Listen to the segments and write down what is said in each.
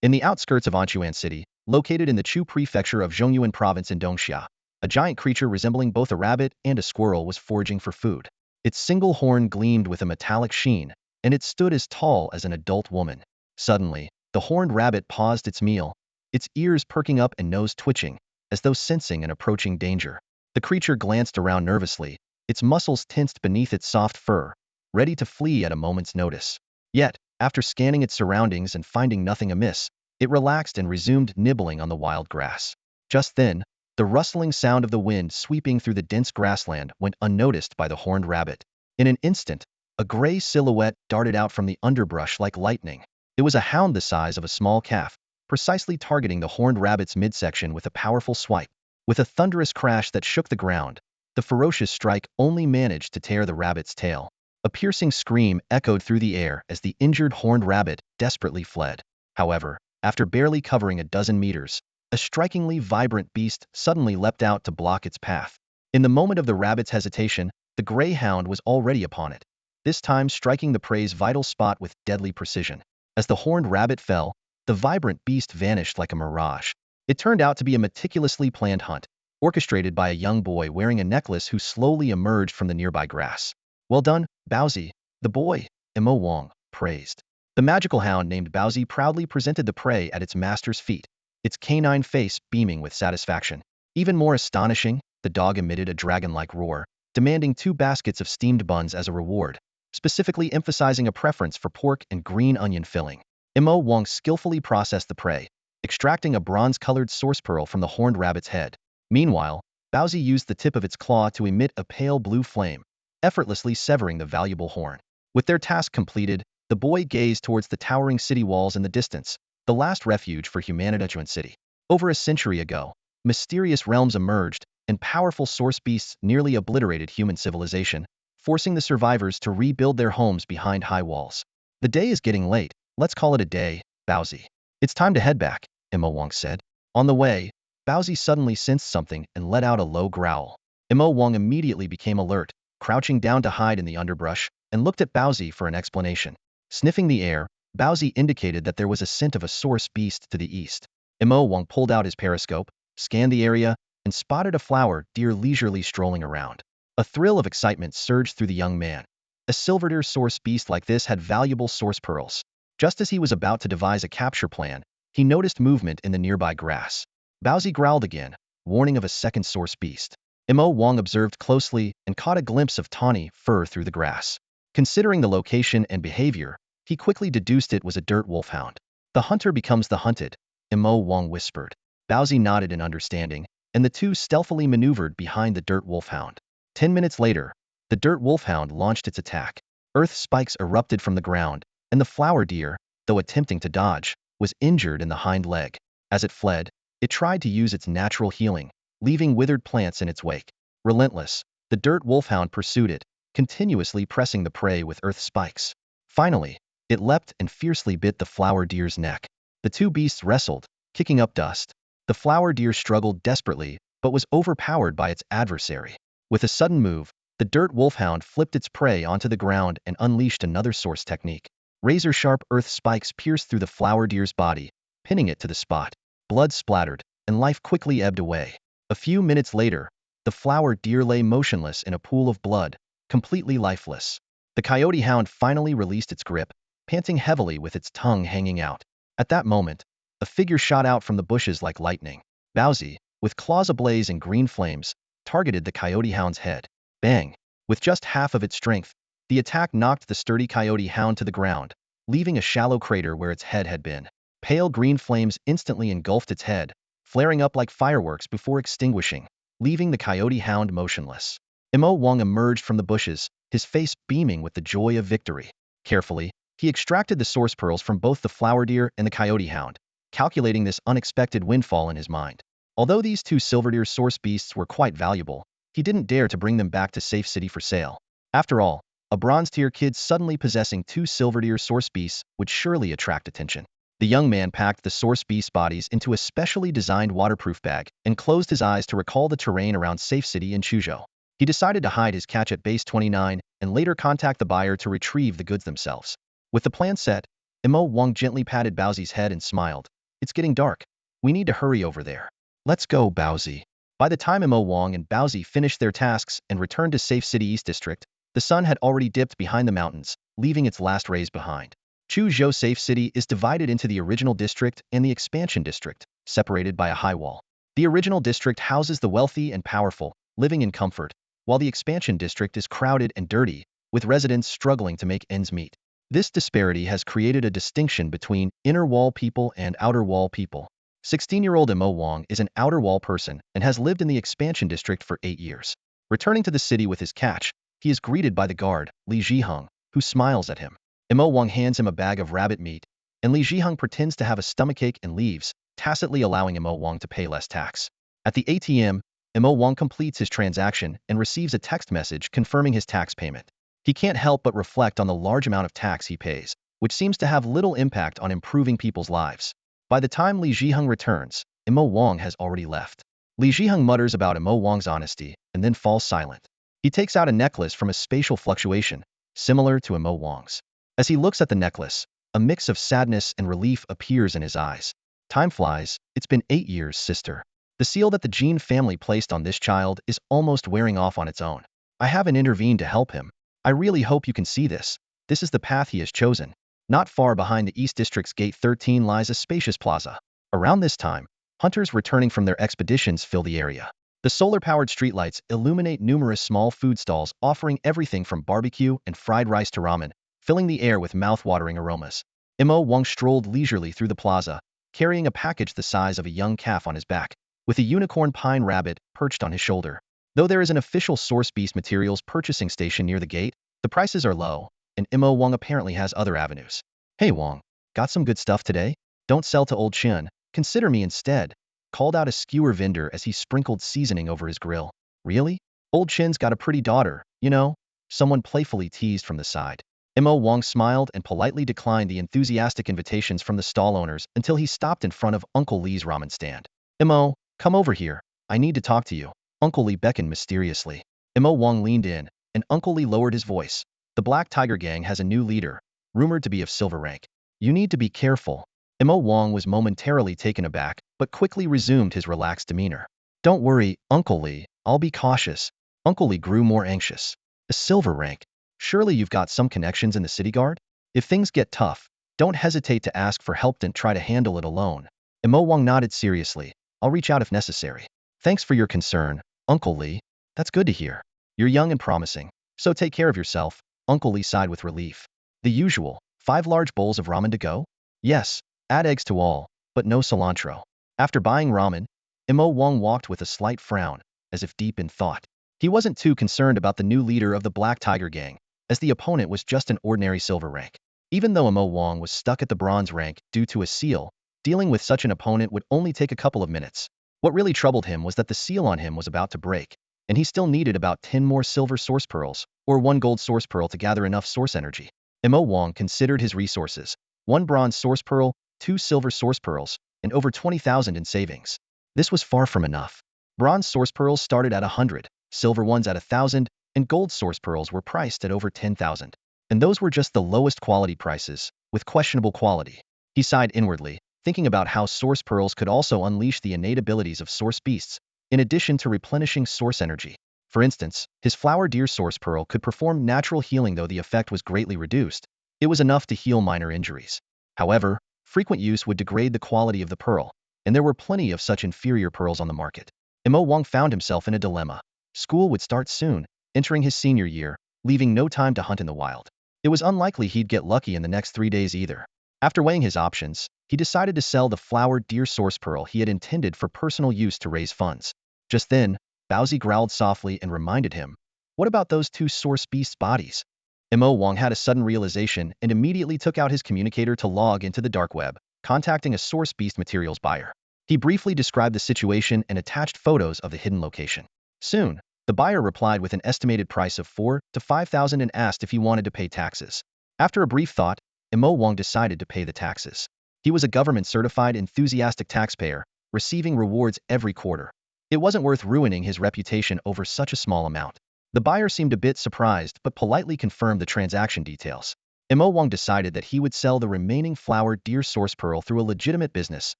In the outskirts of Anchuan City, located in the Chu prefecture of Zhongyuan province in Dongxia, a giant creature resembling both a rabbit and a squirrel was foraging for food. Its single horn gleamed with a metallic sheen, and it stood as tall as an adult woman. Suddenly, the horned rabbit paused its meal, its ears perking up and nose twitching, as though sensing an approaching danger. The creature glanced around nervously, its muscles tensed beneath its soft fur, ready to flee at a moment's notice. Yet, after scanning its surroundings and finding nothing amiss, it relaxed and resumed nibbling on the wild grass. Just then, the rustling sound of the wind sweeping through the dense grassland went unnoticed by the horned rabbit. In an instant, a gray silhouette darted out from the underbrush like lightning. It was a hound the size of a small calf, precisely targeting the horned rabbit's midsection with a powerful swipe. With a thunderous crash that shook the ground, the ferocious strike only managed to tear the rabbit's tail. A piercing scream echoed through the air as the injured horned rabbit desperately fled. However, after barely covering a dozen meters, a strikingly vibrant beast suddenly leapt out to block its path. In the moment of the rabbit's hesitation, the gray hound was already upon it, this time striking the prey's vital spot with deadly precision. As the horned rabbit fell, the vibrant beast vanished like a mirage. It turned out to be a meticulously planned hunt, orchestrated by a young boy wearing a necklace who slowly emerged from the nearby grass. "Well done, Baozi," the boy, Mo Wang, praised. The magical hound named Baozi proudly presented the prey at its master's feet, its canine face beaming with satisfaction. Even more astonishing, the dog emitted a dragon-like roar, demanding 2 baskets of steamed buns as a reward, specifically emphasizing a preference for pork and green onion filling. Mo Wang skillfully processed the prey, extracting a bronze-colored source pearl from the horned rabbit's head. Meanwhile, Baozi used the tip of its claw to emit a pale blue flame, effortlessly severing the valuable horn. With their task completed, the boy gazed towards the towering city walls in the distance, the last refuge for humanity. City. Over a century ago, mysterious realms emerged, and powerful source beasts nearly obliterated human civilization, forcing the survivors to rebuild their homes behind high walls. "The day is getting late, let's call it a day, Baozi. It's time to head back," Mo Wang said. On the way, Baozi suddenly sensed something and let out a low growl. Mo Wang immediately became alert, crouching down to hide in the underbrush, and looked at Baozi for an explanation. Sniffing the air, Baozi indicated that there was a scent of a source beast to the east. Mo Wang pulled out his periscope, scanned the area, and spotted a flower deer leisurely strolling around. A thrill of excitement surged through the young man. A silver deer source beast like this had valuable source pearls. Just as he was about to devise a capture plan, he noticed movement in the nearby grass. Baozi growled again, warning of a second source beast. Mo Wang observed closely and caught a glimpse of tawny fur through the grass. Considering the location and behavior, he quickly deduced it was a dirt wolfhound. "The hunter becomes the hunted," Mo Wang whispered. Baozi nodded in understanding, and the two stealthily maneuvered behind the dirt wolfhound. 10 minutes later, the dirt wolfhound launched its attack. Earth spikes erupted from the ground, and the flower deer, though attempting to dodge, was injured in the hind leg. As it fled, it tried to use its natural healing, leaving withered plants in its wake. Relentless, the dirt wolfhound pursued it, continuously pressing the prey with earth spikes. Finally, it leapt and fiercely bit the flower deer's neck. The two beasts wrestled, kicking up dust. The flower deer struggled desperately, but was overpowered by its adversary. With a sudden move, the dirt wolfhound flipped its prey onto the ground and unleashed another source technique. Razor-sharp earth spikes pierced through the flower deer's body, pinning it to the spot. Blood splattered, and life quickly ebbed away. A few minutes later, the flower deer lay motionless in a pool of blood, completely lifeless. The coyote hound finally released its grip, panting heavily with its tongue hanging out. At that moment, a figure shot out from the bushes like lightning. Baozi, with claws ablaze and green flames, targeted the coyote hound's head. Bang! With just half of its strength, the attack knocked the sturdy coyote hound to the ground, leaving a shallow crater where its head had been. Pale green flames instantly engulfed its head, flaring up like fireworks before extinguishing, leaving the coyote hound motionless. Mo Wang emerged from the bushes, his face beaming with the joy of victory. Carefully, he extracted the source pearls from both the flower deer and the coyote hound, calculating this unexpected windfall in his mind. Although these two silver deer source beasts were quite valuable, he didn't dare to bring them back to Safe City for sale. After all, a bronze-tier kid suddenly possessing 2 silver deer source beasts would surely attract attention. The young man packed the source beast bodies into a specially designed waterproof bag and closed his eyes to recall the terrain around Safe City in Chuzhou. He decided to hide his catch at Base 29 and later contact the buyer to retrieve the goods themselves. With the plan set, Imo Wang gently patted Baozi's head and smiled. It's getting dark. We need to hurry over there. Let's go, Baozi. By the time Imo Wang and Baozi finished their tasks and returned to Safe City East District, the sun had already dipped behind the mountains, leaving its last rays behind. Chuzhou Safe City is divided into the original district and the expansion district, separated by a high wall. The original district houses the wealthy and powerful, living in comfort, while the expansion district is crowded and dirty, with residents struggling to make ends meet. This disparity has created a distinction between inner wall people and outer wall people. 16-year-old Imo Wang is an outer wall person and has lived in the expansion district for 8 years. Returning to the city with his catch, he is greeted by the guard, Li Zhiheng, who smiles at him. Imo Wang hands him a bag of rabbit meat, and Li Zhiheng pretends to have a stomachache and leaves, tacitly allowing Imo Wang to pay less tax. At the ATM, Imo Wang completes his transaction and receives a text message confirming his tax payment. He can't help but reflect on the large amount of tax he pays, which seems to have little impact on improving people's lives. By the time Li Zhiheng returns, Imo Wang has already left. Li Zhiheng mutters about Imo Wang's honesty and then falls silent. He takes out a necklace from a spatial fluctuation, similar to Imo Wang's. As he looks at the necklace, a mix of sadness and relief appears in his eyes. Time flies. It's been 8 years, sister. The seal that the Jean family placed on this child is almost wearing off on its own. I haven't intervened to help him. I really hope you can see this. This is the path he has chosen. Not far behind the East District's Gate 13 lies a spacious plaza. Around this time, hunters returning from their expeditions fill the area. The solar-powered streetlights illuminate numerous small food stalls offering everything from barbecue and fried rice to ramen, filling the air with mouth-watering aromas. Imo Wang strolled leisurely through the plaza, carrying a package the size of a young calf on his back, with a unicorn pine rabbit perched on his shoulder. Though there is an official source beast materials purchasing station near the gate, the prices are low, and Imo Wang apparently has other avenues. Hey Wang, got some good stuff today? Don't sell to old Chen, consider me instead, called out a skewer vendor as he sprinkled seasoning over his grill. Really? Old Chen's got a pretty daughter, you know? Someone playfully teased from the side. Imo Wang smiled and politely declined the enthusiastic invitations from the stall owners until he stopped in front of Uncle Lee's ramen stand. Imo, come over here. I need to talk to you. Uncle Lee beckoned mysteriously. Imo Wang leaned in, and Uncle Lee lowered his voice. The Black Tiger Gang has a new leader, rumored to be of silver rank. You need to be careful. Imo Wang was momentarily taken aback, but quickly resumed his relaxed demeanor. Don't worry, Uncle Lee, I'll be cautious. Uncle Lee grew more anxious. A silver rank? Surely you've got some connections in the city guard? If things get tough, don't hesitate to ask for help and try to handle it alone. Imo Wang nodded seriously. I'll reach out if necessary. Thanks for your concern, Uncle Lee. That's good to hear. You're young and promising, so take care of yourself. Uncle Lee sighed with relief. The usual, 5 large bowls of ramen to go? Yes, add eggs to all, but no cilantro. After buying ramen, Imo Wang walked with a slight frown, as if deep in thought. He wasn't too concerned about the new leader of the Black Tiger Gang, as the opponent was just an ordinary silver rank. Even though Imo Wang was stuck at the bronze rank due to a seal, dealing with such an opponent would only take a couple of minutes. What really troubled him was that the seal on him was about to break, and he still needed about 10 more silver source pearls, or 1 gold source pearl to gather enough source energy. Imo Wang considered his resources: 1 bronze source pearl, 2 silver source pearls, and over 20,000 in savings. This was far from enough. Bronze source pearls started at 100, silver ones at 1,000, and gold source pearls were priced at over 10,000. And those were just the lowest quality prices, with questionable quality. He sighed inwardly, thinking about how source pearls could also unleash the innate abilities of source beasts, in addition to replenishing source energy. For instance, his flower deer source pearl could perform natural healing, though the effect was greatly reduced. It was enough to heal minor injuries. However, frequent use would degrade the quality of the pearl, and there were plenty of such inferior pearls on the market. Imo Wang found himself in a dilemma. School would start soon, entering his senior year, leaving no time to hunt in the wild. It was unlikely he'd get lucky in the next 3 days either. After weighing his options, he decided to sell the flower deer source pearl he had intended for personal use to raise funds. Just then, Baozi growled softly and reminded him, "What about those 2 source beasts' bodies?" Imo Wang had a sudden realization and immediately took out his communicator to log into the dark web, contacting a source beast materials buyer. He briefly described the situation and attached photos of the hidden location. Soon, the buyer replied with an estimated price of 4 to 5,000 and asked if he wanted to pay taxes. After a brief thought, Imo Wang decided to pay the taxes. He was a government-certified enthusiastic taxpayer, receiving rewards every quarter. It wasn't worth ruining his reputation over such a small amount. The buyer seemed a bit surprised but politely confirmed the transaction details. Mo Wang decided that he would sell the remaining flour deer source pearl through a legitimate business,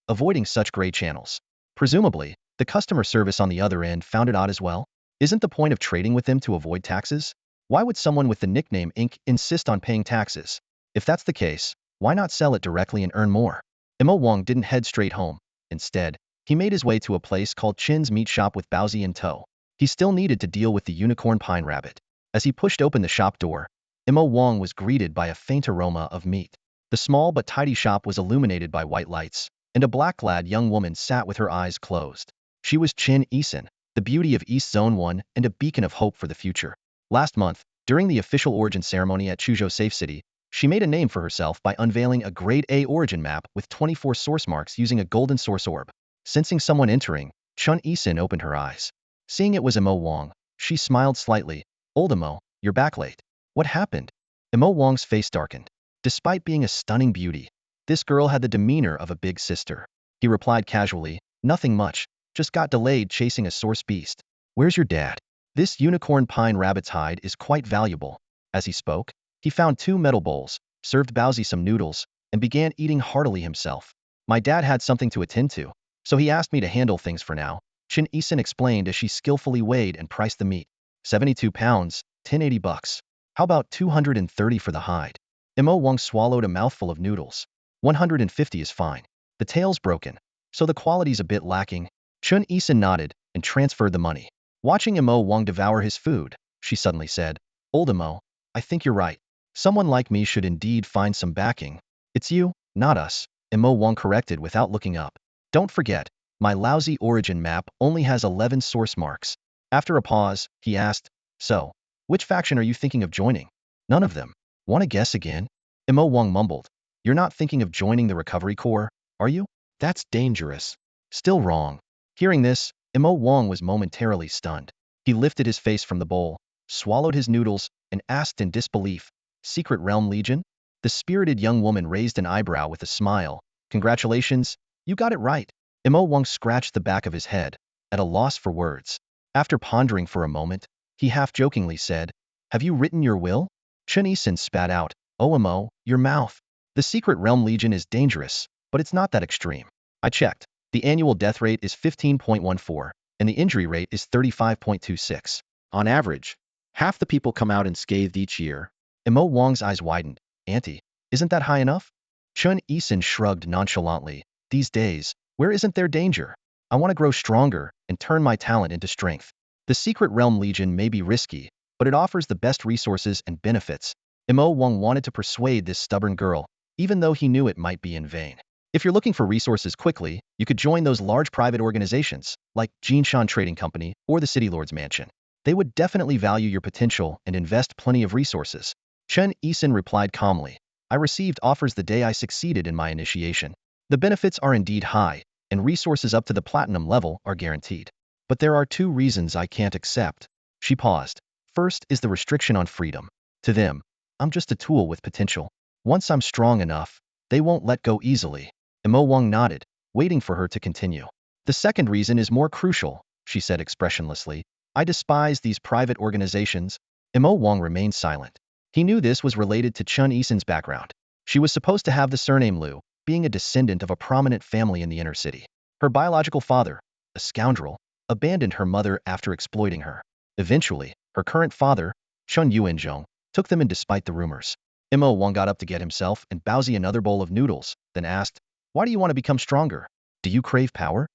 avoiding such gray channels. Presumably, the customer service on the other end found it odd as well. Isn't the point of trading with them to avoid taxes? Why would someone with the nickname Inc. insist on paying taxes? If that's the case, why not sell it directly and earn more? Mo Wang didn't head straight home. Instead, he made his way to a place called Chin's Meat Shop with Baozi in tow. He still needed to deal with the unicorn pine rabbit. As he pushed open the shop door, Mo Wang was greeted by a faint aroma of meat. The small but tidy shop was illuminated by white lights, and a black-clad young woman sat with her eyes closed. She was Chin Eason, the beauty of East Zone 1 and a beacon of hope for the future. Last month, during the official origin ceremony at Chuzhou Safe City, she made a name for herself by unveiling a Grade A origin map with 24 source marks using a golden source orb. Sensing someone entering, Chun Eason opened her eyes. Seeing it was Mo Wang, she smiled slightly. "Old Mo, you're back late. What happened?" Mo Wang's face darkened. Despite being a stunning beauty, this girl had the demeanor of a big sister. He replied casually, "Nothing much, just got delayed chasing a source beast." "Where's your dad?" "This unicorn pine rabbit's hide is quite valuable." As he spoke, he found 2 metal bowls, served Baozi some noodles, and began eating heartily himself. "My dad had something to attend to, so he asked me to handle things for now," Chin Eason explained as she skillfully weighed and priced the meat. 72 pounds, $10.80. How about 230 for the hide? Mo Wang swallowed a mouthful of noodles. 150 is fine. The tail's broken, so the quality's a bit lacking. Chun Eason nodded and transferred the money. Watching Mo Wang devour his food, she suddenly said, "Old Mo, I think you're right. Someone like me should indeed find some backing." "It's you, not us," Mo Wang corrected without looking up. "Don't forget, my lousy origin map only has 11 source marks." After a pause, he asked, "So, which faction are you thinking of joining?" "None of them." "Want to guess again?" Mo Wang mumbled. "You're not thinking of joining the Recovery Corps, are you? That's dangerous." "Still wrong." Hearing this, Mo Wang was momentarily stunned. He lifted his face from the bowl, swallowed his noodles, and asked in disbelief, "Secret Realm Legion?" The spirited young woman raised an eyebrow with a smile. "Congratulations, you got it right." Mo Wang scratched the back of his head, at a loss for words. After pondering for a moment, he half-jokingly said, "Have you written your will?" Chun Eason spat out, "Oh Mo, your mouth. The Secret Realm Legion is dangerous, but it's not that extreme. I checked. The annual death rate is 15.14, and the injury rate is 35.26. On average, half the people come out unscathed each year." Mo Wang's eyes widened. "Auntie, isn't that high enough?" Chun Eason shrugged nonchalantly. "These days, where isn't there danger? I want to grow stronger and turn my talent into strength. The Secret Realm Legion may be risky, but it offers the best resources and benefits." Mo Wang wanted to persuade this stubborn girl, even though he knew it might be in vain. If you're looking for resources quickly, you could join those large private organizations, like Jinshan Trading Company or the City Lord's Mansion. They would definitely value your potential and invest plenty of resources. Chen Eason replied calmly, "I received offers the day I succeeded in my initiation. The benefits are indeed high, and resources up to the platinum level are guaranteed. But there are 2 reasons I can't accept." She paused. "First is the restriction on freedom. To them, I'm just a tool with potential. Once I'm strong enough, they won't let go easily." Mo Wang nodded, waiting for her to continue. "The second reason is more crucial," she said expressionlessly. "I despise these private organizations." Mo Wang remained silent. He knew this was related to Chun Eason's background. She was supposed to have the surname Liu, being a descendant of a prominent family in the inner city. Her biological father, a scoundrel, abandoned her mother after exploiting her. Eventually, her current father, Chun Yuanzhong, took them in despite the rumors. Mo Wang got up to get himself and Baozi another bowl of noodles, then asked, "Why do you want to become stronger? Do you crave power?"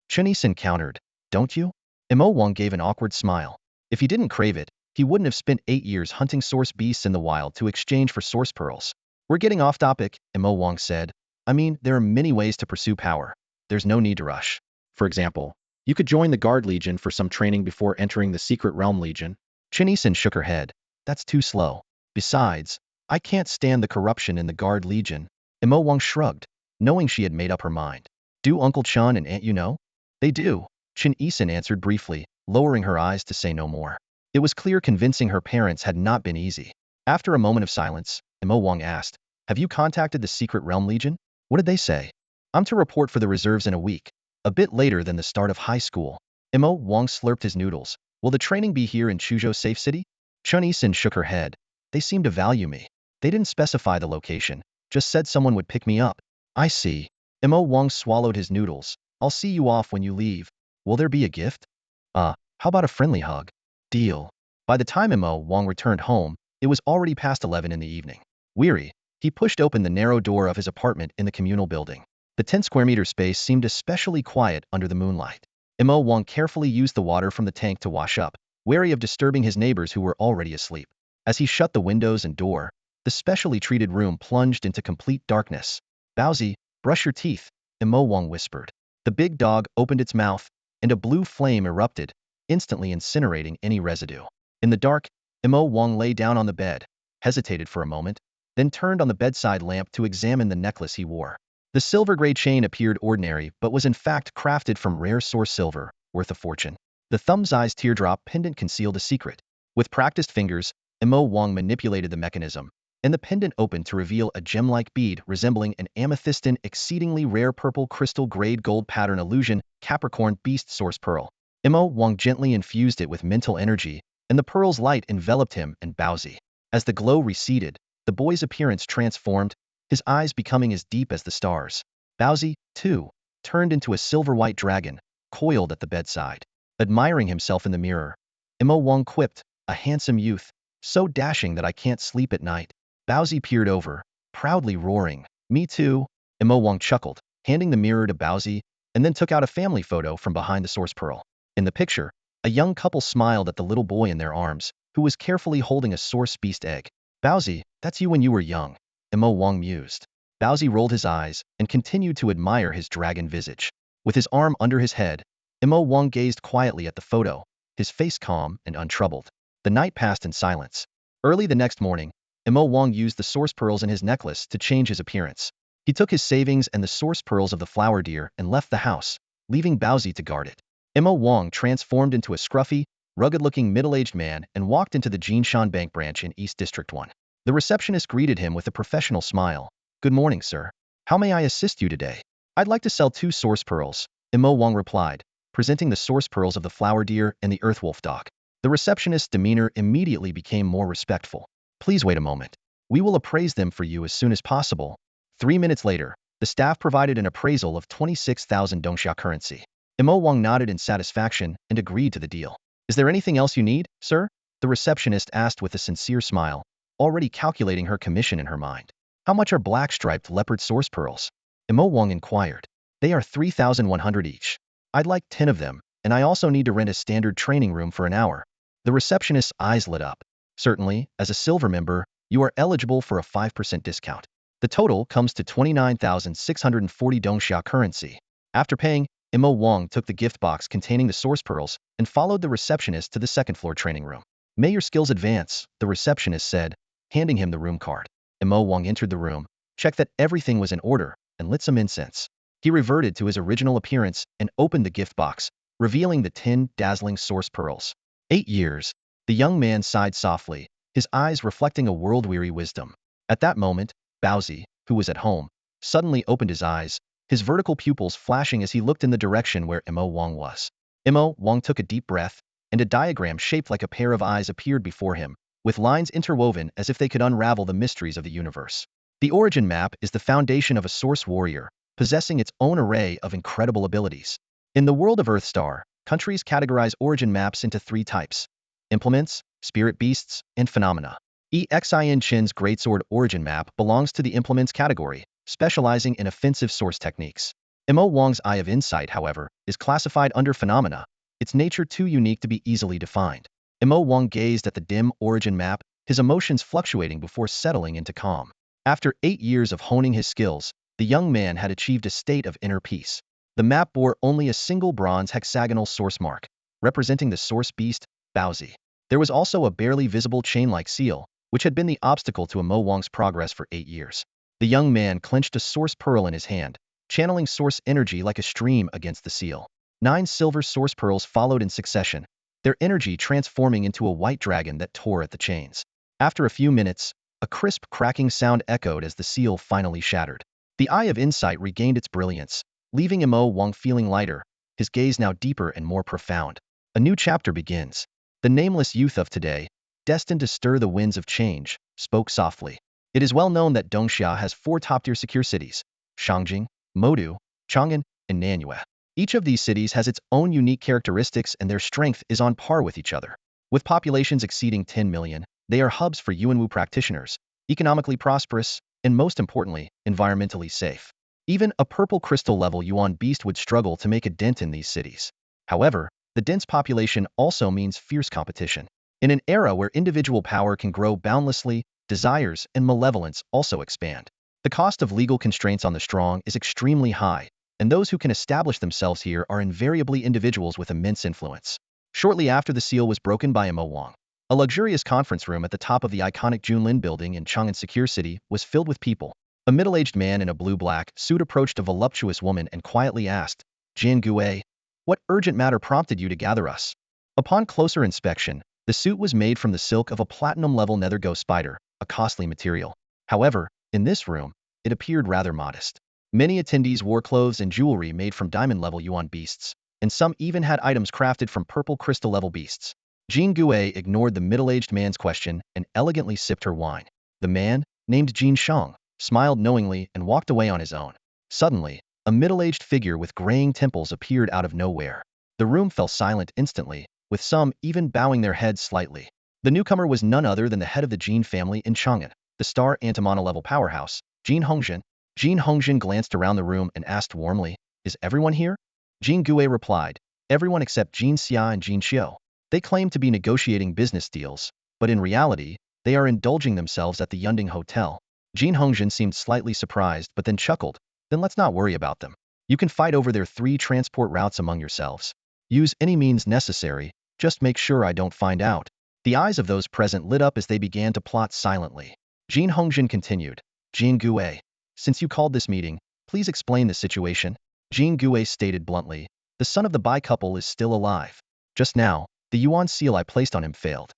Chun Eason countered, "Don't you?" Mo Wang gave an awkward smile. If he didn't crave it, he wouldn't have spent 8 years hunting source beasts in the wild to exchange for source pearls. "We're getting off topic," Mo Wang said. "I mean, there are many ways to pursue power. There's no need to rush. For example, you could join the Guard Legion for some training before entering the Secret Realm Legion." Chun Eason shook her head. "That's too slow. Besides, I can't stand the corruption in the Guard Legion." Mo Wang shrugged, knowing she had made up her mind. "Do Uncle Chun and Aunt Yu know?" "They do," Chun Eason answered briefly, lowering her eyes to say no more. It was clear convincing her parents had not been easy. After a moment of silence, Mo Wang asked, "Have you contacted the Secret Realm Legion? What did they say?" "I'm to report for the reserves in a week, a bit later than the start of high school." Mo Wang slurped his noodles. "Will the training be here in Chuzhou Safe City?" Chun Eason shook her head. "They seem to value me. They didn't specify the location, just said someone would pick me up. I see. Mo Wang swallowed his noodles. I'll see you off when you leave. Will there be a gift? How about a friendly hug? Deal. By the time Mo Wang returned home, it was already past 11 in the evening. Weary, he pushed open the narrow door of his apartment in the communal building. The 10 square meter space seemed especially quiet under the moonlight. Mo Wang carefully used the water from the tank to wash up, wary of disturbing his neighbors who were already asleep. As he shut the windows and door, the specially treated room plunged into complete darkness. Baozi, brush your teeth, Mo Wang whispered. The big dog opened its mouth, and a blue flame erupted, instantly incinerating any residue. In the dark, Mo Wang lay down on the bed, hesitated for a moment, then turned on the bedside lamp to examine the necklace he wore. The silver-gray chain appeared ordinary but was in fact crafted from rare source silver, worth a fortune. The thumb's-eyes teardrop pendant concealed a secret. With practiced fingers, Mo Wang manipulated the mechanism, and the pendant opened to reveal a gem-like bead resembling an amethystine exceedingly rare purple crystal grade gold pattern illusion Capricorn beast source pearl. Mo Wang gently infused it with mental energy, and the pearl's light enveloped him and Baozi. As the glow receded, the boy's appearance transformed, his eyes becoming as deep as the stars. Baozi, too, turned into a silver-white dragon, coiled at the bedside. Admiring himself in the mirror, Mo Wang quipped, a handsome youth, so dashing that I can't sleep at night. Baozi peered over, proudly roaring, me too. Mo Wang chuckled, handing the mirror to Baozi, and then took out a family photo from behind the source pearl. In the picture, a young couple smiled at the little boy in their arms, who was carefully holding a source beast egg. Baozi, that's you when you were young, Mo Wang mused. Baozi rolled his eyes and continued to admire his dragon visage. With his arm under his head, Mo Wang gazed quietly at the photo, his face calm and untroubled. The night passed in silence. Early the next morning, Mo Wang used the source pearls in his necklace to change his appearance. He took his savings and the source pearls of the flower deer and left the house, leaving Baozi to guard it. Mo Wang transformed into a scruffy, rugged-looking middle-aged man and walked into the Jinshan Bank branch in East District 1. The receptionist greeted him with a professional smile. Good morning, sir. How may I assist you today? I'd like to sell 2 source pearls, Mo Wang replied, presenting the source pearls of the flower deer and the earthwolf dog. The receptionist's demeanor immediately became more respectful. Please wait a moment. We will appraise them for you as soon as possible. 3 minutes later, the staff provided an appraisal of 26,000 dongxia currency. Mo Wang nodded in satisfaction and agreed to the deal. Is there anything else you need, sir? The receptionist asked with a sincere smile, already calculating her commission in her mind. How much are black-striped leopard source pearls? Mo Wang inquired. They are 3,100 each. I'd like 10 of them, and I also need to rent a standard training room for an hour. The receptionist's eyes lit up. Certainly, as a silver member, you are eligible for a 5% discount. The total comes to 29,640 dongxia currency. After paying, Mo Wang took the gift box containing the source pearls and followed the receptionist to the second-floor training room. May your skills advance, the receptionist said, handing him the room card. Mo Wang entered the room, checked that everything was in order, and lit some incense. He reverted to his original appearance and opened the gift box, revealing the 10 dazzling source pearls. 8 years. The young man sighed softly, his eyes reflecting a world-weary wisdom. At that moment, Baozi, who was at home, suddenly opened his eyes, his vertical pupils flashing as he looked in the direction where Mo Wang was. Mo Wang took a deep breath, and a diagram shaped like a pair of eyes appeared before him, with lines interwoven as if they could unravel the mysteries of the universe. The origin map is the foundation of a source warrior, possessing its own array of incredible abilities. In the world of Earthstar, countries categorize origin maps into 3 types: implements, spirit beasts, and phenomena. Xin Chen's greatsword origin map belongs to the implements category, specializing in offensive source techniques. Mo Wang's Eye of Insight, however, is classified under phenomena, its nature too unique to be easily defined. Mo Wang gazed at the dim origin map, his emotions fluctuating before settling into calm. After 8 years of honing his skills, the young man had achieved a state of inner peace. The map bore only a single bronze hexagonal source mark, representing the source beast, Baozi. There was also a barely visible chain-like seal, which had been the obstacle to Mo Wang's progress for 8 years. The young man clenched a source pearl in his hand, channeling source energy like a stream against the seal. 9 silver source pearls followed in succession, their energy transforming into a white dragon that tore at the chains. After a few minutes, a crisp cracking sound echoed as the seal finally shattered. The Eye of Insight regained its brilliance, leaving Mo Wang feeling lighter, his gaze now deeper and more profound. A new chapter begins. The nameless youth of today, destined to stir the winds of change, spoke softly. It is well known that Dongxia has four top-tier secure cities: Shangjing, Modu, Chang'an, and Nanyue. Each of these cities has its own unique characteristics and their strength is on par with each other. With populations exceeding 10 million, they are hubs for Yuanwu practitioners, economically prosperous, and most importantly, environmentally safe. Even a purple crystal level Yuan beast would struggle to make a dent in these cities. However, the dense population also means fierce competition. In an era where individual power can grow boundlessly, desires and malevolence also expand. The cost of legal constraints on the strong is extremely high, and those who can establish themselves here are invariably individuals with immense influence. Shortly after the seal was broken by Mo Wang, a luxurious conference room at the top of the iconic Junlin building in Chang'an Secure City was filled with people. A middle-aged man in a blue-black suit approached a voluptuous woman and quietly asked, "Jian Gui, what urgent matter prompted you to gather us?" Upon closer inspection, the suit was made from the silk of a platinum-level nether ghost spider, a costly material. However, in this room, it appeared rather modest. Many attendees wore clothes and jewelry made from diamond-level yuan beasts, and some even had items crafted from purple crystal-level beasts. Jean Gui ignored the middle-aged man's question and elegantly sipped her wine. The man, named Jin Shang, smiled knowingly and walked away on his own. Suddenly, a middle-aged figure with graying temples appeared out of nowhere. The room fell silent instantly, with some even bowing their heads slightly. The newcomer was none other than the head of the Jin family in Chang'an, the star antimona-level powerhouse, Jin Hongzhen. Jin Hongzhen glanced around the room and asked warmly, "Is everyone here?" Jin Gui replied, "Everyone except Jin Xia and Jin Xiu. They claim to be negotiating business deals, but in reality, they are indulging themselves at the Yunding Hotel." Jin Hongzhen seemed slightly surprised but then chuckled, "Then let's not worry about them. You can fight over their 3 transport routes among yourselves. Use any means necessary, just make sure I don't find out." The eyes of those present lit up as they began to plot silently. Jin Hongzhen continued, "Jin Gui, since you called this meeting, please explain the situation." Jin Gui stated bluntly, "The son of the Bai couple is still alive. Just now, the Yuan seal I placed on him failed.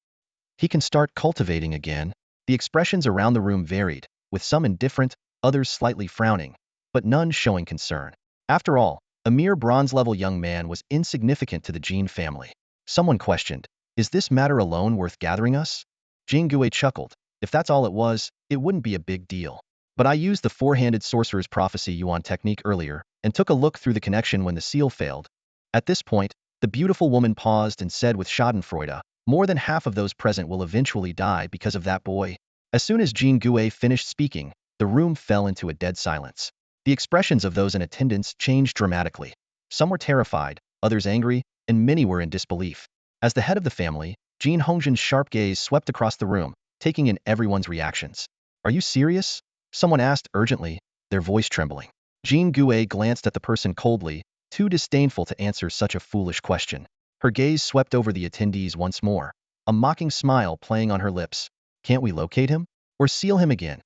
He can start cultivating again." The expressions around the room varied, with some indifferent, others slightly frowning, but none showing concern. After all, a mere bronze-level young man was insignificant to the Jin family. Someone questioned, "Is this matter alone worth gathering us?" Jin Gui chuckled, "If that's all it was, it wouldn't be a big deal. But I used the four-handed sorcerer's prophecy Yuan technique earlier, and took a look through the connection when the seal failed." At this point, the beautiful woman paused and said with schadenfreude, "More than half of those present will eventually die because of that boy." As soon as Jin Gui finished speaking, the room fell into a dead silence. The expressions of those in attendance changed dramatically. Some were terrified, others angry, and many were in disbelief. As the head of the family, Jin Hongzhen's sharp gaze swept across the room, taking in everyone's reactions. "Are you serious?" someone asked urgently, their voice trembling. Jin Gui glanced at the person coldly, too disdainful to answer such a foolish question. Her gaze swept over the attendees once more, a mocking smile playing on her lips. "Can't we locate him? Or seal him again?"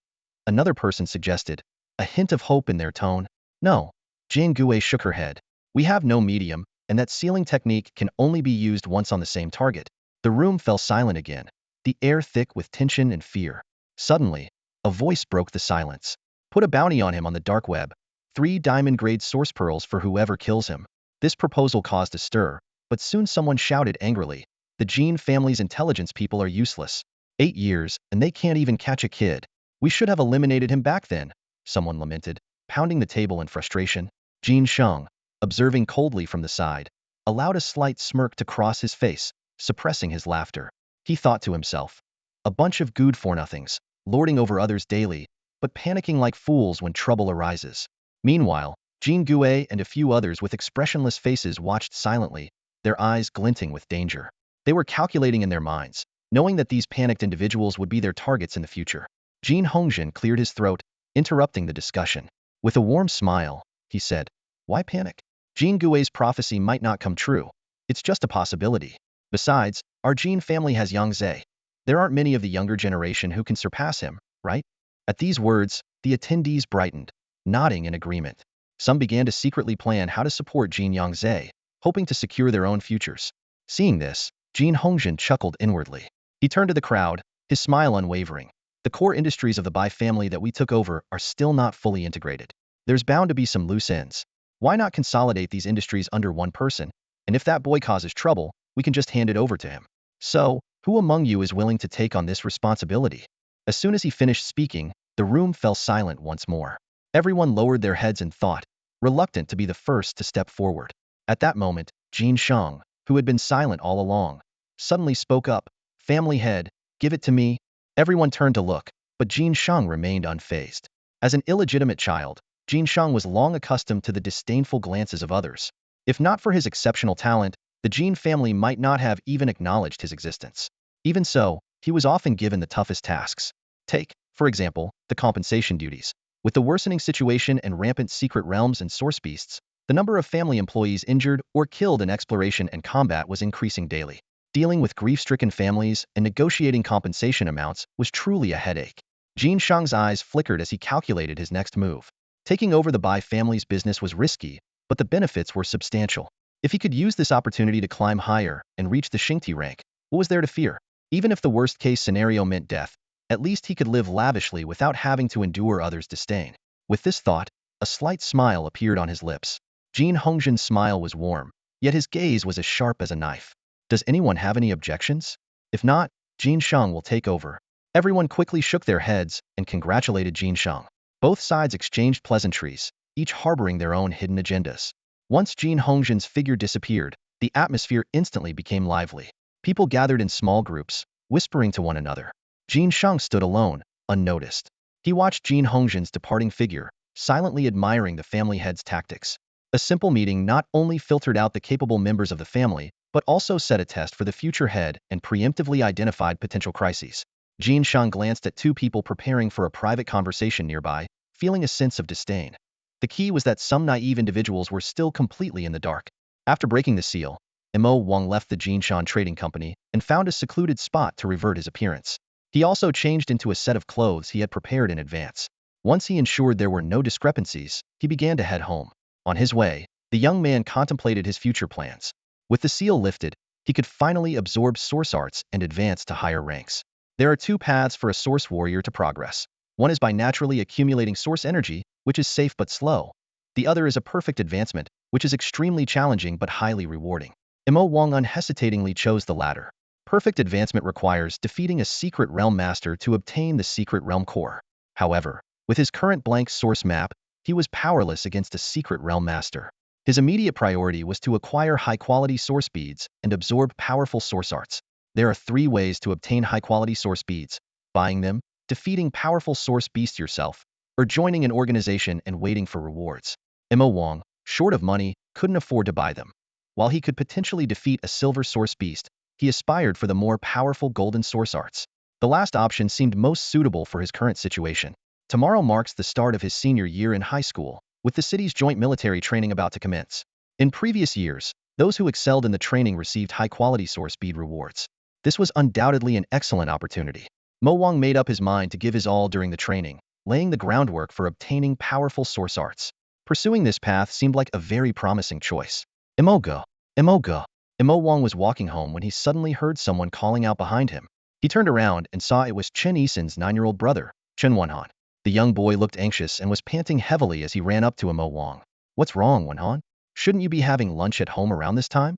Another person suggested, a hint of hope in their tone. "No." Jin Gui shook her head. "We have no medium, and that sealing technique can only be used once on the same target." The room fell silent again, the air thick with tension and fear. Suddenly, a voice broke the silence. "Put a bounty on him on the dark web. 3 diamond-grade source pearls for whoever kills him." This proposal caused a stir, but soon someone shouted angrily, "The Jin family's intelligence people are useless. 8 years, and they can't even catch a kid. We should have eliminated him back then," someone lamented, pounding the table in frustration. Jin Sheng, observing coldly from the side, allowed a slight smirk to cross his face, suppressing his laughter. He thought to himself, "A bunch of good-for-nothings, lording over others daily, but panicking like fools when trouble arises." Meanwhile, Jin Gui and a few others with expressionless faces watched silently, their eyes glinting with danger. They were calculating in their minds, knowing that these panicked individuals would be their targets in the future. Jin Hongzhen cleared his throat, interrupting the discussion. With a warm smile, he said, "Why panic? Jin Gui's prophecy might not come true. It's just a possibility. Besides, our Jin family has Yang Zhe. There aren't many of the younger generation who can surpass him, right?" At these words, the attendees brightened, nodding in agreement. Some began to secretly plan how to support Jin Yangzhe, hoping to secure their own futures. Seeing this, Jin Hongzhen chuckled inwardly. He turned to the crowd, his smile unwavering. "The core industries of the Bai family that we took over are still not fully integrated. There's bound to be some loose ends. Why not consolidate these industries under one person? And if that boy causes trouble, we can just hand it over to him. So, who among you is willing to take on this responsibility?" As soon as he finished speaking, The room fell silent once more. Everyone lowered their heads in thought, reluctant to be the first to step forward. At that moment, Jin Shang, who had been silent all along, suddenly spoke up. Family head, give it to me. Everyone turned to look, but Jin Shang remained unfazed. As an illegitimate child, Jin Shang was long accustomed to the disdainful glances of others. If not for his exceptional talent, the Jin family might not have even acknowledged his existence. Even so, he was often given the toughest tasks. Take, for example, the compensation duties. With the worsening situation and rampant secret realms and source beasts, the number of family employees injured or killed in exploration and combat was increasing daily. Dealing with grief-stricken families and negotiating compensation amounts was truly a headache. Jin Shang's eyes flickered as he calculated his next move. Taking over the Bai family's business was risky, but the benefits were substantial. If he could use this opportunity to climb higher and reach the Xingti rank, what was there to fear? Even if the worst-case scenario meant death, at least he could live lavishly without having to endure others' disdain. With this thought, a slight smile appeared on his lips. Jin Hongzhen's smile was warm, yet his gaze was as sharp as a knife. Does anyone have any objections? If not, Jin Shang will take over. Everyone quickly shook their heads and congratulated Jin Shang. Both sides exchanged pleasantries, each harboring their own hidden agendas. Once Jin Hongzhen's figure disappeared, the atmosphere instantly became lively. People gathered in small groups, whispering to one another. Jin Shang stood alone, unnoticed. He watched Jin Hongzhen's departing figure, silently admiring the family head's tactics. A simple meeting not only filtered out the capable members of the family, but also set a test for the future head and preemptively identified potential crises. Jin Shang glanced at two people preparing for a private conversation nearby, feeling a sense of disdain. The key was that some naive individuals were still completely in the dark. After breaking the seal, Mo Wang left the Jinshan Trading Company and found a secluded spot to revert his appearance. He also changed into a set of clothes he had prepared in advance. Once he ensured there were no discrepancies, he began to head home. On his way, the young man contemplated his future plans. With the seal lifted, he could finally absorb source arts and advance to higher ranks. There are two paths for a source warrior to progress. One is by naturally accumulating source energy, which is safe but slow. The other is a perfect advancement, which is extremely challenging but highly rewarding. Mo Wang unhesitatingly chose the latter. Perfect advancement requires defeating a secret realm master to obtain the secret realm core. However, with his current blank source map, he was powerless against a secret realm master. His immediate priority was to acquire high-quality source beads and absorb powerful source arts. There are three ways to obtain high-quality source beads: buying them, defeating powerful source beasts yourself, or joining an organization and waiting for rewards. Mo Wang, short of money, couldn't afford to buy them. While he could potentially defeat a silver source beast, he aspired for the more powerful golden source arts. The last option seemed most suitable for his current situation. Tomorrow marks the start of his senior year in high school, with the city's joint military training about to commence. In previous years, those who excelled in the training received high-quality source bead rewards. This was undoubtedly an excellent opportunity. Mo Wang made up his mind to give his all during the training, laying the groundwork for obtaining powerful source arts. Pursuing this path seemed like a very promising choice. Imogo! Imogo! Mo Wang was walking home when he suddenly heard someone calling out behind him. He turned around and saw it was Chen Yisen's 9-year-old brother, Chen Wenhan. The young boy looked anxious and was panting heavily as he ran up to Mo Wang. What's wrong, Wenhan? Shouldn't you be having lunch at home around this time?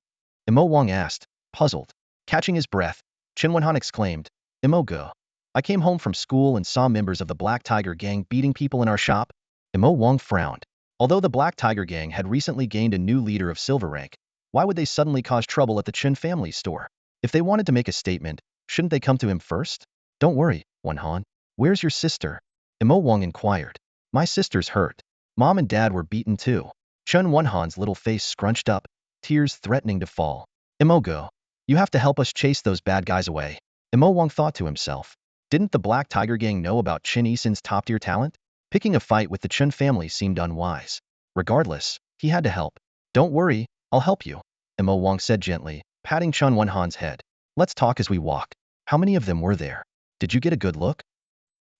Mo Wang asked, puzzled. Catching his breath, Chen Wenhan exclaimed, Imogo. I came home from school and saw members of the Black Tiger Gang beating people in our shop. Mo Wang frowned. Although the Black Tiger Gang had recently gained a new leader of silver rank, why would they suddenly cause trouble at the Chen family's store? If they wanted to make a statement, shouldn't they come to him first? Don't worry, Wenhan. Where's your sister? Mo Wang inquired. My sister's hurt. Mom and Dad were beaten too. Chen Wenhan's little face scrunched up, tears threatening to fall. Imogo, you have to help us chase those bad guys away. Mo Wang thought to himself. Didn't the Black Tiger Gang know about Chen Yisen's top-tier talent? Picking a fight with the Chen family seemed unwise. Regardless, he had to help. Don't worry, I'll help you, Mo Wang said gently, patting Chen Wenhan's head. Let's talk as we walk. How many of them were there? Did you get a good look?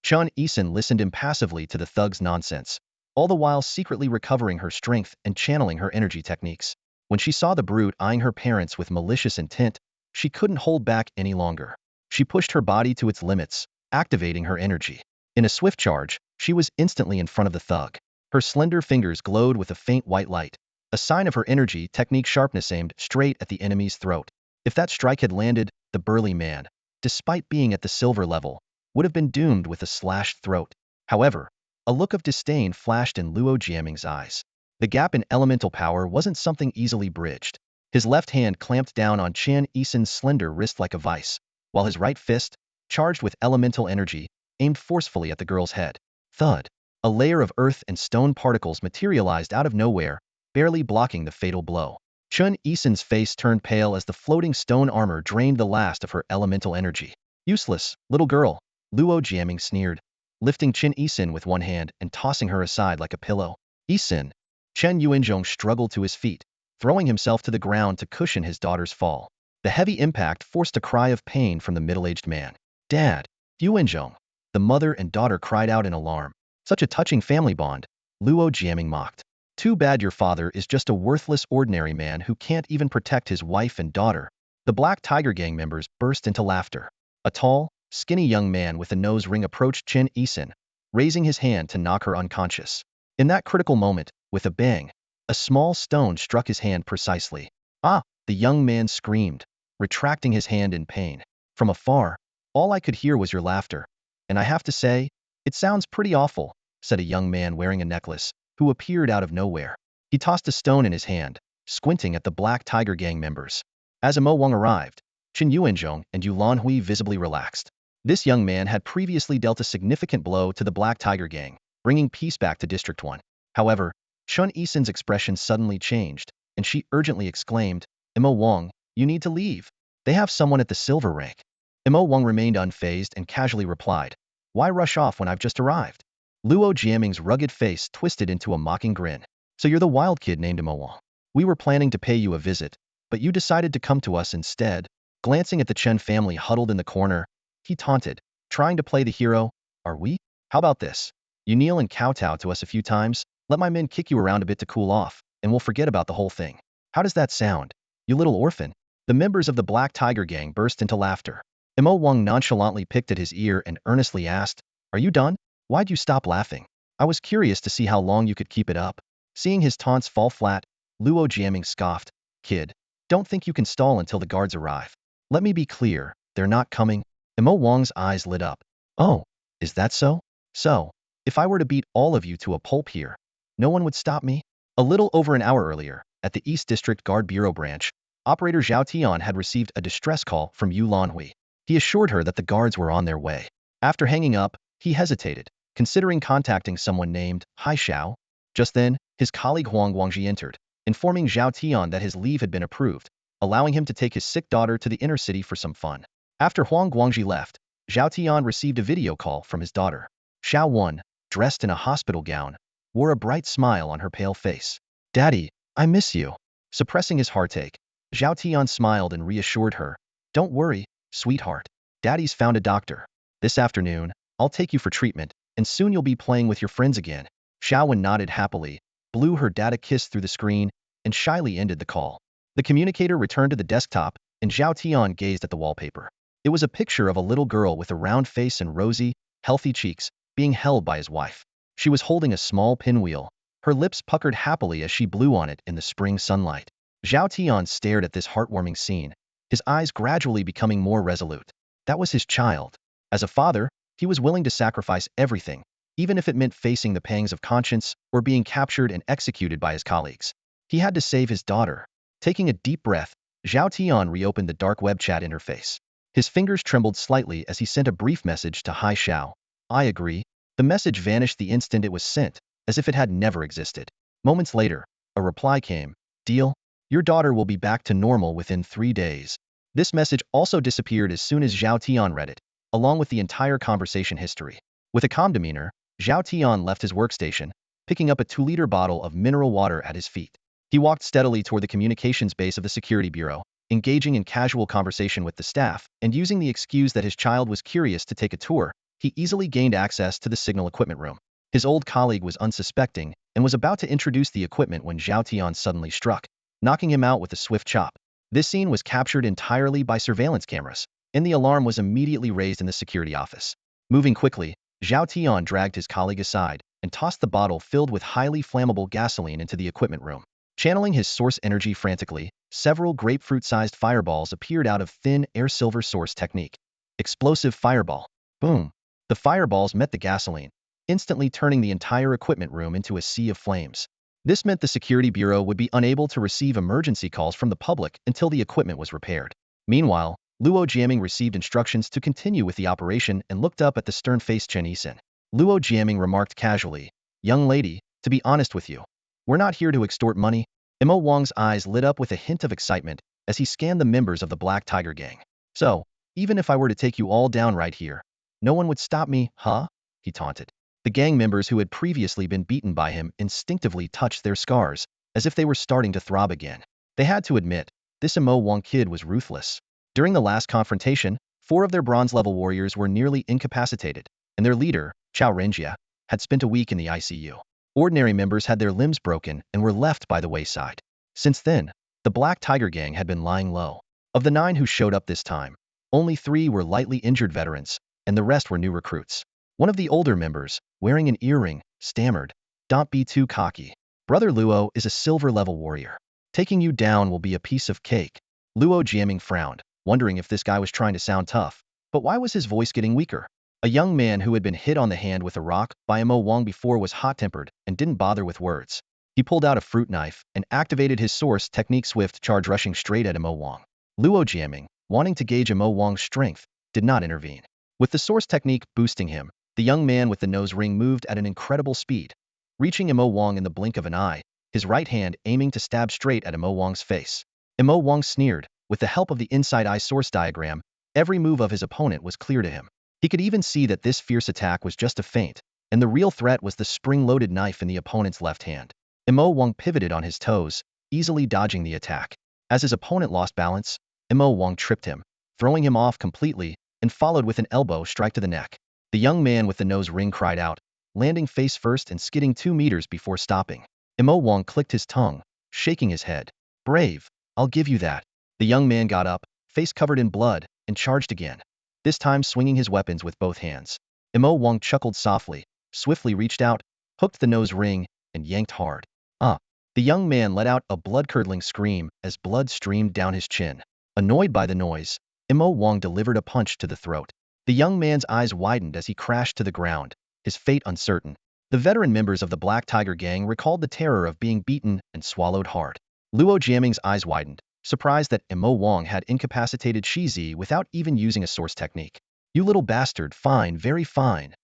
Chen Yisen listened impassively to the thug's nonsense, all the while secretly recovering her strength and channeling her energy techniques. When she saw the brute eyeing her parents with malicious intent, she couldn't hold back any longer. She pushed her body to its limits, activating her energy. In a swift charge, she was instantly in front of the thug. Her slender fingers glowed with a faint white light, a sign of her energy technique sharpness aimed straight at the enemy's throat. If that strike had landed, the burly man, despite being at the silver level, would have been doomed with a slashed throat. However, a look of disdain flashed in Luo Jiaming's eyes. The gap in elemental power wasn't something easily bridged. His left hand clamped down on Chen Yisen's slender wrist like a vice, while his right fist, charged with elemental energy, aimed forcefully at the girl's head. Thud! A layer of earth and stone particles materialized out of nowhere, barely blocking the fatal blow. Chen Yisen's face turned pale as the floating stone armor drained the last of her elemental energy. Useless, little girl, Luo Jiaming sneered, lifting Chen Yisen with one hand and tossing her aside like a pillow. Yisen! Chen Yuanzhong struggled to his feet, throwing himself to the ground to cushion his daughter's fall. The heavy impact forced a cry of pain from the middle-aged man. Dad! Yuanzhong! The mother and daughter cried out in alarm. Such a touching family bond, Luo Jiaming mocked. Too bad your father is just a worthless ordinary man who can't even protect his wife and daughter. The Black Tiger Gang members burst into laughter. A tall, skinny young man with a nose ring approached Chen Yisen, raising his hand to knock her unconscious. In that critical moment, with a bang, a small stone struck his hand precisely. Ah! The young man screamed, retracting his hand in pain. From afar, all I could hear was your laughter. And I have to say, it sounds pretty awful, said a young man wearing a necklace, who appeared out of nowhere. He tossed a stone in his hand, squinting at the Black Tiger Gang members. As Mo Wang arrived, Chen Yuanzhong and Yu Lanhui visibly relaxed. This young man had previously dealt a significant blow to the Black Tiger Gang, bringing peace back to District 1. However, Chen Yisen's expression suddenly changed, and she urgently exclaimed, Mo Wang, you need to leave. They have someone at the silver rank. Mo Wang remained unfazed and casually replied, why rush off when I've just arrived? Luo Jiaming's rugged face twisted into a mocking grin. So you're the wild kid named Mo Wang. We were planning to pay you a visit, but you decided to come to us instead. Glancing at the Chen family huddled in the corner, he taunted, trying to play the hero. Are we? How about this? You kneel and kowtow to us a few times, let my men kick you around a bit to cool off, and we'll forget about the whole thing. How does that sound? You little orphan. The members of the Black Tiger Gang burst into laughter. Mo Wang nonchalantly picked at his ear and earnestly asked, are you done? Why'd you stop laughing? I was curious to see how long you could keep it up. Seeing his taunts fall flat, Luo Jiaming scoffed, kid, don't think you can stall until the guards arrive. Let me be clear, they're not coming. Mo Wang's eyes lit up. Oh, is that so? So, if I were to beat all of you to a pulp here, no one would stop me? A little over an hour earlier, at the East District Guard Bureau branch, Operator Zhao Tian had received a distress call from Yu Lanhui. He assured her that the guards were on their way. After hanging up, he hesitated, considering contacting someone named Hai Xiao. Just then, his colleague Huang Guangji entered, informing Zhao Tian that his leave had been approved, allowing him to take his sick daughter to the inner city for some fun. After Huang Guangji left, Zhao Tian received a video call from his daughter. Xiao Wen, dressed in a hospital gown, wore a bright smile on her pale face. Daddy, I miss you. Suppressing his heartache, Zhao Tian smiled and reassured her. Don't worry, sweetheart. Daddy's found a doctor. This afternoon, I'll take you for treatment, and soon you'll be playing with your friends again. Xiao Wen nodded happily, blew her dad a kiss through the screen, and shyly ended the call. The communicator returned to the desktop, and Zhao Tian gazed at the wallpaper. It was a picture of a little girl with a round face and rosy, healthy cheeks, being held by his wife. She was holding a small pinwheel. Her lips puckered happily as she blew on it in the spring sunlight. Zhao Tian stared at this heartwarming scene, his eyes gradually becoming more resolute. That was his child. As a father, he was willing to sacrifice everything, even if it meant facing the pangs of conscience or being captured and executed by his colleagues. He had to save his daughter. Taking a deep breath, Zhao Tian reopened the dark web chat interface. His fingers trembled slightly as he sent a brief message to Hai Xiao. I agree. The message vanished the instant it was sent, as if it had never existed. Moments later, a reply came. Deal? Your daughter will be back to normal within 3 days. This message also disappeared as soon as Zhao Tian read it, along with the entire conversation history. With a calm demeanor, Zhao Tian left his workstation, picking up a 2-liter bottle of mineral water at his feet. He walked steadily toward the communications base of the security bureau, engaging in casual conversation with the staff, and using the excuse that his child was curious to take a tour, he easily gained access to the signal equipment room. His old colleague was unsuspecting and was about to introduce the equipment when Zhao Tian suddenly struck, knocking him out with a swift chop. This scene was captured entirely by surveillance cameras, and the alarm was immediately raised in the security office. Moving quickly, Zhao Tian dragged his colleague aside and tossed the bottle filled with highly flammable gasoline into the equipment room. Channeling his source energy frantically, several grapefruit-sized fireballs appeared out of thin air silver source technique. Explosive fireball. Boom. The fireballs met the gasoline, instantly turning the entire equipment room into a sea of flames. This meant the security bureau would be unable to receive emergency calls from the public until the equipment was repaired. Meanwhile, Luo Jiaming received instructions to continue with the operation and looked up at the stern-faced Chen Yisin. Luo Jiaming remarked casually, "Young lady, to be honest with you, we're not here to extort money." Mo Wang's eyes lit up with a hint of excitement as he scanned the members of the Black Tiger gang. "So, even if I were to take you all down right here, no one would stop me, huh?" he taunted. The gang members who had previously been beaten by him instinctively touched their scars, as if they were starting to throb again. They had to admit, this Mo Wang kid was ruthless. During the last confrontation, 4 of their bronze-level warriors were nearly incapacitated, and their leader, Chao Renjia, had spent a week in the ICU. Ordinary members had their limbs broken and were left by the wayside. Since then, the Black Tiger gang had been lying low. Of the 9 who showed up this time, only 3 were lightly injured veterans, and the rest were new recruits. One of the older members, wearing an earring, stammered, "Don't be too cocky. Brother Luo is a silver-level warrior. Taking you down will be a piece of cake." Luo Jiaming frowned, wondering if this guy was trying to sound tough. But why was his voice getting weaker? A young man who had been hit on the hand with a rock by Mo Wang before was hot-tempered and didn't bother with words. He pulled out a fruit knife and activated his source technique, swift charge rushing straight at Mo Wang. Luo Jiaming, wanting to gauge Mo Wang's strength, did not intervene. With the source technique boosting him, the young man with the nose ring moved at an incredible speed, reaching Mo Wang in the blink of an eye, his right hand aiming to stab straight at Mo Wang's face. Mo Wang sneered. With the help of the inside eye source diagram, every move of his opponent was clear to him. He could even see that this fierce attack was just a feint, and the real threat was the spring-loaded knife in the opponent's left hand. Mo Wang pivoted on his toes, easily dodging the attack. As his opponent lost balance, Mo Wang tripped him, throwing him off completely, and followed with an elbow strike to the neck. The young man with the nose ring cried out, landing face first and skidding 2 meters before stopping. Mo Wang clicked his tongue, shaking his head. "Brave, I'll give you that." The young man got up, face covered in blood, and charged again, this time swinging his weapons with both hands. Mo Wang chuckled softly, swiftly reached out, hooked the nose ring, and yanked hard. "Ah!" The young man let out a blood-curdling scream as blood streamed down his chin. Annoyed by the noise, Mo Wang delivered a punch to the throat. The young man's eyes widened as he crashed to the ground, his fate uncertain. The veteran members of the Black Tiger gang recalled the terror of being beaten and swallowed hard. Luo Jiaming's eyes widened, surprised that Mo Wang had incapacitated Shizi without even using a source technique. "You little bastard, fine, very fine."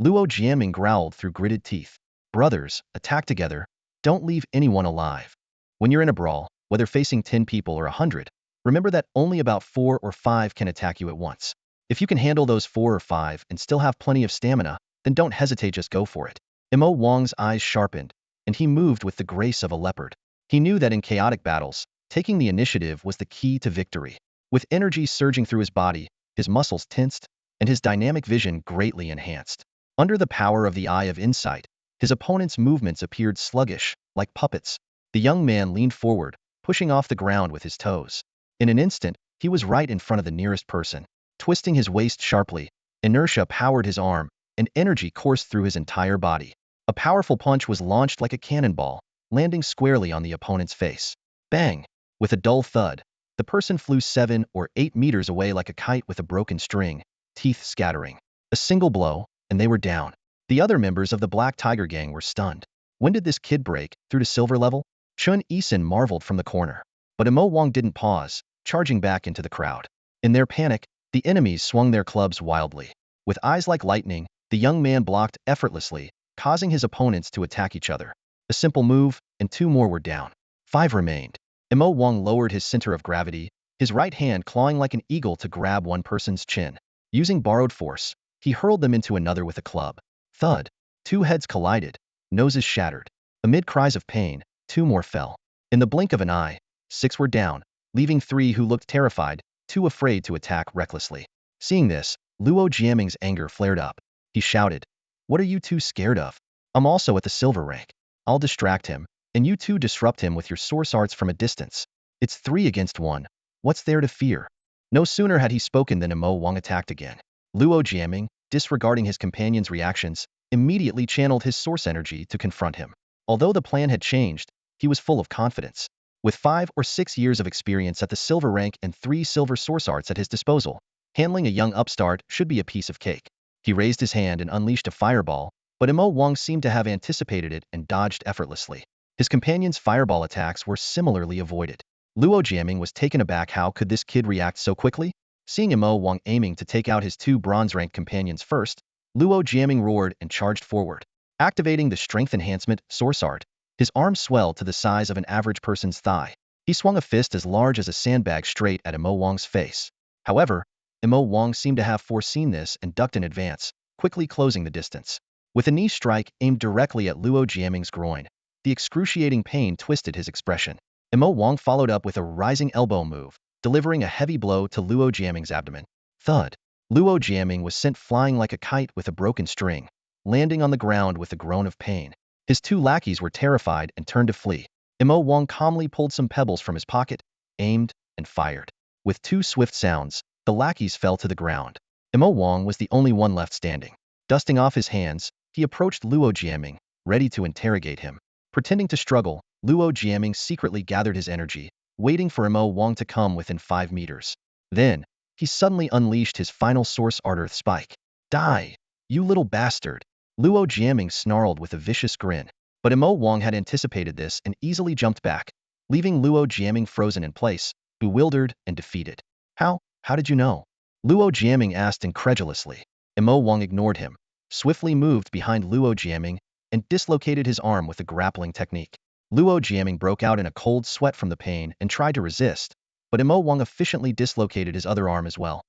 Luo Jiaming growled through gritted teeth. "Brothers, attack together. Don't leave anyone alive. When you're in a brawl, whether facing 10 people or 100, remember that only about 4 or 5 can attack you at once. If you can handle those 4 or 5 and still have plenty of stamina, then don't hesitate, just go for it." Mo Wang's eyes sharpened, and he moved with the grace of a leopard. He knew that in chaotic battles, taking the initiative was the key to victory. With energy surging through his body, his muscles tensed, and his dynamic vision greatly enhanced. Under the power of the Eye of Insight, his opponent's movements appeared sluggish, like puppets. The young man leaned forward, pushing off the ground with his toes. In an instant, he was right in front of the nearest person. Twisting his waist sharply, inertia powered his arm, and energy coursed through his entire body. A powerful punch was launched like a cannonball, landing squarely on the opponent's face. Bang! With a dull thud, the person flew 7 or 8 meters away like a kite with a broken string, teeth scattering. A single blow, and they were down. The other members of the Black Tiger gang were stunned. When did this kid break through to silver level? Chen Yisin marveled from the corner. But Mo Wang didn't pause, charging back into the crowd. In their panic, the enemies swung their clubs wildly. With eyes like lightning, the young man blocked effortlessly, causing his opponents to attack each other. A simple move, and 2 more were down. 5 remained. Mo Wang lowered his center of gravity, his right hand clawing like an eagle to grab one person's chin. Using borrowed force, he hurled them into another with a club. Thud! 2 heads collided, noses shattered. Amid cries of pain, 2 more fell. In the blink of an eye, 6 were down, leaving 3 who looked terrified, too afraid to attack recklessly. Seeing this, Luo Jiaming's anger flared up. He shouted, "What are you 2 scared of? I'm also at the silver rank. I'll distract him, and you 2 disrupt him with your source arts from a distance. It's 3 against 1. What's there to fear?" No sooner had he spoken than Mo Wang attacked again. Luo Jiaming, disregarding his companion's reactions, immediately channeled his source energy to confront him. Although the plan had changed, he was full of confidence. With 5 or 6 years of experience at the silver rank and 3 silver source arts at his disposal, handling a young upstart should be a piece of cake. He raised his hand and unleashed a fireball, but Mo Wang seemed to have anticipated it and dodged effortlessly. His companion's fireball attacks were similarly avoided. Luo Jiaming was taken aback. How could this kid react so quickly? Seeing Mo Wang aiming to take out his two bronze-ranked companions first, Luo Jiaming roared and charged forward. Activating the Strength Enhancement Source Art, his arm swelled to the size of an average person's thigh. He swung a fist as large as a sandbag straight at Mo Wang's face. However, Mo Wang seemed to have foreseen this and ducked in advance, quickly closing the distance. With a knee strike aimed directly at Luo Jiaming's groin, the excruciating pain twisted his expression. Mo Wang followed up with a rising elbow move, delivering a heavy blow to Luo Jiaming's abdomen. Thud. Luo Jiaming was sent flying like a kite with a broken string, landing on the ground with a groan of pain. His two lackeys were terrified and turned to flee. Mo Wang calmly pulled some pebbles from his pocket, aimed, and fired. With two swift sounds, the lackeys fell to the ground. Mo Wang was the only one left standing. Dusting off his hands, he approached Luo Jiaming, ready to interrogate him. Pretending to struggle, Luo Jiaming secretly gathered his energy, waiting for Mo Wang to come within 5 meters. Then, he suddenly unleashed his final Source Art Earth Spike. Die, you little bastard! Luo Jiaming snarled with a vicious grin. But Mo Wang had anticipated this and easily jumped back, leaving Luo Jiaming frozen in place, bewildered and defeated. How did you know? Luo Jiaming asked incredulously. Mo Wang ignored him, swiftly moved behind Luo Jiaming, and dislocated his arm with a grappling technique. Luo Jiaming broke out in a cold sweat from the pain and tried to resist, but Mo Wang efficiently dislocated his other arm as well.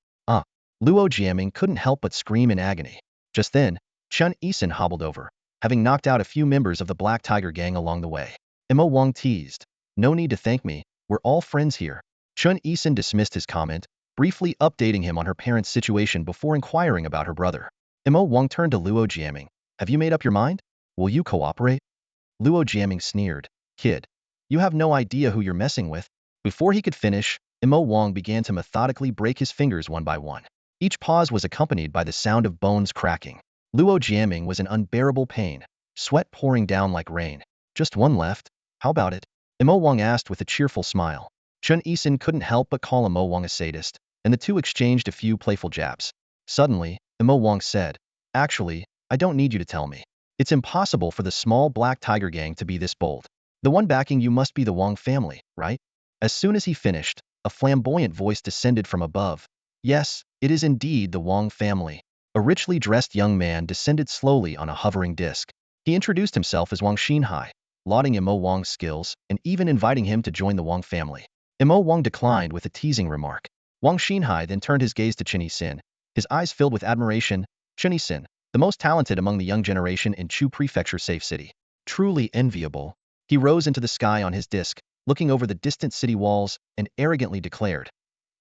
Luo Jiaming couldn't help but scream in agony. Just then, Chun Yisun hobbled over, having knocked out a few members of the Black Tiger gang along the way. Mo Wang teased. No need to thank me, we're all friends here. Chun Yisun dismissed his comment, briefly updating him on her parents' situation before inquiring about her brother. Mo Wang turned to Luo Jiaming. Have you made up your mind? Will you cooperate? Luo Jiaming sneered. Kid, you have no idea who you're messing with. Before he could finish, Mo Wang began to methodically break his fingers one by one. Each pause was accompanied by the sound of bones cracking. Luo Jiaming was in unbearable pain, sweat pouring down like rain. Just one left? How about it? Mo Wang asked with a cheerful smile. Chun Yisun couldn't help but call Mo Wang a sadist, and the two exchanged a few playful jabs. Suddenly, Mo Wang said, Actually, I don't need you to tell me. It's impossible for the small Black Tiger gang to be this bold. The one backing you must be the Wang family, right? As soon as he finished, a flamboyant voice descended from above. Yes, it is indeed the Wang family. A richly dressed young man descended slowly on a hovering disc. He introduced himself as Wang Xinhai, lauding Mo Wang's skills and even inviting him to join the Wang family. Mo Wang declined with a teasing remark. Wang Xinhai then turned his gaze to Chen Yisun, his eyes filled with admiration. Chen Yisun, the most talented among the young generation in Chu Prefecture Safe City. Truly enviable. He rose into the sky on his disc, looking over the distant city walls, and arrogantly declared,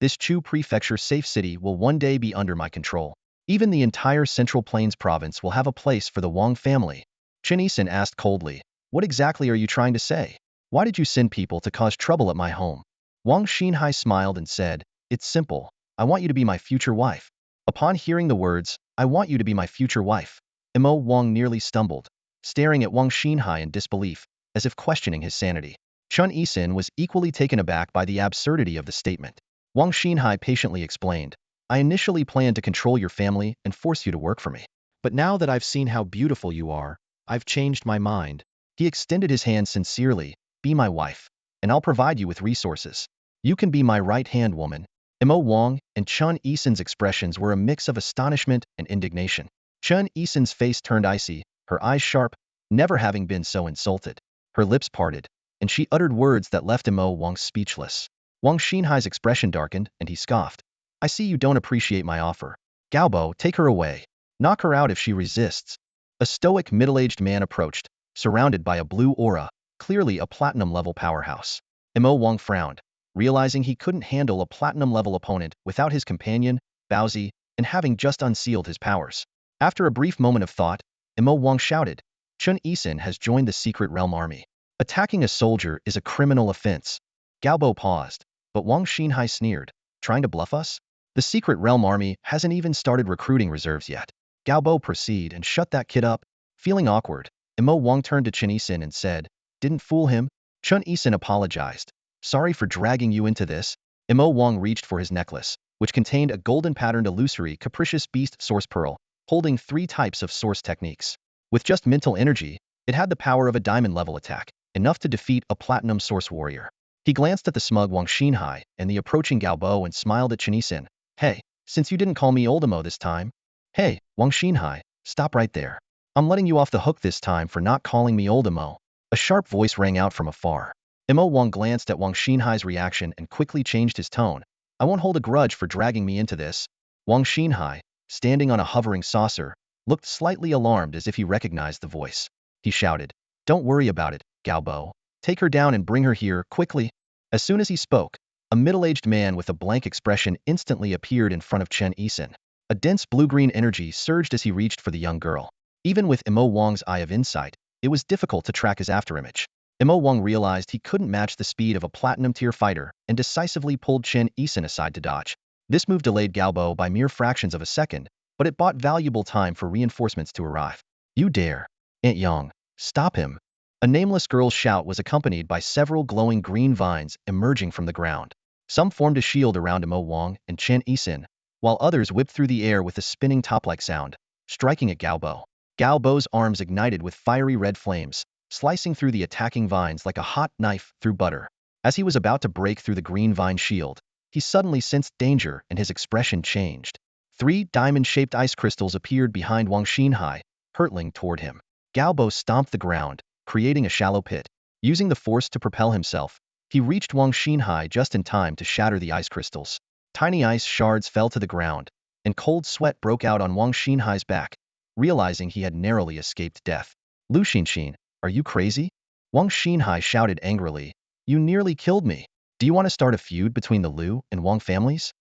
This Chu Prefecture Safe City will one day be under my control. Even the entire Central Plains province will have a place for the Wang family. Chen Yisun asked coldly, What exactly are you trying to say? Why did you send people to cause trouble at my home? Wang Xinhai smiled and said, It's simple. I want you to be my future wife. Upon hearing the words, I want you to be my future wife, Mo Wang nearly stumbled, staring at Wang Xinhai in disbelief, as if questioning his sanity. Chun Yisun was equally taken aback by the absurdity of the statement. Wang Xinhai patiently explained, I initially planned to control your family and force you to work for me. But now that I've seen how beautiful you are, I've changed my mind. He extended his hand sincerely, Be my wife, and I'll provide you with resources. You can be my right-hand woman. Mo Wang and Chun Yisun's expressions were a mix of astonishment and indignation. Chun Yisun's face turned icy, her eyes sharp, never having been so insulted. Her lips parted, and she uttered words that left Mo Wang speechless. Wang Xinhai's expression darkened, and he scoffed. I see you don't appreciate my offer. Gaobo, take her away. Knock her out if she resists. A stoic middle-aged man approached, surrounded by a blue aura, clearly a platinum-level powerhouse. Mo Wang frowned, realizing he couldn't handle a platinum-level opponent without his companion, Baozi, and having just unsealed his powers. After a brief moment of thought, Mo Wang shouted, Chun Yisun has joined the Secret Realm Army. Attacking a soldier is a criminal offense. Gaobo paused, but Wang Xinhai sneered, Trying to bluff us? The Secret Realm Army hasn't even started recruiting reserves yet. Gaobo proceed and shut that kid up. Feeling awkward, Mo Wang turned to Chun Yisun and said, Didn't fool him? Chun Yisun apologized. Sorry for dragging you into this. Mo Wang reached for his necklace, which contained a golden-patterned illusory capricious beast source pearl, holding 3 types of source techniques. With just mental energy, it had the power of a diamond-level attack, enough to defeat a platinum source warrior. He glanced at the smug Wang Xinhai and the approaching Gao Bo and smiled at Chen Yixin. Hey, since you didn't call me Old Imo this time. Hey, Wang Xinhai, stop right there. I'm letting you off the hook this time for not calling me Old Imo. A sharp voice rang out from afar. Imo Wang glanced at Wang Xinhai's reaction and quickly changed his tone. I won't hold a grudge for dragging me into this. Wang Xinhai, standing on a hovering saucer, looked slightly alarmed as if he recognized the voice. He shouted, Don't worry about it, Gao Bo. Take her down and bring her here, quickly. As soon as he spoke, a middle-aged man with a blank expression instantly appeared in front of Chen Yixin. A dense blue-green energy surged as he reached for the young girl. Even with Imo Wang's eye of insight, it was difficult to track his afterimage. Imo Wang realized he couldn't match the speed of a platinum-tier fighter and decisively pulled Chen Yixin aside to dodge. This move delayed Gao Bo by mere fractions of a second, but it bought valuable time for reinforcements to arrive. You dare. Aunt Yang, stop him. A nameless girl's shout was accompanied by several glowing green vines emerging from the ground. Some formed a shield around Imo Wang and Chen Yixin, while others whipped through the air with a spinning top-like sound, striking at Gao Bo. Gao Bo's arms ignited with fiery red flames, slicing through the attacking vines like a hot knife through butter. As he was about to break through the green vine shield, he suddenly sensed danger and his expression changed. 3 diamond-shaped ice crystals appeared behind Wang Xinhai, hurtling toward him. Gao Bo stomped the ground, creating a shallow pit. Using the force to propel himself, he reached Wang Xinhai just in time to shatter the ice crystals. Tiny ice shards fell to the ground, and cold sweat broke out on Wang Xinhai's back, realizing he had narrowly escaped death. Lu Xinxin, are you crazy? Wang Xinhai shouted angrily. You nearly killed me. Do you want to start a feud between the Lu and Wang families?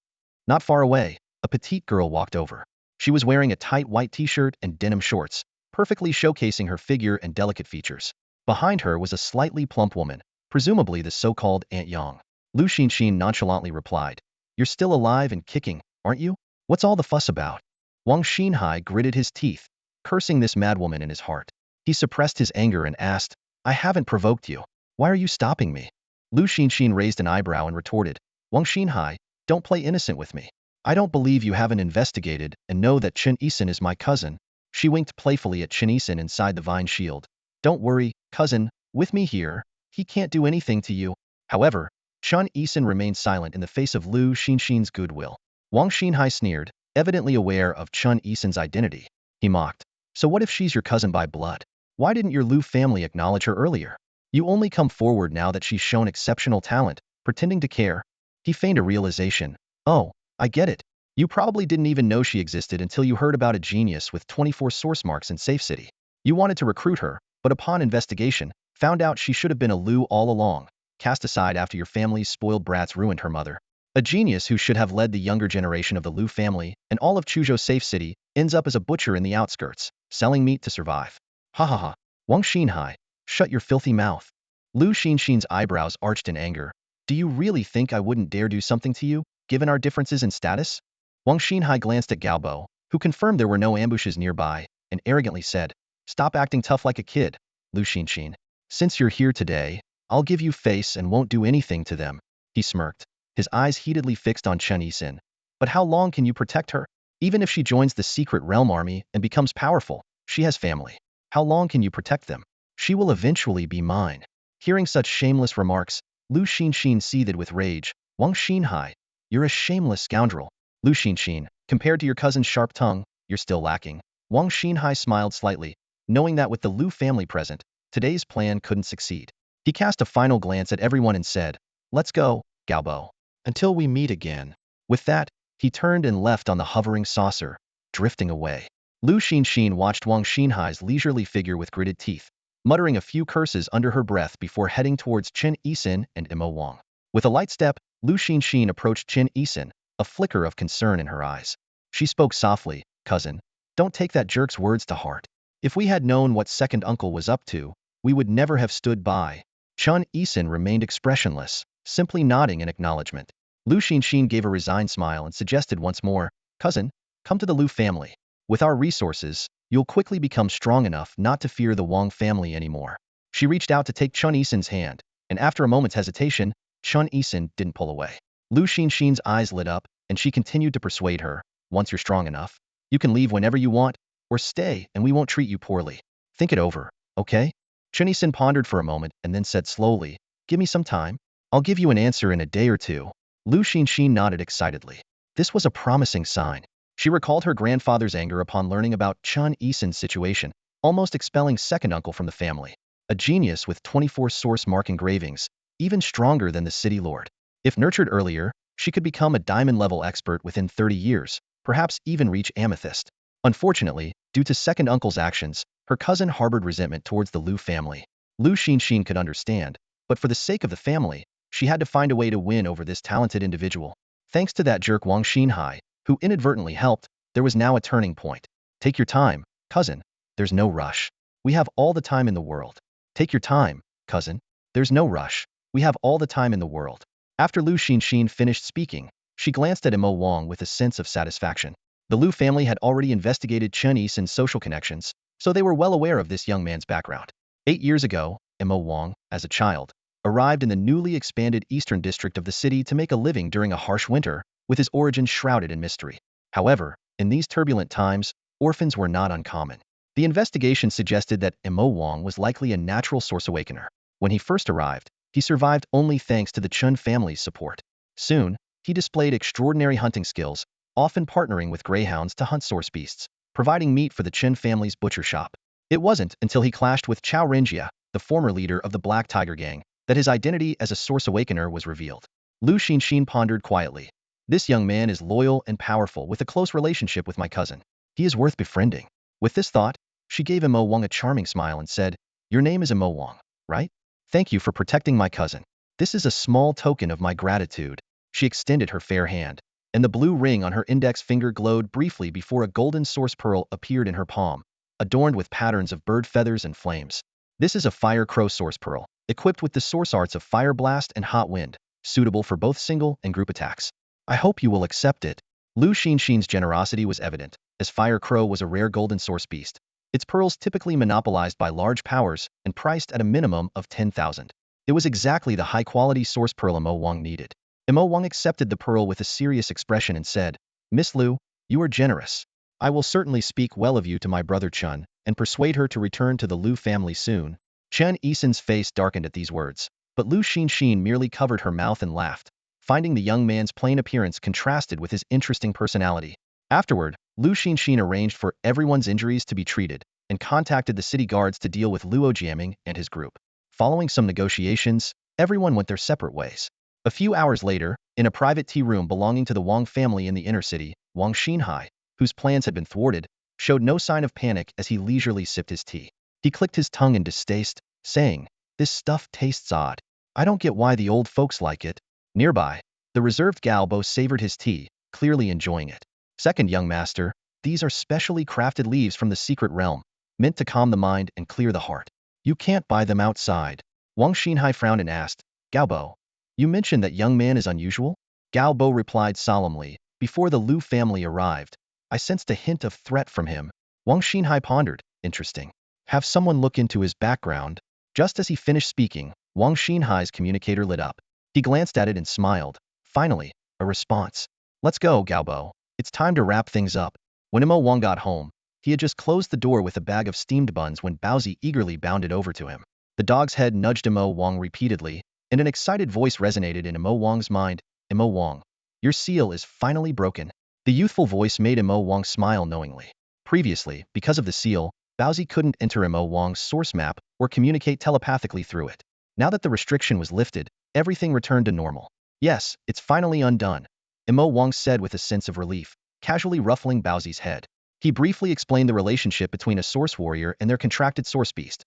Not far away, a petite girl walked over. She was wearing a tight white t-shirt and denim shorts, perfectly showcasing her figure and delicate features. Behind her was a slightly plump woman, presumably the so-called Aunt Yang. Lu Xinxin nonchalantly replied, You're still alive and kicking, aren't you? What's all the fuss about? Wang Xinhai gritted his teeth, cursing this madwoman in his heart. He suppressed his anger and asked, I haven't provoked you. Why are you stopping me? Lu Xinxin raised an eyebrow and retorted, Wang Xinhai, don't play innocent with me. I don't believe you haven't investigated and know that Chen Yixin is my cousin. She winked playfully at Chen Yixin inside the vine shield. Don't worry, cousin, with me here, he can't do anything to you. However, Chen Yixin remained silent in the face of Lu Xinxin's goodwill. Wang Xinhai sneered, evidently aware of Chen Yixin's identity. He mocked, So what if she's your cousin by blood? Why didn't your Lu family acknowledge her earlier? You only come forward now that she's shown exceptional talent, pretending to care. He feigned a realization. Oh, I get it. You probably didn't even know she existed until you heard about a genius with 24 source marks in Safe City. You wanted to recruit her, but upon investigation, found out she should have been a Lu all along, cast aside after your family's spoiled brats ruined her mother. A genius who should have led the younger generation of the Lu family and all of Chuzhou Safe City ends up as a butcher in the outskirts, selling meat to survive. Ha ha ha. Wang Xinhai, shut your filthy mouth. Lu Xinxin's eyebrows arched in anger. Do you really think I wouldn't dare do something to you, given our differences in status? Wang Xinhai glanced at Gao Bo, who confirmed there were no ambushes nearby, and arrogantly said, Stop acting tough like a kid, Lu Xinxin. Since you're here today, I'll give you face and won't do anything to them. He smirked, his eyes heatedly fixed on Chen Yixin. But how long can you protect her? Even if she joins the secret realm army and becomes powerful, she has family. How long can you protect them? She will eventually be mine. Hearing such shameless remarks, Lu Xinxin seethed with rage. Wang Xinhai, you're a shameless scoundrel. Lu Xinxin, compared to your cousin's sharp tongue, you're still lacking. Wang Xinhai smiled slightly, knowing that with the Lu family present, today's plan couldn't succeed. He cast a final glance at everyone and said, Let's go, Gao Bo. Until we meet again. With that, he turned and left on the hovering saucer, drifting away. Lu Xinxin watched Wang Xinhai's leisurely figure with gritted teeth, muttering a few curses under her breath before heading towards Chen Yixin and Imo Wang. With a light step, Lu Xinxin approached Chen Yixin, a flicker of concern in her eyes. She spoke softly, Cousin, don't take that jerk's words to heart. If we had known what second uncle was up to, we would never have stood by. Chen Yixin remained expressionless, simply nodding in acknowledgement. Lu Xinxin gave a resigned smile and suggested once more, Cousin, come to the Lu family. With our resources, you'll quickly become strong enough not to fear the Wang family anymore. She reached out to take Chen Yixin's hand, and after a moment's hesitation, Chen Yixin didn't pull away. Lu Xinxin's eyes lit up, and she continued to persuade her, Once you're strong enough, you can leave whenever you want, or stay and we won't treat you poorly. Think it over, okay? Chen Yisin pondered for a moment and then said slowly, give me some time. I'll give you an answer in a day or two. Lu Xinxin nodded excitedly. This was a promising sign. She recalled her grandfather's anger upon learning about Chen Yisin's situation, almost expelling second uncle from the family. A genius with 24 source mark engravings, even stronger than the city lord. If nurtured earlier, she could become a diamond-level expert within 30 years, perhaps even reach amethyst. Unfortunately, due to second uncle's actions, her cousin harbored resentment towards the Lu family. Lu Xinxin could understand, but for the sake of the family, she had to find a way to win over this talented individual. Thanks to that jerk Wang Xinhai, who inadvertently helped, there was now a turning point. Take your time, cousin. There's no rush. We have all the time in the world. Take your time, cousin. There's no rush. We have all the time in the world. After Lu Xinxin finished speaking, she glanced at Imo Wang with a sense of satisfaction. The Lu family had already investigated Chen Yisin's social connections, so they were well aware of this young man's background. 8 years ago, Imo Wang, as a child, arrived in the newly expanded eastern district of the city to make a living during a harsh winter, with his origins shrouded in mystery. However, in these turbulent times, orphans were not uncommon. The investigation suggested that Imo Wang was likely a natural source awakener. When he first arrived, he survived only thanks to the Chen family's support. Soon, he displayed extraordinary hunting skills, often partnering with greyhounds to hunt source beasts, providing meat for the Chen family's butcher shop. It wasn't until he clashed with Chao Renjia, the former leader of the Black Tiger Gang, that his identity as a source awakener was revealed. Lu Xinxin pondered quietly. This young man is loyal and powerful with a close relationship with my cousin. He is worth befriending. With this thought, she gave Imo Wang a charming smile and said, your name is Imo Wang, right? Thank you for protecting my cousin. This is a small token of my gratitude. She extended her fair hand, and the blue ring on her index finger glowed briefly before a golden source pearl appeared in her palm, adorned with patterns of bird feathers and flames. This is a fire crow source pearl, equipped with the source arts of fire blast and hot wind, suitable for both single and group attacks. I hope you will accept it. Lu Xinxin's generosity was evident, as fire crow was a rare golden source beast. Its pearls typically monopolized by large powers and priced at a minimum of 10,000. It was exactly the high-quality source pearl Imo Wang needed. Imo Wang accepted the pearl with a serious expression and said, Miss Lu, you are generous. I will certainly speak well of you to my brother Chen and persuade her to return to the Lu family soon. Chen Yisin's face darkened at these words, but Lu Xinxin merely covered her mouth and laughed, finding the young man's plain appearance contrasted with his interesting personality. Afterward, Lu Xinxin arranged for everyone's injuries to be treated and contacted the city guards to deal with Luo Jiaming and his group. Following some negotiations, everyone went their separate ways. A few hours later, in a private tea room belonging to the Wang family in the inner city, Wang Xinhai, whose plans had been thwarted, showed no sign of panic as he leisurely sipped his tea. He clicked his tongue in distaste, saying, this stuff tastes odd. I don't get why the old folks like it. Nearby, the reserved Galbo savored his tea, clearly enjoying it. Second young master, these are specially crafted leaves from the secret realm, meant to calm the mind and clear the heart. You can't buy them outside. Wang Xinhai frowned and asked, Galbo, you mentioned that young man is unusual? Galbo replied solemnly, before the Lu family arrived, I sensed a hint of threat from him. Wang Xinhai pondered, interesting. Have someone look into his background. Just as he finished speaking, Wang Xinhai's communicator lit up. He glanced at it and smiled. Finally, a response. Let's go, Galbo. It's time to wrap things up. When Imo Wang got home, he had just closed the door with a bag of steamed buns when Baozi eagerly bounded over to him. The dog's head nudged Imo Wang repeatedly, and an excited voice resonated in Imo Wang's mind. Imo Wang, your seal is finally broken. The youthful voice made Imo Wang smile knowingly. Previously, because of the seal, Baozi couldn't enter Imo Wang's source map or communicate telepathically through it. Now that the restriction was lifted, everything returned to normal. Yes, it's finally undone, Imo Wang said with a sense of relief, casually ruffling Baozi's head. He briefly explained the relationship between a source warrior and their contracted source beast.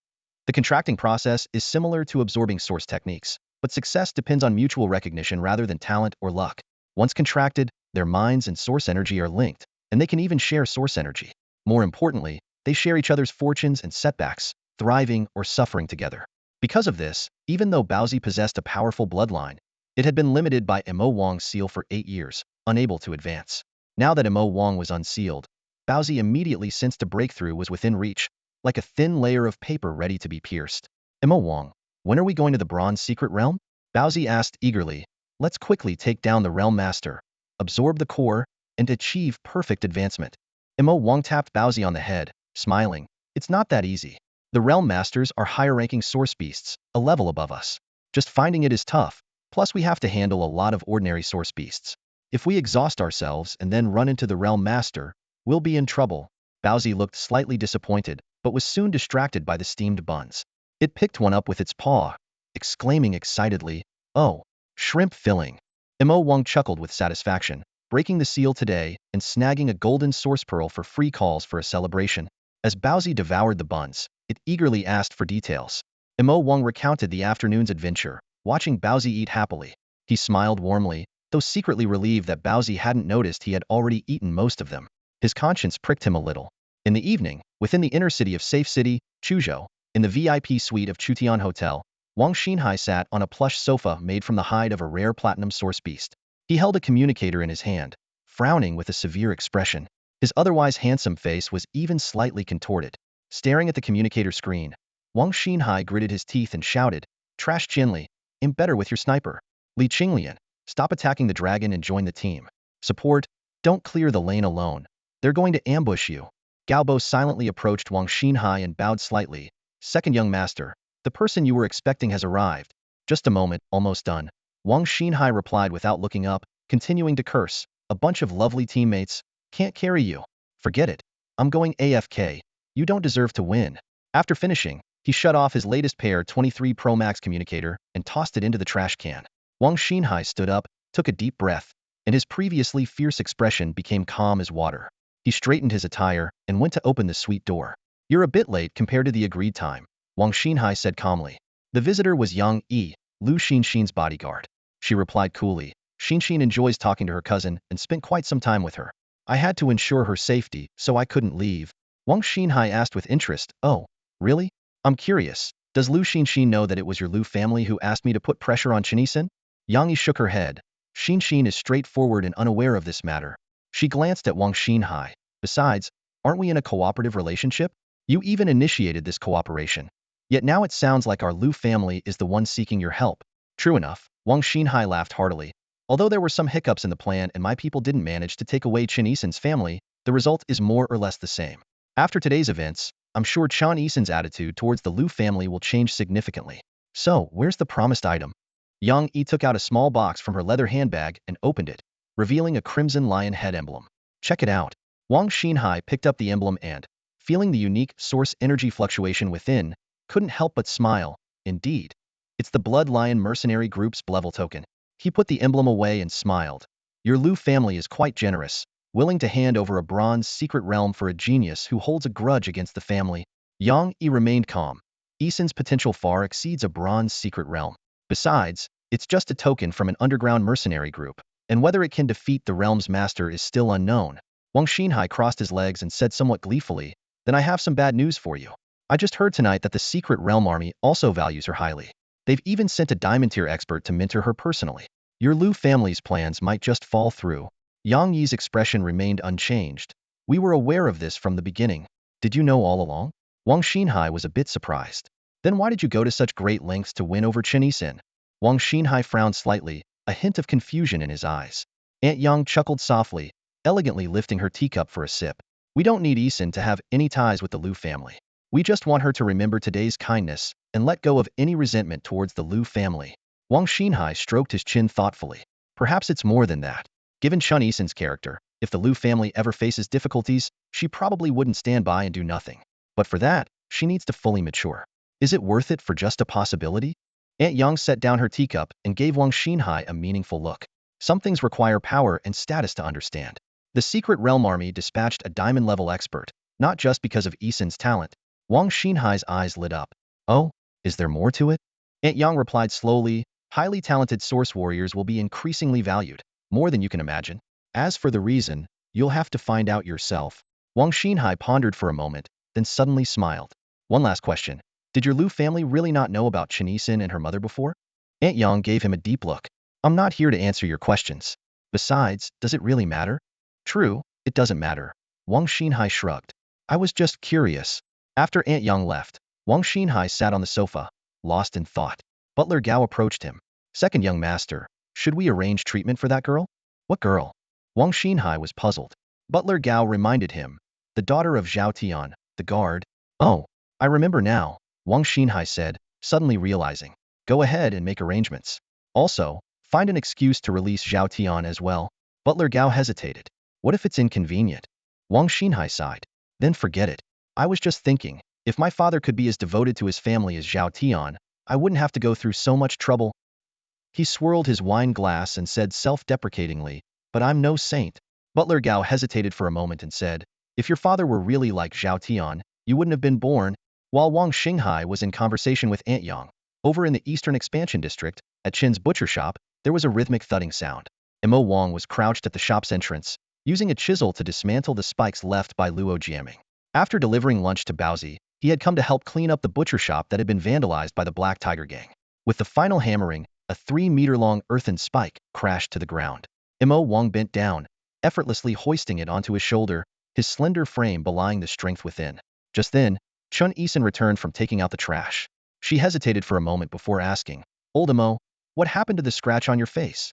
The contracting process is similar to absorbing source techniques, but success depends on mutual recognition rather than talent or luck. Once contracted, their minds and source energy are linked, and they can even share source energy. More importantly, they share each other's fortunes and setbacks, thriving or suffering together. Because of this, even though Baozi possessed a powerful bloodline, it had been limited by Imo Wang's seal for 8 years, unable to advance. Now that Imo Wang was unsealed, Baozi immediately sensed a breakthrough was within reach, like a thin layer of paper ready to be pierced. Imo Wang, when are we going to the Bronze Secret Realm? Baozi asked eagerly. Let's quickly take down the Realm Master, absorb the core, and achieve perfect advancement. Imo Wang tapped Baozi on the head, smiling. It's not that easy. The realm masters are higher-ranking source beasts, a level above us. Just finding it is tough, plus we have to handle a lot of ordinary source beasts. If we exhaust ourselves and then run into the realm master, we'll be in trouble. Bowsy looked slightly disappointed, but was soon distracted by the steamed buns. It picked one up with its paw, exclaiming excitedly, "Oh, shrimp filling." Mo Wang chuckled with satisfaction, breaking the seal today and snagging a golden source pearl for free calls for a celebration. As Bowsy devoured the buns, it eagerly asked for details. Mo Wang recounted the afternoon's adventure, watching Bowsy eat happily. He smiled warmly, though secretly relieved that Bowsy hadn't noticed he had already eaten most of them. His conscience pricked him a little. In the evening, within the inner city of Safe City, Chuzhou, in the VIP suite of Chutian Hotel, Wang Xinhai sat on a plush sofa made from the hide of a rare platinum source beast. He held a communicator in his hand, frowning with a severe expression. His otherwise handsome face was even slightly contorted. Staring at the communicator screen, Wang Xinhai gritted his teeth and shouted, "Trash Jinli, aim better with your sniper. Li Qinglian, stop attacking the dragon and join the team. Support, don't clear the lane alone. They're going to ambush you." Gaobo silently approached Wang Xinhai and bowed slightly. "Second young master, the person you were expecting has arrived." "Just a moment, almost done." Wang Xinhai replied without looking up, continuing to curse. "A bunch of lovely teammates. Can't carry you. Forget it. I'm going AFK. You don't deserve to win." After finishing, he shut off his latest Pair 23 Pro Max communicator and tossed it into the trash can. Wang Xinhai stood up, took a deep breath, and his previously fierce expression became calm as water. He straightened his attire and went to open the suite door. "You're a bit late compared to the agreed time," Wang Xinhai said calmly. The visitor was Yang Yi, Lu Xinxin's bodyguard. She replied coolly. "Xinxin enjoys talking to her cousin and spent quite some time with her. I had to ensure her safety, so I couldn't leave." Wang Xinhai asked with interest, "Oh, really? I'm curious. Does Lu Xinxin know that it was your Lu family who asked me to put pressure on Chinesen?" Yang Yi shook her head. "Xinxin is straightforward and unaware of this matter." She glanced at Wang Xinhai. "Besides, aren't we in a cooperative relationship? You even initiated this cooperation. Yet now it sounds like our Lu family is the one seeking your help." "True enough," Wang Xinhai laughed heartily. "Although there were some hiccups in the plan and my people didn't manage to take away Chen Yisen's family, the result is more or less the same. After today's events, I'm sure Chen Yisen's attitude towards the Lu family will change significantly. So, where's the promised item?" Yang Yi took out a small box from her leather handbag and opened it, revealing a crimson lion head emblem. "Check it out." Wang Xinhai picked up the emblem and, feeling the unique source energy fluctuation within, couldn't help but smile. Indeed, it's the Blood Lion Mercenary Group's level token. He put the emblem away and smiled. "Your Lu family is quite generous, willing to hand over a bronze secret realm for a genius who holds a grudge against the family." Yang Yi remained calm. Yisen's potential far exceeds a bronze secret realm. Besides, it's just a token from an underground mercenary group, and whether it can defeat the realm's master is still unknown. Wang Xinhai crossed his legs and said somewhat gleefully, "Then I have some bad news for you. I just heard tonight that the secret realm army also values her highly. They've even sent a diamond tier expert to mentor her personally. Your Lu family's plans might just fall through." Yang Yi's expression remained unchanged. "We were aware of this from the beginning. Did you know all along?" Wang Xinhai was a bit surprised. "Then why did you go to such great lengths to win over Chen Yisen?" Wang Xinhai frowned slightly, a hint of confusion in his eyes. Aunt Yang chuckled softly, elegantly lifting her teacup for a sip. "We don't need Yisen to have any ties with the Lu family. We just want her to remember today's kindness and let go of any resentment towards the Lu family." Wang Xinhai stroked his chin thoughtfully. "Perhaps it's more than that. Given Chen Yisen's character, if the Lu family ever faces difficulties, she probably wouldn't stand by and do nothing. But for that, she needs to fully mature. Is it worth it for just a possibility?" Aunt Yang set down her teacup and gave Wang Xinhai a meaningful look. "Some things require power and status to understand. The Secret Realm Army dispatched a diamond-level expert, not just because of Yisen's talent." Wang Xinhai's eyes lit up. "Oh, is there more to it?" Aunt Yang replied slowly, "Highly talented source warriors will be increasingly valued, more than you can imagine. As for the reason, you'll have to find out yourself." Wang Xinhai pondered for a moment, then suddenly smiled. "One last question. Did your Lu family really not know about Chen Yisen and her mother before?" Aunt Yang gave him a deep look. "I'm not here to answer your questions. Besides, does it really matter?" "True, it doesn't matter." Wang Xinhai shrugged. "I was just curious." After Aunt Yang left, Wang Xinhai sat on the sofa, lost in thought. Butler Gao approached him. "Second young master, should we arrange treatment for that girl?" "What girl?" Wang Xinhai was puzzled. Butler Gao reminded him. "The daughter of Zhao Tian, the guard." "Oh, I remember now, Wang Xinhai said, suddenly realizing. Go ahead and make arrangements. Also, find an excuse to release Zhao Tian as well. Butler Gao hesitated. What if it's inconvenient? Wang Xinhai sighed. Then forget it. I was just thinking, if my father could be as devoted to his family as Zhao Tian, I wouldn't have to go through so much trouble. He swirled his wine glass and said self-deprecatingly, but I'm no saint. Butler Gao hesitated for a moment and said, if your father were really like Zhao Tian, you wouldn't have been born. While Wang Xinghai was in conversation with Aunt Yang, over in the Eastern Expansion District, at Chin's butcher shop, there was a rhythmic thudding sound. Mo Wang was crouched at the shop's entrance, using a chisel to dismantle the spikes left by Luo Jiaming. After delivering lunch to Baozi, he had come to help clean up the butcher shop that had been vandalized by the Black Tiger gang. With the final hammering, a 3-meter-long earthen spike crashed to the ground. Mo Wang bent down, effortlessly hoisting it onto his shoulder, his slender frame belying the strength within. Just then, Chun Yisun returned from taking out the trash. She hesitated for a moment before asking, Old Mo, what happened to the scratch on your face?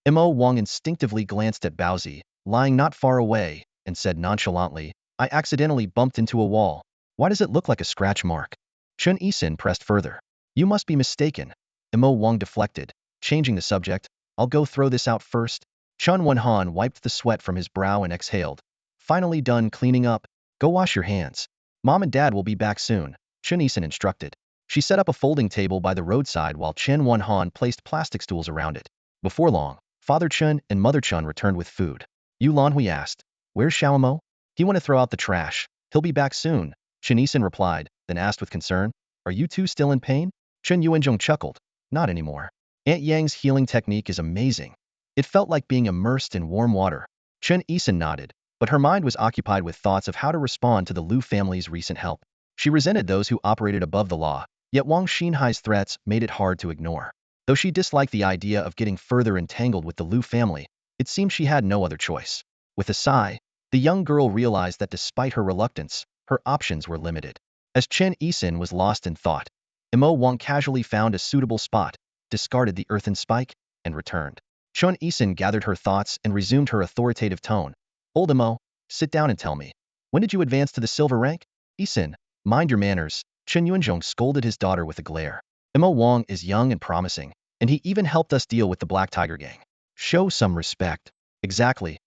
Mo Wang instinctively glanced at Baozi, lying not far away, and said nonchalantly, I accidentally bumped into a wall. Why does it look like a scratch mark? Chun Yisun pressed further. You must be mistaken. Mo Wang deflected, changing the subject. I'll go throw this out first. Chun Wenhan wiped the sweat from his brow and exhaled. Finally done cleaning up. Go wash your hands. Mom and Dad will be back soon, Chun Yisun instructed. She set up a folding table by the roadside while Chen Wenhan placed plastic stools around it. Before long, Father Chun and Mother Chun returned with food. Yu Lanhui asked, Where's Xiaomo? He went to throw out the trash. He'll be back soon, Chun Yisun replied, then asked with concern, Are you two still in pain? Chen Yuanzhong chuckled. Not anymore. Aunt Yang's healing technique is amazing. It felt like being immersed in warm water. Chen Yisun nodded, but her mind was occupied with thoughts of how to respond to the Liu family's recent help. She resented those who operated above the law, yet Wang Xinhai's threats made it hard to ignore. Though she disliked the idea of getting further entangled with the Liu family, it seemed she had no other choice. With a sigh, the young girl realized that despite her reluctance, her options were limited. As Chen Yisun was lost in thought, Mo Wang casually found a suitable spot, discarded the earthen spike, and returned. Chun Yisun gathered her thoughts and resumed her authoritative tone. Old Mo, sit down and tell me. When did you advance to the silver rank? Yisun, mind your manners, Chen Yuanzhong scolded his daughter with a glare. Mo Wang is young and promising, and he even helped us deal with the Black Tiger gang. Show some respect. Exactly.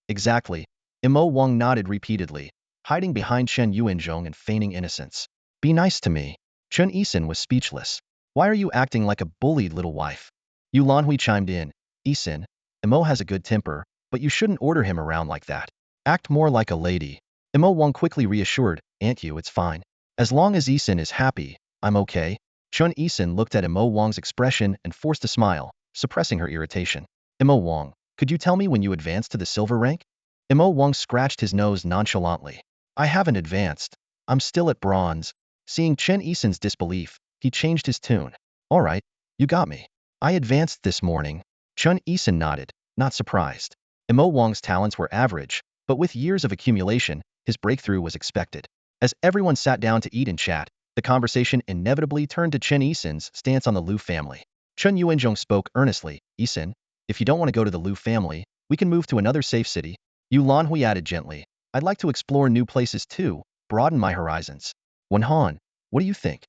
Mo Wang nodded repeatedly, hiding behind Chen Yuanzhong and feigning innocence. Be nice to me. Chun Yisun was speechless. Why are you acting like a bullied little wife? Yu Lanhui chimed in. Yisun, Mo has a good temper, but you shouldn't order him around like that. Act more like a lady. Mo Wang quickly reassured, Aunt Yu, it's fine. As long as Yisun is happy, I'm okay. Chun Yisun looked at Mo Wang's expression and forced a smile, suppressing her irritation. Mo Wang, could you tell me when you advanced to the silver rank? Mo Wang scratched his nose nonchalantly. I haven't advanced. I'm still at bronze. Seeing Chen Yisun's disbelief, he changed his tune. All right, you got me. I advanced this morning. Chun Yisun nodded, not surprised. Mo Wang's talents were average, but with years of accumulation, his breakthrough was expected. As everyone sat down to eat and chat, the conversation inevitably turned to Chen Yisun's stance on the Liu family. Chen Yuanzhong spoke earnestly, Yisun, if you don't want to go to the Liu family, we can move to another safe city. Yu Lanhui added gently, I'd like to explore new places too, broaden my horizons. Wenhan, what do you think?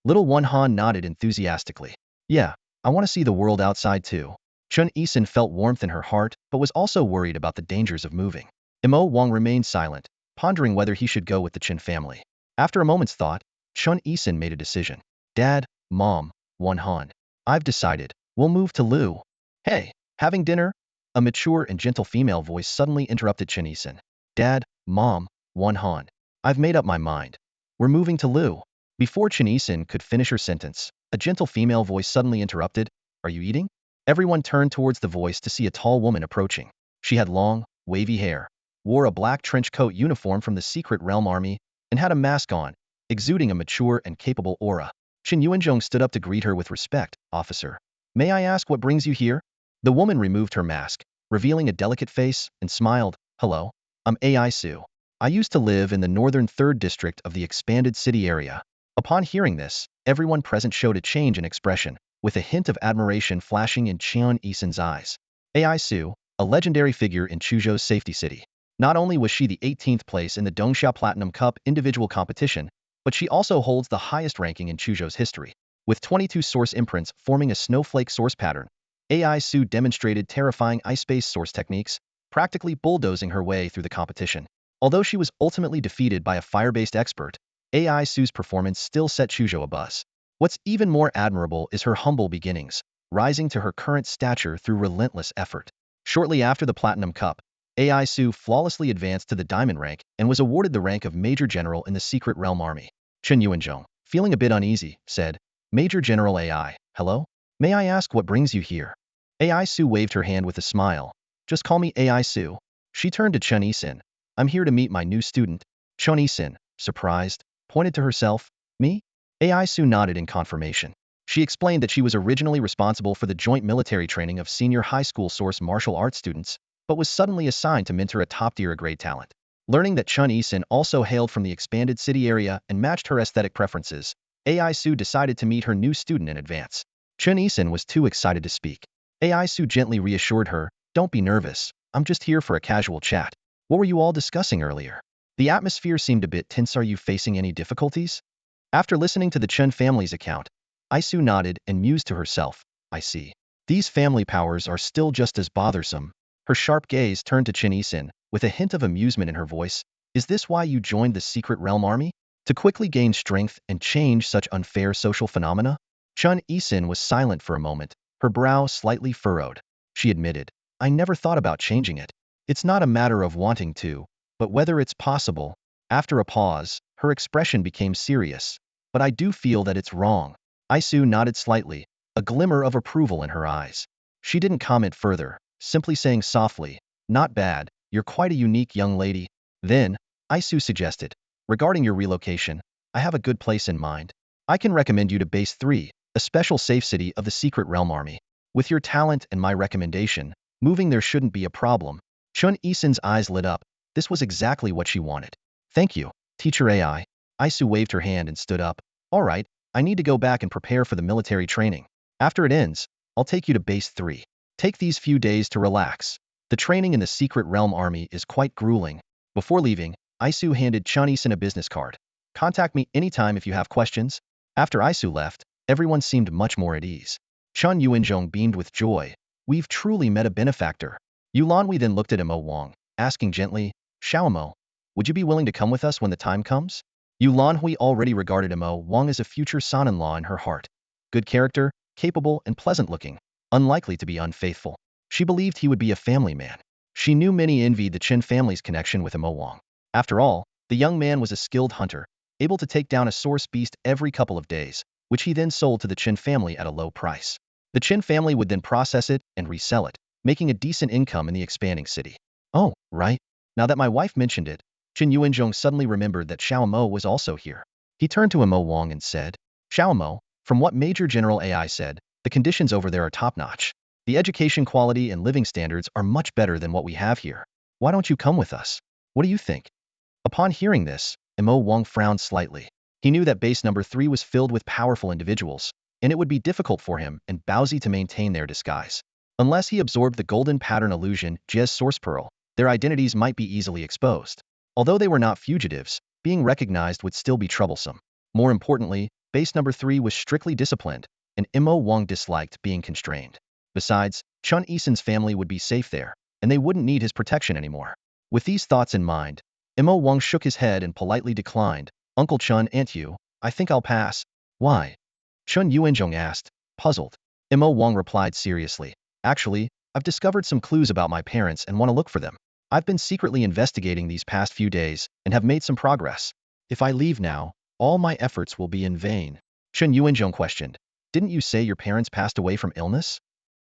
Little Wenhan nodded enthusiastically. Yeah, I want to see the world outside too. Chun Yisun felt warmth in her heart, but was also worried about the dangers of moving. Mo Wang remained silent, pondering whether he should go with the Chen family. After a moment's thought, Chun Yisun made a decision. Dad, Mom, Wenhan, I've decided. We'll move to Liu. Hey, having dinner? A mature and gentle female voice suddenly interrupted Chen Yisun. Dad, Mom, Wenhan, I've made up my mind. We're moving to Liu. Before Chen Yisun could finish her sentence, a gentle female voice suddenly interrupted. Are you eating? Everyone turned towards the voice to see a tall woman approaching. She had long, wavy hair, wore a black trench coat uniform from the Secret Realm Army, and had a mask on, exuding a mature and capable aura. Chen Yuanzhong stood up to greet her with respect. Officer, may I ask what brings you here? The woman removed her mask, revealing a delicate face, and smiled. Hello, I'm Ai Su. I used to live in the northern 3rd district of the expanded city area. Upon hearing this, everyone present showed a change in expression, with a hint of admiration flashing in Chen Yisun's eyes. Ai Su, a legendary figure in Chuzhou's safety city. Not only was she the 18th place in the Dongxia Platinum Cup individual competition, but she also holds the highest ranking in Chuzhou's history. With 22 source imprints forming a snowflake source pattern, AI Su demonstrated terrifying ice-based source techniques, practically bulldozing her way through the competition. Although she was ultimately defeated by a fire-based expert, AI Su's performance still set Chuzhou abuzz. What's even more admirable is her humble beginnings, rising to her current stature through relentless effort. Shortly after the Platinum Cup, AI Su flawlessly advanced to the Diamond rank and was awarded the rank of Major General in the Secret Realm Army. Chen Yuanzhong, feeling a bit uneasy, said, "Major General AI, hello? May I ask what brings you here?" AI Su waved her hand with a smile. "Just call me AI Su." She turned to Chen Yisin. "I'm here to meet my new student." Chen Yisin, surprised, pointed to herself. "Me?" AI Su nodded in confirmation. She explained that she was originally responsible for the joint military training of senior high school source martial arts students, but was suddenly assigned to mentor a top-tier grade talent. Learning that Chen Yisin also hailed from the expanded city area and matched her aesthetic preferences, AI Su decided to meet her new student in advance. Chen Yisin was too excited to speak. AI Su gently reassured her, "Don't be nervous, I'm just here for a casual chat. What were you all discussing earlier? The atmosphere seemed a bit tense. Are you facing any difficulties?" After listening to the Chen family's account, Isu nodded and mused to herself, "I see. These family powers are still just as bothersome." Her sharp gaze turned to Chen Yisin, with a hint of amusement in her voice. "Is this why you joined the Secret Realm Army? To quickly gain strength and change such unfair social phenomena?" Chen Yisin was silent for a moment, her brow slightly furrowed. She admitted, "I never thought about changing it. It's not a matter of wanting to, but whether it's possible." After a pause, her expression became serious. "But I do feel that it's wrong." Isu nodded slightly, a glimmer of approval in her eyes. She didn't comment further, simply saying softly, "Not bad, you're quite a unique young lady." Then, Isu suggested, "Regarding your relocation, I have a good place in mind. I can recommend you to Base 3, a special safe city of the Secret Realm Army. With your talent and my recommendation, moving there shouldn't be a problem." Chun Isin's eyes lit up. This was exactly what she wanted. "Thank you, Teacher AI." Isu waved her hand and stood up. "All right, I need to go back and prepare for the military training. After it ends, I'll take you to Base 3. Take these few days to relax. The training in the Secret Realm Army is quite grueling." Before leaving, Isu handed Chun Isin a business card. "Contact me anytime if you have questions." After Isu left, everyone seemed much more at ease. Chun Yuanzhong beamed with joy. "We've truly met a benefactor." Yulanhui then looked at Imo Wang, asking gently, "Xiaomo, would you be willing to come with us when the time comes?" Yulanhui already regarded Imo Wang as a future son-in-law in her heart. Good character, capable and pleasant-looking, unlikely to be unfaithful. She believed he would be a family man. She knew many envied the Chen family's connection with Imo Wang. After all, the young man was a skilled hunter, able to take down a source beast every couple of days, which he then sold to the Chen family at a low price. The Chen family would then process it and resell it, making a decent income in the expanding city. "Oh, right. Now that my wife mentioned it," Chen Yuanzhong suddenly remembered that Xiao Mo was also here. He turned to Imo Wang and said, "Xiao Mo, from what Major General AI said, the conditions over there are top-notch. The education quality and living standards are much better than what we have here. Why don't you come with us? What do you think?" Upon hearing this, Imo Wang frowned slightly. He knew that base number 3 was filled with powerful individuals, and it would be difficult for him and Baozi to maintain their disguise. Unless he absorbed the golden pattern illusion, Jez Source Pearl, their identities might be easily exposed. Although they were not fugitives, being recognized would still be troublesome. More importantly, base number 3 was strictly disciplined, and Imo Wang disliked being constrained. Besides, Chun Isin's family would be safe there, and they wouldn't need his protection anymore. With these thoughts in mind, Imo Wang shook his head and politely declined. "Uncle Chun, Aunt Yu, I think I'll pass." "Why?" Chun Yuanzhong asked, puzzled. Imo Wang replied seriously, "Actually, I've discovered some clues about my parents and want to look for them. I've been secretly investigating these past few days and have made some progress. If I leave now, all my efforts will be in vain." Chen Yuanzhong questioned, "Didn't you say your parents passed away from illness?"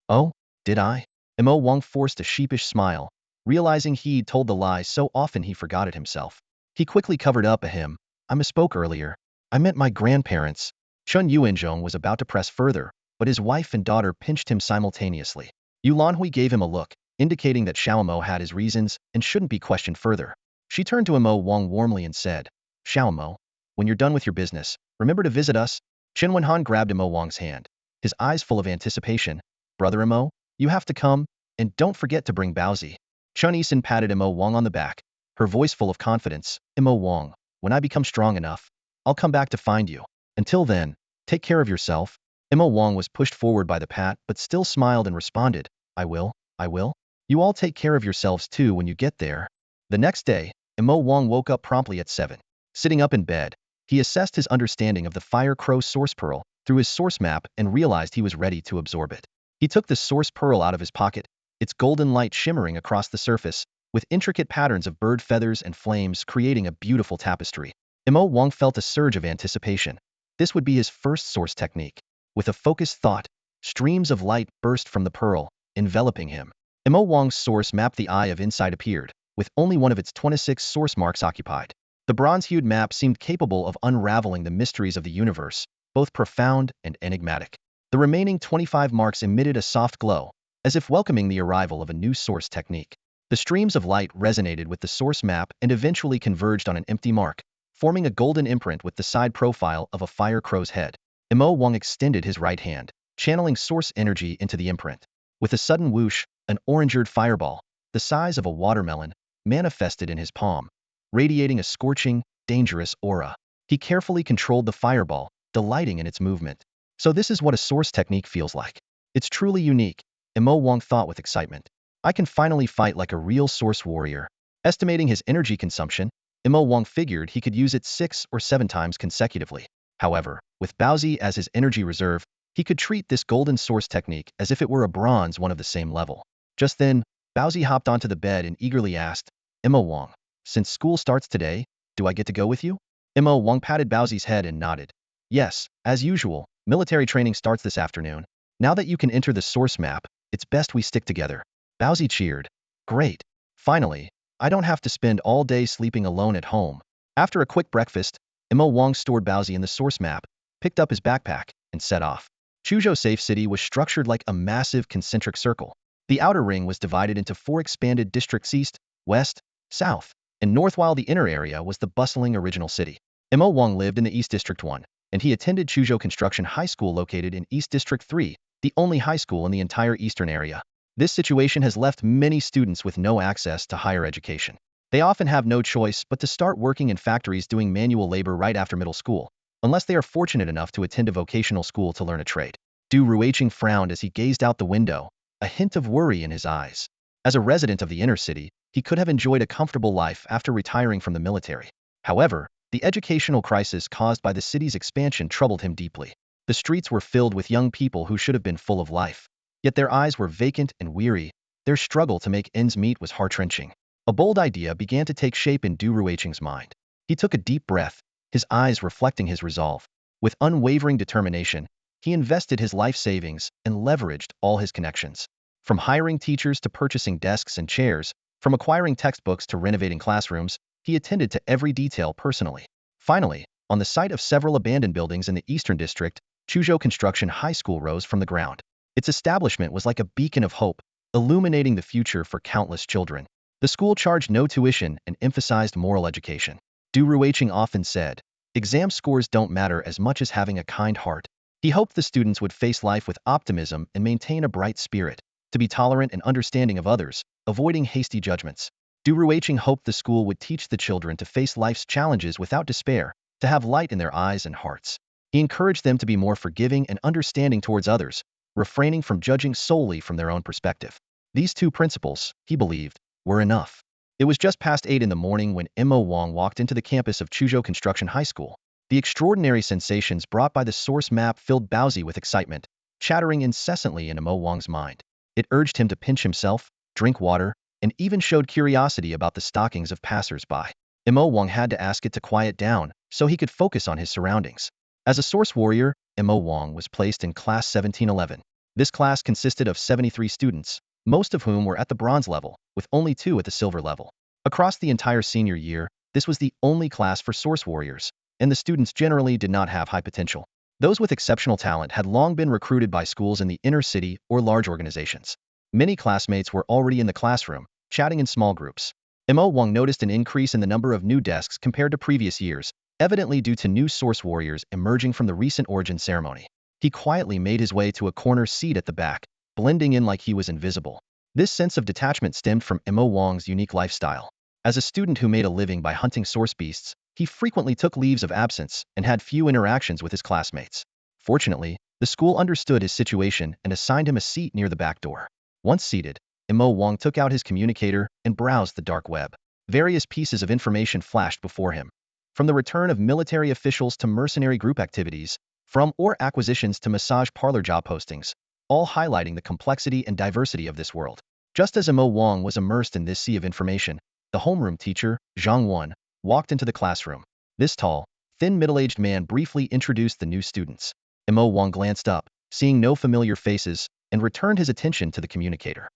"Oh, did I?" Imo Wang forced a sheepish smile, realizing he'd told the lie so often he forgot it himself. He quickly covered up a him. "I misspoke earlier. I meant my grandparents." Chen Yuanzhong was about to press further, but his wife and daughter pinched him simultaneously. Yulanhui gave him a look, indicating that Xiaomo had his reasons and shouldn't be questioned further. She turned to Imo Wang warmly and said, "Xiaomo, when you're done with your business, remember to visit us." Chen Wenhan grabbed Imo Wang's hand, his eyes full of anticipation. "Brother Imo, you have to come, and don't forget to bring Baozi." Chun Isin patted Imo Wang on the back, her voice full of confidence. "Imo Wang, when I become strong enough, I'll come back to find you. Until then, take care of yourself. Emma Wang was pushed forward by the pat but still smiled and responded, I will, I will. You all take care of yourselves too when you get there. The next day, Emma Wang woke up promptly at 7. Sitting up in bed, he assessed his understanding of the Fire Crow source pearl through his source map and realized he was ready to absorb it. He took the source pearl out of his pocket, its golden light shimmering across the surface, with intricate patterns of bird feathers and flames creating a beautiful tapestry. Emma Wang felt a surge of anticipation. This would be his first source technique. With a focused thought, streams of light burst from the pearl, enveloping him. Emma Wang's source map, the Eye of Insight, appeared, with only one of its 26 source marks occupied. The bronze-hued map seemed capable of unraveling the mysteries of the universe, both profound and enigmatic. The remaining 25 marks emitted a soft glow, as if welcoming the arrival of a new source technique. The streams of light resonated with the source map and eventually converged on an empty mark, forming a golden imprint with the side profile of a fire crow's head. Emma Wang extended his right hand, channeling source energy into the imprint. With a sudden whoosh, an orange-eared fireball, the size of a watermelon, manifested in his palm, radiating a scorching, dangerous aura. He carefully controlled the fireball, delighting in its movement. So this is what a source technique feels like. It's truly unique, Emma Wang thought with excitement. I can finally fight like a real source warrior. Estimating his energy consumption, Emma Wang figured he could use it 6 or 7 times consecutively. However, with Baozi as his energy reserve, he could treat this golden source technique as if it were a bronze one of the same level. Just then, Baozi hopped onto the bed and eagerly asked, Emma Wang, since school starts today, do I get to go with you? Emma Wang patted Baozi's head and nodded. Yes, as usual, military training starts this afternoon. Now that you can enter the source map, it's best we stick together. Baozi cheered. Great. Finally, I don't have to spend all day sleeping alone at home. After a quick breakfast, Emma Wang stored Baozi in the source map, picked up his backpack, and set off. Chuzhou Safe City was structured like a massive concentric circle. The outer ring was divided into 4 expanded districts: east, west, south, and north, while the inner area was the bustling original city. Emma Wang lived in the East District 1, and he attended Chuzhou Construction High School located in East District 3, the only high school in the entire eastern area. This situation has left many students with no access to higher education. They often have no choice but to start working in factories doing manual labor right after middle school, unless they are fortunate enough to attend a vocational school to learn a trade. Du Ruiqing frowned as he gazed out the window, a hint of worry in his eyes. As a resident of the inner city, he could have enjoyed a comfortable life after retiring from the military. However, the educational crisis caused by the city's expansion troubled him deeply. The streets were filled with young people who should have been full of life. Yet their eyes were vacant and weary. Their struggle to make ends meet was heart-wrenching. A bold idea began to take shape in Du Ruiqing's mind. He took a deep breath, his eyes reflecting his resolve. With unwavering determination, he invested his life savings and leveraged all his connections. From hiring teachers to purchasing desks and chairs, from acquiring textbooks to renovating classrooms, he attended to every detail personally. Finally, on the site of several abandoned buildings in the Eastern District, Chuzhou Construction High School rose from the ground. Its establishment was like a beacon of hope, illuminating the future for countless children. The school charged no tuition and emphasized moral education. Du Ruiqing often said, exam scores don't matter as much as having a kind heart. He hoped the students would face life with optimism and maintain a bright spirit, to be tolerant and understanding of others, avoiding hasty judgments. Du Ruiqing hoped the school would teach the children to face life's challenges without despair, to have light in their eyes and hearts. He encouraged them to be more forgiving and understanding towards others, refraining from judging solely from their own perspective. These 2 principles, he believed, were enough. It was just past 8 in the morning when Emma Wang walked into the campus of Chuzhou Construction High School. The extraordinary sensations brought by the source map filled Baozi with excitement, chattering incessantly in Emma Wang's mind. It urged him to pinch himself, drink water, and even showed curiosity about the stockings of passers-by. Emma Wang had to ask it to quiet down so he could focus on his surroundings. As a source warrior, Emma Wang was placed in Class 1711. This class consisted of 73 students, most of whom were at the bronze level, with only 2 at the silver level. Across the entire senior year, this was the only class for source warriors, and the students generally did not have high potential. Those with exceptional talent had long been recruited by schools in the inner city or large organizations. Many classmates were already in the classroom, chatting in small groups. Emma Wang noticed an increase in the number of new desks compared to previous years, evidently due to new source warriors emerging from the recent origin ceremony. He quietly made his way to a corner seat at the back, blending in like he was invisible. This sense of detachment stemmed from Emma Wang's unique lifestyle. As a student who made a living by hunting source beasts, He frequently took leaves of absence and had few interactions with his classmates. Fortunately, the school understood his situation and assigned him a seat near the back door. Once seated, Mo Wang took out his communicator and browsed the dark web. Various pieces of information flashed before him. From the return of military officials to mercenary group activities, from or acquisitions to massage parlor job postings, all highlighting the complexity and diversity of this world. Just as Mo Wang was immersed in this sea of information, the homeroom teacher, Zhang Wan, walked into the classroom. This tall, thin middle-aged man briefly introduced the new students. Mo Wang glanced up, seeing no familiar faces, and returned his attention to the communicator.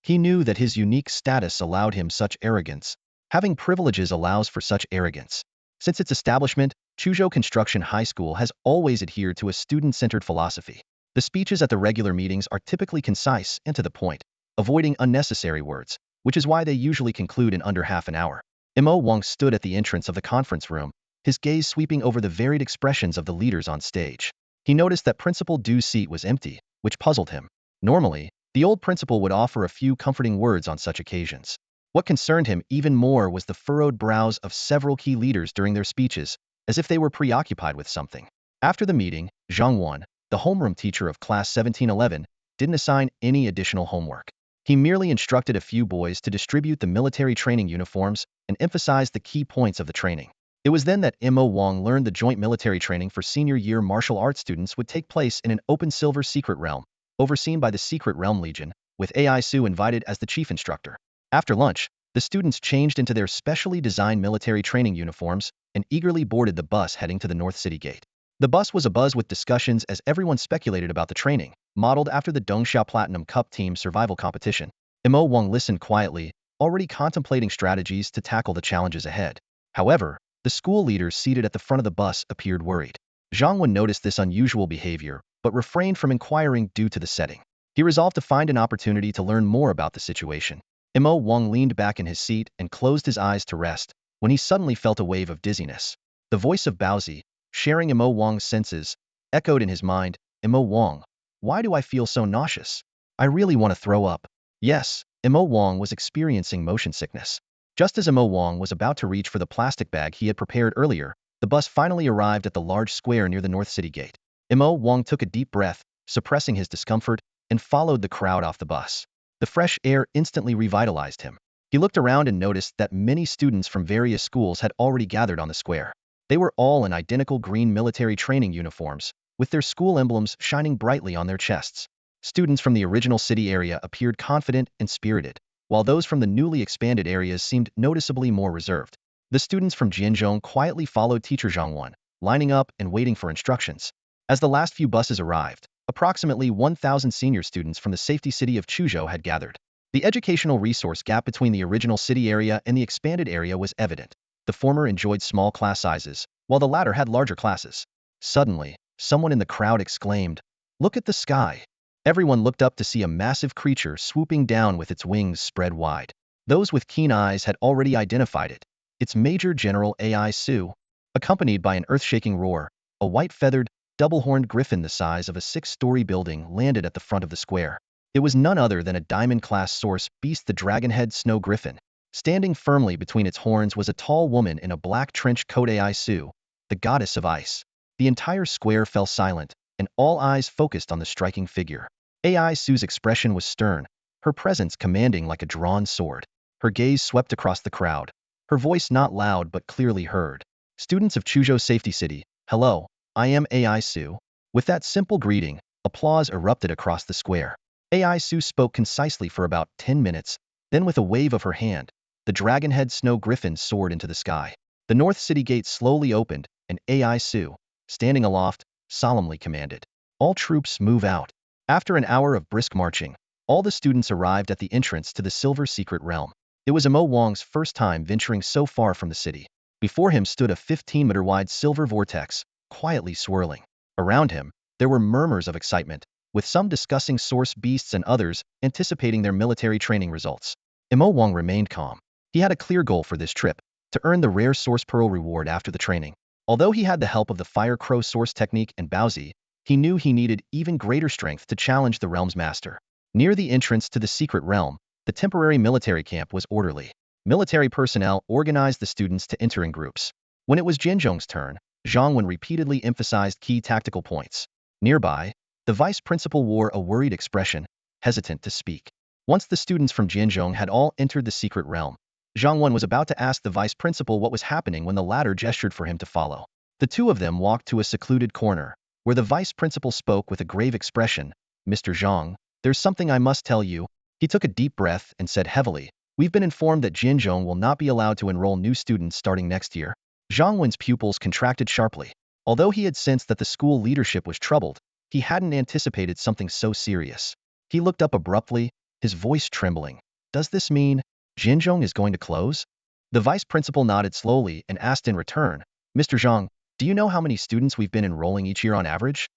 He knew that his unique status allowed him such arrogance. Having privileges allows for such arrogance. Since its establishment, Chuzhou Construction High School has always adhered to a student-centered philosophy. The speeches at the regular meetings are typically concise and to the point, avoiding unnecessary words, which is why they usually conclude in under half an hour. Mo Wang stood at the entrance of the conference room, his gaze sweeping over the varied expressions of the leaders on stage. He noticed that Principal Du's seat was empty, which puzzled him. Normally, the old principal would offer a few comforting words on such occasions. What concerned him even more was the furrowed brows of several key leaders during their speeches, as if they were preoccupied with something. After the meeting, Zhang Wan, the homeroom teacher of class 1711, didn't assign any additional homework. He merely instructed a few boys to distribute the military training uniforms and emphasized the key points of the training. It was then that Mo Wang learned the joint military training for senior year martial arts students would take place in an open silver secret realm, overseen by the Secret Realm Legion, with Ai Su invited as the chief instructor. After lunch, the students changed into their specially designed military training uniforms and eagerly boarded the bus heading to the North City Gate. The bus was abuzz with discussions as everyone speculated about the training, modeled after the Dongxia Platinum Cup team survival competition. Mo Wang listened quietly, already contemplating strategies to tackle the challenges ahead. However, the school leaders seated at the front of the bus appeared worried. Zhang Wen noticed this unusual behavior, but refrained from inquiring due to the setting. He resolved to find an opportunity to learn more about the situation. Mo Wang leaned back in his seat and closed his eyes to rest, when he suddenly felt a wave of dizziness. The voice of Baozi, sharing Mo Wang's senses, echoed in his mind, "Mo Wang, why do I feel so nauseous? I really want to throw up." Yes, Mo Wang was experiencing motion sickness. Just as Mo Wang was about to reach for the plastic bag he had prepared earlier, the bus finally arrived at the large square near the North City Gate. Mo Wang took a deep breath, suppressing his discomfort, and followed the crowd off the bus. The fresh air instantly revitalized him. He looked around and noticed that many students from various schools had already gathered on the square. They were all in identical green military training uniforms, with their school emblems shining brightly on their chests. Students from the original city area appeared confident and spirited, while those from the newly expanded areas seemed noticeably more reserved. The students from Jianzhong quietly followed teacher Zhang Wan, lining up and waiting for instructions. As the last few buses arrived, approximately 1,000 senior students from the safety city of Chuzhou had gathered. The educational resource gap between the original city area and the expanded area was evident. The former enjoyed small class sizes, while the latter had larger classes. Suddenly, someone in the crowd exclaimed, "Look at the sky!" Everyone looked up to see a massive creature swooping down with its wings spread wide. Those with keen eyes had already identified it. It's Major General Ai Su. Accompanied by an earth-shaking roar, a white-feathered, double-horned griffin the size of a 6-story building landed at the front of the square. It was none other than a diamond-class source beast, the dragonhead snow griffin. Standing firmly between its horns was a tall woman in a black trench coat, Ai Su, the goddess of ice. The entire square fell silent, and all eyes focused on the striking figure. Ai Su's expression was stern, her presence commanding like a drawn sword. Her gaze swept across the crowd, her voice not loud but clearly heard. "Students of Chuzhou Safety City, hello, I am Ai Su." With that simple greeting, applause erupted across the square. Ai Su spoke concisely for about 10 minutes, then with a wave of her hand, the dragonhead snow griffin soared into the sky. The North City Gate slowly opened, and Ai Su, standing aloft, solemnly commanded, "All troops move out." After an hour of brisk marching, all the students arrived at the entrance to the Silver Secret Realm. It was Mo Wang's first time venturing so far from the city. Before him stood a 15-meter-wide silver vortex, quietly swirling. Around him, there were murmurs of excitement, with some discussing source beasts and others anticipating their military training results. Mo Wang remained calm. He had a clear goal for this trip, to earn the rare Source Pearl reward after the training. Although he had the help of the Fire Crow Source technique and Baozi, he knew he needed even greater strength to challenge the realm's master. Near the entrance to the secret realm, the temporary military camp was orderly. Military personnel organized the students to enter in groups. When it was Jinzhong's turn, Zhang Wen repeatedly emphasized key tactical points. Nearby, the vice principal wore a worried expression, hesitant to speak. Once the students from Jinzhong had all entered the secret realm, Zhang Wen was about to ask the vice principal what was happening when the latter gestured for him to follow. The two of them walked to a secluded corner, where the vice principal spoke with a grave expression. Mr. Zhang, there's something I must tell you. He took a deep breath and said heavily, we've been informed that Jinzhong will not be allowed to enroll new students starting next year. Zhang Wen's pupils contracted sharply. Although he had sensed that the school leadership was troubled, he hadn't anticipated something so serious. He looked up abruptly, his voice trembling. Does this mean Jinzhong is going to close? The vice principal nodded slowly and asked in return, Mr. Zhang, do you know how many students we've been enrolling each year on average?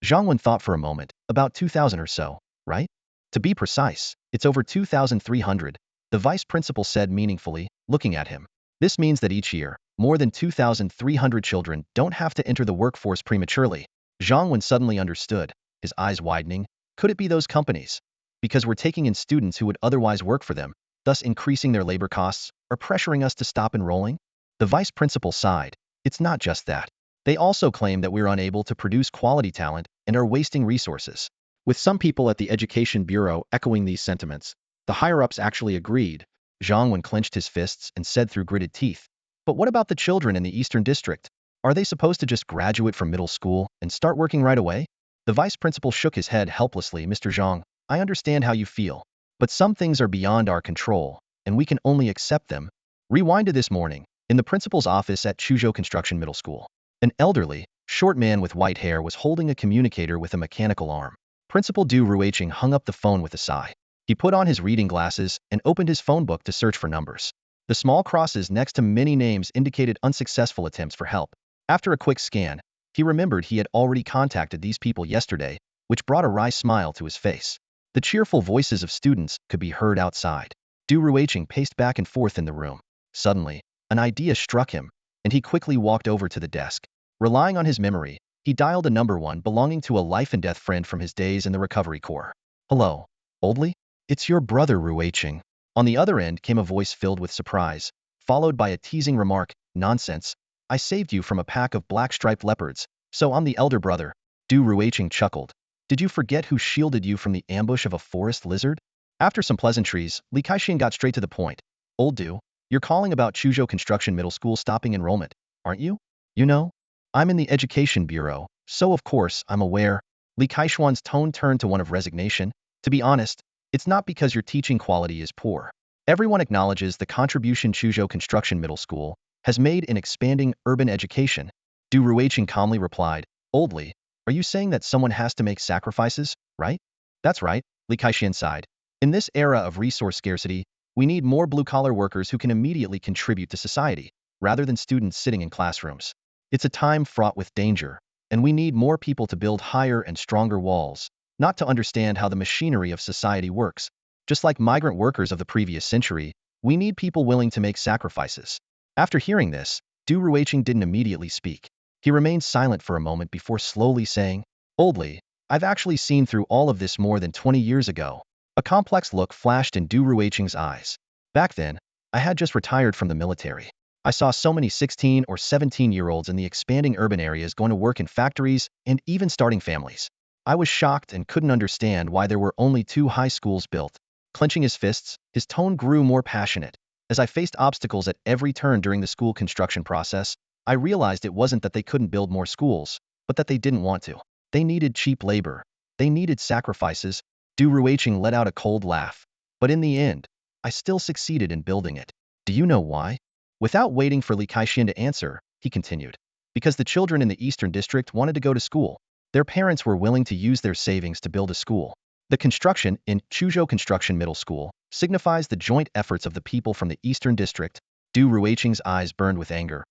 Zhang Wen thought for a moment, about 2,000 or so, right? To be precise, it's over 2,300, the vice principal said meaningfully, looking at him. This means that each year, more than 2,300 children don't have to enter the workforce prematurely. Zhang Wen suddenly understood, his eyes widening. Could it be those companies? Because we're taking in students who would otherwise work for them, thus increasing their labor costs, or pressuring us to stop enrolling? The vice principal sighed. It's not just that. They also claim that we're unable to produce quality talent and are wasting resources. With some people at the Education Bureau echoing these sentiments, the higher-ups actually agreed. Zhang Wen clenched his fists and said through gritted teeth, but what about the children in the Eastern District? Are they supposed to just graduate from middle school and start working right away? The vice principal shook his head helplessly. Mr. Zhang, I understand how you feel, but some things are beyond our control, and we can only accept them. Rewind to this morning, in the principal's office at Chuzhou Construction Middle School. An elderly, short man with white hair was holding a communicator with a mechanical arm. Principal Du Ruiqing hung up the phone with a sigh. He put on his reading glasses and opened his phone book to search for numbers. The small crosses next to many names indicated unsuccessful attempts for help. After a quick scan, he remembered he had already contacted these people yesterday, which brought a wry smile to his face. The cheerful voices of students could be heard outside. Du Ruiqing paced back and forth in the room. Suddenly, an idea struck him, and he quickly walked over to the desk. Relying on his memory, he dialed a number one belonging to a life-and-death friend from his days in the recovery corps. Hello, Oldly? It's your brother, Ruiqing. On the other end came a voice filled with surprise, followed by a teasing remark, nonsense. I saved you from a pack of black-striped leopards, so I'm the elder brother. Du Ruiqing chuckled. Did you forget who shielded you from the ambush of a forest lizard? After some pleasantries, Li Kaixian got straight to the point. Old Du, you're calling about Chuzhou Construction Middle School stopping enrollment, aren't you? You know, I'm in the Education Bureau, so of course I'm aware. Li Kaixuan's tone turned to one of resignation. To be honest, it's not because your teaching quality is poor. Everyone acknowledges the contribution Chuzhou Construction Middle School has made in expanding urban education. Du Ruiqing calmly replied, Oldly, are you saying that someone has to make sacrifices, right? That's right, Li Kaixian sighed. In this era of resource scarcity, we need more blue-collar workers who can immediately contribute to society, rather than students sitting in classrooms. It's a time fraught with danger, and we need more people to build higher and stronger walls, not to understand how the machinery of society works. Just like migrant workers of the previous century, we need people willing to make sacrifices. After hearing this, Du Ruiqing didn't immediately speak. He remained silent for a moment before slowly saying, Oldly, I've actually seen through all of this more than 20 years ago. A complex look flashed in Du Ruiqing's eyes. Back then, I had just retired from the military. I saw so many 16 or 17-year-olds in the expanding urban areas going to work in factories and even starting families. I was shocked and couldn't understand why there were only 2 high schools built. Clenching his fists, his tone grew more passionate. As I faced obstacles at every turn during the school construction process, I realized it wasn't that they couldn't build more schools, but that they didn't want to. They needed cheap labor. They needed sacrifices. Du Ruiqing let out a cold laugh. But in the end, I still succeeded in building it. Do you know why? Without waiting for Li Kaixian to answer, he continued. Because the children in the Eastern District wanted to go to school. Their parents were willing to use their savings to build a school. The construction in Chuzhou Construction Middle School signifies the joint efforts of the people from the Eastern District. Du Ruiqing's eyes burned with anger.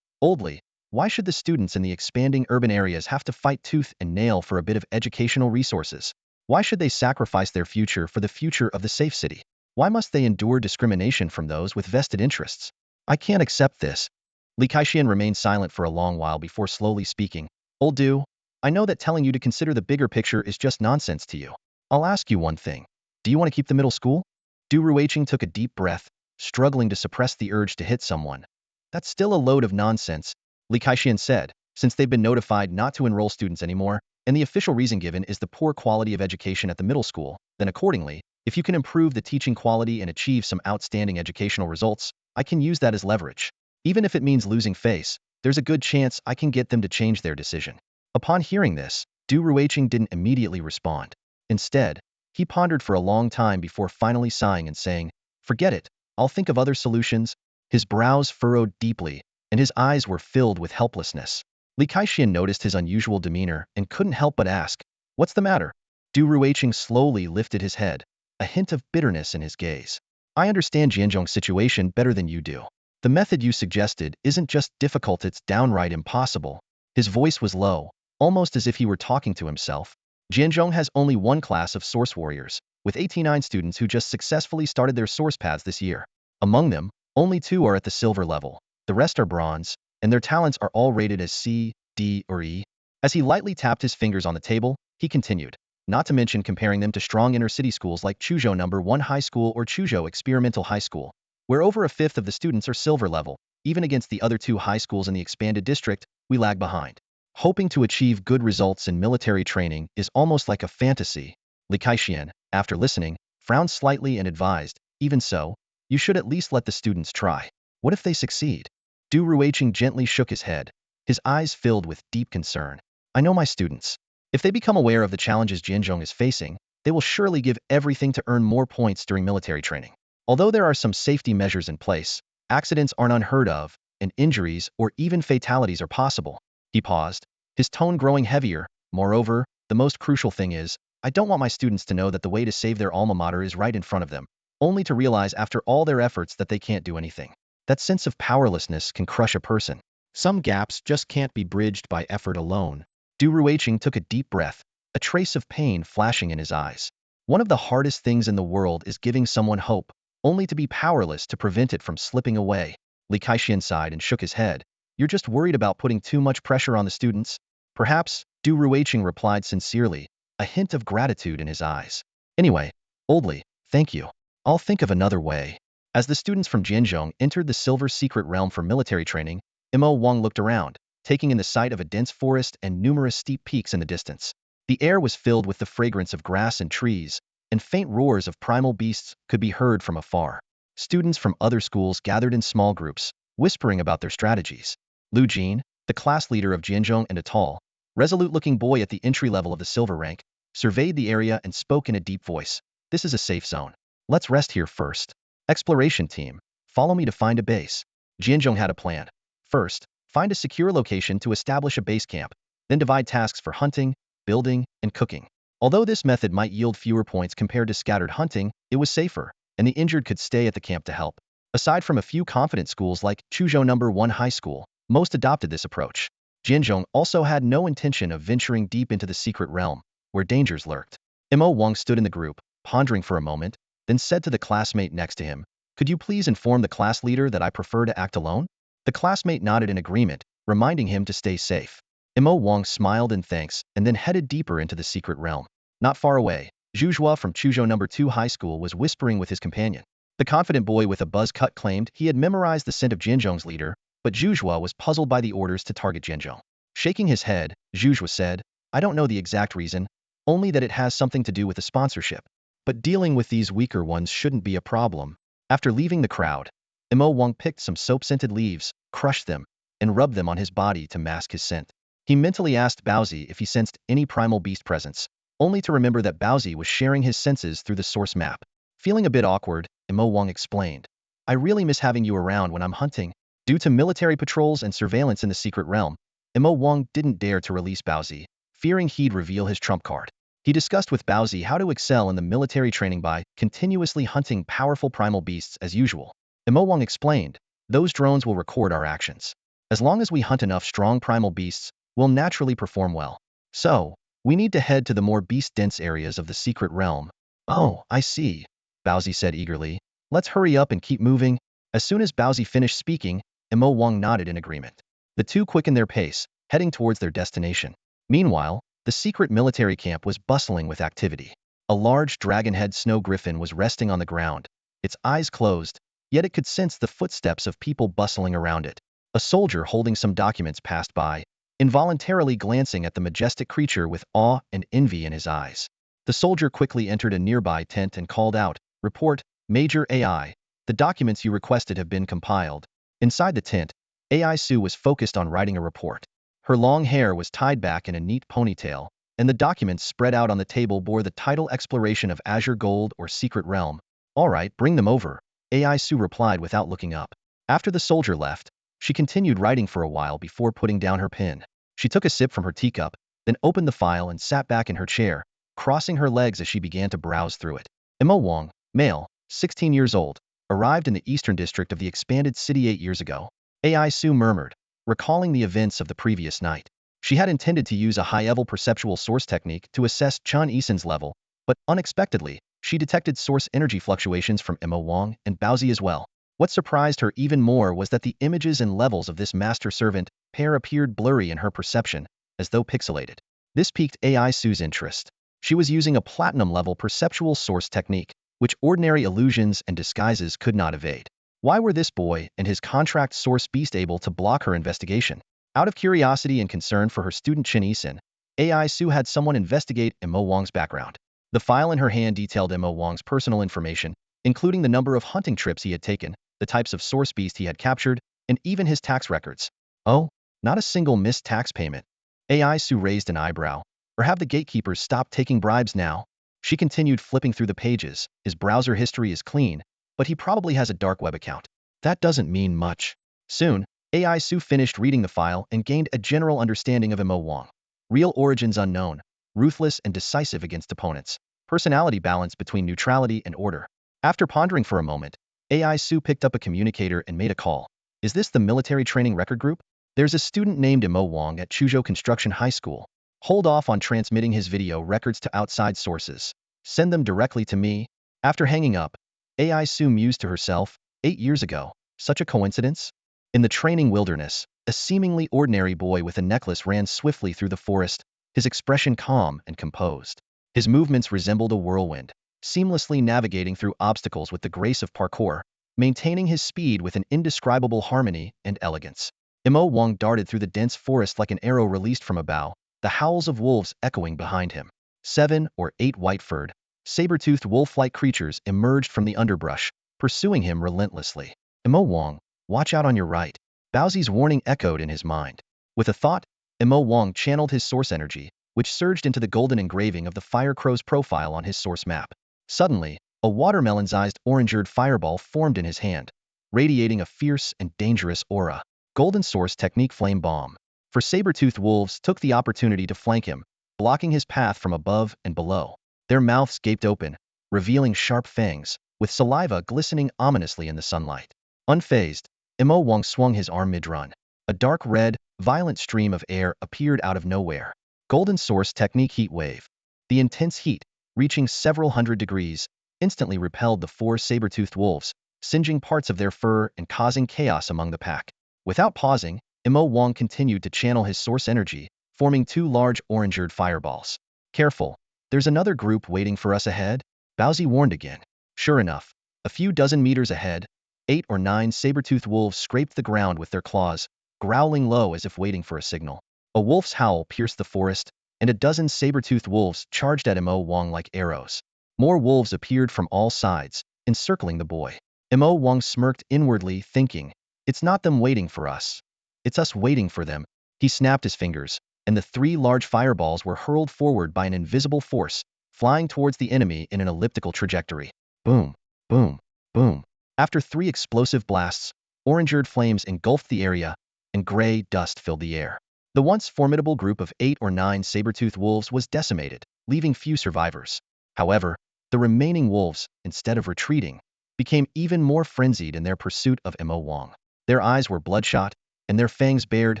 Oldly, why should the students in the expanding urban areas have to fight tooth and nail for a bit of educational resources? Why should they sacrifice their future for the future of the safe city? Why must they endure discrimination from those with vested interests? I can't accept this. Li Kaixian remained silent for a long while before slowly speaking. Old Du, I know that telling you to consider the bigger picture is just nonsense to you. I'll ask you one thing. Do you want to keep the middle school? Du Ruiqing took a deep breath, struggling to suppress the urge to hit someone. That's still a load of nonsense. Li Kaixian said, since they've been notified not to enroll students anymore, and the official reason given is the poor quality of education at the middle school, then accordingly, if you can improve the teaching quality and achieve some outstanding educational results, I can use that as leverage. Even if it means losing face, there's a good chance I can get them to change their decision. Upon hearing this, Du Ruiqing didn't immediately respond. Instead, he pondered for a long time before finally sighing and saying, "Forget it, I'll think of other solutions." His brows furrowed deeply, and his eyes were filled with helplessness. Li Kaixian noticed his unusual demeanor and couldn't help but ask, "What's the matter?" Du Ruiqing slowly lifted his head, a hint of bitterness in his gaze. "I understand Jianzhong's situation better than you do. The method you suggested isn't just difficult, it's downright impossible." His voice was low, almost as if he were talking to himself. Jianzhong has only one class of source warriors, with 89 students who just successfully started their source paths this year. Among them, only 2 are at the silver level. The rest are bronze, and their talents are all rated as C, D, or E. As he lightly tapped his fingers on the table, he continued, not to mention comparing them to strong inner-city schools like Chuzhou No. 1 High School or Chuzhou Experimental High School, where over a fifth of the students are silver level. Even against the other 2 high schools in the expanded district, we lag behind. Hoping to achieve good results in military training is almost like a fantasy. Li Kaixian, after listening, frowned slightly and advised, even so, you should at least let the students try. What if they succeed? Du Ruiqing gently shook his head, his eyes filled with deep concern. I know my students. If they become aware of the challenges Jianzhong is facing, they will surely give everything to earn more points during military training. Although there are some safety measures in place, accidents aren't unheard of, and injuries or even fatalities are possible. He paused, his tone growing heavier. Moreover, the most crucial thing is, I don't want my students to know that the way to save their alma mater is right in front of them, only to realize after all their efforts that they can't do anything. That sense of powerlessness can crush a person. Some gaps just can't be bridged by effort alone. Du Ruiqing took a deep breath, a trace of pain flashing in his eyes. One of the hardest things in the world is giving someone hope, only to be powerless to prevent it from slipping away. Li Kaixian sighed and shook his head. You're just worried about putting too much pressure on the students? Perhaps, Du Ruiqing replied sincerely, a hint of gratitude in his eyes. Anyway, oldly, thank you. I'll think of another way. As the students from Jianzhong entered the Silver Secret Realm for military training, Mo Wang looked around, taking in the sight of a dense forest and numerous steep peaks in the distance. The air was filled with the fragrance of grass and trees, and faint roars of primal beasts could be heard from afar. Students from other schools gathered in small groups, whispering about their strategies. Lu Jin, the class leader of Jianzhong and a tall, resolute-looking boy at the entry level of the silver rank, surveyed the area and spoke in a deep voice. This is a safe zone. Let's rest here first. Exploration team, follow me to find a base. Jianzhong had a plan. First, find a secure location to establish a base camp, then divide tasks for hunting, building, and cooking. Although this method might yield fewer points compared to scattered hunting, it was safer, and the injured could stay at the camp to help. Aside from a few confident schools like Chuzhou No. 1 High School, most adopted this approach. Jianzhong also had no intention of venturing deep into the secret realm, where dangers lurked. Mo Wang stood in the group, pondering for a moment, then said to the classmate next to him, "Could you please inform the class leader that I prefer to act alone?" The classmate nodded in agreement, reminding him to stay safe. Mo Wang smiled in thanks and then headed deeper into the secret realm. Not far away, Zhuzhua from Chuzhou No. 2 High School was whispering with his companion. The confident boy with a buzz cut claimed he had memorized the scent of Jianzhong's leader, but Zhuzhua was puzzled by the orders to target Jianzhong. Shaking his head, Zhuzhua said, "I don't know the exact reason, only that it has something to do with the sponsorship. But dealing with these weaker ones shouldn't be a problem." After leaving the crowd, Mo Wang picked some soap-scented leaves, crushed them, and rubbed them on his body to mask his scent. He mentally asked Baozi if he sensed any primal beast presence, only to remember that Baozi was sharing his senses through the source map. Feeling a bit awkward, Mo Wang explained, "I really miss having you around when I'm hunting." Due to military patrols and surveillance in the secret realm, Mo Wang didn't dare to release Baozi, fearing he'd reveal his trump card. He discussed with Baozi how to excel in the military training by continuously hunting powerful primal beasts as usual. Mo Wang explained, "Those drones will record our actions. As long as we hunt enough strong primal beasts, we'll naturally perform well. So, we need to head to the more beast-dense areas of the secret realm." "Oh, I see," Baozi said eagerly. "Let's hurry up and keep moving." As soon as Baozi finished speaking, Mo Wang nodded in agreement. The two quickened their pace, heading towards their destination. Meanwhile, the secret military camp was bustling with activity. A large dragon-head snow griffin was resting on the ground, its eyes closed, yet it could sense the footsteps of people bustling around it. A soldier holding some documents passed by, involuntarily glancing at the majestic creature with awe and envy in his eyes. The soldier quickly entered a nearby tent and called out, "Report, Major AI. The documents you requested have been compiled." Inside the tent, AI Sue was focused on writing a report. Her long hair was tied back in a neat ponytail, and the documents spread out on the table bore the title Exploration of Azure Gold or Secret Realm. "All right, bring them over," AI Sue replied without looking up. After the soldier left, she continued writing for a while before putting down her pen. She took a sip from her teacup, then opened the file and sat back in her chair, crossing her legs as she began to browse through it. Imo Wong, male, 16 years old, arrived in the eastern district of the expanded city 8 years ago. AI Sue murmured, recalling the events of the previous night. She had intended to use a high-level perceptual source technique to assess Chun Isen's level, but unexpectedly, she detected source energy fluctuations from Imo Wong and Baozi as well. What surprised her even more was that the images and levels of this master-servant pair appeared blurry in her perception, as though pixelated. This piqued AI Sue's interest. She was using a platinum-level perceptual source technique, which ordinary illusions and disguises could not evade. Why were this boy and his contract source beast able to block her investigation? Out of curiosity and concern for her student Chin Isen, AI Sue had someone investigate Imo Wong's background. The file in her hand detailed Imo Wong's personal information, including the number of hunting trips he had taken, the types of source beast he had captured, and even his tax records. Oh, not a single missed tax payment. AI Sue raised an eyebrow. Or have the gatekeepers stopped taking bribes now? She continued flipping through the pages. His browser history is clean, but he probably has a dark web account. That doesn't mean much. Soon, AI Sue finished reading the file and gained a general understanding of Imo Wong. Real origins unknown, ruthless and decisive against opponents. Personality balance between neutrality and order. After pondering for a moment, AI Sue picked up a communicator and made a call. Is this the military training record group? There's a student named Imo Wong at Chuzhou Construction High School. Hold off on transmitting his video records to outside sources. Send them directly to me. After hanging up, AI Sue mused to herself, 8 years ago, such a coincidence? In the training wilderness, a seemingly ordinary boy with a necklace ran swiftly through the forest, his expression calm and composed. His movements resembled a whirlwind, seamlessly navigating through obstacles with the grace of parkour, maintaining his speed with an indescribable harmony and elegance. Imo Wong darted through the dense forest like an arrow released from a bow, the howls of wolves echoing behind him. 7 or 8 white-furred, saber-toothed wolf-like creatures emerged from the underbrush, pursuing him relentlessly. Imo Wong, watch out on your right. Baozi's warning echoed in his mind. With a thought, Imo Wong channeled his source energy, which surged into the golden engraving of the fire crow's profile on his source map. Suddenly, a watermelon-sized orange-eyed fireball formed in his hand, radiating a fierce and dangerous aura. Golden Source Technique Flame Bomb. For saber-toothed wolves took the opportunity to flank him, blocking his path from above and below. Their mouths gaped open, revealing sharp fangs, with saliva glistening ominously in the sunlight. Unfazed, Imo Wong swung his arm mid-run. A dark red, violent stream of air appeared out of nowhere. Golden Source Technique Heat Wave. The intense heat, reaching several hundred degrees, instantly repelled the 4 saber-toothed wolves, singeing parts of their fur and causing chaos among the pack. Without pausing, Imo Wong continued to channel his source energy, forming 2 large orange-eyed fireballs. Careful, there's another group waiting for us ahead, Baozi warned again. Sure enough, a few dozen meters ahead, 8 or 9 saber-toothed wolves scraped the ground with their claws, growling low as if waiting for a signal. A wolf's howl pierced the forest, and a dozen saber-toothed wolves charged at Imo Wong like arrows. More wolves appeared from all sides, encircling the boy. Imo Wong smirked inwardly, thinking, it's not them waiting for us. It's us waiting for them. He snapped his fingers, and the 3 large fireballs were hurled forward by an invisible force, flying towards the enemy in an elliptical trajectory. Boom, boom, boom. After 3 explosive blasts, orange-eyed flames engulfed the area, and gray dust filled the air. The once formidable group of 8 or 9 saber-toothed wolves was decimated, leaving few survivors. However, the remaining wolves, instead of retreating, became even more frenzied in their pursuit of Imo Wong. Their eyes were bloodshot, and their fangs bared,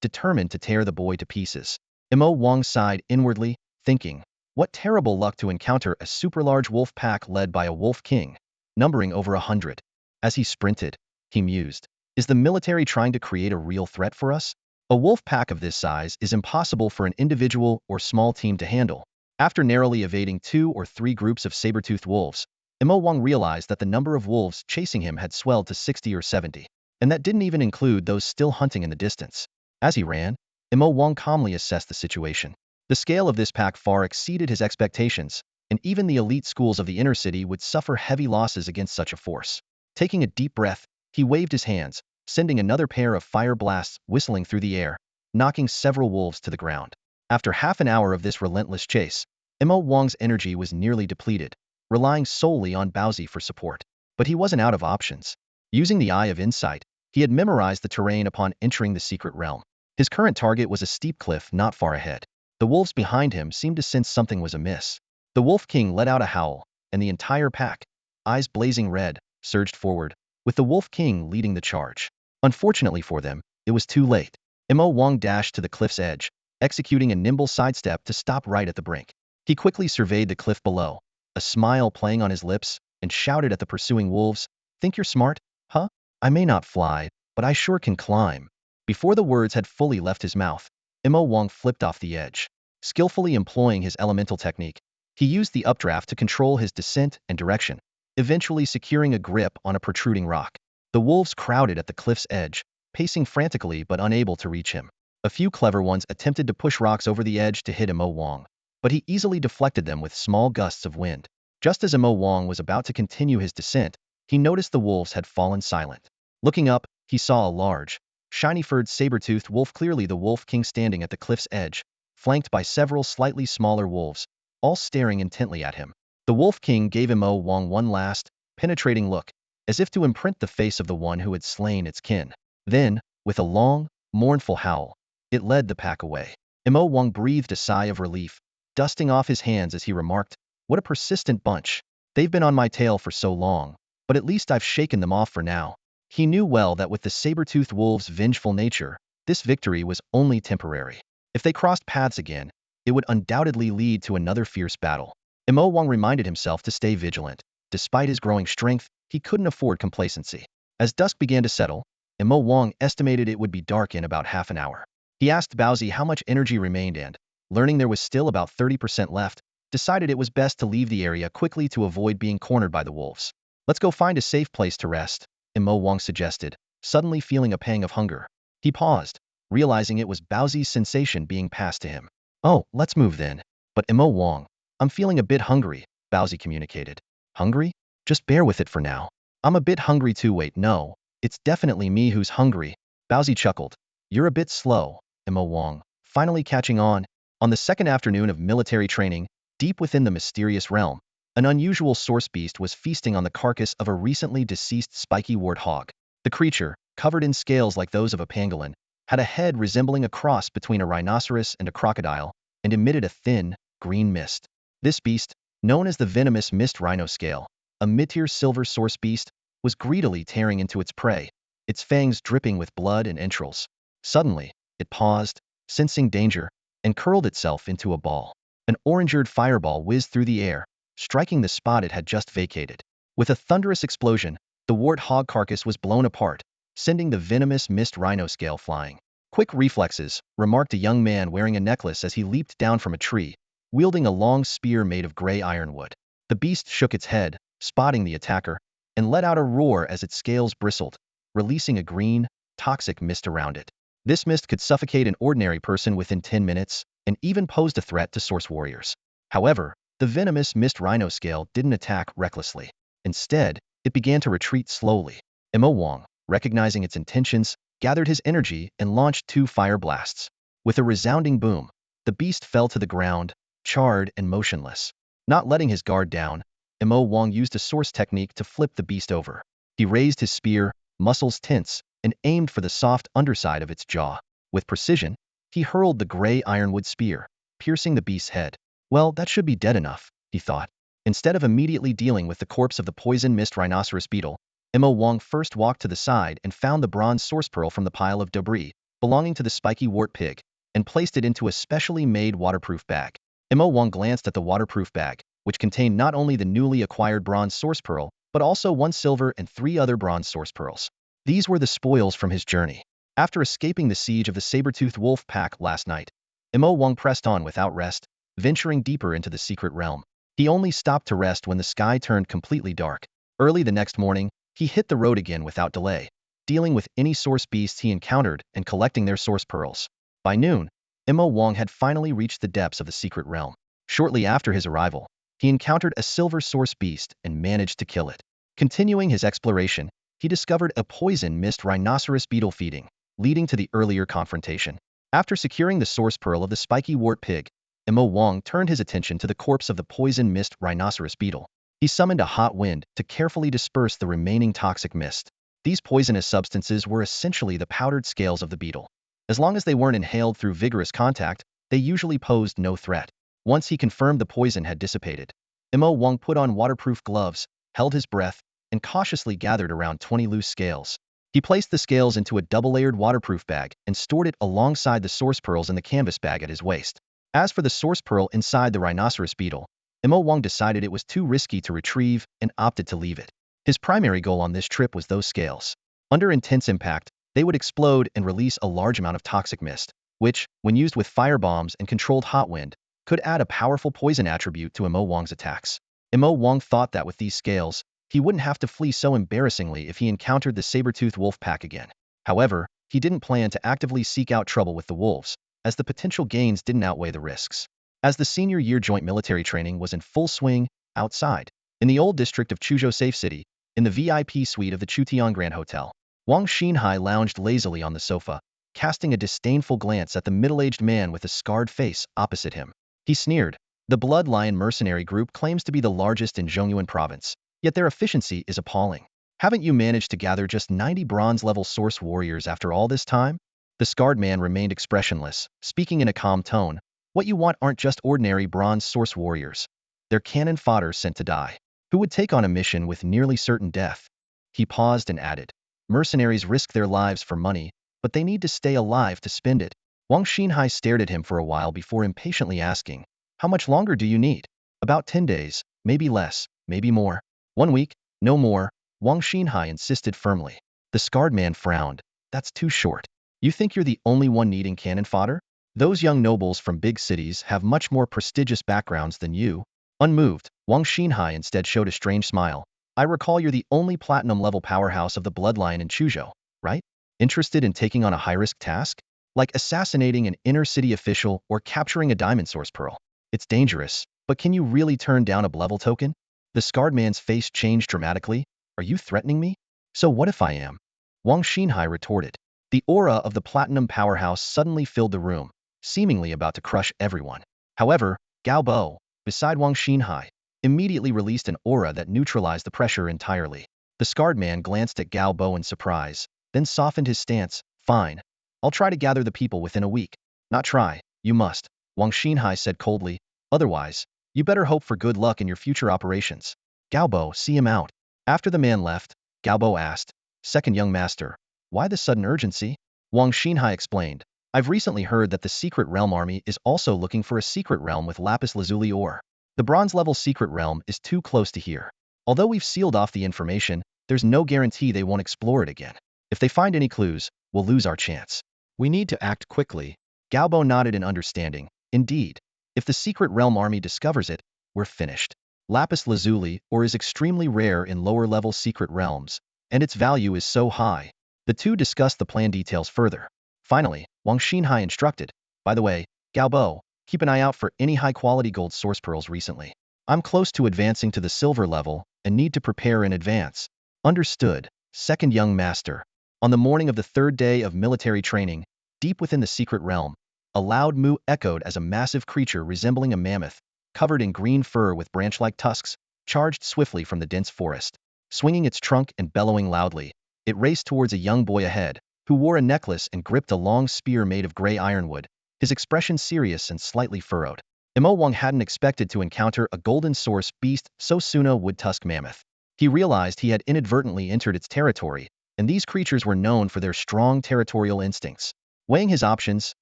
determined to tear the boy to pieces. Imo Wong sighed inwardly, thinking, what terrible luck to encounter a super-large wolf pack led by a wolf king, numbering over 100. As he sprinted, he mused, is the military trying to create a real threat for us? A wolf pack of this size is impossible for an individual or small team to handle. After narrowly evading 2 or 3 groups of saber-toothed wolves, Imo Wong realized that the number of wolves chasing him had swelled to 60 or 70. And that didn't even include those still hunting in the distance. As he ran, Mo Wang calmly assessed the situation. The scale of this pack far exceeded his expectations, and even the elite schools of the inner city would suffer heavy losses against such a force. Taking a deep breath, he waved his hands, sending another pair of fire blasts whistling through the air, knocking several wolves to the ground. After half an hour of this relentless chase, Mo Wang's energy was nearly depleted, relying solely on Baozi for support. But he wasn't out of options. Using the Eye of Insight, he had memorized the terrain upon entering the secret realm. His current target was a steep cliff not far ahead. The wolves behind him seemed to sense something was amiss. The Wolf King let out a howl, and the entire pack, eyes blazing red, surged forward, with the Wolf King leading the charge. Unfortunately for them, it was too late. Mo Wang dashed to the cliff's edge, executing a nimble sidestep to stop right at the brink. He quickly surveyed the cliff below, a smile playing on his lips, and shouted at the pursuing wolves, "Think you're smart, huh? I may not fly, but I sure can climb." Before the words had fully left his mouth, Mo Wang flipped off the edge. Skillfully employing his elemental technique, he used the updraft to control his descent and direction, eventually securing a grip on a protruding rock. The wolves crowded at the cliff's edge, pacing frantically but unable to reach him. A few clever ones attempted to push rocks over the edge to hit Mo Wang, but he easily deflected them with small gusts of wind. Just as Mo Wang was about to continue his descent, he noticed the wolves had fallen silent. Looking up, he saw a large, shiny-furred saber-toothed wolf, clearly the Wolf King, standing at the cliff's edge, flanked by several slightly smaller wolves, all staring intently at him. The Wolf King gave Mo Wang one last, penetrating look, as if to imprint the face of the one who had slain its kin. Then, with a long, mournful howl, it led the pack away. Mo Wang breathed a sigh of relief, dusting off his hands as he remarked, "What a persistent bunch. They've been on my tail for so long, but at least I've shaken them off for now." He knew well that with the saber-toothed wolves' vengeful nature, this victory was only temporary. If they crossed paths again, it would undoubtedly lead to another fierce battle. Mo Wang reminded himself to stay vigilant. Despite his growing strength, he couldn't afford complacency. As dusk began to settle, Mo Wang estimated it would be dark in about half an hour. He asked Baozi how much energy remained and, learning there was still about 30% left, decided it was best to leave the area quickly to avoid being cornered by the wolves. "Let's go find a safe place to rest," Mo Wang suggested, suddenly feeling a pang of hunger. He paused, realizing it was Baozi's sensation being passed to him. "Oh, let's move then." "But Mo Wang, I'm feeling a bit hungry," Baozi communicated. "Hungry? Just bear with it for now. I'm a bit hungry too. Wait, no, it's definitely me who's hungry." Baozi chuckled. "You're a bit slow." Mo Wang, finally catching on. On the second afternoon of military training, deep within the mysterious realm, an unusual source beast was feasting on the carcass of a recently deceased spiky warthog. The creature, covered in scales like those of a pangolin, had a head resembling a cross between a rhinoceros and a crocodile, and emitted a thin, green mist. This beast, known as the venomous mist rhino scale, a mid-tier silver source beast, was greedily tearing into its prey, its fangs dripping with blood and entrails. Suddenly, it paused, sensing danger, and curled itself into a ball. An orange-eared fireball whizzed through the air, striking the spot it had just vacated. With a thunderous explosion, the warthog carcass was blown apart, sending the venomous mist rhino scale flying. "Quick reflexes," remarked a young man wearing a necklace as he leaped down from a tree, wielding a long spear made of gray ironwood. The beast shook its head, spotting the attacker, and let out a roar as its scales bristled, releasing a green, toxic mist around it. This mist could suffocate an ordinary person within 10 minutes, and even posed a threat to source warriors. However, the venomous mist rhino scale didn't attack recklessly. Instead, it began to retreat slowly. Mo Wang, recognizing its intentions, gathered his energy and launched 2 fire blasts. With a resounding boom, the beast fell to the ground, charred and motionless. Not letting his guard down, Mo Wang used a source technique to flip the beast over. He raised his spear, muscles tense, and aimed for the soft underside of its jaw. With precision, he hurled the gray ironwood spear, piercing the beast's head. "Well, that should be dead enough," he thought. Instead of immediately dealing with the corpse of the poison mist rhinoceros beetle, Mo Wang first walked to the side and found the bronze source pearl from the pile of debris belonging to the spiky wart pig, and placed it into a specially made waterproof bag. Mo Wang glanced at the waterproof bag, which contained not only the newly acquired bronze source pearl, but also 1 silver and 3 other bronze source pearls. These were the spoils from his journey. After escaping the siege of the saber-toothed wolf pack last night, Mo Wang pressed on without rest, venturing deeper into the secret realm. He only stopped to rest when the sky turned completely dark. Early the next morning, he hit the road again without delay, dealing with any source beasts he encountered and collecting their source pearls. By noon, Mo Wang had finally reached the depths of the secret realm. Shortly after his arrival, he encountered a silver source beast and managed to kill it. Continuing his exploration, he discovered a poison mist rhinoceros beetle feeding, leading to the earlier confrontation. After securing the source pearl of the spiky wart pig, Mo Wang turned his attention to the corpse of the poison mist rhinoceros beetle. He summoned a hot wind to carefully disperse the remaining toxic mist. These poisonous substances were essentially the powdered scales of the beetle. As long as they weren't inhaled through vigorous contact, they usually posed no threat. Once he confirmed the poison had dissipated, Mo Wang put on waterproof gloves, held his breath, and cautiously gathered around 20 loose scales. He placed the scales into a double-layered waterproof bag and stored it alongside the source pearls in the canvas bag at his waist. As for the source pearl inside the rhinoceros beetle, Mo Wang decided it was too risky to retrieve and opted to leave it. His primary goal on this trip was those scales. Under intense impact, they would explode and release a large amount of toxic mist, which, when used with firebombs and controlled hot wind, could add a powerful poison attribute to Mo Wang's attacks. Mo Wang thought that with these scales, he wouldn't have to flee so embarrassingly if he encountered the saber-toothed wolf pack again. However, he didn't plan to actively seek out trouble with the wolves, as the potential gains didn't outweigh the risks. As the senior year joint military training was in full swing, outside, in the old district of Chuzhou Safe City, in the VIP suite of the Chutian Grand Hotel, Wang Xinhai lounged lazily on the sofa, casting a disdainful glance at the middle-aged man with a scarred face opposite him. He sneered. The Blood Lion mercenary group claims to be the largest in Zhongyuan province, yet their efficiency is appalling. Haven't you managed to gather just 90 bronze-level source warriors after all this time? The scarred man remained expressionless, speaking in a calm tone. What you want aren't just ordinary bronze source warriors. They're cannon fodder sent to die. Who would take on a mission with nearly certain death? He paused and added. Mercenaries risk their lives for money, but they need to stay alive to spend it. Wang Xinhai stared at him for a while before impatiently asking, how much longer do you need? About 10 days, maybe less, maybe more. 1 week, no more, Wang Xinhai insisted firmly. The scarred man frowned. That's too short. You think you're the only one needing cannon fodder? Those young nobles from big cities have much more prestigious backgrounds than you. Unmoved, Wang Xinhai instead showed a strange smile. I recall you're the only platinum-level powerhouse of the bloodline in Chuzhou, right? Interested in taking on a high-risk task? Like assassinating an inner-city official or capturing a diamond source pearl. It's dangerous, but can you really turn down a level token? The scarred man's face changed dramatically. Are you threatening me? So what if I am? Wang Xinhai retorted. The aura of the platinum powerhouse suddenly filled the room, seemingly about to crush everyone. However, Gao Bo, beside Wang Xinhai, immediately released an aura that neutralized the pressure entirely. The scarred man glanced at Gao Bo in surprise, then softened his stance. Fine. I'll try to gather the people within a week. Not try, you must, Wang Xinhai said coldly. Otherwise, you better hope for good luck in your future operations. Gao Bo, see him out. After the man left, Gao Bo asked, Second young master, why the sudden urgency? Wang Xinhai explained. I've recently heard that the Secret Realm Army is also looking for a secret realm with lapis lazuli ore. The bronze-level secret realm is too close to here. Although we've sealed off the information, there's no guarantee they won't explore it again. If they find any clues, we'll lose our chance. We need to act quickly. Gao Bo nodded in understanding. Indeed. If the Secret Realm Army discovers it, we're finished. Lapis lazuli ore is extremely rare in lower-level secret realms, and its value is so high. The two discussed the plan details further. Finally, Wang Xinhai instructed, by the way, Gao Bo, keep an eye out for any high-quality gold source pearls recently. I'm close to advancing to the silver level and need to prepare in advance. Understood, second young master. On the morning of the third day of military training, deep within the secret realm, a loud moo echoed as a massive creature resembling a mammoth, covered in green fur with branch-like tusks, charged swiftly from the dense forest. Swinging its trunk and bellowing loudly, it raced towards a young boy ahead, who wore a necklace and gripped a long spear made of gray ironwood, his expression serious and slightly furrowed. Mo Wang hadn't expected to encounter a golden source beast so soon a wood-tusk mammoth. He realized he had inadvertently entered its territory, and these creatures were known for their strong territorial instincts. Weighing his options,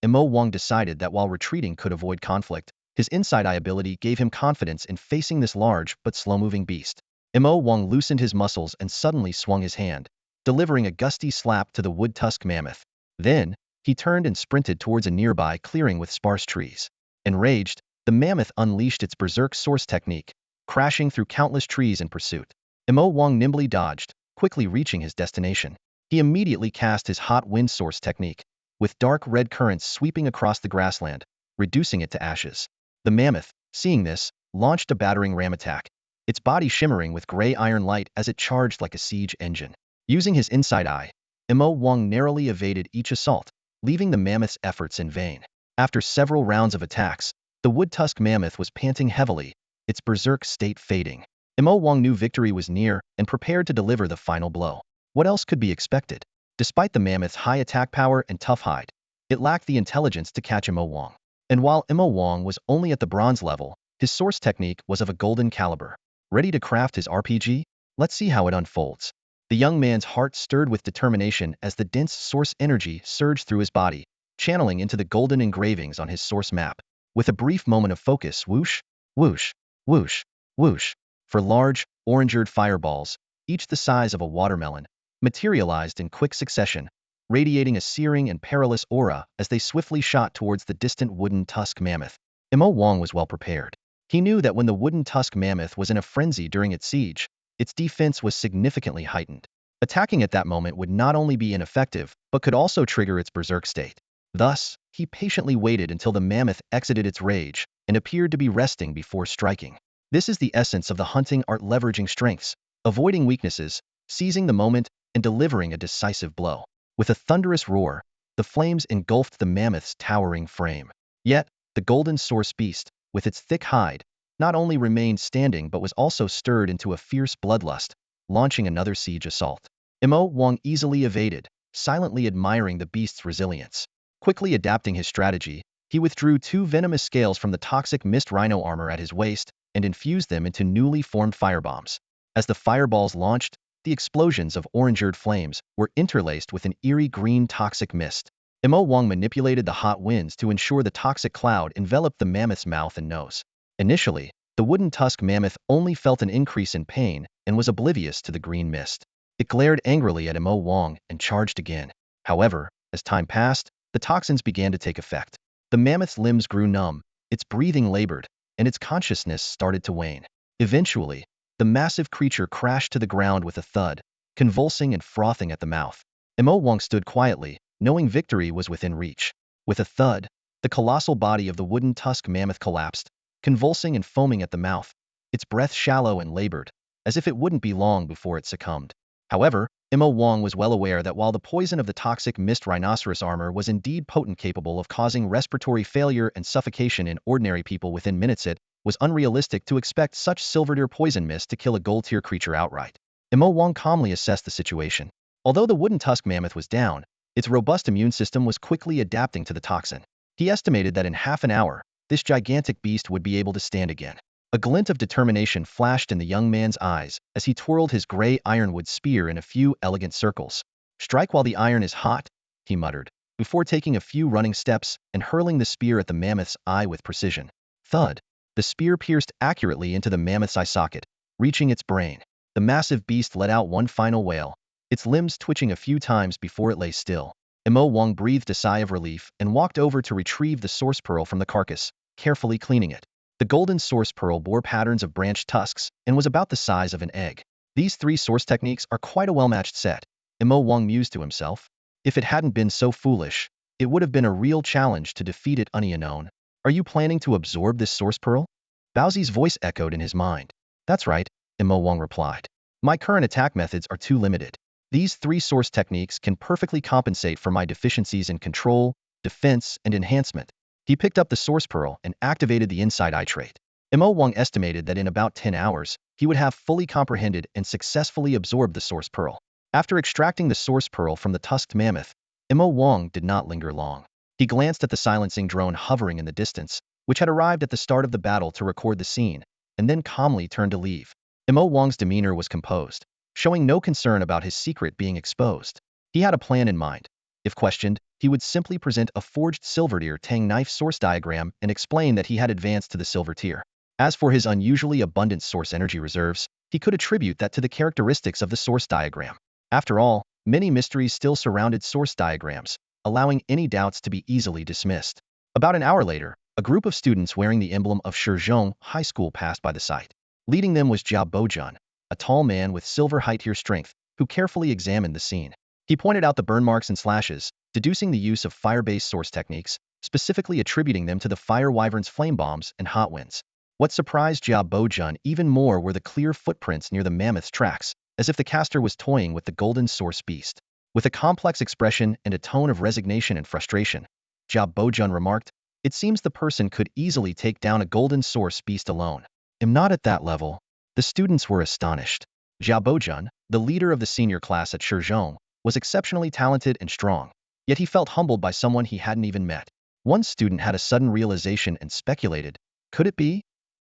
Mo Wang decided that while retreating could avoid conflict, his inside eye ability gave him confidence in facing this large but slow-moving beast. Mo Wang loosened his muscles and suddenly swung his hand, delivering a gusty slap to the wood-tusk mammoth. Then, he turned and sprinted towards a nearby clearing with sparse trees. Enraged, the mammoth unleashed its berserk source technique, crashing through countless trees in pursuit. Mo Wang nimbly dodged, quickly reaching his destination. He immediately cast his hot wind source technique, with dark red currents sweeping across the grassland, reducing it to ashes. The mammoth, seeing this, launched a battering ram attack, its body shimmering with gray iron light as it charged like a siege engine. Using his inside eye, Mo Wang narrowly evaded each assault, leaving the mammoth's efforts in vain. After several rounds of attacks, the wood-tusk mammoth was panting heavily, its berserk state fading. Mo Wang knew victory was near and prepared to deliver the final blow. What else could be expected? Despite the mammoth's high attack power and tough hide, it lacked the intelligence to catch Mo Wang. And while Mo Wang was only at the bronze level, his source technique was of a golden caliber. Ready to craft his RPG? Let's see how it unfolds. The young man's heart stirred with determination as the dense source energy surged through his body, channeling into the golden engravings on his source map. With a brief moment of focus, whoosh, whoosh, whoosh, whoosh, for large, orange-eared fireballs, each the size of a watermelon, materialized in quick succession, radiating a searing and perilous aura as they swiftly shot towards the distant wooden tusk mammoth. Mo Wang was well prepared. He knew that when the wooden tusk mammoth was in a frenzy during its siege, its defense was significantly heightened. Attacking at that moment would not only be ineffective, but could also trigger its berserk state. Thus, he patiently waited until the mammoth exited its rage and appeared to be resting before striking. This is the essence of the hunting art, leveraging strengths, avoiding weaknesses, seizing the moment, and delivering a decisive blow. With a thunderous roar, the flames engulfed the mammoth's towering frame. Yet, the golden source beast, with its thick hide, not only remained standing but was also stirred into a fierce bloodlust, launching another siege assault. Mo Wang easily evaded, silently admiring the beast's resilience. Quickly adapting his strategy, he withdrew 2 venomous scales from the toxic mist rhino armor at his waist and infused them into newly formed firebombs. As the fireballs launched, the explosions of orange-eared flames were interlaced with an eerie green toxic mist. Mo Wang manipulated the hot winds to ensure the toxic cloud enveloped the mammoth's mouth and nose. Initially, the wooden tusk mammoth only felt an increase in pain and was oblivious to the green mist. It glared angrily at Mo Wang and charged again. However, as time passed, the toxins began to take effect. The mammoth's limbs grew numb, its breathing labored, and its consciousness started to wane. Eventually, the massive creature crashed to the ground with a thud, convulsing and frothing at the mouth. Mo Wang stood quietly, knowing victory was within reach. With a thud, the colossal body of the wooden tusk mammoth collapsed, convulsing and foaming at the mouth, its breath shallow and labored, as if it wouldn't be long before it succumbed. However, Mo Wang was well aware that while the poison of the toxic mist rhinoceros armor was indeed potent, capable of causing respiratory failure and suffocation in ordinary people within minutes, it was unrealistic to expect such silver-tier poison mist to kill a gold-tier creature outright. Mo Wang calmly assessed the situation. Although the wooden tusk mammoth was down, its robust immune system was quickly adapting to the toxin. He estimated that in half an hour, this gigantic beast would be able to stand again. A glint of determination flashed in the young man's eyes as he twirled his gray ironwood spear in a few elegant circles. "Strike while the iron is hot," he muttered, before taking a few running steps and hurling the spear at the mammoth's eye with precision. Thud! The spear pierced accurately into the mammoth's eye socket, reaching its brain. The massive beast let out one final wail, its limbs twitching a few times before it lay still. Mo Wang breathed a sigh of relief and walked over to retrieve the source pearl from the carcass, carefully cleaning it. The golden source pearl bore patterns of branched tusks and was about the size of an egg. These 3 source techniques are quite a well-matched set, Mo Wang mused to himself. If it hadn't been so foolish, it would have been a real challenge to defeat it unknown. "Are you planning to absorb this source pearl?" Baozi's voice echoed in his mind. "That's right," Mo Wang replied. "My current attack methods are too limited. These 3 source techniques can perfectly compensate for my deficiencies in control, defense, and enhancement." He picked up the source pearl and activated the inside eye trait. Mo Wang estimated that in about 10 hours, he would have fully comprehended and successfully absorbed the source pearl. After extracting the source pearl from the tusked mammoth, Mo Wang did not linger long. He glanced at the silencing drone hovering in the distance, which had arrived at the start of the battle to record the scene, and then calmly turned to leave. Mo Wang's demeanor was composed, showing no concern about his secret being exposed. He had a plan in mind. If questioned, he would simply present a forged silver-tier tang knife source diagram and explain that he had advanced to the silver tier. As for his unusually abundant source energy reserves, he could attribute that to the characteristics of the source diagram. After all, many mysteries still surrounded source diagrams, allowing any doubts to be easily dismissed. About an hour later, a group of students wearing the emblem of Shizhong High School passed by the site. Leading them was Jia Bojun, a tall man with silver high-tier strength, who carefully examined the scene. He pointed out the burn marks and slashes, deducing the use of fire-based source techniques, specifically attributing them to the fire wyvern's flame bombs and hot winds. What surprised Jia Bojun even more were the clear footprints near the mammoth's tracks, as if the caster was toying with the golden source beast. With a complex expression and a tone of resignation and frustration, Jia Bojun remarked, "It seems the person could easily take down a golden source beast alone. I'm not at that level." The students were astonished. Jia Bojun, the leader of the senior class at Shizhong, was exceptionally talented and strong, yet he felt humbled by someone he hadn't even met. One student had a sudden realization and speculated, could it be?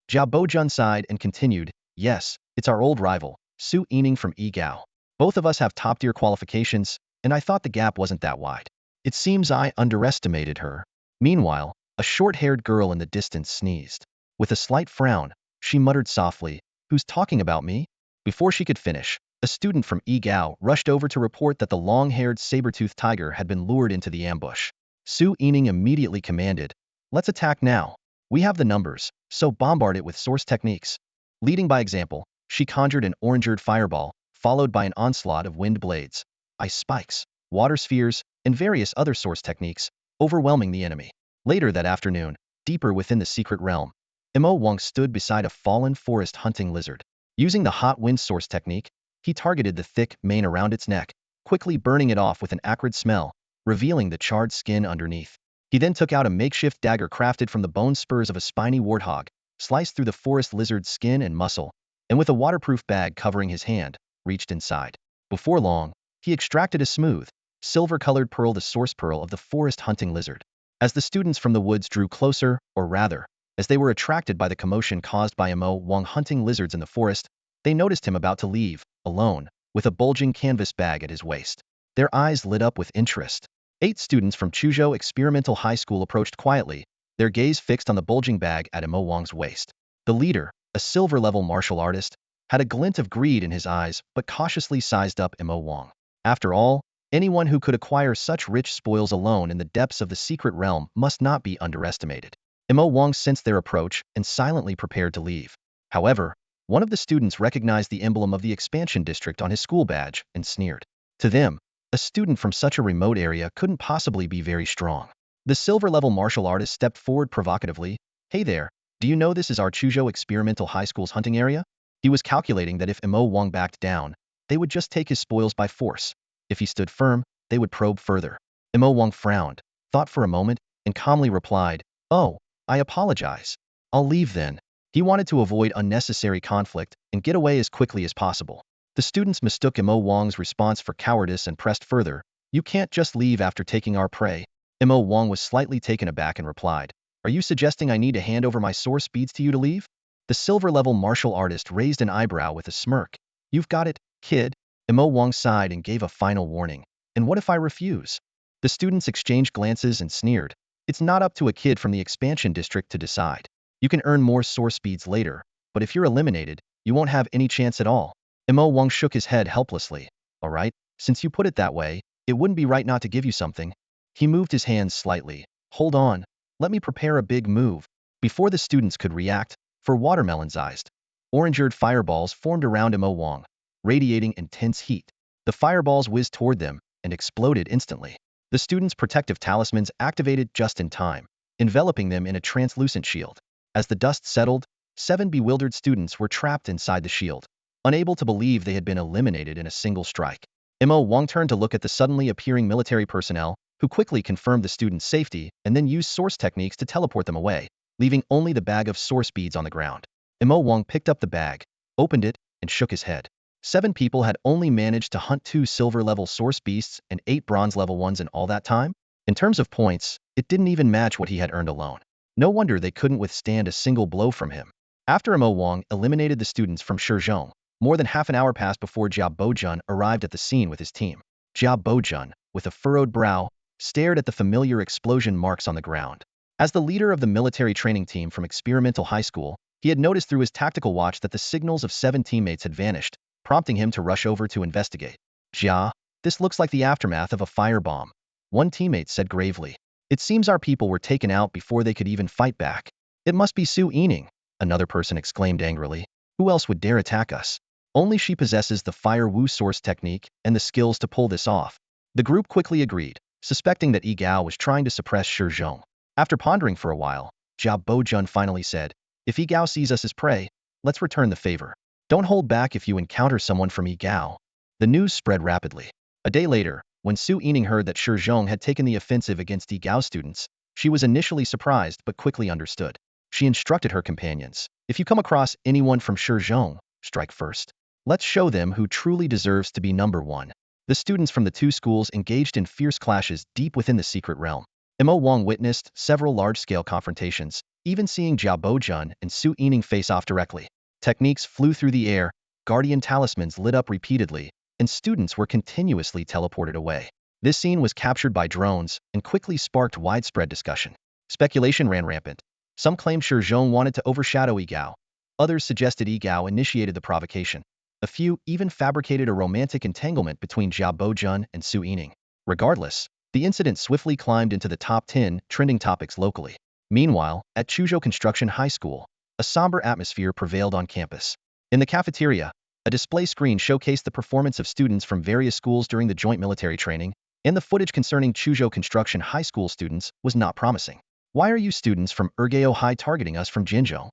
Jia Bojun sighed and continued, yes, it's our old rival, Su Yining from Yigao. Both of us have top-tier qualifications, and I thought the gap wasn't that wide. It seems I underestimated her. Meanwhile, a short-haired girl in the distance sneezed. With a slight frown, she muttered softly, who's talking about me? Before she could finish, a student from Yigao rushed over to report that the long-haired saber-toothed tiger had been lured into the ambush. Su Yining immediately commanded, let's attack now. We have the numbers, so bombard it with source techniques. Leading by example, she conjured an orangered fireball, followed by an onslaught of wind blades, ice spikes, water spheres, and various other source techniques, overwhelming the enemy. Later that afternoon, deeper within the secret realm, Mo Wang stood beside a fallen forest hunting lizard. Using the hot wind source technique, he targeted the thick mane around its neck, quickly burning it off with an acrid smell, revealing the charred skin underneath. He then took out a makeshift dagger crafted from the bone spurs of a spiny warthog, sliced through the forest lizard's skin and muscle, and with a waterproof bag covering his hand, reached inside. Before long, he extracted a smooth, silver-colored pearl, the source pearl of the forest hunting lizard. As the students from the woods drew closer, or rather, as they were attracted by the commotion caused by Mo Wang hunting lizards in the forest, they noticed him about to leave, alone, with a bulging canvas bag at his waist. Their eyes lit up with interest. 8 students from Chuzhou Experimental High School approached quietly, their gaze fixed on the bulging bag at Mo Wang's waist. The leader, a silver-level martial artist, had a glint of greed in his eyes but cautiously sized up Mo Wang. After all, anyone who could acquire such rich spoils alone in the depths of the secret realm must not be underestimated. Mo Wang sensed their approach and silently prepared to leave. However, one of the students recognized the emblem of the expansion district on his school badge and sneered. To them, a student from such a remote area couldn't possibly be very strong. The silver-level martial artist stepped forward provocatively. Hey there, do you know this is our Chuzhou Experimental High School's hunting area? He was calculating that if Mo Wang backed down, they would just take his spoils by force. If he stood firm, they would probe further. Mo Wang frowned, thought for a moment, and calmly replied, oh, I apologize. I'll leave then. He wanted to avoid unnecessary conflict and get away as quickly as possible. The students mistook Mo Wang's response for cowardice and pressed further. You can't just leave after taking our prey. Mo Wang was slightly taken aback and replied, are you suggesting I need to hand over my source beads to you to leave? The silver-level martial artist raised an eyebrow with a smirk. You've got it, kid. Mo Wang sighed and gave a final warning. And what if I refuse? The students exchanged glances and sneered. It's not up to a kid from the expansion district to decide. You can earn more source beads later, but if you're eliminated, you won't have any chance at all. Mo Wang shook his head helplessly. All right, since you put it that way, it wouldn't be right not to give you something. He moved his hands slightly. Hold on, let me prepare a big move. Before the students could react, for watermelon-sized, orange-eared fireballs formed around Mo Wang, radiating intense heat. The fireballs whizzed toward them and exploded instantly. The students' protective talismans activated just in time, enveloping them in a translucent shield. As the dust settled, 7 bewildered students were trapped inside the shield, unable to believe they had been eliminated in a single strike. Mo Wang turned to look at the suddenly appearing military personnel, who quickly confirmed the students' safety and then used source techniques to teleport them away, leaving only the bag of source beads on the ground. Mo Wang picked up the bag, opened it, and shook his head. 7 people had only managed to hunt 2 silver-level source beasts and 8 bronze-level ones in all that time? In terms of points, it didn't even match what he had earned alone. No wonder they couldn't withstand a single blow from him. After Mo Wang eliminated the students from Shizhong, more than half an hour passed before Jia Bojun arrived at the scene with his team. Jia Bojun, with a furrowed brow, stared at the familiar explosion marks on the ground. As the leader of the military training team from Experimental High School, he had noticed through his tactical watch that the signals of 7 teammates had vanished, prompting him to rush over to investigate. Jia, this looks like the aftermath of a firebomb, one teammate said gravely. It seems our people were taken out before they could even fight back. It must be Su Yining, another person exclaimed angrily. Who else would dare attack us? Only she possesses the fire wu source technique and the skills to pull this off. The group quickly agreed, suspecting that Yi Gao was trying to suppress Shi Zhong. After pondering for a while, Jia Bojun finally said, "If Yi Gao sees us as prey, let's return the favor. Don't hold back if you encounter someone from Yi Gao." The news spread rapidly. A day later, when Su Yining heard that Shi Zhong had taken the offensive against Yi Gao students, she was initially surprised but quickly understood. She instructed her companions, "If you come across anyone from Shi Zhong, strike first. Let's show them who truly deserves to be number one." The students from the two schools engaged in fierce clashes deep within the secret realm. Mo Wang witnessed several large-scale confrontations, even seeing Jia Bojun and Su Yining face off directly. Techniques flew through the air, guardian talismans lit up repeatedly, and students were continuously teleported away. This scene was captured by drones and quickly sparked widespread discussion. Speculation ran rampant. Some claimed Shi Zhong wanted to overshadow Yi Gao. Others suggested Yi Gao initiated the provocation. A few even fabricated a romantic entanglement between Jia Bojun and Su Yining. Regardless, the incident swiftly climbed into the top 10 trending topics locally. Meanwhile, at Chuzhou Construction High School, a somber atmosphere prevailed on campus. In the cafeteria, a display screen showcased the performance of students from various schools during the joint military training, and the footage concerning Chuzhou Construction High School students was not promising. "Why are you students from Ergeo High targeting us from Jinzhou?"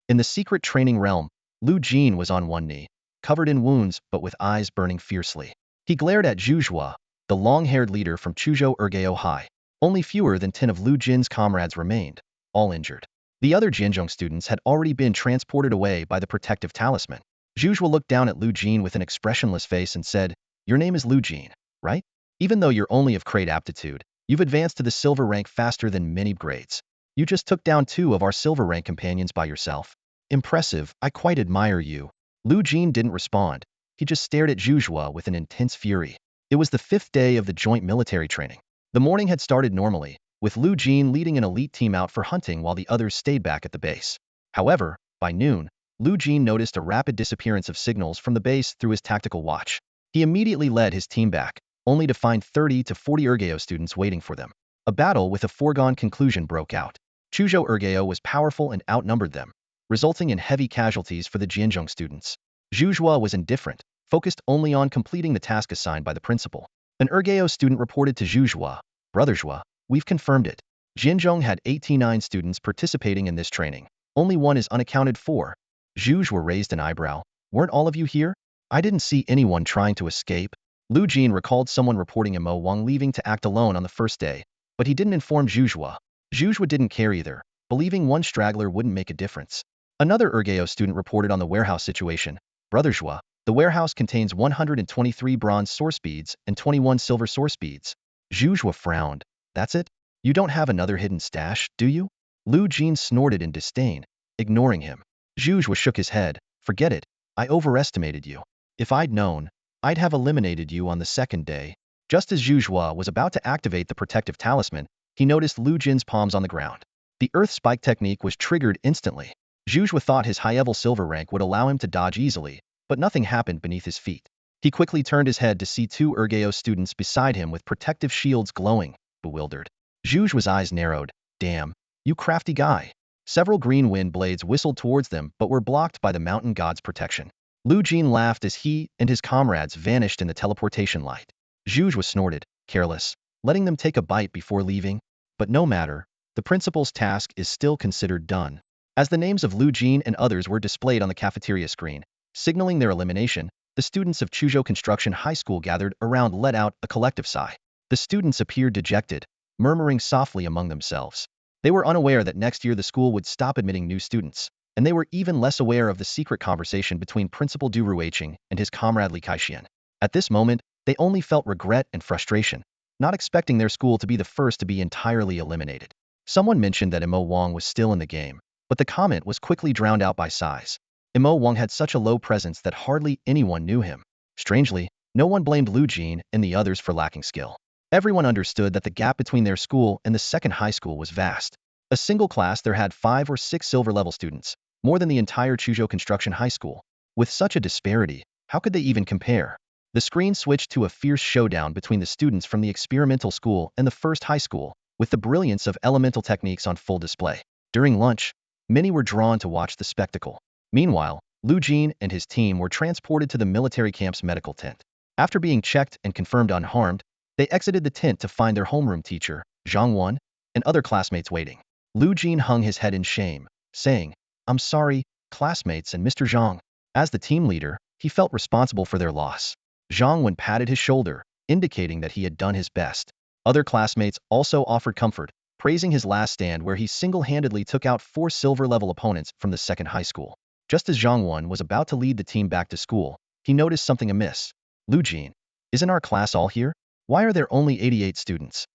In the secret training realm, Lu Jin was on one knee, covered in wounds but with eyes burning fiercely. He glared at Zhu Zhuo, the long-haired leader from Chuzhou Ergeo High. Only fewer than 10 of Lu Jin's comrades remained, all injured. The other Jinzhong students had already been transported away by the protective talisman. Zhu Zhuo looked down at Lu Jin with an expressionless face and said, "Your name is Lu Jin, right? Even though you're only of crate aptitude, you've advanced to the silver rank faster than many grades. You just took down 2 of our silver rank companions by yourself. Impressive, I quite admire you." Lu Jin didn't respond. He just stared at Zhu Zhuo with an intense fury. It was the 5th day of the joint military training. The morning had started normally, with Lu Jin leading an elite team out for hunting while the others stayed back at the base. However, by noon, Lu Jin noticed a rapid disappearance of signals from the base through his tactical watch. He immediately led his team back, only to find 30 to 40 Ergeo students waiting for them. A battle with a foregone conclusion broke out. Chuzhou Ergeo was powerful and outnumbered them, resulting in heavy casualties for the Jinzhong students. Zhu Zhuo was indifferent, focused only on completing the task assigned by the principal. An Ergeo student reported to Zhu Zhuo, "Brother Zhuo, we've confirmed it. Jinzhong had 89 students participating in this training. Only one is unaccounted for." Zhu Zhuo raised an eyebrow. "Weren't all of you here? I didn't see anyone trying to escape." Lu Jin recalled someone reporting Mo Wang leaving to act alone on the first day, but he didn't inform Zhu Zhuo. Zhu Zhuo didn't care either, believing one straggler wouldn't make a difference. Another Ergeo student reported on the warehouse situation. "Brother Zhuo, the warehouse contains 123 bronze source beads and 21 silver source beads." Zhu Zhuo frowned. "That's it? You don't have another hidden stash, do you?" Lu Jin snorted in disdain, ignoring him. Zhu Zhuo shook his head. "Forget it. I overestimated you. If I'd known, I'd have eliminated you on the second day." Just as Zhu Zhuo was about to activate the protective talisman, he noticed Lu Jin's palms on the ground. The earth spike technique was triggered instantly. Zhu Zhuo thought his high-level silver rank would allow him to dodge easily, but nothing happened beneath his feet. He quickly turned his head to see 2 Ergeo students beside him with protective shields glowing, bewildered. Zhu Zhuo's eyes narrowed. "Damn, you crafty guy." Several green wind blades whistled towards them but were blocked by the mountain god's protection. Lu Jin laughed as he and his comrades vanished in the teleportation light. Zhu Zhuo snorted, careless, letting them take a bite before leaving. But no matter, the principal's task is still considered done. As the names of Lu Jin and others were displayed on the cafeteria screen, signaling their elimination, the students of Chuzhou Construction High School gathered around let out a collective sigh. The students appeared dejected, murmuring softly among themselves. They were unaware that next year the school would stop admitting new students, and they were even less aware of the secret conversation between Principal Du Ruiqing and his comrade Li Kaixian. At this moment, they only felt regret and frustration, not expecting their school to be the first to be entirely eliminated. Someone mentioned that Mo Wang was still in the game, but the comment was quickly drowned out by sighs. Mo Wang had such a low presence that hardly anyone knew him. Strangely, no one blamed Lu Jin and the others for lacking skill. Everyone understood that the gap between their school and the second high school was vast. A single class there had 5 or 6 silver-level students, more than the entire Chuzhou Construction High School. With such a disparity, how could they even compare? The screen switched to a fierce showdown between the students from the experimental school and the first high school, with the brilliance of elemental techniques on full display. During lunch, many were drawn to watch the spectacle. Meanwhile, Lu Jin and his team were transported to the military camp's medical tent. After being checked and confirmed unharmed, they exited the tent to find their homeroom teacher, Zhang Wan, and other classmates waiting. Lu Jin hung his head in shame, saying, "I'm sorry, classmates and Mr. Zhang." As the team leader, he felt responsible for their loss. Zhang Wan patted his shoulder, indicating that he had done his best. Other classmates also offered comfort, praising his last stand where he single-handedly took out 4 silver-level opponents from the second high school. Just as Zhang Wan was about to lead the team back to school, he noticed something amiss. "Lu Jin, isn't our class all here? Why are there only 88 students?"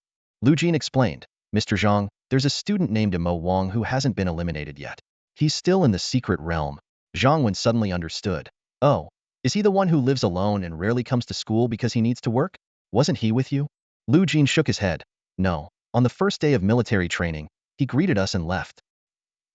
Lu Jin explained, "Mr. Zhang, there's a student named Mo Wang who hasn't been eliminated yet. He's still in the secret realm." Zhang Wan suddenly understood. "Oh, is he the one who lives alone and rarely comes to school because he needs to work? Wasn't he with you?" Lu Jin shook his head. "No, on the first day of military training, he greeted us and left.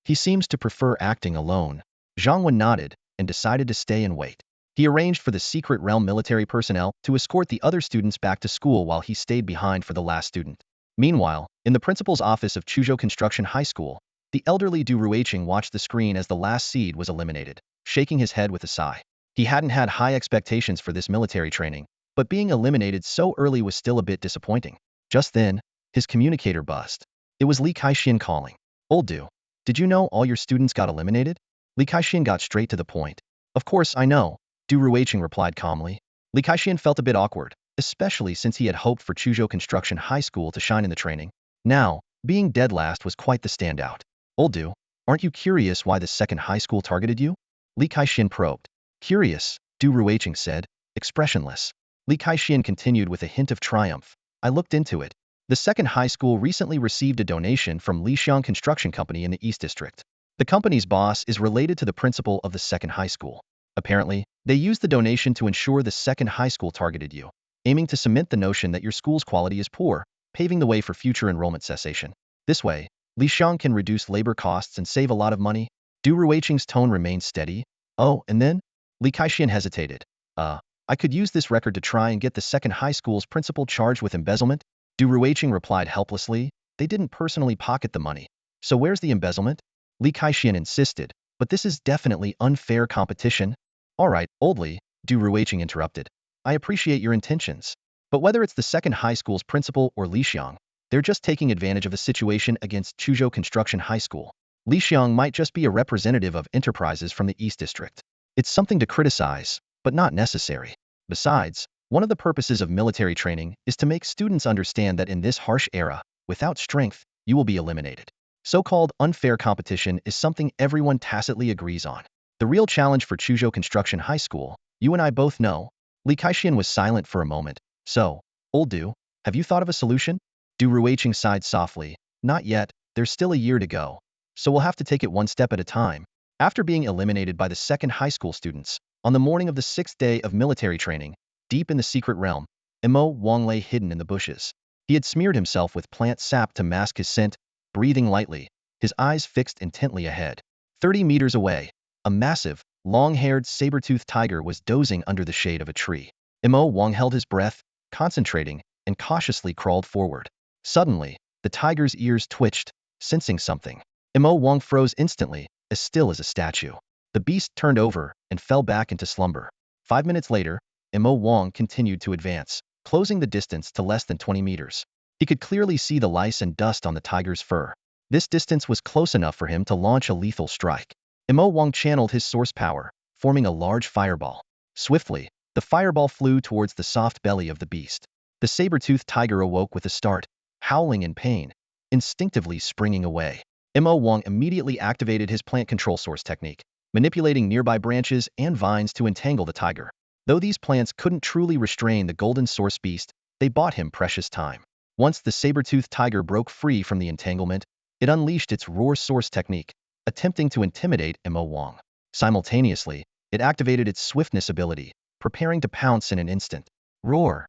He seems to prefer acting alone." Zhang Wan nodded and decided to stay and wait. He arranged for the secret realm military personnel to escort the other students back to school while he stayed behind for the last student. Meanwhile, in the principal's office of Chuzhou Construction High School, the elderly Du Ruiqing watched the screen as the last seed was eliminated, shaking his head with a sigh. He hadn't had high expectations for this military training, but being eliminated so early was still a bit disappointing. Just then, his communicator buzzed. It was Li Kaixian calling. "Old Du, did you know all your students got eliminated?" Li Kaixian got straight to the point. "Of course I know," Du Ruiqing replied calmly. Li Kaixian felt a bit awkward, especially since he had hoped for Chuzhou Construction High School to shine in the training. Now, being dead last was quite the standout. "Old Du, aren't you curious why the second high school targeted you?" Li Kaixian probed. "Curious," Du Ruiqing said, expressionless. Li Kaixian continued with a hint of triumph. "I looked into it. The second high school recently received a donation from Lixiang Construction Company in the East District. The company's boss is related to the principal of the second high school. Apparently, they used the donation to ensure the second high school targeted you, aiming to cement the notion that your school's quality is poor, paving the way for future enrollment cessation. This way, Lixiang can reduce labor costs and save a lot of money." Du Ruiqing's tone remained steady. "Oh, and then?" Li Kaixian hesitated. I could use this record to try and get the second high school's principal charged with embezzlement." Du Ruiqing replied helplessly. "They didn't personally pocket the money. So where's the embezzlement?" Li Kaixian insisted. "But this is definitely unfair competition." "All right, Old Li," Du Ruiqing interrupted. "I appreciate your intentions. But whether it's the second high school's principal or Lixiang, they're just taking advantage of a situation against Chuzhou Construction High School. Lixiang might just be a representative of enterprises from the East District. It's something to criticize, but not necessary. Besides, one of the purposes of military training is to make students understand that in this harsh era, without strength, you will be eliminated. So-called unfair competition is something everyone tacitly agrees on. The real challenge for Chuzhou Construction High School, you and I both know." Li Kaixian was silent for a moment. "So, Old Du, have you thought of a solution?" Du Ruiqing sighed softly. "Not yet, there's still a year to go. So we'll have to take it one step at a time." After being eliminated by the second high school students, on the morning of the 6th day of military training, deep in the secret realm, Mo Wang lay hidden in the bushes. He had smeared himself with plant sap to mask his scent, breathing lightly, his eyes fixed intently ahead. 30 meters away, a massive, long-haired saber-toothed tiger was dozing under the shade of a tree. Mo Wang held his breath, concentrating, and cautiously crawled forward. Suddenly, the tiger's ears twitched, sensing something. Mo Wang froze instantly, as still as a statue. The beast turned over and fell back into slumber. 5 minutes later, Mo Wang continued to advance, closing the distance to less than 20 meters. He could clearly see the lice and dust on the tiger's fur. This distance was close enough for him to launch a lethal strike. Mo Wang channeled his source power, forming a large fireball. Swiftly, the fireball flew towards the soft belly of the beast. The saber-toothed tiger awoke with a start, howling in pain, instinctively springing away. Mo Wang immediately activated his plant control source technique, manipulating nearby branches and vines to entangle the tiger. Though these plants couldn't truly restrain the golden source beast, they bought him precious time. Once the saber-toothed tiger broke free from the entanglement, it unleashed its roar source technique, attempting to intimidate Mo Wang. Simultaneously, it activated its swiftness ability, preparing to pounce in an instant. Roar!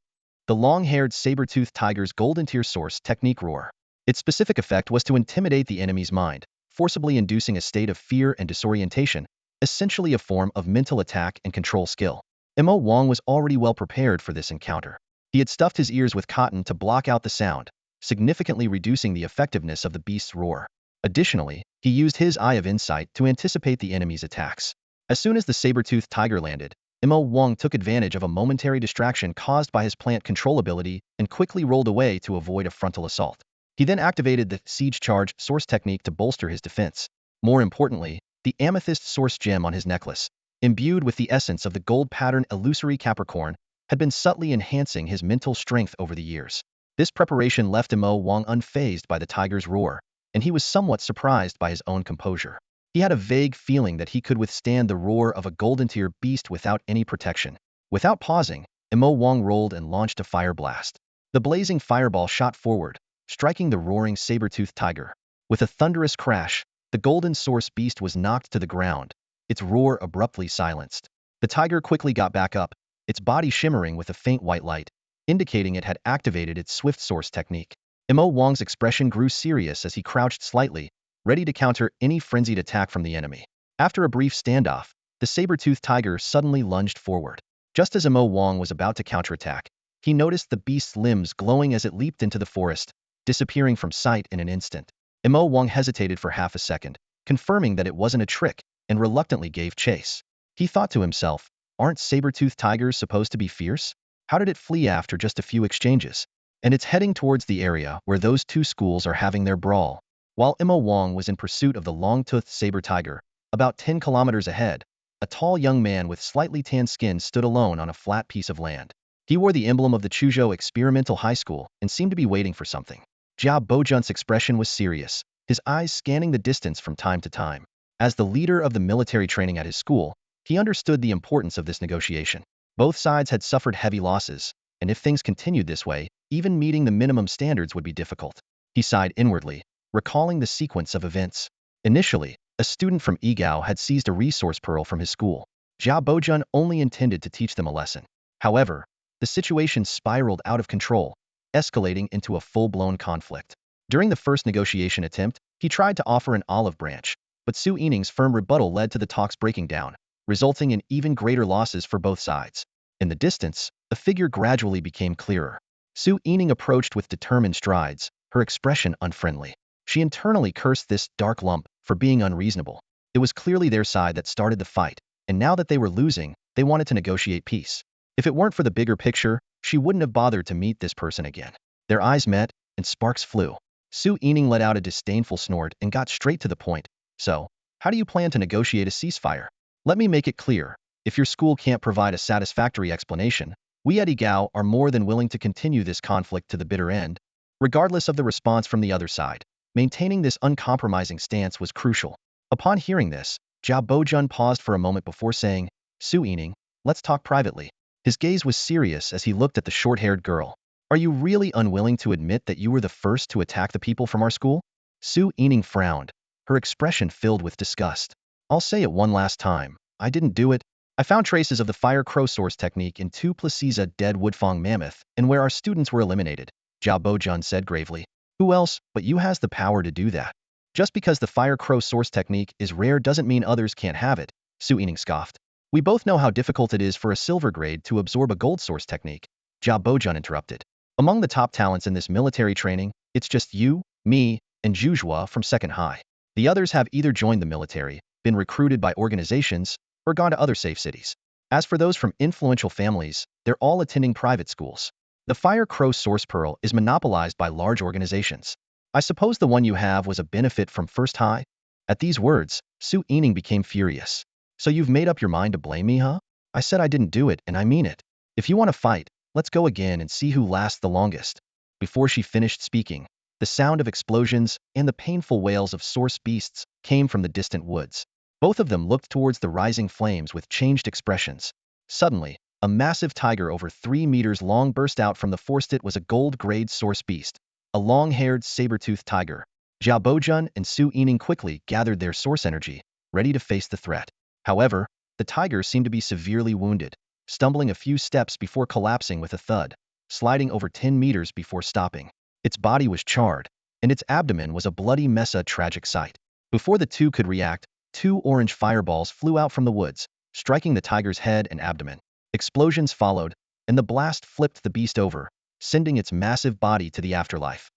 The long-haired saber-toothed tiger's golden tier source technique roar. Its specific effect was to intimidate the enemy's mind, forcibly inducing a state of fear and disorientation, essentially a form of mental attack and control skill. Mo Wang was already well prepared for this encounter. He had stuffed his ears with cotton to block out the sound, significantly reducing the effectiveness of the beast's roar. Additionally, he used his eye of insight to anticipate the enemy's attacks. As soon as the saber-toothed tiger landed, Mo Wang took advantage of a momentary distraction caused by his plant control ability and quickly rolled away to avoid a frontal assault. He then activated the siege charge source technique to bolster his defense. More importantly, the amethyst source gem on his necklace, imbued with the essence of the gold pattern illusory Capricorn, had been subtly enhancing his mental strength over the years. This preparation left Mo Wang unfazed by the tiger's roar, and he was somewhat surprised by his own composure. He had a vague feeling that he could withstand the roar of a golden-tier beast without any protection. Without pausing, Mo Wang rolled and launched a fire blast. The blazing fireball shot forward, striking the roaring saber-toothed tiger. With a thunderous crash, the golden source beast was knocked to the ground, its roar abruptly silenced. The tiger quickly got back up, its body shimmering with a faint white light, indicating it had activated its swift source technique. Mo Wang's expression grew serious as he crouched slightly, ready to counter any frenzied attack from the enemy. After a brief standoff, the saber-toothed tiger suddenly lunged forward. Just as Mo Wang was about to counterattack, he noticed the beast's limbs glowing as it leaped into the forest, disappearing from sight in an instant. Mo Wang hesitated for half a second, confirming that it wasn't a trick, and reluctantly gave chase. He thought to himself, aren't saber-toothed tigers supposed to be fierce? How did it flee after just a few exchanges? And it's heading towards the area where those two schools are having their brawl. While Mo Wang was in pursuit of the long-toothed saber tiger, about 10 kilometers ahead, a tall young man with slightly tanned skin stood alone on a flat piece of land. He wore the emblem of the Chuzhou Experimental High School and seemed to be waiting for something. Jia Bojun's expression was serious, his eyes scanning the distance from time to time. As the leader of the military training at his school, he understood the importance of this negotiation. Both sides had suffered heavy losses, and if things continued this way, even meeting the minimum standards would be difficult. He sighed inwardly, recalling the sequence of events. Initially, a student from Igao had seized a resource pearl from his school. Jia Bojun only intended to teach them a lesson. However, the situation spiraled out of control, escalating into a full-blown conflict. During the first negotiation attempt, he tried to offer an olive branch, but Su Yining's firm rebuttal led to the talks breaking down, resulting in even greater losses for both sides. In the distance, a figure gradually became clearer. Su Yining approached with determined strides, her expression unfriendly. She internally cursed this dark lump for being unreasonable. It was clearly their side that started the fight, and now that they were losing, they wanted to negotiate peace. If it weren't for the bigger picture, she wouldn't have bothered to meet this person again. Their eyes met, and sparks flew. Su Yining let out a disdainful snort and got straight to the point. So, how do you plan to negotiate a ceasefire? Let me make it clear. If your school can't provide a satisfactory explanation, we at Igao are more than willing to continue this conflict to the bitter end. Regardless of the response from the other side, maintaining this uncompromising stance was crucial. Upon hearing this, Jia Bojun paused for a moment before saying, Su Yining, let's talk privately. His gaze was serious as he looked at the short-haired girl. Are you really unwilling to admit that you were the first to attack the people from our school? Su Yining frowned, her expression filled with disgust. I'll say it one last time. I didn't do it. I found traces of the fire crow source technique in 2 Placiza dead woodfong mammoth and where our students were eliminated, Jia Bojun said gravely. Who else but you has the power to do that? Just because the fire crow source technique is rare doesn't mean others can't have it, Su Yining scoffed. We both know how difficult it is for a silver grade to absorb a gold source technique, Jia Bojun interrupted. Among the top talents in this military training, it's just you, me, and Zhuzhua from second high. The others have either joined the military, been recruited by organizations, or gone to other safe cities. As for those from influential families, they're all attending private schools. The Fire Crow Source Pearl is monopolized by large organizations. I suppose the one you have was a benefit from First High? At these words, Su Yining became furious. So you've made up your mind to blame me, huh? I said I didn't do it, and I mean it. If you want to fight, let's go again and see who lasts the longest. Before she finished speaking, the sound of explosions and the painful wails of source beasts came from the distant woods. Both of them looked towards the rising flames with changed expressions. Suddenly, a massive tiger over 3 meters long burst out from the forest. It was a gold-grade source beast, a long-haired saber-toothed tiger. Jia Bojun and Su Yining quickly gathered their source energy, ready to face the threat. However, the tiger seemed to be severely wounded, stumbling a few steps before collapsing with a thud, sliding over 10 meters before stopping. Its body was charred, and its abdomen was a bloody mess, a tragic sight. Before the two could react, 2 orange fireballs flew out from the woods, striking the tiger's head and abdomen. Explosions followed, and the blast flipped the beast over, sending its massive body to the afterlife.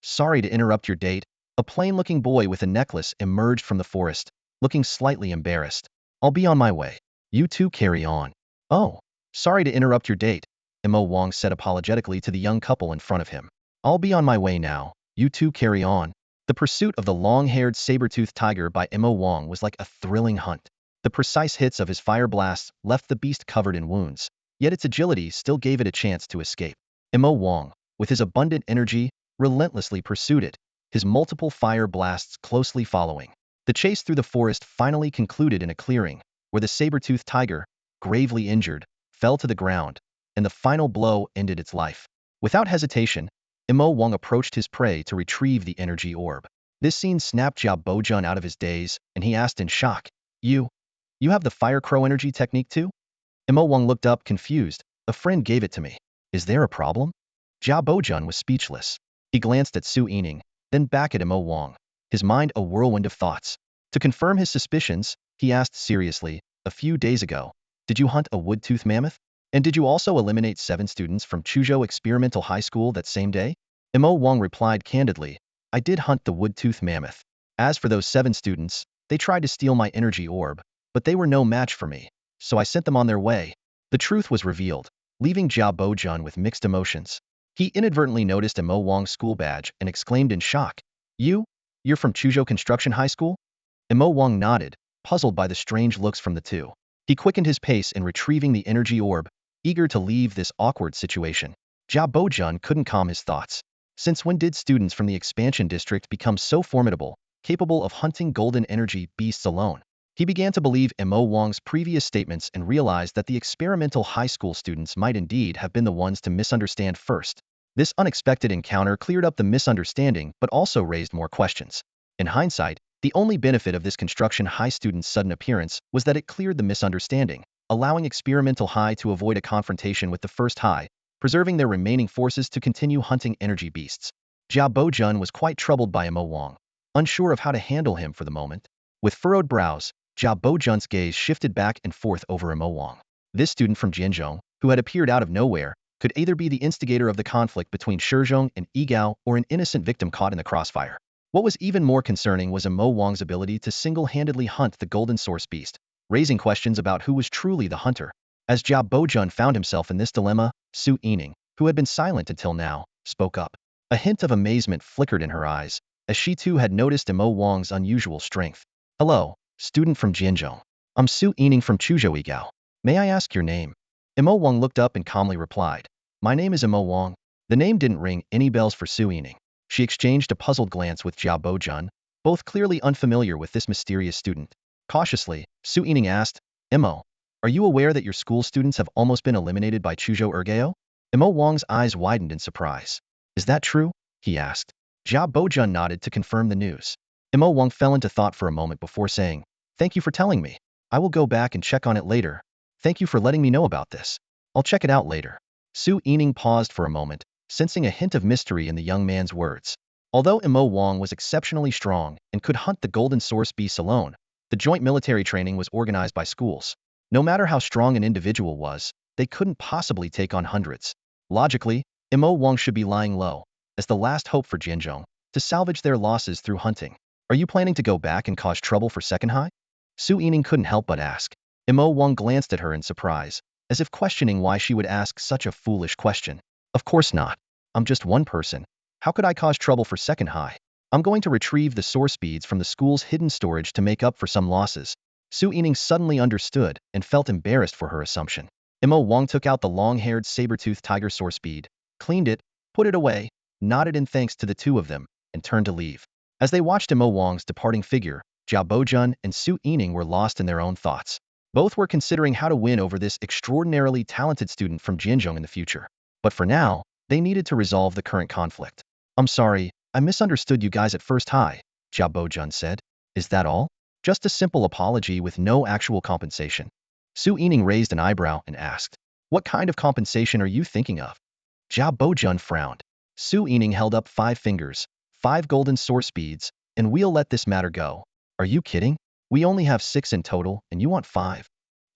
Sorry to interrupt your date. A plain-looking boy with a necklace emerged from the forest, looking slightly embarrassed. I'll be on my way. You two carry on. Oh, sorry to interrupt your date, Mo Wang said apologetically to the young couple in front of him. I'll be on my way now. You two carry on. The pursuit of the long-haired saber-toothed tiger by Mo Wang was like a thrilling hunt. The precise hits of his fire blasts left the beast covered in wounds, yet its agility still gave it a chance to escape. Mo Wang, with his abundant energy, relentlessly pursued it, his multiple fire blasts closely following. The chase through the forest finally concluded in a clearing, where the saber-toothed tiger, gravely injured, fell to the ground, and the final blow ended its life. Without hesitation, Mo Wang approached his prey to retrieve the energy orb. This scene snapped Jia Bojun out of his daze, and he asked in shock, You have the fire crow energy technique too? Mo Wang looked up, confused. A friend gave it to me. Is there a problem? Jia Bojun was speechless. He glanced at Su Yining, then back at Mo Wang, his mind a whirlwind of thoughts. To confirm his suspicions, he asked seriously, a few days ago, did you hunt a wood-tooth mammoth? And did you also eliminate 7 students from Chuzhou Experimental High School that same day? Mo Wang replied candidly, I did hunt the wood-tooth mammoth. As for those 7 students, they tried to steal my energy orb, but they were no match for me, so I sent them on their way. The truth was revealed, leaving Jia Bojun with mixed emotions. He inadvertently noticed Mo Wang's school badge and exclaimed in shock, You're from Chuzhou Construction High School? Mo Wang nodded, puzzled by the strange looks from the two. He quickened his pace in retrieving the energy orb, eager to leave this awkward situation. Jia Bojun couldn't calm his thoughts. Since when did students from the expansion district become so formidable, capable of hunting golden energy beasts alone? He began to believe Mo Wang's previous statements and realized that the experimental high school students might indeed have been the ones to misunderstand first. This unexpected encounter cleared up the misunderstanding but also raised more questions. In hindsight, the only benefit of this construction high student's sudden appearance was that it cleared the misunderstanding, allowing experimental high to avoid a confrontation with the first high, preserving their remaining forces to continue hunting energy beasts. Jia Bojun was quite troubled by Mo Wang, unsure of how to handle him for the moment. With furrowed brows, Jia Bojun's gaze shifted back and forth over Mo Wang. This student from Jianzhong, who had appeared out of nowhere, could either be the instigator of the conflict between Shizhong and Yigao or an innocent victim caught in the crossfire. What was even more concerning was Mo Wang's ability to single-handedly hunt the golden source beast, raising questions about who was truly the hunter. As Jia Bojun found himself in this dilemma, Su Yining, who had been silent until now, spoke up. A hint of amazement flickered in her eyes, as she too had noticed Mo Wang's unusual strength. Hello, student from Jianzhong. I'm Su Yining from Chuzhou Yigao. May I ask your name? Mo Wang looked up and calmly replied. My name is Mo Wang. The name didn't ring any bells for Su Yining. She exchanged a puzzled glance with Jia Bojun, both clearly unfamiliar with this mysterious student. Cautiously, Su Yining asked, Mo, are you aware that your school students have almost been eliminated by Chuzhou Ergao? Mo Wang's eyes widened in surprise. Is that true? He asked. Jia Bojun nodded to confirm the news. Mo Wang fell into thought for a moment before saying, Thank you for telling me. I will go back and check on it later. Thank you for letting me know about this. I'll check it out later. Su Yining paused for a moment, sensing a hint of mystery in the young man's words. Although Mo Wang was exceptionally strong and could hunt the golden source beasts alone, the joint military training was organized by schools. No matter how strong an individual was, they couldn't possibly take on hundreds. Logically, Mo Wang should be lying low, as the last hope for Jianzhong, to salvage their losses through hunting. Are you planning to go back and cause trouble for Second High? Su Yining couldn't help but ask. Mo Wang glanced at her in surprise, as if questioning why she would ask such a foolish question. Of course not. I'm just one person. How could I cause trouble for Second High? I'm going to retrieve the source beads from the school's hidden storage to make up for some losses. Su Yining suddenly understood and felt embarrassed for her assumption. Mo Wang took out the long-haired saber-toothed tiger source bead, cleaned it, put it away, nodded in thanks to the two of them, and turned to leave. As they watched Mo Wang's departing figure, Jia Bojun and Su Yining were lost in their own thoughts. Both were considering how to win over this extraordinarily talented student from Jianzhong in the future. But for now, they needed to resolve the current conflict. I'm sorry, I misunderstood you guys at First High, Jia Bojun said. Is that all? Just a simple apology with no actual compensation. Su Yining raised an eyebrow and asked, What kind of compensation are you thinking of? Jia Bojun frowned. Su Yining held up 5 fingers, 5 golden source beads, and we'll let this matter go. Are you kidding? We only have 6 in total, and you want 5.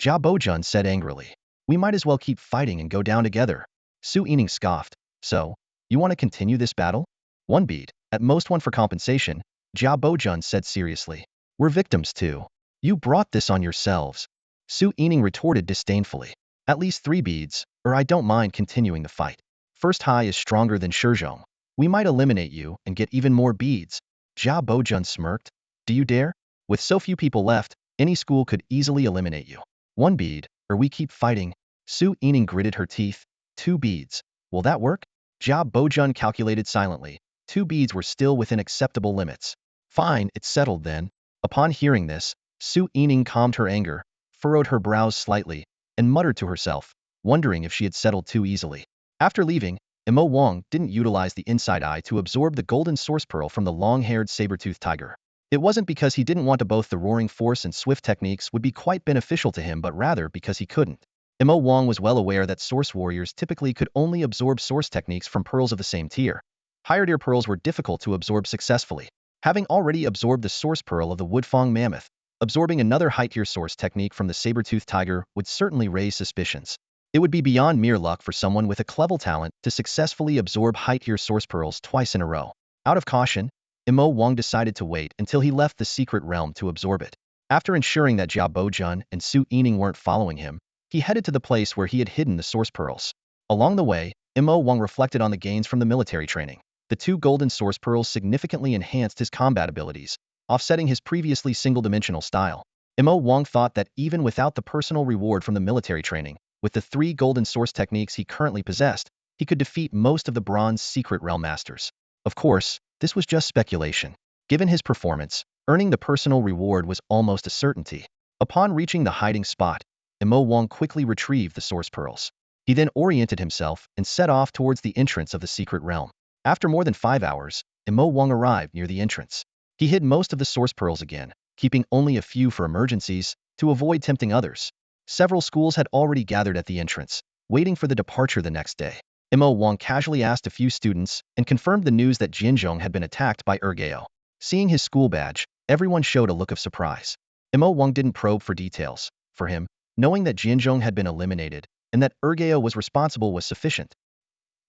Jia Bojun said angrily. We might as well keep fighting and go down together. Su Yining scoffed. So, you want to continue this battle? 1 bead, at most 1 for compensation, Jia Bojun said seriously. We're victims too. You brought this on yourselves. Su Yining retorted disdainfully. At least 3 beads, or I don't mind continuing the fight. First high is stronger than Shizhong. We might eliminate you and get even more beads. Jia Bojun smirked. Do you dare? With so few people left, any school could easily eliminate you. 1 bead, or we keep fighting. Su Yining gritted her teeth. 2 beads. Will that work? Jia Bojun calculated silently. 2 beads were still within acceptable limits. Fine, it's settled then. Upon hearing this, Su Yining calmed her anger, furrowed her brows slightly, and muttered to herself, wondering if she had settled too easily. After leaving, Imo Wang didn't utilize the inside eye to absorb the golden source pearl from the long-haired saber-toothed tiger. It wasn't because he didn't want to. Both the roaring force and swift techniques would be quite beneficial to him, but rather because he couldn't. Imo Wang was well aware that source warriors typically could only absorb source techniques from pearls of the same tier. Higher tier pearls were difficult to absorb successfully. Having already absorbed the source pearl of the Woodfong mammoth, absorbing another high-tier source technique from the saber-toothed tiger would certainly raise suspicions. It would be beyond mere luck for someone with a clever talent to successfully absorb high-tier source pearls twice in a row. Out of caution, Imo Wang decided to wait until he left the secret realm to absorb it. After ensuring that Jia Bojun and Su Yining weren't following him, he headed to the place where he had hidden the source pearls. Along the way, Imo Wang reflected on the gains from the military training. The 2 golden source pearls significantly enhanced his combat abilities, offsetting his previously single-dimensional style. Imo Wang thought that even without the personal reward from the military training, with the 3 golden source techniques he currently possessed, he could defeat most of the bronze secret realm masters. Of course, this was just speculation. Given his performance, earning the personal reward was almost a certainty. Upon reaching the hiding spot, Imo Wang quickly retrieved the source pearls. He then oriented himself and set off towards the entrance of the secret realm. After more than 5 hours, Imo Wang arrived near the entrance. He hid most of the source pearls again, keeping only a few for emergencies, to avoid tempting others. Several schools had already gathered at the entrance, waiting for the departure the next day. Imo Wang casually asked a few students and confirmed the news that Jinzhong had been attacked by Ergeo. Seeing his school badge, everyone showed a look of surprise. Imo Wang didn't probe for details. For him, knowing that Jinzhong had been eliminated and that Ergeo was responsible was sufficient.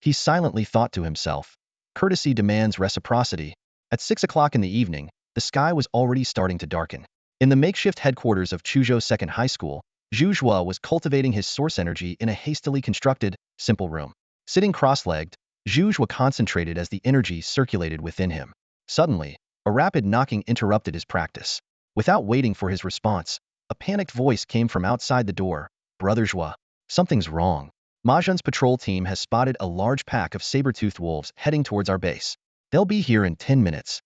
He silently thought to himself, courtesy demands reciprocity. At 6 o'clock in the evening, the sky was already starting to darken. In the makeshift headquarters of Chuzhou Second High School, Zhu Zhuo was cultivating his source energy in a hastily constructed, simple room. Sitting cross-legged, Zhu Zhuo concentrated as the energy circulated within him. Suddenly, a rapid knocking interrupted his practice. Without waiting for his response, a panicked voice came from outside the door. Brother Zhuo, something's wrong. Mahjun's patrol team has spotted a large pack of saber-toothed wolves heading towards our base. They'll be here in 10 minutes.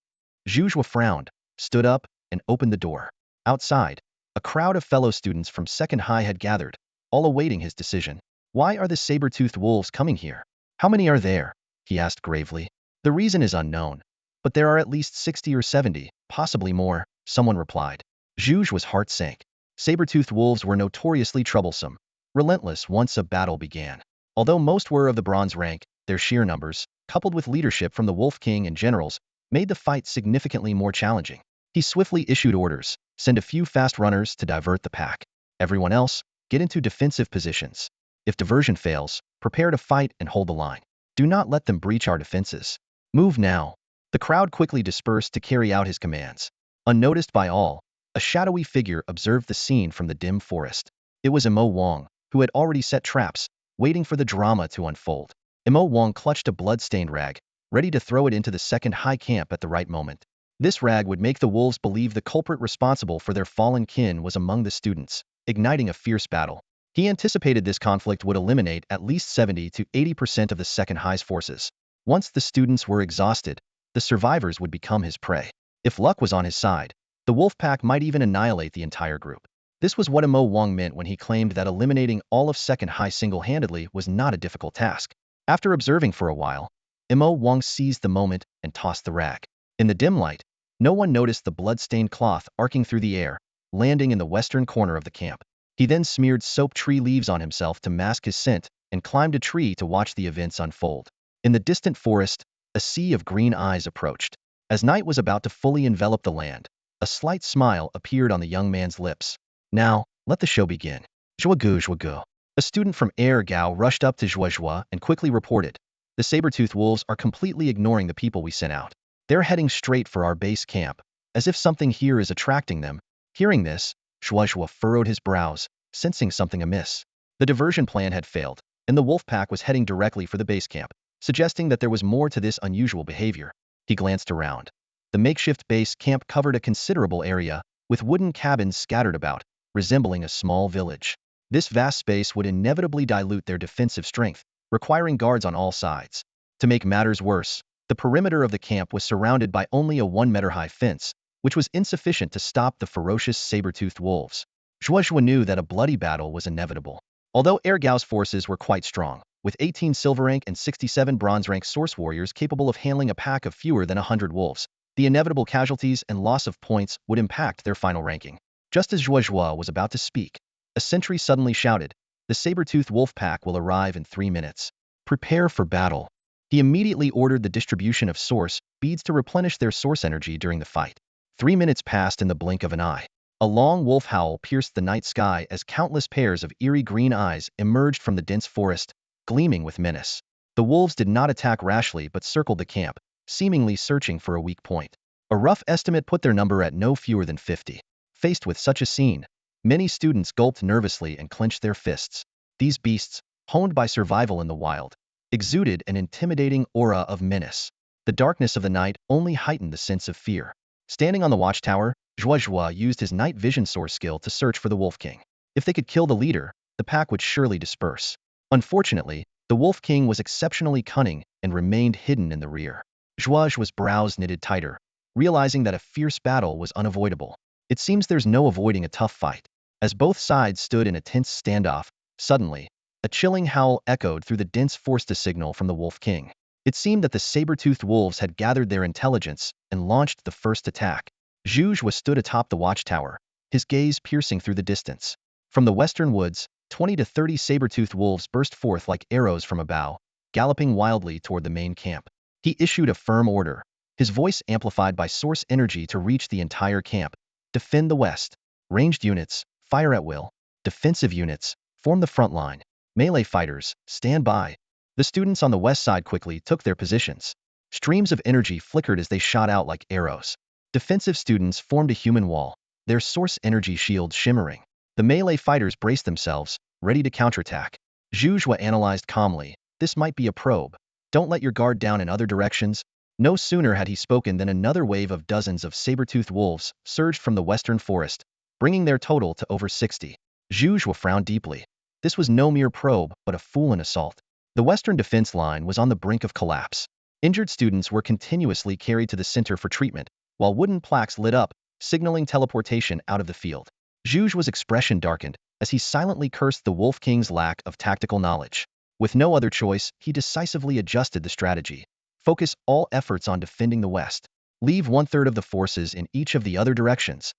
Zhu Zhuo frowned, stood up, and opened the door. Outside, a crowd of fellow students from Second High had gathered, all awaiting his decision. Why are the saber-toothed wolves coming here? How many are there? He asked gravely. The reason is unknown, but there are at least 60 or 70, possibly more, someone replied. Zhu Zhuo's heart sank. Saber-toothed wolves were notoriously troublesome, relentless once a battle began. Although most were of the bronze rank, their sheer numbers, coupled with leadership from the Wolf King and generals, made the fight significantly more challenging. He swiftly issued orders, send a few fast runners to divert the pack. Everyone else, get into defensive positions. If diversion fails, prepare to fight and hold the line. Do not let them breach our defenses. Move now. The crowd quickly dispersed to carry out his commands. Unnoticed by all, a shadowy figure observed the scene from the dim forest. It was Imo Wang, who had already set traps, waiting for the drama to unfold. Imo Wang clutched a blood-stained rag, ready to throw it into the Second High camp at the right moment. This rag would make the wolves believe the culprit responsible for their fallen kin was among the students, igniting a fierce battle. He anticipated this conflict would eliminate at least 70 to 80% of the Second High's forces. Once the students were exhausted, the survivors would become his prey. If luck was on his side, the wolf pack might even annihilate the entire group. This was what Imo Wang meant when he claimed that eliminating all of Second High single-handedly was not a difficult task. After observing for a while, Imo Wang seized the moment and tossed the rag. In the dim light, no one noticed the blood-stained cloth arcing through the air, landing in the western corner of the camp. He then smeared soap tree leaves on himself to mask his scent and climbed a tree to watch the events unfold. In the distant forest, a sea of green eyes approached. As night was about to fully envelop the land, a slight smile appeared on the young man's lips. Now, let the show begin. Zhuogu. A student from Air Gao rushed up to Zhuo and quickly reported, the saber-toothed wolves are completely ignoring the people we sent out. They're heading straight for our base camp, as if something here is attracting them. Hearing this, Zhuozhua furrowed his brows, sensing something amiss. The diversion plan had failed, and the wolf pack was heading directly for the base camp, suggesting that there was more to this unusual behavior. He glanced around. The makeshift base camp covered a considerable area, with wooden cabins scattered about, resembling a small village. This vast space would inevitably dilute their defensive strength, requiring guards on all sides. To make matters worse, the perimeter of the camp was surrounded by only a 1-meter-high fence, which was insufficient to stop the ferocious saber-toothed wolves. Zhuozhua knew that a bloody battle was inevitable. Although Ergao's forces were quite strong, with 18 silver rank and 67 bronze rank source warriors capable of handling a pack of fewer than 100 wolves, the inevitable casualties and loss of points would impact their final ranking. Just as Zhuozhua was about to speak, a sentry suddenly shouted, "The saber-toothed wolf pack will arrive in 3 minutes. Prepare for battle." He immediately ordered the distribution of source beads to replenish their source energy during the fight. 3 minutes passed in the blink of an eye. A long wolf howl pierced the night sky as countless pairs of eerie green eyes emerged from the dense forest, gleaming with menace. The wolves did not attack rashly but circled the camp, seemingly searching for a weak point. A rough estimate put their number at no fewer than 50. Faced with such a scene, many students gulped nervously and clenched their fists. These beasts, honed by survival in the wild, exuded an intimidating aura of menace. The darkness of the night only heightened the sense of fear. Standing on the watchtower, Zhuozhua used his night vision source skill to search for the Wolf King. If they could kill the leader, the pack would surely disperse. Unfortunately, the Wolf King was exceptionally cunning and remained hidden in the rear. Zhuozhua's brows knitted tighter, realizing that a fierce battle was unavoidable. It seems there's no avoiding a tough fight. As both sides stood in a tense standoff, suddenly, a chilling howl echoed through the dense forest, a signal from the Wolf King. It seemed that the saber-toothed wolves had gathered their intelligence and launched the first attack. Zhuozhua stood atop the watchtower, his gaze piercing through the distance. From the western woods, 20 to 30 saber-toothed wolves burst forth like arrows from a bow, galloping wildly toward the main camp. He issued a firm order, his voice amplified by source energy to reach the entire camp. Defend the west. Ranged units, fire at will. Defensive units, form the front line. Melee fighters, stand by. The students on the west side quickly took their positions. Streams of energy flickered as they shot out like arrows. Defensive students formed a human wall, their source energy shields shimmering. The melee fighters braced themselves, ready to counterattack. Zhuozhua analyzed calmly, "This might be a probe. Don't let your guard down in other directions." No sooner had he spoken than another wave of dozens of saber-toothed wolves surged from the western forest, bringing their total to over 60. Zhuozhua frowned deeply. This was no mere probe, but a full-on assault. The western defense line was on the brink of collapse. Injured students were continuously carried to the center for treatment, while wooden plaques lit up, signaling teleportation out of the field. Zhuozhua's expression darkened as he silently cursed the Wolf King's lack of tactical knowledge. With no other choice, he decisively adjusted the strategy. Focus all efforts on defending the west. Leave 1/3 of the forces in each of the other directions.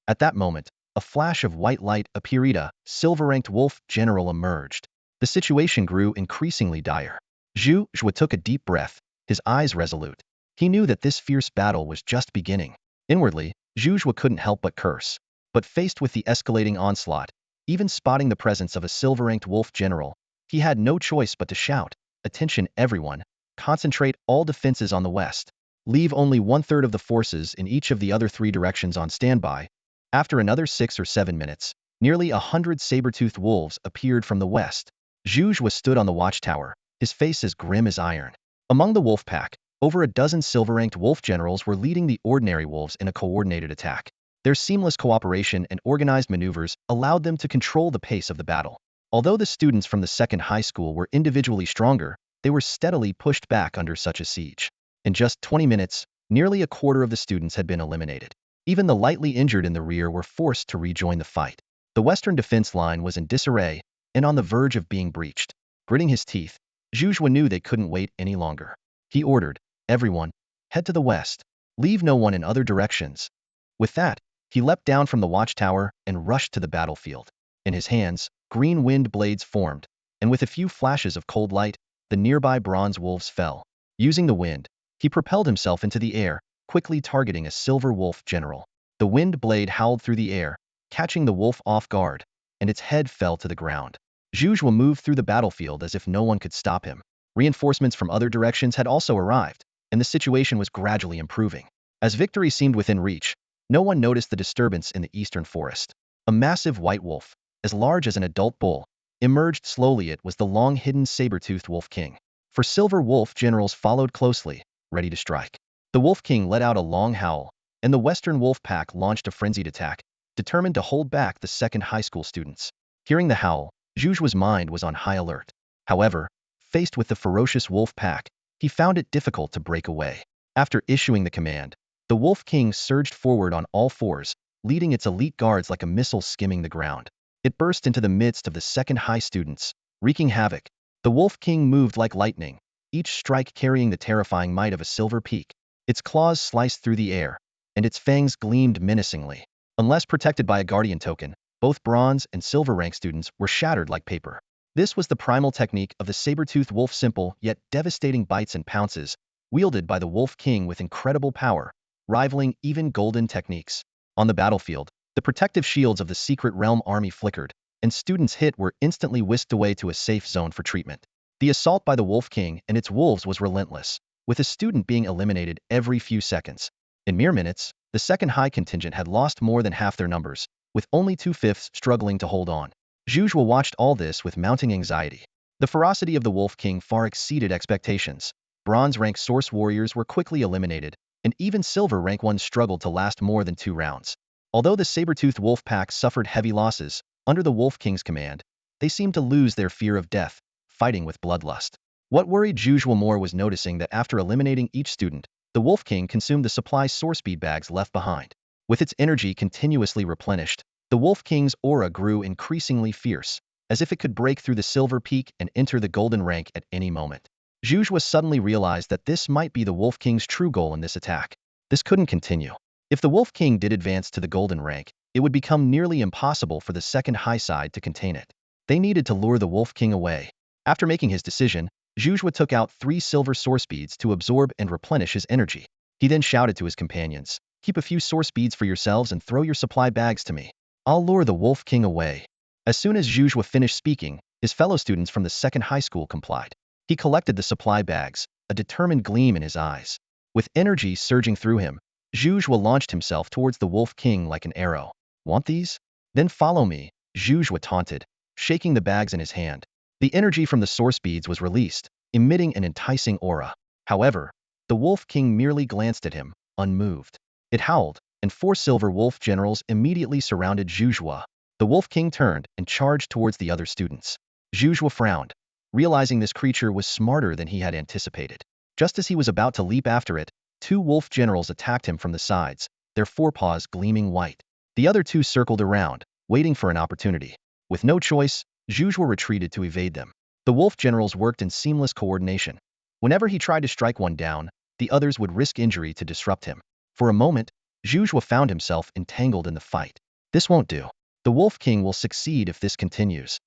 At that moment, a flash of white light appeared. A silver-ranked wolf general emerged. The situation grew increasingly dire. Zhuozhua took a deep breath, his eyes resolute. He knew that this fierce battle was just beginning. Inwardly, Zhuozhua couldn't help but curse. But faced with the escalating onslaught, even spotting the presence of a silver-ranked wolf general, he had no choice but to shout, "Attention everyone, concentrate all defenses on the west. Leave only 1/3 of the forces in each of the other 3 directions on standby." After another 6 or 7 minutes, nearly 100 saber-toothed wolves appeared from the west. Zhuozhua stood on the watchtower, his face as grim as iron. Among the wolf pack, over a dozen silver-ranked wolf generals were leading the ordinary wolves in a coordinated attack. Their seamless cooperation and organized maneuvers allowed them to control the pace of the battle. Although the students from the second high school were individually stronger, they were steadily pushed back under such a siege. In just 20 minutes, nearly a quarter of the students had been eliminated. Even the lightly injured in the rear were forced to rejoin the fight. The western defense line was in disarray and on the verge of being breached. Gritting his teeth, Zhuozhua knew they couldn't wait any longer. He ordered, "Everyone, head to the west. Leave no one in other directions." With that, he leapt down from the watchtower and rushed to the battlefield. In his hands, green wind blades formed, and with a few flashes of cold light, the nearby bronze wolves fell. Using the wind, he propelled himself into the air, quickly targeting a silver wolf general. The wind blade howled through the air, catching the wolf off guard, and its head fell to the ground. Zhuozhua moved through the battlefield as if no one could stop him. Reinforcements from other directions had also arrived, and the situation was gradually improving. As victory seemed within reach, No one noticed the disturbance in the eastern forest. A massive white wolf, as large as an adult bull, emerged slowly. It was the long-hidden saber-toothed Wolf King. For silver wolf generals followed closely, ready to strike. The Wolf King let out a long howl, and the Western Wolf Pack launched a frenzied attack, determined to hold back the second high school students. Hearing the howl, Zhuge's mind was on high alert. However, faced with the ferocious wolf pack, he found it difficult to break away. After issuing the command, the Wolf King surged forward on all fours, leading its elite guards like a missile skimming the ground. It burst into the midst of the second high students, wreaking havoc. The Wolf King moved like lightning, each strike carrying the terrifying might of a silver peak. Its claws sliced through the air, and its fangs gleamed menacingly. Unless protected by a guardian token, both bronze and silver rank students were shattered like paper. This was the primal technique of the saber-toothed wolf, simple yet devastating bites and pounces, wielded by the Wolf King with incredible power, rivaling even golden techniques. On the battlefield, the protective shields of the Secret Realm army flickered, and students hit were instantly whisked away to a safe zone for treatment. The assault by the Wolf King and its wolves was relentless, with a student being eliminated every few seconds. In mere minutes, the second high contingent had lost more than half their numbers, with only 2/5 struggling to hold on. Zhuge watched all this with mounting anxiety. The ferocity of the Wolf King far exceeded expectations. Bronze rank source warriors were quickly eliminated, and even silver rank ones struggled to last more than 2 rounds. Although the saber-toothed wolf pack suffered heavy losses, under the Wolf King's command, they seemed to lose their fear of death, fighting with bloodlust. What worried Zhuge more was noticing that after eliminating each student, the Wolf King consumed the supply source speed bags left behind. With its energy continuously replenished, the Wolf King's aura grew increasingly fierce, as if it could break through the silver peak and enter the golden rank at any moment. Zhuge suddenly realized that this might be the Wolf King's true goal in this attack. This couldn't continue. If the Wolf King did advance to the golden rank, it would become nearly impossible for the second high side to contain it. They needed to lure the Wolf King away. After making his decision, Zhuge took out 3 silver source beads to absorb and replenish his energy. He then shouted to his companions, "Keep a few source beads for yourselves and throw your supply bags to me. I'll lure the Wolf King away." As soon as Zhuge finished speaking, his fellow students from the second high school complied. He collected the supply bags, a determined gleam in his eyes. With energy surging through him, Zhuge launched himself towards the Wolf King like an arrow. "Want these? Then follow me," Zhuge taunted, shaking the bags in his hand. The energy from the source beads was released, emitting an enticing aura. However, the Wolf King merely glanced at him, unmoved. It howled, and 4 silver wolf generals immediately surrounded Zhuge. The Wolf King turned and charged towards the other students. Zhuge frowned, realizing this creature was smarter than he had anticipated. Just as he was about to leap after it, 2 wolf generals attacked him from the sides, their forepaws gleaming white. The other 2 circled around, waiting for an opportunity. With no choice, Zhuge retreated to evade them. The wolf generals worked in seamless coordination. Whenever he tried to strike one down, the others would risk injury to disrupt him. For a moment, Zhuge found himself entangled in the fight. This won't do. The Wolf King will succeed if this continues.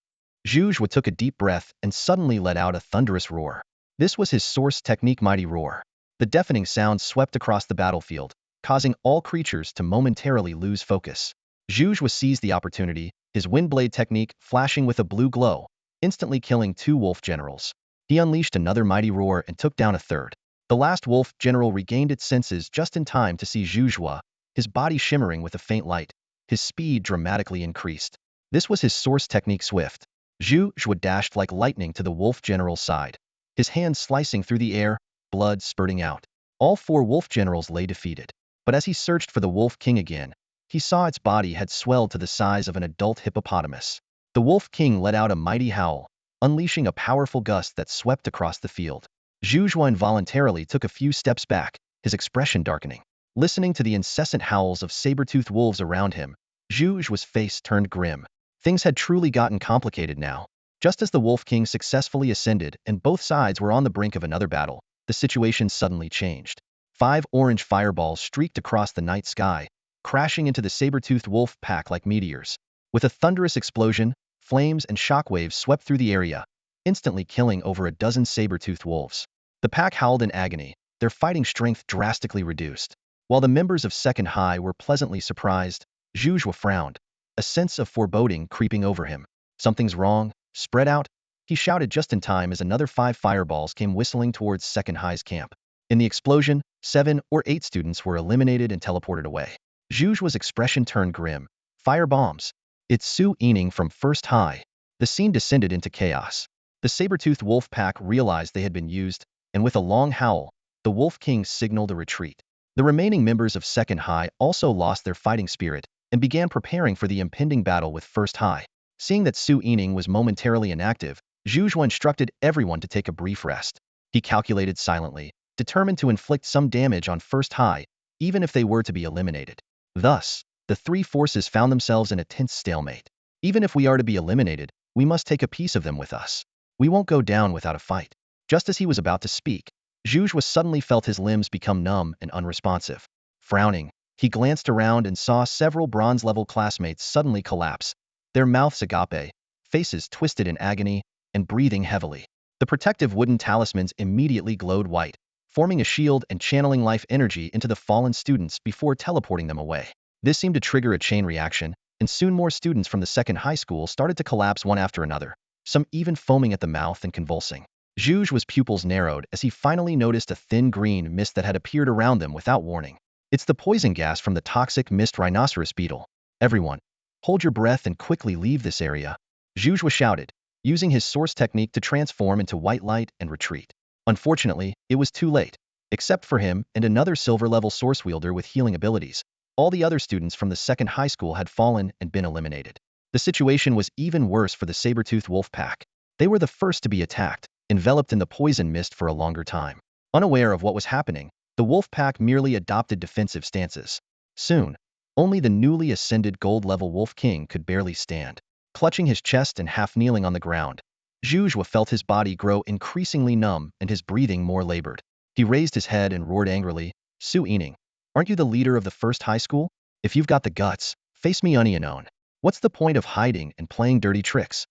Zhuge took a deep breath and suddenly let out a thunderous roar. This was his source technique, Mighty Roar. The deafening sound swept across the battlefield, causing all creatures to momentarily lose focus. Zhuge seized the opportunity, his windblade technique flashing with a blue glow, instantly killing 2 wolf generals. He unleashed another mighty roar and took down a third. The last wolf general regained its senses just in time to see Zhuge, his body shimmering with a faint light. His speed dramatically increased. This was his source technique, Swift. Zhuge dashed like lightning to the wolf general's side, his hands slicing through the air, blood spurting out. All 4 wolf generals lay defeated. But as he searched for the Wolf King again, he saw its body had swelled to the size of an adult hippopotamus. The Wolf King let out a mighty howl, unleashing a powerful gust that swept across the field. Zhuge involuntarily took a few steps back, his expression darkening. Listening to the incessant howls of saber-toothed wolves around him, Zhuge's face turned grim. Things had truly gotten complicated now. Just as the Wolf King successfully ascended and both sides were on the brink of another battle, the situation suddenly changed. 5 orange fireballs streaked across the night sky, crashing into the saber-toothed wolf pack like meteors. With a thunderous explosion, flames and shockwaves swept through the area, instantly killing over a dozen saber-toothed wolves. The pack howled in agony, their fighting strength drastically reduced. While the members of Second High were pleasantly surprised, Zhuge frowned, a sense of foreboding creeping over him. "Something's wrong. Spread out," he shouted just in time as another 5 fireballs came whistling towards Second High's camp. In the explosion, 7 or 8 students were eliminated and teleported away. Zhuge's expression turned grim. Fire bombs. It's Su Yining from First High. The scene descended into chaos. The saber-toothed wolf pack realized they had been used, and with a long howl, the Wolf King signaled a retreat. The remaining members of Second High also lost their fighting spirit and began preparing for the impending battle with First High. Seeing that Su Yining was momentarily inactive, Zhuge instructed everyone to take a brief rest. He calculated silently, determined to inflict some damage on First High, even if they were to be eliminated. Thus, the three forces found themselves in a tense stalemate. Even if we are to be eliminated, we must take a piece of them with us. We won't go down without a fight. Just as he was about to speak, Zhuge suddenly felt his limbs become numb and unresponsive. Frowning, he glanced around and saw several bronze-level classmates suddenly collapse, their mouths agape, faces twisted in agony, and breathing heavily. The protective wooden talismans immediately glowed white, forming a shield and channeling life energy into the fallen students before teleporting them away. This seemed to trigger a chain reaction, and soon more students from the second high school started to collapse one after another, some even foaming at the mouth and convulsing. Zhuge's pupils narrowed as he finally noticed a thin green mist that had appeared around them without warning. It's the poison gas from the toxic mist rhinoceros beetle. Everyone, hold your breath and quickly leave this area, Zhuge shouted, using his source technique to transform into white light and retreat. Unfortunately, it was too late. Except for him and another silver-level source wielder with healing abilities, all the other students from the second high school had fallen and been eliminated. The situation was even worse for the saber-toothed wolf pack. They were the first to be attacked, enveloped in the poison mist for a longer time. Unaware of what was happening, the wolf pack merely adopted defensive stances. Soon, only the newly ascended gold-level Wolf King could barely stand. Clutching his chest and half-kneeling on the ground, Zhuge felt his body grow increasingly numb and his breathing more labored. He raised his head and roared angrily, Su Yining, aren't you the leader of the first high school? If you've got the guts, face me unknown. What's the point of hiding and playing dirty tricks?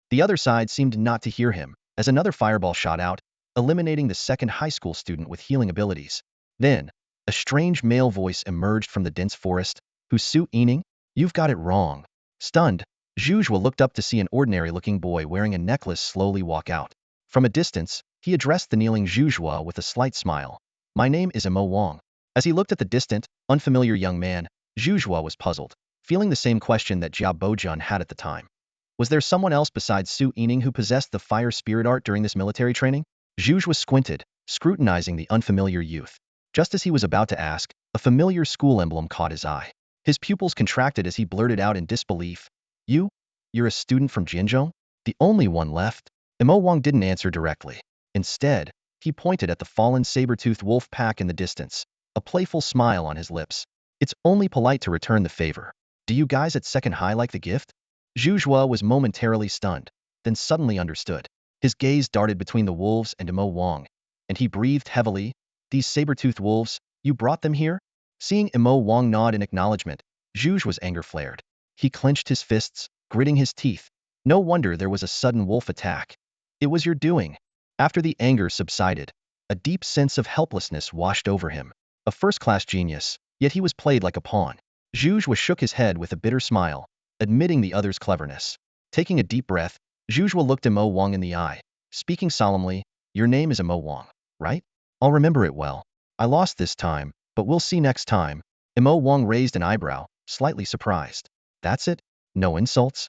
The other side seemed not to hear him, as another fireball shot out, eliminating the second high school student with healing abilities. Then, a strange male voice emerged from the dense forest, who's Su Yining? You've got it wrong. Stunned, Zhuge looked up to see an ordinary-looking boy wearing a necklace slowly walk out. From a distance, he addressed the kneeling Zhuge with a slight smile. My name is Imo Wang. As he looked at the distant, unfamiliar young man, Zhuge was puzzled, feeling the same question that Jia Bojun had at the time. Was there someone else besides Su Yining who possessed the fire spirit art during this military training? Zhuge squinted, scrutinizing the unfamiliar youth. Just as he was about to ask, a familiar school emblem caught his eye. His pupils contracted as he blurted out in disbelief, You're a student from Jianzhou? The only one left? Imo Wang didn't answer directly. Instead, he pointed at the fallen saber-toothed wolf pack in the distance, a playful smile on his lips. It's only polite to return the favor. Do you guys at second high like the gift? Zhu was momentarily stunned, then suddenly understood. His gaze darted between the wolves and Imo Wang, and he breathed heavily. These saber-toothed wolves, you brought them here? Seeing Imo Wang nod in acknowledgement, Zhuge's anger flared. He clenched his fists, gritting his teeth. No wonder there was a sudden wolf attack. It was your doing. After the anger subsided, a deep sense of helplessness washed over him. A first-class genius, yet he was played like a pawn. Zhuge shook his head with a bitter smile, admitting the other's cleverness. Taking a deep breath, Zhuge looked Imo Wang in the eye, speaking solemnly, Your name is Imo Wang, right? I'll remember it well. I lost this time, but we'll see next time. Imo Wang raised an eyebrow, slightly surprised. That's it? No insults?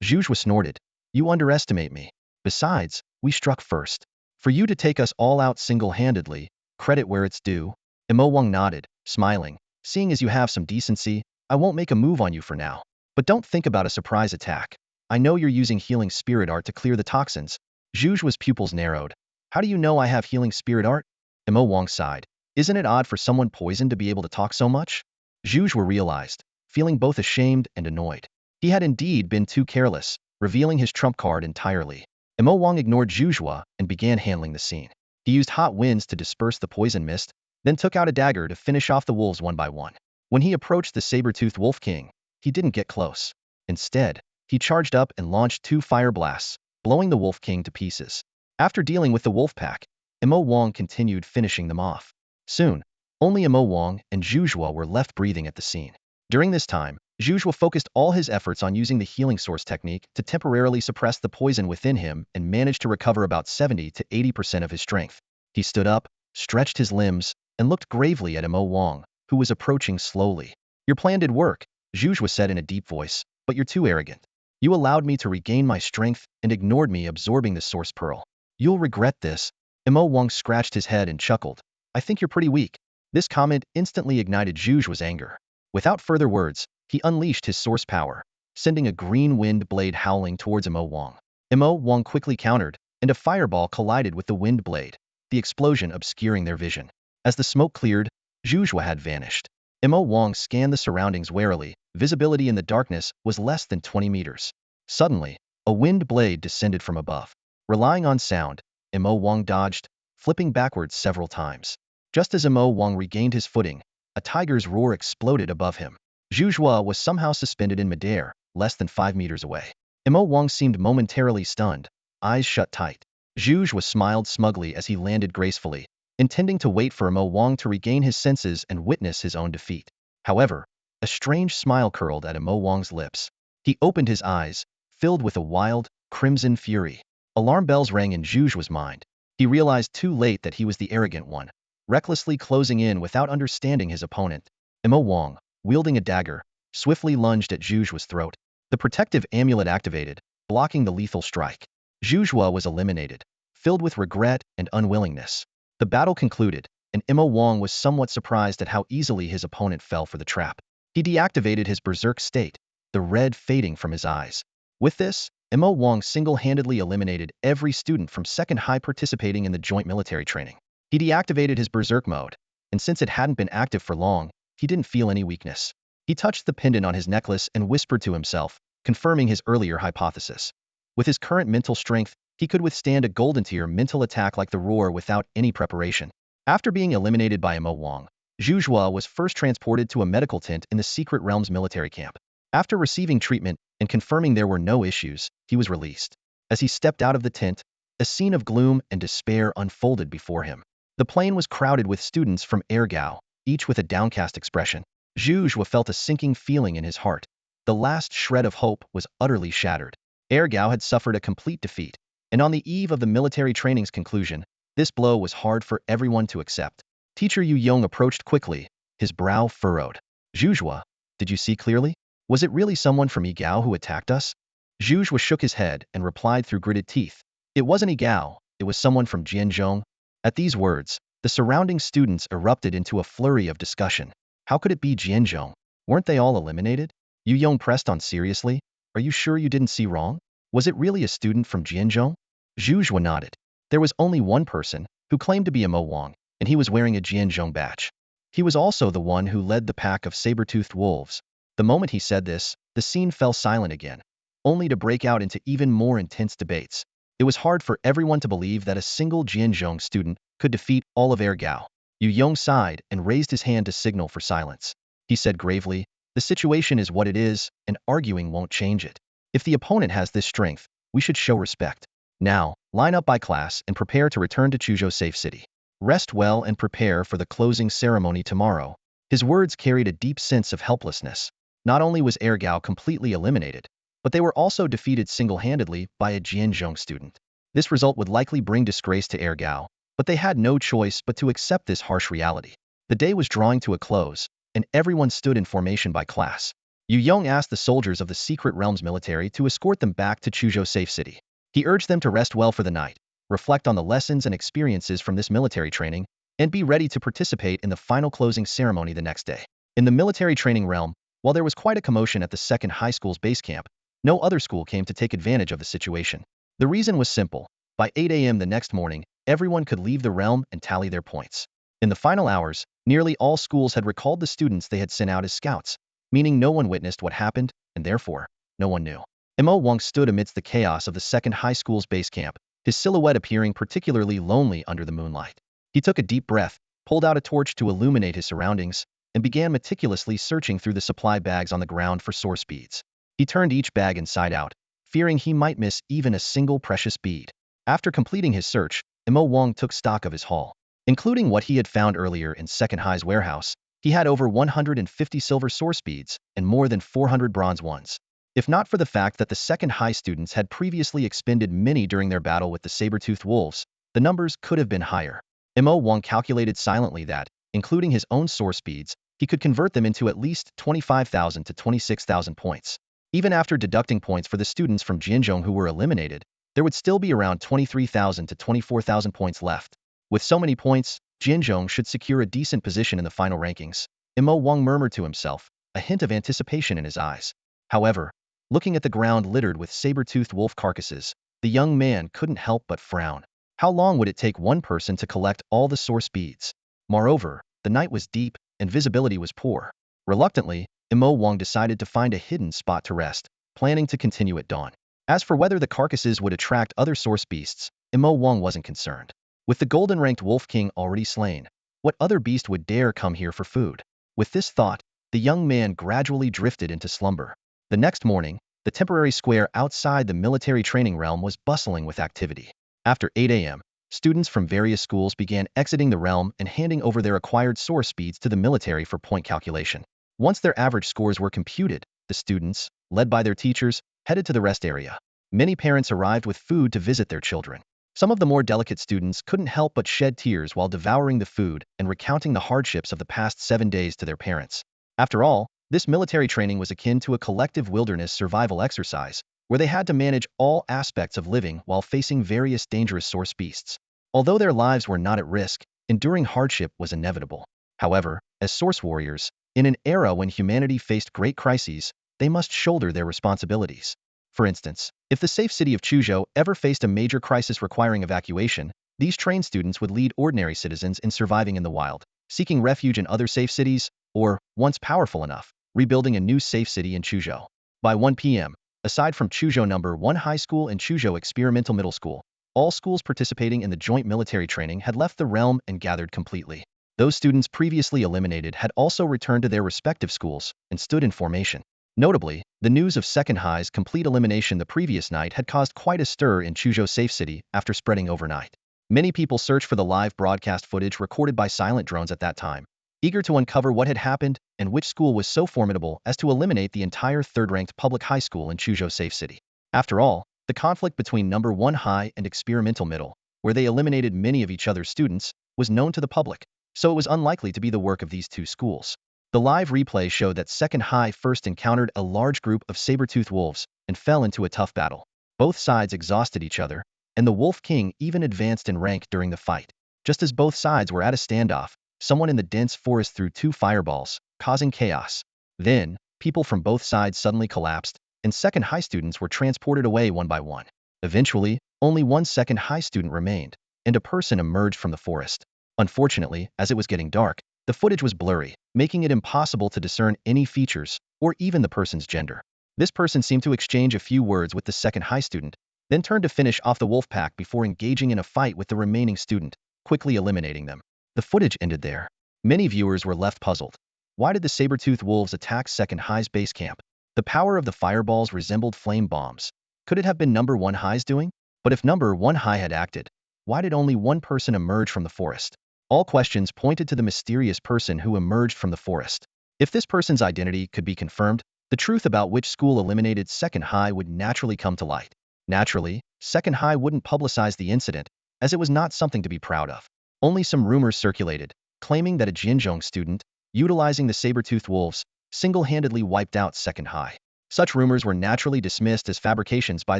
Zhuge snorted. You underestimate me. Besides, we struck first. For you to take us all out single-handedly, credit where it's due. Imo Wang nodded, smiling. Seeing as you have some decency, I won't make a move on you for now. But don't think about a surprise attack. I know you're using healing spirit art to clear the toxins. Zhuge's pupils narrowed. How do you know I have healing spirit art? Imo Wang sighed. Isn't it odd for someone poisoned to be able to talk so much? Zhuge realized, feeling both ashamed and annoyed. He had indeed been too careless, revealing his trump card entirely. Imo Wang ignored Zhuge and began handling the scene. He used hot winds to disperse the poison mist, then took out a dagger to finish off the wolves one by one. When he approached the saber-toothed wolf king, he didn't get close. Instead, he charged up and launched 2 fire blasts, blowing the wolf king to pieces. After dealing with the wolf pack, Imo Wang continued finishing them off. Soon, only Imo Wang and Zhuge were left breathing at the scene. During this time, Zhuge focused all his efforts on using the healing source technique to temporarily suppress the poison within him and managed to recover about 70 to 80% of his strength. He stood up, stretched his limbs, and looked gravely at Imo Wang, who was approaching slowly. Your plan did work, Zhuzhua said in a deep voice, but you're too arrogant. You allowed me to regain my strength and ignored me absorbing the source pearl. You'll regret this. Mo Wang scratched his head and chuckled. I think you're pretty weak. This comment instantly ignited Zhuzhua's anger. Without further words, he unleashed his source power, sending a green wind blade howling towards Mo Wang. Mo Wang quickly countered, and a fireball collided with the wind blade, the explosion obscuring their vision. As the smoke cleared, Zhuzhua had vanished. Mo Wang scanned the surroundings warily. Visibility in the darkness was less than 20 meters. Suddenly, a wind blade descended from above. Relying on sound, Mo Wang dodged, flipping backwards several times. Just as Mo Wang regained his footing, a tiger's roar exploded above him. Zhuzhua was somehow suspended in midair, less than 5 meters away. Mo Wang seemed momentarily stunned, eyes shut tight. Zhuzhua smiled smugly as he landed gracefully, intending to wait for Mo Wang to regain his senses and witness his own defeat. However, a strange smile curled at Mo Wang's lips. He opened his eyes, filled with a wild, crimson fury. Alarm bells rang in Zhuzhua's mind. He realized too late that he was the arrogant one, recklessly closing in without understanding his opponent. Mo Wang, wielding a dagger, swiftly lunged at Zhuzhua's throat. The protective amulet activated, blocking the lethal strike. Zhuzhua was eliminated, filled with regret and unwillingness. The battle concluded, and Mo Wang was somewhat surprised at how easily his opponent fell for the trap. He deactivated his berserk state, the red fading from his eyes. With this, Mo Wang single-handedly eliminated every student from second high participating in the joint military training. He deactivated his berserk mode, and since it hadn't been active for long, he didn't feel any weakness. He touched the pendant on his necklace and whispered to himself, confirming his earlier hypothesis. With his current mental strength, he could withstand a golden tier mental attack like the roar without any preparation. After being eliminated by Mo Wang, Zhuzhua was first transported to a medical tent in the Secret Realm's military camp. After receiving treatment and confirming there were no issues, he was released. As he stepped out of the tent, a scene of gloom and despair unfolded before him. The plane was crowded with students from Ergao, each with a downcast expression. Zhuzhua felt a sinking feeling in his heart. The last shred of hope was utterly shattered. Ergao had suffered a complete defeat, and on the eve of the military training's conclusion, this blow was hard for everyone to accept. Teacher Yu Yong approached quickly, his brow furrowed. Zhuzhua, did you see clearly? Was it really someone from Yigao who attacked us? Zhuzhua shook his head and replied through gritted teeth. It wasn't Yigao, it was someone from Jianzhong. At these words, the surrounding students erupted into a flurry of discussion. How could it be Jianzhong? Weren't they all eliminated? Yu Yong pressed on seriously. Are you sure you didn't see wrong? Was it really a student from Jianzhong? Zhuzhua nodded. There was only one person, who claimed to be a Mo Wang, and he was wearing a Jianzhong badge. He was also the one who led the pack of saber-toothed wolves. The moment he said this, the scene fell silent again, only to break out into even more intense debates. It was hard for everyone to believe that a single Jianzhong student could defeat all of Ergao. Yu Yong sighed and raised his hand to signal for silence. He said gravely, the situation is what it is, and arguing won't change it. If the opponent has this strength, we should show respect. Now, line up by class and prepare to return to Chuzhou Safe City. Rest well and prepare for the closing ceremony tomorrow. His words carried a deep sense of helplessness. Not only was Ergao completely eliminated, but they were also defeated single-handedly by a Jianzhong student. This result would likely bring disgrace to Ergao, but they had no choice but to accept this harsh reality. The day was drawing to a close, and everyone stood in formation by class. Yu Yong asked the soldiers of the Secret Realm's military to escort them back to Chuzhou Safe City. He urged them to rest well for the night, reflect on the lessons and experiences from this military training, and be ready to participate in the final closing ceremony the next day. In the military training realm, while there was quite a commotion at the second high school's base camp, no other school came to take advantage of the situation. The reason was simple. By 8 a.m. the next morning, everyone could leave the realm and tally their points. In the final hours, nearly all schools had recalled the students they had sent out as scouts, meaning no one witnessed what happened, and therefore, no one knew. Mo Wang stood amidst the chaos of the second high school's base camp, his silhouette appearing particularly lonely under the moonlight. He took a deep breath, pulled out a torch to illuminate his surroundings, and began meticulously searching through the supply bags on the ground for source beads. He turned each bag inside out, fearing he might miss even a single precious bead. After completing his search, Mo Wang took stock of his haul. Including what he had found earlier in Second High's warehouse, he had over 150 silver source beads and more than 400 bronze ones. If not for the fact that the Second High students had previously expended many during their battle with the saber-toothed wolves, the numbers could have been higher. Mo Wang calculated silently that, including his own source beads, he could convert them into at least 25,000 to 26,000 points. Even after deducting points for the students from Jianzhong who were eliminated, there would still be around 23,000 to 24,000 points left. With so many points, Jianzhong should secure a decent position in the final rankings. Imo Wang murmured to himself, a hint of anticipation in his eyes. However, looking at the ground littered with saber-toothed wolf carcasses, the young man couldn't help but frown. How long would it take one person to collect all the source beads? Moreover, the night was deep, and visibility was poor. Reluctantly, Imo Wang decided to find a hidden spot to rest, planning to continue at dawn. As for whether the carcasses would attract other source beasts, Imo Wang wasn't concerned. With the golden-ranked Wolf King already slain, what other beast would dare come here for food? With this thought, the young man gradually drifted into slumber. The next morning, the temporary square outside the military training realm was bustling with activity. After 8 a.m., students from various schools began exiting the realm and handing over their acquired source speeds to the military for point calculation. Once their average scores were computed, the students, led by their teachers, headed to the rest area. Many parents arrived with food to visit their children. Some of the more delicate students couldn't help but shed tears while devouring the food and recounting the hardships of the past 7 days to their parents. After all, this military training was akin to a collective wilderness survival exercise, where they had to manage all aspects of living while facing various dangerous source beasts. Although their lives were not at risk, enduring hardship was inevitable. However, as source warriors, in an era when humanity faced great crises, they must shoulder their responsibilities. For instance, if the safe city of Chuzhou ever faced a major crisis requiring evacuation, these trained students would lead ordinary citizens in surviving in the wild, seeking refuge in other safe cities, or, once powerful enough, rebuilding a new safe city in Chuzhou. By 1 p.m., aside from Chuzhou No. 1 High School and Chuzhou Experimental Middle School, all schools participating in the joint military training had left the realm and gathered completely. Those students previously eliminated had also returned to their respective schools and stood in formation. Notably, the news of Second High's complete elimination the previous night had caused quite a stir in Chuzhou Safe City after spreading overnight. Many people searched for the live broadcast footage recorded by silent drones at that time, eager to uncover what had happened and which school was so formidable as to eliminate the entire third-ranked public high school in Chuzhou Safe City. After all, the conflict between No. 1 High and Experimental Middle, where they eliminated many of each other's students, was known to the public, so it was unlikely to be the work of these two schools. The live replay showed that Second High first encountered a large group of saber-toothed wolves and fell into a tough battle. Both sides exhausted each other, and the Wolf King even advanced in rank during the fight. Just as both sides were at a standoff, someone in the dense forest threw 2 fireballs, causing chaos. Then, people from both sides suddenly collapsed, and Second High students were transported away one by one. Eventually, only one Second High student remained, and a person emerged from the forest. Unfortunately, as it was getting dark, the footage was blurry, making it impossible to discern any features, or even the person's gender. This person seemed to exchange a few words with the Second High student, then turned to finish off the wolf pack before engaging in a fight with the remaining student, quickly eliminating them. The footage ended there. Many viewers were left puzzled. Why did the saber-toothed wolves attack Second High's base camp? The power of the fireballs resembled flame bombs. Could it have been No. 1 High's doing? But if No. 1 High had acted, why did only one person emerge from the forest? All questions pointed to the mysterious person who emerged from the forest. If this person's identity could be confirmed, the truth about which school eliminated Second High would naturally come to light. Naturally, Second High wouldn't publicize the incident, as it was not something to be proud of. Only some rumors circulated, claiming that a Jinzhong student, utilizing the saber-toothed wolves, single-handedly wiped out Second High. Such rumors were naturally dismissed as fabrications by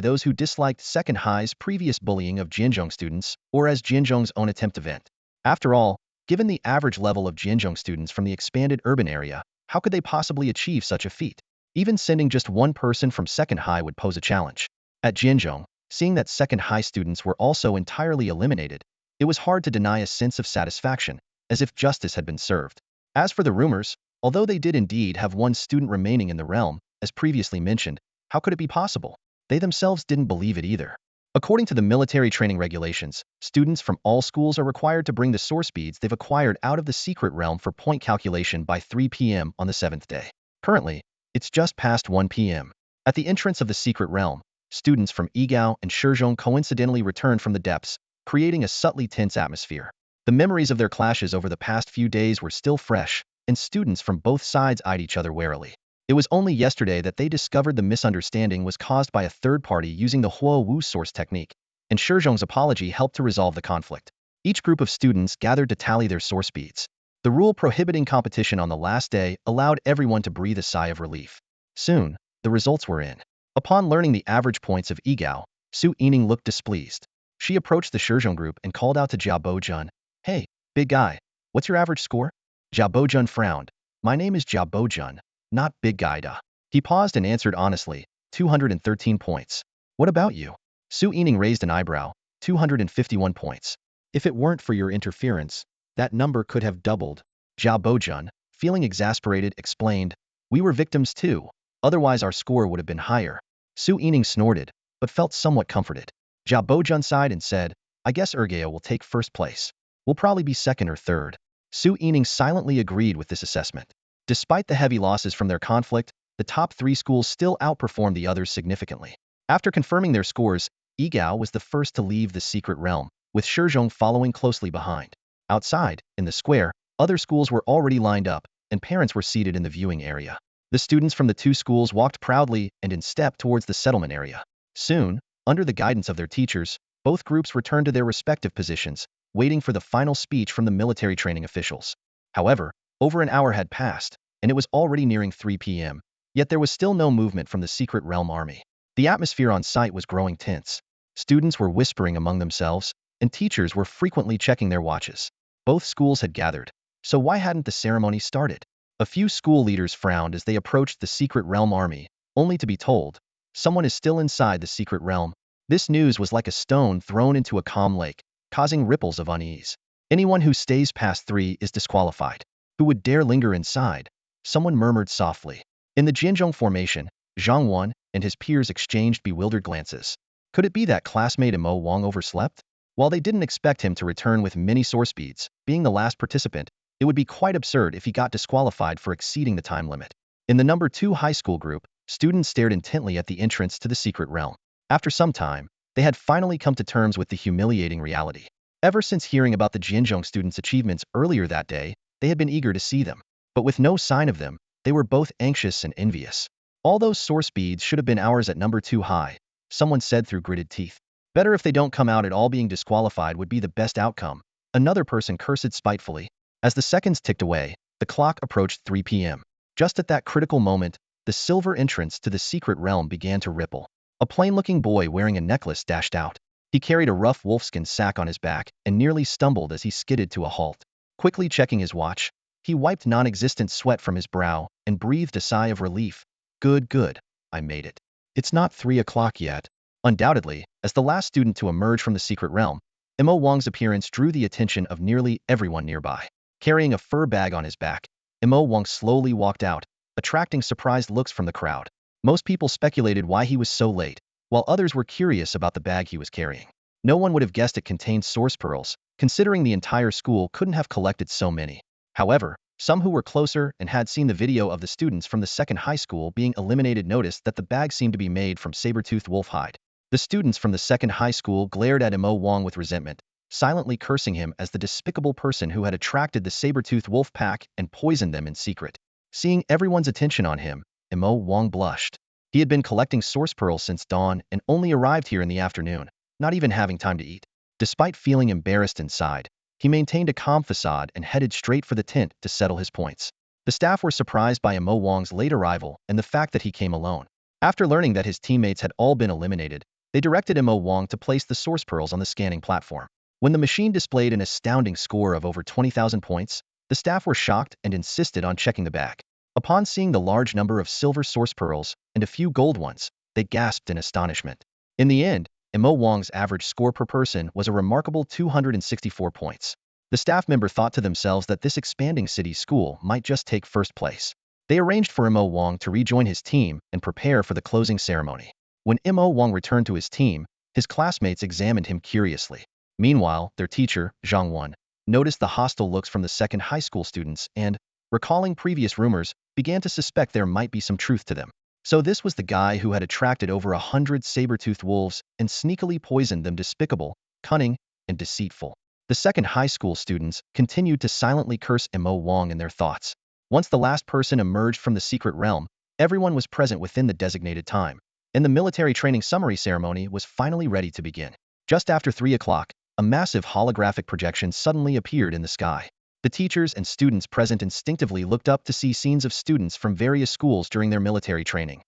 those who disliked Second High's previous bullying of Jinzhong students, or as Jinzhong's own attempt event. After all, given the average level of Jinzhong students from the expanded urban area, how could they possibly achieve such a feat? Even sending just one person from Second High would pose a challenge. At Jinzhong, seeing that Second High students were also entirely eliminated, it was hard to deny a sense of satisfaction, as if justice had been served. As for the rumors, although they did indeed have one student remaining in the realm, as previously mentioned, how could it be possible? They themselves didn't believe it either. According to the military training regulations, students from all schools are required to bring the source beads they've acquired out of the secret realm for point calculation by 3 p.m. on the 7th day. Currently, it's just past 1 p.m. At the entrance of the secret realm, students from Yigao and Shizhong coincidentally returned from the depths, creating a subtly tense atmosphere. The memories of their clashes over the past few days were still fresh, and students from both sides eyed each other warily. It was only yesterday that they discovered the misunderstanding was caused by a third party using the Huo Wu source technique, and Shizhong's apology helped to resolve the conflict. Each group of students gathered to tally their source beads. The rule prohibiting competition on the last day allowed everyone to breathe a sigh of relief. Soon, the results were in. Upon learning the average points of Igao, Su Yining looked displeased. She approached the Shizhong group and called out to Jia Bojun, "Hey, big guy, what's your average score?" Jia Bojun frowned. "My name is Jia Bojun, not Big Guy da." He paused and answered honestly, 213 points. "What about you?" Su Yining raised an eyebrow, 251 points. "If it weren't for your interference, that number could have doubled." Jia Bojun, feeling exasperated, explained, "We were victims too. Otherwise our score would have been higher." Su Yining snorted, but felt somewhat comforted. Jia Bojun sighed and said, "I guess Ergeo will take first place. We'll probably be second or third." Su Yining silently agreed with this assessment. Despite the heavy losses from their conflict, the top 3 schools still outperformed the others significantly. After confirming their scores, Igao was the first to leave the secret realm, with Shizhong following closely behind. Outside, in the square, other schools were already lined up, and parents were seated in the viewing area. The students from the 2 schools walked proudly and in step towards the settlement area. Soon, under the guidance of their teachers, both groups returned to their respective positions, waiting for the final speech from the military training officials. However, over an hour had passed, and it was already nearing 3 p.m., yet there was still no movement from the secret realm army. The atmosphere on site was growing tense. Students were whispering among themselves, and teachers were frequently checking their watches. Both schools had gathered, so why hadn't the ceremony started? A few school leaders frowned as they approached the secret realm army, only to be told, "Someone is still inside the secret realm." This news was like a stone thrown into a calm lake, causing ripples of unease. "Anyone who stays past 3 is disqualified. Who would dare linger inside?" Someone murmured softly. In the Jianzhong formation, Zhang Wan and his peers exchanged bewildered glances. Could it be that classmate Mo Wang overslept? While they didn't expect him to return with many source speeds, being the last participant, it would be quite absurd if he got disqualified for exceeding the time limit. In the number 2 high school group, students stared intently at the entrance to the secret realm. After some time, they had finally come to terms with the humiliating reality. Ever since hearing about the Jianzhong students' achievements earlier that day, they had been eager to see them. But with no sign of them, they were both anxious and envious. "All those source speeds should have been ours at number 2 high," someone said through gritted teeth. "Better if they don't come out at all. Being disqualified would be the best outcome," another person cursed spitefully. As the seconds ticked away, the clock approached 3 p.m. Just at that critical moment, the silver entrance to the secret realm began to ripple. A plain-looking boy wearing a necklace dashed out. He carried a rough wolfskin sack on his back and nearly stumbled as he skidded to a halt. Quickly checking his watch, he wiped non-existent sweat from his brow and breathed a sigh of relief. Good, I made it. It's not 3 o'clock yet." Undoubtedly, as the last student to emerge from the secret realm, Mo Wang's appearance drew the attention of nearly everyone nearby. Carrying a fur bag on his back, Mo Wang slowly walked out, attracting surprised looks from the crowd. Most people speculated why he was so late, while others were curious about the bag he was carrying. No one would have guessed it contained source pearls, considering the entire school couldn't have collected so many. However, some who were closer and had seen the video of the students from the second high school being eliminated noticed that the bag seemed to be made from saber-toothed wolf hide. The students from the second high school glared at Mo Wang with resentment, silently cursing him as the despicable person who had attracted the saber-toothed wolf pack and poisoned them in secret. Seeing everyone's attention on him, Mo Wang blushed. He had been collecting source pearls since dawn and only arrived here in the afternoon, not even having time to eat. Despite feeling embarrassed inside, he maintained a calm facade and headed straight for the tent to settle his points. The staff were surprised by Mo Wang's late arrival and the fact that he came alone. After learning that his teammates had all been eliminated, they directed Mo Wang to place the source pearls on the scanning platform. When the machine displayed an astounding score of over 20,000 points, the staff were shocked and insisted on checking the bag. Upon seeing the large number of silver source pearls and a few gold ones, they gasped in astonishment. In the end, Mo Wang's average score per person was a remarkable 264 points. The staff member thought to themselves that this expanding city school might just take first place. They arranged for Mo Wang to rejoin his team and prepare for the closing ceremony. When Mo Wang returned to his team, his classmates examined him curiously. Meanwhile, their teacher, Zhang Wan, noticed the hostile looks from the second high school students and, recalling previous rumors, began to suspect there might be some truth to them. So this was the guy who had attracted over 100 saber-toothed wolves and sneakily poisoned them. Despicable, cunning, and deceitful. The second high school students continued to silently curse Mo Wang in their thoughts. Once the last person emerged from the secret realm, everyone was present within the designated time, and the military training summary ceremony was finally ready to begin. Just after 3 o'clock, a massive holographic projection suddenly appeared in the sky. The teachers and students present instinctively looked up to see scenes of students from various schools during their military training.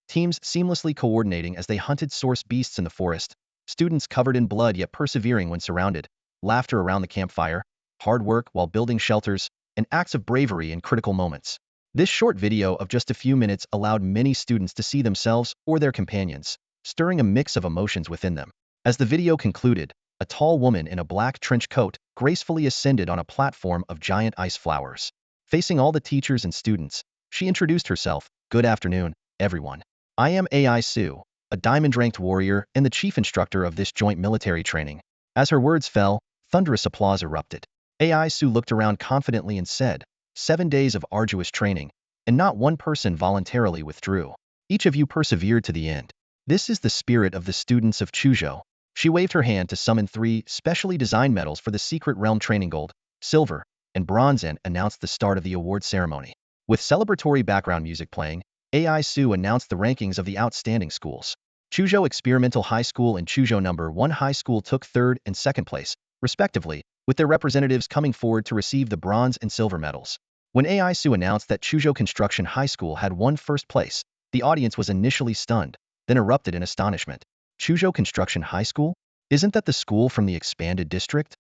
Teams seamlessly coordinating as they hunted source beasts in the forest, students covered in blood yet persevering when surrounded, laughter around the campfire, hard work while building shelters, and acts of bravery in critical moments. This short video of just a few minutes allowed many students to see themselves or their companions, stirring a mix of emotions within them. As the video concluded, a tall woman in a black trench coat gracefully ascended on a platform of giant ice flowers. Facing all the teachers and students, she introduced herself. "Good afternoon, everyone. I am AI Sue, a diamond-ranked warrior and the chief instructor of this joint military training." As her words fell, thunderous applause erupted. AI Sue looked around confidently and said, "7 days of arduous training, and not one person voluntarily withdrew. Each of you persevered to the end. This is the spirit of the students of Chuzhou." She waved her hand to summon 3 specially designed medals for the Secret Realm training: gold, silver, and bronze, and announced the start of the award ceremony. With celebratory background music playing, AI Sue announced the rankings of the outstanding schools. Chuzhou Experimental High School and Chuzhou No. 1 High School took 3rd and 2nd place, respectively, with their representatives coming forward to receive the bronze and silver medals. When AI Sue announced that Chuzhou Construction High School had won 1st place, the audience was initially stunned, then erupted in astonishment. Chuzhou Construction High School? Isn't that the school from the expanded district?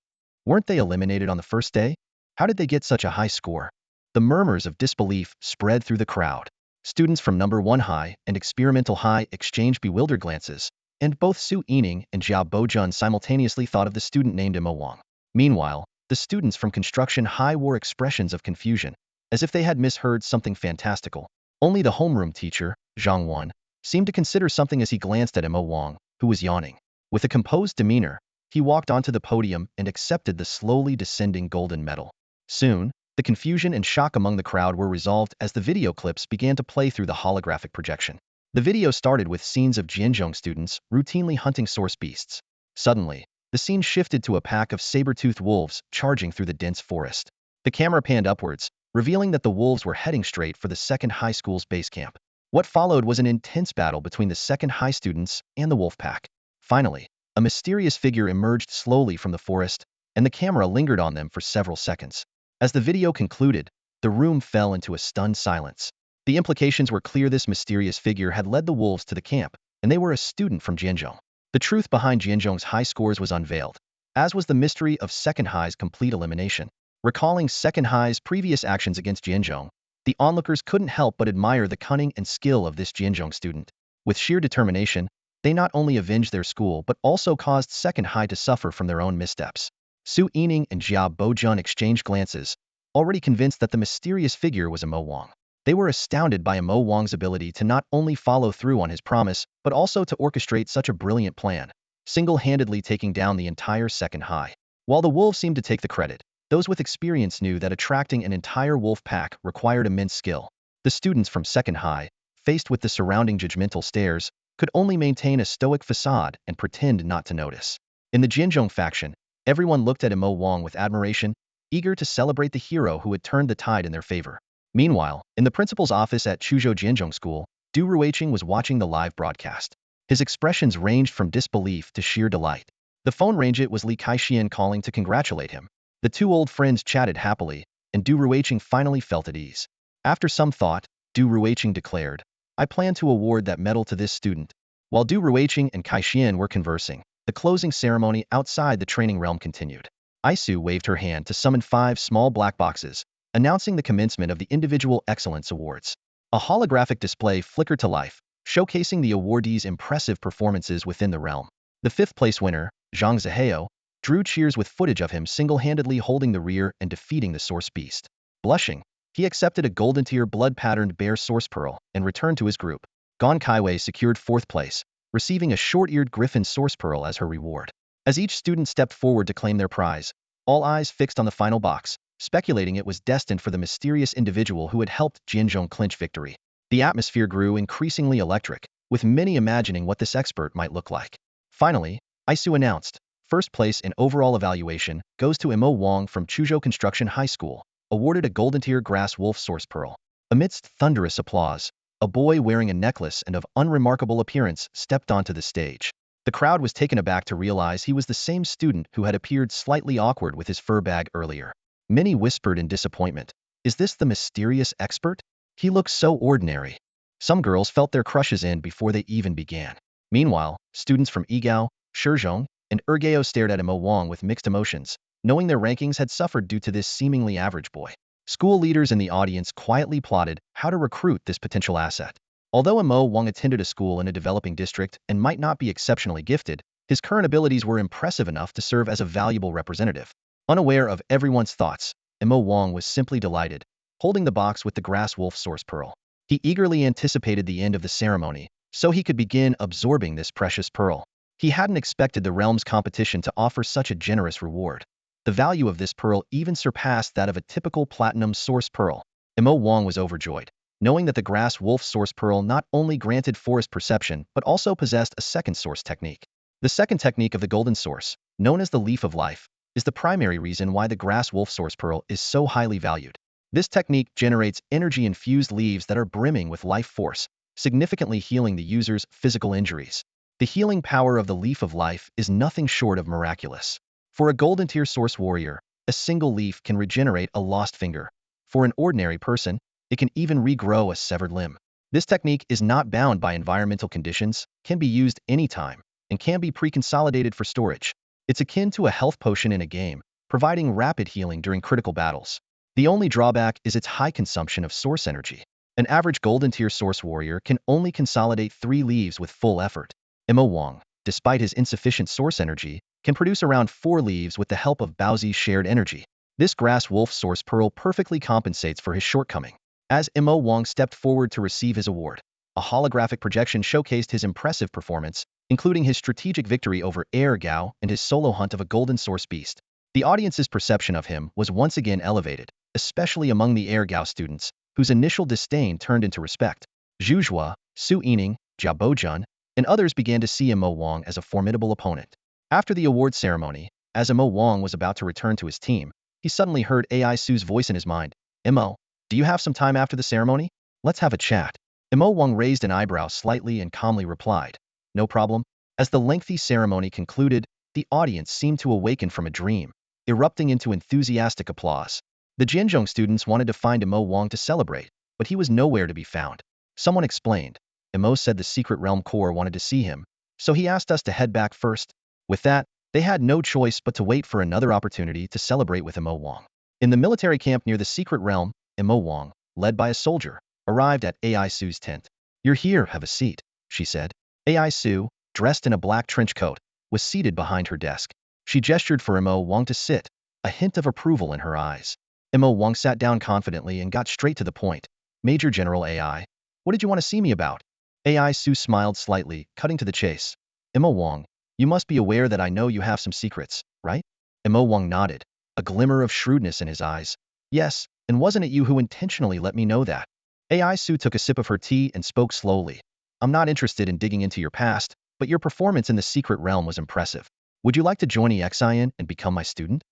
Weren't they eliminated on the first day? How did they get such a high score? The murmurs of disbelief spread through the crowd. Students from No. 1 High and Experimental High exchanged bewildered glances, and both Su Yining and Jia Bojun simultaneously thought of the student named Mo Wang. Meanwhile, the students from Construction High wore expressions of confusion, as if they had misheard something fantastical. Only the homeroom teacher, Zhang Wan, seemed to consider something as he glanced at Mo Wang, who was yawning. With a composed demeanor, he walked onto the podium and accepted the slowly descending golden medal. Soon, the confusion and shock among the crowd were resolved as the video clips began to play through the holographic projection. The video started with scenes of Jianzhong students routinely hunting source beasts. Suddenly, the scene shifted to a pack of saber-toothed wolves charging through the dense forest. The camera panned upwards, revealing that the wolves were heading straight for the 2nd High School's base camp. What followed was an intense battle between the 2nd High students and the wolf pack. Finally, a mysterious figure emerged slowly from the forest, and the camera lingered on them for several seconds. As the video concluded, the room fell into a stunned silence. The implications were clear: this mysterious figure had led the wolves to the camp, and they were a student from Jianzhong. The truth behind Jianzhong's high scores was unveiled, as was the mystery of 2nd High's complete elimination. Recalling 2nd High's previous actions against Jianzhong, the onlookers couldn't help but admire the cunning and skill of this Jianzhong student. With sheer determination, they not only avenged their school but also caused 2nd High to suffer from their own missteps. Su Yining and Jia Bojun exchanged glances, already convinced that the mysterious figure was Mo Wang. They were astounded by Mo Wang's ability to not only follow through on his promise, but also to orchestrate such a brilliant plan, single-handedly taking down the entire 2nd High. While the wolves seemed to take the credit, those with experience knew that attracting an entire wolf pack required immense skill. The students from 2nd High, faced with the surrounding judgmental stares, could only maintain a stoic facade and pretend not to notice. In the Jianzhong faction, everyone looked at Mo Wang with admiration, eager to celebrate the hero who had turned the tide in their favor. Meanwhile, in the principal's office at Chuzhou Jianzhong School, Du Ruiqing was watching the live broadcast. His expressions ranged from disbelief to sheer delight. The phone rang. It was Li Kaixian calling to congratulate him. The 2 old friends chatted happily, and Du Ruiqing finally felt at ease. After some thought, Du Ruiqing declared, "I plan to award that medal to this student." While Du Ruiqing and Kaixian were conversing, the closing ceremony outside the training realm continued. Isu waved her hand to summon 5 small black boxes, announcing the commencement of the individual excellence awards. A holographic display flickered to life, showcasing the awardees' impressive performances within the realm. The 5th place winner, Zhang Zihao, drew cheers with footage of him single-handedly holding the rear and defeating the source beast. Blushing, he accepted a golden tier blood-patterned bear source pearl and returned to his group. Gon Kaiwei secured 4th place, receiving a short-eared griffin source pearl as her reward. As each student stepped forward to claim their prize, all eyes fixed on the final box, speculating it was destined for the mysterious individual who had helped Jianzhong clinch victory. The atmosphere grew increasingly electric, with many imagining what this expert might look like. Finally, Isu announced, "First place in overall evaluation goes to Mo Wang from Chuzhou Construction High School, awarded a golden tier grass wolf source pearl." Amidst thunderous applause, a boy wearing a necklace and of unremarkable appearance stepped onto the stage. The crowd was taken aback to realize he was the same student who had appeared slightly awkward with his fur bag earlier. Many whispered in disappointment. Is this the mysterious expert? He looks so ordinary. Some girls felt their crushes in before they even began. Meanwhile, students from Igao, Shizhong, and Ergao stared at Mo Wang with mixed emotions, knowing their rankings had suffered due to this seemingly average boy. School leaders in the audience quietly plotted how to recruit this potential asset. Although Mo Wang attended a school in a developing district and might not be exceptionally gifted, his current abilities were impressive enough to serve as a valuable representative. Unaware of everyone's thoughts, Mo Wang was simply delighted, holding the box with the grass wolf source pearl. He eagerly anticipated the end of the ceremony, so he could begin absorbing this precious pearl. He hadn't expected the realm's competition to offer such a generous reward. The value of this pearl even surpassed that of a typical platinum source pearl. Mo Wang was overjoyed, knowing that the grass wolf source pearl not only granted forest perception but also possessed a second source technique. The second technique of the golden source, known as the leaf of life, is the primary reason why the grass wolf source pearl is so highly valued. This technique generates energy-infused leaves that are brimming with life force, significantly healing the user's physical injuries. The healing power of the leaf of life is nothing short of miraculous. For a golden tier source warrior, a single leaf can regenerate a lost finger. For an ordinary person, it can even regrow a severed limb. This technique is not bound by environmental conditions, can be used anytime, and can be pre-consolidated for storage. It's akin to a health potion in a game, providing rapid healing during critical battles. The only drawback is its high consumption of source energy. An average golden tier source warrior can only consolidate 3 leaves with full effort. Mo Wang, despite his insufficient source energy, can produce around 4 leaves with the help of Baozi's shared energy. This grass wolf source pearl perfectly compensates for his shortcoming. As Mo Wang stepped forward to receive his award, a holographic projection showcased his impressive performance, including his strategic victory over Air Gao and his solo hunt of a golden source beast. The audience's perception of him was once again elevated, especially among the Air Gao students, whose initial disdain turned into respect. Zhu Zhuo, Su Yining, Jiao Bojun, and others began to see Mo Wang as a formidable opponent. After the award ceremony, as Mo Wang was about to return to his team, he suddenly heard Ai Su's voice in his mind. Mo, do you have some time after the ceremony? Let's have a chat. Mo Wang raised an eyebrow slightly and calmly replied, no problem. As the lengthy ceremony concluded, the audience seemed to awaken from a dream, erupting into enthusiastic applause. The Jianzhong students wanted to find Mo Wang to celebrate, but he was nowhere to be found. Someone explained. Mo said the secret realm core wanted to see him, so he asked us to head back first. With that, they had no choice but to wait for another opportunity to celebrate with Mo Wang. In the military camp near the secret realm, Mo Wang, led by a soldier, arrived at Ai Su's tent. You're here, have a seat, she said. Ai Su, dressed in a black trench coat, was seated behind her desk. She gestured for Mo Wang to sit, a hint of approval in her eyes. Mo Wang sat down confidently and got straight to the point. Major General Ai, what did you want to see me about? Ai Su smiled slightly, cutting to the chase. Mo Wang, you must be aware that I know you have some secrets, right? Mo Wang nodded, a glimmer of shrewdness in his eyes. Yes, and wasn't it you who intentionally let me know that? Ai Su took a sip of her tea and spoke slowly. I'm not interested in digging into your past, but your performance in the secret realm was impressive. Would you like to join EXIN and become my student?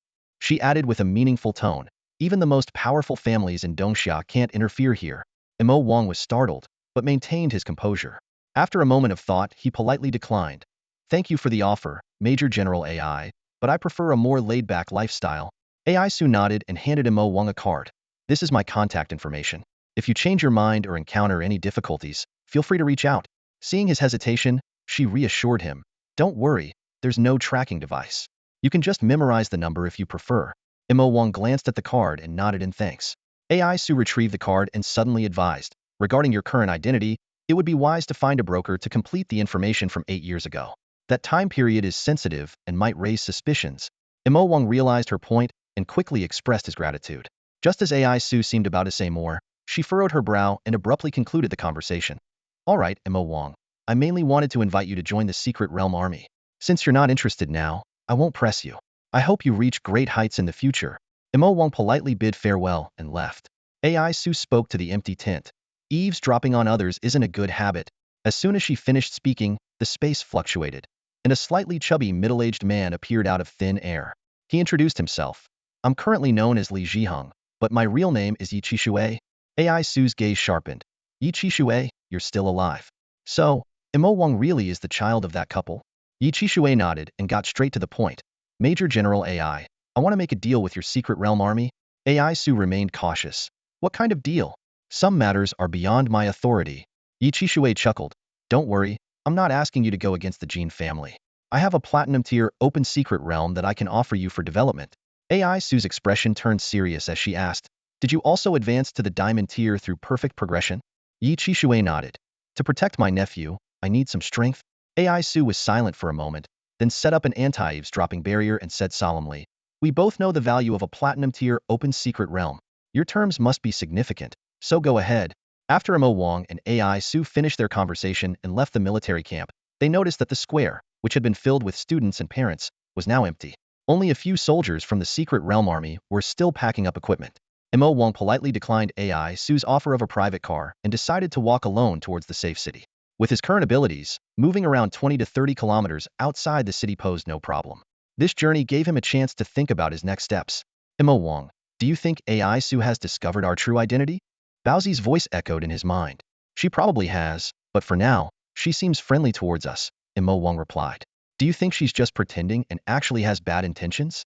She added with a meaningful tone. Even the most powerful families in Dongxia can't interfere here. Mo Wang was startled, but maintained his composure. After a moment of thought, he politely declined. Thank you for the offer, Major General Ai, but I prefer a more laid-back lifestyle. Ai Su nodded and handed Mo Wang a card. This is my contact information. If you change your mind or encounter any difficulties, feel free to reach out. Seeing his hesitation, she reassured him. Don't worry, there's no tracking device. You can just memorize the number if you prefer. Mo Wang glanced at the card and nodded in thanks. Ai Su retrieved the card and suddenly advised, regarding your current identity, it would be wise to find a broker to complete the information from 8 years ago. That time period is sensitive and might raise suspicions. Mo Wang realized her point and quickly expressed his gratitude. Just as Ai Su seemed about to say more, she furrowed her brow and abruptly concluded the conversation. All right, Mo Wang, I mainly wanted to invite you to join the Secret Realm Army. Since you're not interested now, I won't press you. I hope you reach great heights in the future. Mo Wang politely bid farewell and left. Ai Su spoke to the empty tent. Eavesdropping on others isn't a good habit. As soon as she finished speaking, the space fluctuated, and a slightly chubby middle-aged man appeared out of thin air. He introduced himself. I'm currently known as Li Zhiheng, but my real name is Yi Qishui. Ai Su's gaze sharpened. Yi Qishui, you're still alive. So, Mo Wang really is the child of that couple? Yi Qishui nodded and got straight to the point. Major General Ai, I want to make a deal with your secret realm army. AI Su remained cautious. What kind of deal? Some matters are beyond my authority. Yi Chishui chuckled. Don't worry, I'm not asking you to go against the Jin family. I have a platinum-tier open secret realm that I can offer you for development. AI Su's expression turned serious as she asked, did you also advance to the diamond tier through perfect progression? Yi Chishui nodded. To protect my nephew, I need some strength. AI Su was silent for a moment, then set up an anti-eavesdropping barrier and said solemnly, we both know the value of a platinum-tier open secret realm. Your terms must be significant, so go ahead. After Mo Wang and AI Su finished their conversation and left the military camp, they noticed that the square, which had been filled with students and parents, was now empty. Only a few soldiers from the secret realm army were still packing up equipment. Mo Wang politely declined AI Su's offer of a private car and decided to walk alone towards the safe city. With his current abilities, moving around 20 to 30 kilometers outside the city posed no problem. This journey gave him a chance to think about his next steps. Mo Wang, do you think AI Su has discovered our true identity? Baozi's voice echoed in his mind. She probably has, but for now, she seems friendly towards us, Mo Wang replied. Do you think she's just pretending and actually has bad intentions?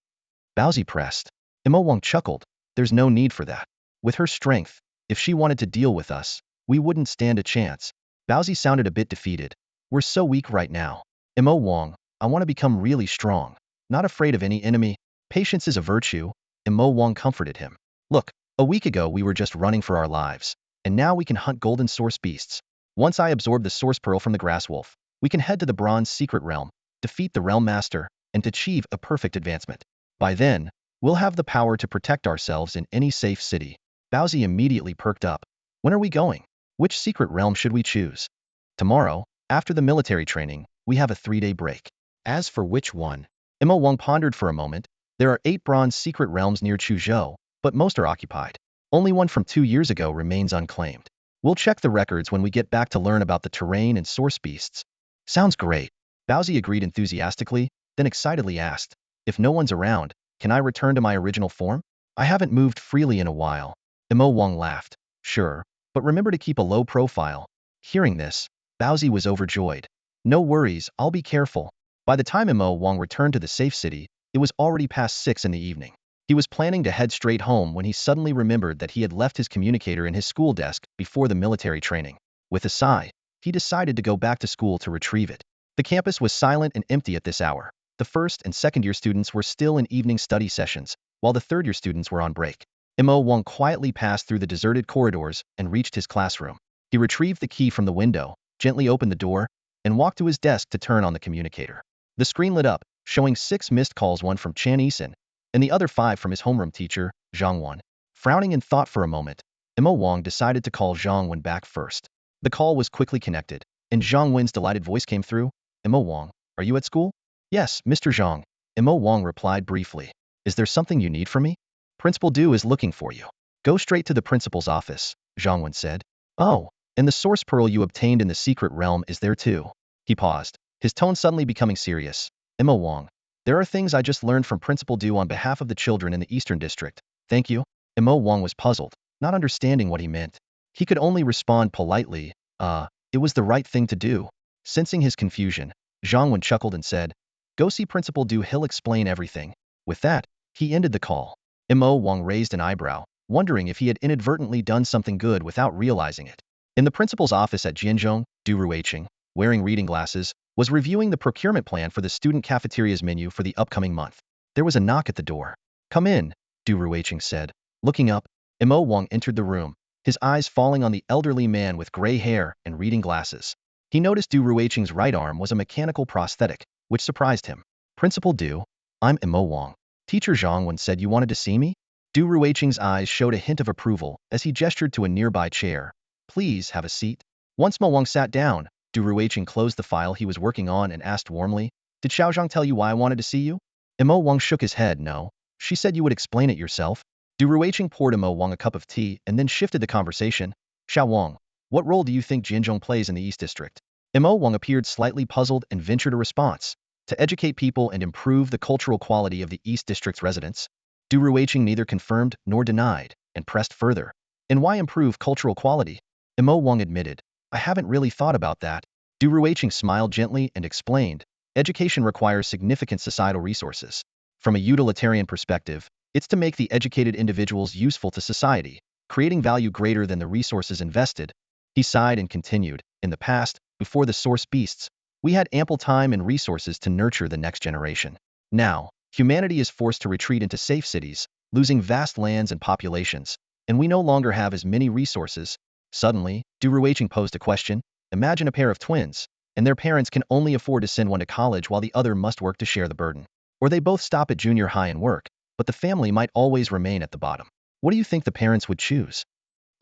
Baozi pressed. Mo Wang chuckled. There's no need for that. With her strength, if she wanted to deal with us, we wouldn't stand a chance. Baozi sounded a bit defeated. We're so weak right now. Mo Wang, I want to become really strong. Not afraid of any enemy. Patience is a virtue. Mo Wang comforted him. Look, a week ago we were just running for our lives, and now we can hunt golden source beasts. Once I absorb the source pearl from the grass wolf, we can head to the bronze secret realm, defeat the realm master, and achieve a perfect advancement. By then, we'll have the power to protect ourselves in any safe city. Baozi immediately perked up. When are we going? Which secret realm should we choose? Tomorrow, after the military training, we have a 3-day break. As for which one? Mo Wang pondered for a moment. There are 8 bronze secret realms near Chuzhou, but most are occupied. Only one from 2 years ago remains unclaimed. We'll check the records when we get back to learn about the terrain and source beasts. Sounds great. Baozi agreed enthusiastically, then excitedly asked, if no one's around, can I return to my original form? I haven't moved freely in a while. Mo Wang laughed. Sure, but remember to keep a low profile. Hearing this, Baozi was overjoyed. No worries, I'll be careful. By the time Mo Wang returned to the safe city, it was already past 6 in the evening. He was planning to head straight home when he suddenly remembered that he had left his communicator in his school desk before the military training. With a sigh, he decided to go back to school to retrieve it. The campus was silent and empty at this hour. The first and second-year students were still in evening study sessions, while the third-year students were on break. Mo Wang quietly passed through the deserted corridors and reached his classroom. He retrieved the key from the window, gently opened the door, and walked to his desk to turn on the communicator. The screen lit up, showing 6 missed calls, one from Chan Yisan, and the other 5 from his homeroom teacher, Zhang Wan. Frowning in thought for a moment, Mo Wang decided to call Zhang Wan back first. The call was quickly connected, and Zhang Wan's delighted voice came through. Mo Wang, are you at school? Yes, Mr. Zhang. Mo Wang replied briefly. Is there something you need from me? Principal Du is looking for you. Go straight to the principal's office, Zhang Wan said. Oh, and the source pearl you obtained in the secret realm is there too. He paused, his tone suddenly becoming serious. Mo Wang, there are things I just learned from Principal Du on behalf of the children in the Eastern District. Thank you. Mo Wang was puzzled, not understanding what he meant. He could only respond politely, it was the right thing to do. Sensing his confusion, Zhang Wan chuckled and said, go see Principal Du, he'll explain everything. With that, he ended the call. Mo Wang raised an eyebrow, wondering if he had inadvertently done something good without realizing it. In the principal's office at Jianzhong, Du Ruiqing, wearing reading glasses, was reviewing the procurement plan for the student cafeteria's menu for the upcoming month. There was a knock at the door. Come in, Du Ruiqing said. Looking up, Mo Wang entered the room, his eyes falling on the elderly man with gray hair and reading glasses. He noticed Du Ruiqing's right arm was a mechanical prosthetic, which surprised him. Principal Du, I'm Mo Wang. Teacher Zhang Wan said you wanted to see me? Du Ruiqing's eyes showed a hint of approval as he gestured to a nearby chair. Please have a seat. Once Mo Wang sat down, Du Ruiqing closed the file he was working on and asked warmly, did Xiaozhang tell you why I wanted to see you? Mo Wang shook his head. No. She said you would explain it yourself. Du Ruiqing poured Mo Wang a cup of tea and then shifted the conversation. Xiao Wang, what role do you think Jianzhong plays in the East District? Mo Wang appeared slightly puzzled and ventured a response. To educate people and improve the cultural quality of the East District's residents. Du Ruiqing neither confirmed nor denied, and pressed further. And why improve cultural quality? Mo Wang admitted, I haven't really thought about that. Du Ruiqing smiled gently and explained, education requires significant societal resources. From a utilitarian perspective, It's to make the educated individuals useful to society, creating value greater than the resources invested. He sighed and continued, in the past, before the source beasts, we had ample time and resources to nurture the next generation. Now, humanity is forced to retreat into safe cities, losing vast lands and populations, and we no longer have as many resources. Suddenly, Du Ruiqing posed a question. Imagine a pair of twins, and their parents can only afford to send one to college while the other must work to share the burden. Or they both stop at junior high and work, but the family might always remain at the bottom. What do you think the parents would choose?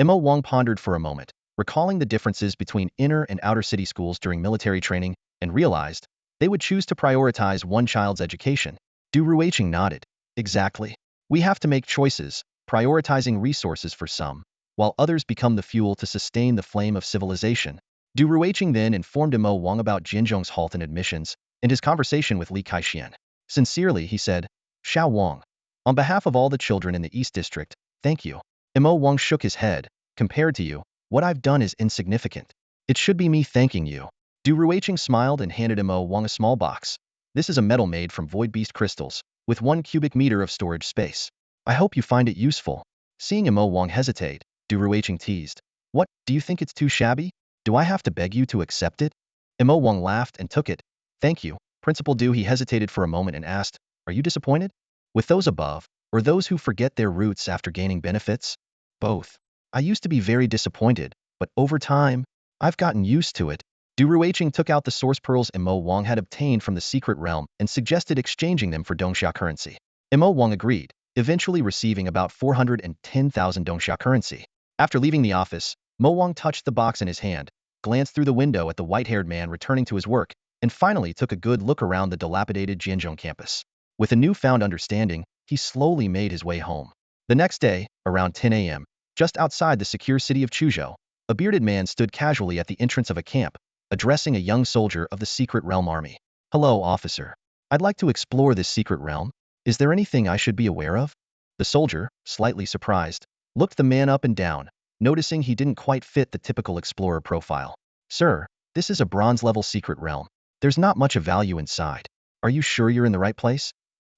Mo Wang pondered for a moment, recalling the differences between inner and outer city schools during military training, and realized they would choose to prioritize one child's education. Du Ruiqing nodded. Exactly. We have to make choices, prioritizing resources for some, while others become the fuel to sustain the flame of civilization. Du Ruiqing then informed Mo Wang about Jinzhong's halt in admissions and his conversation with Li Kaixian. Sincerely, he said, Xiao Wang, on behalf of all the children in the East District, thank you. Mo Wang shook his head. Compared to you, what I've done is insignificant. It should be me thanking you. Du Ruiqing smiled and handed Mo Wang a small box. This is a medal made from void beast crystals, with 1 cubic meter of storage space. I hope you find it useful. Seeing Mo Wang hesitate, Du Ruiqing teased. What, do you think it's too shabby? Do I have to beg you to accept it? Mo Wang laughed and took it. Thank you, Principal Du. He hesitated for a moment and asked, are you disappointed? With those above, or those who forget their roots after gaining benefits? Both. I used to be very disappointed, but over time, I've gotten used to it. Du Ruiqing took out the source pearls Mo Wang had obtained from the secret realm and suggested exchanging them for Dongxia currency. Mo Wang agreed, eventually receiving about 410,000 Dongxia currency. After leaving the office, Mo Wang touched the box in his hand, glanced through the window at the white-haired man returning to his work, and finally took a good look around the dilapidated Jianzhong campus. With a newfound understanding, he slowly made his way home. The next day, around 10 a.m., just outside the secure city of Chuzhou, a bearded man stood casually at the entrance of a camp, addressing a young soldier of the secret realm army. Hello, officer. I'd like to explore this secret realm. Is there anything I should be aware of? The soldier, slightly surprised, looked the man up and down, noticing he didn't quite fit the typical explorer profile. Sir, this is a bronze-level secret realm. There's not much of value inside. Are you sure you're in the right place?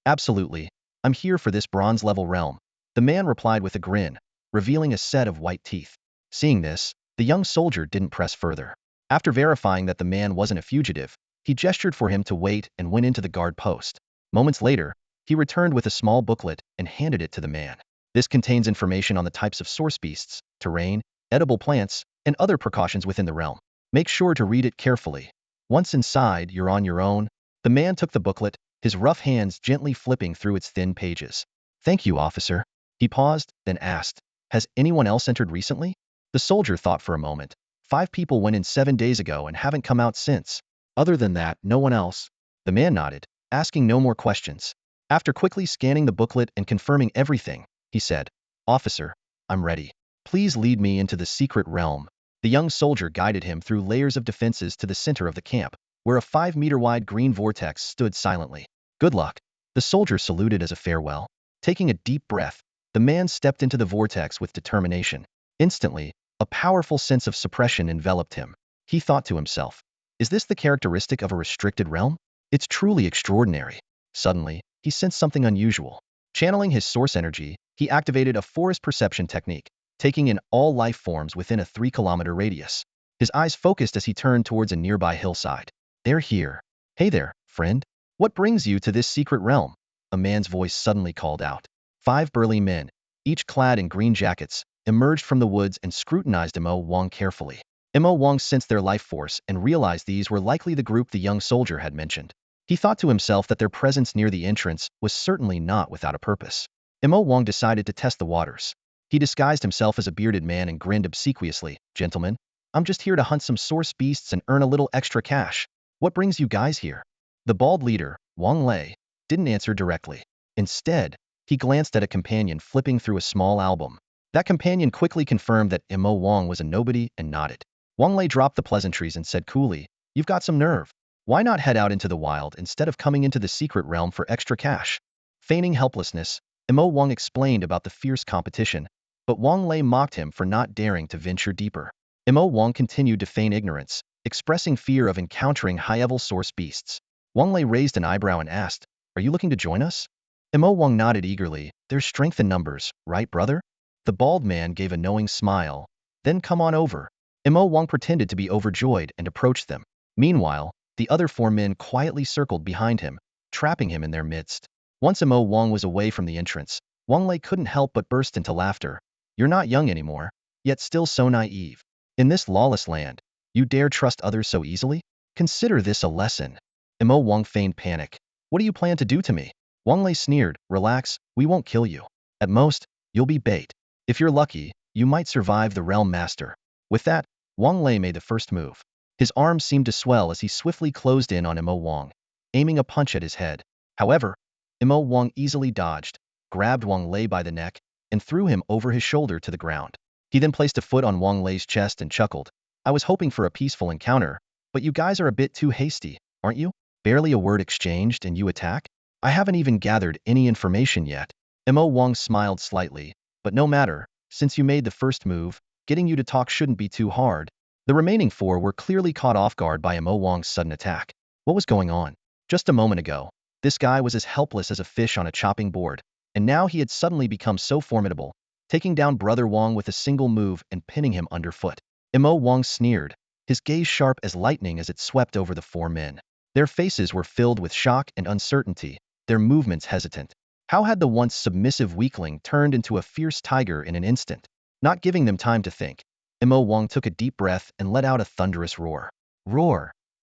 Absolutely. I'm here for this bronze-level realm. The man replied with a grin, revealing a set of white teeth. Seeing this, the young soldier didn't press further. After verifying that the man wasn't a fugitive, he gestured for him to wait and went into the guard post. Moments later, he returned with a small booklet and handed it to the man. This contains information on the types of source beasts, terrain, edible plants, and other precautions within the realm. Make sure to read it carefully. Once inside, you're on your own. The man took the booklet, his rough hands gently flipping through its thin pages. Thank you, officer. He paused, then asked, has anyone else entered recently? The soldier thought for a moment. 5 people went in 7 days ago and haven't come out since. Other than that, no one else. The man nodded, asking no more questions. After quickly scanning the booklet and confirming everything, he said, Officer, I'm ready. Please lead me into the secret realm. The young soldier guided him through layers of defenses to the center of the camp, where a 5-meter-wide green vortex stood silently. Good luck. The soldier saluted as a farewell. Taking a deep breath, the man stepped into the vortex with determination. Instantly, a powerful sense of suppression enveloped him. He thought to himself, is this the characteristic of a restricted realm? It's truly extraordinary. Suddenly, he sensed something unusual. Channeling his source energy, he activated a forest perception technique, taking in all life forms within a 3-kilometer radius. His eyes focused as he turned towards a nearby hillside. They're here. Hey there, friend. What brings you to this secret realm? A man's voice suddenly called out. 5 burly men, each clad in green jackets, emerged from the woods and scrutinized Mo Wang carefully. Mo Wang sensed their life force and realized these were likely the group the young soldier had mentioned. He thought to himself that their presence near the entrance was certainly not without a purpose. Mo Wang decided to test the waters. He disguised himself as a bearded man and grinned obsequiously. Gentlemen, I'm just here to hunt some source beasts and earn a little extra cash. What brings you guys here? The bald leader, Wang Lei, didn't answer directly. Instead, he glanced at a companion flipping through a small album. That companion quickly confirmed that Mo Wang was a nobody and nodded. Wang Lei dropped the pleasantries and said coolly, you've got some nerve. Why not head out into the wild instead of coming into the secret realm for extra cash? Feigning helplessness, Mo Wang explained about the fierce competition, but Wang Lei mocked him for not daring to venture deeper. Mo Wang continued to feign ignorance, expressing fear of encountering high-level source beasts. Wang Lei raised an eyebrow and asked, are you looking to join us? Imo Wang nodded eagerly. There's strength in numbers, right, brother? The bald man gave a knowing smile. Then come on over. Imo Wang pretended to be overjoyed and approached them. Meanwhile, the other four men quietly circled behind him, trapping him in their midst. Once Imo Wang was away from the entrance, Wang Lei couldn't help but burst into laughter. You're not young anymore, yet still so naive. In this lawless land, you dare trust others so easily? Consider this a lesson. Imo Wang feigned panic. What do you plan to do to me? Wang Lei sneered. Relax, we won't kill you. At most, you'll be bait. If you're lucky, you might survive the realm master. With that, Wang Lei made the first move. His arms seemed to swell as he swiftly closed in on Imo Wang, aiming a punch at his head. However, Imo Wang easily dodged, grabbed Wang Lei by the neck, and threw him over his shoulder to the ground. He then placed a foot on Wang Lei's chest and chuckled. I was hoping for a peaceful encounter, but you guys are a bit too hasty, aren't you? Barely a word exchanged and you attack? I haven't even gathered any information yet. Imo Wang smiled slightly, but no matter, since you made the first move, getting you to talk shouldn't be too hard. The remaining four were clearly caught off guard by Imo Wang's sudden attack. What was going on? Just a moment ago, this guy was as helpless as a fish on a chopping board, and now he had suddenly become so formidable, taking down Brother Wang with a single move and pinning him underfoot. Imo Wang sneered, his gaze sharp as lightning as it swept over the four men. Their faces were filled with shock and uncertainty, their movements hesitant. How had the once submissive weakling turned into a fierce tiger in an instant? Not giving them time to think, Imo Wang took a deep breath and let out a thunderous roar. Roar!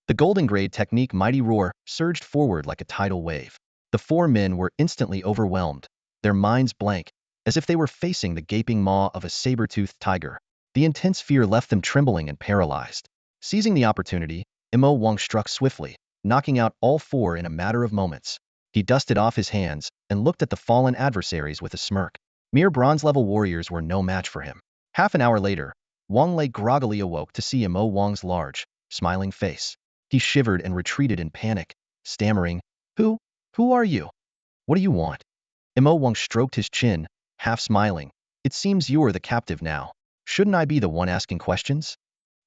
The Golden Grade technique Mighty Roar surged forward like a tidal wave. The four men were instantly overwhelmed, their minds blank, as if they were facing the gaping maw of a saber-toothed tiger. The intense fear left them trembling and paralyzed. Seizing the opportunity, Imo Wang struck swiftly, knocking out all four in a matter of moments. He dusted off his hands and looked at the fallen adversaries with a smirk. Mere bronze-level warriors were no match for him. Half an hour later, Wang Lei groggily awoke to see Imo Wang's large, smiling face. He shivered and retreated in panic, stammering, Who are you? What do you want? Imo Wang stroked his chin, half smiling. It seems you're the captive now. Shouldn't I be the one asking questions?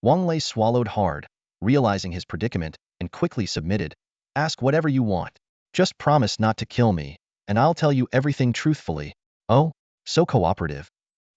Wang Lei swallowed hard, realizing his predicament, and quickly submitted. Ask whatever you want. Just promise not to kill me, and I'll tell you everything truthfully. Oh, so cooperative.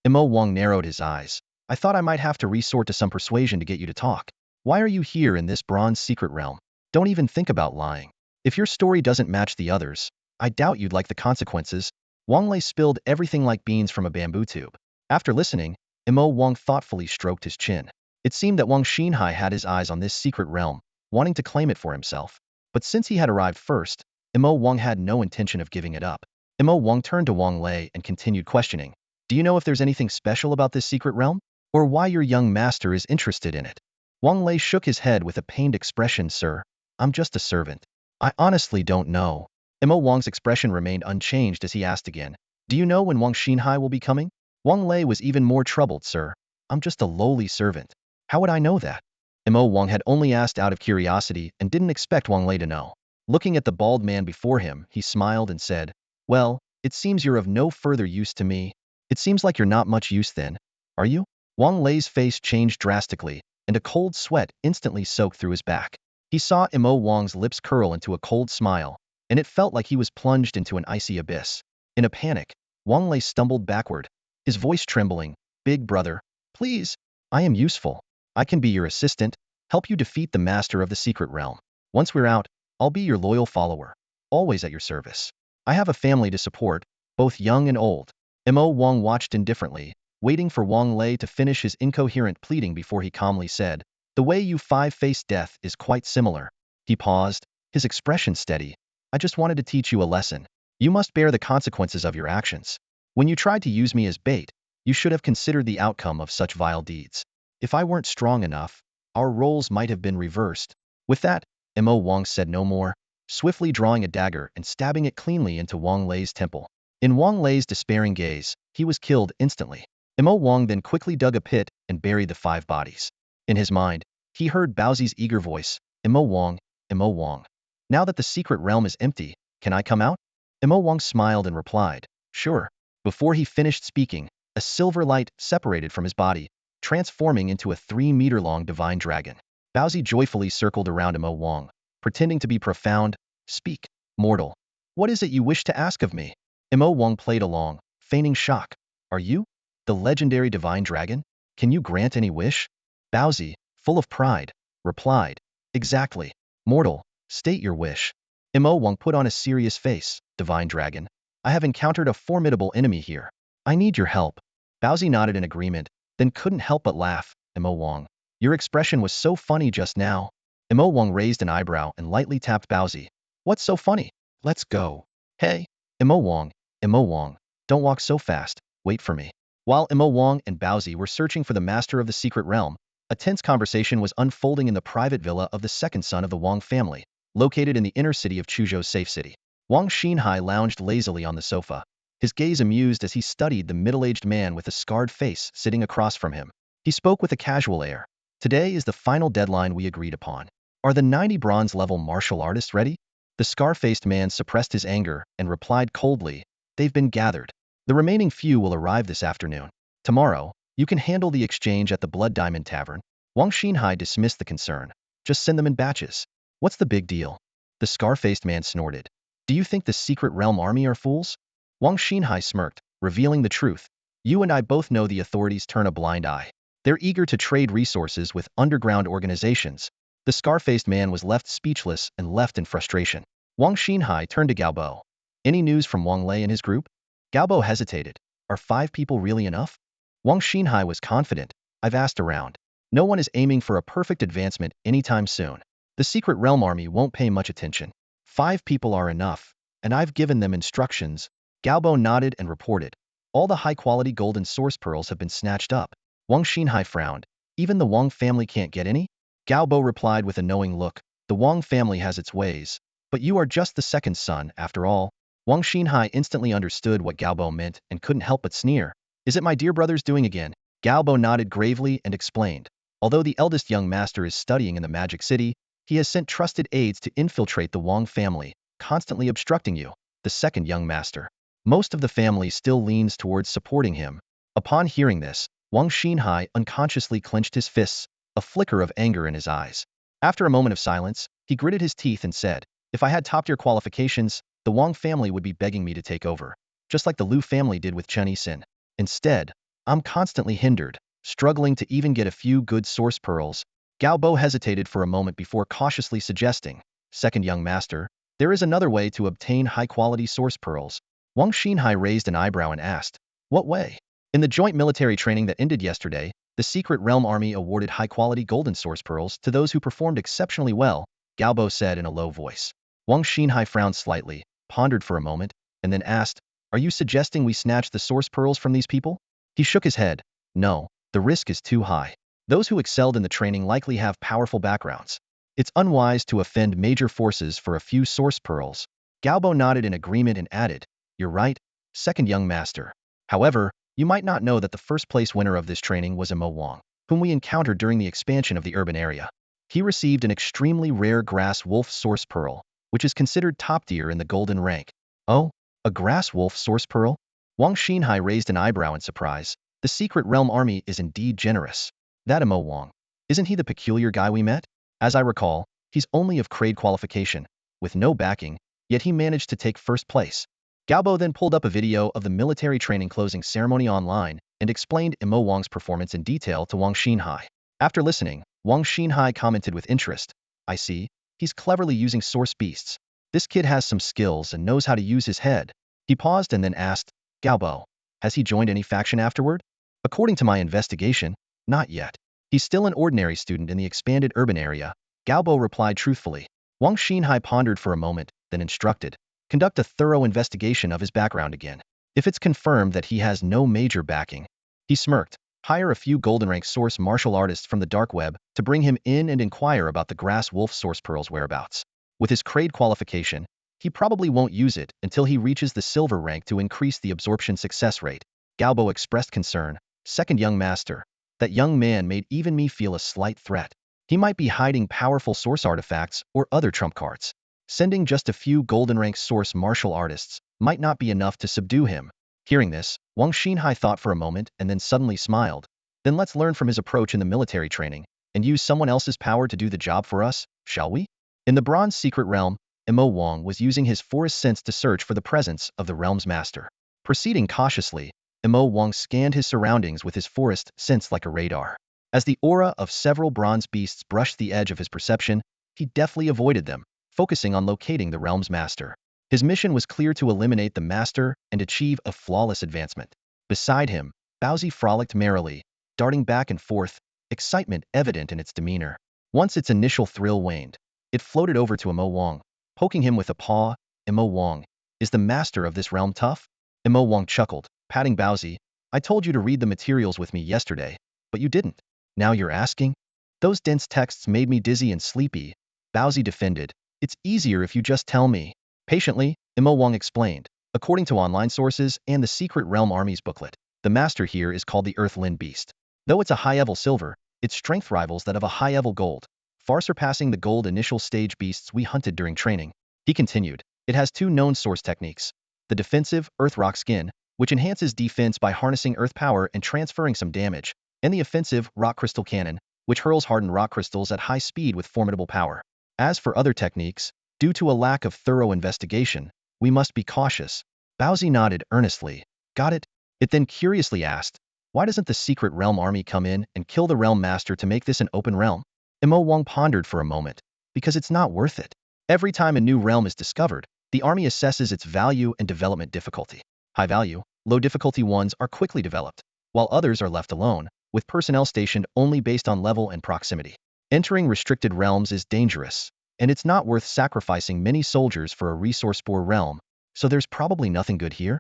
Imo Wang narrowed his eyes. I thought I might have to resort to some persuasion to get you to talk. Why are you here in this bronze secret realm? Don't even think about lying. If your story doesn't match the others, I doubt you'd like the consequences. Wang Lei spilled everything like beans from a bamboo tube. After listening, Imo Wang thoughtfully stroked his chin. It seemed that Wang Xinhai had his eyes on this secret realm, wanting to claim it for himself. But since he had arrived first, Imo Wang had no intention of giving it up. Imo Wang turned to Wang Lei and continued questioning. Do you know if there's anything special about this secret realm? Or why your young master is interested in it? Wang Lei shook his head with a pained expression. Sir, I'm just a servant. I honestly don't know. Imo Wang's expression remained unchanged as he asked again. Do you know when Wang Xinhai will be coming? Wang Lei was even more troubled. Sir, I'm just a lowly servant. How would I know that? Imo Wang had only asked out of curiosity and didn't expect Wang Lei to know. Looking at the bald man before him, he smiled and said, Well, it seems you're of no further use to me. It seems like you're not much use then, are you? Wang Lei's face changed drastically, and a cold sweat instantly soaked through his back. He saw Imo Wang's lips curl into a cold smile, and it felt like he was plunged into an icy abyss. In a panic, Wang Lei stumbled backward, his voice trembling. Big brother, please, I am useful. I can be your assistant, help you defeat the master of the secret realm. Once we're out, I'll be your loyal follower, always at your service. I have a family to support, both young and old. Imo Wang watched indifferently, waiting for Wang Lei to finish his incoherent pleading before he calmly said, The way you five-faced death is quite similar. He paused, his expression steady. I just wanted to teach you a lesson. You must bear the consequences of your actions. When you tried to use me as bait, you should have considered the outcome of such vile deeds. If I weren't strong enough, our roles might have been reversed. With that, Imo Wang said no more, swiftly drawing a dagger and stabbing it cleanly into Wang Lei's temple. In Wang Lei's despairing gaze, he was killed instantly. Imo Wang then quickly dug a pit and buried the 5 bodies. In his mind, he heard Baozi's eager voice, Imo Wang, Imo Wang. Now that the secret realm is empty, can I come out? Imo Wang smiled and replied, Sure. Before he finished speaking, a silver light separated from his body, transforming into a 3-meter-long divine dragon. Baozi joyfully circled around Imo Wang, pretending to be profound. Speak, mortal. What is it you wish to ask of me? Mo Wang played along, feigning shock. Are you the legendary divine dragon? Can you grant any wish? Baozi, full of pride, replied. Exactly. Mortal, state your wish. Mo Wang put on a serious face. Divine dragon, I have encountered a formidable enemy here. I need your help. Baozi nodded in agreement, then couldn't help but laugh. Mo Wang, your expression was so funny just now. Mo Wang raised an eyebrow and lightly tapped Baozi. What's so funny? Let's go. Hey, Mo Wang, don't walk so fast, wait for me. While Mo Wang and Baozi were searching for the master of the secret realm, a tense conversation was unfolding in the private villa of the second son of the Wang family, located in the inner city of Chuzhou's safe city. Wang Xinhai lounged lazily on the sofa, his gaze amused as he studied the middle-aged man with a scarred face sitting across from him. He spoke with a casual air. Today is the final deadline we agreed upon. Are the 90 bronze-level martial artists ready? The scar-faced man suppressed his anger and replied coldly, they've been gathered. The remaining few will arrive this afternoon. Tomorrow, you can handle the exchange at the Blood Diamond Tavern. Wang Xinhai dismissed the concern. Just send them in batches. What's the big deal? The scar-faced man snorted. Do you think the secret realm army are fools? Wang Xinhai smirked, revealing the truth. You and I both know the authorities turn a blind eye. They're eager to trade resources with underground organizations. The scar-faced man was left speechless and left in frustration. Wang Xinhai turned to Gaobo. Any news from Wang Lei and his group? Gaobo hesitated. Are 5 people really enough? Wang Xinhai was confident. I've asked around. No one is aiming for a perfect advancement anytime soon. The secret realm army won't pay much attention. 5 people are enough, and I've given them instructions. Gaobo nodded and reported. All the high-quality golden source pearls have been snatched up. Wang Xinhai frowned. Even the Wang family can't get any? Gaobo replied with a knowing look. The Wang family has its ways, but you are just the second son, after all. Wang Xinhai instantly understood what Gaobo meant and couldn't help but sneer. Is it my dear brother's doing again? Gaobo nodded gravely and explained. Although the eldest young master is studying in the Magic City, he has sent trusted aides to infiltrate the Wang family, constantly obstructing you, the second young master. Most of the family still leans towards supporting him. Upon hearing this, Wang Xinhai unconsciously clenched his fists, a flicker of anger in his eyes. After a moment of silence, he gritted his teeth and said, if I had top-tier qualifications, the Wang family would be begging me to take over, just like the Liu family did with Chen Yixin. Instead, I'm constantly hindered, struggling to even get a few good source pearls. Gaobo hesitated for a moment before cautiously suggesting, second young master, there is another way to obtain high-quality source pearls. Wang Xinhai raised an eyebrow and asked, what way? In the joint military training that ended yesterday, the secret realm army awarded high-quality golden source pearls to those who performed exceptionally well, Gaobo said in a low voice. Wang Xinhai frowned slightly, pondered for a moment, and then asked, are you suggesting we snatch the source pearls from these people? He shook his head. No, the risk is too high. Those who excelled in the training likely have powerful backgrounds. It's unwise to offend major forces for a few source pearls. Gaobo nodded in agreement and added, you're right, second young master. However, you might not know that the first-place winner of this training was Mo Wang, whom we encountered during the expansion of the urban area. He received an extremely rare grass wolf source pearl, which is considered top tier in the golden rank. Oh, a grass wolf source pearl? Wang Xinhai raised an eyebrow in surprise. The secret realm army is indeed generous. That Mo Wang. Isn't he the peculiar guy we met? As I recall, he's only of grade qualification, with no backing, yet he managed to take first place. Gaobo then pulled up a video of the military training closing ceremony online and explained Mo Wang's performance in detail to Wang Xinhai. After listening, Wang Xinhai commented with interest, I see, he's cleverly using source beasts. This kid has some skills and knows how to use his head. He paused and then asked, Gaobo, has he joined any faction afterward? According to my investigation, not yet. He's still an ordinary student in the expanded urban area, Gaobo replied truthfully. Wang Xinhai pondered for a moment, then instructed, conduct a thorough investigation of his background again. If it's confirmed that he has no major backing, he smirked, hire a few golden rank source martial artists from the dark web to bring him in and inquire about the grass wolf source pearls whereabouts. With his grade qualification, he probably won't use it until he reaches the silver rank to increase the absorption success rate. Gaobo expressed concern, second young master. That young man made even me feel a slight threat. He might be hiding powerful source artifacts or other trump cards. Sending just a few golden rank source martial artists might not be enough to subdue him. Hearing this, Wang Xinhai thought for a moment and then suddenly smiled. Then let's learn from his approach in the military training and use someone else's power to do the job for us, shall we? In the Bronze Secret Realm, Mo Wang was using his forest sense to search for the presence of the realm's master. Proceeding cautiously, Mo Wang scanned his surroundings with his forest sense like a radar. As the aura of several bronze beasts brushed the edge of his perception, he deftly avoided them, focusing on locating the realm's master. His mission was clear: to eliminate the master and achieve a flawless advancement. Beside him, Bowsy frolicked merrily, darting back and forth, excitement evident in its demeanor. Once its initial thrill waned, it floated over to Mo Wang, poking him with a paw. Mo Wang, is the master of this realm tough? Mo Wang chuckled, patting Bowsy. I told you to read the materials with me yesterday, but you didn't. Now you're asking? Those dense texts made me dizzy and sleepy, Bowsy defended. It's easier if you just tell me. Patiently, Mo Wang explained. According to online sources and the Secret Realm Army's booklet, the master here is called the Earth-Lin Beast. Though it's a high-level silver, its strength rivals that of a high-level gold, far surpassing the gold initial stage beasts we hunted during training. He continued. It has two known source techniques. The defensive, Earth Rock Skin, which enhances defense by harnessing earth power and transferring some damage, and the offensive, Rock Crystal Cannon, which hurls hardened rock crystals at high speed with formidable power. As for other techniques, due to a lack of thorough investigation, we must be cautious. Bowsy nodded earnestly. Got it? It then curiously asked, why doesn't the Secret Realm Army come in and kill the Realm Master to make this an open realm? Mo Wang pondered for a moment. Because it's not worth it. Every time a new realm is discovered, the army assesses its value and development difficulty. High value, low difficulty ones are quickly developed, while others are left alone, with personnel stationed only based on level and proximity. Entering restricted realms is dangerous, and it's not worth sacrificing many soldiers for a resource-poor realm, so there's probably nothing good here?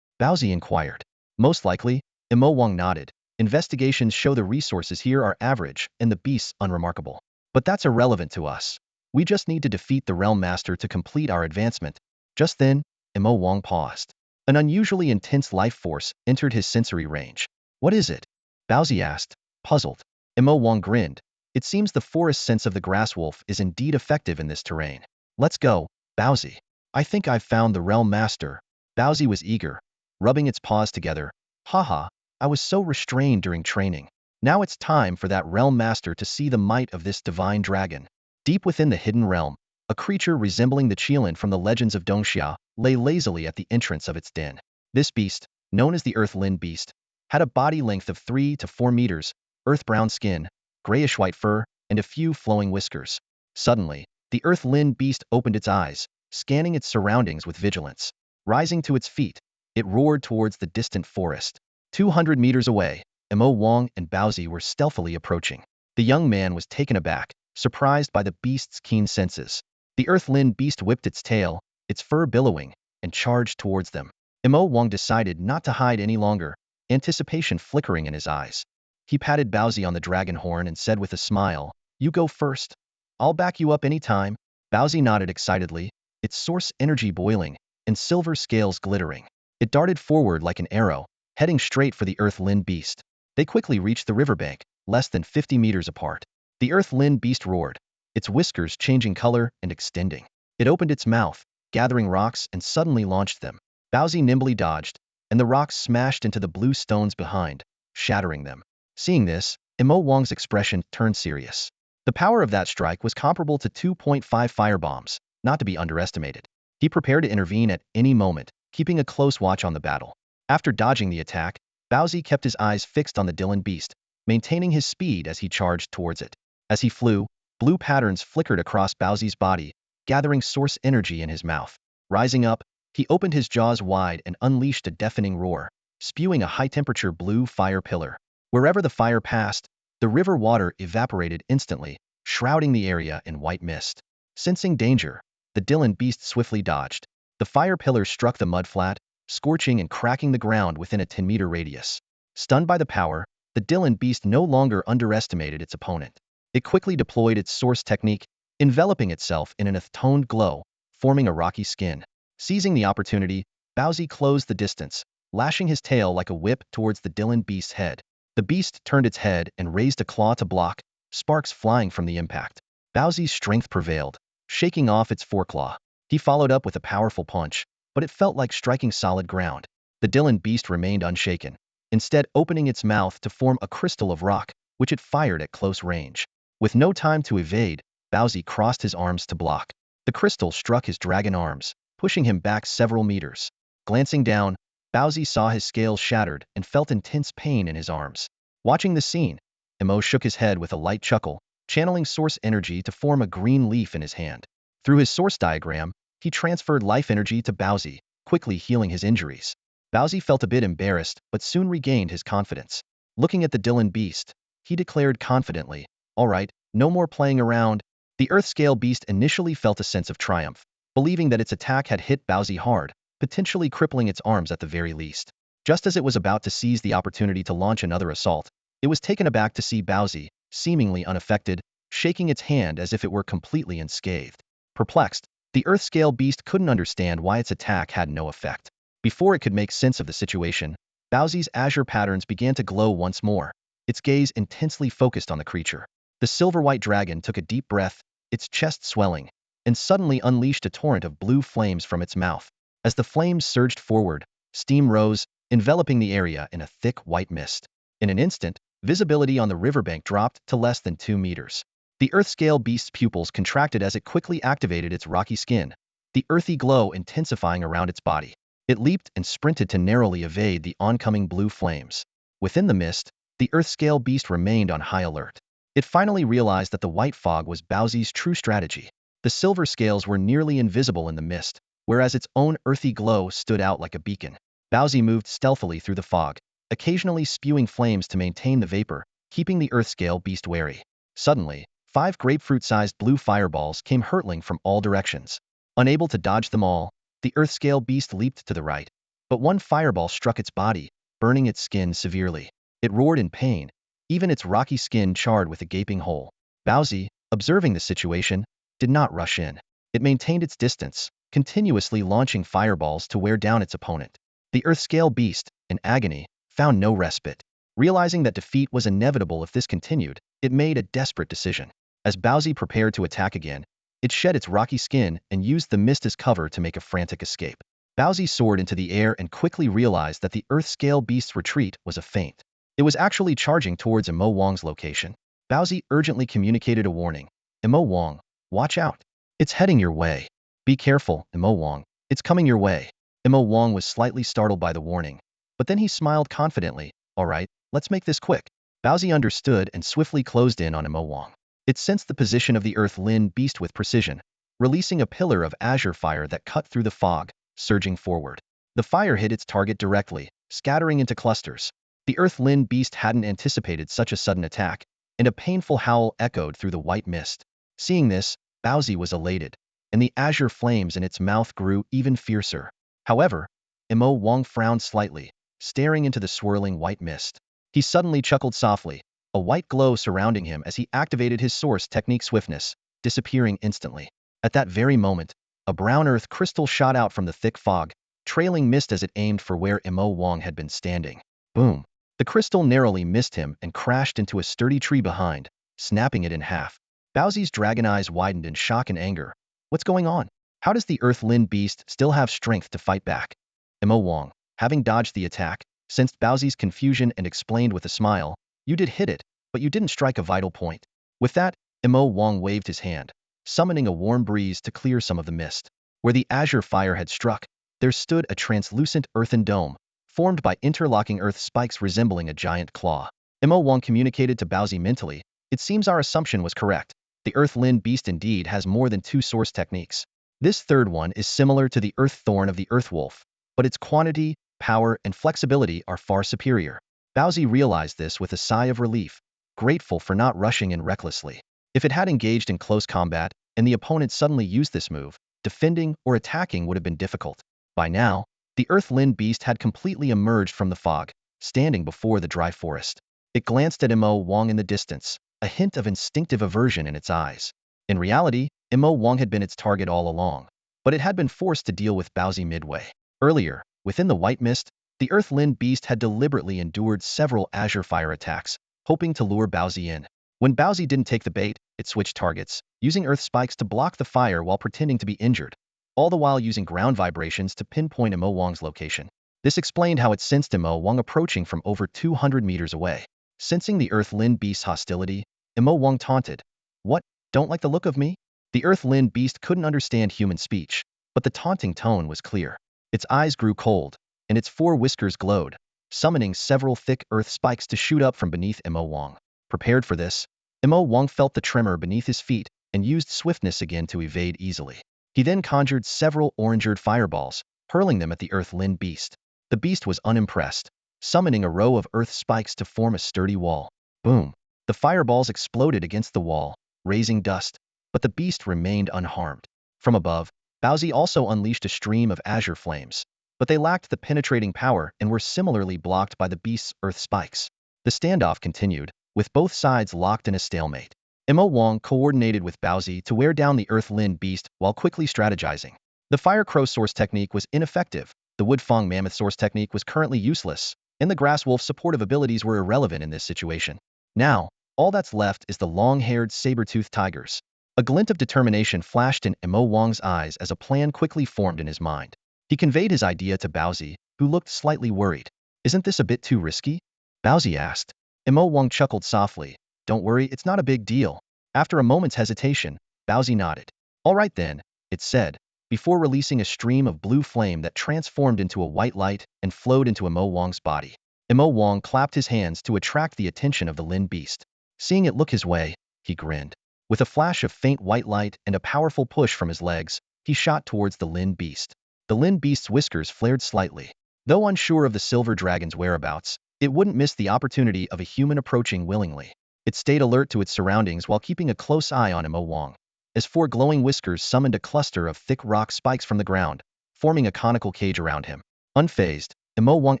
Bowsy inquired. Most likely, Mo Wang nodded. Investigations show the resources here are average and the beasts unremarkable. But that's irrelevant to us. We just need to defeat the Realm Master to complete our advancement. Just then, Mo Wang paused. An unusually intense life force entered his sensory range. What is it? Bowsy asked, puzzled. Mo Wang grinned. It seems the forest sense of the grass wolf is indeed effective in this terrain. Let's go, Bowsy. I think I've found the Realm Master. Bowsy was eager, rubbing its paws together. Haha, I was so restrained during training. Now it's time for that Realm Master to see the might of this divine dragon. Deep within the hidden realm, a creature resembling the Qilin from the legends of Dongxia lay lazily at the entrance of its den. This beast, known as the Earth-Lin Beast, had a body length of 3 to 4 meters, earth-brown skin, grayish-white fur, and a few flowing whiskers. Suddenly, the Earth-Lin Beast opened its eyes, scanning its surroundings with vigilance. Rising to its feet, it roared towards the distant forest. 200 meters away, Mo Wang and Bowsy were stealthily approaching. The young man was taken aback, surprised by the beast's keen senses. The Earth-Lin Beast whipped its tail, its fur billowing, and charged towards them. Mo Wang decided not to hide any longer, anticipation flickering in his eyes. He patted Bowsy on the dragon horn and said with a smile, you go first. I'll back you up any time. Bowsy nodded excitedly, its source energy boiling, and silver scales glittering. It darted forward like an arrow, heading straight for the Earth-Lin Beast. They quickly reached the riverbank, less than 50 meters apart. The Earth-Lin Beast roared, its whiskers changing color and extending. It opened its mouth, gathering rocks, and suddenly launched them. Bowsy nimbly dodged, and the rocks smashed into the blue stones behind, shattering them. Seeing this, Mo Wang's expression turned serious. The power of that strike was comparable to 2.5 firebombs, not to be underestimated. He prepared to intervene at any moment, keeping a close watch on the battle. After dodging the attack, Bowsy kept his eyes fixed on the Dylan Beast, maintaining his speed as he charged towards it. As he flew, blue patterns flickered across Bowsy's body, gathering source energy in his mouth. Rising up, he opened his jaws wide and unleashed a deafening roar, spewing a high-temperature blue fire pillar. Wherever the fire passed, the river water evaporated instantly, shrouding the area in white mist. Sensing danger, the Dylan Beast swiftly dodged. The fire pillar struck the mudflat, scorching and cracking the ground within a 10-meter radius. Stunned by the power, the Dylan Beast no longer underestimated its opponent. It quickly deployed its source technique, enveloping itself in an earth-toned glow, forming a rocky skin. Seizing the opportunity, Bowsy closed the distance, lashing his tail like a whip towards the Dylan Beast's head. The beast turned its head and raised a claw to block, sparks flying from the impact. Bowsy's strength prevailed, shaking off its foreclaw. He followed up with a powerful punch, but it felt like striking solid ground. The Dylan Beast remained unshaken, instead opening its mouth to form a crystal of rock, which it fired at close range. With no time to evade, Bowsy crossed his arms to block. The crystal struck his dragon arms, pushing him back several meters. Glancing down, Bowsy saw his scales shattered and felt intense pain in his arms. Watching the scene, Emo shook his head with a light chuckle, channeling source energy to form a green leaf in his hand. Through his source diagram, he transferred life energy to Bowsy, quickly healing his injuries. Bowsy felt a bit embarrassed, but soon regained his confidence. Looking at the Dylan beast, he declared confidently, "All right, no more playing around." The Earth Scale beast initially felt a sense of triumph, believing that its attack had hit Bowsy hard, potentially crippling its arms at the very least. Just as it was about to seize the opportunity to launch another assault, it was taken aback to see Bowsy, seemingly unaffected, shaking its hand as if it were completely unscathed. Perplexed, the Earth Scale beast couldn't understand why its attack had no effect. Before it could make sense of the situation, Bowsy's azure patterns began to glow once more, its gaze intensely focused on the creature. The silver-white dragon took a deep breath, its chest swelling, and suddenly unleashed a torrent of blue flames from its mouth. As the flames surged forward, steam rose, enveloping the area in a thick white mist. In an instant, visibility on the riverbank dropped to less than 2 meters. The Earth Scale beast's pupils contracted as it quickly activated its rocky skin, the earthy glow intensifying around its body. It leaped and sprinted to narrowly evade the oncoming blue flames. Within the mist, the Earth Scale beast remained on high alert. It finally realized that the white fog was Bowsy's true strategy. The silver scales were nearly invisible in the mist, whereas its own earthy glow stood out like a beacon. Bowsy moved stealthily through the fog, occasionally spewing flames to maintain the vapor, keeping the Earth Scale beast wary. Suddenly, 5 grapefruit-sized blue fireballs came hurtling from all directions. Unable to dodge them all, the Earth Scale beast leaped to the right, but one fireball struck its body, burning its skin severely. It roared in pain, even its rocky skin charred with a gaping hole. Bowsy, observing the situation, did not rush in. It maintained its distance, continuously launching fireballs to wear down its opponent. The Earth Scale beast, in agony, found no respite. Realizing that defeat was inevitable if this continued, it made a desperate decision. As Bowsy prepared to attack again, it shed its rocky skin and used the mist as cover to make a frantic escape. Bowsy soared into the air and quickly realized that the Earth Scale beast's retreat was a feint. It was actually charging towards Emo Wong's location. Bowsy urgently communicated a warning. "Emo Wong, watch out. It's heading your way. Be careful, Emo Wong. It's coming your way." Emo Wong was slightly startled by the warning, but then he smiled confidently. "All right, let's make this quick." Bowsy understood and swiftly closed in on Emo Wong. It sensed the position of the Earth Lin beast with precision, releasing a pillar of azure fire that cut through the fog, surging forward. The fire hit its target directly, scattering into clusters. The Earth Lin beast hadn't anticipated such a sudden attack, and a painful howl echoed through the white mist. Seeing this, Bowsy was elated, and the azure flames in its mouth grew even fiercer. However, Emo Wong frowned slightly, staring into the swirling white mist. He suddenly chuckled softly, a white glow surrounding him as he activated his source technique swiftness, disappearing instantly. At that very moment, a brown earth crystal shot out from the thick fog, trailing mist as it aimed for where Emo Wong had been standing. Boom! The crystal narrowly missed him and crashed into a sturdy tree behind, snapping it in half. Bowsy's dragon eyes widened in shock and anger. What's going on? How does the Earth Lin beast still have strength to fight back? Emo Wong, having dodged the attack, sensed Bowsy's confusion and explained with a smile, "You did hit it, but you didn't strike a vital point." With that, Emo Wong waved his hand, summoning a warm breeze to clear some of the mist. Where the azure fire had struck, there stood a translucent earthen dome, formed by interlocking earth spikes resembling a giant claw. Emo Wong communicated to Bowsy mentally, "It seems our assumption was correct. The Earth Lin beast indeed has more than 2 source techniques. This third one is similar to the Earth Thorn of the Earth Wolf, but its quantity, power, and flexibility are far superior." Bowsy realized this with a sigh of relief, grateful for not rushing in recklessly. If it had engaged in close combat, and the opponent suddenly used this move, defending or attacking would have been difficult. By now, the Earth Lin beast had completely emerged from the fog, standing before the dry forest. It glanced at Emo Wong in the distance, a hint of instinctive aversion in its eyes. In reality, Emo Wong had been its target all along, but it had been forced to deal with Bowsy midway. Earlier, within the white mist, the Earth Lin beast had deliberately endured several azure fire attacks, hoping to lure Bowsy in. When Bowsy didn't take the bait, it switched targets, using earth spikes to block the fire while pretending to be injured, all the while using ground vibrations to pinpoint Emo Wong's location. This explained how it sensed Emo Wong approaching from over 200 meters away. Sensing the Earth Lin beast's hostility, Emo Wong taunted, "What, don't like the look of me? The earth-lin beast couldn't understand human speech, but the taunting tone was clear. Its eyes grew cold, and its four whiskers glowed, summoning several thick earth spikes to shoot up from beneath Mo Wang. Prepared for this, Mo Wang felt the tremor beneath his feet and used swiftness again to evade easily. He then conjured several orange-eared fireballs, hurling them at the earth-lin beast. The beast was unimpressed, summoning a row of earth spikes to form a sturdy wall. Boom! The fireballs exploded against the wall, raising dust, but the beast remained unharmed. From above, Baozi also unleashed a stream of azure flames, but they lacked the penetrating power and were similarly blocked by the beast's earth spikes. The standoff continued, with both sides locked in a stalemate. Mo Wang coordinated with Baozi to wear down the earth-lin beast while quickly strategizing. The fire crow source technique was ineffective, the wood fang mammoth source technique was currently useless, and the grass wolf supportive abilities were irrelevant in this situation. Now, all that's left is the long-haired saber-toothed tigers. A glint of determination flashed in Mo Wang's eyes as a plan quickly formed in his mind. He conveyed his idea to Baozi, who looked slightly worried. "Isn't this a bit too risky?" Baozi asked. Mo Wang chuckled softly. "Don't worry, it's not a big deal." After a moment's hesitation, Baozi nodded. "All right then," it said, before releasing a stream of blue flame that transformed into a white light and flowed into Mo Wang's body. Mo Wang clapped his hands to attract the attention of the lin beast. Seeing it look his way, he grinned. With a flash of faint white light and a powerful push from his legs, he shot towards the lin beast. The lin beast's whiskers flared slightly. Though unsure of the silver dragon's whereabouts, it wouldn't miss the opportunity of a human approaching willingly. It stayed alert to its surroundings while keeping a close eye on Mo Wang. As four glowing whiskers summoned a cluster of thick rock spikes from the ground, forming a conical cage around him. Unfazed, Mo Wang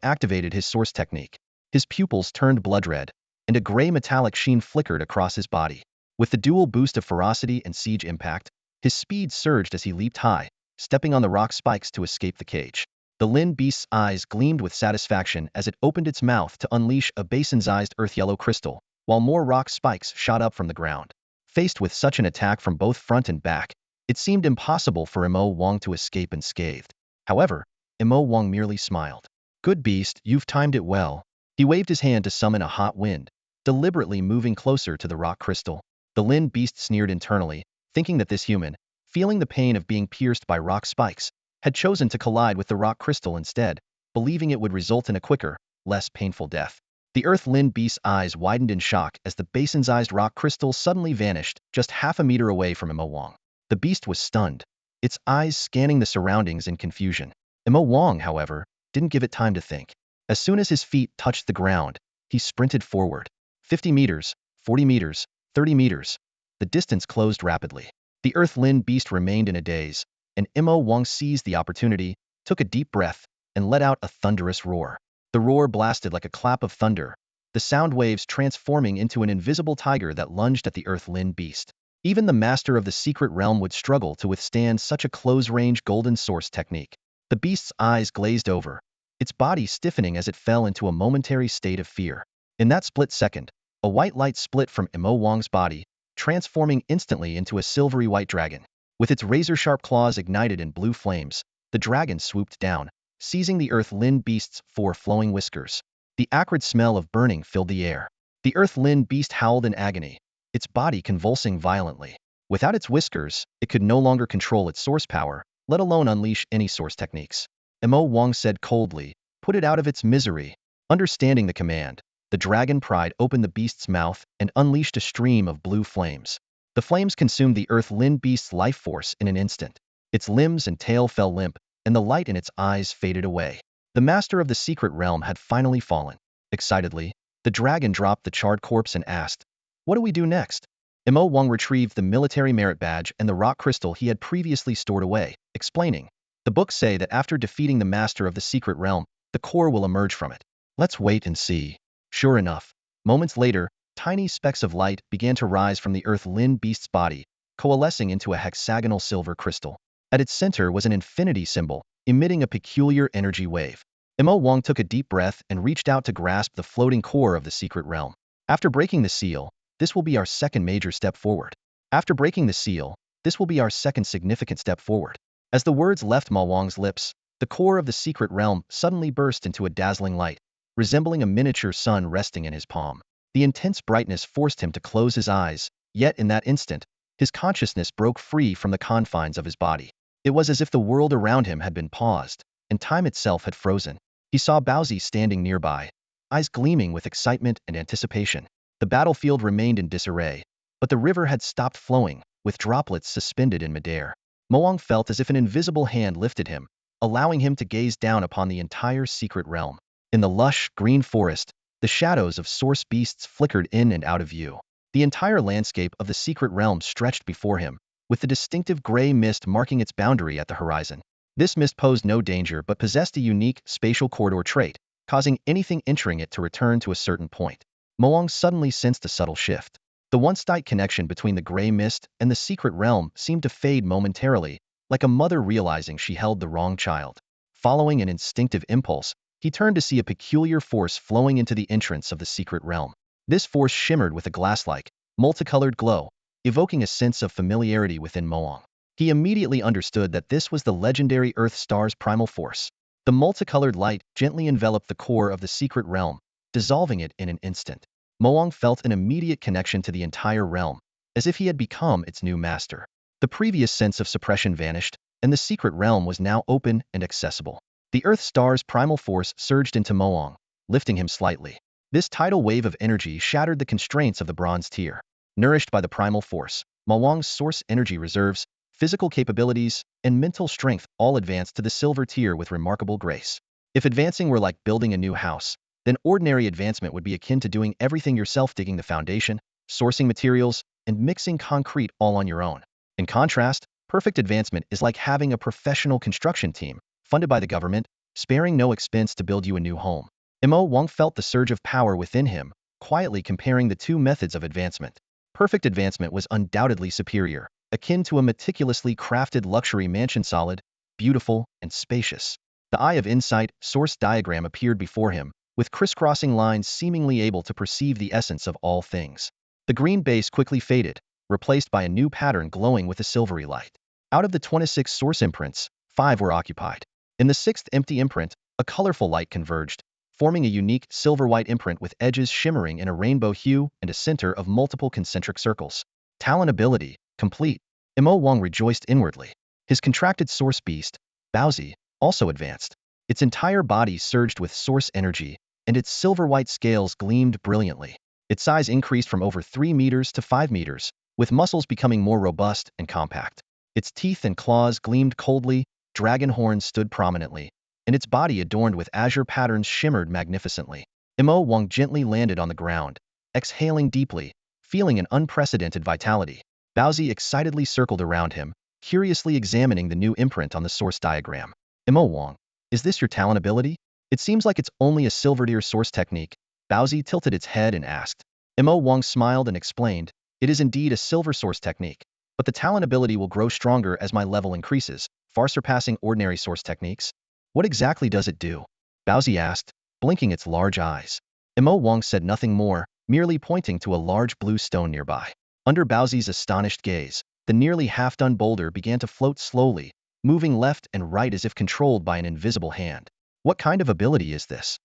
activated his source technique. His pupils turned blood red, and a gray metallic sheen flickered across his body. With the dual boost of ferocity and siege impact, his speed surged as he leaped high, stepping on the rock spikes to escape the cage. The lin beast's eyes gleamed with satisfaction as it opened its mouth to unleash a basin-sized earth-yellow crystal, while more rock spikes shot up from the ground. Faced with such an attack from both front and back, it seemed impossible for Mo Wang to escape unscathed. However, Mo Wang merely smiled. "Good beast, you've timed it well." He waved his hand to summon a hot wind, deliberately moving closer to the rock crystal. The lin beast sneered internally, thinking that this human, feeling the pain of being pierced by rock spikes, had chosen to collide with the rock crystal instead, believing it would result in a quicker, less painful death. The earth-lin beast's eyes widened in shock as the basin-sized rock crystal suddenly vanished just half a meter away from Mo Wang. The beast was stunned, its eyes scanning the surroundings in confusion. Mo Wang, however, didn't give it time to think. As soon as his feet touched the ground, he sprinted forward. 50 meters, 40 meters, 30 meters. The distance closed rapidly. The earth-lin beast remained in a daze, and Mo Wang seized the opportunity, took a deep breath, and let out a thunderous roar. The roar blasted like a clap of thunder, the sound waves transforming into an invisible tiger that lunged at the earth-lin beast. Even the master of the secret realm would struggle to withstand such a close-range golden source technique. The beast's eyes glazed over, its body stiffening as it fell into a momentary state of fear. In that split second, a white light split from Mo Wang's body, transforming instantly into a silvery white dragon. With its razor-sharp claws ignited in blue flames, the dragon swooped down, seizing the earth-lin beast's four flowing whiskers. The acrid smell of burning filled the air. The earth-lin beast howled in agony, its body convulsing violently. Without its whiskers, it could no longer control its source power, let alone unleash any source techniques. Mo Wang said coldly, "Put it out of its misery." Understanding the command, the dragon pried open the beast's mouth and unleashed a stream of blue flames. The flames consumed the earth-lin beast's life force in an instant. Its limbs and tail fell limp, and the light in its eyes faded away. The master of the secret realm had finally fallen. Excitedly, the dragon dropped the charred corpse and asked, "What do we do next?" Mo Wang retrieved the military merit badge and the rock crystal he had previously stored away, explaining, "The books say that after defeating the master of the secret realm, the core will emerge from it. Let's wait and see." Sure enough, moments later, tiny specks of light began to rise from the earth-lin beast's body, coalescing into a hexagonal silver crystal. At its center was an infinity symbol, emitting a peculiar energy wave. Mo Wang took a deep breath and reached out to grasp the floating core of the secret realm. After breaking the seal, this will be our second major step forward. After breaking the seal, this will be our second significant step forward. As the words left Mo Wang's lips, the core of the secret realm suddenly burst into a dazzling light, resembling a miniature sun resting in his palm. The intense brightness forced him to close his eyes, yet in that instant, His consciousness broke free from the confines of his body. It was as if the world around him had been paused, and time itself had frozen. He saw Bowsy standing nearby, eyes gleaming with excitement and anticipation. The battlefield remained in disarray, but the river had stopped flowing, with droplets suspended in midair. Moang felt as if an invisible hand lifted him, allowing him to gaze down upon the entire secret realm. In the lush, green forest, the shadows of source beasts flickered in and out of view. The entire landscape of the secret realm stretched before him, with the distinctive gray mist marking its boundary at the horizon. This mist posed no danger but possessed a unique spatial corridor trait, causing anything entering it to return to a certain point. Moang suddenly sensed a subtle shift. The once tight connection between the gray mist and the secret realm seemed to fade momentarily, like a mother realizing she held the wrong child. Following an instinctive impulse, he turned to see a peculiar force flowing into the entrance of the secret realm. This force shimmered with a glass-like, multicolored glow, evoking a sense of familiarity within Moang. He immediately understood that this was the legendary Earth Star's primal force. The multicolored light gently enveloped the core of the secret realm, dissolving it in an instant. Moang felt an immediate connection to the entire realm, as if he had become its new master. The previous sense of suppression vanished, and the secret realm was now open and accessible. The Earth Star's primal force surged into Moang, lifting him slightly. This tidal wave of energy shattered the constraints of the bronze tier. Nourished by the primal force, Moang's source energy reserves, physical capabilities, and mental strength all advanced to the silver tier with remarkable grace. If advancing were like building a new house, then ordinary advancement would be akin to doing everything yourself, digging the foundation, sourcing materials, and mixing concrete all on your own. In contrast, perfect advancement is like having a professional construction team, funded by the government, sparing no expense to build you a new home. Mo Wang felt the surge of power within him, quietly comparing the two methods of advancement. Perfect advancement was undoubtedly superior, akin to a meticulously crafted luxury mansion, solid, beautiful, and spacious. The Eye of Insight source diagram appeared before him, with crisscrossing lines seemingly able to perceive the essence of all things. The green base quickly faded, replaced by a new pattern glowing with a silvery light. Out of the 26 source imprints, 5 were occupied. In the 6th empty imprint, a colorful light converged, forming a unique silver-white imprint with edges shimmering in a rainbow hue and a center of multiple concentric circles. Talent ability, complete. Mo Wang rejoiced inwardly. His contracted source beast, Baozi, also advanced. Its entire body surged with source energy, and its silver-white scales gleamed brilliantly. Its size increased from over 3 meters to 5 meters, with muscles becoming more robust and compact. Its teeth and claws gleamed coldly, dragon horns stood prominently, and its body adorned with azure patterns shimmered magnificently. Mo Wang gently landed on the ground, exhaling deeply, feeling an unprecedented vitality. Baozi excitedly circled around him, curiously examining the new imprint on the source diagram. Mo Wang, is this your talent ability? It seems like it's only a silver tier source technique. Baozi tilted its head and asked. Mo Wang smiled and explained, it is indeed a silver source technique, but the talent ability will grow stronger as my level increases, far surpassing ordinary source techniques. What exactly does it do? Baozi asked, blinking its large eyes. Mo Wang said nothing more, merely pointing to a large blue stone nearby. Under Baozi's astonished gaze, the nearly half-done boulder began to float slowly, moving left and right as if controlled by an invisible hand. What kind of ability is this?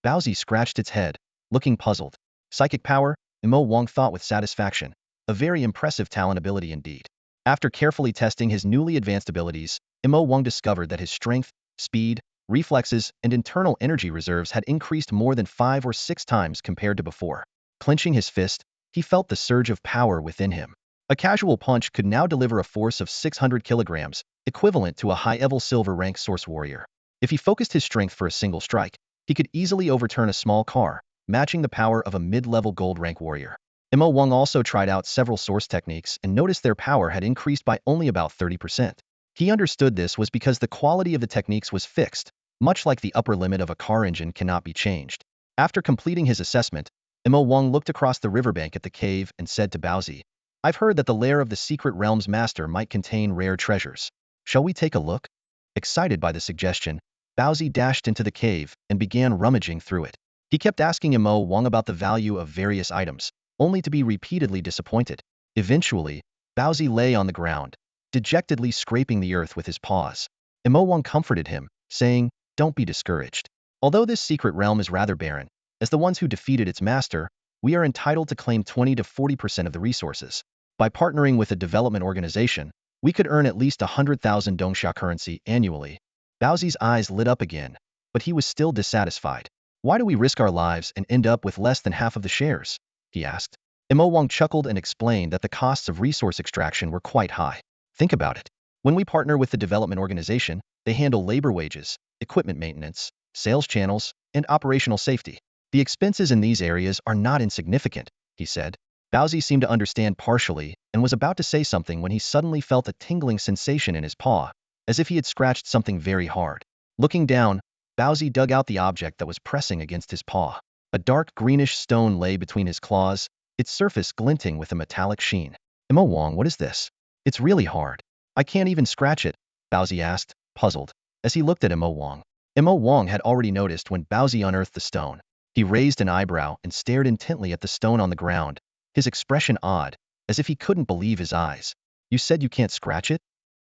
Baozi scratched its head, looking puzzled. Psychic power, Mo Wang thought with satisfaction. A very impressive talent ability indeed. After carefully testing his newly advanced abilities, Mo Wang discovered that his strength, speed, reflexes, and internal energy reserves had increased more than 5 or 6 times compared to before. Clenching his fist, he felt the surge of power within him. A casual punch could now deliver a force of 600 kilograms, equivalent to a high-level silver rank source warrior. If he focused his strength for a single strike, he could easily overturn a small car, matching the power of a mid-level gold rank warrior. Mo Wang also tried out several source techniques and noticed their power had increased by only about 30%. He understood this was because the quality of the techniques was fixed, much like the upper limit of a car engine cannot be changed. After completing his assessment, Mo Wang looked across the riverbank at the cave and said to Baozi, I've heard that the lair of the secret realm's master might contain rare treasures. Shall we take a look? Excited by the suggestion, Baozi dashed into the cave and began rummaging through it. He kept asking Mo Wang about the value of various items, only to be repeatedly disappointed. Eventually, Baozi lay on the ground, dejectedly scraping the earth with his paws. Mo Wang comforted him, saying, Don't be discouraged. Although this secret realm is rather barren, as the ones who defeated its master, we are entitled to claim 20 to 40% of the resources. By partnering with a development organization, we could earn at least 100,000 Dongsha currency annually. Baozi's eyes lit up again, but he was still dissatisfied. Why do we risk our lives and end up with less than half of the shares? He asked. Imo Wang chuckled and explained that the costs of resource extraction were quite high. Think about it. When we partner with the development organization, they handle labor wages, equipment maintenance, sales channels, and operational safety. The expenses in these areas are not insignificant, he said. Baozi seemed to understand partially and was about to say something when he suddenly felt a tingling sensation in his paw, as if he had scratched something very hard. Looking down, Baozi dug out the object that was pressing against his paw. A dark greenish stone lay between his claws, its surface glinting with a metallic sheen. Imo Wang, what is this? It's really hard. I can't even scratch it, Baozi asked, puzzled, as he looked at Imo Wang. Imo Wang had already noticed when Baozi unearthed the stone. He raised an eyebrow and stared intently at the stone on the ground, his expression odd, as if he couldn't believe his eyes. You said you can't scratch it?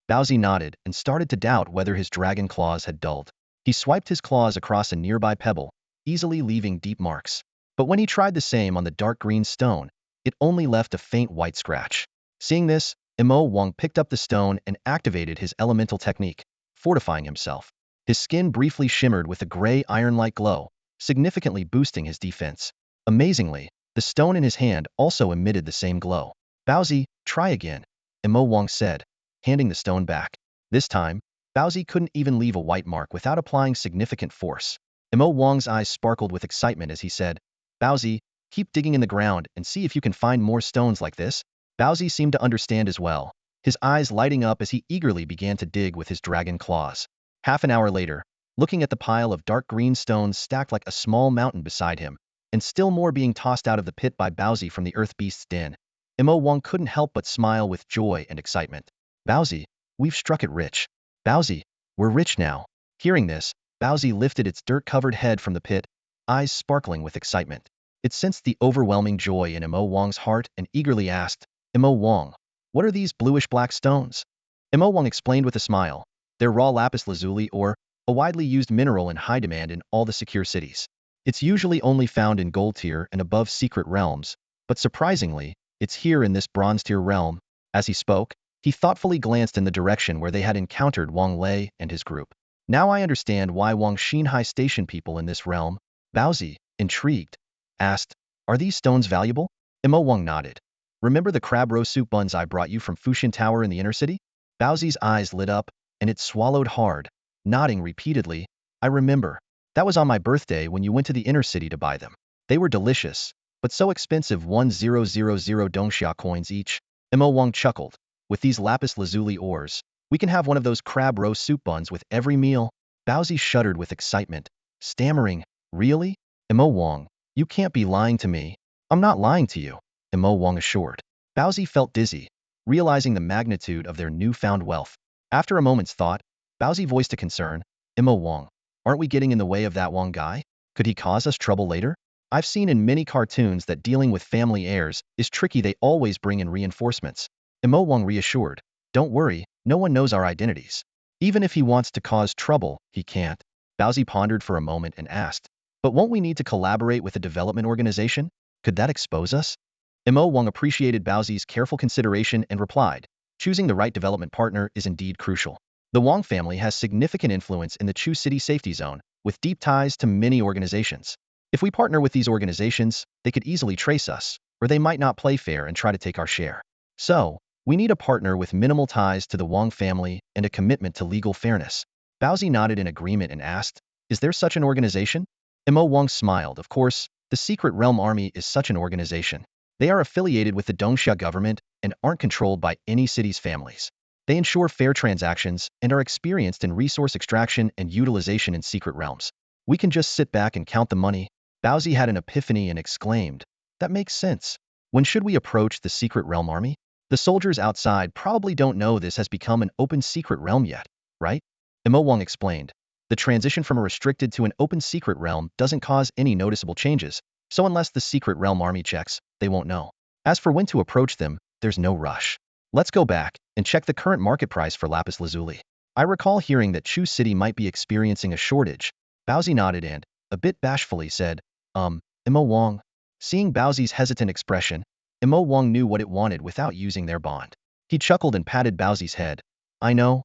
Baozi nodded and started to doubt whether his dragon claws had dulled. He swiped his claws across a nearby pebble, easily leaving deep marks. But when he tried the same on the dark green stone, it only left a faint white scratch. Seeing this, Imo Wang picked up the stone and activated his elemental technique, fortifying himself. His skin briefly shimmered with a gray iron-like glow, significantly boosting his defense. Amazingly, the stone in his hand also emitted the same glow. Baozi, try again, Imo Wang said, handing the stone back. This time, Baozi couldn't even leave a white mark without applying significant force. Imo Wang's eyes sparkled with excitement as he said, Baozi, keep digging in the ground and see if you can find more stones like this. Baozi seemed to understand as well, his eyes lighting up as he eagerly began to dig with his dragon claws. Half an hour later, looking at the pile of dark green stones stacked like a small mountain beside him, and still more being tossed out of the pit by Baozi from the earth beast's den, Imo Wang couldn't help but smile with joy and excitement. Baozi, we've struck it rich. Baozi, we're rich now. Hearing this, Baozi lifted its dirt-covered head from the pit, eyes sparkling with excitement. It sensed the overwhelming joy in Imo Wang's heart and eagerly asked, Imo Wang, what are these bluish-black stones? Imo Wang explained with a smile, they're raw lapis lazuli ore, a widely used mineral in high demand in all the secure cities. It's usually only found in gold tier and above secret realms, but surprisingly, it's here in this bronze tier realm. As he spoke, he thoughtfully glanced in the direction where they had encountered Wang Lei and his group. Now I understand why Wang Xinhai stationed people in this realm. Baozi, intrigued, asked, are these stones valuable? Imo Wang nodded. Remember the crab roe soup buns I brought you from Fushin Tower in the inner city? Baozi's eyes lit up, and it swallowed hard, nodding repeatedly. I remember. That was on my birthday when you went to the inner city to buy them. They were delicious, but so expensive, 1000 Dongxia coins each. Imo Wang chuckled. With these lapis lazuli ores, we can have one of those crab roe soup buns with every meal. Baozi shuddered with excitement, stammering, really? Imo Wang, you can't be lying to me. I'm not lying to you, Imo Wang assured. Baozi felt dizzy, realizing the magnitude of their newfound wealth. After a moment's thought, Baozi voiced a concern. Imo Wang, aren't we getting in the way of that Wang guy? Could he cause us trouble later? I've seen in many cartoons that dealing with family heirs is tricky. They always bring in reinforcements. Imo Wang reassured. Don't worry, no one knows our identities. Even if he wants to cause trouble, he can't. Baozi pondered for a moment and asked, but won't we need to collaborate with a development organization? Could that expose us? Imo Wang appreciated Baozi's careful consideration and replied, choosing the right development partner is indeed crucial. The Wang family has significant influence in the Chu City safety zone, with deep ties to many organizations. If we partner with these organizations, they could easily trace us, or they might not play fair and try to take our share. So, we need a partner with minimal ties to the Wang family and a commitment to legal fairness. Baozi nodded in agreement and asked, is there such an organization? Imo Wang smiled. Of course, the Secret Realm Army is such an organization. They are affiliated with the Dongxia government and aren't controlled by any city's families. They ensure fair transactions and are experienced in resource extraction and utilization in secret realms. We can just sit back and count the money. Baozi had an epiphany and exclaimed, that makes sense. When should we approach the Secret Realm Army? The soldiers outside probably don't know this has become an open secret realm yet, right? Imo Wang explained. The transition from a restricted to an open secret realm doesn't cause any noticeable changes, so unless the Secret Realm Army checks, they won't know. As for when to approach them, there's no rush. Let's go back and check the current market price for lapis lazuli. I recall hearing that Chu City might be experiencing a shortage. Baozi nodded and, a bit bashfully, said, Imo Wang. Seeing Baozi's hesitant expression, Imo Wang knew what it wanted without using their bond. He chuckled and patted Baozi's head. I know.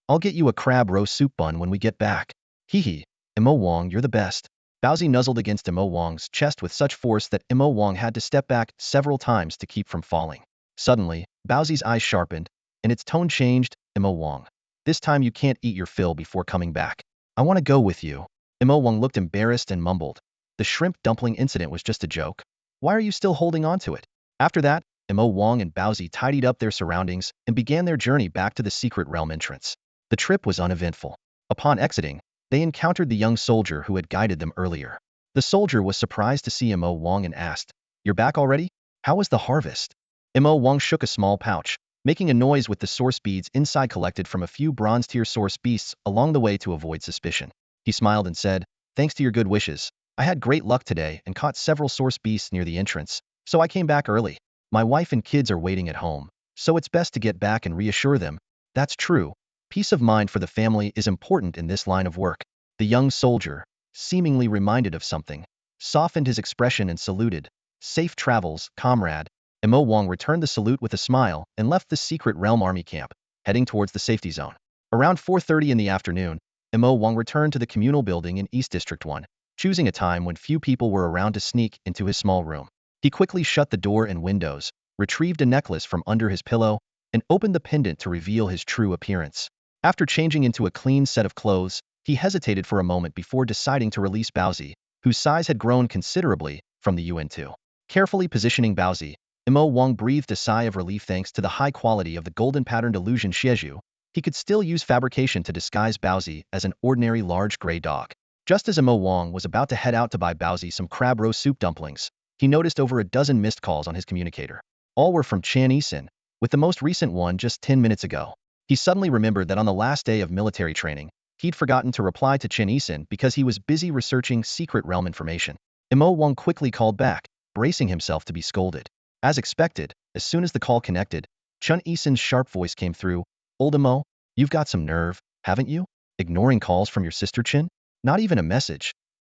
I'll get you a crab roast soup bun when we get back. Hee hee. Imo Wang, you're the best. Baozi nuzzled against Imo Wang's chest with such force that Imo Wang had to step back several times to keep from falling. Suddenly, Baozi's eyes sharpened, and its tone changed. Imo Wang, this time you can't eat your fill before coming back. I want to go with you. Imo Wang looked embarrassed and mumbled. The shrimp dumpling incident was just a joke. Why are you still holding on to it? After that, Imo Wang and Baozi tidied up their surroundings and began their journey back to the secret realm entrance. The trip was uneventful. Upon exiting, they encountered the young soldier who had guided them earlier. The soldier was surprised to see Imo Wang and asked, You're back already? How was the harvest? Imo Wang shook a small pouch, making a noise with the source beads inside collected from a few bronze-tier source beasts along the way to avoid suspicion. He smiled and said, Thanks to your good wishes, I had great luck today and caught several source beasts near the entrance, so I came back early. My wife and kids are waiting at home, so it's best to get back and reassure them. That's true. Peace of mind for the family is important in this line of work. The young soldier, seemingly reminded of something, softened his expression and saluted. Safe travels, comrade. Imo Wang returned the salute with a smile and left the secret realm army camp, heading towards the safety zone. Around 4:30 in the afternoon, Imo Wang returned to the communal building in East District 1, choosing a time when few people were around to sneak into his small room. He quickly shut the door and windows, retrieved a necklace from under his pillow, and opened the pendant to reveal his true appearance. After changing into a clean set of clothes, he hesitated for a moment before deciding to release Baozi, whose size had grown considerably from the UN2. Carefully positioning Baozi, Imo Wang breathed a sigh of relief thanks to the high quality of the golden-patterned illusion Xieju. He could still use fabrication to disguise Baozi as an ordinary large gray dog. Just as Imo Wang was about to head out to buy Baozi some crab roast soup dumplings, he noticed over a dozen missed calls on his communicator. All were from Chen Yisin, with the most recent one just 10 minutes ago. He suddenly remembered that on the last day of military training, he'd forgotten to reply to Chen Yisin because he was busy researching secret realm information. Imo Wang quickly called back, bracing himself to be scolded. As expected, as soon as the call connected, Chen Yisin's sharp voice came through. Old Imo, you've got some nerve, haven't you? Ignoring calls from your sister Chen? Not even a message.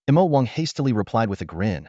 Imo Wang hastily replied with a grin.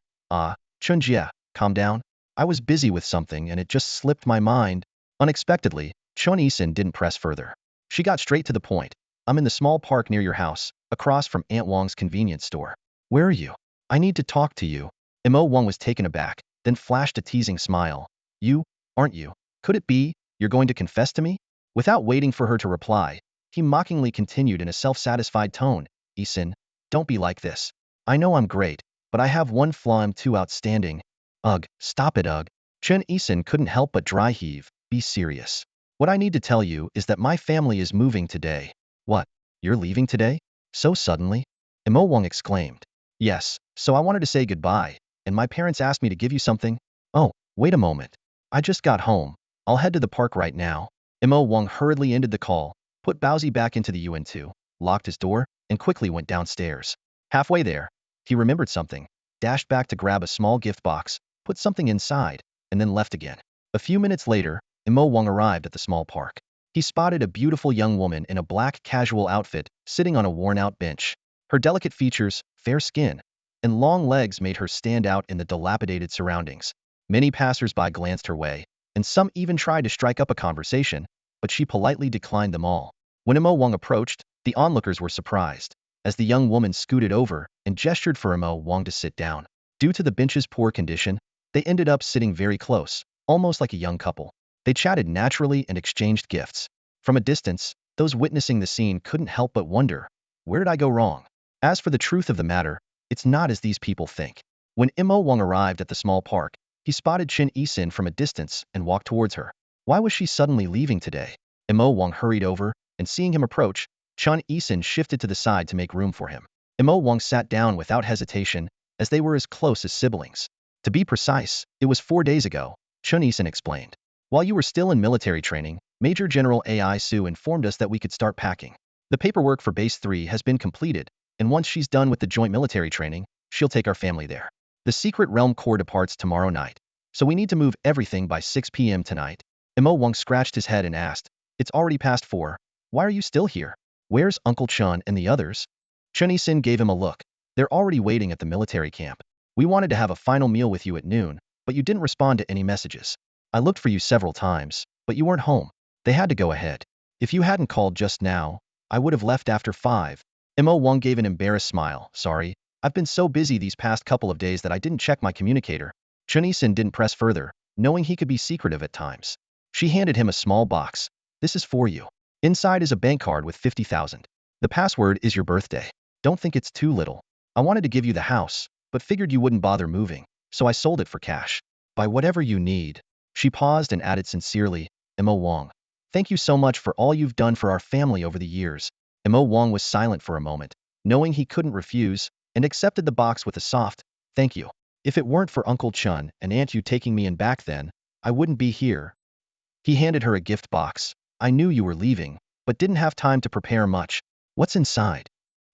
Chunjia, calm down. I was busy with something and it just slipped my mind. Unexpectedly, Chen Yisin didn't press further. She got straight to the point. I'm in the small park near your house, across from Aunt Wang's convenience store. Where are you? I need to talk to you. Imo Wang was taken aback, then flashed a teasing smile. You, aren't you? Could it be, you're going to confess to me? Without waiting for her to reply, he mockingly continued in a self-satisfied tone. Yisin, don't be like this. I know I'm great, but I have one flaw. I'm too outstanding. Ugh, stop it, ugh. Chen Yisin couldn't help but dry heave. Be serious. What I need to tell you is that my family is moving today. What? You're leaving today? So suddenly? Imo Wang exclaimed. Yes, so I wanted to say goodbye, and my parents asked me to give you something. Oh, wait a moment. I just got home. I'll head to the park right now. Imo Wang hurriedly ended the call, put Baozi back into the UN2, locked his door, and quickly went downstairs. Halfway there, he remembered something, dashed back to grab a small gift box, put something inside, and then left again. A few minutes later, Imo Wang arrived at the small park. He spotted a beautiful young woman in a black casual outfit sitting on a worn-out bench. Her delicate features, fair skin, and long legs made her stand out in the dilapidated surroundings. Many passers-by glanced her way, and some even tried to strike up a conversation, but she politely declined them all. When Imo Wang approached, the onlookers were surprised, as the young woman scooted over and gestured for Imo Wang to sit down. Due to the bench's poor condition, they ended up sitting very close, almost like a young couple. They chatted naturally and exchanged gifts. From a distance, those witnessing the scene couldn't help but wonder, where did I go wrong? As for the truth of the matter, it's not as these people think. When Imo Wang arrived at the small park, he spotted Chen Yisin from a distance and walked towards her. Why was she suddenly leaving today? Imo Wang hurried over, and seeing him approach, Chen Yisin shifted to the side to make room for him. Imo Wang sat down without hesitation, as they were as close as siblings. To be precise, it was 4 days ago, Chen Yisin explained. While you were still in military training, Major General Ai Su informed us that we could start packing. The paperwork for Base 3 has been completed, and once she's done with the joint military training, she'll take our family there. The Secret Realm Corps departs tomorrow night, so we need to move everything by 6 p.m. tonight. Imo Wang scratched his head and asked, It's already past 4. Why are you still here? Where's Uncle Chun and the others? Chen Yisin gave him a look. They're already waiting at the military camp. We wanted to have a final meal with you at noon, but you didn't respond to any messages. I looked for you several times, but you weren't home. They had to go ahead. If you hadn't called just now, I would have left after 5. Mo Wang gave an embarrassed smile. Sorry, I've been so busy these past couple of days that I didn't check my communicator. Chun Yi-sin didn't press further, knowing he could be secretive at times. She handed him a small box. This is for you. Inside is a bank card with 50,000. The password is your birthday. Don't think it's too little. I wanted to give you the house, but figured you wouldn't bother moving, so I sold it for cash. Buy whatever you need. She paused and added sincerely, Mo Wang. Thank you so much for all you've done for our family over the years. Mo Wang was silent for a moment, knowing he couldn't refuse, and accepted the box with a soft, thank you. If it weren't for Uncle Chun and Aunt Yu taking me in back then, I wouldn't be here. He handed her a gift box. I knew you were leaving, but didn't have time to prepare much. What's inside?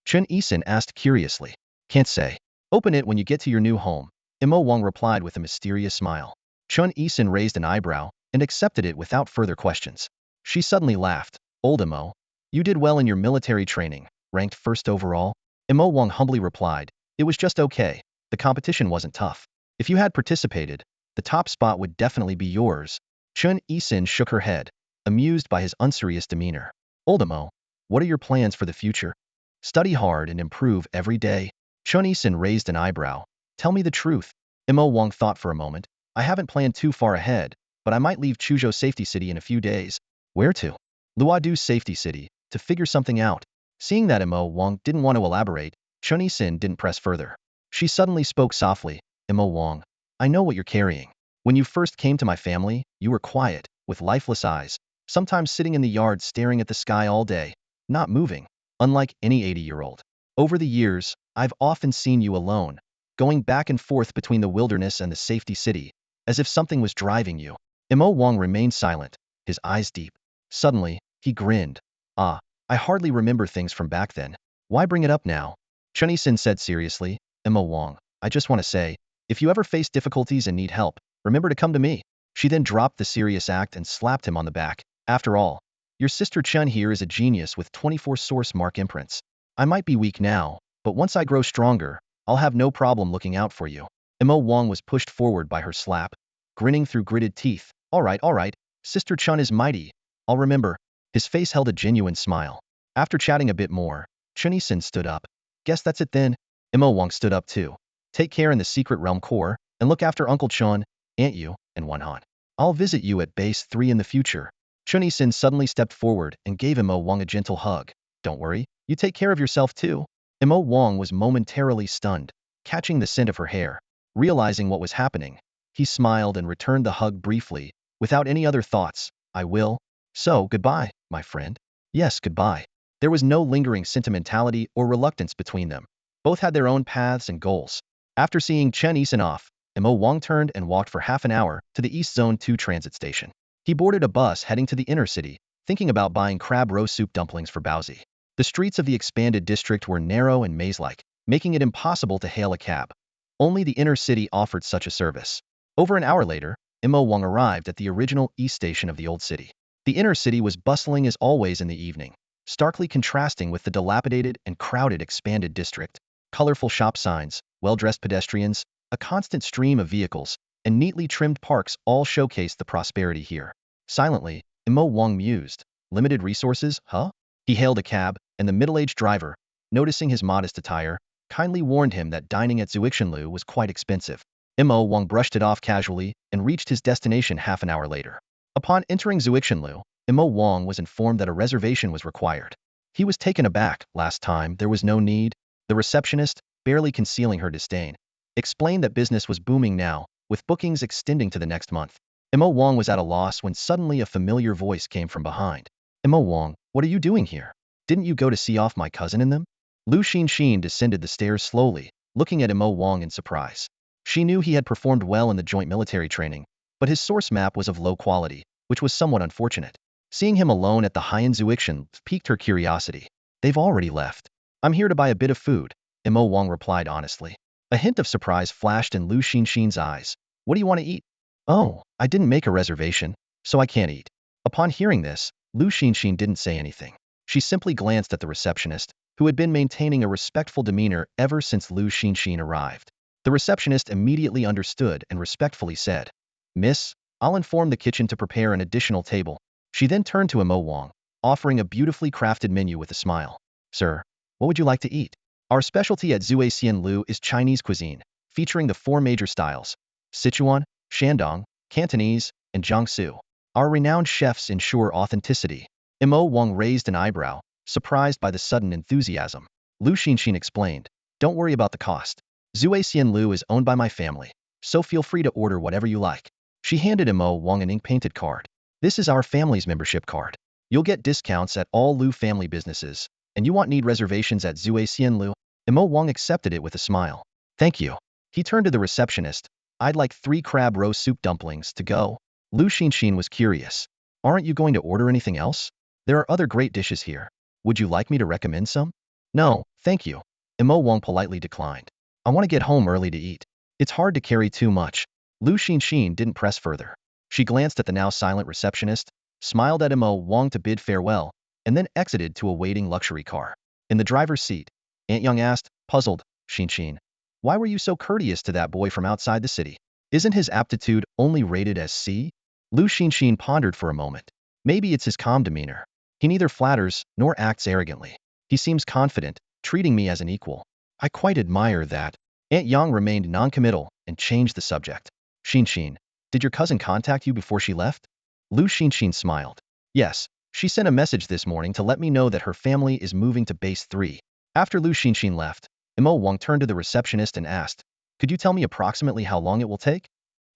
Chun Yi-sin asked curiously. Can't say. Open it when you get to your new home. Mo Wang replied with a mysterious smile. Chun Yi-sin raised an eyebrow and accepted it without further questions. She suddenly laughed. Old Mo, you did well in your military training, ranked first overall. Mo Wang humbly replied, it was just okay. The competition wasn't tough. If you had participated, the top spot would definitely be yours. Chun Yi-sin shook her head, amused by his unserious demeanor. Old Mo, what are your plans for the future? Study hard and improve every day. Chun Yi-sin raised an eyebrow. Tell me the truth. Mo Wang thought for a moment. I haven't planned too far ahead, but I might leave Chuzhou Safety City in a few days. Where to? Luodu Safety City, to figure something out. Seeing that Mo Wang didn't want to elaborate, Chun Yi-sin didn't press further. She suddenly spoke softly. Mo Wang, I know what you're carrying. When you first came to my family, you were quiet, with lifeless eyes, sometimes sitting in the yard staring at the sky all day, not moving, unlike any 80-year-old. Over the years, I've often seen you alone, going back and forth between the wilderness and the safety city, as if something was driving you. Mo Wang remained silent, his eyes deep. Suddenly, he grinned. Ah, I hardly remember things from back then. Why bring it up now? Chun Yi-sin said seriously. Mo Wang, I just want to say, if you ever face difficulties and need help, remember to come to me. She then dropped the serious act and slapped him on the back. After all, your sister Chun here is a genius with 24 source mark imprints. I might be weak now, but once I grow stronger, I'll have no problem looking out for you. Mo Wang was pushed forward by her slap, grinning through gritted teeth. All right, Sister Chun is mighty. I'll remember. His face held a genuine smile. After chatting a bit more, Chun Yi-sin stood up. Guess that's it then. Mo Wang stood up too. Take care in the secret realm core, and look after Uncle Chun, Aunt Yu, and Wanhan. I'll visit you at base 3 in the future. Chun Yi-sin suddenly stepped forward and gave Mo Wang a gentle hug. Don't worry, you take care of yourself too. Mo Wang was momentarily stunned, catching the scent of her hair. Realizing what was happening, he smiled and returned the hug briefly, without any other thoughts. I will. So, goodbye, my friend. Yes, goodbye. There was no lingering sentimentality or reluctance between them. Both had their own paths and goals. After seeing Chun Yi-sin off, Mo Wang turned and walked for half an hour to the East Zone 2 transit station. He boarded a bus heading to the inner city, thinking about buying crab roe soup dumplings for Baozi. The streets of the expanded district were narrow and maze-like, making it impossible to hail a cab. Only the inner city offered such a service. Over an hour later, Mo Wang arrived at the original East Station of the old city. The inner city was bustling as always in the evening, starkly contrasting with the dilapidated and crowded expanded district. Colorful shop signs, well-dressed pedestrians, a constant stream of vehicles, and neatly trimmed parks all showcased the prosperity here. Silently, Mo Wang mused. Limited resources, huh? He hailed a cab, and the middle-aged driver, noticing his modest attire, kindly warned him that dining at Zuixinlu was quite expensive. Mo Wang brushed it off casually and reached his destination half an hour later. Upon entering Zuixinlu, Mo Wang was informed that a reservation was required. He was taken aback. Last time, there was no need. The receptionist, barely concealing her disdain, explained that business was booming now, with bookings extending to the next month. Mo Wang was at a loss when suddenly a familiar voice came from behind. Mo Wang, what are you doing here? Didn't you go to see off my cousin in them? Lu Xinxin descended the stairs slowly, looking at Mo Wang in surprise. She knew he had performed well in the joint military training, but his source map was of low quality, which was somewhat unfortunate. Seeing him alone at the Haiyan Zuixin piqued her curiosity. They've already left. I'm here to buy a bit of food, Mo Wang replied honestly. A hint of surprise flashed in Lu Xinxin's eyes. What do you want to eat? Oh, I didn't make a reservation, so I can't eat. Upon hearing this, Lu Xinxin didn't say anything. She simply glanced at the receptionist, who had been maintaining a respectful demeanor ever since Lu Xinxin arrived. The receptionist immediately understood and respectfully said, "Miss, I'll inform the kitchen to prepare an additional table." She then turned to Imo Wang, offering a beautifully crafted menu with a smile. "Sir, what would you like to eat? Our specialty at Zui Xian Lu is Chinese cuisine, featuring the four major styles: Sichuan, Shandong, Cantonese, and Jiangsu. Our renowned chefs ensure authenticity." Imo Wang raised an eyebrow, surprised by the sudden enthusiasm. Lu Xinxin explained, "Don't worry about the cost. Zui Xian Lu is owned by my family, so feel free to order whatever you like." She handed Imo Wang an ink-painted card. "This is our family's membership card. You'll get discounts at all Lu family businesses, and you won't need reservations at Zui Xian Lu." Imo Wang accepted it with a smile. "Thank you." He turned to the receptionist. "I'd like 3 crab roast soup dumplings to go." Lu Xinxin was curious. "Aren't you going to order anything else? There are other great dishes here. Would you like me to recommend some?" "No, thank you." Imo Wang politely declined. "I want to get home early to eat. It's hard to carry too much." Lu Xinxin didn't press further. She glanced at the now silent receptionist, smiled at Imo Wang to bid farewell, and then exited to a waiting luxury car. In the driver's seat, Aunt Young asked, puzzled, "Xinxin, why were you so courteous to that boy from outside the city? Isn't his aptitude only rated as C?" Lu Xinxin pondered for a moment. "Maybe it's his calm demeanor. He neither flatters nor acts arrogantly. He seems confident, treating me as an equal. I quite admire that." Aunt Yang remained noncommittal and changed the subject. "Xinxin, did your cousin contact you before she left?" Lu Xinxin smiled. "Yes, she sent a message this morning to let me know that her family is moving to Base 3. After Lu Xinxin left, Imo Wang turned to the receptionist and asked, "Could you tell me approximately how long it will take?"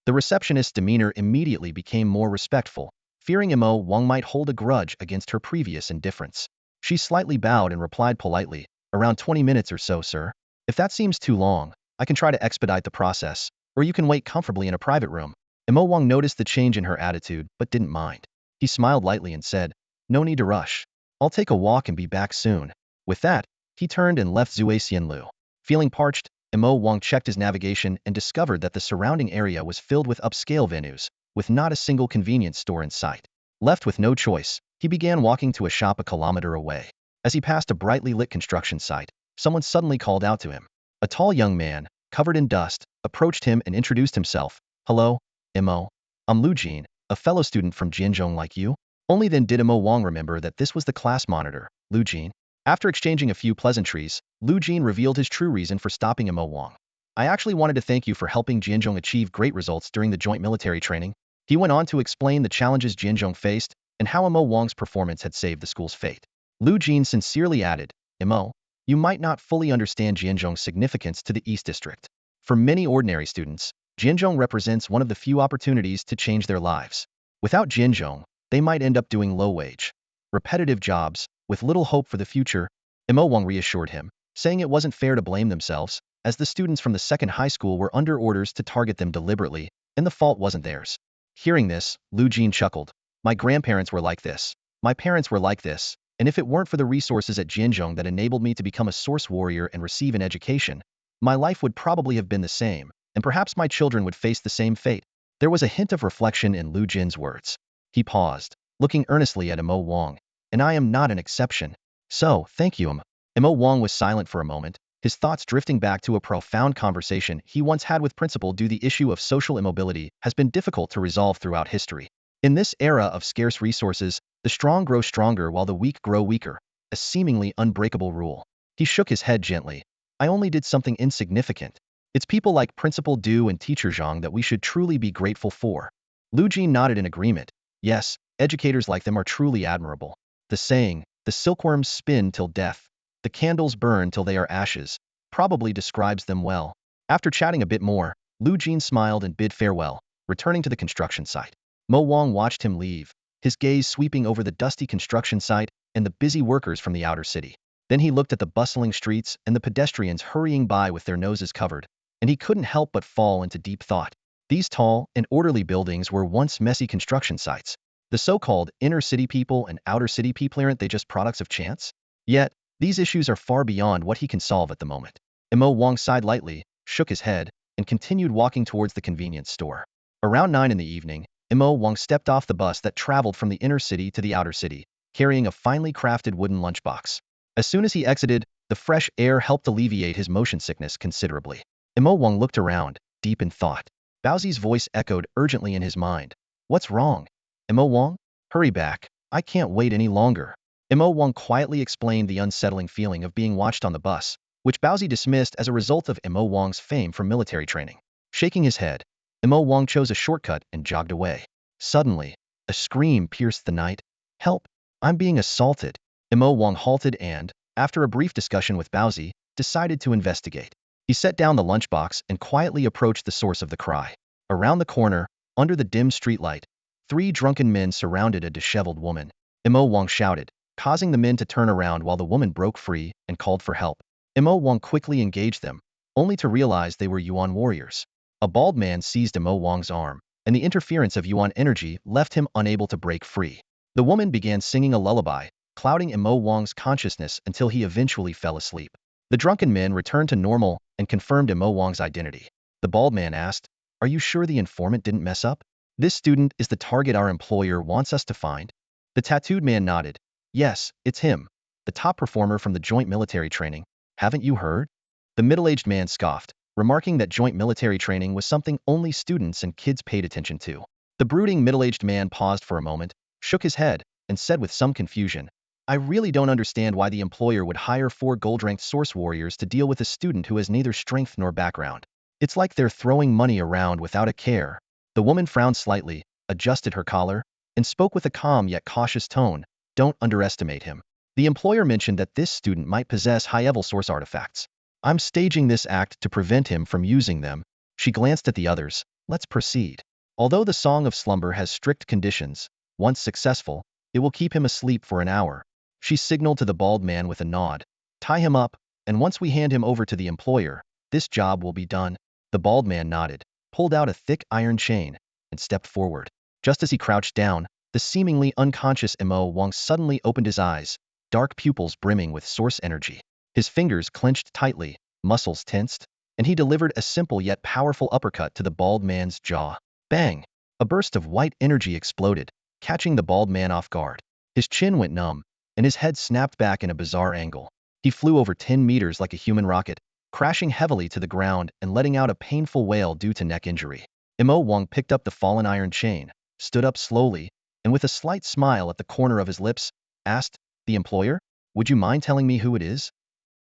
The receptionist's demeanor immediately became more respectful, fearing Imo Wang might hold a grudge against her previous indifference. She slightly bowed and replied politely, "Around 20 minutes or so, sir. If that seems too long, I can try to expedite the process, or you can wait comfortably in a private room." Imo Wang noticed the change in her attitude, but didn't mind. He smiled lightly and said, "No need to rush. I'll take a walk and be back soon." With that, he turned and left Zui Xianlu. Feeling parched, Imo Wang checked his navigation and discovered that the surrounding area was filled with upscale venues, with not a single convenience store in sight. Left with no choice, he began walking to a shop a kilometer away. As he passed a brightly lit construction site, someone suddenly called out to him. A tall young man, covered in dust, approached him and introduced himself. "Hello, Imo. I'm Lu Jin, a fellow student from Jianzhong like you." Only then did Imo Wang remember that this was the class monitor, Lu Jin. After exchanging a few pleasantries, Lu Jin revealed his true reason for stopping Imo Wang. "I actually wanted to thank you for helping Jianzhong achieve great results during the joint military training." He went on to explain the challenges Jianzhong faced and how Imo Wang's performance had saved the school's fate. Lu Jin sincerely added, "Imo, you might not fully understand Jianzhong's significance to the East District. For many ordinary students, Jianzhong represents one of the few opportunities to change their lives. Without Jianzhong, they might end up doing low-wage, repetitive jobs, with little hope for the future." Imo Wang reassured him, saying it wasn't fair to blame themselves, as the students from the second high school were under orders to target them deliberately, and the fault wasn't theirs. Hearing this, Lu Jin chuckled. "My grandparents were like this. My parents were like this, and if it weren't for the resources at Jianzhong that enabled me to become a source warrior and receive an education, my life would probably have been the same, and perhaps my children would face the same fate." There was a hint of reflection in Lu Jin's words. He paused, looking earnestly at Imo Wang. "And I am not an exception. So, thank you, Imo." Imo Wang was silent for a moment, his thoughts drifting back to a profound conversation he once had with Principal. The issue of social immobility has been difficult to resolve throughout history. In this era of scarce resources, the strong grow stronger while the weak grow weaker, a seemingly unbreakable rule. He shook his head gently. "I only did something insignificant. It's people like Principal Du and Teacher Zhang that we should truly be grateful for." Lu Jin nodded in agreement. "Yes, educators like them are truly admirable. The saying, 'The silkworms spin till death, the candles burn till they are ashes,' probably describes them well." After chatting a bit more, Lu Jin smiled and bid farewell, returning to the construction site. Mo Wang watched him leave, his gaze sweeping over the dusty construction site and the busy workers from the outer city. Then he looked at the bustling streets and the pedestrians hurrying by with their noses covered, and he couldn't help but fall into deep thought. These tall and orderly buildings were once messy construction sites. The so-called inner-city people and outer-city people, aren't they just products of chance? Yet, these issues are far beyond what he can solve at the moment. Imo Wang sighed lightly, shook his head, and continued walking towards the convenience store. Around 9 in the evening, Imo Wang stepped off the bus that traveled from the inner city to the outer city, carrying a finely crafted wooden lunchbox. As soon as he exited, the fresh air helped alleviate his motion sickness considerably. Imo Wang looked around, deep in thought. Baozi's voice echoed urgently in his mind. What's wrong? Imo Wang? Hurry back. I can't wait any longer. Imo Wang quietly explained the unsettling feeling of being watched on the bus, which Baozi dismissed as a result of Imo Wang's fame from military training. Shaking his head, Imo Wang chose a shortcut and jogged away. Suddenly, a scream pierced the night. Help! I'm being assaulted. Imo Wang halted and, after a brief discussion with Baozi, decided to investigate. He set down the lunchbox and quietly approached the source of the cry. Around the corner, under the dim streetlight, 3 drunken men surrounded a disheveled woman. Imo Wang shouted, causing the men to turn around while the woman broke free and called for help. Imo Wang quickly engaged them, only to realize they were Yuan warriors. A bald man seized Imo Wang's arm, and the interference of Yuan energy left him unable to break free. The woman began singing a lullaby, clouding Imo Wang's consciousness until he eventually fell asleep. The drunken men returned to normal and confirmed Imo Wang's identity. The bald man asked, "Are you sure the informant didn't mess up? This student is the target our employer wants us to find?" The tattooed man nodded. "Yes, it's him, the top performer from the joint military training. Haven't you heard?" The middle-aged man scoffed, remarking that joint military training was something only students and kids paid attention to. The brooding middle-aged man paused for a moment, shook his head, and said with some confusion, "I really don't understand why the employer would hire 4 gold-ranked source warriors to deal with a student who has neither strength nor background. It's like they're throwing money around without a care." The woman frowned slightly, adjusted her collar, and spoke with a calm yet cautious tone. "Don't underestimate him. The employer mentioned that this student might possess high-level source artifacts. I'm staging this act to prevent him from using them." She glanced at the others. "Let's proceed. Although the Song of Slumber has strict conditions, once successful, it will keep him asleep for an hour." She signaled to the bald man with a nod. "Tie him up, and once we hand him over to the employer, this job will be done." The bald man nodded, pulled out a thick iron chain, and stepped forward. Just as he crouched down, the seemingly unconscious Imo Wang suddenly opened his eyes, dark pupils brimming with source energy. His fingers clenched tightly, muscles tensed, and he delivered a simple yet powerful uppercut to the bald man's jaw. Bang! A burst of white energy exploded, catching the bald man off guard. His chin went numb, and his head snapped back in a bizarre angle. He flew over 10 meters like a human rocket, crashing heavily to the ground and letting out a painful wail due to neck injury. Imo Wang picked up the fallen iron chain, stood up slowly, and with a slight smile at the corner of his lips, asked, "The employer? Would you mind telling me who it is?"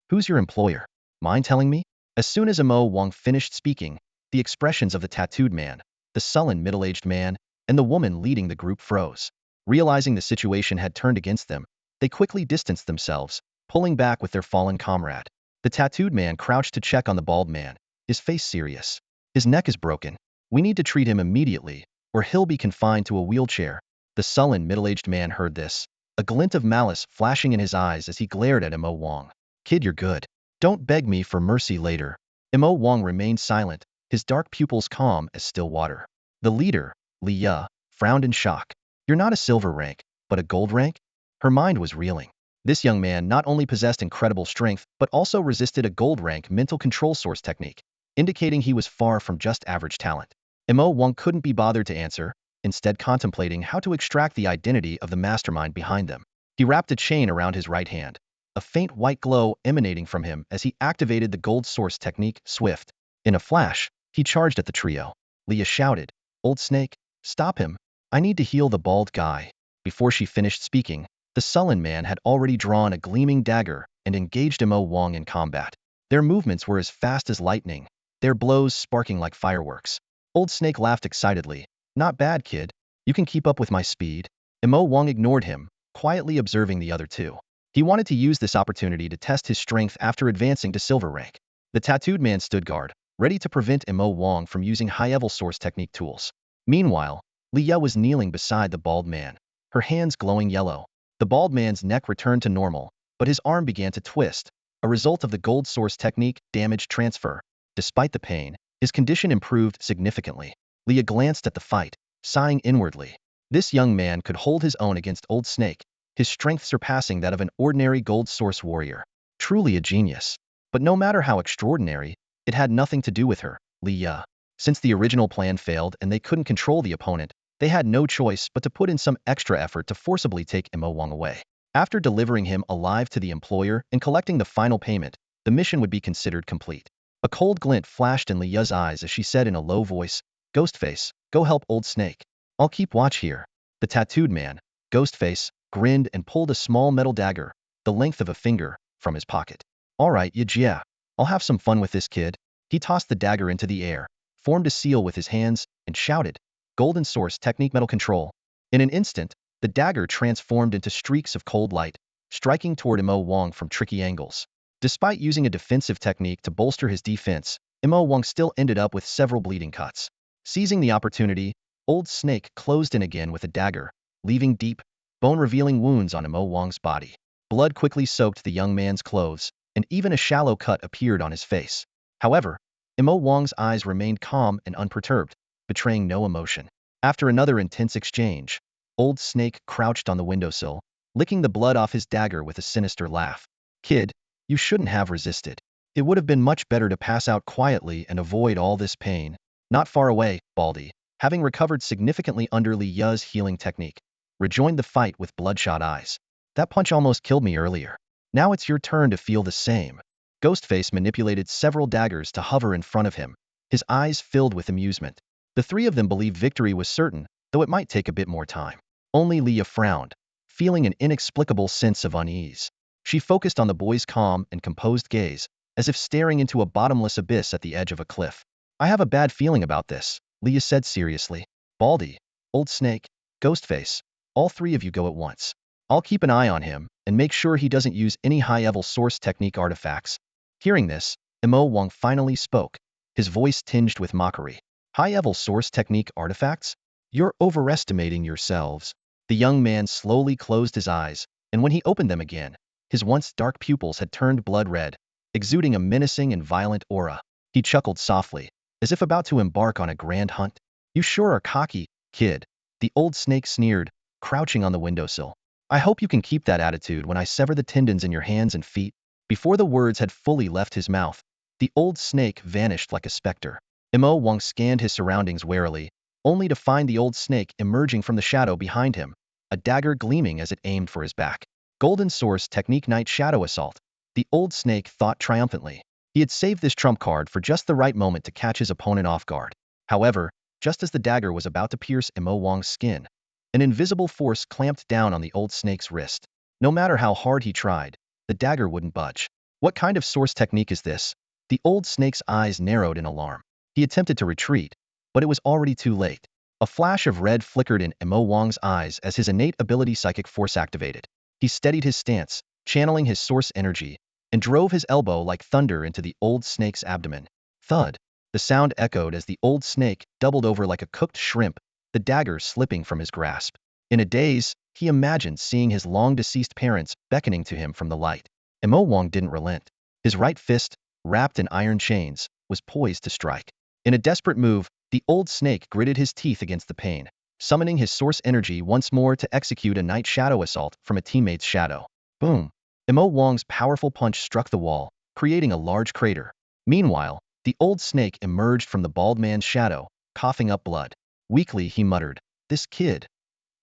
"Who's your employer? Mind telling me?" As soon as Imo Wang finished speaking, the expressions of the tattooed man, the sullen middle-aged man, and the woman leading the group froze. Realizing the situation had turned against them, they quickly distanced themselves, pulling back with their fallen comrade. The tattooed man crouched to check on the bald man, his face serious. "His neck is broken. We need to treat him immediately, or he'll be confined to a wheelchair." The sullen middle-aged man heard this, a glint of malice flashing in his eyes as he glared at Imo Wang. "Kid, you're good. Don't beg me for mercy later." Imo Wang remained silent, his dark pupils calm as still water. The leader, Li Ya, frowned in shock. "You're not a silver rank, but a gold rank?" Her mind was reeling. This young man not only possessed incredible strength, but also resisted a gold rank mental control source technique, indicating he was far from just average talent. Imo Wang couldn't be bothered to answer, instead contemplating how to extract the identity of the mastermind behind them. He wrapped a chain around his right hand, a faint white glow emanating from him as he activated the gold source technique, Swift. In a flash, he charged at the trio. Leah shouted, "Old Snake, stop him. I need to heal the bald guy." Before she finished speaking, the sullen man had already drawn a gleaming dagger and engaged Imo Wang in combat. Their movements were as fast as lightning, their blows sparking like fireworks. Old Snake laughed excitedly. "Not bad, kid. You can keep up with my speed." Imo Wang ignored him, quietly observing the other two. He wanted to use this opportunity to test his strength after advancing to silver rank. The tattooed man stood guard, ready to prevent Imo Wang from using high-level source technique tools. Meanwhile, Liya was kneeling beside the bald man, her hands glowing yellow. The bald man's neck returned to normal, but his arm began to twist, a result of the gold source technique damage transfer. Despite the pain, his condition improved significantly. Liya glanced at the fight, sighing inwardly. This young man could hold his own against Old Snake, his strength surpassing that of an ordinary gold source warrior. Truly a genius. But no matter how extraordinary, it had nothing to do with her, Liya. Since the original plan failed and they couldn't control the opponent, they had no choice but to put in some extra effort to forcibly take Imo Wang away. After delivering him alive to the employer and collecting the final payment, the mission would be considered complete. A cold glint flashed in Li Ya's eyes as she said in a low voice, Ghostface, go help old snake. I'll keep watch here. The tattooed man, Ghostface, grinned and pulled a small metal dagger, the length of a finger, from his pocket. All right, yeah. I'll have some fun with this kid. He tossed the dagger into the air, formed a seal with his hands, and shouted, Golden Source Technique Metal Control. In an instant, the dagger transformed into streaks of cold light, striking toward Mo Wang from tricky angles. Despite using a defensive technique to bolster his defense, Mo Wang still ended up with several bleeding cuts. Seizing the opportunity, Old Snake closed in again with a dagger, leaving deep, bone-revealing wounds on Mo Wang's body. Blood quickly soaked the young man's clothes, and even a shallow cut appeared on his face. However, Mo Wang's eyes remained calm and unperturbed, betraying no emotion. After another intense exchange, Old Snake crouched on the windowsill, licking the blood off his dagger with a sinister laugh. Kid, you shouldn't have resisted. It would have been much better to pass out quietly and avoid all this pain. Not far away, Baldy, having recovered significantly under Li Ya's healing technique, rejoined the fight with bloodshot eyes. That punch almost killed me earlier. Now it's your turn to feel the same. Ghostface manipulated several daggers to hover in front of him, his eyes filled with amusement. The three of them believed victory was certain, though it might take a bit more time. Only Li Ya frowned, feeling an inexplicable sense of unease. She focused on the boy's calm and composed gaze, as if staring into a bottomless abyss at the edge of a cliff. I have a bad feeling about this, Li Ya said seriously. Baldy, Old Snake, Ghostface, all three of you go at once. I'll keep an eye on him and make sure he doesn't use any high-level source technique artifacts. Hearing this, Mo Wang finally spoke, his voice tinged with mockery. High-level source technique artifacts? You're overestimating yourselves. The young man slowly closed his eyes, and when he opened them again, his once dark pupils had turned blood red, exuding a menacing and violent aura. He chuckled softly, as if about to embark on a grand hunt. You sure are cocky, kid. The old snake sneered, crouching on the windowsill. I hope you can keep that attitude when I sever the tendons in your hands and feet. Before the words had fully left his mouth, the old snake vanished like a specter. Mo Wang scanned his surroundings warily, only to find the old snake emerging from the shadow behind him, a dagger gleaming as it aimed for his back. Golden Source Technique Night Shadow Assault. The old snake thought triumphantly. He had saved this trump card for just the right moment to catch his opponent off guard. However, just as the dagger was about to pierce Mo Wang's skin, an invisible force clamped down on the old snake's wrist. No matter how hard he tried, the dagger wouldn't budge. What kind of source technique is this? The old snake's eyes narrowed in alarm. He attempted to retreat, but it was already too late. A flash of red flickered in Mo Wang's eyes as his innate ability Psychic Force activated. He steadied his stance, channeling his source energy, and drove his elbow like thunder into the old snake's abdomen. Thud. The sound echoed as the old snake doubled over like a cooked shrimp, the dagger slipping from his grasp. In a daze, he imagined seeing his long-deceased parents beckoning to him from the light. Mo Wang didn't relent. His right fist, wrapped in iron chains, was poised to strike. In a desperate move, the old snake gritted his teeth against the pain, summoning his source energy once more to execute a night shadow assault from a teammate's shadow. Boom! Mo Wang's powerful punch struck the wall, creating a large crater. Meanwhile, the old snake emerged from the bald man's shadow, coughing up blood. Weakly, he muttered, This kid.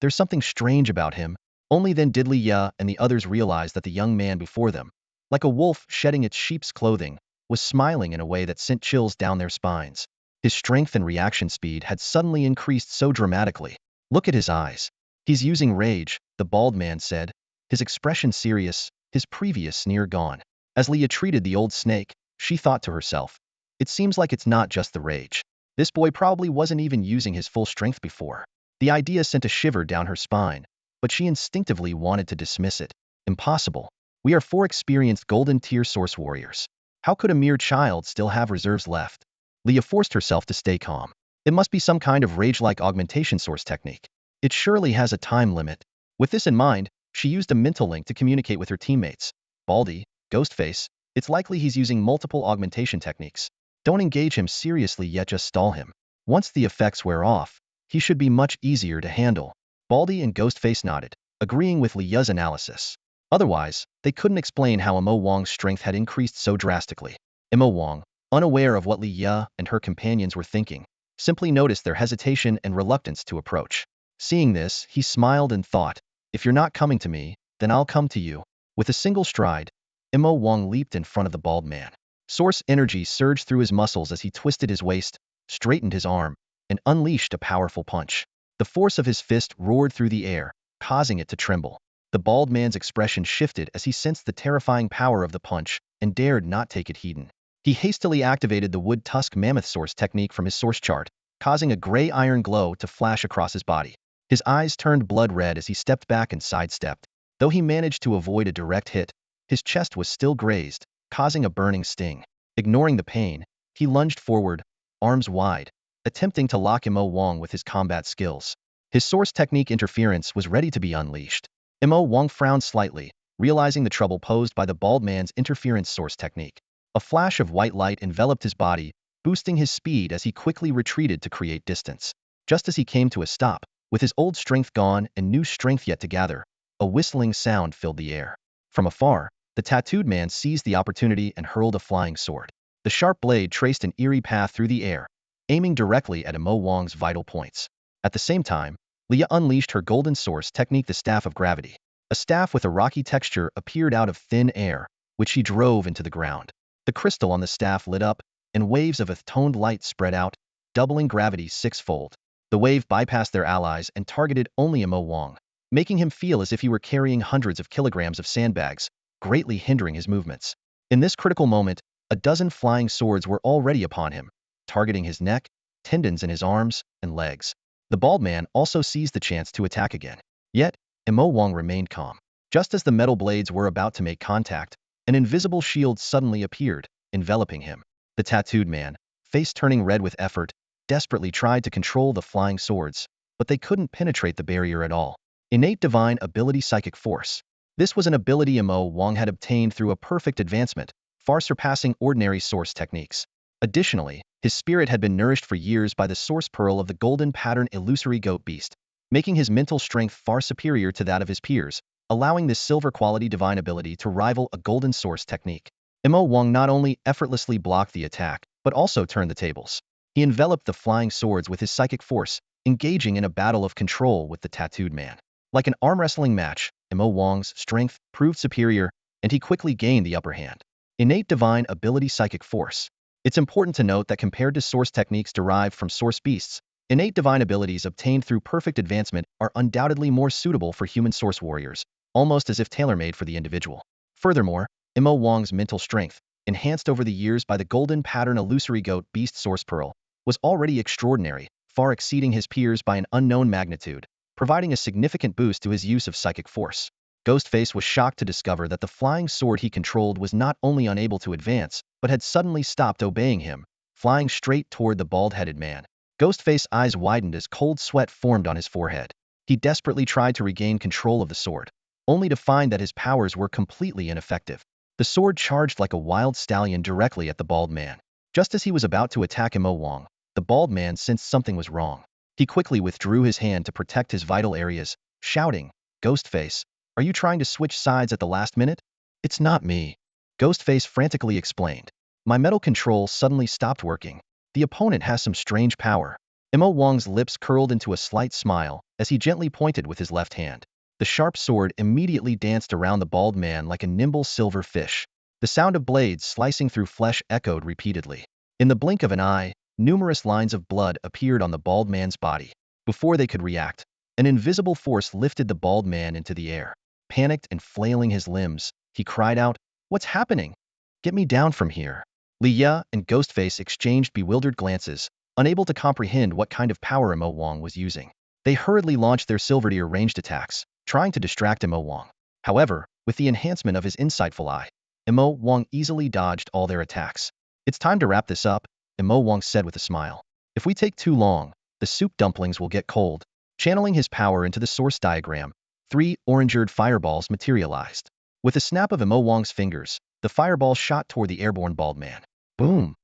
There's something strange about him. Only then did Li Ya and the others realize that the young man before them, like a wolf shedding its sheep's clothing, was smiling in a way that sent chills down their spines. His strength and reaction speed had suddenly increased so dramatically. Look at his eyes. He's using rage, the bald man said, his expression serious, his previous sneer gone. As Leah treated the old snake, she thought to herself, it seems like it's not just the rage. This boy probably wasn't even using his full strength before. The idea sent a shiver down her spine, but she instinctively wanted to dismiss it. Impossible. We are 4 experienced golden tier source warriors. How could a mere child still have reserves left? Leah forced herself to stay calm. It must be some kind of rage-like augmentation source technique. It surely has a time limit. With this in mind, she used a mental link to communicate with her teammates. Baldy, Ghostface, it's likely he's using multiple augmentation techniques. Don't engage him seriously yet, just stall him. Once the effects wear off, he should be much easier to handle. Baldy and Ghostface nodded, agreeing with Li Ya's analysis. Otherwise, they couldn't explain how Mo Wang's strength had increased so drastically. Mo Wang, unaware of what Li Ya and her companions were thinking, simply noticed their hesitation and reluctance to approach. Seeing this, he smiled and thought, if you're not coming to me, then I'll come to you. With a single stride, Mo Wang leaped in front of the bald man. Source energy surged through his muscles as he twisted his waist, straightened his arm, and unleashed a powerful punch. The force of his fist roared through the air, causing it to tremble. The bald man's expression shifted as he sensed the terrifying power of the punch and dared not take it heeding. He hastily activated the wood tusk mammoth source technique from his source chart, causing a gray iron glow to flash across his body. His eyes turned blood red as he stepped back and sidestepped. Though he managed to avoid a direct hit, his chest was still grazed, causing a burning sting. Ignoring the pain, he lunged forward, arms wide, attempting to lock Mo Wang with his combat skills. His source technique interference was ready to be unleashed. Mo Wang frowned slightly, realizing the trouble posed by the bald man's interference source technique. A flash of white light enveloped his body, boosting his speed as he quickly retreated to create distance. Just as he came to a stop, with his old strength gone and new strength yet to gather, a whistling sound filled the air. From afar, the tattooed man seized the opportunity and hurled a flying sword. The sharp blade traced an eerie path through the air, aiming directly at Mo Wang's vital points. At the same time, Leah unleashed her golden source technique, the Staff of Gravity. A staff with a rocky texture appeared out of thin air, which she drove into the ground. The crystal on the staff lit up, and waves of toned light spread out, doubling gravity sixfold. The wave bypassed their allies and targeted only Mo Wang, making him feel as if he were carrying hundreds of kilograms of sandbags, greatly hindering his movements. In this critical moment, a dozen flying swords were already upon him, targeting his neck, tendons in his arms, and legs. The bald man also seized the chance to attack again. Yet, Mo Wang remained calm. Just as the metal blades were about to make contact, an invisible shield suddenly appeared, enveloping him. The tattooed man, face turning red with effort, desperately tried to control the flying swords, but they couldn't penetrate the barrier at all. Innate divine ability, psychic force. This was an ability Mo Wang had obtained through a perfect advancement, far surpassing ordinary source techniques. Additionally, his spirit had been nourished for years by the source pearl of the golden pattern illusory goat beast, making his mental strength far superior to that of his peers, allowing this silver quality divine ability to rival a golden source technique. Mo Wang not only effortlessly blocked the attack, but also turned the tables. He enveloped the flying swords with his psychic force, engaging in a battle of control with the tattooed man. Like an arm wrestling match, Mo Wang's strength proved superior, and he quickly gained the upper hand. Innate divine ability, psychic force. It's important to note that compared to source techniques derived from source beasts, innate divine abilities obtained through perfect advancement are undoubtedly more suitable for human source warriors, almost as if tailor-made for the individual. Furthermore, Mo Wang's mental strength, enhanced over the years by the golden pattern illusory goat beast source pearl, was already extraordinary, far exceeding his peers by an unknown magnitude, providing a significant boost to his use of psychic force. Ghostface was shocked to discover that the flying sword he controlled was not only unable to advance, but had suddenly stopped obeying him, flying straight toward the bald-headed man. Ghostface's eyes widened as cold sweat formed on his forehead. He desperately tried to regain control of the sword, only to find that his powers were completely ineffective. The sword charged like a wild stallion directly at the bald man. Just as he was about to attack Mo Wang, the bald man sensed something was wrong. He quickly withdrew his hand to protect his vital areas, shouting, "Ghostface, are you trying to switch sides at the last minute?" "It's not me," Ghostface frantically explained. "My metal control suddenly stopped working. The opponent has some strange power." Mo Wang's lips curled into a slight smile as he gently pointed with his left hand. The sharp sword immediately danced around the bald man like a nimble silver fish. The sound of blades slicing through flesh echoed repeatedly. In the blink of an eye, numerous lines of blood appeared on the bald man's body. Before they could react, an invisible force lifted the bald man into the air. Panicked and flailing his limbs, he cried out, "What's happening? Get me down from here." Liya and Ghostface exchanged bewildered glances, unable to comprehend what kind of power Mo Wang was using. They hurriedly launched their silver-deer ranged attacks, trying to distract Mo Wang. However, with the enhancement of his insightful eye, Mo Wang easily dodged all their attacks. "It's time to wrap this up," Mo Wang said with a smile. "If we take too long, the soup dumplings will get cold." Channeling his power into the source diagram, 3 orange-eared fireballs materialized. With a snap of Mo Wang's fingers, the fireball shot toward the airborne bald man. Boom!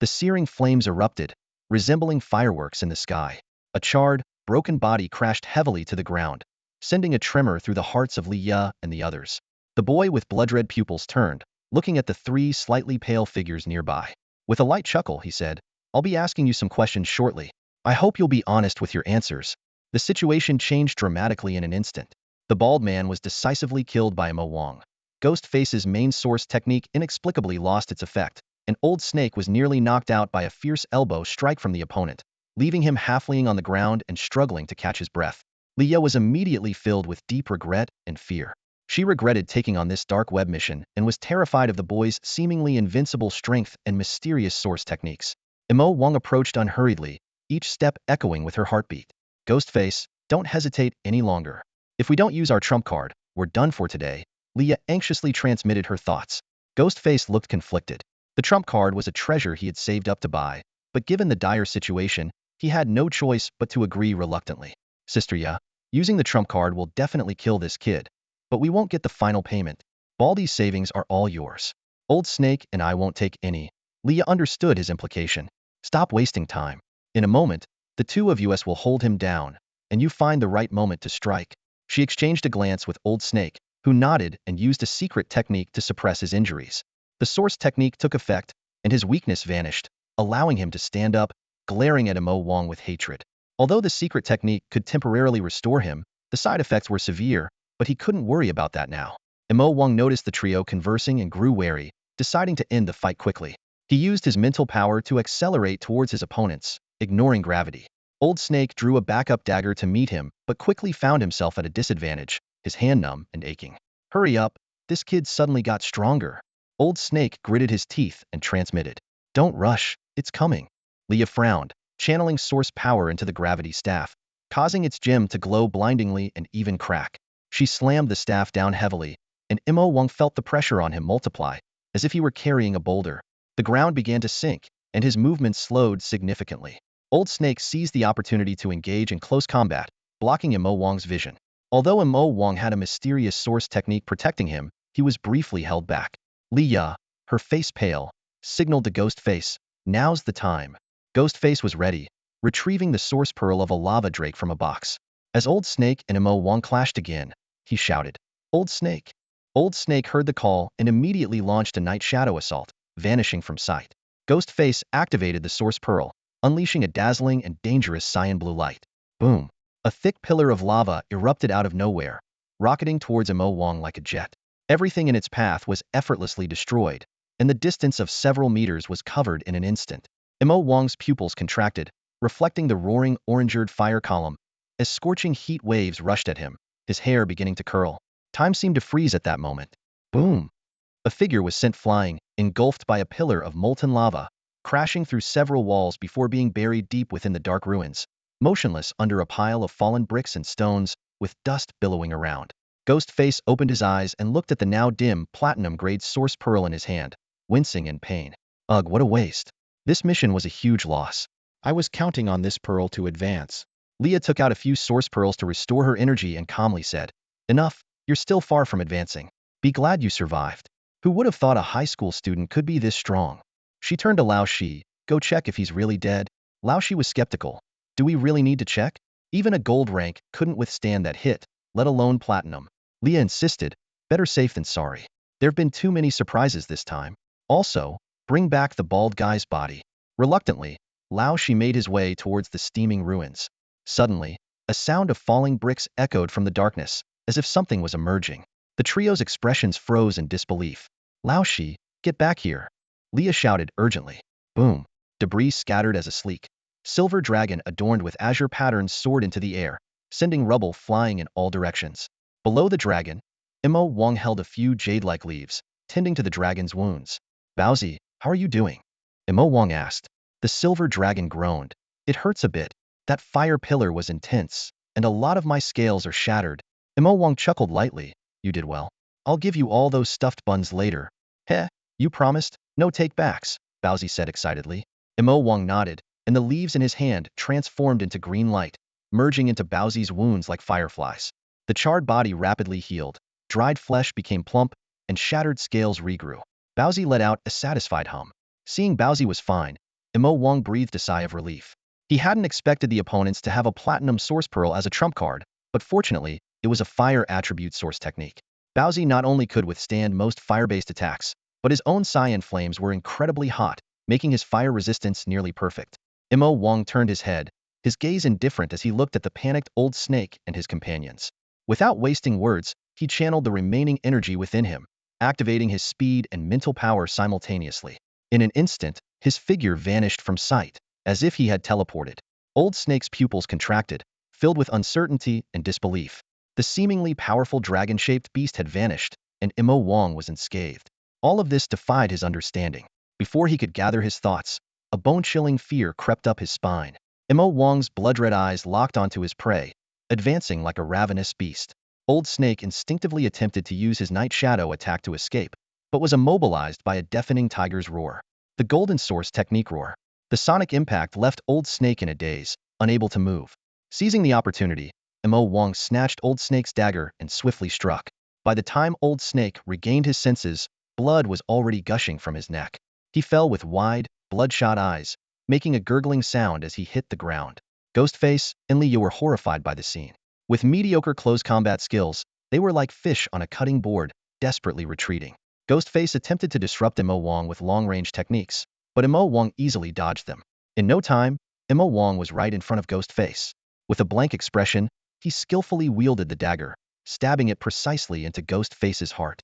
The searing flames erupted, resembling fireworks in the sky. A charred, broken body crashed heavily to the ground, sending a tremor through the hearts of Li Ya and the others. The boy with blood-red pupils turned, looking at the 3 slightly pale figures nearby. With a light chuckle, he said, "I'll be asking you some questions shortly. I hope you'll be honest with your answers." The situation changed dramatically in an instant. The bald man was decisively killed by Mo Wang. Ghostface's main source technique inexplicably lost its effect, and Old Snake was nearly knocked out by a fierce elbow strike from the opponent, leaving him half-laying on the ground and struggling to catch his breath. Leah was immediately filled with deep regret and fear. She regretted taking on this dark web mission and was terrified of the boy's seemingly invincible strength and mysterious source techniques. Imo Wang approached unhurriedly, each step echoing with her heartbeat. Ghostface, don't hesitate any longer. If we don't use our trump card, we're done for today. Leah anxiously transmitted her thoughts. Ghostface looked conflicted. The trump card was a treasure he had saved up to buy, but given the dire situation, he had no choice but to agree reluctantly. Sister Ya, using the trump card will definitely kill this kid, but we won't get the final payment. Baldy's savings are all yours. Old Snake and I won't take any. Leah understood his implication. Stop wasting time. In a moment, the two of us will hold him down, and you find the right moment to strike. She exchanged a glance with Old Snake, who nodded and used a secret technique to suppress his injuries. The source technique took effect, and his weakness vanished, allowing him to stand up, glaring at Imo Wang with hatred. Although the secret technique could temporarily restore him, the side effects were severe, but he couldn't worry about that now. Imo Wang noticed the trio conversing and grew wary, deciding to end the fight quickly. He used his mental power to accelerate towards his opponents, ignoring gravity. Old Snake drew a backup dagger to meet him, but quickly found himself at a disadvantage, his hand numb and aching. Hurry up, this kid suddenly got stronger. Old Snake gritted his teeth and transmitted. Don't rush, it's coming. Leah frowned, channeling source power into the gravity staff, causing its gem to glow blindingly and even crack. She slammed the staff down heavily, and Imo Wang felt the pressure on him multiply, as if he were carrying a boulder. The ground began to sink, and his movements slowed significantly. Old Snake seized the opportunity to engage in close combat, blocking Imo Wang's vision. Although Imo Wang had a mysterious source technique protecting him, he was briefly held back. Leah, her face pale, signaled to Ghostface, now's the time. Ghostface was ready, retrieving the source pearl of a lava drake from a box. As Old Snake and Imo Wang clashed again, he shouted, Old Snake! Old Snake heard the call and immediately launched a night shadow assault, vanishing from sight. Ghostface activated the source pearl, unleashing a dazzling and dangerous cyan blue light. Boom! A thick pillar of lava erupted out of nowhere, rocketing towards Imo Wang like a jet. Everything in its path was effortlessly destroyed, and the distance of several meters was covered in an instant. Imo Wang's pupils contracted, reflecting the roaring orange-red fire column, as scorching heat waves rushed at him, his hair beginning to curl. Time seemed to freeze at that moment. Boom! A figure was sent flying, engulfed by a pillar of molten lava, crashing through several walls before being buried deep within the dark ruins, motionless under a pile of fallen bricks and stones, with dust billowing around. Ghostface opened his eyes and looked at the now dim, platinum-grade source pearl in his hand, wincing in pain. Ugh, what a waste. This mission was a huge loss. I was counting on this pearl to advance. Leah took out a few source pearls to restore her energy and calmly said, Enough, you're still far from advancing. Be glad you survived. Who would have thought a high school student could be this strong? She turned to Lao Shi, go check if he's really dead. Lao Shi was skeptical. Do we really need to check? Even a gold rank couldn't withstand that hit, let alone platinum. Leah insisted, better safe than sorry. There've been too many surprises this time. Also, bring back the bald guy's body. Reluctantly, Lao Shi made his way towards the steaming ruins. Suddenly, a sound of falling bricks echoed from the darkness, as if something was emerging. The trio's expressions froze in disbelief. Lao Shi, get back here. Leah shouted urgently. Boom! Debris scattered as a sleek silver dragon adorned with azure patterns soared into the air, sending rubble flying in all directions. Below the dragon, Imo Wang held a few jade-like leaves, tending to the dragon's wounds. Baozi, how are you doing? Imo Wang asked. The silver dragon groaned. It hurts a bit. That fire pillar was intense, and a lot of my scales are shattered. Imo Wang chuckled lightly. You did well. I'll give you all those stuffed buns later. Heh, you promised? No take-backs, Baozi said excitedly. Imo Wang nodded, and the leaves in his hand transformed into green light, merging into Baozi's wounds like fireflies. The charred body rapidly healed, dried flesh became plump, and shattered scales regrew. Baozi let out a satisfied hum. Seeing Baozi was fine, Imo Wang breathed a sigh of relief. He hadn't expected the opponents to have a platinum source pearl as a trump card, but fortunately, it was a fire attribute source technique. Baozi not only could withstand most fire-based attacks, but his own cyan flames were incredibly hot, making his fire resistance nearly perfect. Imo Wang turned his head, his gaze indifferent as he looked at the panicked Old Snake and his companions. Without wasting words, he channeled the remaining energy within him, activating his speed and mental power simultaneously. In an instant, his figure vanished from sight, as if he had teleported. Old Snake's pupils contracted, filled with uncertainty and disbelief. The seemingly powerful dragon-shaped beast had vanished, and Imo Wang was unscathed. All of this defied his understanding. Before he could gather his thoughts, a bone-chilling fear crept up his spine. Imo Wang's blood-red eyes locked onto his prey, advancing like a ravenous beast. Old Snake instinctively attempted to use his night shadow attack to escape, but was immobilized by a deafening tiger's roar. The Golden Source technique roar. The sonic impact left Old Snake in a daze, unable to move. Seizing the opportunity, Imo Wang snatched Old Snake's dagger and swiftly struck. By the time Old Snake regained his senses, blood was already gushing from his neck. He fell with wide, bloodshot eyes, making a gurgling sound as he hit the ground. Ghostface and Liu were horrified by the scene. With mediocre close combat skills, they were like fish on a cutting board, desperately retreating. Ghostface attempted to disrupt Imo Wang with long-range techniques, but Imo Wang easily dodged them. In no time, Imo Wang was right in front of Ghostface. With a blank expression, he skillfully wielded the dagger, stabbing it precisely into Ghostface's heart.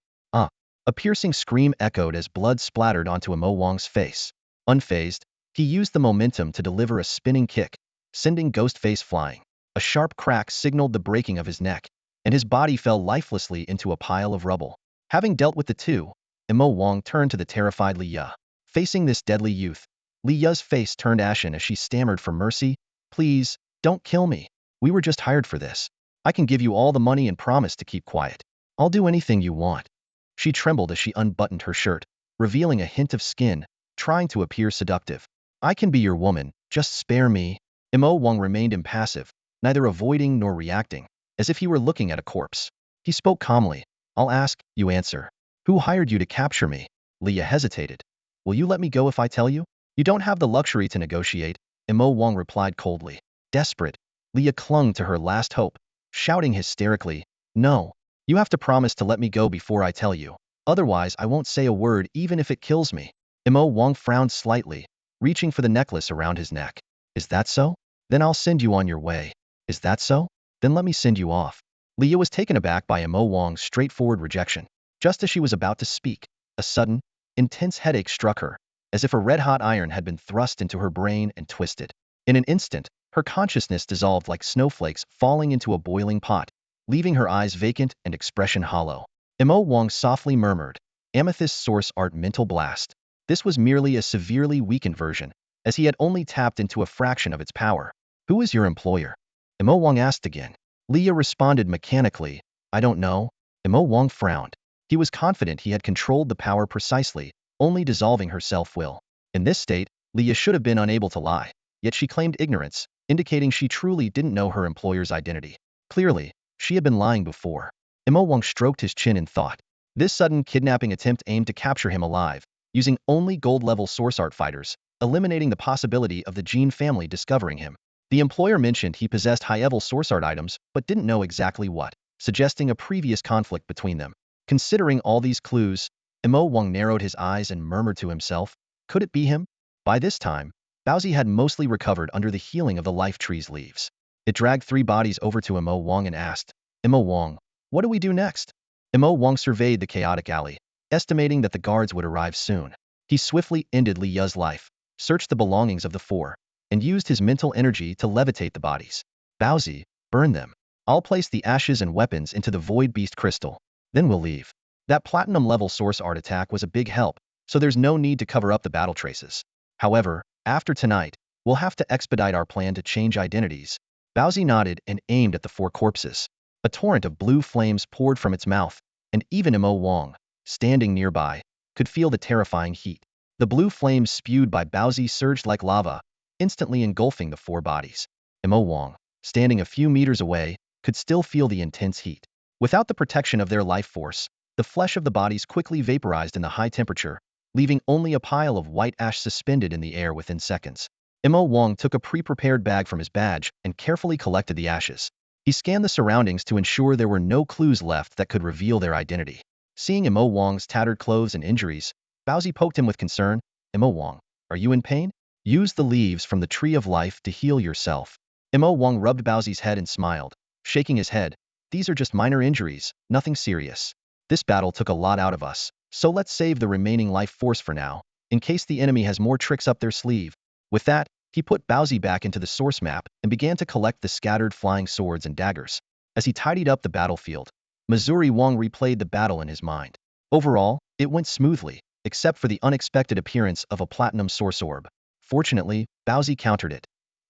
A piercing scream echoed as blood splattered onto Imo Wang's face. Unfazed, he used the momentum to deliver a spinning kick, sending Ghostface flying. A sharp crack signaled the breaking of his neck, and his body fell lifelessly into a pile of rubble. Having dealt with the two, Imo Wang turned to the terrified Li Ya. Facing this deadly youth, Li Ya's face turned ashen as she stammered for mercy. "Please, don't kill me. We were just hired for this. I can give you all the money and promise to keep quiet. I'll do anything you want." She trembled as she unbuttoned her shirt, revealing a hint of skin, trying to appear seductive. "I can be your woman, just spare me." Imo Wang remained impassive, neither avoiding nor reacting, as if he were looking at a corpse. He spoke calmly. "I'll ask, you answer. Who hired you to capture me?" Leah hesitated. "Will you let me go if I tell you?" "You don't have the luxury to negotiate," Imo Wang replied coldly. Desperate, Leah clung to her last hope, shouting hysterically, "No, you have to promise to let me go before I tell you. Otherwise, I won't say a word even if it kills me." Imo Wang frowned slightly, reaching for the necklace around his neck. "Is that so? Then I'll send you on your way. Is that so? Then let me send you off." Leah was taken aback by Imo Wang's straightforward rejection. Just as she was about to speak, a sudden, intense headache struck her, as if a red-hot iron had been thrust into her brain and twisted. In an instant, her consciousness dissolved like snowflakes falling into a boiling pot, leaving her eyes vacant and expression hollow. Imo Wang softly murmured, "Amethyst Source Art Mental Blast." This was merely a severely weakened version, as he had only tapped into a fraction of its power. "Who is your employer?" Imo Wang asked again. Leah responded mechanically, "I don't know." Imo Wang frowned. He was confident he had controlled the power precisely, only dissolving her self-will. In this state, Leah should have been unable to lie, yet she claimed ignorance, indicating she truly didn't know her employer's identity. Clearly, she had been lying before. Imo Wang stroked his chin in thought. This sudden kidnapping attempt aimed to capture him alive, using only gold-level source art fighters, eliminating the possibility of the Jean family discovering him. The employer mentioned he possessed high-level source art items, but didn't know exactly what, suggesting a previous conflict between them. Considering all these clues, Imo Wang narrowed his eyes and murmured to himself, could it be him? By this time, Baozi had mostly recovered under the healing of the life tree's leaves. It dragged 3 bodies over to Imo Wang and asked, "Imo Wang, what do we do next?" Imo Wang surveyed the chaotic alley, estimating that the guards would arrive soon. He swiftly ended Li Ya's life, searched the belongings of the 4, and used his mental energy to levitate the bodies. "Baozi, burn them. I'll place the ashes and weapons into the Void Beast crystal. Then we'll leave." That platinum-level source art attack was a big help, so there's no need to cover up the battle traces. However, after tonight, we'll have to expedite our plan to change identities. Baozi nodded and aimed at the 4 corpses. A torrent of blue flames poured from its mouth, and even Imo Wang, standing nearby, could feel the terrifying heat. The blue flames spewed by Baozi surged like lava, instantly engulfing the 4 bodies. Imo Wang, standing a few meters away, could still feel the intense heat. Without the protection of their life force, the flesh of the bodies quickly vaporized in the high temperature, leaving only a pile of white ash suspended in the air within seconds. Imo Wang took a pre-prepared bag from his badge and carefully collected the ashes. He scanned the surroundings to ensure there were no clues left that could reveal their identity. Seeing Imo Wang's tattered clothes and injuries, Baozi poked him with concern. "Imo Wang, are you in pain? Use the leaves from the Tree of Life to heal yourself." Imo Wang rubbed Baozi's head and smiled, shaking his head. "These are just minor injuries, nothing serious. This battle took a lot out of us, so let's save the remaining life force for now." in case the enemy has more tricks up their sleeve. With that, he put Baozi back into the source map and began to collect the scattered flying swords and daggers. As he tidied up the battlefield, Missouri Wong replayed the battle in his mind. Overall, it went smoothly, except for the unexpected appearance of a platinum source orb. Fortunately, Baozi countered it.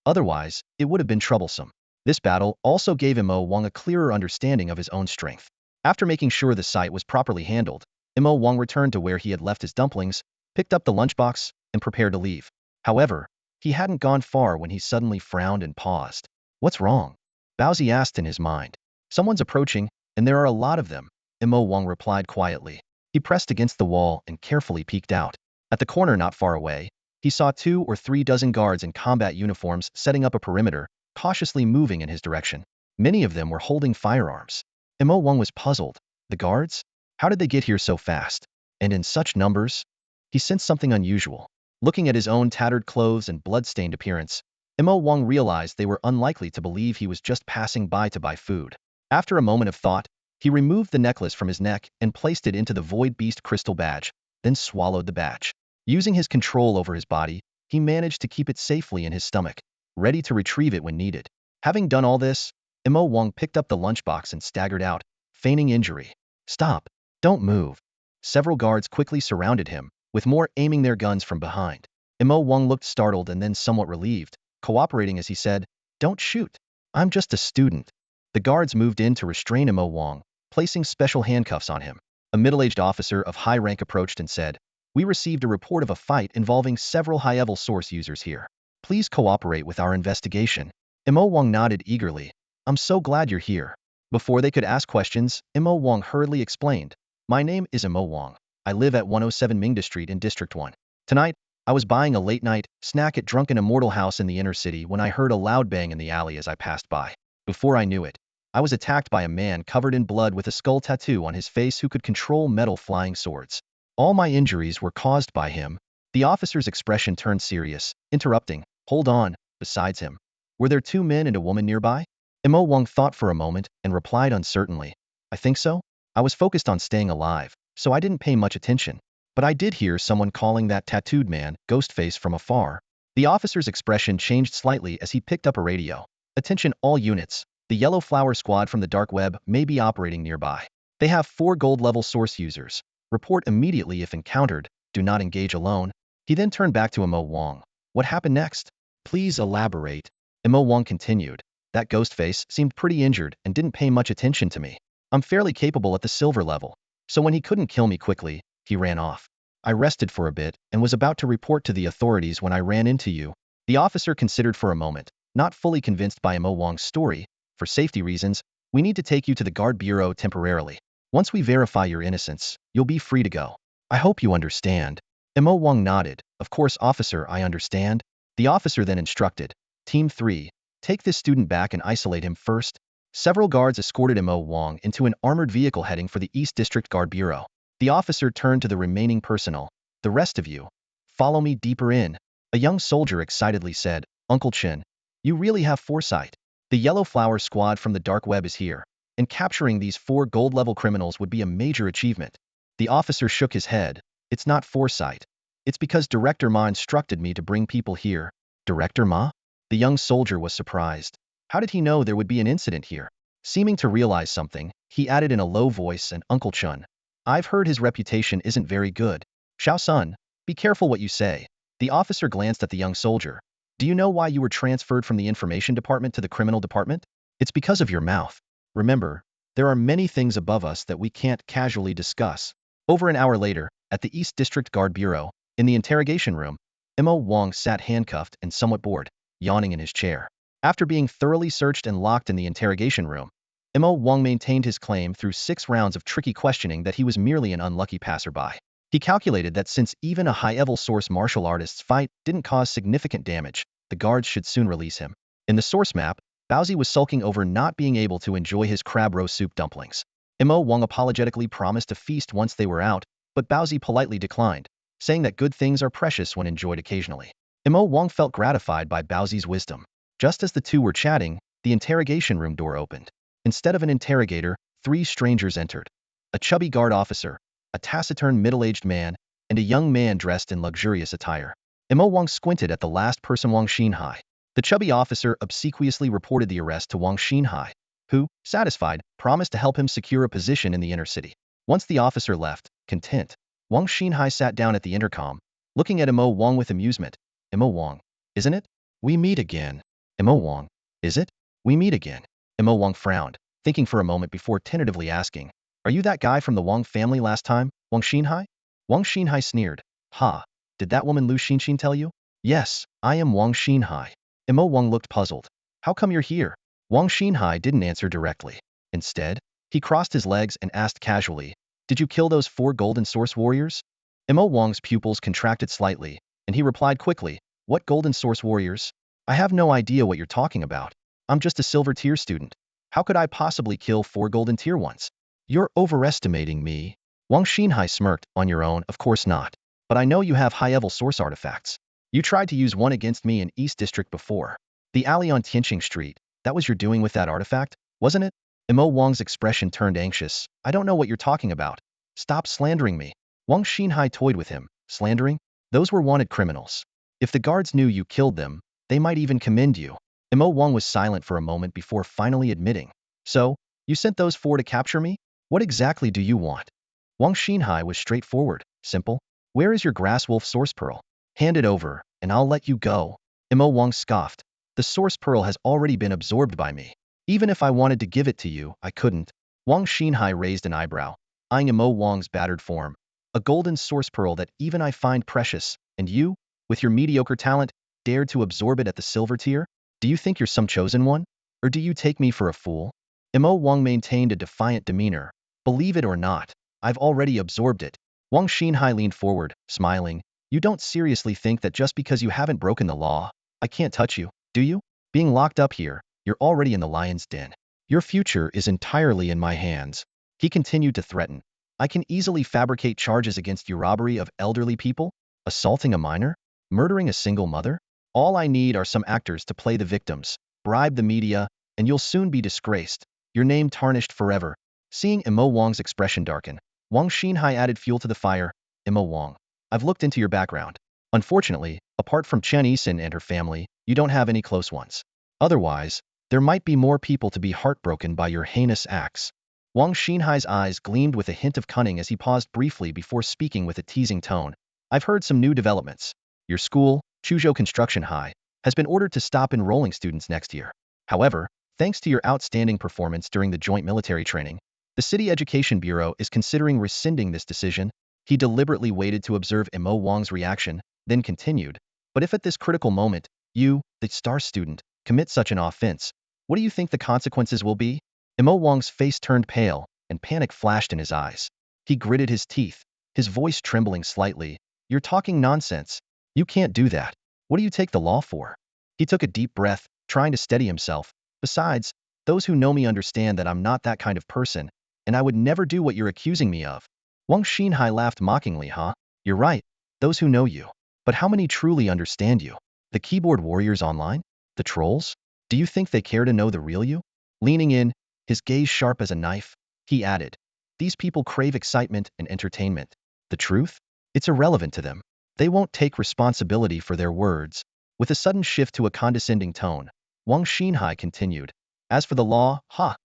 Otherwise, it would have been troublesome. This battle also gave Mo Wong a clearer understanding of his own strength. After making sure the site was properly handled, Mo Wong returned to where he had left his dumplings, picked up the lunchbox, and prepared to leave. However, he hadn't gone far when he suddenly frowned and paused. "What's wrong?" Baozi asked in his mind. "Someone's approaching, and there are a lot of them," Mo Wong replied quietly. He pressed against the wall and carefully peeked out. At the corner not far away, he saw 2 or 3 dozen guards in combat uniforms setting up a perimeter, cautiously moving in his direction. Many of them were holding firearms. Mo Wong was puzzled. The guards? How did they get here so fast? And in such numbers? He sensed something unusual. Looking at his own tattered clothes and blood-stained appearance, Mo Wong realized they were unlikely to believe he was just passing by to buy food. After a moment of thought, he removed the necklace from his neck and placed it into the Void Beast crystal badge, then swallowed the badge. Using his control over his body, he managed to keep it safely in his stomach, ready to retrieve it when needed. Having done all this, Mo Wong picked up the lunchbox and staggered out, feigning injury. "Stop! Don't move!" Several guards quickly surrounded him, with more aiming their guns from behind. Mo Wong looked startled and then somewhat relieved, cooperating as he said, "Don't shoot. I'm just a student." The guards moved in to restrain Mo Wong, placing special handcuffs on him. A middle-aged officer of high rank approached and said, "We received a report of a fight involving several high-level source users here. Please cooperate with our investigation." Mo Wong nodded eagerly. "I'm so glad you're here." Before they could ask questions, Mo Wong hurriedly explained, "My name is Mo Wong. I live at 107 Mingda Street in District 1. Tonight, I was buying a late-night snack at Drunken Immortal House in the inner city when I heard a loud bang in the alley as I passed by. Before I knew it, I was attacked by a man covered in blood with a skull tattoo on his face who could control metal flying swords. All my injuries were caused by him." The officer's expression turned serious, interrupting, "Hold on, besides him, were there 2 men and a woman nearby?" Mo Wong thought for a moment and replied uncertainly, "I think so. I was focused on staying alive, so I didn't pay much attention. But I did hear someone calling that tattooed man Ghostface from afar." The officer's expression changed slightly as he picked up a radio. "Attention all units. The Yellow Flower Squad from the dark web may be operating nearby. They have 4 gold-level source users. Report immediately if encountered. Do not engage alone." He then turned back to Mo Wong. "What happened next? Please elaborate." Mo Wong continued, "That Ghostface seemed pretty injured and didn't pay much attention to me. I'm fairly capable at the silver level, so when he couldn't kill me quickly, he ran off. I rested for a bit and was about to report to the authorities when I ran into you." The officer considered for a moment, not fully convinced by Mo Wong's story. "For safety reasons, we need to take you to the guard bureau temporarily. Once we verify your innocence, you'll be free to go. I hope you understand." Mo Wong nodded. "Of course, officer, I understand." The officer then instructed, "Team 3, take this student back and isolate him first." Several guards escorted Mo Wong into an armored vehicle heading for the East District Guard Bureau. The officer turned to the remaining personnel. "The rest of you, follow me deeper in." A young soldier excitedly said, "Uncle Chen, you really have foresight. The Yellow Flower Squad from the dark web is here, and capturing these 4 gold-level criminals would be a major achievement." The officer shook his head. "It's not foresight. It's because Director Ma instructed me to bring people here." "Director Ma?" The young soldier was surprised. How did he know there would be an incident here? Seeming to realize something, he added in a low voice, "And Uncle Chun. I've heard his reputation isn't very good. Xiao Sun, be careful what you say." The officer glanced at the young soldier. "Do you know why you were transferred from the information department to the criminal department? It's because of your mouth. Remember, there are many things above us that we can't casually discuss." Over an hour later, at the East District Guard Bureau, in the interrogation room, Mo Wong sat handcuffed and somewhat bored, yawning in his chair. After being thoroughly searched and locked in the interrogation room, Mo Wong maintained his claim through 6 rounds of tricky questioning that he was merely an unlucky passerby. He calculated that since even a high-level source martial artist's fight didn't cause significant damage, the guards should soon release him. In the source map, Baozi was sulking over not being able to enjoy his crab roe soup dumplings. Mo Wong apologetically promised a feast once they were out, but Baozi politely declined, saying that good things are precious when enjoyed occasionally. Mo Wong felt gratified by Baozi's wisdom. Just as the two were chatting, the interrogation room door opened. Instead of an interrogator, 3 strangers entered. A chubby guard officer, a taciturn middle-aged man, and a young man dressed in luxurious attire. Mo Wang squinted at the last person, Wang Xinhai. The chubby officer obsequiously reported the arrest to Wang Xinhai, who, satisfied, promised to help him secure a position in the inner city. Once the officer left, content, Wang Xinhai sat down at the intercom, looking at Mo Wang with amusement. Mo Wang, isn't it? We meet again. Mo Wang, is it? We meet again. Mo Wang frowned, thinking for a moment before tentatively asking, are you that guy from the Wang family last time, Wang Xinhai? Wang Xinhai sneered. Ha, did that woman Lu Xinxin tell you? Yes, I am Wang Xinhai. Mo Wang looked puzzled. How come you're here? Wang Xinhai didn't answer directly. Instead, he crossed his legs and asked casually, did you kill those 4 golden source warriors? Mo Wang's pupils contracted slightly, and he replied quickly, what golden source warriors? I have no idea what you're talking about. I'm just a silver tier student. How could I possibly kill 4 golden tier ones? You're overestimating me. Wang Xinhai smirked. On your own, of course not. But I know you have high-level source artifacts. You tried to use one against me in East District before. The alley on Tianqing Street, that was your doing with that artifact, wasn't it? Mo Wang's expression turned anxious. I don't know what you're talking about. Stop slandering me. Wang Xinhai toyed with him. Slandering? Those were wanted criminals. If the guards knew you killed them, they might even commend you. Mo Wang was silent for a moment before finally admitting. So, you sent those 4 to capture me? What exactly do you want? Wang Xinhai was straightforward. Simple. Where is your grass wolf source pearl? Hand it over, and I'll let you go. Mo Wang scoffed. The source pearl has already been absorbed by me. Even if I wanted to give it to you, I couldn't. Wang Xinhai raised an eyebrow, eyeing Mo Wang's battered form. A golden source pearl that even I find precious, and you, with your mediocre talent, dared to absorb it at the silver tier? Do you think you're some chosen one? Or do you take me for a fool? Mo Wang maintained a defiant demeanor. Believe it or not, I've already absorbed it. Wang Xinhai leaned forward, smiling. You don't seriously think that just because you haven't broken the law, I can't touch you, do you? Being locked up here, you're already in the lion's den. Your future is entirely in my hands. He continued to threaten. I can easily fabricate charges against you: robbery of elderly people, assaulting a minor, murdering a single mother. All I need are some actors to play the victims, bribe the media, and you'll soon be disgraced, your name tarnished forever. Seeing Mo Wang's expression darken, Wang Xinhai added fuel to the fire. Mo Wang, I've looked into your background. Unfortunately, apart from Chen Yisin and her family, you don't have any close ones. Otherwise, there might be more people to be heartbroken by your heinous acts. Wang Xinhai's eyes gleamed with a hint of cunning as he paused briefly before speaking with a teasing tone. I've heard some new developments. Your school, Chuzhou Construction High, has been ordered to stop enrolling students next year. However, thanks to your outstanding performance during the joint military training, the City Education Bureau is considering rescinding this decision. He deliberately waited to observe Mo Wang's reaction, then continued, but if at this critical moment, you, the star student, commit such an offense, what do you think the consequences will be? Mo Wang's face turned pale, and panic flashed in his eyes. He gritted his teeth, his voice trembling slightly. You're talking nonsense. You can't do that. What do you take the law for? He took a deep breath, trying to steady himself. Besides, those who know me understand that I'm not that kind of person, and I would never do what you're accusing me of. Wang Xinhai laughed mockingly. Huh? You're right. Those who know you. But how many truly understand you? The keyboard warriors online? The trolls? Do you think they care to know the real you? Leaning in, his gaze sharp as a knife, he added, these people crave excitement and entertainment. The truth? It's irrelevant to them. They won't take responsibility for their words. With a sudden shift to a condescending tone, Wang Xinhai continued, as for the law,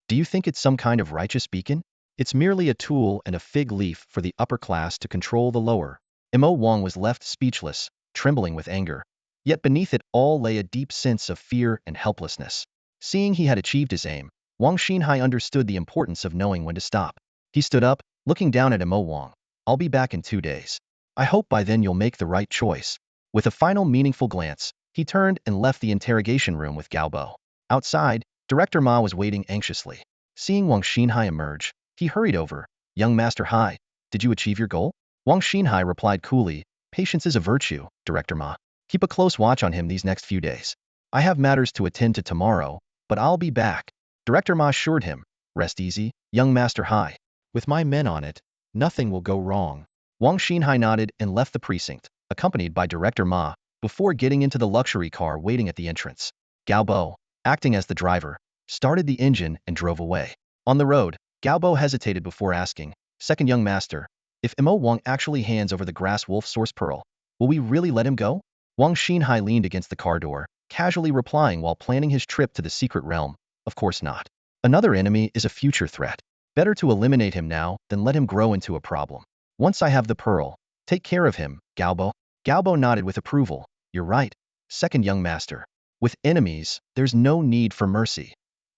do you think it's some kind of righteous beacon? It's merely a tool and a fig leaf for the upper class to control the lower. Mo Wang was left speechless, trembling with anger. Yet beneath it all lay a deep sense of fear and helplessness. Seeing he had achieved his aim, Wang Xinhai understood the importance of knowing when to stop. He stood up, looking down at Mo Wang. I'll be back in 2 days. I hope by then you'll make the right choice. With a final meaningful glance, he turned and left the interrogation room with Gao Bo. Outside, Director Ma was waiting anxiously. Seeing Wang Xinhai emerge, he hurried over. Young Master Hai, did you achieve your goal? Wang Xinhai replied coolly, patience is a virtue, Director Ma. Keep a close watch on him these next few days. I have matters to attend to tomorrow, but I'll be back. Director Ma assured him, rest easy, young Master Hai. With my men on it, nothing will go wrong. Wang Xinhai nodded and left the precinct, accompanied by Director Ma, before getting into the luxury car waiting at the entrance. Gao Bo, acting as the driver, started the engine and drove away. On the road, Gao Bo hesitated before asking, second young master, If Mo Wang actually hands over the grass wolf source pearl, will we really let him go? Wang Xinhai leaned against the car door, casually replying while planning his trip to the secret realm. Of course not. Another enemy is a future threat. Better to eliminate him now than let him grow into a problem. Once I have the pearl, take care of him, Gaobo. Gaobo nodded with approval. You're right, second young master. With enemies, there's no need for mercy.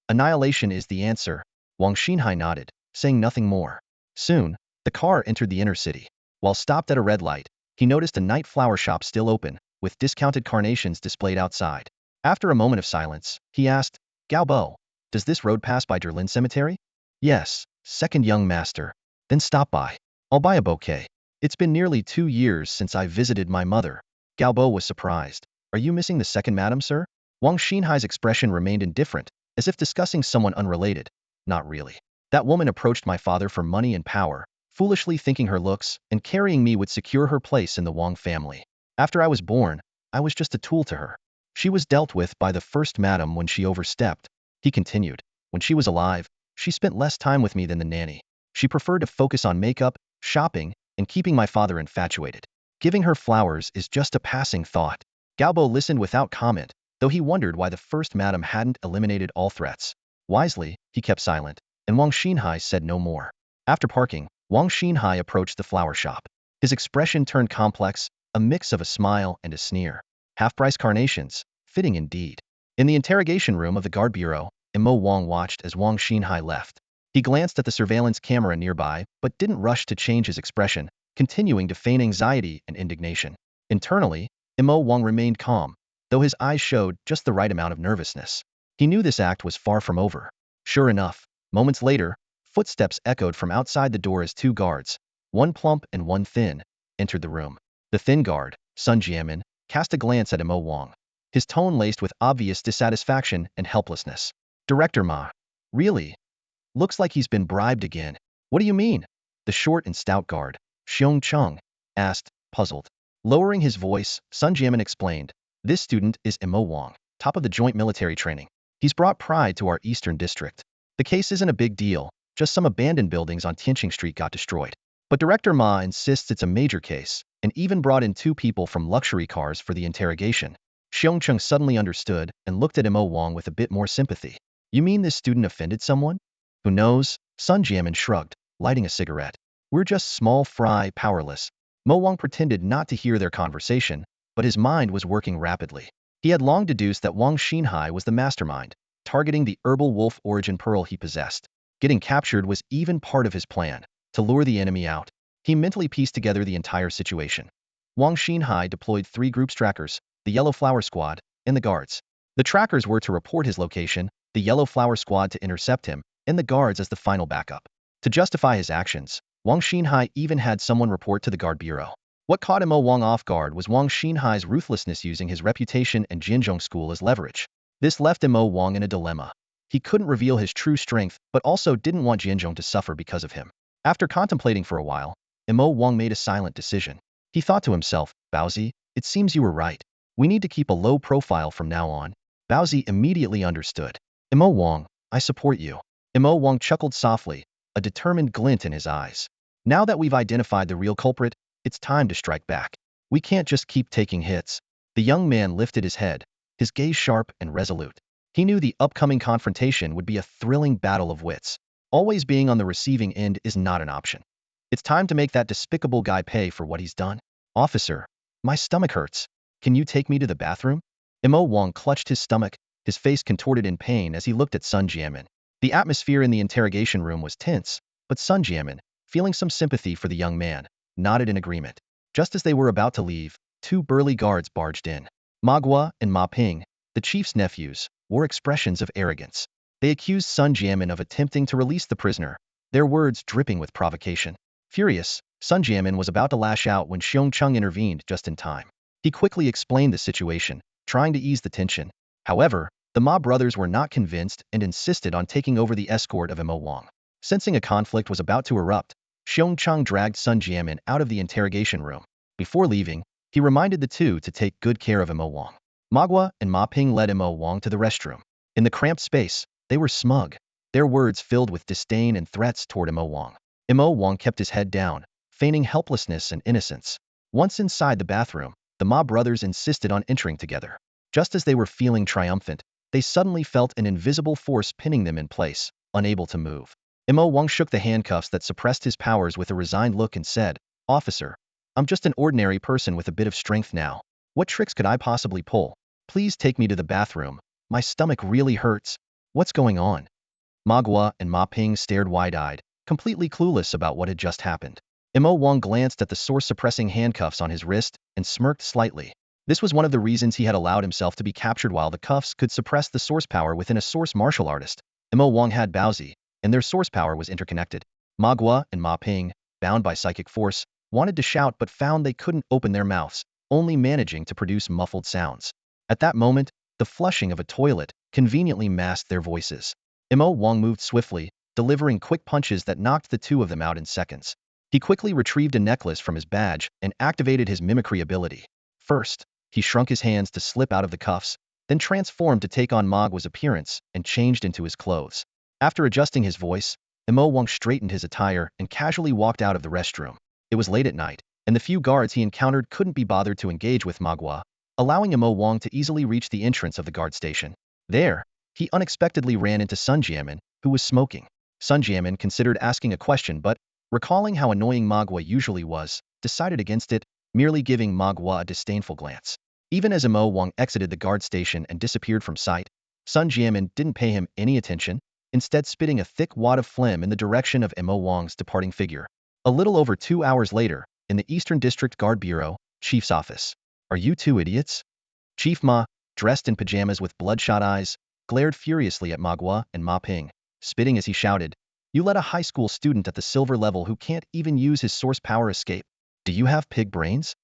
Annihilation is the answer. Wang Xinhai nodded, saying nothing more. Soon, the car entered the inner city. While stopped at a red light, he noticed a night flower shop still open, with discounted carnations displayed outside. After a moment of silence, he asked, Gaobo, does this road pass by Derlin Cemetery? Yes, second young master. Then stop by. I'll buy a bouquet. It's been nearly 2 years since I visited my mother. Gaobo was surprised. Are you missing the second madam, sir? Wang Xinhai's expression remained indifferent, as if discussing someone unrelated. Not really. That woman approached my father for money and power, foolishly thinking her looks and carrying me would secure her place in the Wang family. After I was born, I was just a tool to her. She was dealt with by the first madam when she overstepped. He continued. When she was alive, she spent less time with me than the nanny. She preferred to focus on makeup, shopping, and keeping my father infatuated. Giving her flowers is just a passing thought. Gaobo listened without comment, though he wondered why the first madam hadn't eliminated all threats. Wisely, he kept silent, and Wang Xinhai said no more. After parking, Wang Xinhai approached the flower shop. His expression turned complex, a mix of a smile and a sneer. Half-price carnations, fitting indeed. In the interrogation room of the guard bureau, Mo Wang watched as Wang Xinhai left. He glanced at the surveillance camera nearby, but didn't rush to change his expression, continuing to feign anxiety and indignation. Internally, Mo Wang remained calm, though his eyes showed just the right amount of nervousness. He knew this act was far from over. Sure enough, moments later, footsteps echoed from outside the door as 2 guards, one plump and one thin, entered the room. The thin guard, Sun Jianmin, cast a glance at Mo Wang. His tone laced with obvious dissatisfaction and helplessness. Director Ma. Really? Looks like he's been bribed again. What do you mean? The short and stout guard, Xiong Chung, asked, puzzled. Lowering his voice, Sun Jianmin explained. This student is Mo Wang, top of the joint military training. He's brought pride to our eastern district. The case isn't a big deal, just some abandoned buildings on Tianqing Street got destroyed. But Director Ma insists it's a major case, and even brought in 2 people from luxury cars for the interrogation. Xiong Chung suddenly understood and looked at Mo Wang with a bit more sympathy. You mean this student offended someone? Who knows? Sun Jianmin shrugged, lighting a cigarette. We're just small fry, powerless. Mo Wang pretended not to hear their conversation, but his mind was working rapidly. He had long deduced that Wang Xinhai was the mastermind, targeting the herbal wolf origin pearl he possessed. Getting captured was even part of his plan, to lure the enemy out. He mentally pieced together the entire situation. Wang Xinhai deployed 3 groups trackers, the Yellow Flower Squad, and the guards. The trackers were to report his location, the Yellow Flower Squad to intercept him, and the guards as the final backup. To justify his actions, Wang Xinhai even had someone report to the guard bureau. What caught Mo Wang off guard was Wang Xinhai's ruthlessness using his reputation and Jinzhong school as leverage. This left Mo Wang in a dilemma. He couldn't reveal his true strength, but also didn't want Jinzhong to suffer because of him. After contemplating for a while, Mo Wang made a silent decision. He thought to himself, Baozi, it seems you were right. We need to keep a low profile from now on. Baozi immediately understood. Mo Wang, I support you. Mo Wang chuckled softly, a determined glint in his eyes. Now that we've identified the real culprit, it's time to strike back. We can't just keep taking hits. The young man lifted his head, his gaze sharp and resolute. He knew the upcoming confrontation would be a thrilling battle of wits. Always being on the receiving end is not an option. It's time to make that despicable guy pay for what he's done. Officer, my stomach hurts. Can you take me to the bathroom? Mo Wang clutched his stomach, his face contorted in pain as he looked at Sun Jianmin. The atmosphere in the interrogation room was tense, but Sun Jianmin, feeling some sympathy for the young man, nodded in agreement. Just as they were about to leave, 2 burly guards barged in. Ma Gua and Ma Ping, the chief's nephews, wore expressions of arrogance. They accused Sun Jianmin of attempting to release the prisoner, their words dripping with provocation. Furious, Sun Jianmin was about to lash out when Xiong Chung intervened just in time. He quickly explained the situation, trying to ease the tension. However, the Ma brothers were not convinced and insisted on taking over the escort of Mo Wang. Sensing a conflict was about to erupt, Xiong Chung dragged Sun Jianmin out of the interrogation room. Before leaving, he reminded the 2 to take good care of Mo Wang. Ma Gua and Ma Ping led Mo Wang to the restroom. In the cramped space, they were smug, their words filled with disdain and threats toward Mo Wang. Mo Wang kept his head down, feigning helplessness and innocence. Once inside the bathroom, the Ma brothers insisted on entering together. Just as they were feeling triumphant, they suddenly felt an invisible force pinning them in place, unable to move. Mo Wang shook the handcuffs that suppressed his powers with a resigned look and said, "Officer, I'm just an ordinary person with a bit of strength now. What tricks could I possibly pull? Please take me to the bathroom. My stomach really hurts. What's going on?" Ma Gua and Ma Ping stared wide-eyed, completely clueless about what had just happened. Mo Wang glanced at the source-suppressing handcuffs on his wrist and smirked slightly. This was one of the reasons he had allowed himself to be captured. While the cuffs could suppress the source power within a source martial artist, Mo Wang had Baozi, and their source power was interconnected. Ma Gua and Ma Ping, bound by psychic force, wanted to shout but found they couldn't open their mouths, only managing to produce muffled sounds. At that moment, the flushing of a toilet conveniently masked their voices. Mo Wang moved swiftly, delivering quick punches that knocked the two of them out in seconds. He quickly retrieved a necklace from his badge and activated his mimicry ability. First, he shrunk his hands to slip out of the cuffs, then transformed to take on Ma Gua's appearance and changed into his clothes. After adjusting his voice, Mo Wang straightened his attire and casually walked out of the restroom. It was late at night, and the few guards he encountered couldn't be bothered to engage with Ma Gua, allowing Mo Wang to easily reach the entrance of the guard station. There, he unexpectedly ran into Sun Jiamin, who was smoking. Sun Jiamin considered asking a question but, recalling how annoying Ma Gua usually was, decided against it, merely giving Ma Gua a disdainful glance. Even as Mo Wang exited the guard station and disappeared from sight, Sun Jiamin didn't pay him any attention, instead spitting a thick wad of phlegm in the direction of Mo Wang's departing figure. A little over 2 hours later, in the Eastern District Guard Bureau, Chief's office. "Are you two idiots?" Chief Ma, dressed in pajamas with bloodshot eyes, glared furiously at Ma Gua and Ma Ping, spitting as he shouted, "You let a high school student at the silver level who can't even use his source power escape? Do you have pig brains?"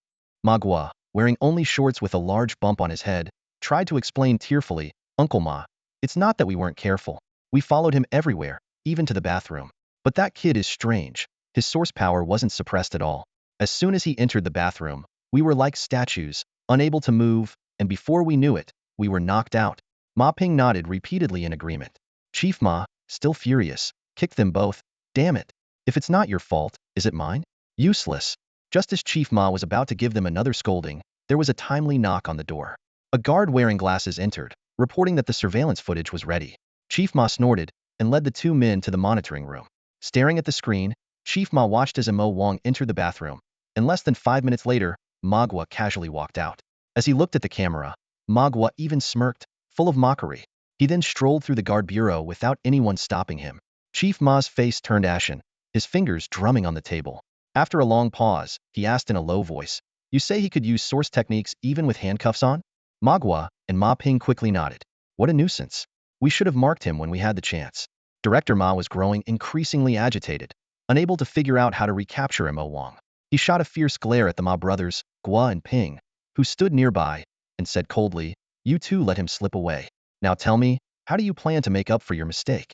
Ma Gua, wearing only shorts with a large bump on his head, tried to explain tearfully, "Uncle Ma, it's not that we weren't careful. We followed him everywhere, even to the bathroom. But that kid is strange. His source power wasn't suppressed at all. As soon as he entered the bathroom, we were like statues, unable to move, and before we knew it, we were knocked out." Ma Ping nodded repeatedly in agreement. Chief Ma, still furious, kicked them both. "Damn it. If it's not your fault, is it mine? Useless." Just as Chief Ma was about to give them another scolding, there was a timely knock on the door. A guard wearing glasses entered, reporting that the surveillance footage was ready. Chief Ma snorted and led the two men to the monitoring room. Staring at the screen, Chief Ma watched as Mo Wang entered the bathroom, and less than 5 minutes later, Ma Gua casually walked out. As he looked at the camera, Ma Gua even smirked, full of mockery. He then strolled through the guard bureau without anyone stopping him. Chief Ma's face turned ashen, his fingers drumming on the table. After a long pause, he asked in a low voice, "You say he could use source techniques even with handcuffs on?" Ma Gua and Ma Ping quickly nodded. "What a nuisance. We should have marked him when we had the chance." Director Ma was growing increasingly agitated, unable to figure out how to recapture Mo Wang. He shot a fierce glare at the Ma brothers, Gua and Ping, who stood nearby, and said coldly, "You two let him slip away. Now tell me, how do you plan to make up for your mistake?"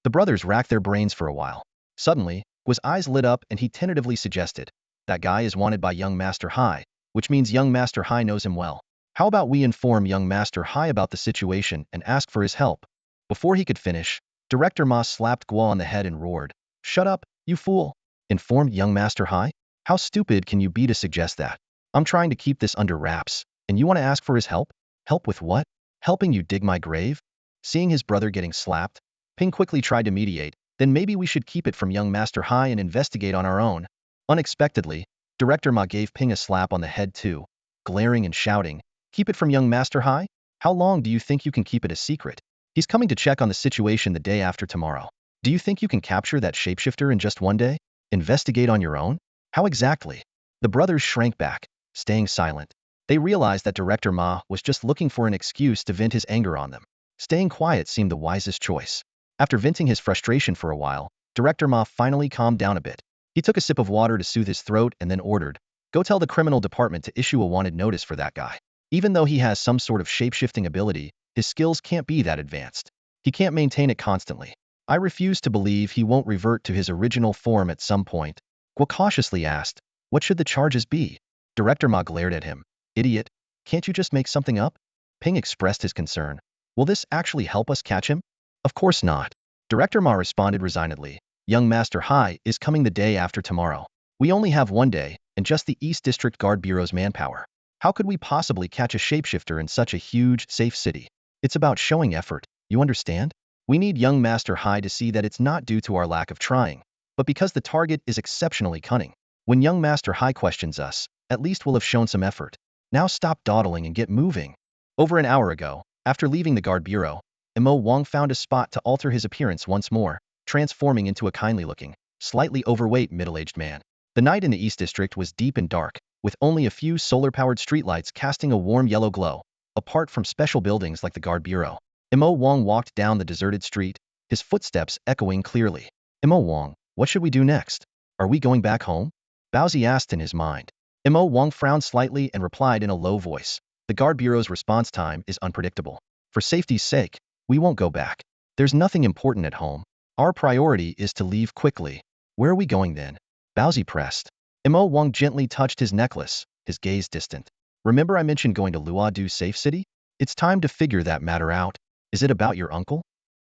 The brothers racked their brains for a while. Suddenly, Gua's eyes lit up and he tentatively suggested, "That guy is wanted by young Master Hai, which means young Master Hai knows him well. How about we inform young Master Hai about the situation and ask for his help?" Before he could finish, Director Ma slapped Gua on the head and roared, "Shut up, you fool! Inform young Master Hai? How stupid can you be to suggest that? I'm trying to keep this under wraps, and you want to ask for his help? Help with what? Helping you dig my grave?" Seeing his brother getting slapped, Ping quickly tried to mediate, "Then maybe we should keep it from young Master Hai and investigate on our own." Unexpectedly, Director Ma gave Ping a slap on the head too, glaring and shouting, "Keep it from young Master Hai? How long do you think you can keep it a secret? He's coming to check on the situation the day after tomorrow. Do you think you can capture that shapeshifter in just one day? Investigate on your own? How exactly?" The brothers shrank back, staying silent. They realized that Director Ma was just looking for an excuse to vent his anger on them. Staying quiet seemed the wisest choice. After venting his frustration for a while, Director Ma finally calmed down a bit. He took a sip of water to soothe his throat and then ordered, "Go tell the criminal department to issue a wanted notice for that guy. Even though he has some sort of shape-shifting ability, his skills can't be that advanced. He can't maintain it constantly. I refuse to believe he won't revert to his original form at some point." Guo cautiously asked, "What should the charges be?" Director Ma glared at him. "Idiot, can't you just make something up?" Ping expressed his concern. "Will this actually help us catch him?" "Of course not." Director Ma responded resignedly. "Young Master Hai is coming the day after tomorrow. We only have one day, and just the East District Guard Bureau's manpower. How could we possibly catch a shapeshifter in such a huge, safe city? It's about showing effort, you understand? We need young Master Hai to see that it's not due to our lack of trying, but because the target is exceptionally cunning. When young Master Hai questions us, at least we'll have shown some effort. Now stop dawdling and get moving. Over an hour ago, after leaving the Guard Bureau, Mo Wang found a spot to alter his appearance once more, transforming into a kindly-looking, slightly overweight middle-aged man. The night in the East District was deep and dark, with only a few solar-powered streetlights casting a warm yellow glow, apart from special buildings like the Guard Bureau. Mo Wang walked down the deserted street, his footsteps echoing clearly. Mo Wang, what should we do next? Are we going back home? Baozi asked in his mind. Mo Wang frowned slightly and replied in a low voice. The Guard Bureau's response time is unpredictable. For safety's sake, we won't go back. There's nothing important at home. Our priority is to leave quickly. Where are we going then? Baozi pressed. Mo Wang gently touched his necklace, his gaze distant. Remember I mentioned going to Luodu Safe City? It's time to figure that matter out. Is it about your uncle?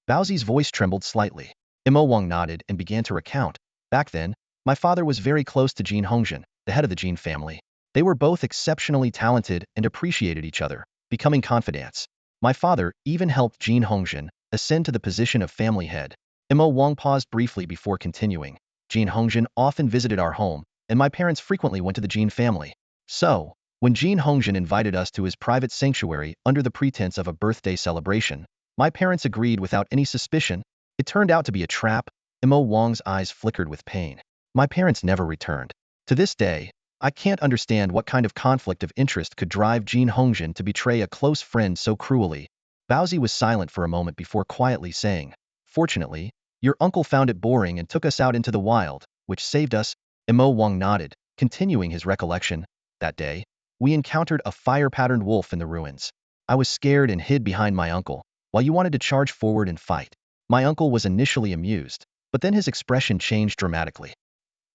Baozi's voice trembled slightly. Mo Wang nodded and began to recount. Back then, my father was very close to Jin Hongzhen, the head of the Jin family. They were both exceptionally talented and appreciated each other, becoming confidants. My father even helped Jin Hongzhen ascend to the position of family head. Mo Wang paused briefly before continuing. Jin Hongzhen often visited our home, and my parents frequently went to the Jin family. So, when Jin Hongzhen invited us to his private sanctuary under the pretense of a birthday celebration, my parents agreed without any suspicion. It turned out to be a trap. Mo Wang's eyes flickered with pain. My parents never returned. To this day, I can't understand what kind of conflict of interest could drive Jin Hongzhen to betray a close friend so cruelly. Baozi was silent for a moment before quietly saying, Fortunately, your uncle found it boring and took us out into the wild, which saved us. Mo Wang nodded, continuing his recollection. That day, we encountered a fire-patterned wolf in the ruins. I was scared and hid behind my uncle, while you wanted to charge forward and fight. My uncle was initially amused, but then his expression changed dramatically.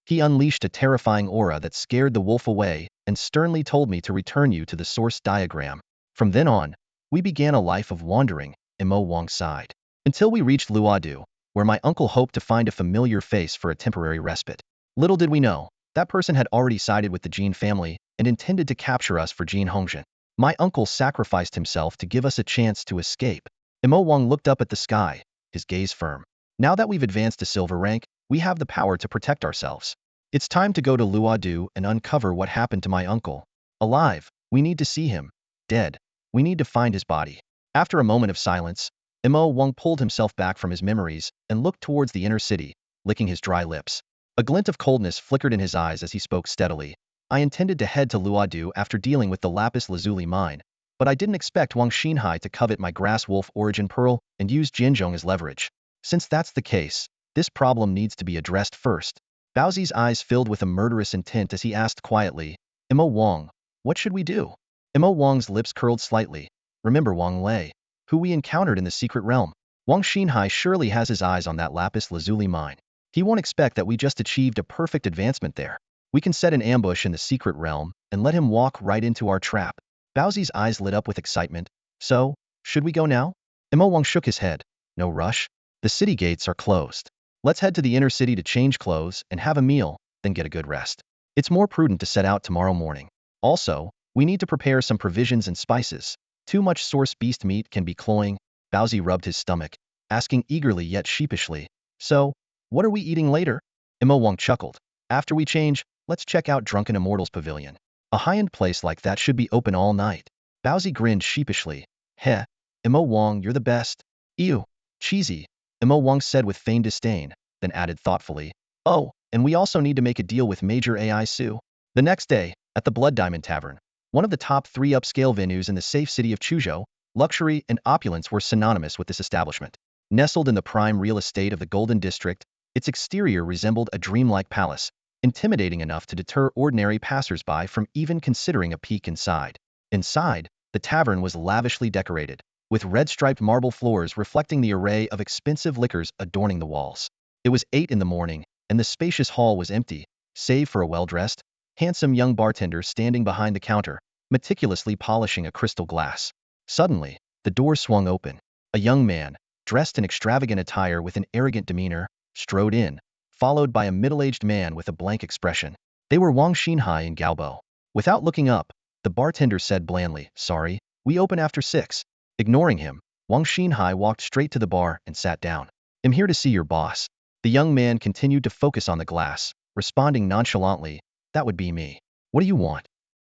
He unleashed a terrifying aura that scared the wolf away and sternly told me to return you to the source diagram. From then on, we began a life of wandering, Mo Wang sighed, until we reached Luodu, where my uncle hoped to find a familiar face for a temporary respite. Little did we know, that person had already sided with the Jin family and intended to capture us for Jin Hongzhen. My uncle sacrificed himself to give us a chance to escape. Mo Wang looked up at the sky, his gaze firm. Now that we've advanced to silver rank, we have the power to protect ourselves. It's time to go to Luodu and uncover what happened to my uncle. Alive, we need to see him. Dead, we need to find his body. After a moment of silence, Mo Wang pulled himself back from his memories and looked towards the inner city, licking his dry lips. A glint of coldness flickered in his eyes as he spoke steadily. I intended to head to Luodu after dealing with the lapis lazuli mine, but I didn't expect Wang Xinhai to covet my grass wolf origin pearl and use Jianzhong as leverage. Since that's the case, this problem needs to be addressed first. Baozi's eyes filled with a murderous intent as he asked quietly, Mo Wang, what should we do? Mo Wang's lips curled slightly. Remember Wang Lei, who we encountered in the secret realm. Wang Xinhai surely has his eyes on that lapis lazuli mine. He won't expect that we just achieved a perfect advancement there. We can set an ambush in the secret realm and let him walk right into our trap. Baozi's eyes lit up with excitement. So, should we go now? Mo Wang shook his head. No rush. The city gates are closed. Let's head to the inner city to change clothes and have a meal, then get a good rest. It's more prudent to set out tomorrow morning. Also, we need to prepare some provisions and spices. Too much source beast meat can be cloying. Baozi rubbed his stomach, asking eagerly yet sheepishly. So, what are we eating later? Mo Wang chuckled. After we change, let's check out Drunken Immortals Pavilion. A high-end place like that should be open all night. Baozi grinned sheepishly. Heh, Mo Wang, you're the best. Ew, cheesy. Mo Wang said with feigned disdain, then added thoughtfully, Oh, and we also need to make a deal with Major AI Su. The next day, at the Blood Diamond Tavern, one of the top 3 upscale venues in the safe city of Chuzhou, luxury and opulence were synonymous with this establishment. Nestled in the prime real estate of the Golden District, its exterior resembled a dreamlike palace, intimidating enough to deter ordinary passersby from even considering a peek inside. Inside, the tavern was lavishly decorated, with red-striped marble floors reflecting the array of expensive liquors adorning the walls. It was 8 in the morning, and the spacious hall was empty, save for a well-dressed, handsome young bartender standing behind the counter, meticulously polishing a crystal glass. Suddenly, the door swung open. A young man, dressed in extravagant attire with an arrogant demeanor, strode in, followed by a middle-aged man with a blank expression. They were Wang Xinhai and Gaobo. Without looking up, the bartender said blandly, "Sorry, we open after 6. Ignoring him, Wang Xinhai walked straight to the bar and sat down. "I'm here to see your boss." The young man continued to focus on the glass, responding nonchalantly, "That would be me. What do you want?"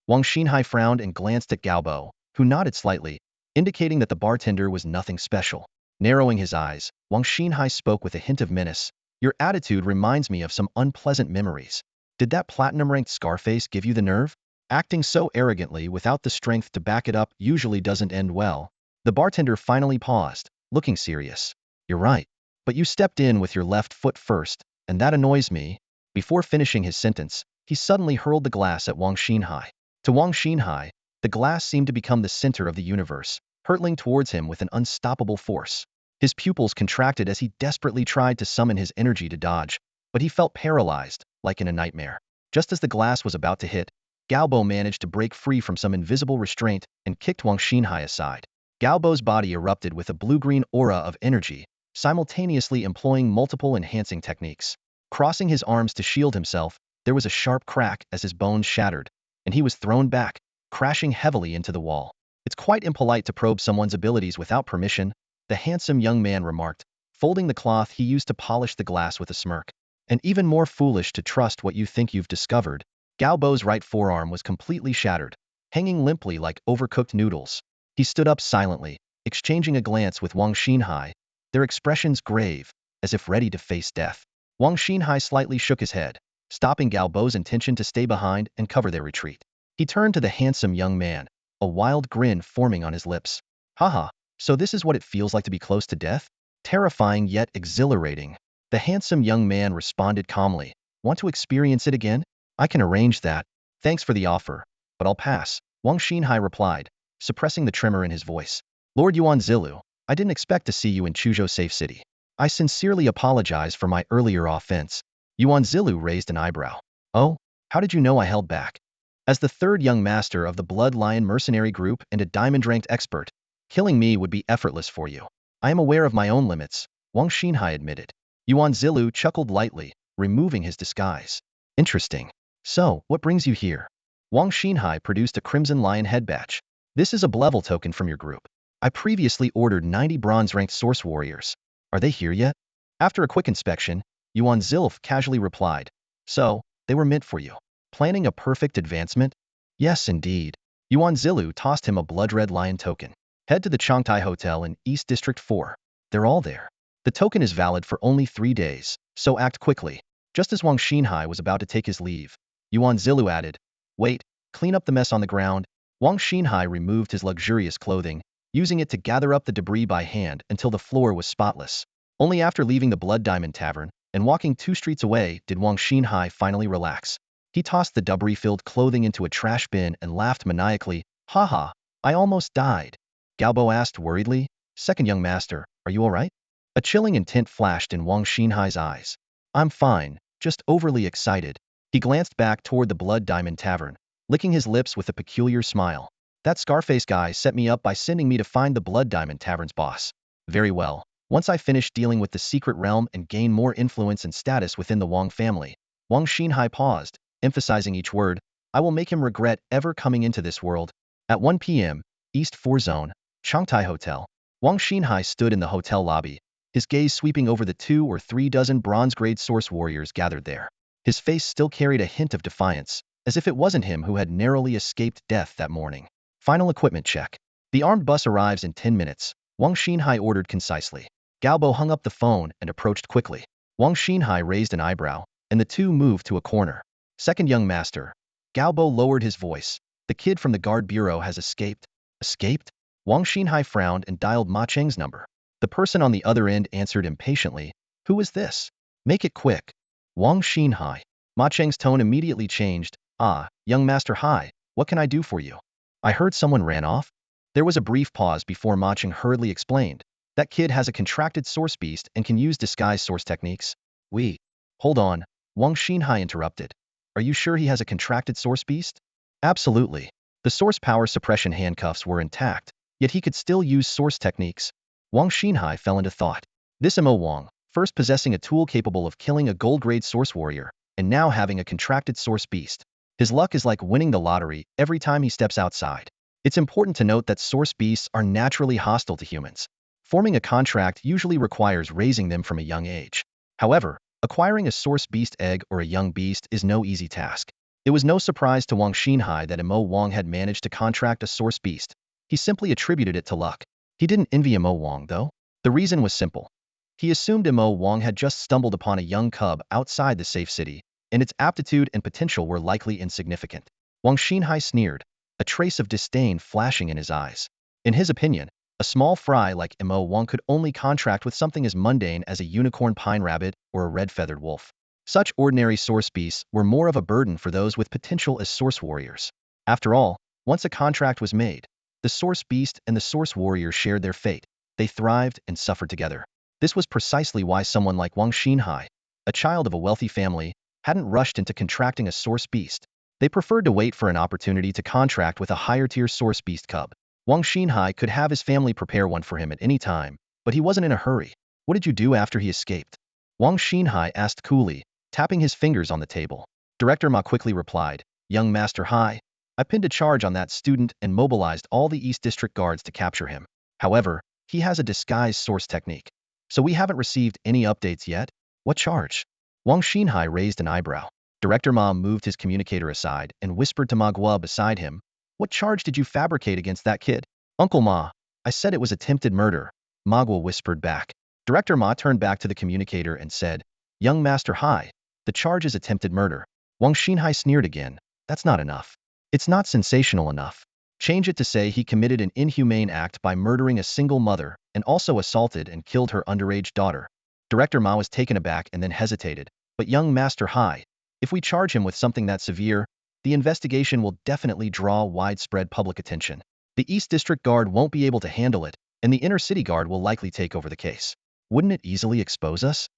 Wang Xinhai frowned and glanced at Gaobo, who nodded slightly, indicating that the bartender was nothing special. Narrowing his eyes, Wang Xinhai spoke with a hint of menace. "Your attitude reminds me of some unpleasant memories. Did that platinum-ranked Scarface give you the nerve? Acting so arrogantly without the strength to back it up usually doesn't end well." The bartender finally paused, looking serious. "You're right. But you stepped in with your left foot first, and that annoys me." Before finishing his sentence, he suddenly hurled the glass at Wang Xinhai. To Wang Xinhai, the glass seemed to become the center of the universe, hurtling towards him with an unstoppable force. His pupils contracted as he desperately tried to summon his energy to dodge, but he felt paralyzed, like in a nightmare. Just as the glass was about to hit, Gaobo managed to break free from some invisible restraint and kicked Wang Xinhai aside. Gaobo's body erupted with a blue-green aura of energy, simultaneously employing multiple enhancing techniques. Crossing his arms to shield himself, there was a sharp crack as his bones shattered, and he was thrown back, crashing heavily into the wall. "It's quite impolite to probe someone's abilities without permission," the handsome young man remarked, folding the cloth he used to polish the glass with a smirk. "And even more foolish to trust what you think you've discovered." Gaobo's right forearm was completely shattered, hanging limply like overcooked noodles. He stood up silently, exchanging a glance with Wang Xinhai, their expressions grave, as if ready to face death. Wang Xinhai slightly shook his head, stopping Gaobo's intention to stay behind and cover their retreat. He turned to the handsome young man, a wild grin forming on his lips. "Haha, so this is what it feels like to be close to death? Terrifying yet exhilarating." The handsome young man responded calmly. "Want to experience it again? I can arrange that. Thanks for the offer, but I'll pass," Wang Xinhai replied, suppressing the tremor in his voice. "Lord Yuan Zilu, I didn't expect to see you in Chuzhou Safe City. I sincerely apologize for my earlier offense." Yuan Zilu raised an eyebrow. "Oh, how did you know I held back?" "As the third young master of the Blood Lion mercenary group and a diamond-ranked expert, killing me would be effortless for you. I am aware of my own limits," Wang Xinhai admitted. Yuan Zilu chuckled lightly, removing his disguise. "Interesting. So, what brings you here?" Wang Xinhai produced a Crimson Lion head badge. "This is a level token from your group. I previously ordered 90 bronze-ranked source warriors. Are they here yet?" After a quick inspection, Yuan Zilf casually replied, "So, they were meant for you. Planning a perfect advancement?" "Yes, indeed." Yuan Zilu tossed him a blood-red lion token. "Head to the Changtai Hotel in East District 4. They're all there. The token is valid for only 3 days, so act quickly." Just as Wang Xinhai was about to take his leave, Yuan Zilu added, "Wait, clean up the mess on the ground." Wang Xinhai removed his luxurious clothing, using it to gather up the debris by hand until the floor was spotless. Only after leaving the Blood Diamond Tavern and walking 2 streets away did Wang Xinhai finally relax. He tossed the debris-filled clothing into a trash bin and laughed maniacally. "Haha, I almost died." Gaobo asked worriedly, "Second young master, are you all right?" A chilling intent flashed in Wang Xinhai's eyes. "I'm fine, just overly excited." He glanced back toward the Blood Diamond Tavern, licking his lips with a peculiar smile. "That Scarface guy set me up by sending me to find the Blood Diamond Tavern's boss. Very well. Once I finish dealing with the secret realm and gain more influence and status within the Wang family." Wang Xinhai paused, emphasizing each word. "I will make him regret ever coming into this world." At 1 p.m., East 4 Zone, Changtai Hotel. Wang Xinhai stood in the hotel lobby, his gaze sweeping over the 2 or 3 dozen bronze-grade source warriors gathered there. His face still carried a hint of defiance, as if it wasn't him who had narrowly escaped death that morning. "Final equipment check. The armed bus arrives in 10 minutes, Wang Xinhai ordered concisely. Gaobo hung up the phone and approached quickly. Wang Xinhai raised an eyebrow, and the two moved to a corner. "Second young master." Gaobo lowered his voice. "The kid from the guard bureau has escaped." "Escaped?" Wang Xinhai frowned and dialed Ma Cheng's number. The person on the other end answered impatiently. "Who is this? Make it quick." "Wang Xinhai." Ma Cheng's tone immediately changed. "Ah, young master, hi, what can I do for you?" "I heard someone ran off." There was a brief pause before Ma Cheng hurriedly explained. "That kid has a contracted source beast and can use disguise source techniques." "We." "Hold on," Wang Xinhai interrupted. "Are you sure he has a contracted source beast?" "Absolutely." The source power suppression handcuffs were intact, yet he could still use source techniques. Wang Xinhai fell into thought. This Mo Wang, first possessing a tool capable of killing a gold-grade source warrior, and now having a contracted source beast. His luck is like winning the lottery every time he steps outside. It's important to note that source beasts are naturally hostile to humans. Forming a contract usually requires raising them from a young age. However, acquiring a source beast egg or a young beast is no easy task. It was no surprise to Wang Xinhai that Imo Wang had managed to contract a source beast. He simply attributed it to luck. He didn't envy Imo Wang, though. The reason was simple. He assumed Imo Wang had just stumbled upon a young cub outside the safe city, and its aptitude and potential were likely insignificant. Wang Xinhai sneered, a trace of disdain flashing in his eyes. In his opinion, a small fry like Imo Wang could only contract with something as mundane as a unicorn pine rabbit or a red-feathered wolf. Such ordinary source beasts were more of a burden for those with potential as source warriors. After all, once a contract was made, the source beast and the source warrior shared their fate. They thrived and suffered together. This was precisely why someone like Wang Xinhai, a child of a wealthy family, hadn't rushed into contracting a source beast. They preferred to wait for an opportunity to contract with a higher-tier source beast cub. Wang Xinhai could have his family prepare one for him at any time, but he wasn't in a hurry. What did you do after he escaped? Wang Xinhai asked coolly, tapping his fingers on the table. Director Ma quickly replied, Young Master Hai, I pinned a charge on that student and mobilized all the East District guards to capture him. However, he has a disguised source technique. So we haven't received any updates yet? What charge? Wang Xinhai raised an eyebrow. Director Ma moved his communicator aside and whispered to Ma Guo beside him, What charge did you fabricate against that kid? Uncle Ma, I said it was attempted murder, Ma Guo whispered back. Director Ma turned back to the communicator and said, Young Master Hai, the charge is attempted murder. Wang Xinhai sneered again. That's not enough. It's not sensational enough. Change it to say he committed an inhumane act by murdering a single mother and also assaulted and killed her underage daughter. Director Ma was taken aback and then hesitated. But young Master Hai, if we charge him with something that severe, the investigation will definitely draw widespread public attention. The East District Guard won't be able to handle it, and the Inner City Guard will likely take over the case. Wouldn't it easily expose us?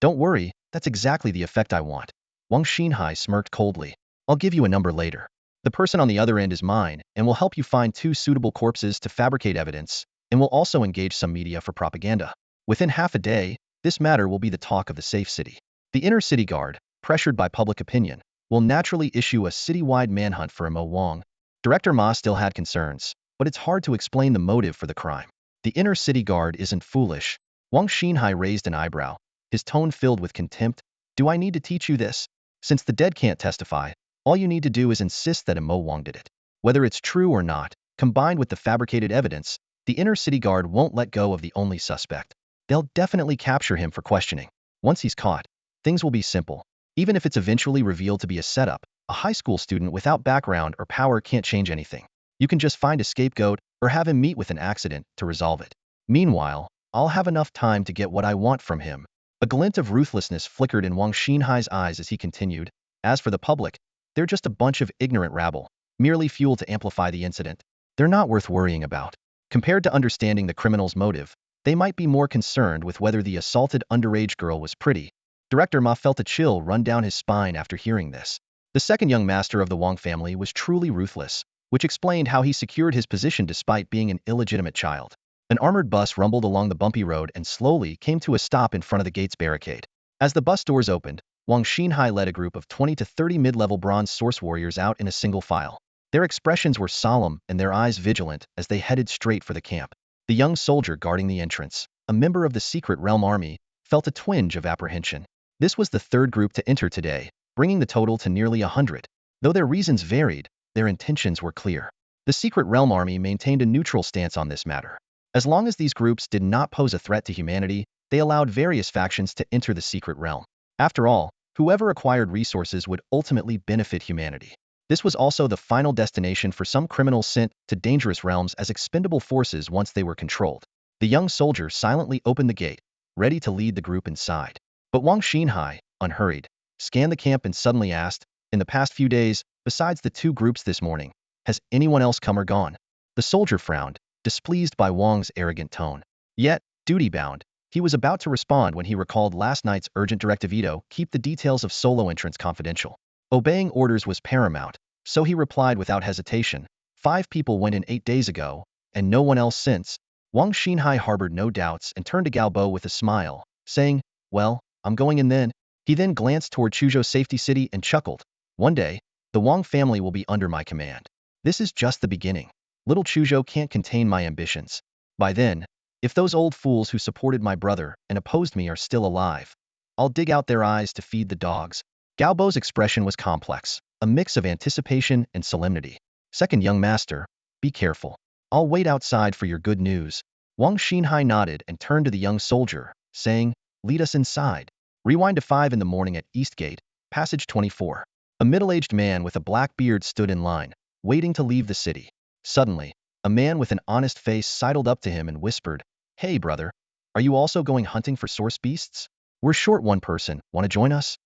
Don't worry, that's exactly the effect I want. Wang Xinhai smirked coldly. I'll give you a number later. The person on the other end is mine, and will help you find 2 suitable corpses to fabricate evidence, and will also engage some media for propaganda. Within half a day, this matter will be the talk of the safe city. The Inner City Guard, pressured by public opinion, will naturally issue a citywide manhunt for Imo Wang. Director Ma still had concerns, but it's hard to explain the motive for the crime. The Inner City Guard isn't foolish. Wang Xinhai raised an eyebrow, his tone filled with contempt. Do I need to teach you this? Since the dead can't testify, all you need to do is insist that Imo Wang did it. Whether it's true or not, combined with the fabricated evidence, the Inner City Guard won't let go of the only suspect. They'll definitely capture him for questioning. Once he's caught, things will be simple. Even if it's eventually revealed to be a setup, a high school student without background or power can't change anything. You can just find a scapegoat or have him meet with an accident to resolve it. Meanwhile, I'll have enough time to get what I want from him. A glint of ruthlessness flickered in Wang Xinhai's eyes as he continued. As for the public, they're just a bunch of ignorant rabble, merely fuel to amplify the incident. They're not worth worrying about. Compared to understanding the criminal's motive, they might be more concerned with whether the assaulted underage girl was pretty. Director Ma felt a chill run down his spine after hearing this. The second young master of the Wang family was truly ruthless, which explained how he secured his position despite being an illegitimate child. An armored bus rumbled along the bumpy road and slowly came to a stop in front of the gate's barricade. As the bus doors opened, Wang Xinhai led a group of 20 to 30 mid-level bronze source warriors out in a single file. Their expressions were solemn and their eyes vigilant as they headed straight for the camp. The young soldier guarding the entrance, a member of the Secret Realm Army, felt a twinge of apprehension. This was the third group to enter today, bringing the total to nearly 100. Though their reasons varied, their intentions were clear. The Secret Realm Army maintained a neutral stance on this matter. As long as these groups did not pose a threat to humanity, they allowed various factions to enter the Secret Realm. After all, whoever acquired resources would ultimately benefit humanity. This was also the final destination for some criminals sent to dangerous realms as expendable forces once they were controlled. The young soldier silently opened the gate, ready to lead the group inside. But Wang Xinhai, unhurried, scanned the camp and suddenly asked, in the past few days, besides the 2 groups this morning, has anyone else come or gone? The soldier frowned, displeased by Wang's arrogant tone. Yet, duty-bound, he was about to respond when he recalled last night's urgent directive keep the details of solo entrance confidential. Obeying orders was paramount, so he replied without hesitation, 5 people went in 8 days ago, and no one else since. Wang Xinhai harbored no doubts and turned to Galbo with a smile, saying, well, I'm going in then. He then glanced toward Chuzhou's safety city and chuckled. One day, the Wang family will be under my command. This is just the beginning. Little Chuzhou can't contain my ambitions. By then, if those old fools who supported my brother and opposed me are still alive, I'll dig out their eyes to feed the dogs. Gaobo's expression was complex, a mix of anticipation and solemnity. Second young master, be careful. I'll wait outside for your good news. Wang Xinhai nodded and turned to the young soldier, saying, lead us inside. Rewind to 5 in the morning at Eastgate, passage 24. A middle-aged man with a black beard stood in line, waiting to leave the city. Suddenly, a man with an honest face sidled up to him and whispered, hey brother, are you also going hunting for source beasts? We're short one person, want to join us?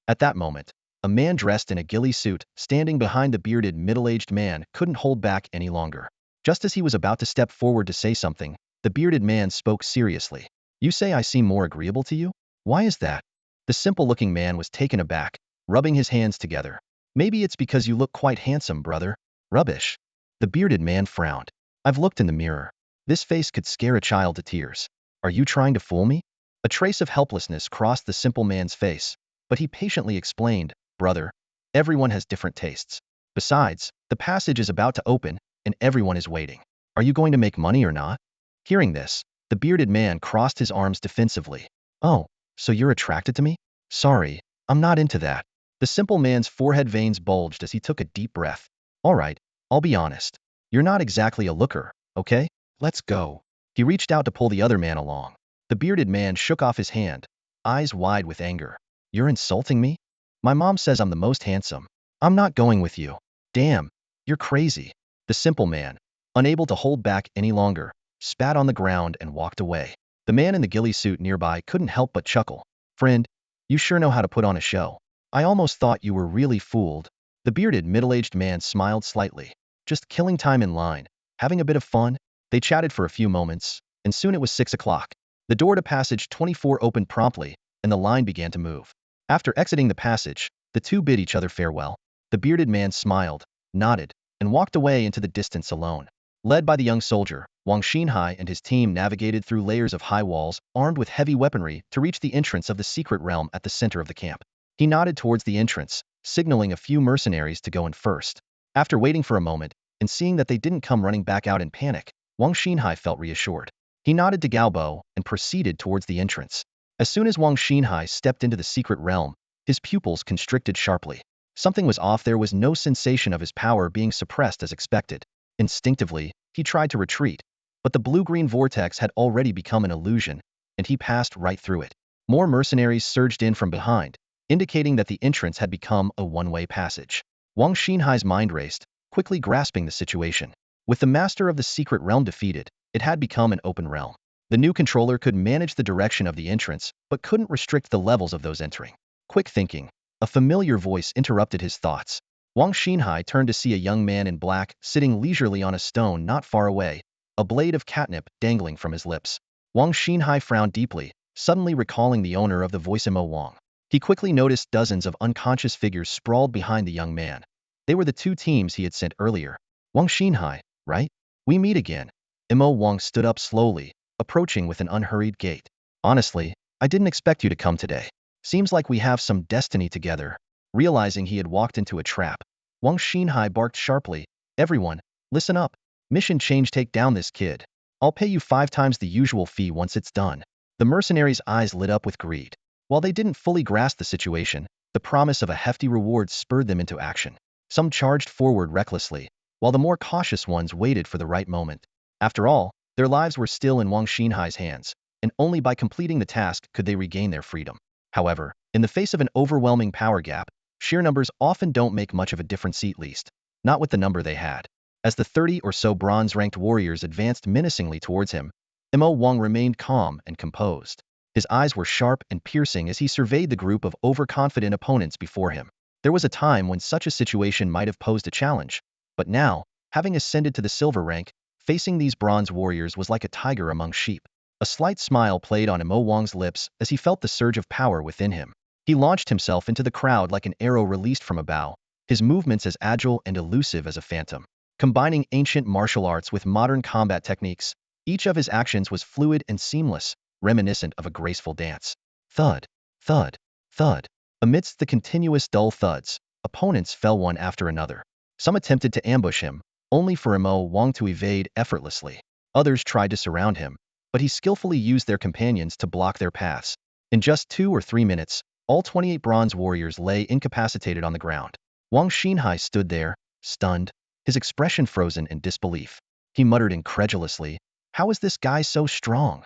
At that moment, a man dressed in a ghillie suit, standing behind the bearded middle-aged man, couldn't hold back any longer. Just as he was about to step forward to say something, the bearded man spoke seriously. You say I seem more agreeable to you? Why is that? The simple-looking man was taken aback, rubbing his hands together. Maybe it's because you look quite handsome, brother. Rubbish. The bearded man frowned. I've looked in the mirror. This face could scare a child to tears. Are you trying to fool me? A trace of helplessness crossed the simple man's face, but he patiently explained, brother, everyone has different tastes. Besides, the passage is about to open, and everyone is waiting. Are you going to make money or not? Hearing this, the bearded man crossed his arms defensively. Oh, so you're attracted to me? Sorry, I'm not into that. The simple man's forehead veins bulged as he took a deep breath. All right, I'll be honest. You're not exactly a looker, okay? Let's go. He reached out to pull the other man along. The bearded man shook off his hand, eyes wide with anger. You're insulting me? My mom says I'm the most handsome. I'm not going with you. Damn, you're crazy. The simple man, unable to hold back any longer, spat on the ground and walked away. The man in the ghillie suit nearby couldn't help but chuckle. Friend, you sure know how to put on a show. I almost thought you were really fooled. The bearded middle-aged man smiled slightly. Just killing time in line, having a bit of fun. They chatted for a few moments, and soon it was 6 o'clock. The door to passage 24 opened promptly, and the line began to move. After exiting the passage, the two bid each other farewell. The bearded man smiled, nodded, and walked away into the distance alone. Led by the young soldier, Wang Xinhai and his team navigated through layers of high walls, armed with heavy weaponry, to reach the entrance of the secret realm at the center of the camp. He nodded towards the entrance, signaling a few mercenaries to go in first. After waiting for a moment, and seeing that they didn't come running back out in panic, Wang Xinhai felt reassured. He nodded to Gaobo and proceeded towards the entrance. As soon as Wang Xinhai stepped into the secret realm, his pupils constricted sharply. Something was off. There was no sensation of his power being suppressed as expected. Instinctively, he tried to retreat, but the blue-green vortex had already become an illusion, and he passed right through it. More mercenaries surged in from behind, indicating that the entrance had become a one-way passage. Wang Xinhai's mind raced, quickly grasping the situation. With the master of the secret realm defeated, it had become an open realm. The new controller could manage the direction of the entrance, but couldn't restrict the levels of those entering. Quick thinking. A familiar voice interrupted his thoughts. Wang Xinhai turned to see a young man in black sitting leisurely on a stone not far away, a blade of catnip dangling from his lips. Wang Xinhai frowned deeply, suddenly recalling the owner of the voice, Mo Wang. He quickly noticed dozens of unconscious figures sprawled behind the young man. They were the two teams he had sent earlier. Wang Xinhai, right? We meet again. Mo Wang stood up slowly, approaching with an unhurried gait. Honestly, I didn't expect you to come today. Seems like we have some destiny together. Realizing he had walked into a trap, Wang Xinhai barked sharply. Everyone, listen up. Mission change, take down this kid. I'll pay you 5 times the usual fee once it's done. The mercenaries' eyes lit up with greed. While they didn't fully grasp the situation, the promise of a hefty reward spurred them into action. Some charged forward recklessly, while the more cautious ones waited for the right moment. After all, their lives were still in Wang Xinhai's hands, and only by completing the task could they regain their freedom. However, in the face of an overwhelming power gap, sheer numbers often don't make much of a difference, at least not with the number they had. As the 30 or so bronze-ranked warriors advanced menacingly towards him, Mo Wang remained calm and composed. His eyes were sharp and piercing as he surveyed the group of overconfident opponents before him. There was a time when such a situation might have posed a challenge, but now, having ascended to the silver rank, facing these bronze warriors was like a tiger among sheep. A slight smile played on Mo Wang's lips as he felt the surge of power within him. He launched himself into the crowd like an arrow released from a bow, his movements as agile and elusive as a phantom. Combining ancient martial arts with modern combat techniques, each of his actions was fluid and seamless, reminiscent of a graceful dance. Thud, thud, thud. Amidst the continuous dull thuds, opponents fell one after another. Some attempted to ambush him, only for Mo Wang to evade effortlessly. Others tried to surround him, but he skillfully used their companions to block their paths. In just 2 or 3 minutes, all 28 bronze warriors lay incapacitated on the ground. Wang Xinhai stood there, stunned, his expression frozen in disbelief. He muttered incredulously, "How is this guy so strong?"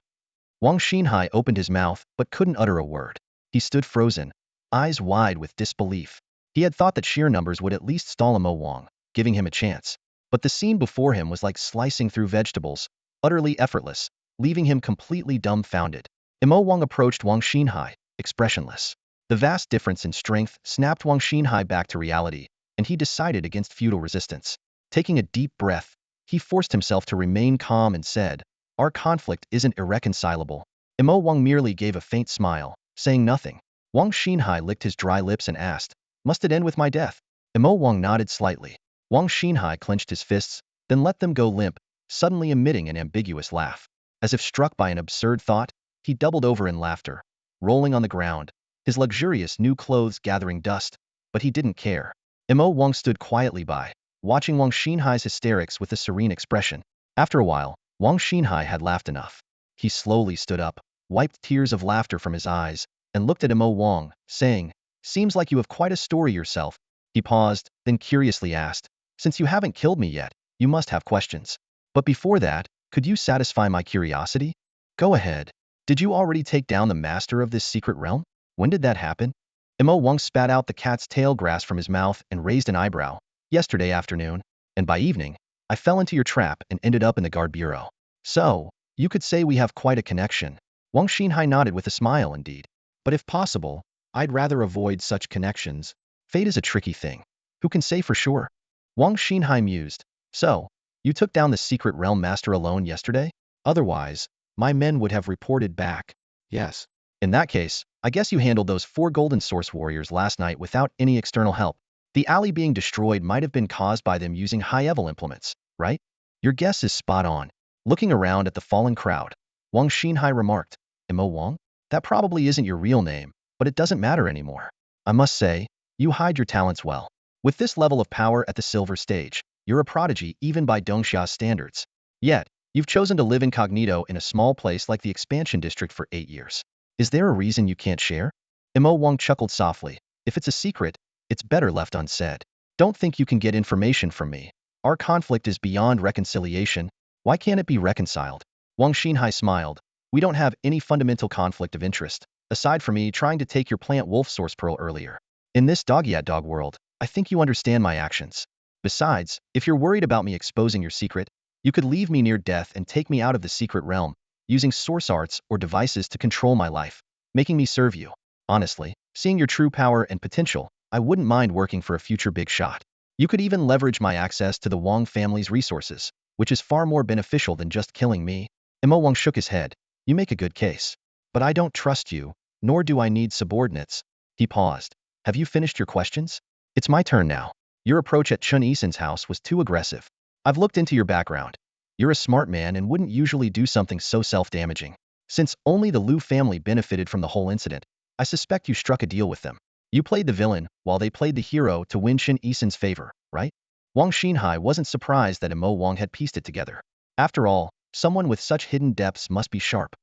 Wang Xinhai opened his mouth but couldn't utter a word. He stood frozen, eyes wide with disbelief. He had thought that sheer numbers would at least stall Mo Wang, giving him a chance. But the scene before him was like slicing through vegetables, utterly effortless, leaving him completely dumbfounded. Mo Wang approached Wang Xinhai, expressionless. The vast difference in strength snapped Wang Xinhai back to reality, and he decided against futile resistance. Taking a deep breath, he forced himself to remain calm and said, "Our conflict isn't irreconcilable." Mo Wang merely gave a faint smile, saying nothing. Wang Xinhai licked his dry lips and asked, "Must it end with my death?" Mo Wang nodded slightly. Wang Xinhai clenched his fists, then let them go limp, suddenly emitting an ambiguous laugh. As if struck by an absurd thought, he doubled over in laughter, rolling on the ground, his luxurious new clothes gathering dust, but he didn't care. Mo Wang stood quietly by, watching Wang Xinhai's hysterics with a serene expression. After a while, Wang Xinhai had laughed enough. He slowly stood up, wiped tears of laughter from his eyes, and looked at Mo Wang, saying, "Seems like you have quite a story yourself." He paused, then curiously asked, "Since you haven't killed me yet, you must have questions. But before that, could you satisfy my curiosity? Go ahead. Did you already take down the master of this secret realm? When did that happen?" Mo Wang spat out the cat's tail grass from his mouth and raised an eyebrow. "Yesterday afternoon, and by evening, I fell into your trap and ended up in the guard bureau. So, you could say we have quite a connection." Wang Xinhai nodded with a smile indeed. "But if possible, I'd rather avoid such connections. Fate is a tricky thing. Who can say for sure?" Wang Xinhai mused. "So, you took down the secret realm master alone yesterday? Otherwise, my men would have reported back." "Yes." "In that case, I guess you handled those 4 golden source warriors last night without any external help. The alley being destroyed might have been caused by them using high-level implements, right?" "Your guess is spot on." Looking around at the fallen crowd, Wang Xinhai remarked, "Mo Wang? That probably isn't your real name, but it doesn't matter anymore. I must say, you hide your talents well. With this level of power at the silver stage, you're a prodigy even by Dongxia's standards. Yet, you've chosen to live incognito in a small place like the expansion district for 8 years. Is there a reason you can't share?" Mo Wang chuckled softly. "If it's a secret, it's better left unsaid. Don't think you can get information from me. Our conflict is beyond reconciliation. Why can't it be reconciled?" Wang Xinhai smiled. "We don't have any fundamental conflict of interest, aside from me trying to take your plant wolf source pearl earlier. In this dog-eat-dog world, I think you understand my actions. Besides, if you're worried about me exposing your secret, you could leave me near death and take me out of the secret realm, using source arts or devices to control my life, making me serve you. Honestly, seeing your true power and potential, I wouldn't mind working for a future big shot. You could even leverage my access to the Wang family's resources, which is far more beneficial than just killing me." Mo Wang shook his head. "You make a good case. But I don't trust you, nor do I need subordinates." He paused. "Have you finished your questions? It's my turn now. Your approach at Chun Isen's house was too aggressive. I've looked into your background. You're a smart man and wouldn't usually do something so self-damaging. Since only the Liu family benefited from the whole incident, I suspect you struck a deal with them. You played the villain, while they played the hero to win Chun Isen's favor, right?" Wang Xinhai wasn't surprised that Mo Wang had pieced it together. After all, someone with such hidden depths must be sharp.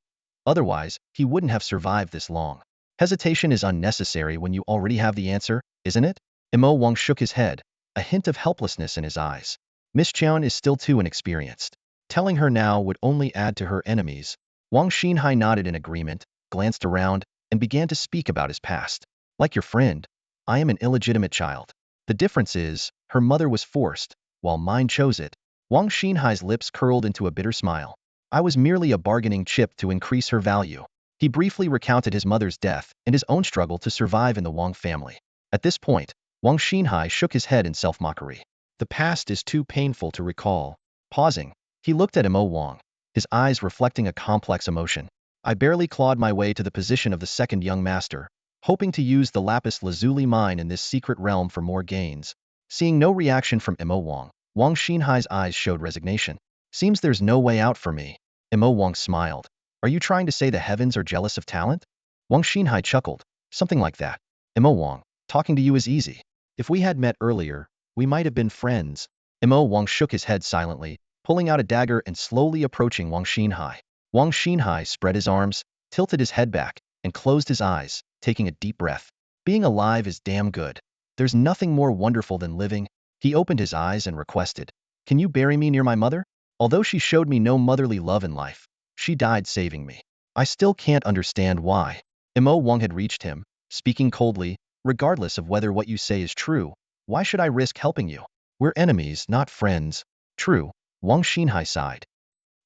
Otherwise, he wouldn't have survived this long. Hesitation is unnecessary when you already have the answer, isn't it? Mo Wang shook his head, a hint of helplessness in his eyes. Miss Qian is still too inexperienced. Telling her now would only add to her enemies. Wang Xinhai nodded in agreement, glanced around, and began to speak about his past. "Like your friend, I am an illegitimate child. The difference is, her mother was forced, while mine chose it." Wang Xinhai's lips curled into a bitter smile. "I was merely a bargaining chip to increase her value." He briefly recounted his mother's death and his own struggle to survive in the Wang family. At this point, Wang Xinhai shook his head in self-mockery. "The past is too painful to recall." Pausing, he looked at Mo Wang, his eyes reflecting a complex emotion. "I barely clawed my way to the position of the second young master, hoping to use the lapis lazuli mine in this secret realm for more gains." Seeing no reaction from Mo Wang, Wang Xinhai's eyes showed resignation. "Seems there's no way out for me." Mo Wang smiled. "Are you trying to say the heavens are jealous of talent?" Wang Xinhai chuckled. "Something like that." Mo Wang, talking to you is easy. If we had met earlier, we might have been friends. Mo Wang shook his head silently, pulling out a dagger and slowly approaching Wang Xinhai. Wang Xinhai spread his arms, tilted his head back, and closed his eyes, taking a deep breath. Being alive is damn good. There's nothing more wonderful than living. He opened his eyes and requested, "Can you bury me near my mother? Although she showed me no motherly love in life, she died saving me. I still can't understand why." Mo Wang had reached him, speaking coldly, "Regardless of whether what you say is true, why should I risk helping you? We're enemies, not friends." "True," Wang Xinhai sighed.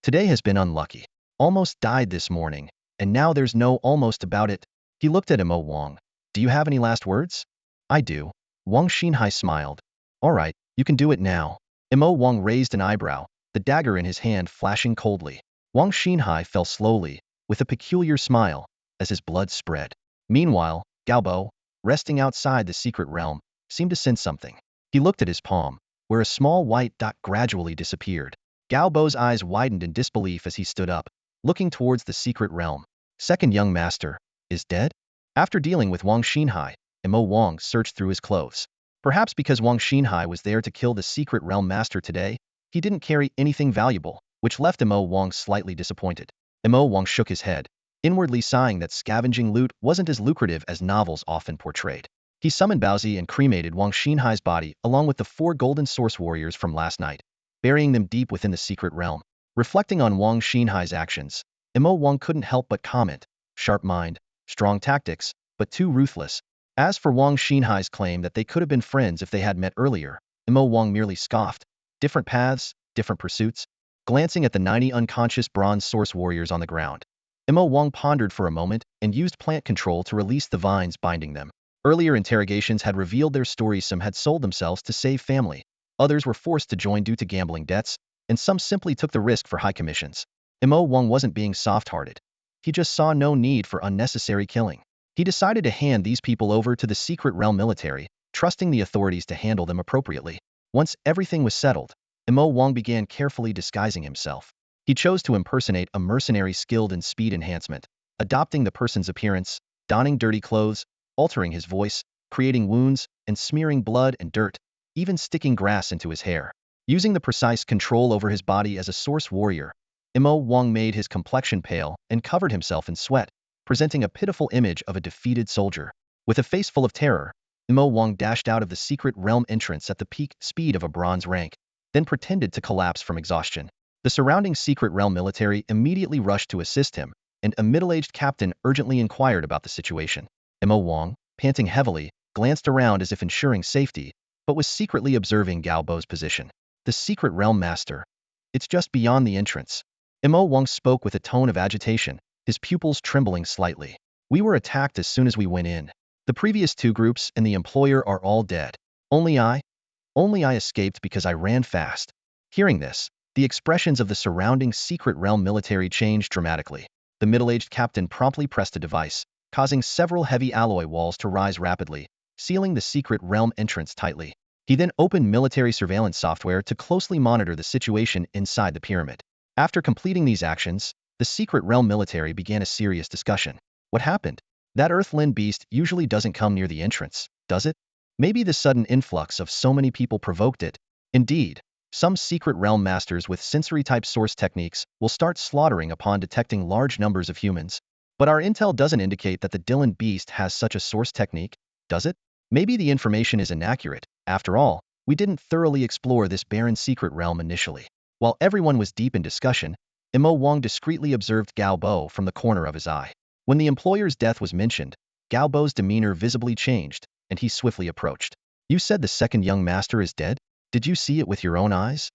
"Today has been unlucky. Almost died this morning, and now there's no almost about it." He looked at Mo Wang. "Do you have any last words?" "I do." Wang Xinhai smiled. "All right, you can do it now." Mo Wang raised an eyebrow, the dagger in his hand flashing coldly. Wang Xinhai fell slowly, with a peculiar smile, as his blood spread. Meanwhile, Gaobo, resting outside the secret realm, seemed to sense something. He looked at his palm, where a small white dot gradually disappeared. Gaobo's eyes widened in disbelief as he stood up, looking towards the secret realm. Second young master is dead? After dealing with Wang Xinhai, Mo Wang searched through his clothes. Perhaps because Wang Xinhai was there to kill the secret realm master today, he didn't carry anything valuable, which left Mo Wang slightly disappointed. Mo Wang shook his head, inwardly sighing that scavenging loot wasn't as lucrative as novels often portrayed. He summoned Baozi and cremated Wang Xinhai's body along with the 4 golden source warriors from last night, burying them deep within the secret realm. Reflecting on Wang Xinhai's actions, Mo Wang couldn't help but comment, "Sharp mind, strong tactics, but too ruthless." As for Wang Xinhai's claim that they could have been friends if they had met earlier, Mo Wang merely scoffed. Different paths, different pursuits. Glancing at the 90 unconscious bronze source warriors on the ground, Mo Wang pondered for a moment and used plant control to release the vines binding them. Earlier interrogations had revealed their stories. Some had sold themselves to save family, others were forced to join due to gambling debts, and some simply took the risk for high commissions. Mo Wang wasn't being soft-hearted. He just saw no need for unnecessary killing. He decided to hand these people over to the secret realm military, trusting the authorities to handle them appropriately. Once everything was settled, Mo Wang began carefully disguising himself. He chose to impersonate a mercenary skilled in speed enhancement, adopting the person's appearance, donning dirty clothes, altering his voice, creating wounds, and smearing blood and dirt, even sticking grass into his hair. Using the precise control over his body as a source warrior, Mo Wang made his complexion pale and covered himself in sweat, presenting a pitiful image of a defeated soldier. With a face full of terror, Mo Wang dashed out of the secret realm entrance at the peak speed of a bronze rank, then pretended to collapse from exhaustion. The surrounding secret realm military immediately rushed to assist him, and a middle-aged captain urgently inquired about the situation. Mo Wang, panting heavily, glanced around as if ensuring safety, but was secretly observing Gaobo's position. "The secret realm master. It's just beyond the entrance." Mo Wang spoke with a tone of agitation, his pupils trembling slightly. "We were attacked as soon as we went in. The previous 2 groups and the employer are all dead. Only I escaped because I ran fast." Hearing this, the expressions of the surrounding secret realm military changed dramatically. The middle-aged captain promptly pressed a device, causing several heavy alloy walls to rise rapidly, sealing the secret realm entrance tightly. He then opened military surveillance software to closely monitor the situation inside the pyramid. After completing these actions, the secret realm military began a serious discussion. What happened? That earthling beast usually doesn't come near the entrance, does it? Maybe the sudden influx of so many people provoked it. Indeed, some secret realm masters with sensory-type source techniques will start slaughtering upon detecting large numbers of humans. But our intel doesn't indicate that the Dylan beast has such a source technique, does it? Maybe the information is inaccurate. After all, we didn't thoroughly explore this barren secret realm initially. While everyone was deep in discussion, Mo Wang discreetly observed Gaobo from the corner of his eye. When the employer's death was mentioned, Gaobo's demeanor visibly changed, and he swiftly approached. "You said the second young master is dead? Did you see it with your own eyes?"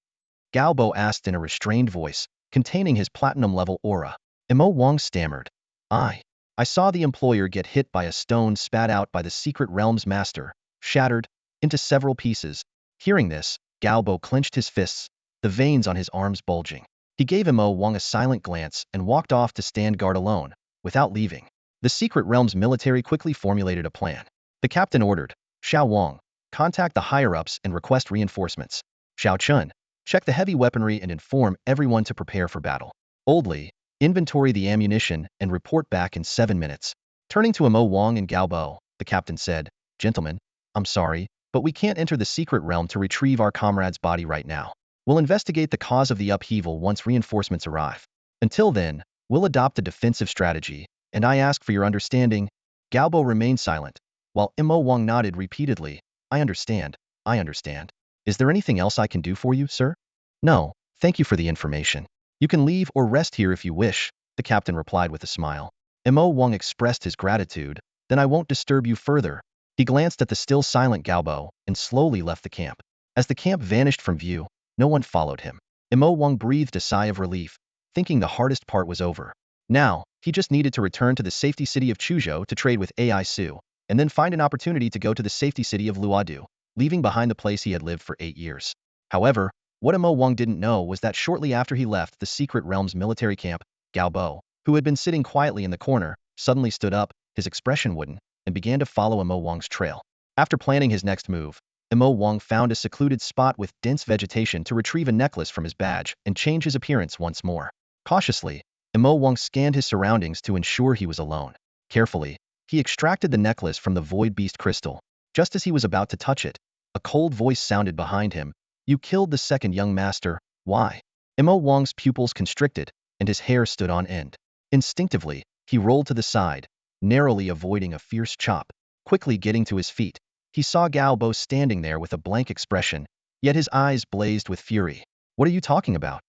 Gaobo asked in a restrained voice, containing his platinum-level aura. Mo Wang stammered. I saw the employer get hit by a stone spat out by the secret realm's master, shattered into several pieces." Hearing this, Gaobo clenched his fists, the veins on his arms bulging. He gave Mo Wang a silent glance and walked off to stand guard alone, without leaving. The secret realm's military quickly formulated a plan. The captain ordered, "Xiao Wang, contact the higher-ups and request reinforcements. Xiao Chun, check the heavy weaponry and inform everyone to prepare for battle. Old Li, inventory the ammunition and report back in 7 minutes." Turning to Mo Wang and Gaobo, the captain said. Gentlemen, I'm sorry, but we can't enter the secret realm to retrieve our comrade's body right now. We'll investigate the cause of the upheaval once reinforcements arrive. Until then, we'll adopt a defensive strategy, and I ask for your understanding. Galbo remained silent, while Mo Wang nodded repeatedly. I understand. I understand. Is there anything else I can do for you, sir? No, thank you for the information. You can leave or rest here if you wish, the captain replied with a smile. Mo Wang expressed his gratitude. Then I won't disturb you further. He glanced at the still silent Galbo and slowly left the camp. As the camp vanished from view, no one followed him. Mo Wang breathed a sigh of relief, thinking the hardest part was over. Now, he just needed to return to the safety city of Chuzhou to trade with Ai Su, and then find an opportunity to go to the safety city of Luodu, leaving behind the place he had lived for 8 years. However, what Mo Wang didn't know was that shortly after he left the secret realm's military camp, Galbo, who had been sitting quietly in the corner, suddenly stood up, his expression wooden, and began to follow Mo Wang's trail. After planning his next move, Mo Wang found a secluded spot with dense vegetation to retrieve a necklace from his badge and change his appearance once more. Cautiously, Mo Wang scanned his surroundings to ensure he was alone. Carefully, he extracted the necklace from the void beast crystal. Just as he was about to touch it, a cold voice sounded behind him. You killed the second young master. Why? Mo Wang's pupils constricted, and his hair stood on end. Instinctively, he rolled to the side, narrowly avoiding a fierce chop. Quickly getting to his feet, he saw Galbo standing there with a blank expression, yet his eyes blazed with fury. What are you talking about?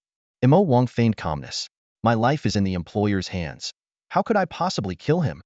Mo Wang feigned calmness. My life is in the employer's hands. How could I possibly kill him?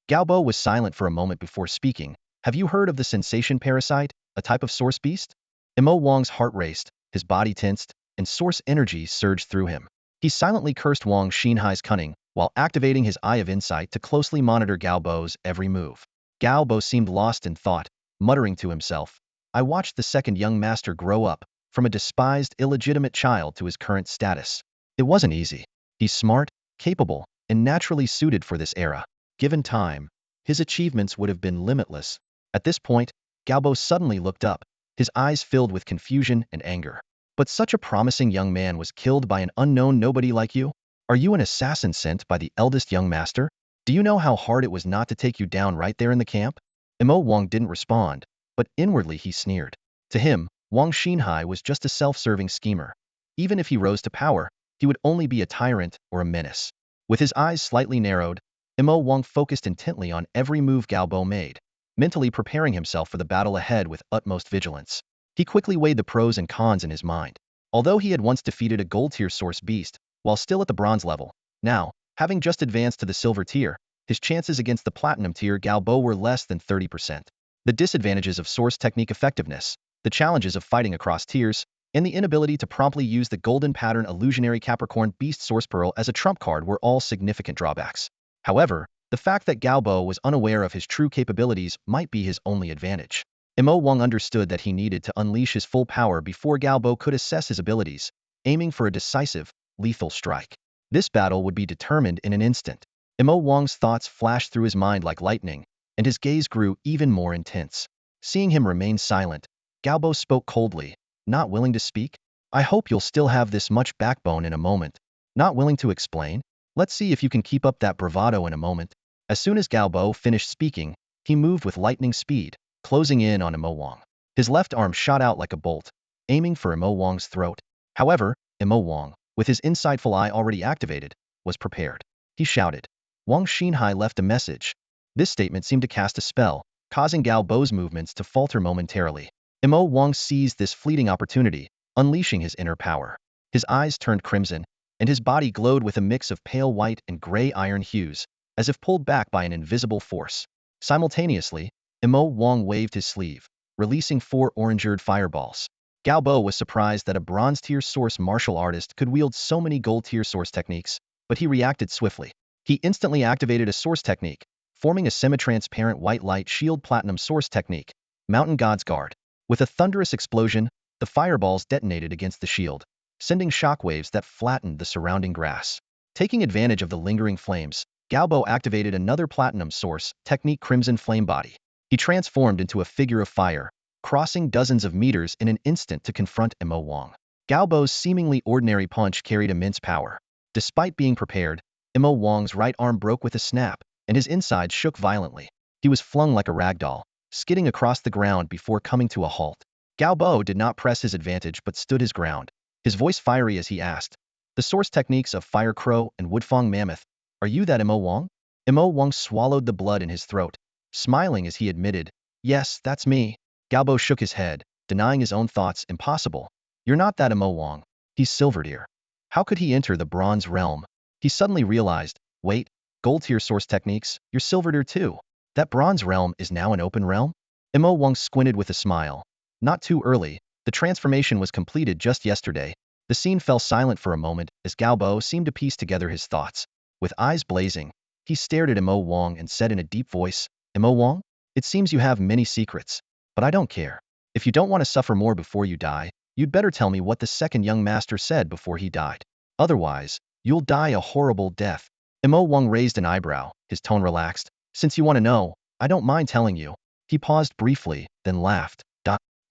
Galbo was silent for a moment before speaking. Have you heard of the sensation parasite, a type of source beast? Mo Wang's heart raced, his body tensed, and source energy surged through him. He silently cursed Wang Xinhai's cunning, while activating his Eye of Insight to closely monitor Galbo's every move. Galbo seemed lost in thought, muttering to himself. I watched the second young master grow up, from a despised, illegitimate child to his current status. It wasn't easy. He's smart, capable, and naturally suited for this era. Given time, his achievements would have been limitless. At this point, Galbo suddenly looked up, his eyes filled with confusion and anger. But such a promising young man was killed by an unknown nobody like you? Are you an assassin sent by the eldest young master? Do you know how hard it was not to take you down right there in the camp? Mo Wang didn't respond, but inwardly he sneered. To him, Wang Xinhai was just a self-serving schemer. Even if he rose to power, he would only be a tyrant or a menace. With his eyes slightly narrowed, Mo Wang focused intently on every move Galbo made, mentally preparing himself for the battle ahead with utmost vigilance. He quickly weighed the pros and cons in his mind. Although he had once defeated a gold-tier source beast, while still at the bronze level, now, having just advanced to the silver tier, his chances against the platinum tier Galbo were less than 30%. The disadvantages of source technique effectiveness, the challenges of fighting across tiers, and the inability to promptly use the golden pattern illusionary Capricorn beast source pearl as a trump card were all significant drawbacks. However, the fact that Galbo was unaware of his true capabilities might be his only advantage. Mo Wang understood that he needed to unleash his full power before Galbo could assess his abilities, aiming for a decisive, lethal strike. This battle would be determined in an instant. Mo Wang's thoughts flashed through his mind like lightning, and his gaze grew even more intense. Seeing him remain silent, Galbo spoke coldly. Not willing to speak? I hope you'll still have this much backbone in a moment. Not willing to explain? Let's see if you can keep up that bravado in a moment. As soon as Galbo finished speaking, he moved with lightning speed, closing in on Mo Wang. His left arm shot out like a bolt, aiming for Mo Wang's throat. However, Mo Wang, with his insightful eye already activated, was prepared. He shouted. Wang Xinhai left a message. This statement seemed to cast a spell, causing Galbo's movements to falter momentarily. Mo Wang seized this fleeting opportunity, unleashing his inner power. His eyes turned crimson, and his body glowed with a mix of pale white and gray iron hues, as if pulled back by an invisible force. Simultaneously, Mo Wang waved his sleeve, releasing 4 orange-eared fireballs. Galbo was surprised that a bronze-tier source martial artist could wield so many gold-tier source techniques, but he reacted swiftly. He instantly activated a source technique, forming a semi-transparent white light shield platinum source technique, Mountain God's Guard. With a thunderous explosion, the fireballs detonated against the shield, sending shockwaves that flattened the surrounding grass. Taking advantage of the lingering flames, Galbo activated another platinum source technique Crimson Flame Body. He transformed into a figure of fire, crossing dozens of meters in an instant to confront Mo Wang. Galbo's seemingly ordinary punch carried immense power. Despite being prepared, Mo Wang's right arm broke with a snap, and his insides shook violently. He was flung like a rag doll, skidding across the ground before coming to a halt. Gao Bo did not press his advantage but stood his ground, his voice fiery as he asked, "The source techniques of Fire Crow and Woodfong Mammoth, are you that Mo Wang?" Mo Wang swallowed the blood in his throat, smiling as he admitted, "Yes, that's me." Gao Bo shook his head, denying his own thoughts. "Impossible. You're not that Mo Wang. He's Silverdeer. How could he enter the Bronze Realm?" He suddenly realized, wait, Gold Tier source techniques, you're Silverdeer too. That Bronze Realm is now an open realm? Mo Wang squinted with a smile. Not too early, the transformation was completed just yesterday. The scene fell silent for a moment as Gao Bo seemed to piece together his thoughts. With eyes blazing, he stared at Mo Wang and said in a deep voice, "Mo Wang, it seems you have many secrets, but I don't care. If you don't want to suffer more before you die, you'd better tell me what the second young master said before he died. Otherwise, you'll die a horrible death." Mo Wang raised an eyebrow, his tone relaxed. "Since you want to know, I don't mind telling you." He paused briefly, then laughed.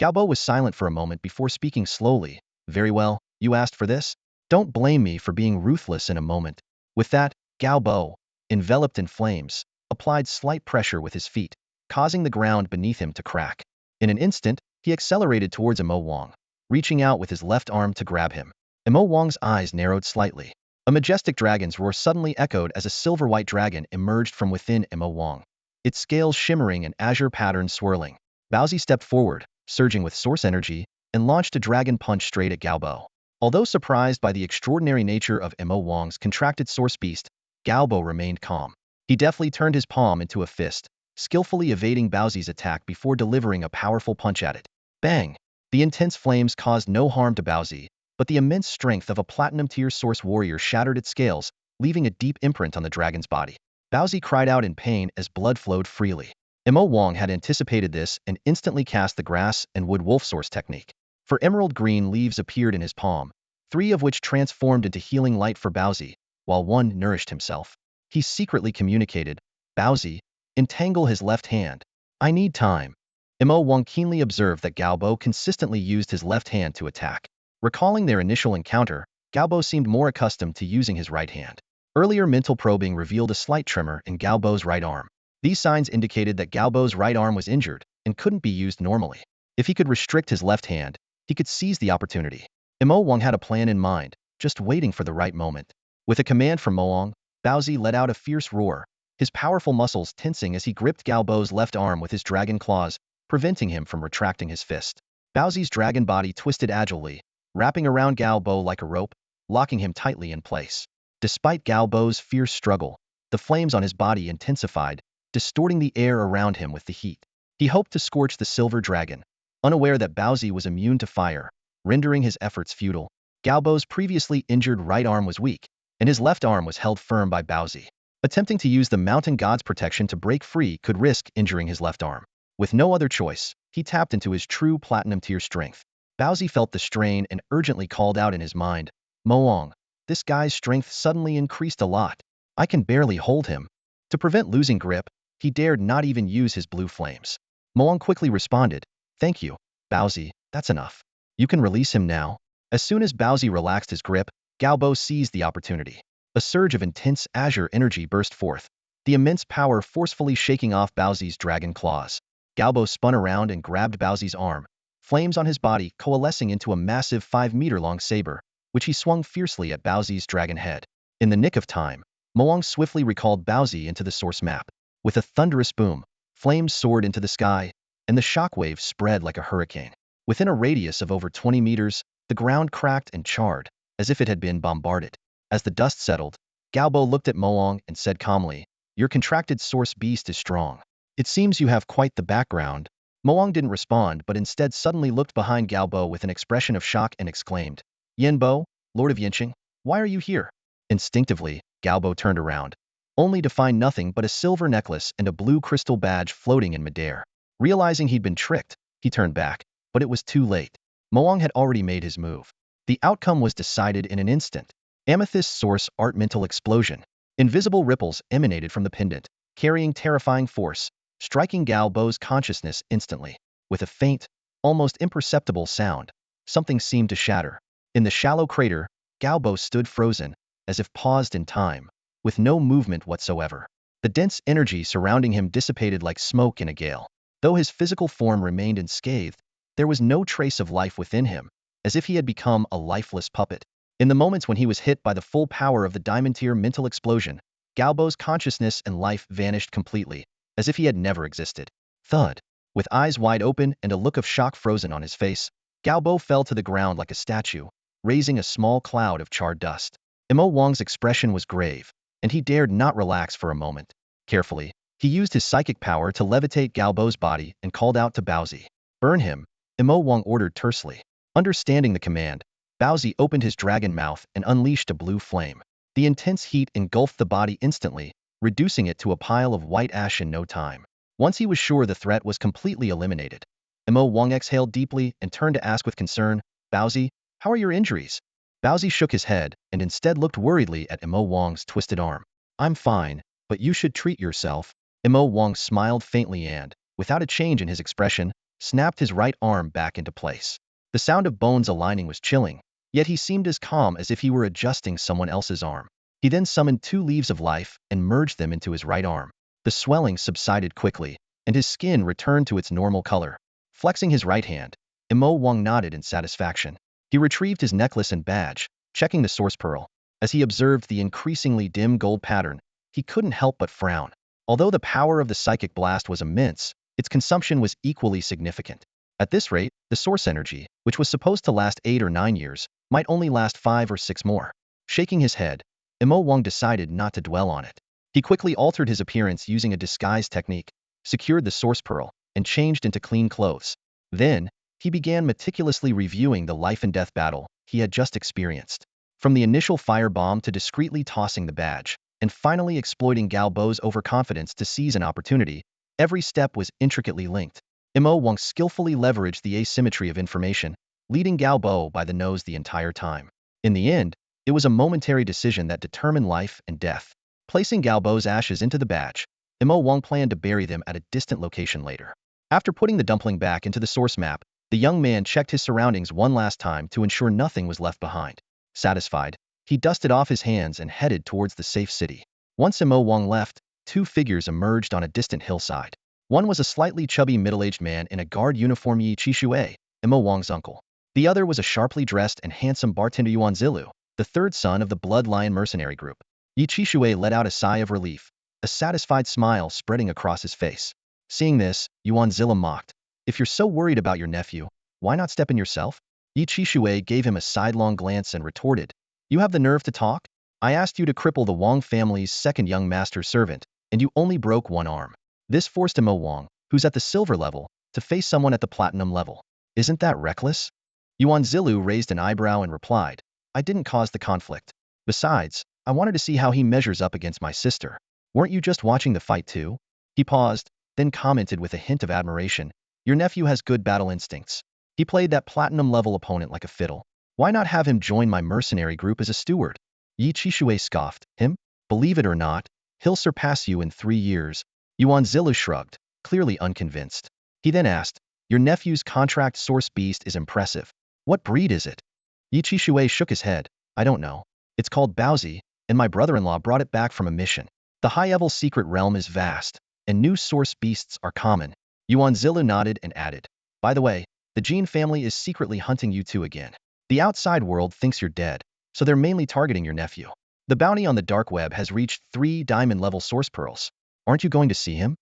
Gao Bo was silent for a moment before speaking slowly. "Very well, you asked for this? Don't blame me for being ruthless in a moment." With that, Gao Bo, enveloped in flames, applied slight pressure with his feet, causing the ground beneath him to crack. In an instant, he accelerated towards Mo Wang, reaching out with his left arm to grab him. Mo Wang's eyes narrowed slightly. A majestic dragon's roar suddenly echoed as a silver-white dragon emerged from within Mo Wang, its scales shimmering and azure patterns swirling. Baozi stepped forward, surging with source energy, and launched a dragon punch straight at Gao Bo. Although surprised by the extraordinary nature of Mo Wang's contracted source beast, Gao Bo remained calm. He deftly turned his palm into a fist, skillfully evading Baozi's attack before delivering a powerful punch at it. Bang! The intense flames caused no harm to Baozi, but the immense strength of a platinum-tier source warrior shattered its scales, leaving a deep imprint on the dragon's body. Baozi cried out in pain as blood flowed freely. Mo Wang had anticipated this and instantly cast the grass and wood wolf source technique. For emerald green leaves appeared in his palm, 3 of which transformed into healing light for Baozi, while 1 nourished himself. He secretly communicated, "Baozi, entangle his left hand. I need time." Mo Wang keenly observed that Gao Bo consistently used his left hand to attack. Recalling their initial encounter, Gao Bo seemed more accustomed to using his right hand. Earlier mental probing revealed a slight tremor in Gao Bo's right arm. These signs indicated that Gao Bo's right arm was injured and couldn't be used normally. If he could restrict his left hand, he could seize the opportunity. Mo Wang had a plan in mind, just waiting for the right moment. With a command from Mo Wang, Baozi let out a fierce roar, his powerful muscles tensing as he gripped Gao Bo's left arm with his dragon claws, preventing him from retracting his fist. Baozi's dragon body twisted agilely, wrapping around Gao Bo like a rope, locking him tightly in place. Despite Gao Bo's fierce struggle, the flames on his body intensified, distorting the air around him with the heat. He hoped to scorch the silver dragon, unaware that Baozi was immune to fire, rendering his efforts futile. Gao Bo's previously injured right arm was weak, and his left arm was held firm by Baozi. Attempting to use the mountain god's protection to break free could risk injuring his left arm. With no other choice, he tapped into his true platinum-tier strength. Baozi felt the strain and urgently called out in his mind, "Mo Wang, this guy's strength suddenly increased a lot. I can barely hold him." To prevent losing grip, he dared not even use his blue flames. Mo Wang quickly responded, "Thank you, Baozi, that's enough. You can release him now." As soon as Baozi relaxed his grip, Gao Bo seized the opportunity. A surge of intense azure energy burst forth, the immense power forcefully shaking off Baozi's dragon claws. Gao Bo spun around and grabbed Baozi's arm, flames on his body coalescing into a massive 5-meter-long saber, which he swung fiercely at Baozi's dragon head. In the nick of time, Mo Wang swiftly recalled Baozi into the source map. With a thunderous boom, flames soared into the sky, and the shockwave spread like a hurricane. Within a radius of over 20 meters, the ground cracked and charred, as if it had been bombarded. As the dust settled, Gao Bo looked at Mo Wang and said calmly, "Your contracted source beast is strong. It seems you have quite the background." Mo Wang didn't respond but instead suddenly looked behind Gao Bo with an expression of shock and exclaimed, "Yan Bo, Lord of Yanqing, why are you here?" Instinctively, Gao Bo turned around, only to find nothing but a silver necklace and a blue crystal badge floating in midair. Realizing he'd been tricked, he turned back, but it was too late. Mo Wang had already made his move. The outcome was decided in an instant. Amethyst source art mental explosion. Invisible ripples emanated from the pendant, carrying terrifying force, striking Gao Bo's consciousness instantly. With a faint, almost imperceptible sound, something seemed to shatter. In the shallow crater, Gao Bo stood frozen, as if paused in time, with no movement whatsoever. The dense energy surrounding him dissipated like smoke in a gale. Though his physical form remained unscathed, there was no trace of life within him, as if he had become a lifeless puppet. In the moments when he was hit by the full power of the diamond-tier mental explosion, Galbo's consciousness and life vanished completely, as if he had never existed. Thud. With eyes wide open and a look of shock frozen on his face, Galbo fell to the ground like a statue, raising a small cloud of charred dust. Imo Wang's expression was grave, and he dared not relax for a moment. Carefully, he used his psychic power to levitate Galbo's body and called out to Baozi. Burn him, Imo Wang ordered tersely. Understanding the command, Baozi opened his dragon mouth and unleashed a blue flame. The intense heat engulfed the body instantly, reducing it to a pile of white ash in no time. Once he was sure the threat was completely eliminated, Imo Wang exhaled deeply and turned to ask with concern, Baozi, how are your injuries? Baozi shook his head and instead looked worriedly at Imo Wang's twisted arm. I'm fine, but you should treat yourself. Imo Wang smiled faintly and, without a change in his expression, snapped his right arm back into place. The sound of bones aligning was chilling, yet he seemed as calm as if he were adjusting someone else's arm. He then summoned 2 leaves of life and merged them into his right arm. The swelling subsided quickly, and his skin returned to its normal color. Flexing his right hand, Imo Wang nodded in satisfaction. He retrieved his necklace and badge, checking the source pearl. As he observed the increasingly dim gold pattern, he couldn't help but frown. Although the power of the psychic blast was immense, its consumption was equally significant. At this rate, the source energy, which was supposed to last 8 or 9 years, might only last 5 or 6 more. Shaking his head, Imo Wang decided not to dwell on it. He quickly altered his appearance using a disguise technique, secured the source pearl, and changed into clean clothes. Then, he began meticulously reviewing the life and death battle he had just experienced. From the initial firebomb to discreetly tossing the badge, and finally exploiting Galbo's overconfidence to seize an opportunity, every step was intricately linked. Imo Wang skillfully leveraged the asymmetry of information, leading Galbo by the nose the entire time. In the end, it was a momentary decision that determined life and death. Placing Galbo's ashes into the badge, Imo Wang planned to bury them at a distant location later. After putting the dumpling back into the source map, the young man checked his surroundings one last time to ensure nothing was left behind. Satisfied, he dusted off his hands and headed towards the safe city. Once Imo Wang left, 2 figures emerged on a distant hillside. One was a slightly chubby middle-aged man in a guard uniform, Yi Chishui, Imo Wang's uncle. The other was a sharply dressed and handsome bartender, Yuan Zilu, the 3rd son of the Blood Lion mercenary group. Yi Chishui let out a sigh of relief, a satisfied smile spreading across his face. Seeing this, Yuan Zilu mocked. If you're so worried about your nephew, why not step in yourself? Yi Chishui gave him a sidelong glance and retorted, you have the nerve to talk? I asked you to cripple the Wang family's 2nd young master servant, and you only broke 1 arm. This forced Imo Wang, who's at the silver level, to face someone at the platinum level. Isn't that reckless? Yuan Zilu raised an eyebrow and replied, I didn't cause the conflict. Besides, I wanted to see how he measures up against my sister. Weren't you just watching the fight too? He paused, then commented with a hint of admiration, your nephew has good battle instincts. He played that platinum-level opponent like a fiddle. Why not have him join my mercenary group as a steward? Yi Chishui scoffed, him? Believe it or not, he'll surpass you in 3 years. Yuan Zilu shrugged, clearly unconvinced. He then asked, your nephew's contract source beast is impressive. What breed is it? Yi Chishui shook his head, I don't know. It's called Baozi, and my brother-in-law brought it back from a mission. The high-level secret realm is vast, and new source beasts are common. Yuan Zilu nodded and added, by the way, the Jin family is secretly hunting you two again. The outside world thinks you're dead, so they're mainly targeting your nephew. The bounty on the dark web has reached 3 diamond-level source pearls. Aren't you going to see him?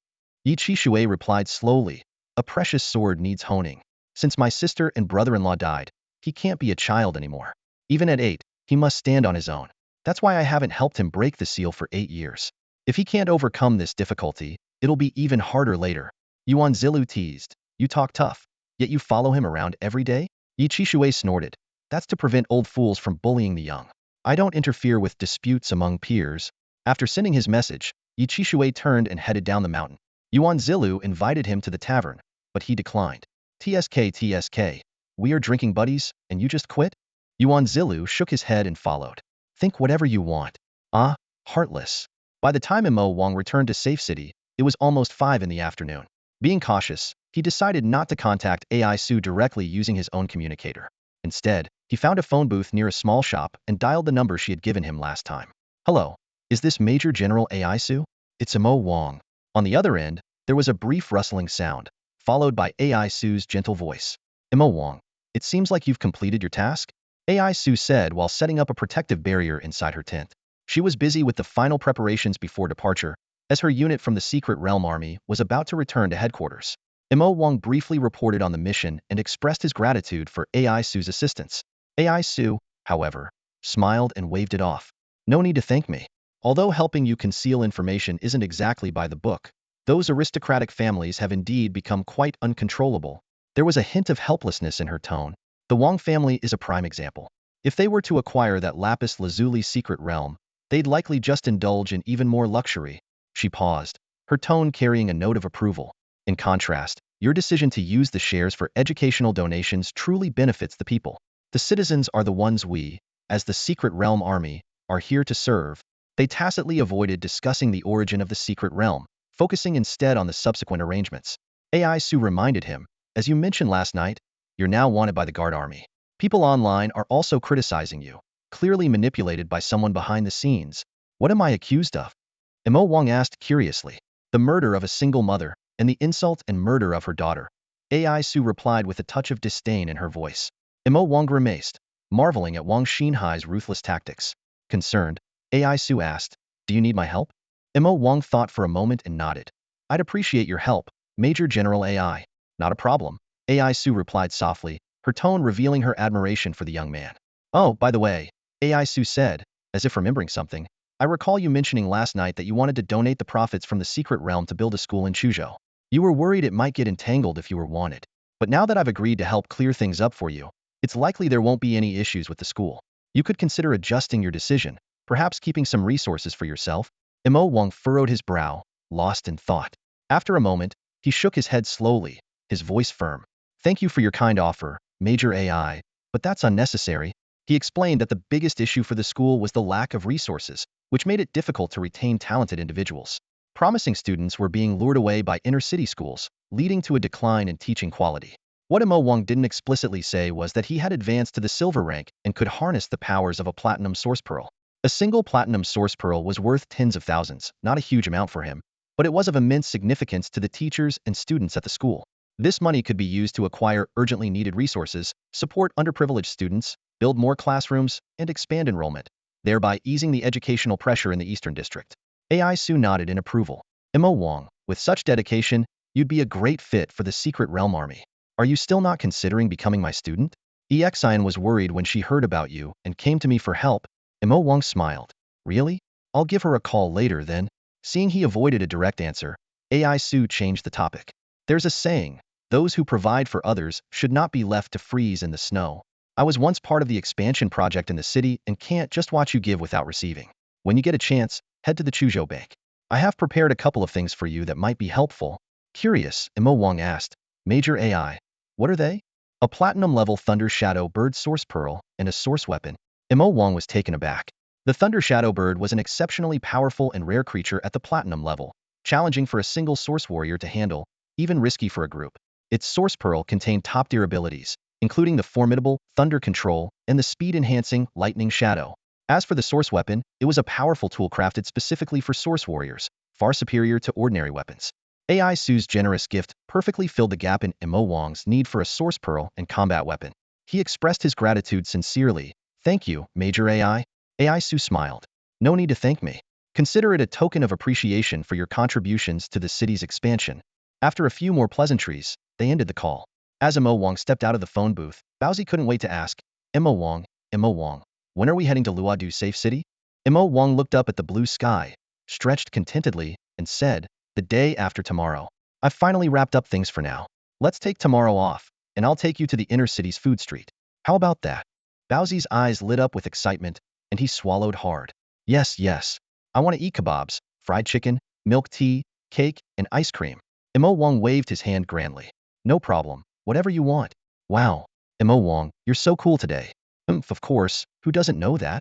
Yi Chishui replied slowly, a precious sword needs honing. Since my sister and brother-in-law died, he can't be a child anymore. Even at 8, he must stand on his own. That's why I haven't helped him break the seal for 8 years. If he can't overcome this difficulty, it'll be even harder later. Yuan Zilu teased, you talk tough, yet you follow him around every day? Yi Chishui snorted, that's to prevent old fools from bullying the young. I don't interfere with disputes among peers. After sending his message, Yi Chishui turned and headed down the mountain. Yuan Zilu invited him to the tavern, but he declined. TSK, we are drinking buddies, and you just quit? Yuan Zilu shook his head and followed. Think whatever you want. Ah, heartless. By the time Imo Wang returned to Safe City, it was almost 5 in the afternoon. Being cautious, he decided not to contact AI Su directly using his own communicator. Instead, he found a phone booth near a small shop and dialed the number she had given him last time. Hello, is this Major General AI Su? It's Mo Wang. On the other end, there was a brief rustling sound, followed by AI Su's gentle voice. Mo Wang, it seems like you've completed your task? AI Su said while setting up a protective barrier inside her tent. She was busy with the final preparations before departure, as her unit from the Secret Realm Army was about to return to headquarters. Mo Wang briefly reported on the mission and expressed his gratitude for AI Su's assistance. AI Su, however, smiled and waved it off. No need to thank me. Although helping you conceal information isn't exactly by the book, those aristocratic families have indeed become quite uncontrollable. There was a hint of helplessness in her tone. The Wang family is a prime example. If they were to acquire that lapis lazuli secret realm, they'd likely just indulge in even more luxury. She paused, her tone carrying a note of approval. In contrast, your decision to use the shares for educational donations truly benefits the people. The citizens are the ones we, as the Secret Realm Army, are here to serve. They tacitly avoided discussing the origin of the secret realm, focusing instead on the subsequent arrangements. AI Su reminded him, as you mentioned last night, you're now wanted by the guard army. People online are also criticizing you, clearly manipulated by someone behind the scenes. What am I accused of? Mo Wang asked curiously. The murder of a single mother, and the insult and murder of her daughter. AI Su replied with a touch of disdain in her voice. Mo Wang grimaced, marveling at Wang Xinhai's ruthless tactics. Concerned, AI Su asked, do you need my help? Mo Wang thought for a moment and nodded. I'd appreciate your help, Major General AI. Not a problem, AI Su replied softly, her tone revealing her admiration for the young man. Oh, by the way, AI Su said, as if remembering something, I recall you mentioning last night that you wanted to donate the profits from the secret realm to build a school in Chuzhou. You were worried it might get entangled if you were wanted. But now that I've agreed to help clear things up for you, it's likely there won't be any issues with the school. You could consider adjusting your decision, perhaps keeping some resources for yourself. Mo Wang furrowed his brow, lost in thought. After a moment, he shook his head slowly, his voice firm. Thank you for your kind offer, Major AI, but that's unnecessary. He explained that the biggest issue for the school was the lack of resources, which made it difficult to retain talented individuals. Promising students were being lured away by inner-city schools, leading to a decline in teaching quality. What Mo Wang didn't explicitly say was that he had advanced to the silver rank and could harness the powers of a platinum source pearl. A single platinum source pearl was worth tens of thousands, not a huge amount for him, but it was of immense significance to the teachers and students at the school. This money could be used to acquire urgently needed resources, support underprivileged students, build more classrooms, and expand enrollment, thereby easing the educational pressure in the Eastern District. AI Su nodded in approval. Mo Wang, with such dedication, you'd be a great fit for the Secret Realm Army. Are you still not considering becoming my student? Exian was worried when she heard about you and came to me for help. Mo Wang smiled. Really? I'll give her a call later then. Seeing he avoided a direct answer, AI Su changed the topic. There's a saying, those who provide for others should not be left to freeze in the snow. I was once part of the expansion project in the city and can't just watch you give without receiving. When you get a chance, head to the Chuzhou Bank. I have prepared a couple of things for you that might be helpful. Curious, Mo Wang asked. Major AI. What are they? A platinum-level Thunder Shadow Bird source pearl and a source weapon. Mo Wang was taken aback. The Thunder Shadow Bird was an exceptionally powerful and rare creature at the platinum level, challenging for a single source warrior to handle, even risky for a group. Its source pearl contained top-tier abilities, including the formidable Thunder Control and the speed-enhancing Lightning Shadow. As for the source weapon, it was a powerful tool crafted specifically for source warriors, far superior to ordinary weapons. AI Su's generous gift perfectly filled the gap in Mo Wang's need for a source pearl and combat weapon. He expressed his gratitude sincerely. Thank you, Major AI. AI Su smiled. No need to thank me. Consider it a token of appreciation for your contributions to the city's expansion. After a few more pleasantries, they ended the call. As Mo Wang stepped out of the phone booth, Baozi couldn't wait to ask, Mo Wang, when are we heading to Luodu Safe City? Mo Wang looked up at the blue sky, stretched contentedly, and said, the day after tomorrow. I've finally wrapped up things for now. Let's take tomorrow off, and I'll take you to the inner city's food street. How about that? Baozi's eyes lit up with excitement, and he swallowed hard. Yes, yes. I want to eat kebabs, fried chicken, milk tea, cake, and ice cream. Mo Wang waved his hand grandly. No problem, whatever you want. Wow, Mo Wang, you're so cool today. Of course, who doesn't know that?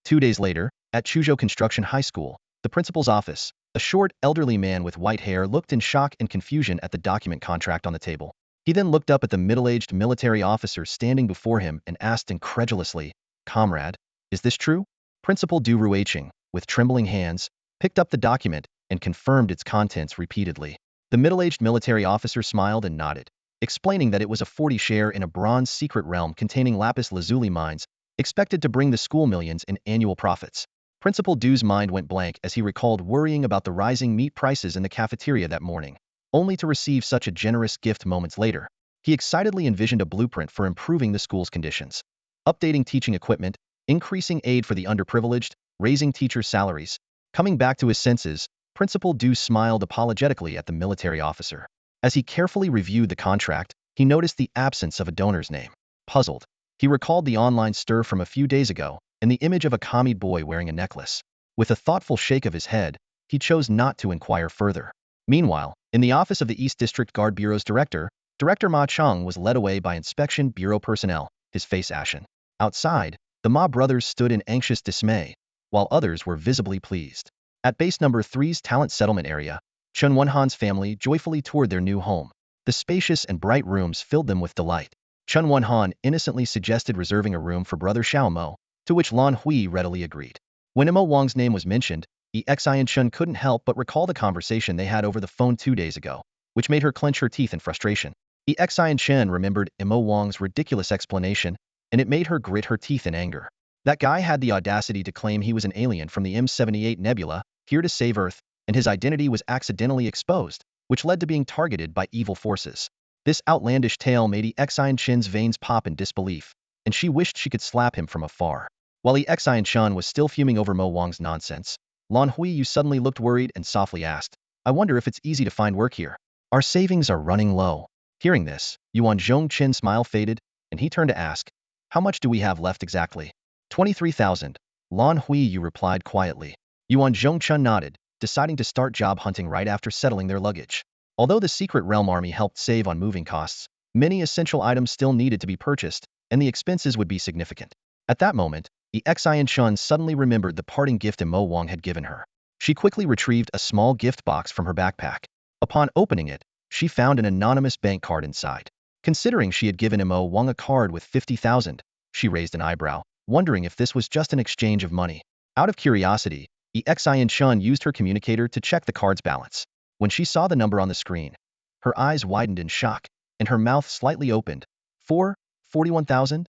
2 days later, at Chuzhou Construction High School, the principal's office, a short, elderly man with white hair looked in shock and confusion at the document contract on the table. He then looked up at the middle-aged military officer standing before him and asked incredulously, Comrade, is this true? Principal Du Ruiqing, with trembling hands, picked up the document and confirmed its contents repeatedly. The middle-aged military officer smiled and nodded, explaining that it was a 40 share in a bronze secret realm containing lapis lazuli mines, expected to bring the school millions in annual profits. Principal Du's mind went blank as he recalled worrying about the rising meat prices in the cafeteria that morning, only to receive such a generous gift moments later. He excitedly envisioned a blueprint for improving the school's conditions. Updating teaching equipment, increasing aid for the underprivileged, raising teachers' salaries. Coming back to his senses, Principal Du smiled apologetically at the military officer. As he carefully reviewed the contract, he noticed the absence of a donor's name. Puzzled, he recalled the online stir from a few days ago and the image of a commie boy wearing a necklace. With a thoughtful shake of his head, he chose not to inquire further. Meanwhile, in the office of the East District Guard Bureau's director, Director Ma Cheng was led away by Inspection Bureau personnel, his face ashen. Outside, the Ma brothers stood in anxious dismay, while others were visibly pleased. At base number 3's talent settlement area, Chen Wenhan's family joyfully toured their new home. The spacious and bright rooms filled them with delight. Chen Wenhan innocently suggested reserving a room for brother Xiao Mo, to which Lan Hui readily agreed. When Mo Wang's name was mentioned, Xian Chen couldn't help but recall the conversation they had over the phone 2 days ago, which made her clench her teeth in frustration. Xian Chen remembered Mo Wang's ridiculous explanation, and it made her grit her teeth in anger. That guy had the audacity to claim he was an alien from the M78 Nebula, here to save Earth, and his identity was accidentally exposed, which led to being targeted by evil forces. This outlandish tale made Xian Chen's veins pop in disbelief, and she wished she could slap him from afar. While Xian Chen was still fuming over Mo Wang's nonsense, Lan Hui suddenly looked worried and softly asked, "I wonder if it's easy to find work here. Our savings are running low." Hearing this, Yuan Zhongchen's smile faded, and he turned to ask, "How much do we have left exactly?" 23,000. Lan Hui replied quietly. Yuan Zhongchen nodded, deciding to start job hunting right after settling their luggage. Although the Secret Realm Army helped save on moving costs, many essential items still needed to be purchased, and the expenses would be significant. At that moment, Xian Chun suddenly remembered the parting gift Mo Wang had given her. She quickly retrieved a small gift box from her backpack. Upon opening it, she found an anonymous bank card inside. Considering she had given Mo Wang a card with 50,000, she raised an eyebrow, wondering if this was just an exchange of money. Out of curiosity, Xian Chun used her communicator to check the card's balance. When she saw the number on the screen, her eyes widened in shock, and her mouth slightly opened. 41,000?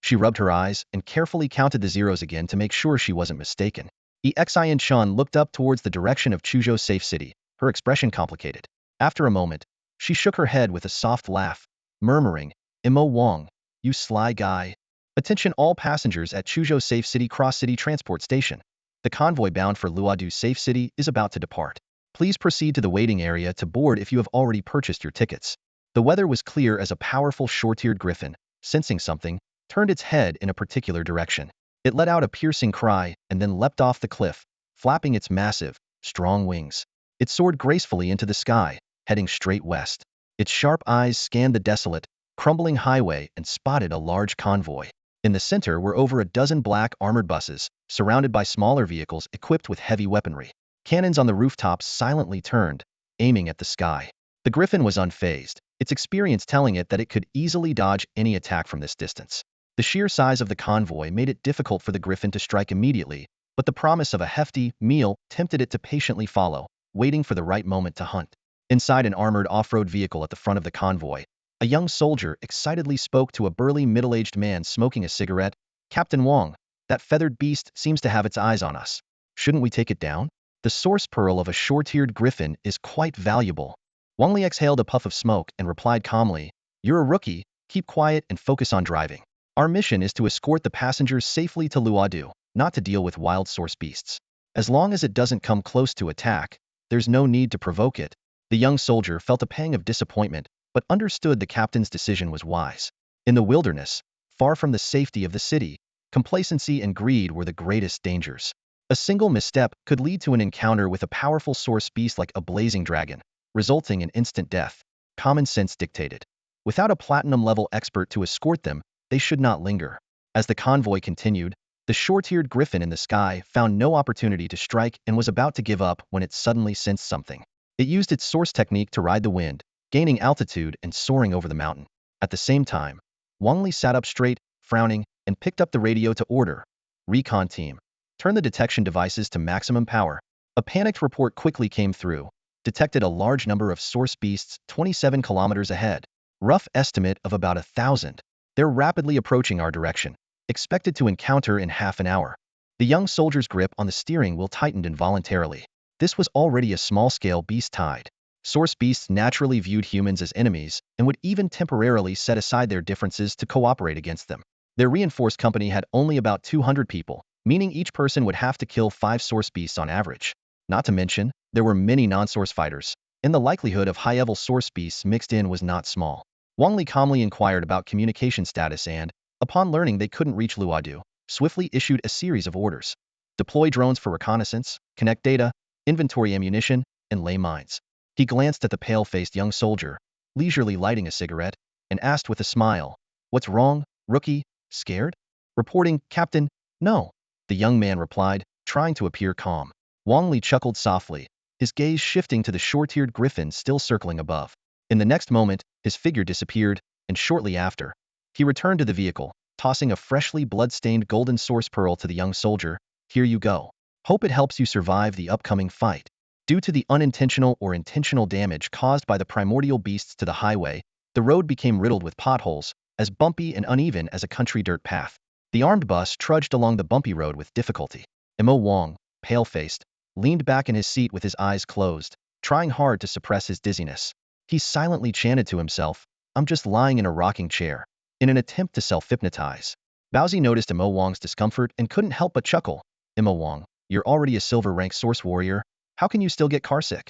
She rubbed her eyes and carefully counted the zeros again to make sure she wasn't mistaken. Xian Chun looked up towards the direction of Chuzhou Safe City, her expression complicated. After a moment, she shook her head with a soft laugh, murmuring, "Mo Wang, you sly guy. Attention all passengers at Chuzhou Safe City Cross City Transport Station. The convoy bound for Luodu Safe City is about to depart. Please proceed to the waiting area to board if you have already purchased your tickets." The weather was clear as a powerful short-eared griffin, sensing something, turned its head in a particular direction. It let out a piercing cry and then leapt off the cliff, flapping its massive, strong wings. It soared gracefully into the sky, heading straight west. Its sharp eyes scanned the desolate, crumbling highway and spotted a large convoy. In the center were over a dozen black armored buses, surrounded by smaller vehicles equipped with heavy weaponry. Cannons on the rooftops silently turned, aiming at the sky. The griffin was unfazed, its experience telling it that it could easily dodge any attack from this distance. The sheer size of the convoy made it difficult for the griffin to strike immediately, but the promise of a hefty meal tempted it to patiently follow, waiting for the right moment to hunt. Inside an armored off-road vehicle at the front of the convoy, a young soldier excitedly spoke to a burly middle-aged man smoking a cigarette. "Captain Wang, that feathered beast seems to have its eyes on us. Shouldn't we take it down? The source pearl of a short-eared griffin is quite valuable." Wang Li exhaled a puff of smoke and replied calmly, "You're a rookie, keep quiet and focus on driving. Our mission is to escort the passengers safely to Luodu, not to deal with wild source beasts. As long as it doesn't come close to attack, there's no need to provoke it." The young soldier felt a pang of disappointment, but understood the captain's decision was wise. In the wilderness, far from the safety of the city, complacency and greed were the greatest dangers. A single misstep could lead to an encounter with a powerful source beast like a blazing dragon, resulting in instant death. Common sense dictated. Without a platinum-level expert to escort them, they should not linger. As the convoy continued, the short-eared griffin in the sky found no opportunity to strike and was about to give up when it suddenly sensed something. It used its source technique to ride the wind, gaining altitude and soaring over the mountain. At the same time, Wang Li sat up straight, frowning, and picked up the radio to order, "Recon team, turn the detection devices to maximum power." A panicked report quickly came through, detected a large number of source beasts 27 kilometers ahead. Rough estimate of about 1,000. They're rapidly approaching our direction, expected to encounter in half an hour. The young soldier's grip on the steering wheel tightened involuntarily. This was already a small-scale beast tide. Source beasts naturally viewed humans as enemies and would even temporarily set aside their differences to cooperate against them. Their reinforced company had only about 200 people, meaning each person would have to kill 5 source beasts on average. Not to mention, there were many non-source fighters, and the likelihood of high-level source beasts mixed in was not small. Wang Li calmly inquired about communication status and, upon learning they couldn't reach Luodu, swiftly issued a series of orders. Deploy drones for reconnaissance, connect data, inventory ammunition, and lay mines. He glanced at the pale-faced young soldier, leisurely lighting a cigarette, and asked with a smile, "What's wrong, rookie? Scared?" Reporting, "Captain, no." The young man replied, trying to appear calm. Wang Li chuckled softly, his gaze shifting to the short-eared griffin still circling above. In the next moment, his figure disappeared, and shortly after, he returned to the vehicle, tossing a freshly blood-stained golden source pearl to the young soldier. "Here you go. Hope it helps you survive the upcoming fight." Due to the unintentional or intentional damage caused by the primordial beasts to the highway, the road became riddled with potholes, as bumpy and uneven as a country dirt path. The armed bus trudged along the bumpy road with difficulty. Mo Wang, pale-faced, leaned back in his seat with his eyes closed, trying hard to suppress his dizziness. He silently chanted to himself, "I'm just lying in a rocking chair," in an attempt to self-hypnotize. Baozi noticed Mo Wang's discomfort and couldn't help but chuckle. "Mo Wang, you're already a silver-rank source warrior. How can you still get carsick?"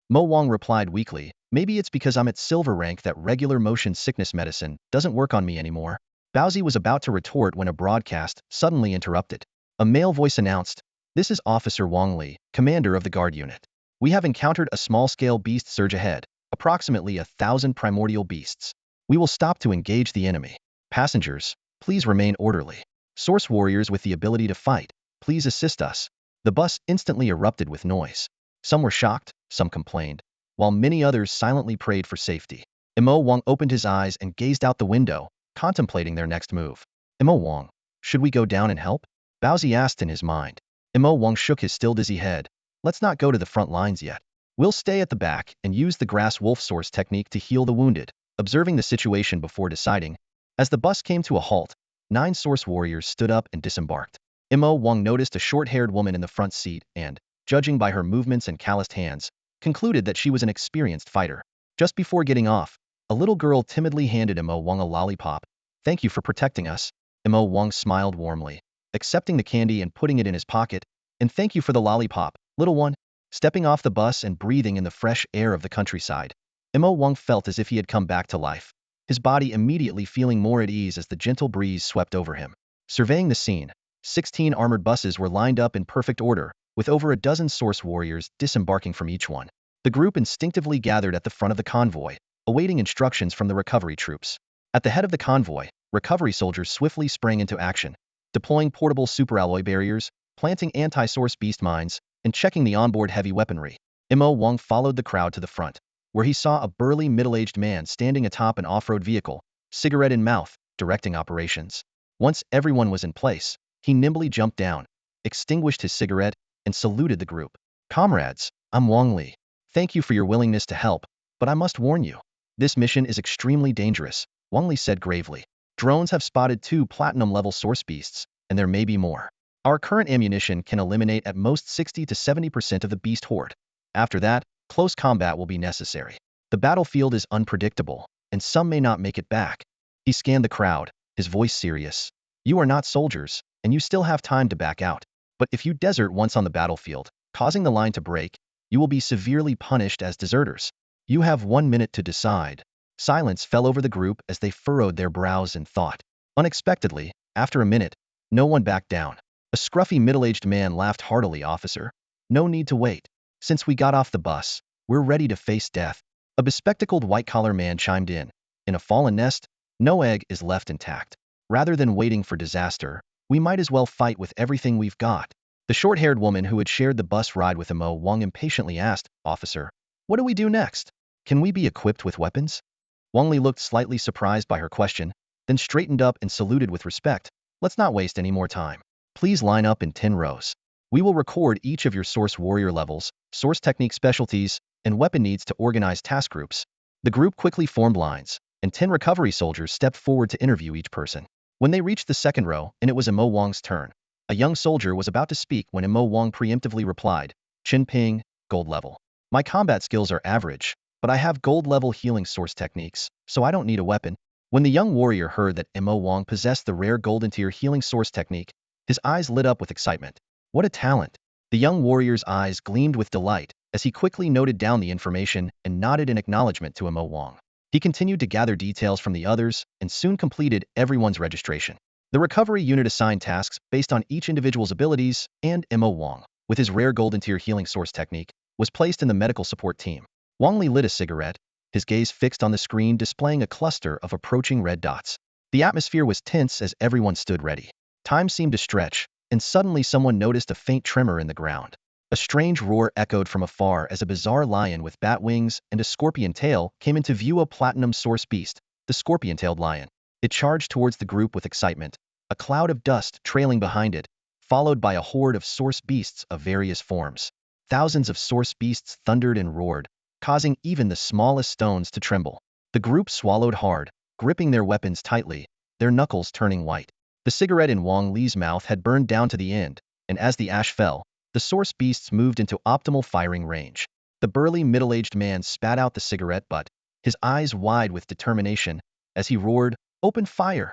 Mo Wang replied weakly, "Maybe it's because I'm at silver rank that regular motion sickness medicine doesn't work on me anymore." Baozi was about to retort when a broadcast suddenly interrupted. A male voice announced, "This is Officer Wang Li, commander of the guard unit. We have encountered a small-scale beast surge ahead, approximately 1,000 primordial beasts. We will stop to engage the enemy. Passengers, please remain orderly. Source warriors with the ability to fight, please assist us." The bus instantly erupted with noise. Some were shocked, some complained, while many others silently prayed for safety. Mo Wang opened his eyes and gazed out the window, contemplating their next move. "Mo Wang, should we go down and help?" Baozi asked in his mind. Mo Wang shook his still dizzy head. "Let's not go to the front lines yet. We'll stay at the back and use the grass wolf source technique to heal the wounded." Observing the situation before deciding, as the bus came to a halt, 9 source warriors stood up and disembarked. Mo Wang noticed a short-haired woman in the front seat and, judging by her movements and calloused hands, concluded that she was an experienced fighter. Just before getting off, a little girl timidly handed Mo Wang a lollipop. "Thank you for protecting us." Mo Wang smiled warmly, accepting the candy and putting it in his pocket. "And thank you for the lollipop, little one." Stepping off the bus and breathing in the fresh air of the countryside, Mo Wang felt as if he had come back to life, his body immediately feeling more at ease as the gentle breeze swept over him. Surveying the scene, 16 armored buses were lined up in perfect order, with over a dozen source warriors disembarking from each one. The group instinctively gathered at the front of the convoy, awaiting instructions from the recovery troops. At the head of the convoy, recovery soldiers swiftly sprang into action, deploying portable superalloy barriers, planting anti-source beast mines, and checking the onboard heavy weaponry. Mo Wang followed the crowd to the front, where he saw a burly middle-aged man standing atop an off-road vehicle, cigarette in mouth, directing operations. Once everyone was in place, he nimbly jumped down, extinguished his cigarette, and saluted the group. "Comrades, I'm Wang Li. Thank you for your willingness to help, but I must warn you. This mission is extremely dangerous," Wang Li said gravely. "Drones have spotted 2 platinum-level source beasts, and there may be more. Our current ammunition can eliminate at most 60 to 70% of the beast horde. After that, close combat will be necessary. The battlefield is unpredictable, and some may not make it back." He scanned the crowd, his voice serious. "You are not soldiers, and you still have time to back out. But if you desert once on the battlefield, causing the line to break, you will be severely punished as deserters. You have 1 minute to decide." Silence fell over the group as they furrowed their brows in thought. Unexpectedly, after a minute, no one backed down. A scruffy middle-aged man laughed heartily. "Officer, no need to wait. Since we got off the bus, we're ready to face death." A bespectacled white-collar man chimed in. "In a fallen nest, no egg is left intact. Rather than waiting for disaster, we might as well fight with everything we've got." The short-haired woman who had shared the bus ride with Mo Wang impatiently asked, "Officer, what do we do next? Can we be equipped with weapons?" Wang Li looked slightly surprised by her question, then straightened up and saluted with respect. "Let's not waste any more time. Please line up in 10 rows." We will record each of your source warrior levels, source technique specialties, and weapon needs to organize task groups. The group quickly formed lines, and 10 recovery soldiers stepped forward to interview each person. When they reached the second row, and it was Imo Wang's turn, a young soldier was about to speak when Imo Wang preemptively replied, Chin Ping, gold level. My combat skills are average, but I have gold level healing source techniques, so I don't need a weapon. When the young warrior heard that Imo Wang possessed the rare golden tier healing source technique, his eyes lit up with excitement. What a talent! The young warrior's eyes gleamed with delight as he quickly noted down the information and nodded in acknowledgement to Imo Wang. He continued to gather details from the others and soon completed everyone's registration. The recovery unit assigned tasks based on each individual's abilities, and Imo Wang, with his rare golden tier healing source technique, was placed in the medical support team. Wang Li lit a cigarette, his gaze fixed on the screen displaying a cluster of approaching red dots. The atmosphere was tense as everyone stood ready. Time seemed to stretch, and suddenly someone noticed a faint tremor in the ground. A strange roar echoed from afar as a bizarre lion with bat wings and a scorpion tail came into view. A platinum source beast, the scorpion-tailed lion. It charged towards the group with excitement, a cloud of dust trailing behind it, followed by a horde of source beasts of various forms. Thousands of source beasts thundered and roared, causing even the smallest stones to tremble. The group swallowed hard, gripping their weapons tightly, their knuckles turning white. The cigarette in Wang Li's mouth had burned down to the end, and as the ash fell, the source beasts moved into optimal firing range. The burly middle-aged man spat out the cigarette butt, his eyes wide with determination, as he roared, Open fire!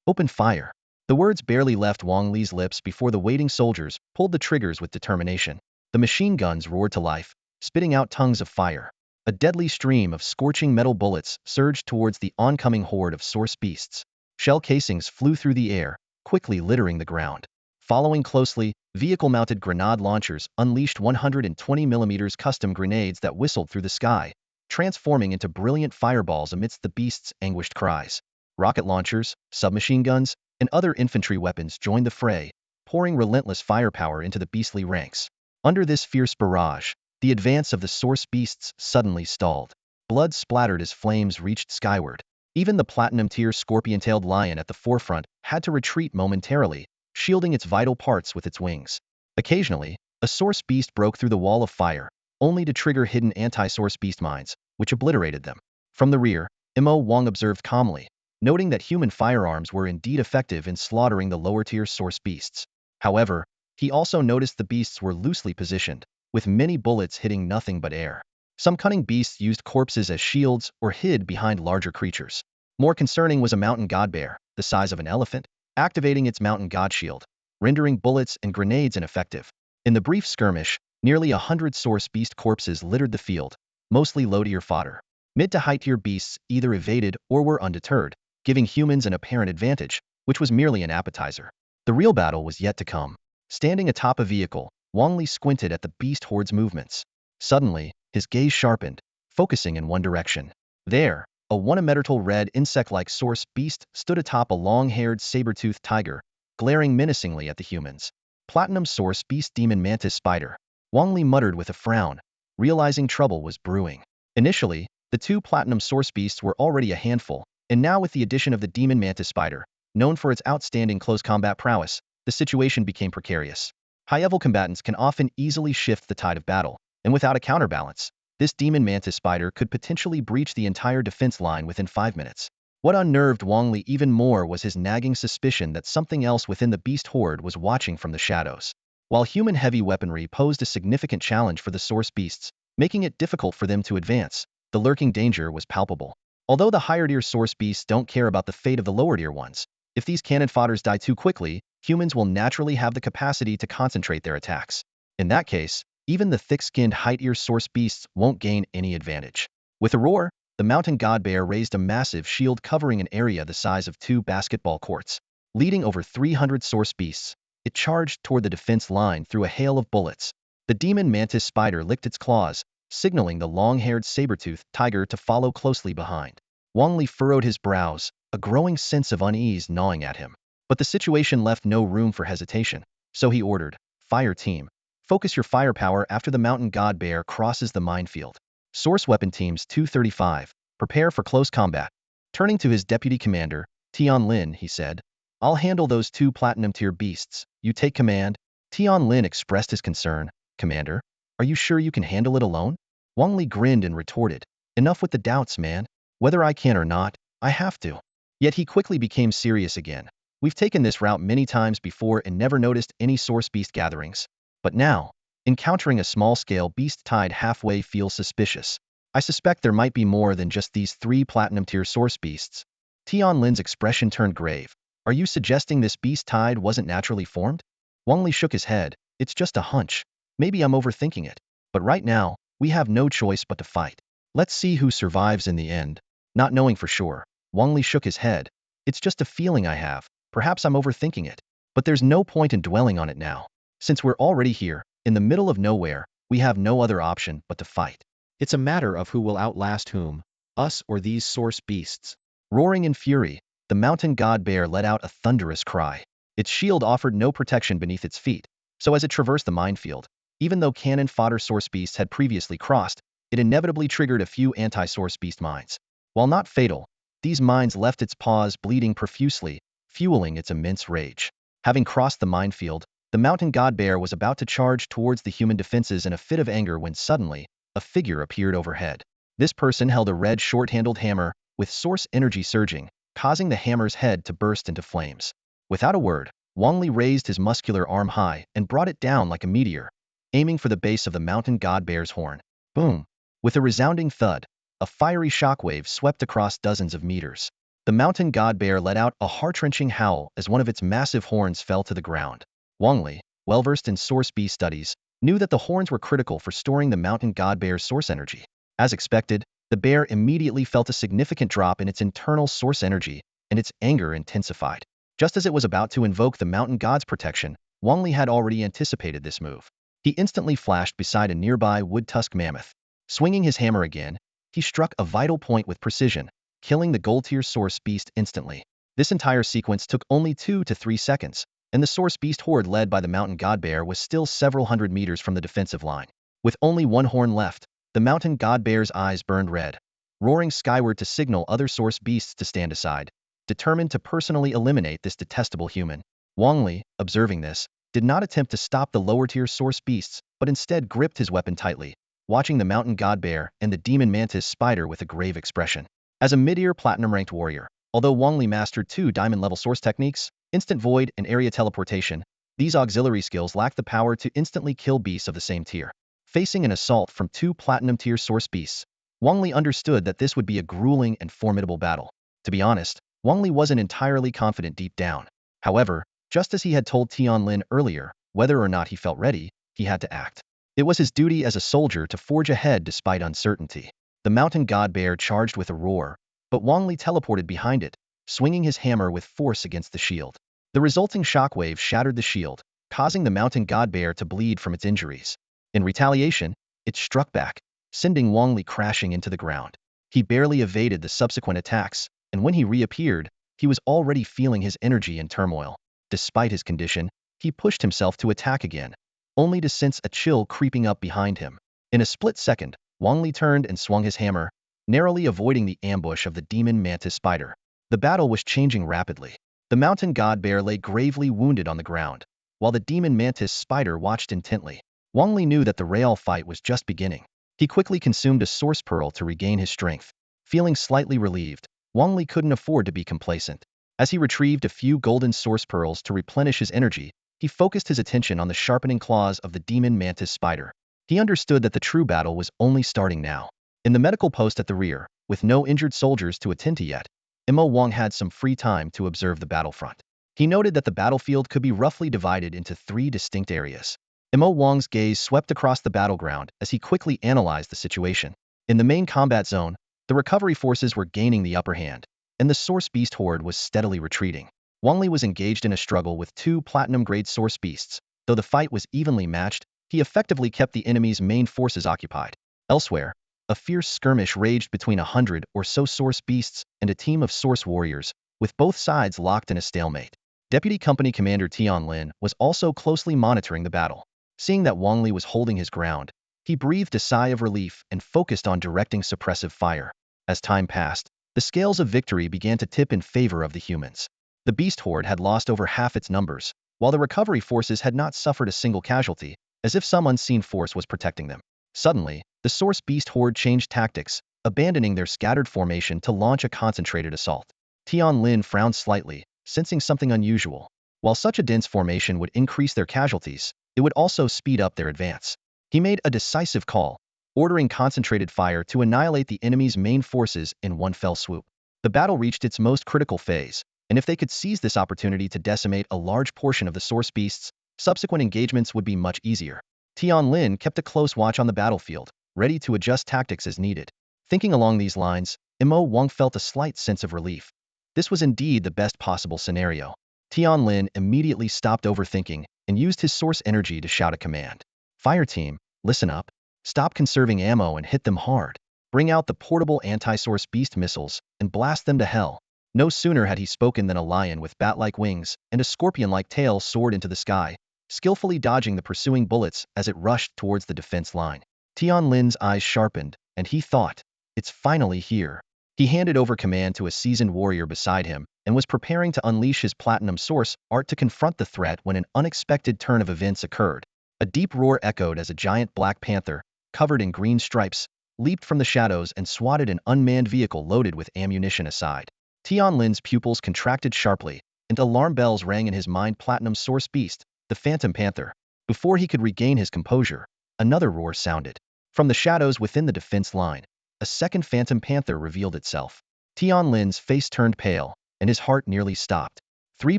Open fire! The words barely left Wang Li's lips before the waiting soldiers pulled the triggers with determination. The machine guns roared to life, spitting out tongues of fire. A deadly stream of scorching metal bullets surged towards the oncoming horde of source beasts. Shell casings flew through the air, quickly littering the ground. Following closely, vehicle-mounted grenade launchers unleashed 120mm custom grenades that whistled through the sky, transforming into brilliant fireballs amidst the beasts' anguished cries. Rocket launchers, submachine guns, and other infantry weapons joined the fray, pouring relentless firepower into the beastly ranks. Under this fierce barrage, the advance of the source beasts suddenly stalled. Blood splattered as flames reached skyward. Even the platinum-tier scorpion-tailed lion at the forefront had to retreat momentarily, shielding its vital parts with its wings. Occasionally, a source beast broke through the wall of fire, only to trigger hidden anti-source beast mines, which obliterated them. From the rear, Imo Wang observed calmly, noting that human firearms were indeed effective in slaughtering the lower-tier source beasts. However, he also noticed the beasts were loosely positioned, with many bullets hitting nothing but air. Some cunning beasts used corpses as shields or hid behind larger creatures. More concerning was a mountain god bear, the size of an elephant, activating its mountain god shield, rendering bullets and grenades ineffective. In the brief skirmish, nearly 100 source beast corpses littered the field, mostly low-tier fodder. Mid to high-tier beasts either evaded or were undeterred, giving humans an apparent advantage, which was merely an appetizer. The real battle was yet to come. Standing atop a vehicle, Wang Li squinted at the beast horde's movements. Suddenly, his gaze sharpened, focusing in one direction. There, a one-metal red insect-like source beast stood atop a long-haired saber-toothed tiger, glaring menacingly at the humans. Platinum source beast demon mantis spider. Wang Li muttered with a frown, realizing trouble was brewing. Initially, the two platinum source beasts were already a handful, and now with the addition of the demon mantis spider, known for its outstanding close combat prowess, the situation became precarious. High-level combatants can often easily shift the tide of battle, and without a counterbalance, this demon mantis spider could potentially breach the entire defense line within 5 minutes. What unnerved Wang Li even more was his nagging suspicion that something else within the beast horde was watching from the shadows. While human heavy weaponry posed a significant challenge for the source beasts, making it difficult for them to advance, the lurking danger was palpable. Although the higher-tier source beasts don't care about the fate of the lower-tier ones, if these cannon fodders die too quickly, humans will naturally have the capacity to concentrate their attacks. In that case, even the thick-skinned high-tier source beasts won't gain any advantage. With a roar, the mountain god bear raised a massive shield covering an area the size of 2 basketball courts. Leading over 300 source beasts, it charged toward the defense line through a hail of bullets. The demon mantis spider licked its claws, signaling the long-haired saber-toothed tiger to follow closely behind. Wang Li furrowed his brows, a growing sense of unease gnawing at him. But the situation left no room for hesitation, so he ordered, Fire team, focus your firepower after the mountain god bear crosses the minefield. Source weapon teams 235, prepare for close combat. Turning to his deputy commander, Tian Lin, he said, I'll handle those 2 platinum-tier beasts, you take command. Tian Lin expressed his concern. Commander, are you sure you can handle it alone? Wang Li grinned and retorted. Enough with the doubts, man. Whether I can or not, I have to. Yet he quickly became serious again. We've taken this route many times before and never noticed any source beast gatherings. But now, encountering a small-scale beast tied halfway feels suspicious. I suspect there might be more than just these 3 platinum-tier source beasts. Tian Lin's expression turned grave. Are you suggesting this beast tide wasn't naturally formed? Wang Li shook his head. It's just a hunch. Maybe I'm overthinking it. But right now, we have no choice but to fight. Let's see who survives in the end. Not knowing for sure, Wang Li shook his head. It's just a feeling I have. Perhaps I'm overthinking it. But there's no point in dwelling on it now. Since we're already here, in the middle of nowhere, we have no other option but to fight. It's a matter of who will outlast whom, us or these source beasts. Roaring in fury, the mountain god bear let out a thunderous cry. Its shield offered no protection beneath its feet, so as it traversed the minefield, even though cannon fodder source beasts had previously crossed, it inevitably triggered a few anti-source beast mines. While not fatal, these mines left its paws bleeding profusely, fueling its immense rage. Having crossed the minefield, the mountain god bear was about to charge towards the human defenses in a fit of anger when suddenly, a figure appeared overhead. This person held a red short-handled hammer, with source energy surging, causing the hammer's head to burst into flames. Without a word, Wang Li raised his muscular arm high and brought it down like a meteor, aiming for the base of the mountain god bear's horn. Boom! With a resounding thud, a fiery shockwave swept across dozens of meters. The mountain god bear let out a heart-wrenching howl as one of its massive horns fell to the ground. Wang Li, well-versed in source beast studies, knew that the horns were critical for storing the mountain god bear's source energy. As expected, the bear immediately felt a significant drop in its internal source energy, and its anger intensified. Just as it was about to invoke the mountain god's protection, Wang Li had already anticipated this move. He instantly flashed beside a nearby wood-tusk mammoth. Swinging his hammer again, he struck a vital point with precision, killing the gold-tier source beast instantly. This entire sequence took only 2 to 3 seconds, and the source beast horde led by the mountain god bear was still several hundred meters from the defensive line. With only one horn left, the mountain god bear's eyes burned red, roaring skyward to signal other source beasts to stand aside. Determined to personally eliminate this detestable human, Wang Li, observing this, did not attempt to stop the lower-tier source beasts, but instead gripped his weapon tightly, watching the mountain god bear and the demon mantis spider with a grave expression. As a mid-tier platinum-ranked warrior, although Wang Li mastered 2 diamond-level source techniques, instant void and area teleportation, these auxiliary skills lack the power to instantly kill beasts of the same tier. Facing an assault from 2 platinum-tier source beasts, Wang Li understood that this would be a grueling and formidable battle. To be honest, Wang Li wasn't entirely confident deep down. However, just as he had told Tian Lin earlier, whether or not he felt ready, he had to act. It was his duty as a soldier to forge ahead despite uncertainty. The mountain god bear charged with a roar, but Wang Li teleported behind it, swinging his hammer with force against the shield. The resulting shockwave shattered the shield, causing the mountain god bear to bleed from its injuries. In retaliation, it struck back, sending Wang Li crashing into the ground. He barely evaded the subsequent attacks, and when he reappeared, he was already feeling his energy in turmoil. Despite his condition, he pushed himself to attack again, only to sense a chill creeping up behind him. In a split second, Wang Li turned and swung his hammer, narrowly avoiding the ambush of the demon mantis spider. The battle was changing rapidly. The mountain god bear lay gravely wounded on the ground, while the demon mantis spider watched intently. Wang Li knew that the real fight was just beginning. He quickly consumed a source pearl to regain his strength. Feeling slightly relieved, Wang Li couldn't afford to be complacent. As he retrieved a few golden source pearls to replenish his energy, he focused his attention on the sharpening claws of the demon mantis spider. He understood that the true battle was only starting now. In the medical post at the rear, with no injured soldiers to attend to yet, Mo Wang had some free time to observe the battlefront. He noted that the battlefield could be roughly divided into 3 distinct areas. Mo Wang's gaze swept across the battleground as he quickly analyzed the situation. In the main combat zone, the recovery forces were gaining the upper hand, and the source beast horde was steadily retreating. Wang Li was engaged in a struggle with 2 platinum-grade source beasts. Though the fight was evenly matched, he effectively kept the enemy's main forces occupied. Elsewhere, a fierce skirmish raged between 100 or so source beasts and a team of source warriors, with both sides locked in a stalemate. Deputy Company Commander Tian Lin was also closely monitoring the battle. Seeing that Wang Li was holding his ground, he breathed a sigh of relief and focused on directing suppressive fire. As time passed, the scales of victory began to tip in favor of the humans. The beast horde had lost over half its numbers, while the recovery forces had not suffered a single casualty, as if some unseen force was protecting them. Suddenly, the Source Beast horde changed tactics, abandoning their scattered formation to launch a concentrated assault. Tian Lin frowned slightly, sensing something unusual. While such a dense formation would increase their casualties, it would also speed up their advance. He made a decisive call, ordering concentrated fire to annihilate the enemy's main forces in one fell swoop. The battle reached its most critical phase, and if they could seize this opportunity to decimate a large portion of the Source Beasts, subsequent engagements would be much easier. Tian Lin kept a close watch on the battlefield, ready to adjust tactics as needed. Thinking along these lines, Mo Wang felt a slight sense of relief. This was indeed the best possible scenario. Tian Lin immediately stopped overthinking and used his source energy to shout a command. Fire team, listen up. Stop conserving ammo and hit them hard. Bring out the portable anti-Source Beast missiles and blast them to hell. No sooner had he spoken than a lion with bat-like wings and a scorpion-like tail soared into the sky, skillfully dodging the pursuing bullets as it rushed towards the defense line. Tian Lin's eyes sharpened, and he thought, it's finally here. He handed over command to a seasoned warrior beside him and was preparing to unleash his platinum source art to confront the threat when an unexpected turn of events occurred. A deep roar echoed as a giant black panther, covered in green stripes, leaped from the shadows and swatted an unmanned vehicle loaded with ammunition aside. Tian Lin's pupils contracted sharply, and alarm bells rang in his mind. Platinum Source Beast, the Phantom Panther. Before he could regain his composure, another roar sounded. From the shadows within the defense line, a second Phantom Panther revealed itself. Tian Lin's face turned pale, and his heart nearly stopped. 3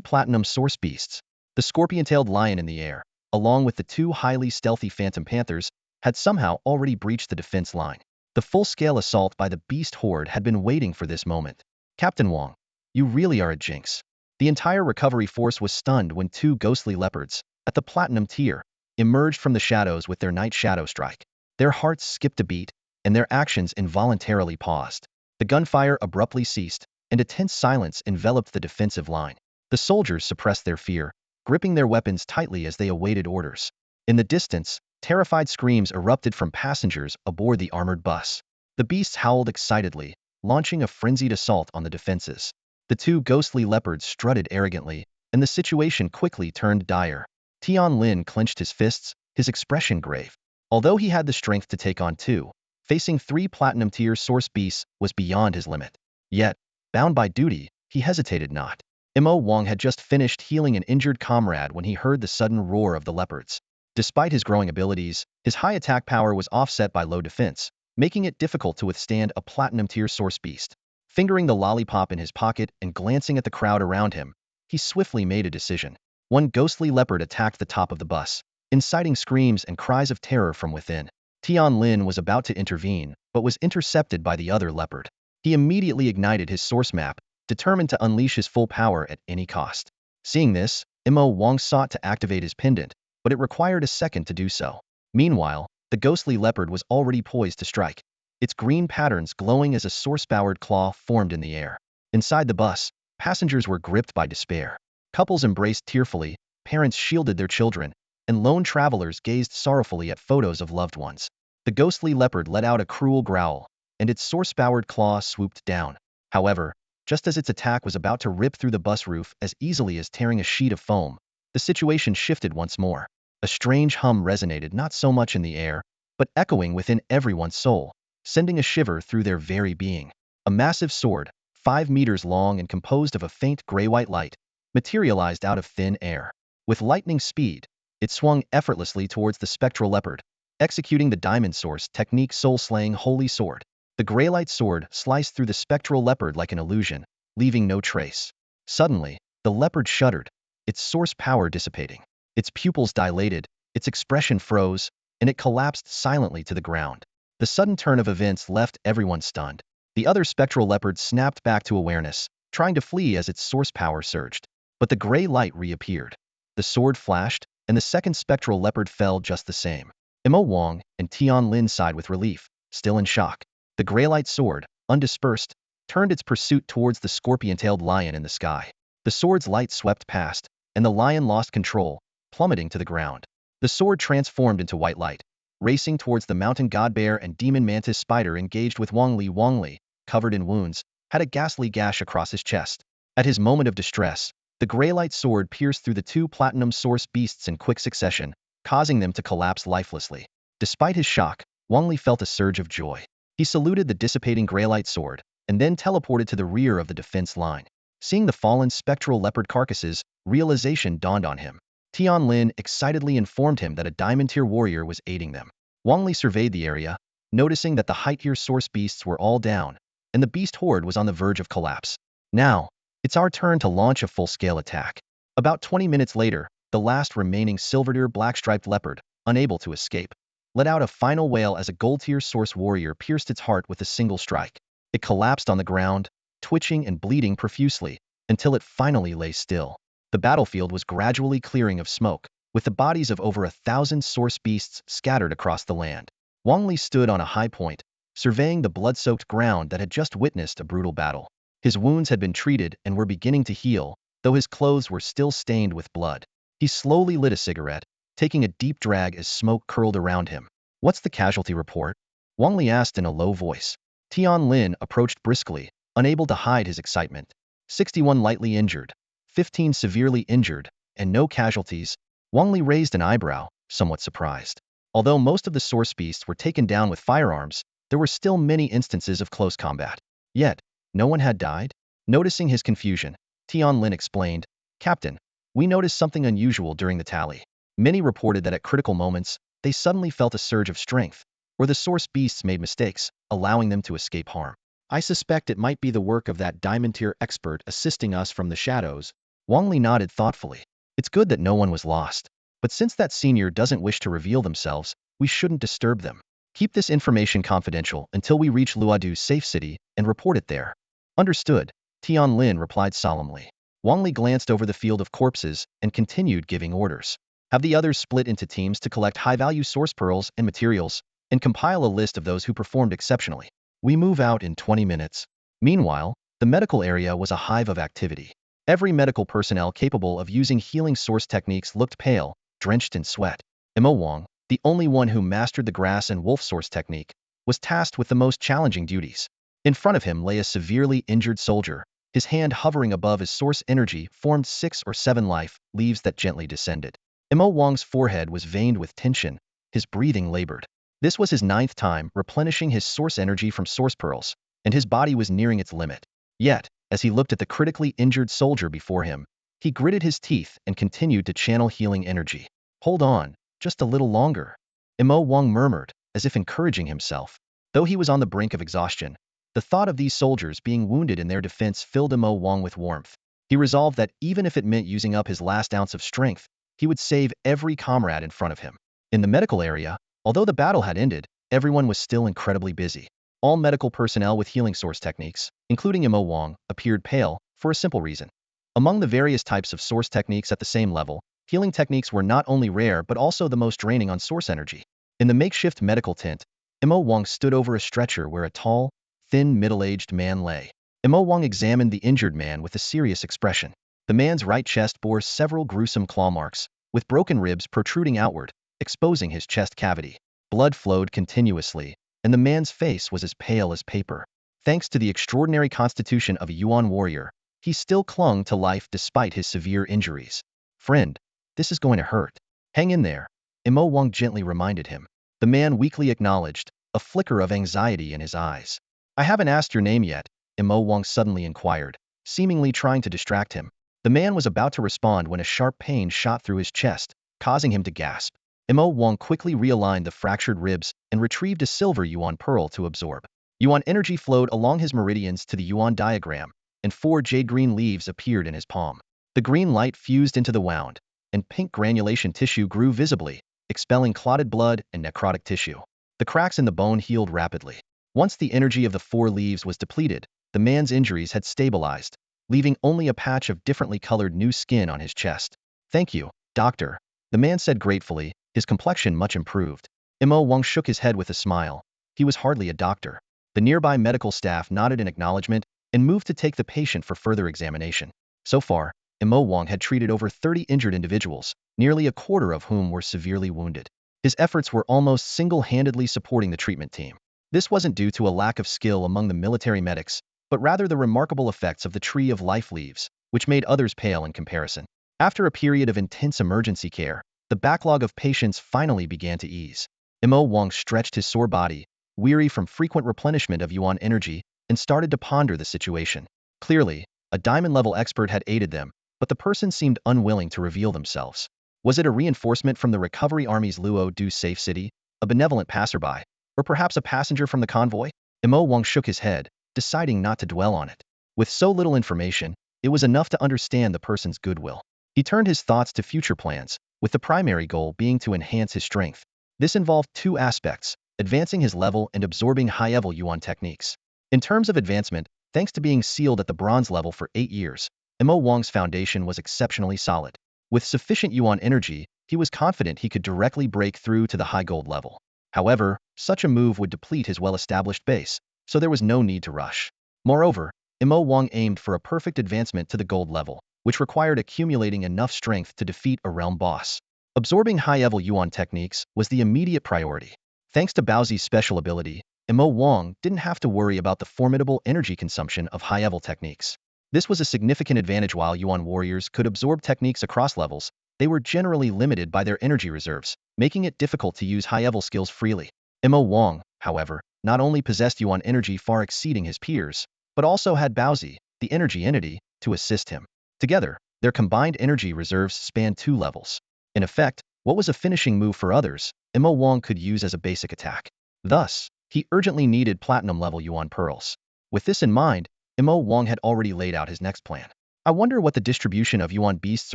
Platinum Source Beasts. The scorpion-tailed lion in the air, along with the 2 highly stealthy Phantom Panthers, had somehow already breached the defense line. The full-scale assault by the beast horde had been waiting for this moment. Captain Wang, you really are a jinx. The entire recovery force was stunned when 2 ghostly leopards, at the platinum tier, emerged from the shadows with their night shadow strike. Their hearts skipped a beat, and their actions involuntarily paused. The gunfire abruptly ceased, and a tense silence enveloped the defensive line. The soldiers suppressed their fear, gripping their weapons tightly as they awaited orders. In the distance, terrified screams erupted from passengers aboard the armored bus. The beasts howled excitedly, launching a frenzied assault on the defenses. The 2 ghostly leopards strutted arrogantly, and the situation quickly turned dire. Tian Lin clenched his fists, his expression grave. Although he had the strength to take on 2, facing 3 platinum-tier Source Beasts was beyond his limit. Yet, bound by duty, he hesitated not. Mo Wang had just finished healing an injured comrade when he heard the sudden roar of the leopards. Despite his growing abilities, his high attack power was offset by low defense, making it difficult to withstand a platinum-tier Source Beast. Fingering the lollipop in his pocket and glancing at the crowd around him, he swiftly made a decision. 1 ghostly leopard attacked the top of the bus, inciting screams and cries of terror from within. Tian Lin was about to intervene, but was intercepted by the other leopard. He immediately ignited his source map, determined to unleash his full power at any cost. Seeing this, Mo Wang sought to activate his pendant, but it required a second to do so. Meanwhile, the ghostly leopard was already poised to strike. Its green patterns glowing as a source-powered claw formed in the air. Inside the bus, passengers were gripped by despair. Couples embraced tearfully, parents shielded their children, and lone travelers gazed sorrowfully at photos of loved ones. The ghostly leopard let out a cruel growl, and its source-powered claw swooped down. However, just as its attack was about to rip through the bus roof as easily as tearing a sheet of foam, the situation shifted once more. A strange hum resonated not so much in the air, but echoing within everyone's soul, sending a shiver through their very being. A massive sword, 5 meters long and composed of a faint gray-white light, materialized out of thin air. With lightning speed, it swung effortlessly towards the spectral leopard, executing the Diamond Source technique soul-slaying holy sword. The gray-light sword sliced through the spectral leopard like an illusion, leaving no trace. Suddenly, the leopard shuddered, its source power dissipating. Its pupils dilated, its expression froze, and it collapsed silently to the ground. The sudden turn of events left everyone stunned. The other spectral leopard snapped back to awareness, trying to flee as its source power surged. But the gray light reappeared. The sword flashed, and the second spectral leopard fell just the same. Mo Wang and Tian Lin sighed with relief, still in shock. The gray-light sword, undispersed, turned its pursuit towards the scorpion-tailed lion in the sky. The sword's light swept past, and the lion lost control, plummeting to the ground. The sword transformed into white light, racing towards the mountain god bear and demon mantis spider engaged with Wang Li. Wang Li, covered in wounds, had a ghastly gash across his chest. At his moment of distress, The gray-light sword pierced through the two platinum source beasts in quick succession, causing them to collapse lifelessly. Despite his shock, Wang Li felt a surge of joy. He saluted the dissipating gray-light sword, and then teleported to the rear of the defense line. Seeing the fallen spectral leopard carcasses, realization dawned on him. Tianlin excitedly informed him that a diamond-tier warrior was aiding them. Wang Li surveyed the area, noticing that the high-tier source beasts were all down, and the beast horde was on the verge of collapse. Now, it's our turn to launch a full-scale attack. About 20 minutes later, the last remaining silver-tier black-striped leopard, unable to escape, let out a final wail as a gold-tier source warrior pierced its heart with a single strike. It collapsed on the ground, twitching and bleeding profusely, until it finally lay still. The battlefield was gradually clearing of smoke, with the bodies of over 1,000 source beasts scattered across the land. Wang Li stood on a high point, surveying the blood-soaked ground that had just witnessed a brutal battle. His wounds had been treated and were beginning to heal, though his clothes were still stained with blood. He slowly lit a cigarette, taking a deep drag as smoke curled around him. "What's the casualty report?" Wang Li asked in a low voice. Tianlin approached briskly, unable to hide his excitement. 61 lightly injured, 15 severely injured, and no casualties. Wang Li raised an eyebrow, somewhat surprised. Although most of the source beasts were taken down with firearms, there were still many instances of close combat. Yet, no one had died? Noticing his confusion, Tianlin explained, "Captain, we noticed something unusual during the tally. Many reported that at critical moments, they suddenly felt a surge of strength, or the source beasts made mistakes, allowing them to escape harm. I suspect it might be the work of that diamond-tier expert assisting us from the shadows." Wang Li nodded thoughtfully. "It's good that no one was lost. But since that senior doesn't wish to reveal themselves, we shouldn't disturb them. Keep this information confidential until we reach Luodu's safe city and report it there." "Understood," Tianlin replied solemnly. Wang Li glanced over the field of corpses and continued giving orders. "Have the others split into teams to collect high-value source pearls and materials, and compile a list of those who performed exceptionally. We move out in 20 minutes. Meanwhile, the medical area was a hive of activity. Every medical personnel capable of using healing source techniques looked pale, drenched in sweat. Imo Wang, the only one who mastered the grass and wolf source technique, was tasked with the most challenging duties. In front of him lay a severely injured soldier. His hand hovering above his source energy formed 6 or 7 life leaves that gently descended. Imo Wang's forehead was veined with tension, his breathing labored. This was his 9th time replenishing his source energy from source pearls, and his body was nearing its limit. Yet, as he looked at the critically injured soldier before him, he gritted his teeth and continued to channel healing energy. "Hold on, just a little longer," Imo Wang murmured, as if encouraging himself. Though he was on the brink of exhaustion, the thought of these soldiers being wounded in their defense filled Imo Wang with warmth. He resolved that even if it meant using up his last ounce of strength, he would save every comrade in front of him. In the medical area, although the battle had ended, everyone was still incredibly busy. All medical personnel with healing source techniques, including Imo Wang, appeared pale, for a simple reason. Among the various types of source techniques at the same level, healing techniques were not only rare but also the most draining on source energy. In the makeshift medical tent, Imo Wang stood over a stretcher where a tall, thin, middle-aged man lay. Imo Wang examined the injured man with a serious expression. The man's right chest bore several gruesome claw marks, with broken ribs protruding outward, exposing his chest cavity. Blood flowed continuously, and the man's face was as pale as paper. Thanks to the extraordinary constitution of a Yuan warrior, he still clung to life despite his severe injuries. "Friend, this is going to hurt. Hang in there," Imo Wang gently reminded him. The man weakly acknowledged, a flicker of anxiety in his eyes. "I haven't asked your name yet," Imo Wang suddenly inquired, seemingly trying to distract him. The man was about to respond when a sharp pain shot through his chest, causing him to gasp. Imo Wang quickly realigned the fractured ribs and retrieved a silver Yuan pearl to absorb. Yuan energy flowed along his meridians to the Yuan diagram, and 4 jade-green leaves appeared in his palm. The green light fused into the wound, and pink granulation tissue grew visibly, expelling clotted blood and necrotic tissue. The cracks in the bone healed rapidly. Once the energy of the 4 leaves was depleted, the man's injuries had stabilized, leaving only a patch of differently colored new skin on his chest. "Thank you, doctor," the man said gratefully, his complexion much improved. Imo Wang shook his head with a smile. He was hardly a doctor. The nearby medical staff nodded in acknowledgement and moved to take the patient for further examination. So far, Imo Wang had treated over 30 injured individuals, nearly a quarter of whom were severely wounded. His efforts were almost single-handedly supporting the treatment team. This wasn't due to a lack of skill among the military medics, but rather the remarkable effects of the tree of life leaves, which made others pale in comparison. After a period of intense emergency care, the backlog of patients finally began to ease. Mo Wang stretched his sore body, weary from frequent replenishment of yuan energy, and started to ponder the situation. Clearly, a diamond-level expert had aided them, but the person seemed unwilling to reveal themselves. Was it a reinforcement from the recovery army's Luo Du safe city, a benevolent passerby, or perhaps a passenger from the convoy? Mo Wang shook his head, deciding not to dwell on it. With so little information, it was enough to understand the person's goodwill. He turned his thoughts to future plans, with the primary goal being to enhance his strength. This involved two aspects: advancing his level and absorbing high-level yuan techniques. In terms of advancement, thanks to being sealed at the bronze level for 8 years, Mo Wang's foundation was exceptionally solid. With sufficient yuan energy, he was confident he could directly break through to the high gold level. However, such a move would deplete his well-established base, so there was no need to rush. Moreover, Mo Wang aimed for a perfect advancement to the gold level, which required accumulating enough strength to defeat a realm boss. Absorbing high-level yuan techniques was the immediate priority. Thanks to Baozi's special ability, Mo Wang didn't have to worry about the formidable energy consumption of high-level techniques. This was a significant advantage. While yuan warriors could absorb techniques across levels, they were generally limited by their energy reserves, making it difficult to use high-level skills freely. Mo Wang, however, not only possessed yuan energy far exceeding his peers, but also had Baozi, the energy entity, to assist him. Together, their combined energy reserves spanned 2 levels. In effect, what was a finishing move for others, Mo Wang could use as a basic attack. Thus, he urgently needed platinum-level yuan pearls. With this in mind, Mo Wang had already laid out his next plan. I wonder what the distribution of yuan beasts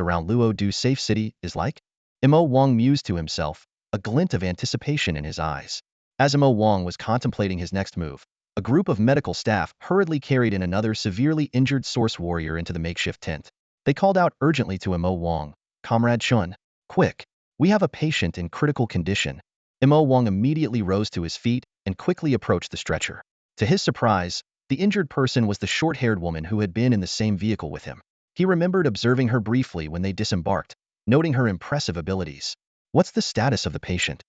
around Luo Du safe city is like? Mo Wang mused to himself, a glint of anticipation in his eyes. As Mo Wang was contemplating his next move, a group of medical staff hurriedly carried in another severely injured source warrior into the makeshift tent. They called out urgently to Mo Wang, "Comrade Chun, quick! We have a patient in critical condition." Mo Wang immediately rose to his feet and quickly approached the stretcher. To his surprise, the injured person was the short-haired woman who had been in the same vehicle with him. He remembered observing her briefly when they disembarked, noting her impressive abilities. "What's the status of the patient?"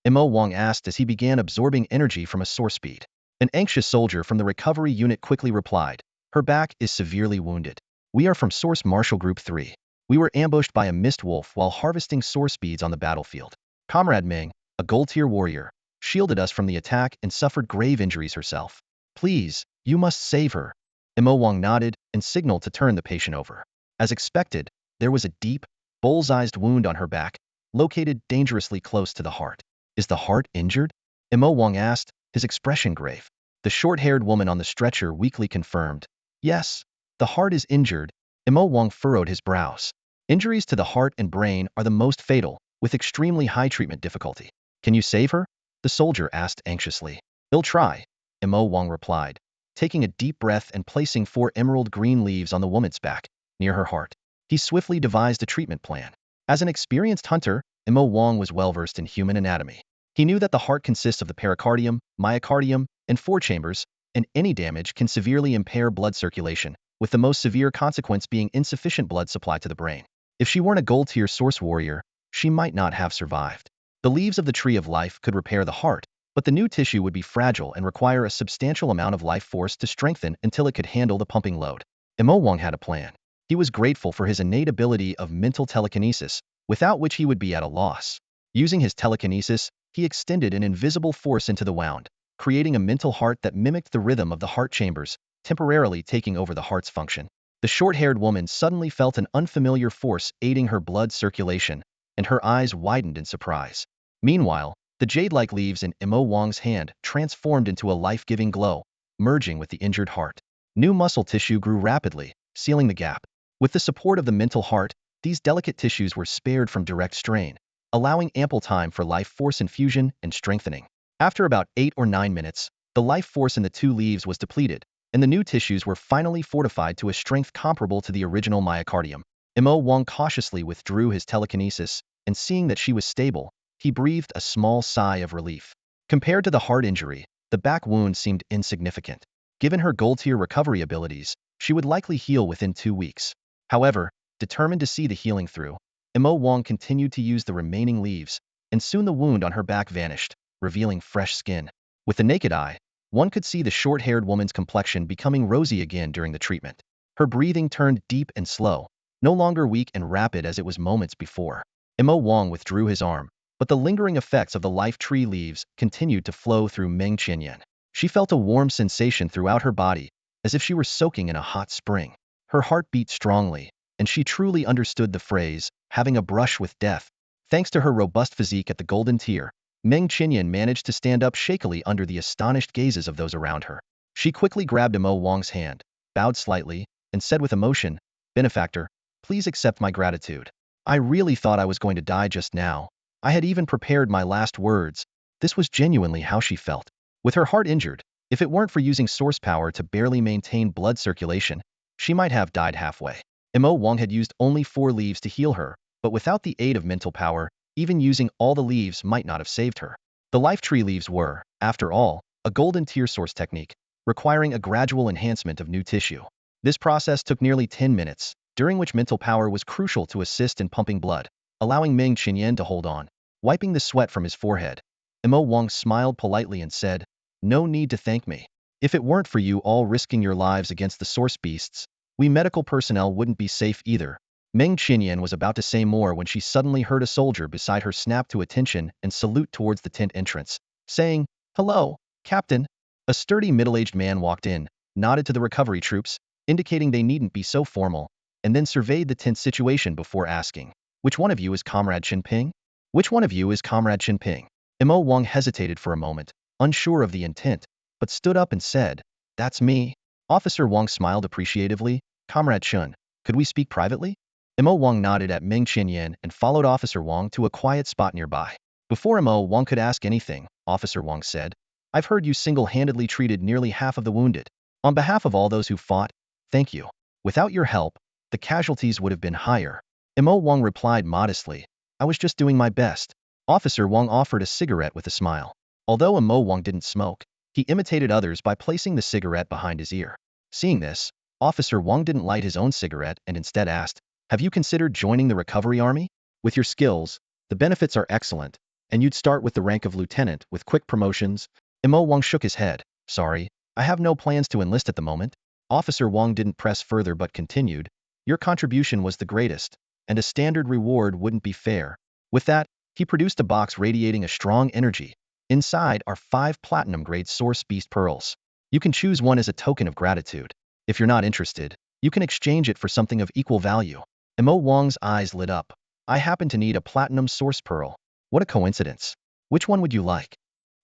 Mo Wang asked as he began absorbing energy from a source speed. An anxious soldier from the recovery unit quickly replied, "Her back is severely wounded. We are from Source Marshal Group 3. We were ambushed by a mist wolf while harvesting source speeds on the battlefield. Comrade Ming, a gold-tier warrior, shielded us from the attack and suffered grave injuries herself. Please, you must save her." Mo Wang nodded and signaled to turn the patient over. As expected, there was a deep, bull's-eyed wound on her back, located dangerously close to the heart. "Is the heart injured?" Mo Wang asked, his expression grave. The short-haired woman on the stretcher weakly confirmed, "Yes, the heart is injured." Mo Wang furrowed his brows. Injuries to the heart and brain are the most fatal, with extremely high treatment difficulty. "Can you save her?" the soldier asked anxiously. "He'll try," Mo Wang replied, taking a deep breath and placing 4 emerald green leaves on the woman's back, near her heart. He swiftly devised a treatment plan. As an experienced hunter, Mo Wang was well-versed in human anatomy. He knew that the heart consists of the pericardium, myocardium, and 4 chambers, and any damage can severely impair blood circulation, with the most severe consequence being insufficient blood supply to the brain. If she weren't a gold-tier source warrior, she might not have survived. The leaves of the tree of life could repair the heart, but the new tissue would be fragile and require a substantial amount of life force to strengthen until it could handle the pumping load. Mo Wang had a plan. He was grateful for his innate ability of mental telekinesis, without which he would be at a loss. Using his telekinesis, he extended an invisible force into the wound, creating a mental heart that mimicked the rhythm of the heart chambers, temporarily taking over the heart's function. The short-haired woman suddenly felt an unfamiliar force aiding her blood circulation, and her eyes widened in surprise. Meanwhile, the jade-like leaves in Mo Wang's hand transformed into a life-giving glow, merging with the injured heart. New muscle tissue grew rapidly, sealing the gap. With the support of the mental heart, these delicate tissues were spared from direct strain, allowing ample time for life force infusion and strengthening. After about 8 or 9 minutes, the life force in the 2 leaves was depleted, and the new tissues were finally fortified to a strength comparable to the original myocardium. Mo Wang cautiously withdrew his telekinesis, and seeing that she was stable, he breathed a small sigh of relief. Compared to the heart injury, the back wound seemed insignificant. Given her gold-tier recovery abilities, she would likely heal within 2 weeks. However, determined to see the healing through, Mo Wang continued to use the remaining leaves, and soon the wound on her back vanished, revealing fresh skin. With the naked eye, one could see the short-haired woman's complexion becoming rosy again during the treatment. Her breathing turned deep and slow, no longer weak and rapid as it was moments before. Mo Wang withdrew his arm, but the lingering effects of the life tree leaves continued to flow through Meng Qinyan. She felt a warm sensation throughout her body, as if she were soaking in a hot spring. Her heart beat strongly, and she truly understood the phrase, having a brush with death. Thanks to her robust physique at the golden tier, Meng Qinyan managed to stand up shakily under the astonished gazes of those around her. She quickly grabbed Mo Wang's hand, bowed slightly, and said with emotion, "Benefactor, please accept my gratitude. I really thought I was going to die just now. I had even prepared my last words." This was genuinely how she felt. With her heart injured, if it weren't for using source power to barely maintain blood circulation, she might have died halfway. Mo Wang had used only 4 leaves to heal her, but without the aid of mental power, even using all the leaves might not have saved her. The life tree leaves were, after all, a golden tier source technique, requiring a gradual enhancement of new tissue. This process took nearly 10 minutes, during which mental power was crucial to assist in pumping blood, allowing Meng Qinyan to hold on. Wiping the sweat from his forehead, Mo Wang smiled politely and said, "No need to thank me. If it weren't for you all risking your lives against the source beasts, we medical personnel wouldn't be safe either." Meng Qinyan was about to say more when she suddenly heard a soldier beside her snap to attention and salute towards the tent entrance, saying, "Hello, Captain." A sturdy middle-aged man walked in, nodded to the recovery troops, indicating they needn't be so formal, and then surveyed the tense situation before asking, "Which one of you is Comrade Qinping? Which one of you is Comrade Qinping?" Mo Wang hesitated for a moment, unsure of the intent, but stood up and said, "That's me." Officer Wang smiled appreciatively. "Comrade Chun, could we speak privately?" Mo Wang nodded at Meng Qinyan and followed Officer Wang to a quiet spot nearby. Before Mo Wang could ask anything, Officer Wang said, "I've heard you single-handedly treated nearly half of the wounded. On behalf of all those who fought, thank you. Without your help, the casualties would have been higher." Mo Wang replied modestly, "I was just doing my best." Officer Wang offered a cigarette with a smile. Although Mo Wang didn't smoke, he imitated others by placing the cigarette behind his ear. Seeing this, Officer Wang didn't light his own cigarette and instead asked, "Have you considered joining the recovery army? With your skills, the benefits are excellent, and you'd start with the rank of lieutenant with quick promotions." Mo Wang shook his head. "Sorry, I have no plans to enlist at the moment." Officer Wang didn't press further but continued, "Your contribution was the greatest, and a standard reward wouldn't be fair." With that, he produced a box radiating a strong energy. Inside are 5 platinum-grade source beast pearls. You can choose one as a token of gratitude. If you're not interested, you can exchange it for something of equal value. Mo Wang's eyes lit up. "I happen to need a platinum source pearl. What a coincidence. Which one would you like?"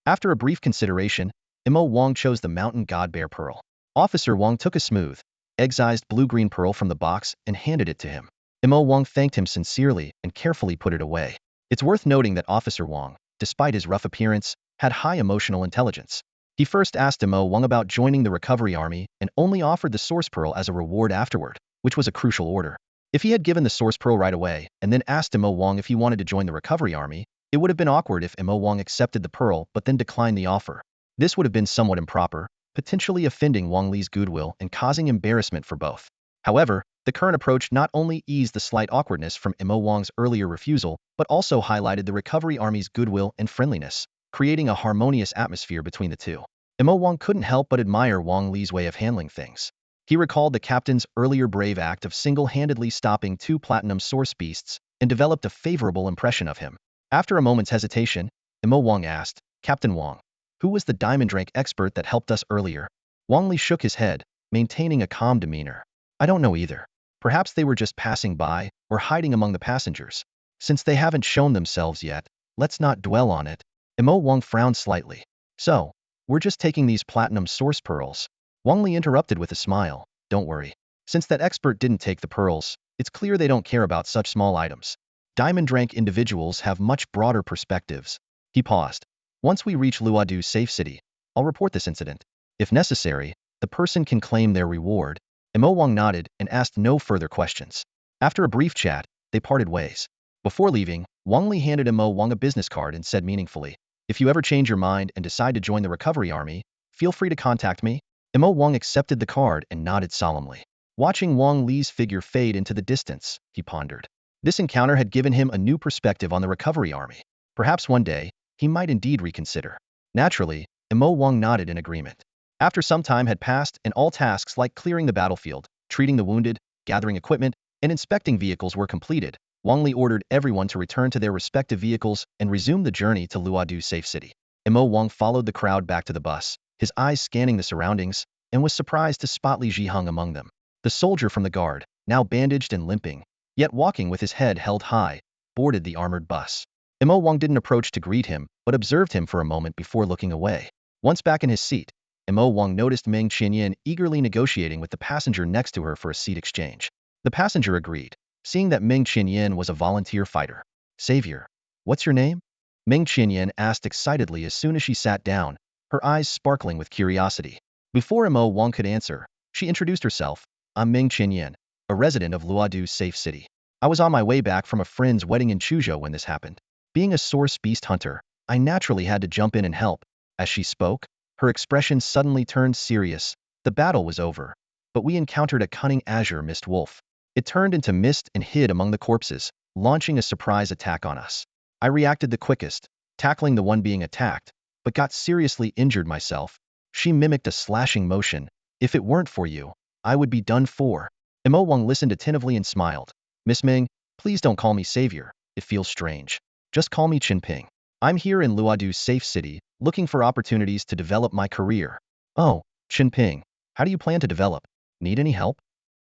After a brief consideration, Mo Wang chose the mountain god bear pearl. Officer Wang took a smooth, egg-sized blue-green pearl from the box and handed it to him. Mo Wang thanked him sincerely and carefully put it away. It's worth noting that Officer Wang, despite his rough appearance, had high emotional intelligence. He first asked Mo Wang about joining the recovery army and only offered the source pearl as a reward afterward, which was a crucial order. If he had given the source pearl right away and then asked Mo Wang if he wanted to join the recovery army, it would have been awkward if Mo Wang accepted the pearl but then declined the offer. This would have been somewhat improper, potentially offending Wang Li's goodwill and causing embarrassment for both. However, the current approach not only eased the slight awkwardness from Mo Wang's earlier refusal, but also highlighted the recovery army's goodwill and friendliness, creating a harmonious atmosphere between the two. Mo Wang couldn't help but admire Wang Li's way of handling things. He recalled the captain's earlier brave act of single-handedly stopping 2 platinum source beasts and developed a favorable impression of him. After a moment's hesitation, Mo Wang asked, "Captain Wang, who was the diamond rank expert that helped us earlier?" Wang Li shook his head, maintaining a calm demeanor. "I don't know either. Perhaps they were just passing by or hiding among the passengers. Since they haven't shown themselves yet, let's not dwell on it." Mo Wang frowned slightly. "So, we're just taking these platinum source pearls." Wang Li interrupted with a smile. "Don't worry. Since that expert didn't take the pearls, it's clear they don't care about such small items. Diamond rank individuals have much broader perspectives." He paused. "Once we reach Luodu's safe city, I'll report this incident. If necessary, the person can claim their reward." Mo Wang nodded and asked no further questions. After a brief chat, they parted ways. Before leaving, Wang Li handed Mo Wang a business card and said meaningfully, "If you ever change your mind and decide to join the recovery army, feel free to contact me." Mo Wang accepted the card and nodded solemnly. Watching Wang Li's figure fade into the distance, he pondered. This encounter had given him a new perspective on the recovery army. Perhaps one day, he might indeed reconsider. Naturally, Mo Wang nodded in agreement. After some time had passed and all tasks like clearing the battlefield, Treating the wounded, gathering equipment, and inspecting vehicles were completed. Wang Li ordered everyone to return to their respective vehicles and resume the journey to Luodu's safe city. Mo Wang followed the crowd back to the bus, his eyes scanning the surroundings, and was surprised to spot Li Zhiheng among them. The soldier from the guard, now bandaged and limping, yet walking with his head held high, boarded the armored bus. Mo Wang didn't approach to greet him, but observed him for a moment before looking away. Once back in his seat, Mo Wang noticed Meng Qinyan eagerly negotiating with the passenger next to her for a seat exchange. The passenger agreed, seeing that Meng Qinyan was a volunteer fighter. Savior, what's your name? Meng Qinyan asked excitedly as soon as she sat down, her eyes sparkling with curiosity. Before Mo Wang could answer, she introduced herself. I'm Meng Qinyan, a resident of Luodu's safe city. I was on my way back from a friend's wedding in Chuzhou when this happened. Being a source beast hunter, I naturally had to jump in and help. As she spoke, her expression suddenly turned serious. The battle was over, but we encountered a cunning azure mist wolf. It turned into mist and hid among the corpses, launching a surprise attack on us. I reacted the quickest, tackling the one being attacked, but got seriously injured myself. She mimicked a slashing motion. If it weren't for you, I would be done for. Mo Wang listened attentively and smiled. Miss Ming, please don't call me savior. It feels strange. Just call me Qinping. I'm here in Luodu's safe city, looking for opportunities to develop my career. Oh, Qinping, how do you plan to develop? Need any help?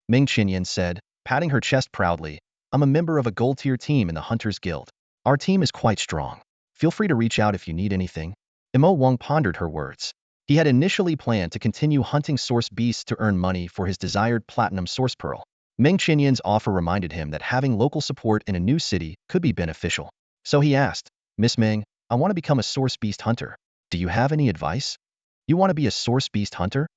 Meng Qinyan said, patting her chest proudly. I'm a member of a gold-tier team in the Hunters Guild. Our team is quite strong. Feel free to reach out if you need anything. Mo Wang pondered her words. He had initially planned to continue hunting source beasts to earn money for his desired platinum source pearl. Meng Qinyan's offer reminded him that having local support in a new city could be beneficial. So he asked, Miss Meng, I want to become a source beast hunter. Do you have any advice? You want to be a source beast hunter?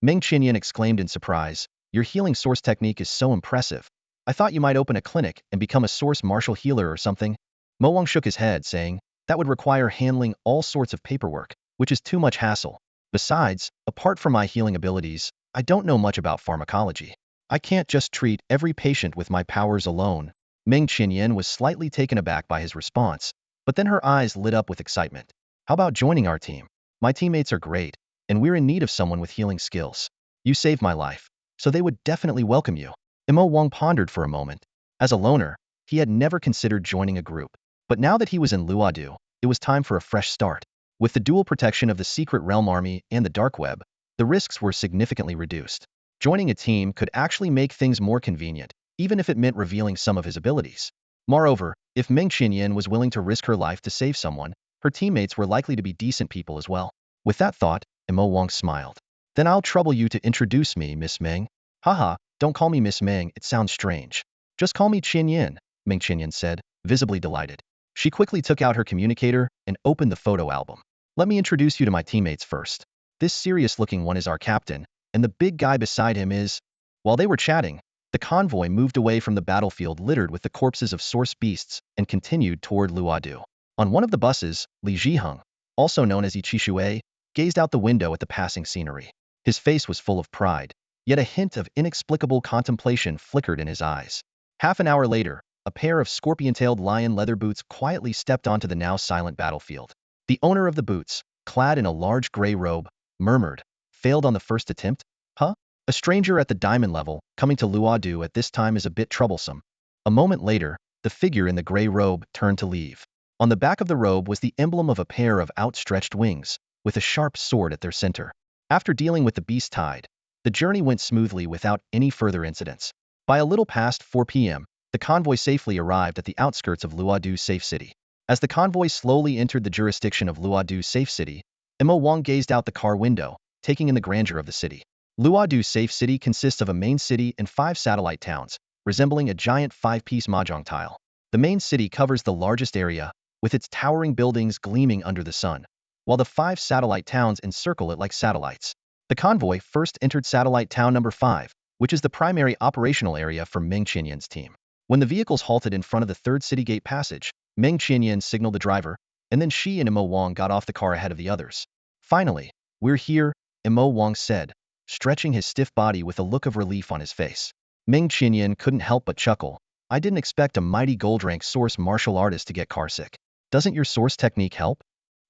Meng Qinyan exclaimed in surprise. Your healing source technique is so impressive. I thought you might open a clinic and become a source martial healer or something. Mo Wang shook his head, saying, that would require handling all sorts of paperwork, which is too much hassle. Besides, apart from my healing abilities, I don't know much about pharmacology. I can't just treat every patient with my powers alone. Meng Qinyan was slightly taken aback by his response, but then her eyes lit up with excitement. How about joining our team? My teammates are great, and we're in need of someone with healing skills. You saved my life, so they would definitely welcome you. Mo Wang pondered for a moment. As a loner, he had never considered joining a group. But now that he was in Luodu, it was time for a fresh start. With the dual protection of the Secret Realm Army and the Dark Web, the risks were significantly reduced. Joining a team could actually make things more convenient, even if it meant revealing some of his abilities. Moreover, if Meng Qinyan was willing to risk her life to save someone, her teammates were likely to be decent people as well. With that thought, Mo Wang smiled. Then I'll trouble you to introduce me, Miss Meng. Haha, don't call me Miss Meng, it sounds strange. Just call me Qinyan, Meng Qinyan said, visibly delighted. She quickly took out her communicator and opened the photo album. Let me introduce you to my teammates first. This serious-looking one is our captain, and the big guy beside him is... While they were chatting, the convoy moved away from the battlefield littered with the corpses of source beasts and continued toward Luodu. On one of the buses, Li Zhiheng, also known as Yiqishuei, gazed out the window at the passing scenery. His face was full of pride, yet a hint of inexplicable contemplation flickered in his eyes. Half an hour later, a pair of scorpion-tailed lion leather boots quietly stepped onto the now silent battlefield. The owner of the boots, clad in a large gray robe, murmured, failed on the first attempt? Huh? A stranger at the diamond level, coming to Luodu at this time is a bit troublesome. A moment later, the figure in the gray robe turned to leave. On the back of the robe was the emblem of a pair of outstretched wings, with a sharp sword at their center. After dealing with the beast tide, the journey went smoothly without any further incidents. By a little past 4 p.m., the convoy safely arrived at the outskirts of Luodu's safe city. As the convoy slowly entered the jurisdiction of Luodu's safe city, Mo Wang gazed out the car window, taking in the grandeur of the city. Luodu's safe city consists of a main city and 5 satellite towns, resembling a giant 5-piece mahjong tile. The main city covers the largest area, with its towering buildings gleaming under the sun, while the 5 satellite towns encircle it like satellites. The convoy first entered satellite town number 5, which is the primary operational area for Meng Qinyan's team. When the vehicles halted in front of the 3rd city gate passage, Meng Qinyan signaled the driver, and then she and Mo Wang got off the car ahead of the others. Finally, we're here, Mo Wang said, stretching his stiff body with a look of relief on his face. Meng Qinyan couldn't help but chuckle. I didn't expect a mighty gold-rank source martial artist to get carsick. Doesn't your source technique help?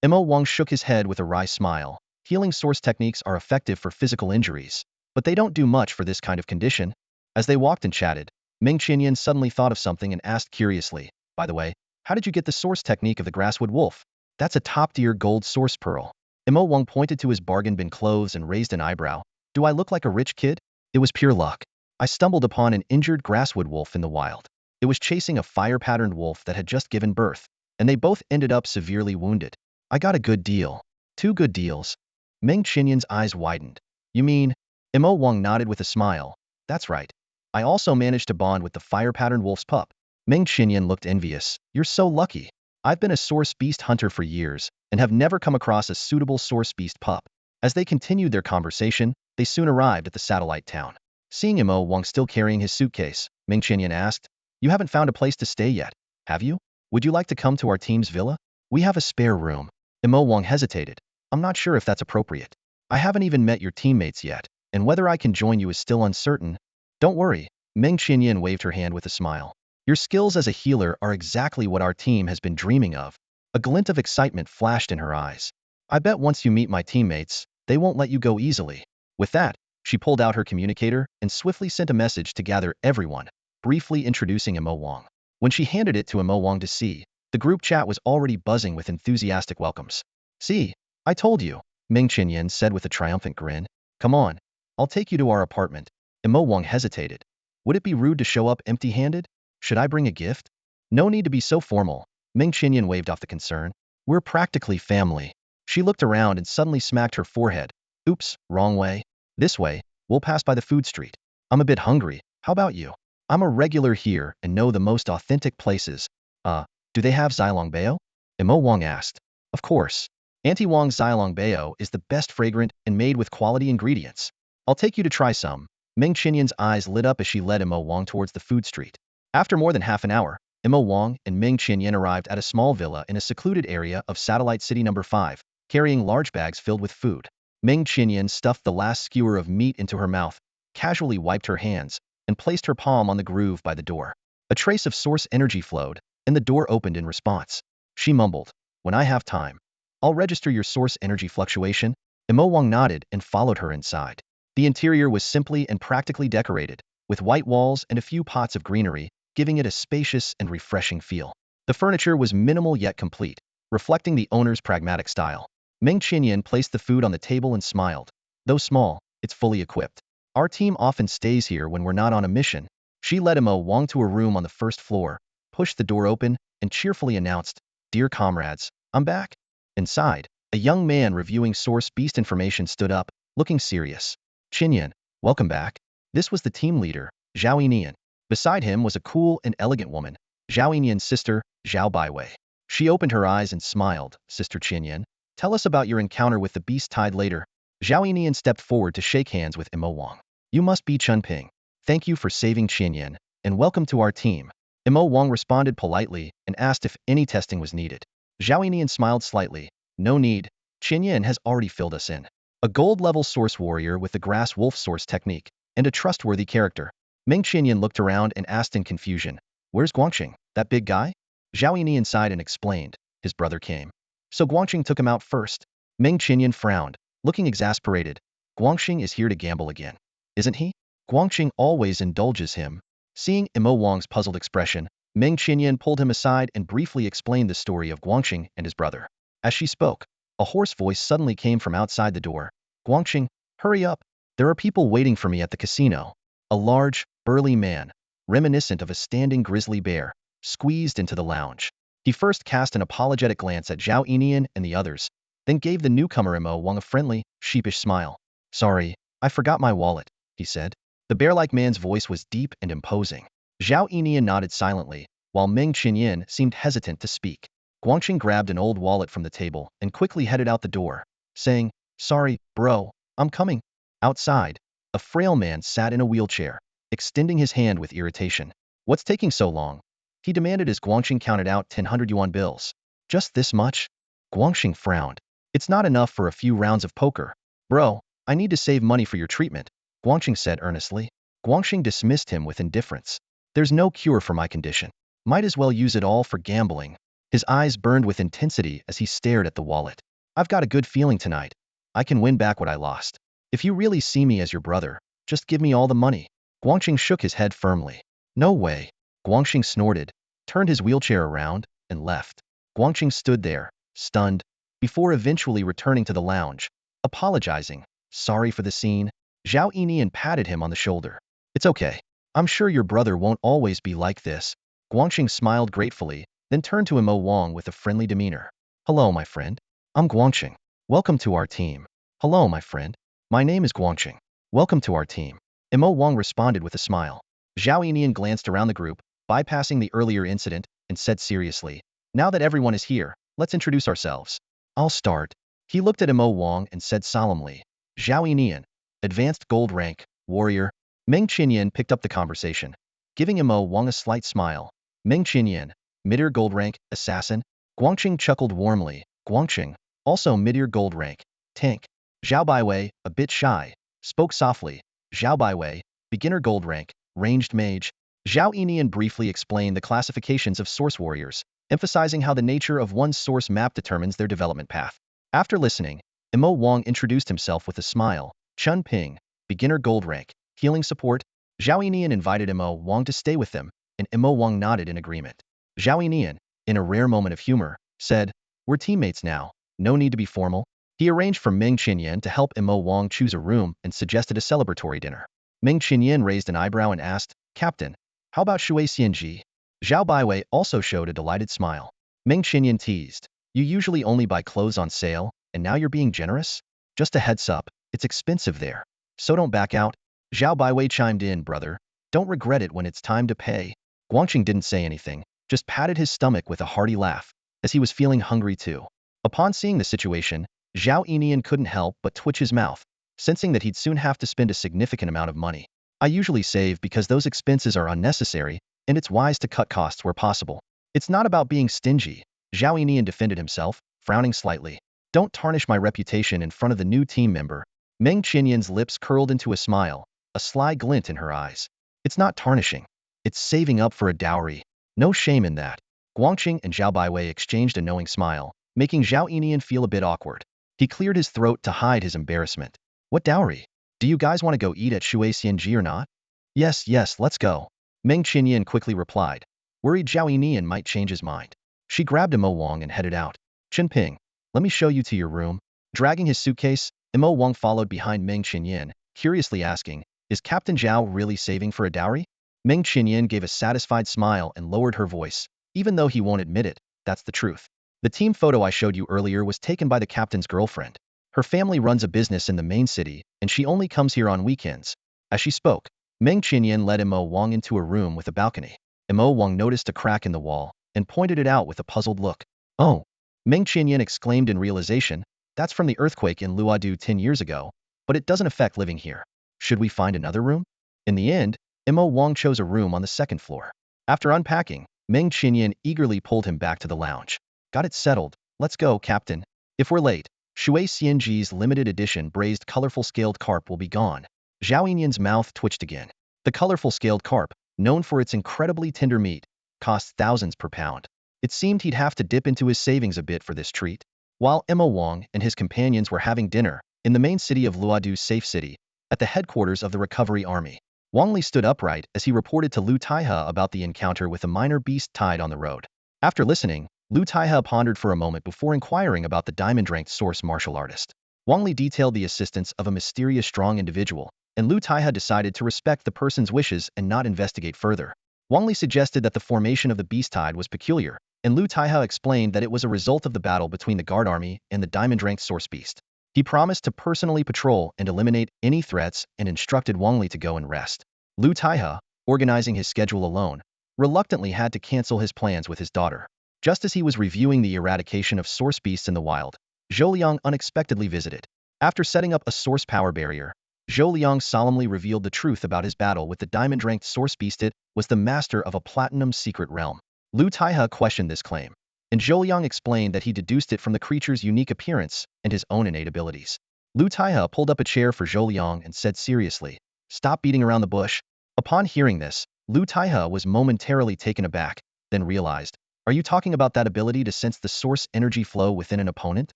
Mo Wang shook his head with a wry smile. Healing source techniques are effective for physical injuries, but they don't do much for this kind of condition. As they walked and chatted, Ming Qinyan suddenly thought of something and asked curiously, by the way, how did you get the source technique of the grasswood wolf? That's a top-tier gold source pearl. Imo Wang pointed to his bargain bin clothes and raised an eyebrow. Do I look like a rich kid? It was pure luck. I stumbled upon an injured grasswood wolf in the wild. It was chasing a fire-patterned wolf that had just given birth, and they both ended up severely wounded. I got a good deal. 2 good deals. Ming Qinyan's eyes widened. You mean? Imo Wang nodded with a smile. That's right. I also managed to bond with the fire-patterned wolf's pup. Ming Qinyan looked envious. You're so lucky. I've been a source beast hunter for years and have never come across a suitable source beast pup. As they continued their conversation, they soon arrived at the satellite town. Seeing Imo Wang still carrying his suitcase, Ming Qinyan asked, You haven't found a place to stay yet, have you? Would you like to come to our team's villa? We have a spare room. Imo Wang hesitated. I'm not sure if that's appropriate. I haven't even met your teammates yet, and whether I can join you is still uncertain. Don't worry. Ming Qinyan waved her hand with a smile. Your skills as a healer are exactly what our team has been dreaming of. A glint of excitement flashed in her eyes. I bet once you meet my teammates, they won't let you go easily. With that, she pulled out her communicator and swiftly sent a message to gather everyone, briefly introducing Imo Wang. When she handed it to Imo Wang to see, the group chat was already buzzing with enthusiastic welcomes. See, I told you, Ming Qinyan said with a triumphant grin. Come on, I'll take you to our apartment. Imo Wang hesitated. Would it be rude to show up empty-handed? Should I bring a gift? No need to be so formal. Ming Qinyan waved off the concern. We're practically family. She looked around and suddenly smacked her forehead. Oops, wrong way. This way, we'll pass by the food street. I'm a bit hungry. How about you? I'm a regular here and know the most authentic places. Do they have Xilongbao? Imo Wang asked. Of course. Auntie Wang's Xilongbao is the best fragrant and made with quality ingredients. I'll take you to try some. Ming Qinyan's eyes lit up as she led Imo Wang towards the food street. After more than half an hour, Imo Wang and Ming Qinyan arrived at a small villa in a secluded area of Satellite City number 5, carrying large bags filled with food. Ming Qinyan stuffed the last skewer of meat into her mouth, casually wiped her hands, and placed her palm on the groove by the door. A trace of source energy flowed, and the door opened in response. She mumbled, When I have time, I'll register your source energy fluctuation. Imo Wang nodded and followed her inside. The interior was simply and practically decorated, with white walls and a few pots of greenery, giving it a spacious and refreshing feel. The furniture was minimal yet complete, reflecting the owner's pragmatic style. Ming Qinyan placed the food on the table and smiled. Though small, it's fully equipped. Our team often stays here when we're not on a mission. She led Imo Wang to a room on the first floor, pushed the door open, and cheerfully announced, Dear comrades, I'm back. Inside, a young man reviewing source beast information stood up, looking serious. Qinyan, welcome back. This was the team leader, Zhao Yinian. Beside him was a cool and elegant woman, Zhao Yinian's sister, Zhao Baiwei. She opened her eyes and smiled. Sister Qinyan, tell us about your encounter with the beast tide later. Zhao Yinian stepped forward to shake hands with Imo Wang. You must be Chunping. Thank you for saving Qinyan, and welcome to our team. Imo Wang responded politely and asked if any testing was needed. Zhao Yinian smiled slightly. No need. Qinyan has already filled us in. A gold-level source warrior with the grass wolf source technique, and a trustworthy character. Ming Qinyan looked around and asked in confusion, Where's Guangxing, that big guy? Zhao Yinian sighed and explained, His brother came. So Guangxing took him out first. Ming Qinyan frowned, looking exasperated. Guangxing is here to gamble again, isn't he? Guangxing always indulges him. Seeing Imo Wang's puzzled expression, Ming Qinyan pulled him aside and briefly explained the story of Guangxing and his brother. As she spoke, a hoarse voice suddenly came from outside the door. Guangxing, hurry up. There are people waiting for me at the casino. A large, burly man, reminiscent of a standing grizzly bear, squeezed into the lounge. He first cast an apologetic glance at Zhao Yinian and the others, then gave the newcomer Imo Wang a friendly, sheepish smile. Sorry, I forgot my wallet, he said. The bear-like man's voice was deep and imposing. Zhao Yinian nodded silently, while Ming Qinyan seemed hesitant to speak. Guangxing grabbed an old wallet from the table and quickly headed out the door, saying, Sorry, bro, I'm coming. Outside, a frail man sat in a wheelchair, extending his hand with irritation. What's taking so long? He demanded as Guangxing counted out 100 yuan bills. Just this much? Guangxing frowned. It's not enough for a few rounds of poker. Bro, I need to save money for your treatment, Guangxing said earnestly. Guangxing dismissed him with indifference. There's no cure for my condition. Might as well use it all for gambling. His eyes burned with intensity as he stared at the wallet. I've got a good feeling tonight. I can win back what I lost. If you really see me as your brother, just give me all the money. Guangxing shook his head firmly. No way. Guangxing snorted, turned his wheelchair around, and left. Guangxing stood there, stunned, before eventually returning to the lounge, apologizing. Sorry for the scene. Zhao Yinian patted him on the shoulder. It's okay. I'm sure your brother won't always be like this. Guangxing smiled gratefully, then turned to Imo Wang with a friendly demeanor. Hello, my friend. I'm Guangxing. Welcome to our team. Hello, my friend. My name is Guangxing. Welcome to our team. Imo Wang responded with a smile. Zhao Yinian glanced around the group, bypassing the earlier incident, and said seriously, now that everyone is here, let's introduce ourselves. I'll start. He looked at Imo Wang and said solemnly, Zhao Yinian, advanced gold rank, warrior. Meng Qinyan picked up the conversation, giving Imo Wang a slight smile. Meng Qinyan, mid-tier gold rank, assassin. Guangxing chuckled warmly. Guangxing, also mid-tier gold rank, tank. Zhao Baiwei, a bit shy, spoke softly. Zhao Baiwei, beginner gold rank, ranged mage. Zhao Yinian briefly explained the classifications of source warriors, emphasizing how the nature of one's source map determines their development path. After listening, Imo Wang introduced himself with a smile. Chun Ping, beginner gold rank, healing support. Zhao Yinian invited Imo Wang to stay with them, and Imo Wang nodded in agreement. Zhao Yinian, in a rare moment of humor, said, we're teammates now, no need to be formal. He arranged for Meng Qinyan to help Imo Wang choose a room and suggested a celebratory dinner. Meng Qinyan raised an eyebrow and asked, Captain, how about Shui Xianji? Zhao Baiwei also showed a delighted smile. Meng Qinyan teased, you usually only buy clothes on sale, and now you're being generous? Just a heads up, it's expensive there. So don't back out. Zhao Baiwei chimed in, brother. Don't regret it when it's time to pay. Guangxing didn't say anything, just patted his stomach with a hearty laugh, as he was feeling hungry too. Upon seeing the situation, Zhao Yinian couldn't help but twitch his mouth, sensing that he'd soon have to spend a significant amount of money. I usually save because those expenses are unnecessary, and it's wise to cut costs where possible. It's not about being stingy. Zhao Yinian defended himself, frowning slightly. Don't tarnish my reputation in front of the new team member. Meng Qinyan's lips curled into a smile, a sly glint in her eyes. It's not tarnishing. It's saving up for a dowry. No shame in that. Guangxing and Zhao Baiwei exchanged a knowing smile, making Zhao Yinian feel a bit awkward. He cleared his throat to hide his embarrassment. What dowry? Do you guys want to go eat at Shui Xianji or not? Yes, let's go. Meng Qinyan quickly replied, worried Zhao Yinian might change his mind. She grabbed Imo Wang and headed out. Qinping, let me show you to your room. Dragging his suitcase, Imo Wang followed behind Meng Qinyan, curiously asking, is Captain Zhao really saving for a dowry? Meng Qinyan gave a satisfied smile and lowered her voice. Even though he won't admit it, that's the truth. The team photo I showed you earlier was taken by the captain's girlfriend. Her family runs a business in the main city, and she only comes here on weekends. As she spoke, Meng Qinyan led Imo Wang into a room with a balcony. Imo Wang noticed a crack in the wall, and pointed it out with a puzzled look. Oh! Meng Qinyan exclaimed in realization, that's from the earthquake in Luodu 10 years ago, but it doesn't affect living here. Should we find another room? In the end, Imo Wang chose a room on the second floor. After unpacking, Meng Qinyan eagerly pulled him back to the lounge. Got it settled. Let's go, Captain. If we're late, Shui Xianji's limited edition braised colorful scaled carp will be gone. Zhao Yinian's mouth twitched again. The colorful scaled carp, known for its incredibly tender meat, cost thousands per pound. It seemed he'd have to dip into his savings a bit for this treat. While Imo Wang and his companions were having dinner in the main city of Luodu's safe city, at the headquarters of the recovery army, Wang Li stood upright as he reported to Lu Taihe about the encounter with a minor beast tied on the road. After listening, Lu Taihe pondered for a moment before inquiring about the diamond-ranked source martial artist. Wang Li detailed the assistance of a mysterious strong individual, and Lu Taihe decided to respect the person's wishes and not investigate further. Wang Li suggested that the formation of the beast tide was peculiar, and Lu Taihe explained that it was a result of the battle between the guard army and the diamond-ranked source beast. He promised to personally patrol and eliminate any threats and instructed Wang Li to go and rest. Lu Taihe, organizing his schedule alone, reluctantly had to cancel his plans with his daughter. Just as he was reviewing the eradication of source beasts in the wild, Zhou Liang unexpectedly visited. After setting up a source power barrier, Zhou Liang solemnly revealed the truth about his battle with the diamond-ranked source beast. It was the master of a platinum secret realm. Lu Taihe questioned this claim, and Zhou Liang explained that he deduced it from the creature's unique appearance and his own innate abilities. Lu Taihe pulled up a chair for Zhou Liang and said seriously, stop beating around the bush. Upon hearing this, Lu Taihe was momentarily taken aback, then realized, are you talking about that ability to sense the source energy flow within an opponent?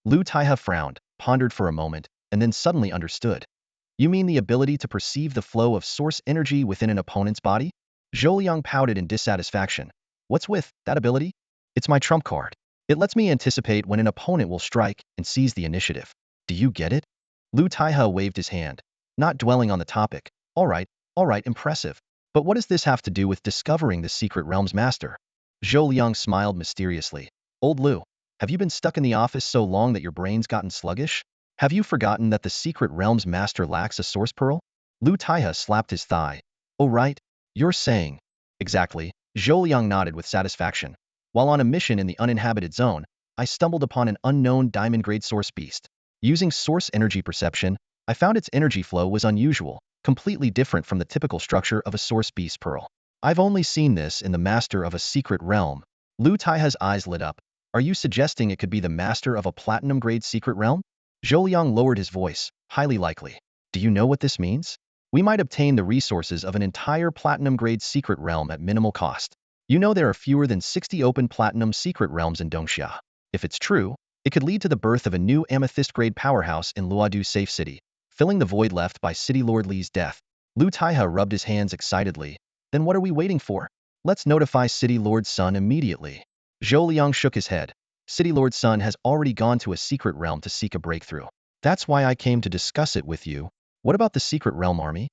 Lu Taihe frowned, pondered for a moment, and then suddenly understood. You mean the ability to perceive the flow of source energy within an opponent's body? Zhou Liang pouted in dissatisfaction. What's with that ability? It's my trump card. It lets me anticipate when an opponent will strike and seize the initiative. Do you get it? Lu Taihe waved his hand, not dwelling on the topic. All right, impressive. But what does this have to do with discovering the secret realm's master? Zhou Liang smiled mysteriously. Old Lu, have you been stuck in the office so long that your brain's gotten sluggish? Have you forgotten that the secret realm's master lacks a source pearl? Lu Taihe slapped his thigh. Oh right, you're saying. Exactly. Zhou Liang nodded with satisfaction. While on a mission in the uninhabited zone, I stumbled upon an unknown diamond-grade source beast. Using source energy perception, I found its energy flow was unusual, completely different from the typical structure of a source beast pearl. I've only seen this in the master of a secret realm. Lu Taihe's eyes lit up. Are you suggesting it could be the master of a platinum-grade secret realm? Zhou Liang lowered his voice. Highly likely. Do you know what this means? We might obtain the resources of an entire platinum-grade secret realm at minimal cost. You know there are fewer than 60 open platinum secret realms in Dongxia. If it's true, it could lead to the birth of a new amethyst-grade powerhouse in Luodu Safe City, filling the void left by City Lord Li's death. Lu Taihe rubbed his hands excitedly. Then what are we waiting for? Let's notify City Lord Sun immediately. Zhou Liang shook his head. City Lord Sun has already gone to a secret realm to seek a breakthrough. That's why I came to discuss it with you. What about the secret realm army?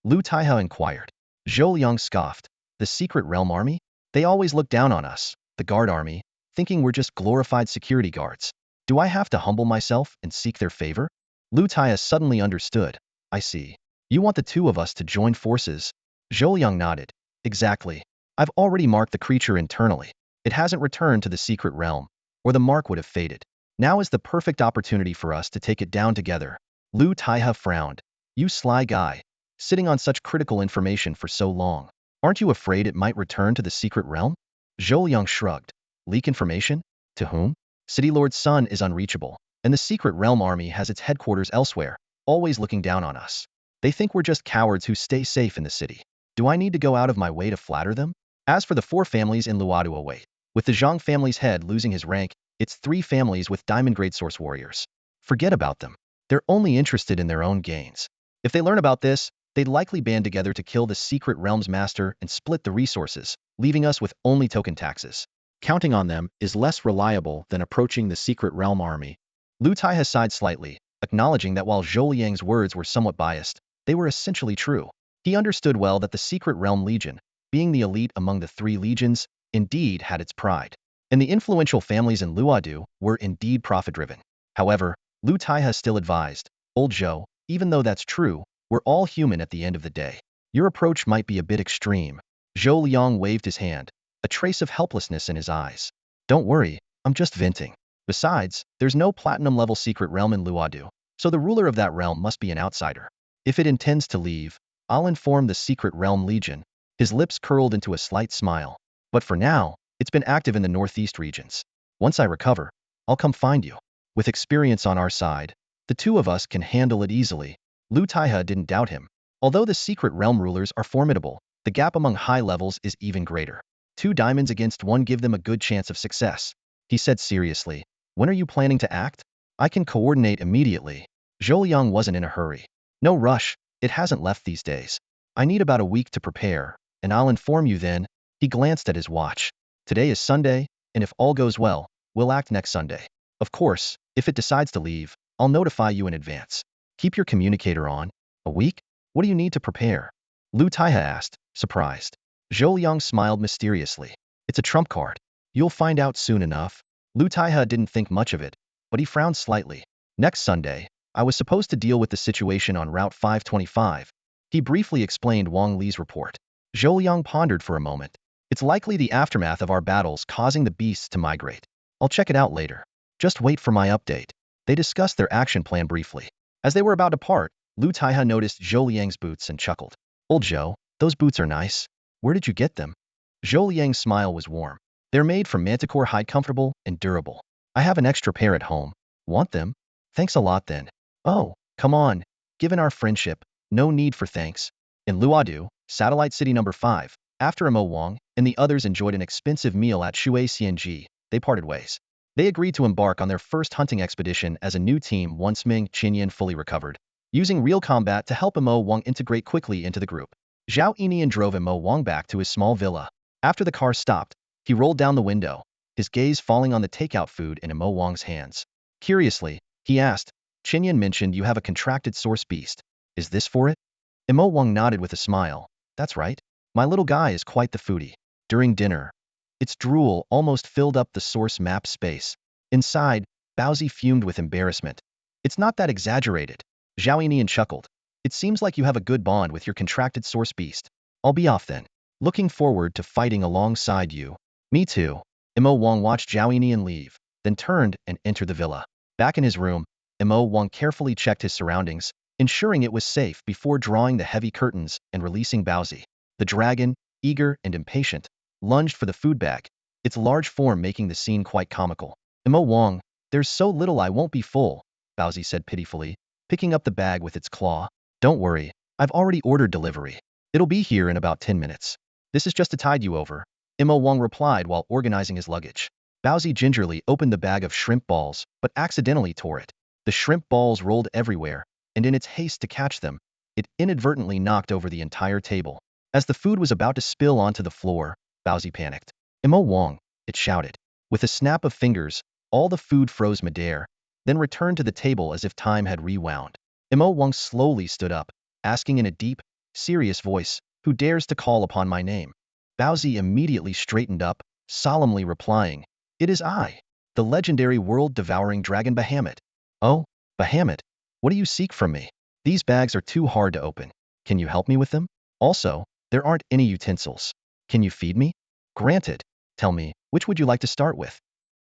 Lu Taihe inquired. Zhou Liang scoffed. The secret realm army? They always look down on us, the guard army, thinking we're just glorified security guards. Do I have to humble myself and seek their favor? Lu Taihe suddenly understood. I see. You want the two of us to join forces? Zhou Liang nodded. Exactly. I've already marked the creature internally. It hasn't returned to the secret realm, or the mark would have faded. Now is the perfect opportunity for us to take it down together. Lu Taihe frowned. You sly guy. Sitting on such critical information for so long. Aren't you afraid it might return to the secret realm? Zhou Liang shrugged. Leak information? To whom? City Lord Sun is unreachable, and the secret realm army has its headquarters elsewhere, always looking down on us. They think we're just cowards who stay safe in the city. Do I need to go out of my way to flatter them? As for the 4 families in Luodu await, with the Zhang family's head losing his rank, it's 3 families with diamond-grade source warriors. Forget about them. They're only interested in their own gains. If they learn about this, they'd likely band together to kill the secret realm's master and split the resources, leaving us with only token taxes. Counting on them is less reliable than approaching the secret realm army. Lu Taihe sighed slightly, acknowledging that while Zhou Liang's words were somewhat biased, they were essentially true. He understood well that the secret realm legion, being the elite among the 3 legions, indeed had its pride. And the influential families in Luodu were indeed profit-driven. However, Lu Taihe still advised, Old Zhou, even though that's true, we're all human at the end of the day. Your approach might be a bit extreme. Zhou Liang waved his hand, a trace of helplessness in his eyes. Don't worry, I'm just venting. Besides, there's no platinum-level secret realm in Luodu, so the ruler of that realm must be an outsider. If it intends to leave, I'll inform the secret realm legion. His lips curled into a slight smile. But for now, it's been active in the northeast regions. Once I recover, I'll come find you. With experience on our side, the 2 of us can handle it easily. Lu Taihe didn't doubt him. Although the secret realm rulers are formidable, the gap among high levels is even greater. 2 diamonds against 1 give them a good chance of success. He said seriously, when are you planning to act? I can coordinate immediately. Zhou Liang wasn't in a hurry. No rush, it hasn't left these days. I need about a week to prepare, and I'll inform you then. He glanced at his watch. Today is Sunday, and if all goes well, we'll act next Sunday. Of course, if it decides to leave, I'll notify you in advance. Keep your communicator on. A week? What do you need to prepare? Lu Taihe asked, surprised. Zhou Liang smiled mysteriously. It's a trump card. You'll find out soon enough. Lu Taihe didn't think much of it, but he frowned slightly. Next Sunday, I was supposed to deal with the situation on Route 525. He briefly explained Wang Li's report. Zhou Liang pondered for a moment. It's likely the aftermath of our battles causing the beasts to migrate. I'll check it out later. Just wait for my update. They discussed their action plan briefly. As they were about to part, Lu Taihe noticed Zhou Liang's boots and chuckled. Old Zhou, those boots are nice. Where did you get them? Zhou Liang's smile was warm. They're made from manticore hide, comfortable and durable. I have an extra pair at home. Want them? Thanks a lot then. Oh, come on. Given our friendship, no need for thanks. In Luodu, Satellite City number 5, after Mo Wang and the others enjoyed an expensive meal at Shui Xianji, they parted ways. They agreed to embark on their first hunting expedition as a new team once Ming Qinyan fully recovered. using real combat to help Mo Wang integrate quickly into the group. Zhao Yinian drove Mo Wang back to his small villa. After the car stopped, he rolled down the window, his gaze falling on the takeout food in Mo Wang's hands. Curiously, he asked, Qinyan mentioned you have a contracted source beast. Is this for it? Mo Wang nodded with a smile. That's right. My little guy is quite the foodie. During dinner, its drool almost filled up the source map space. Inside, Baozi fumed with embarrassment. It's not that exaggerated. Zhao Yinian chuckled. It seems like you have a good bond with your contracted source beast. I'll be off then. Looking forward to fighting alongside you. Me too. Mo Wang watched Zhao Yinian leave, then turned and entered the villa. Back in his room, Mo Wang carefully checked his surroundings, ensuring it was safe before drawing the heavy curtains and releasing Baozi. The dragon, eager and impatient, lunged for the food bag, its large form making the scene quite comical. Mo Wang, there's so little I won't be full, Baozi said pitifully, picking up the bag with its claw. Don't worry, I've already ordered delivery. It'll be here in about 10 minutes. This is just to tide you over, Mo Wang replied while organizing his luggage. Baozi gingerly opened the bag of shrimp balls, but accidentally tore it. The shrimp balls rolled everywhere, and in its haste to catch them, it inadvertently knocked over the entire table. As the food was about to spill onto the floor, Baozi panicked. Mo Wang, it shouted. With a snap of fingers, all the food froze midair, then returned to the table as if time had rewound. Mo Wang slowly stood up, asking in a deep, serious voice, who dares to call upon my name? Baozi immediately straightened up, solemnly replying, it is I, the legendary world-devouring dragon Bahamut. Oh, Bahamut, what do you seek from me? These bags are too hard to open. Can you help me with them? Also, there aren't any utensils. Can you feed me? Granted. Tell me, which would you like to start with?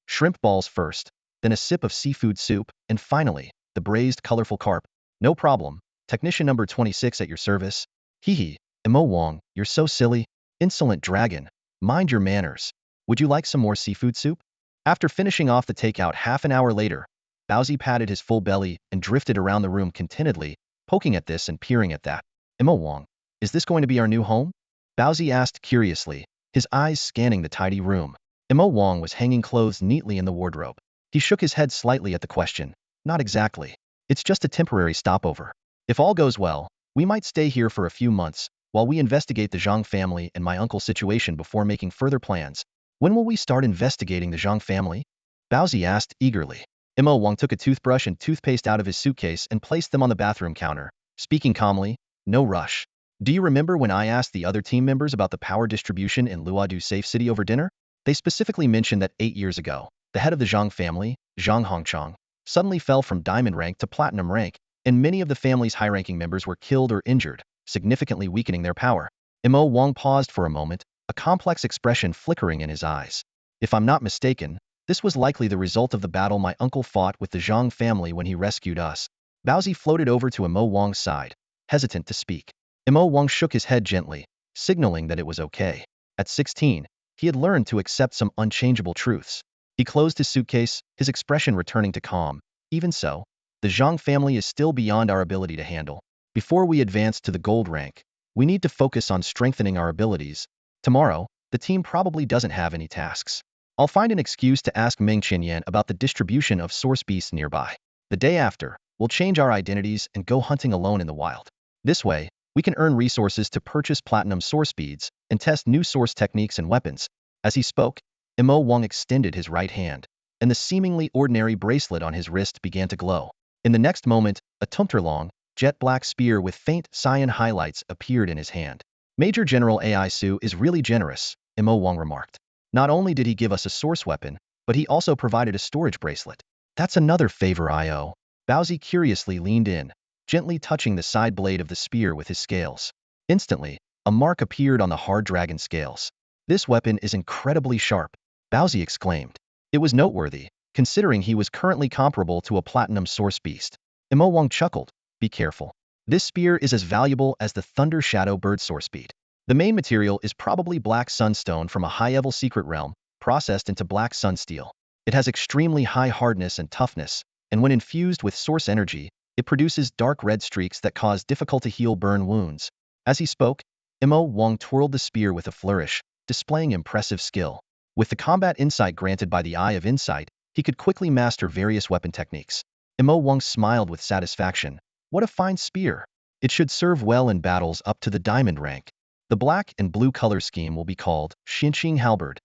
Shrimp balls first, then a sip of seafood soup, and finally, the braised colorful carp. No problem. Technician number 26 at your service. Hee hee. Mo Wang, you're so silly. Insolent dragon. Mind your manners. Would you like some more seafood soup? After finishing off the takeout half an hour later, Baozi patted his full belly and drifted around the room contentedly, poking at this and peering at that. Mo Wang, is this going to be our new home? Baozi asked curiously, his eyes scanning the tidy room. Mo Wang was hanging clothes neatly in the wardrobe. He shook his head slightly at the question. Not exactly. It's just a temporary stopover. If all goes well, we might stay here for a few months, while we investigate the Zhang family and my uncle's situation before making further plans. When will we start investigating the Zhang family? Baozi asked eagerly. Mo Wang took a toothbrush and toothpaste out of his suitcase and placed them on the bathroom counter, speaking calmly, no rush. Do you remember when I asked the other team members about the power distribution in Luodu Safe City over dinner? They specifically mentioned that 8 years ago, the head of the Zhang family, Zhang Hongchang, suddenly fell from diamond rank to platinum rank, and many of the family's high-ranking members were killed or injured, significantly weakening their power. Mo Wang paused for a moment, a complex expression flickering in his eyes. If I'm not mistaken, this was likely the result of the battle my uncle fought with the Zhang family when he rescued us. Baozi floated over to Mo Wang's side, hesitant to speak. Mo Wang shook his head gently, signaling that it was okay. At 16, he had learned to accept some unchangeable truths. He closed his suitcase, his expression returning to calm. Even so, the Zhang family is still beyond our ability to handle. Before we advance to the gold rank, we need to focus on strengthening our abilities. Tomorrow, the team probably doesn't have any tasks. I'll find an excuse to ask Meng Qinyan about the distribution of source beasts nearby. The day after, we'll change our identities and go hunting alone in the wild. This way, we can earn resources to purchase platinum source beads and test new source techniques and weapons. As he spoke, Mo Wang extended his right hand, and the seemingly ordinary bracelet on his wrist began to glow. In the next moment, a tumterlong, jet-black spear with faint cyan highlights appeared in his hand. Major General Ai Su is really generous, Mo Wang remarked. Not only did he give us a source weapon, but he also provided a storage bracelet. That's another favor I owe. Baozi curiously leaned in, gently touching the side blade of the spear with his scales. Instantly, a mark appeared on the hard dragon scales. This weapon is incredibly sharp, Baozi exclaimed. It was noteworthy, considering he was currently comparable to a platinum source beast. Mo Wang chuckled. Be careful. This spear is as valuable as the Thunder Shadow Bird source bead. The main material is probably black sunstone from a high-level secret realm, processed into black sunsteel. It has extremely high hardness and toughness, and when infused with source energy, it produces dark red streaks that cause difficult-to-heal burn wounds. As he spoke, Mo Wang twirled the spear with a flourish, displaying impressive skill. With the combat insight granted by the Eye of Insight, he could quickly master various weapon techniques. Mo Wang smiled with satisfaction, What a fine spear! It should serve well in battles up to the diamond rank. The black and blue color scheme will be called Xinqing Halberd.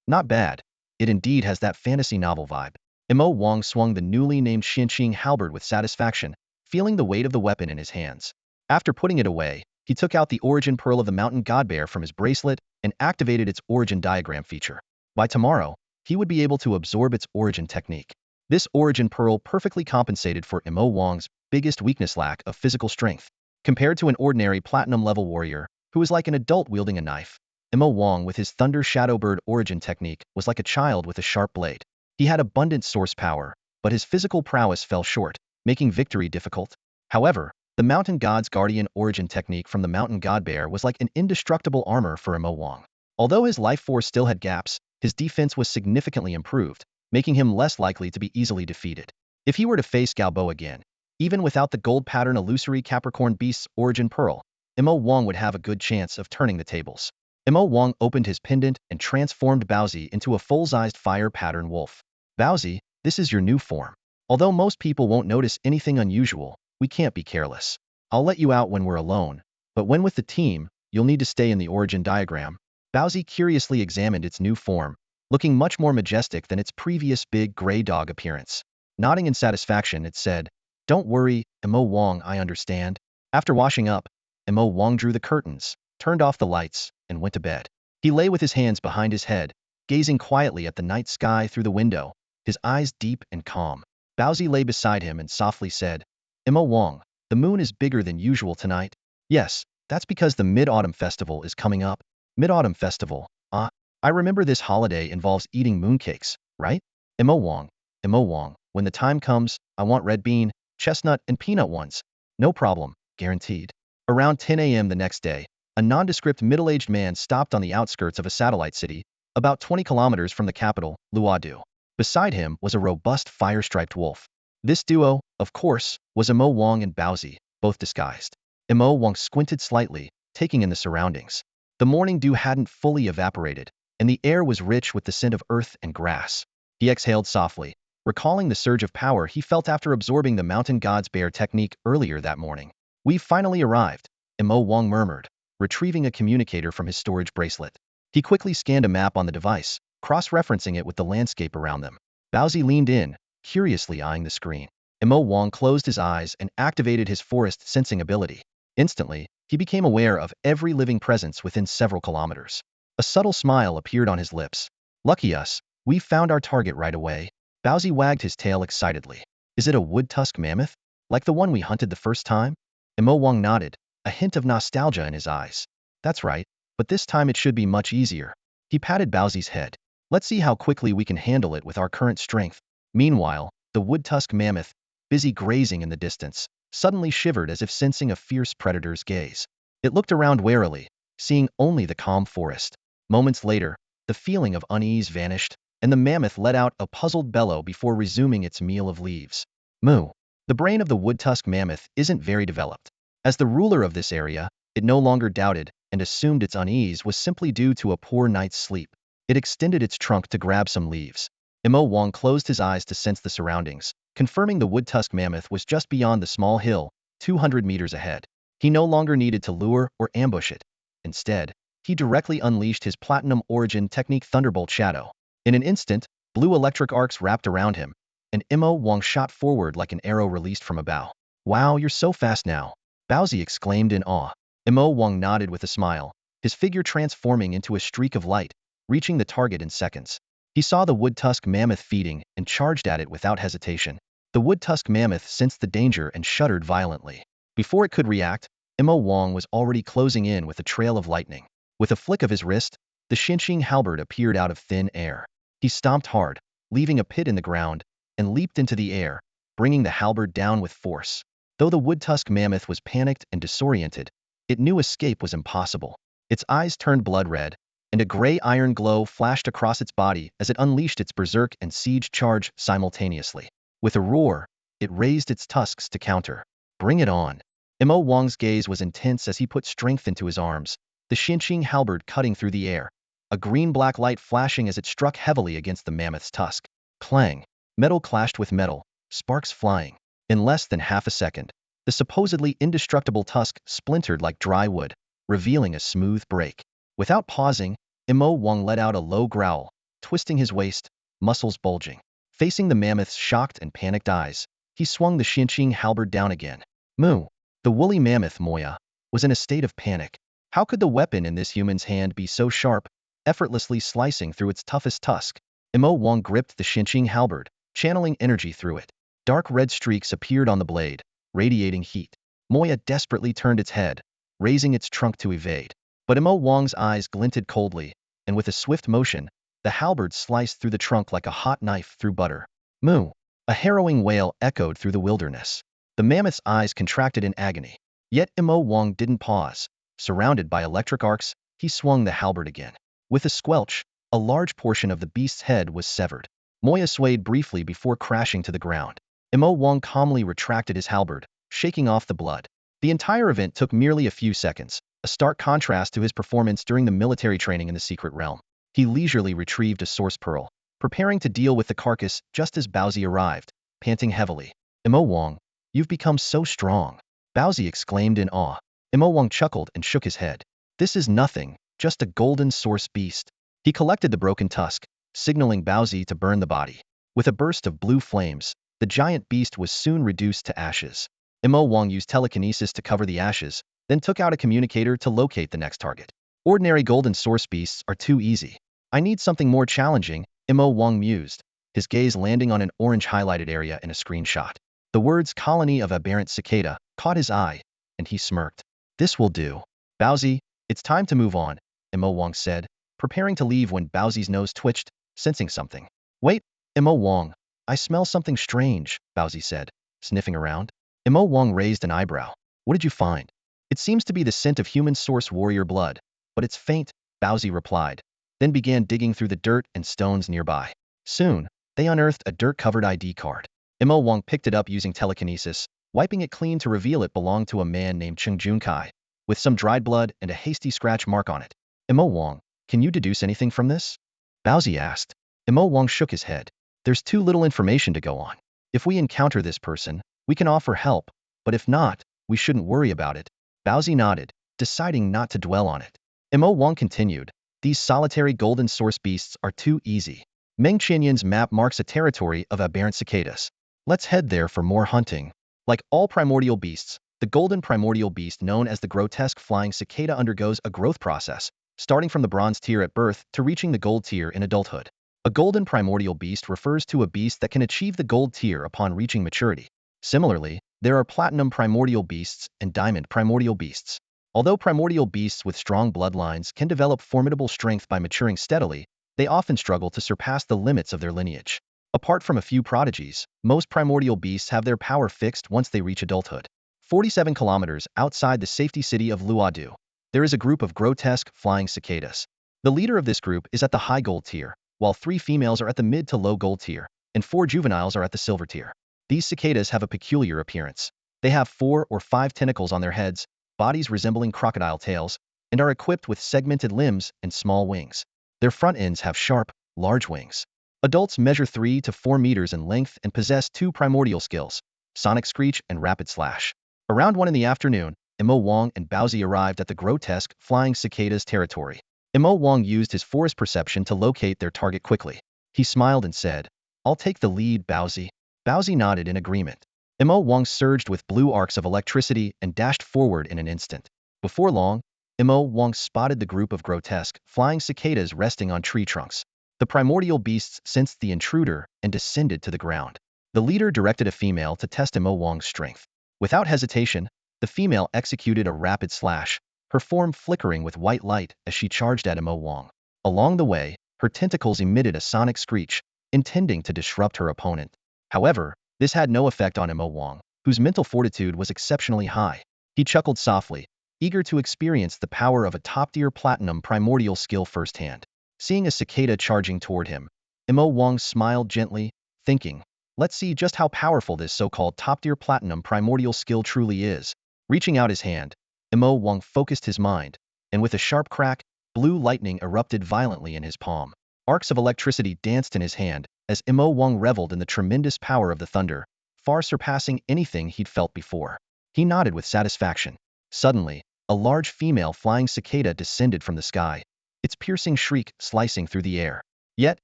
Not bad. It indeed has that fantasy novel vibe. Mo Wang swung the newly named Xinqing Halberd with satisfaction, feeling the weight of the weapon in his hands. After putting it away, he took out the origin pearl of the mountain god bear from his bracelet and activated its origin diagram feature. By tomorrow, he would be able to absorb its origin technique. This origin pearl perfectly compensated for Mo Wang's biggest weakness, lack of physical strength. Compared to an ordinary platinum-level warrior, who was like an adult wielding a knife, Mo Wang with his Thunder Shadowbird origin technique was like a child with a sharp blade. He had abundant source power, but his physical prowess fell short, making victory difficult. However, the Mountain God's Guardian origin technique from the Mountain God Bear was like an indestructible armor for Mo Wang. Although his life force still had gaps, his defense was significantly improved, making him less likely to be easily defeated. If he were to face Galbo again, even without the gold pattern illusory Capricorn Beast's origin pearl, Mo Wang would have a good chance of turning the tables. Mo Wang opened his pendant and transformed Baozi into a full-sized fire pattern wolf. Baozi, this is your new form. Although most people won't notice anything unusual, we can't be careless. I'll let you out when we're alone, but when with the team, you'll need to stay in the origin diagram. Baozi curiously examined its new form, looking much more majestic than its previous big gray dog appearance. Nodding in satisfaction, it said, "Don't worry, Mo Wang, I understand." After washing up, Mo Wang drew the curtains, turned off the lights, and went to bed. He lay with his hands behind his head, gazing quietly at the night sky through the window, his eyes deep and calm. Baozi lay beside him and softly said, "Mo Wang, the moon is bigger than usual tonight." "Yes, that's because the Mid-Autumn Festival is coming up." "Mid-Autumn Festival? I remember this holiday involves eating mooncakes, right?" Mo Wang, when the time comes, I want red bean, chestnut, and peanut ones." "No problem, guaranteed." Around 10 a.m. the next day, a nondescript middle-aged man stopped on the outskirts of a satellite city, about 20 kilometers from the capital, Luodu. Beside him was a robust fire-striped wolf. This duo, of course, was Mo Wang and Baozi, both disguised. Mo Wang squinted slightly, taking in the surroundings. The morning dew hadn't fully evaporated, and the air was rich with the scent of earth and grass. He exhaled softly, recalling the surge of power he felt after absorbing the Mountain God's Bear technique earlier that morning. "We've finally arrived," Mo Wang murmured, retrieving a communicator from his storage bracelet. He quickly scanned a map on the device, cross-referencing it with the landscape around them. Baozi leaned in, curiously eyeing the screen. Mo Wang closed his eyes and activated his forest sensing ability. Instantly, he became aware of every living presence within several kilometers. A subtle smile appeared on his lips. "Lucky us, we found our target right away." Baozi wagged his tail excitedly. "Is it a wood-tusk mammoth, like the one we hunted the first time?" Mo Wang nodded, a hint of nostalgia in his eyes. "That's right, but this time it should be much easier." He patted Baozi's head. "Let's see how quickly we can handle it with our current strength." Meanwhile, the wood-tusk mammoth, busy grazing in the distance, suddenly shivered as if sensing a fierce predator's gaze. It looked around warily, seeing only the calm forest. Moments later, the feeling of unease vanished, and the mammoth let out a puzzled bellow before resuming its meal of leaves. Moo. The brain of the wood-tusk mammoth isn't very developed. As the ruler of this area, it no longer doubted and assumed its unease was simply due to a poor night's sleep. It extended its trunk to grab some leaves. Mo Wang closed his eyes to sense the surroundings, confirming the wood-tusk mammoth was just beyond the small hill, 200 meters ahead. He no longer needed to lure or ambush it. Instead, he directly unleashed his platinum origin technique Thunderbolt Shadow. In an instant, blue electric arcs wrapped around him, and Mo Wang shot forward like an arrow released from a bow. "Wow, you're so fast now," Baozi exclaimed in awe. Mo Wang nodded with a smile, his figure transforming into a streak of light, reaching the target in seconds. He saw the wood-tusk mammoth feeding and charged at it without hesitation. The wood-tusk mammoth sensed the danger and shuddered violently. Before it could react, Mo Wang was already closing in with a trail of lightning. With a flick of his wrist, the Xinqing halberd appeared out of thin air. He stomped hard, leaving a pit in the ground, and leaped into the air, bringing the halberd down with force. Though the wood-tusk mammoth was panicked and disoriented, it knew escape was impossible. Its eyes turned blood red, and a gray iron glow flashed across its body as it unleashed its berserk and siege charge simultaneously. With a roar, it raised its tusks to counter. "Bring it on." Mo Wang's gaze was intense as he put strength into his arms, the Xinqing halberd cutting through the air, a green-black light flashing as it struck heavily against the mammoth's tusk. Clang! Metal clashed with metal, sparks flying. In less than half a second, The supposedly indestructible tusk splintered like dry wood, revealing a smooth break. Without pausing, Imo Wang let out a low growl, twisting his waist, muscles bulging. Facing the mammoth's shocked and panicked eyes, he swung the Xinqing halberd down again. Moo! The woolly mammoth, Moya, was in a state of panic. How could the weapon in this human's hand be so sharp, effortlessly slicing through its toughest tusk? Imo Wang gripped the Xinqing halberd, channeling energy through it. Dark red streaks appeared on the blade, radiating heat. Moya desperately turned its head, raising its trunk to evade. But Imo Wang's eyes glinted coldly, and with a swift motion, the halberd sliced through the trunk like a hot knife through butter. Moo! A harrowing wail echoed through the wilderness. The mammoth's eyes contracted in agony. Yet Imo Wang didn't pause. Surrounded by electric arcs, he swung the halberd again. With a squelch, a large portion of the beast's head was severed. Moya swayed briefly before crashing to the ground. Imo Wang calmly retracted his halberd, shaking off the blood. The entire event took merely a few seconds, a stark contrast to his performance during the military training in the secret realm. He leisurely retrieved a source pearl, preparing to deal with the carcass just as Baozi arrived, panting heavily. Imo Wang, you've become so strong, Baozi exclaimed in awe. Imo Wang chuckled and shook his head. This is nothing, just a golden source beast. He collected the broken tusk, signaling Baozi to burn the body. With a burst of blue flames, the giant beast was soon reduced to ashes. Imo Wang used telekinesis to cover the ashes, then took out a communicator to locate the next target. Ordinary golden source beasts are too easy. I need something more challenging, Imo Wang mused, his gaze landing on an orange highlighted area in a screenshot. The words colony of aberrant cicada caught his eye, and he smirked. This will do. Baozi, it's time to move on, Imo Wang said, preparing to leave when Baozi's nose twitched, sensing something. Wait, Imo Wang, I smell something strange, Baozi said, sniffing around. Imo Wang raised an eyebrow. What did you find? It seems to be the scent of human source warrior blood, but it's faint, Baozi replied, then began digging through the dirt and stones nearby. Soon, they unearthed a dirt-covered ID card. Imo Wang picked it up using telekinesis, wiping it clean to reveal it belonged to a man named Cheng Junkai, with some dried blood and a hasty scratch mark on it. Imo Wang, can you deduce anything from this? Baozi asked. Imo Wang shook his head. There's too little information to go on. If we encounter this person, we can offer help, but if not, we shouldn't worry about it. Baozi nodded, deciding not to dwell on it. Imo Wang continued. These solitary golden source beasts are too easy. Meng Qianyan's map marks a territory of aberrant cicadas. Let's head there for more hunting. Like all primordial beasts, the golden primordial beast known as the grotesque flying cicada undergoes a growth process, starting from the bronze tier at birth to reaching the gold tier in adulthood. A golden primordial beast refers to a beast that can achieve the gold tier upon reaching maturity. Similarly, there are platinum primordial beasts and diamond primordial beasts. Although primordial beasts with strong bloodlines can develop formidable strength by maturing steadily, they often struggle to surpass the limits of their lineage. Apart from a few prodigies, most primordial beasts have their power fixed once they reach adulthood. 47 kilometers outside the safety city of Luodu, there is a group of grotesque flying cicadas. The leader of this group is at the high gold tier, while 3 females are at the mid to low gold tier, and 4 juveniles are at the silver tier. These cicadas have a peculiar appearance. They have 4 or 5 tentacles on their heads, bodies resembling crocodile tails, and are equipped with segmented limbs and small wings. Their front ends have sharp, large wings. Adults measure 3 to 4 meters in length and possess 2 primordial skills, Sonic Screech and Rapid Slash. Around 1 in the afternoon, Imo Wang and Baozi arrived at the grotesque flying cicadas territory. Imo Wang used his forest perception to locate their target quickly. He smiled and said, I'll take the lead, Baozi. Baozi nodded in agreement. Imo Wang surged with blue arcs of electricity and dashed forward in an instant. Before long, Imo Wang spotted the group of grotesque, flying cicadas resting on tree trunks. The primordial beasts sensed the intruder and descended to the ground. The leader directed a female to test Imo Wang's strength. Without hesitation, the female executed a rapid slash, her form flickering with white light as she charged at Imo Wang. Along the way, her tentacles emitted a sonic screech, intending to disrupt her opponent. However, this had no effect on Imo Wang, whose mental fortitude was exceptionally high. He chuckled softly, eager to experience the power of a top-tier platinum primordial skill firsthand. Seeing a cicada charging toward him, Imo Wang smiled gently, thinking, let's see just how powerful this so-called top-tier platinum primordial skill truly is. Reaching out his hand, Imo Wang focused his mind, and with a sharp crack, blue lightning erupted violently in his palm. Arcs of electricity danced in his hand as Imo Wang reveled in the tremendous power of the thunder, far surpassing anything he'd felt before. He nodded with satisfaction. Suddenly, a large female flying cicada descended from the sky, its piercing shriek slicing through the air. Yet,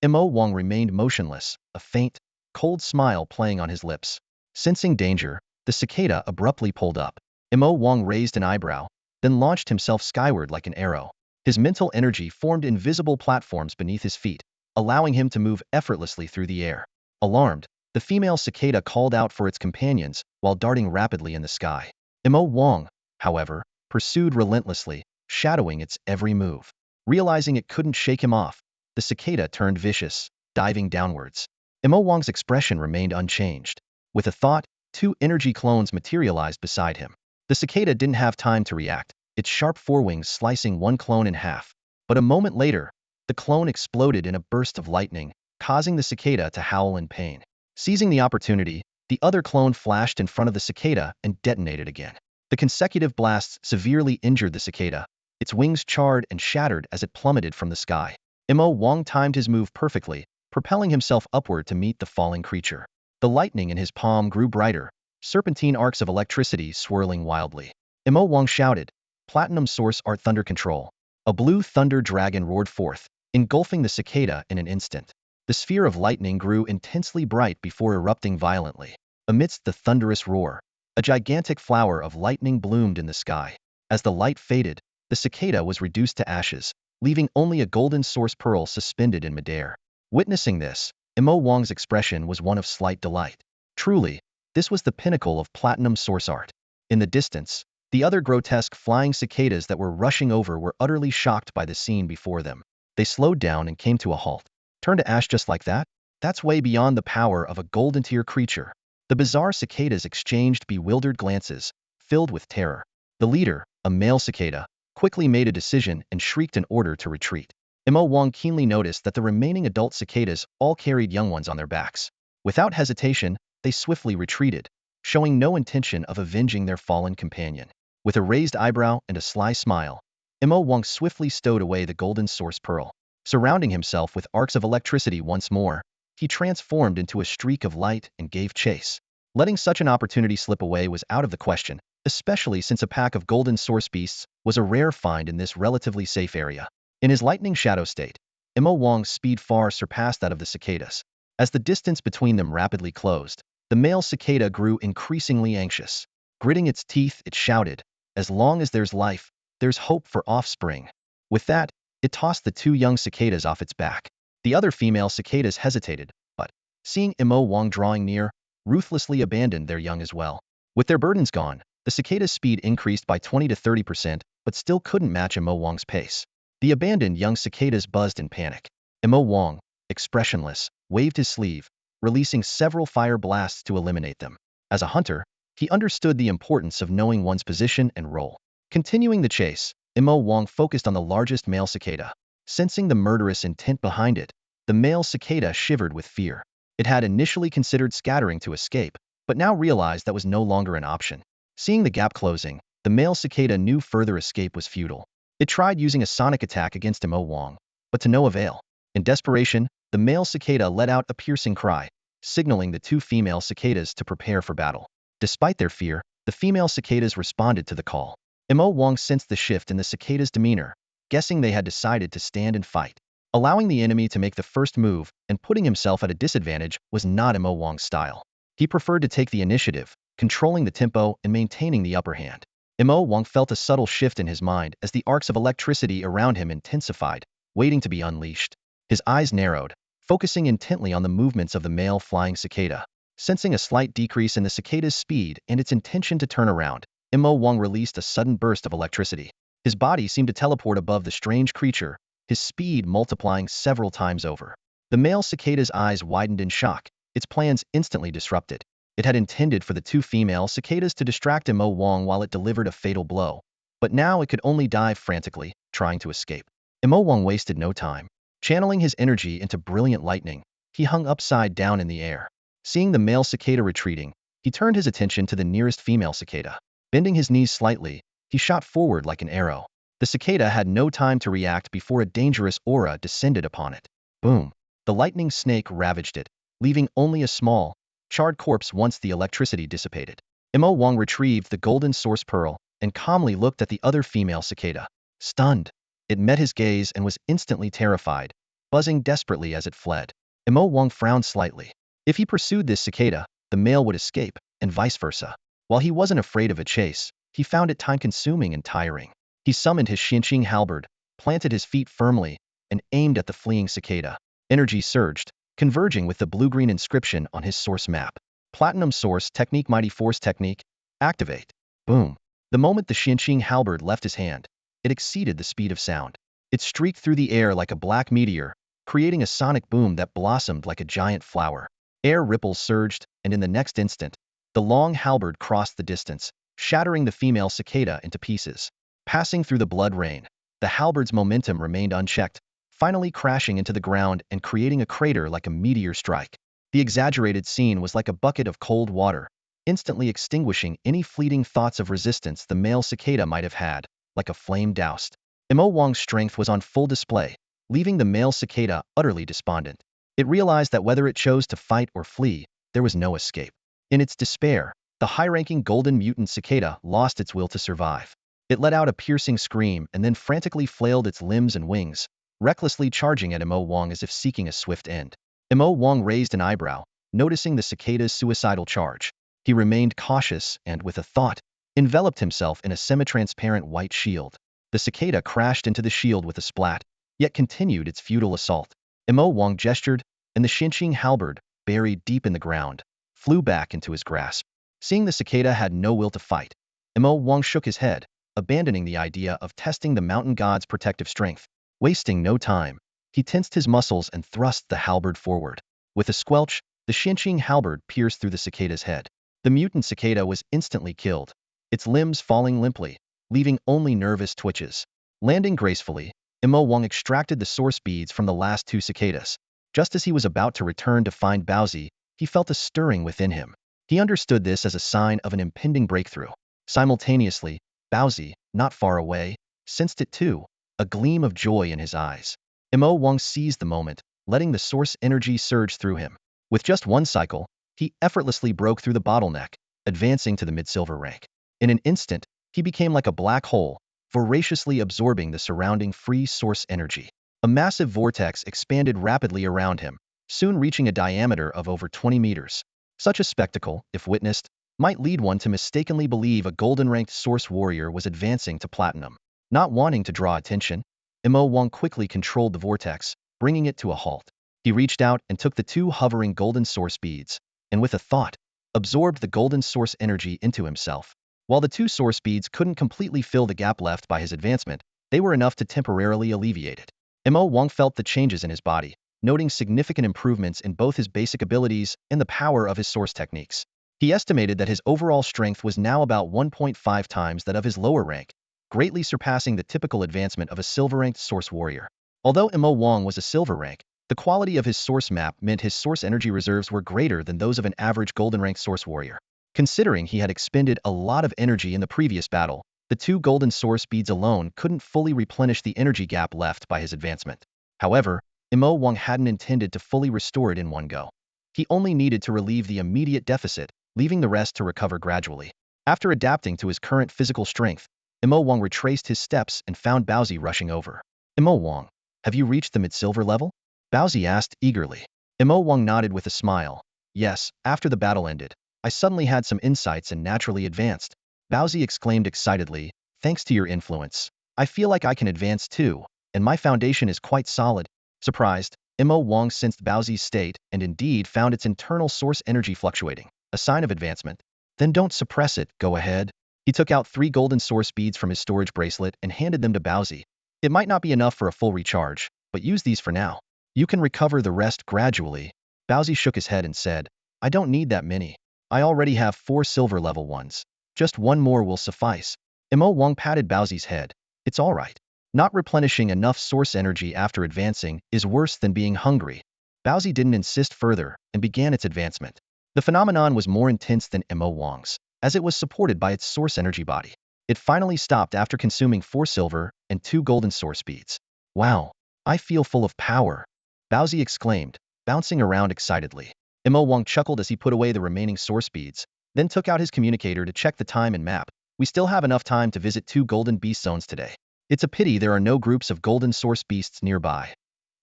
Mo Wang remained motionless, a faint, cold smile playing on his lips. Sensing danger, the cicada abruptly pulled up. Mo Wang raised an eyebrow, then launched himself skyward like an arrow. His mental energy formed invisible platforms beneath his feet, allowing him to move effortlessly through the air. Alarmed, the female cicada called out for its companions while darting rapidly in the sky. Mo Wang, however, pursued relentlessly, shadowing its every move. Realizing it couldn't shake him off, the cicada turned vicious, diving downwards. Mo Wang's expression remained unchanged. With a thought, two energy clones materialized beside him. The cicada didn't have time to react, its sharp forewings slicing one clone in half. But a moment later, the clone exploded in a burst of lightning, causing the cicada to howl in pain. Seizing the opportunity, the other clone flashed in front of the cicada and detonated again. The consecutive blasts severely injured the cicada. Its wings charred and shattered as it plummeted from the sky. Mo Wang timed his move perfectly, propelling himself upward to meet the falling creature. The lightning in his palm grew brighter, serpentine arcs of electricity swirling wildly. Mo Wang shouted, "Platinum Source Art Thunder Control." A blue thunder dragon roared forth, engulfing the cicada in an instant. The sphere of lightning grew intensely bright before erupting violently. Amidst the thunderous roar, a gigantic flower of lightning bloomed in the sky. As the light faded, the cicada was reduced to ashes, leaving only a golden source pearl suspended in midair. Witnessing this, Mo Wang's expression was one of slight delight. Truly, this was the pinnacle of platinum source art. In the distance, the other grotesque flying cicadas that were rushing over were utterly shocked by the scene before them. They slowed down and came to a halt. Turn to ash just like that? That's way beyond the power of a golden tier creature. The bizarre cicadas exchanged bewildered glances, filled with terror. The leader, a male cicada, quickly made a decision and shrieked an order to retreat. Mo Wang keenly noticed that the remaining adult cicadas all carried young ones on their backs. Without hesitation, they swiftly retreated, showing no intention of avenging their fallen companion. With a raised eyebrow and a sly smile, Mo Wang swiftly stowed away the golden source pearl. Surrounding himself with arcs of electricity once more, he transformed into a streak of light and gave chase. Letting such an opportunity slip away was out of the question, especially since a pack of golden source beasts was a rare find in this relatively safe area. In his lightning shadow state, Mo Wang's speed far surpassed that of the cicadas. As the distance between them rapidly closed, the male cicada grew increasingly anxious. Gritting its teeth, it shouted, "As long as there's life, there's hope for offspring." With that, it tossed the two young cicadas off its back. The other female cicadas hesitated, but, seeing Mo Wang drawing near, ruthlessly abandoned their young as well. With their burdens gone, the cicada's speed increased by 20 to 30%, but still couldn't match Mo Wang's pace. The abandoned young cicadas buzzed in panic. Mo Wang, expressionless, waved his sleeve, releasing several fire blasts to eliminate them. As a hunter, he understood the importance of knowing one's position and role. Continuing the chase, Mo Wang focused on the largest male cicada. Sensing the murderous intent behind it, the male cicada shivered with fear. It had initially considered scattering to escape, but now realized that was no longer an option. Seeing the gap closing, the male cicada knew further escape was futile. It tried using a sonic attack against Mo Wang, but to no avail. In desperation, the male cicada let out a piercing cry, signaling the two female cicadas to prepare for battle. Despite their fear, the female cicadas responded to the call. Mo Wang sensed the shift in the cicada's demeanor, guessing they had decided to stand and fight. Allowing the enemy to make the first move and putting himself at a disadvantage was not Mo Wang's style. He preferred to take the initiative, controlling the tempo and maintaining the upper hand. Mo Wang felt a subtle shift in his mind as the arcs of electricity around him intensified, waiting to be unleashed. His eyes narrowed, focusing intently on the movements of the male flying cicada. Sensing a slight decrease in the cicada's speed and its intention to turn around, Mo Wang released a sudden burst of electricity. His body seemed to teleport above the strange creature, his speed multiplying several times over. The male cicada's eyes widened in shock, its plans instantly disrupted. It had intended for the two female cicadas to distract Mo Wang while it delivered a fatal blow, but now it could only dive frantically, trying to escape. Mo Wang wasted no time. Channeling his energy into brilliant lightning, he hung upside down in the air. Seeing the male cicada retreating, he turned his attention to the nearest female cicada. Bending his knees slightly, he shot forward like an arrow. The cicada had no time to react before a dangerous aura descended upon it. Boom! The lightning snake ravaged it, leaving only a small, charred corpse once the electricity dissipated. Mo Wang retrieved the golden source pearl and calmly looked at the other female cicada. Stunned, it met his gaze and was instantly terrified, buzzing desperately as it fled. Mo Wang frowned slightly. If he pursued this cicada, the male would escape, and vice versa. While he wasn't afraid of a chase, he found it time-consuming and tiring. He summoned his Xinqing halberd, planted his feet firmly, and aimed at the fleeing cicada. Energy surged, converging with the blue-green inscription on his source map. Platinum Source Technique, Mighty Force Technique, activate. Boom. The moment the Xinqing halberd left his hand, it exceeded the speed of sound. It streaked through the air like a black meteor, creating a sonic boom that blossomed like a giant flower. Air ripples surged, and in the next instant, the long halberd crossed the distance, shattering the female cicada into pieces. Passing through the blood rain, the halberd's momentum remained unchecked, finally crashing into the ground and creating a crater like a meteor strike. The exaggerated scene was like a bucket of cold water, instantly extinguishing any fleeting thoughts of resistance the male cicada might have had, like a flame doused. Mo Wang's strength was on full display, leaving the male cicada utterly despondent. It realized that whether it chose to fight or flee, there was no escape. In its despair, the high-ranking golden mutant cicada lost its will to survive. It let out a piercing scream and then frantically flailed its limbs and wings, recklessly charging at Mo Wang as if seeking a swift end. Mo Wang raised an eyebrow, noticing the cicada's suicidal charge. He remained cautious and, with a thought, enveloped himself in a semi-transparent white shield. The cicada crashed into the shield with a splat, yet continued its futile assault. Mo Wang gestured, and the Xinqing halberd, buried deep in the ground, flew back into his grasp. Seeing the cicada had no will to fight, Mo Wang shook his head, abandoning the idea of testing the mountain god's protective strength. Wasting no time, he tensed his muscles and thrust the halberd forward. With a squelch, the Xinqing halberd pierced through the cicada's head. The mutant cicada was instantly killed, its limbs falling limply, leaving only nervous twitches. Landing gracefully, Mo Wang extracted the source beads from the last two cicadas. Just as he was about to return to find Baozi, he felt a stirring within him. He understood this as a sign of an impending breakthrough. Simultaneously, Baozi, not far away, sensed it too, a gleam of joy in his eyes. Mo Wang seized the moment, letting the source energy surge through him. With just one cycle, he effortlessly broke through the bottleneck, advancing to the mid-silver rank. In an instant, he became like a black hole, voraciously absorbing the surrounding free source energy. A massive vortex expanded rapidly around him, soon reaching a diameter of over 20 meters. Such a spectacle, if witnessed, might lead one to mistakenly believe a golden-ranked source warrior was advancing to platinum. Not wanting to draw attention, Mo Wang quickly controlled the vortex, bringing it to a halt. He reached out and took the two hovering golden source beads, and with a thought, absorbed the golden source energy into himself. While the two source beads couldn't completely fill the gap left by his advancement, they were enough to temporarily alleviate it. Mo Wang felt the changes in his body, noting significant improvements in both his basic abilities and the power of his source techniques. He estimated that his overall strength was now about 1.5 times that of his lower rank, greatly surpassing the typical advancement of a silver-ranked source warrior. Although Mo Wang was a silver rank, the quality of his source map meant his source energy reserves were greater than those of an average golden-ranked source warrior. Considering he had expended a lot of energy in the previous battle, the two golden source beads alone couldn't fully replenish the energy gap left by his advancement. However, Mo Wang hadn't intended to fully restore it in one go. He only needed to relieve the immediate deficit, leaving the rest to recover gradually. After adapting to his current physical strength, Mo Wang retraced his steps and found Baozi rushing over. Mo Wang, have you reached the mid-silver level? Baozi asked eagerly. Mo Wang nodded with a smile. Yes, after the battle ended, I suddenly had some insights and naturally advanced. Baozi exclaimed excitedly, thanks to your influence, I feel like I can advance too, and my foundation is quite solid. Surprised, Mo Wang sensed Baozi's state and indeed found its internal source energy fluctuating, a sign of advancement. Then don't suppress it, go ahead. He took out 3 golden source beads from his storage bracelet and handed them to Baozi. It might not be enough for a full recharge, but use these for now. You can recover the rest gradually. Baozi shook his head and said, I don't need that many. I already have 4 silver level ones. Just one more will suffice. Mo Wang patted Baozi's head. It's all right. Not replenishing enough source energy after advancing is worse than being hungry. Baozi didn't insist further and began its advancement. The phenomenon was more intense than Mo Wang's, as it was supported by its source energy body. It finally stopped after consuming 4 silver and 2 golden source beads. Wow, I feel full of power, Baozi exclaimed, bouncing around excitedly. Mo Wang chuckled as he put away the remaining source beads. then took out his communicator to check the time and map. We still have enough time to visit 2 golden beast zones today. It's a pity there are no groups of golden source beasts nearby.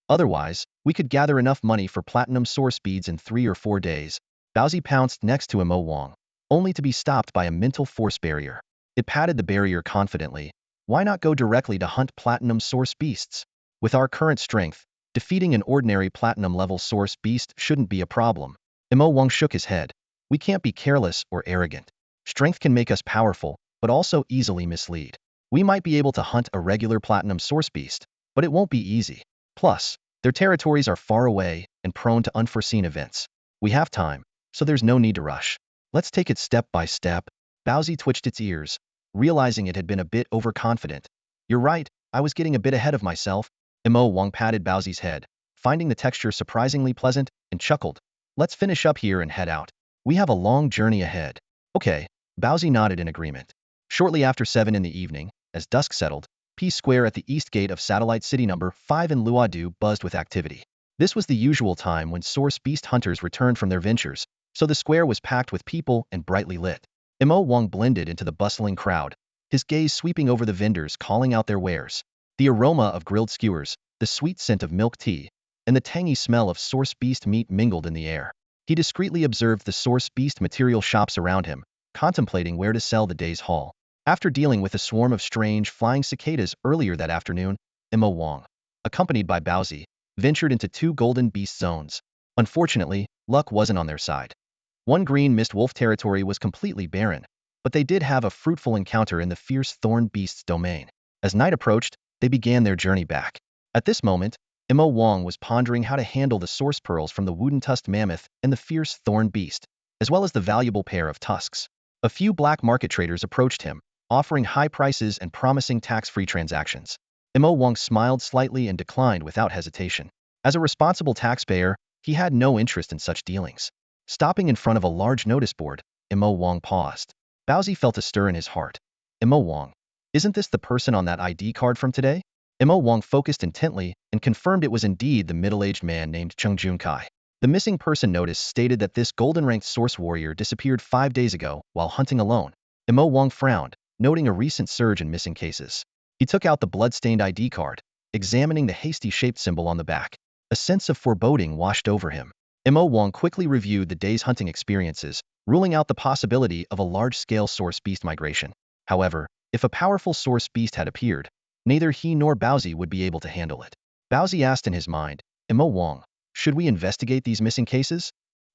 Otherwise, we could gather enough money for platinum source beads in 3 or 4 days. Bowsy pounced next to Mo Wang, only to be stopped by a mental force barrier. It patted the barrier confidently. Why not go directly to hunt platinum source beasts? With our current strength, defeating an ordinary platinum-level source beast shouldn't be a problem. Mo Wang shook his head. We can't be careless or arrogant. Strength can make us powerful, but also easily mislead. We might be able to hunt a regular platinum source beast, but it won't be easy. Plus, their territories are far away and prone to unforeseen events. We have time, so there's no need to rush. Let's take it step by step. Bowsy twitched its ears, realizing it had been a bit overconfident. You're right, I was getting a bit ahead of myself. Mo Wang patted Bowsy's head, finding the texture surprisingly pleasant, and chuckled. Let's finish up here and head out. We have a long journey ahead. Okay, Bowsy nodded in agreement. Shortly after 7 in the evening, as dusk settled, Peace Square at the east gate of Satellite City number 5 in Luodu buzzed with activity. This was the usual time when source beast hunters returned from their ventures, so the square was packed with people and brightly lit. Mo Wang blended into the bustling crowd, his gaze sweeping over the vendors calling out their wares. The aroma of grilled skewers, the sweet scent of milk tea, and the tangy smell of source beast meat mingled in the air. He discreetly observed the source beast material shops around him, contemplating where to sell the day's haul. After dealing with a swarm of strange flying cicadas earlier that afternoon, Mo Wang, accompanied by Bowsy, ventured into 2 golden beast zones. Unfortunately, luck wasn't on their side. One green mist wolf territory was completely barren, but they did have a fruitful encounter in the fierce thorn beast's domain. As night approached, they began their journey back. At this moment, Mo Wang was pondering how to handle the source pearls from the wooden-tusked mammoth and the fierce thorn beast, as well as the valuable pair of tusks. A few black market traders approached him, offering high prices and promising tax-free transactions. Mo Wang smiled slightly and declined without hesitation. As a responsible taxpayer, he had no interest in such dealings. Stopping in front of a large notice board, Mo Wang paused. Bowsy felt a stir in his heart. Mo Wang, isn't this the person on that ID card from today? Mo Wang focused intently and confirmed it was indeed the middle-aged man named Chung Junkai. The missing person notice stated that this golden-ranked source warrior disappeared 5 days ago while hunting alone. Mo Wang frowned, noting a recent surge in missing cases. He took out the blood-stained ID card, examining the hasty-shaped symbol on the back. A sense of foreboding washed over him. Mo Wang quickly reviewed the day's hunting experiences, ruling out the possibility of a large-scale source beast migration. However, if a powerful source beast had appeared, neither he nor Bowsy would be able to handle it. Bowsy asked in his mind, Mo Wang, should we investigate these missing cases?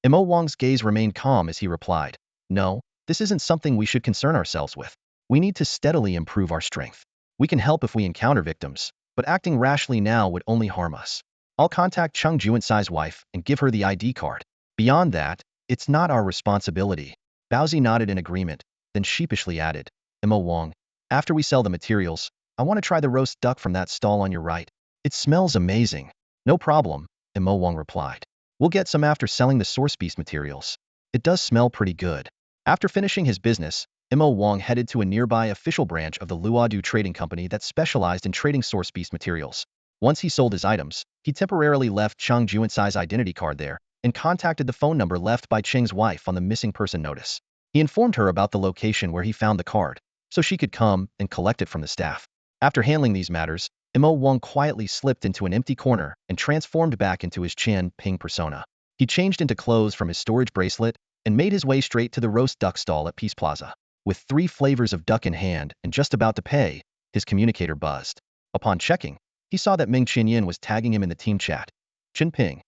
Mo Wang's gaze remained calm as he replied, no, this isn't something we should concern ourselves with. We need to steadily improve our strength. We can help if we encounter victims, but acting rashly now would only harm us. I'll contact Chung Juansai's wife and give her the ID card. Beyond that, it's not our responsibility. Bowsy nodded in agreement, then sheepishly added, Mo Wang, after we sell the materials, I want to try the roast duck from that stall on your right. It smells amazing. No problem, Mo Wang replied. We'll get some after selling the source beast materials. It does smell pretty good. After finishing his business, Mo Wang headed to a nearby official branch of the Luodu Trading Company that specialized in trading source beast materials. Once he sold his items, he temporarily left Chung Juansai's identity card there and contacted the phone number left by Cheng's wife on the missing person notice. He informed her about the location where he found the card, so she could come and collect it from the staff. After handling these matters, Mo Wang quietly slipped into an empty corner and transformed back into his Qian Ping persona. He changed into clothes from his storage bracelet and made his way straight to the roast duck stall at Peace Plaza. With 3 flavors of duck in hand and just about to pay, his communicator buzzed. Upon checking, he saw that Ming Qinyan was tagging him in the team chat. Qinping,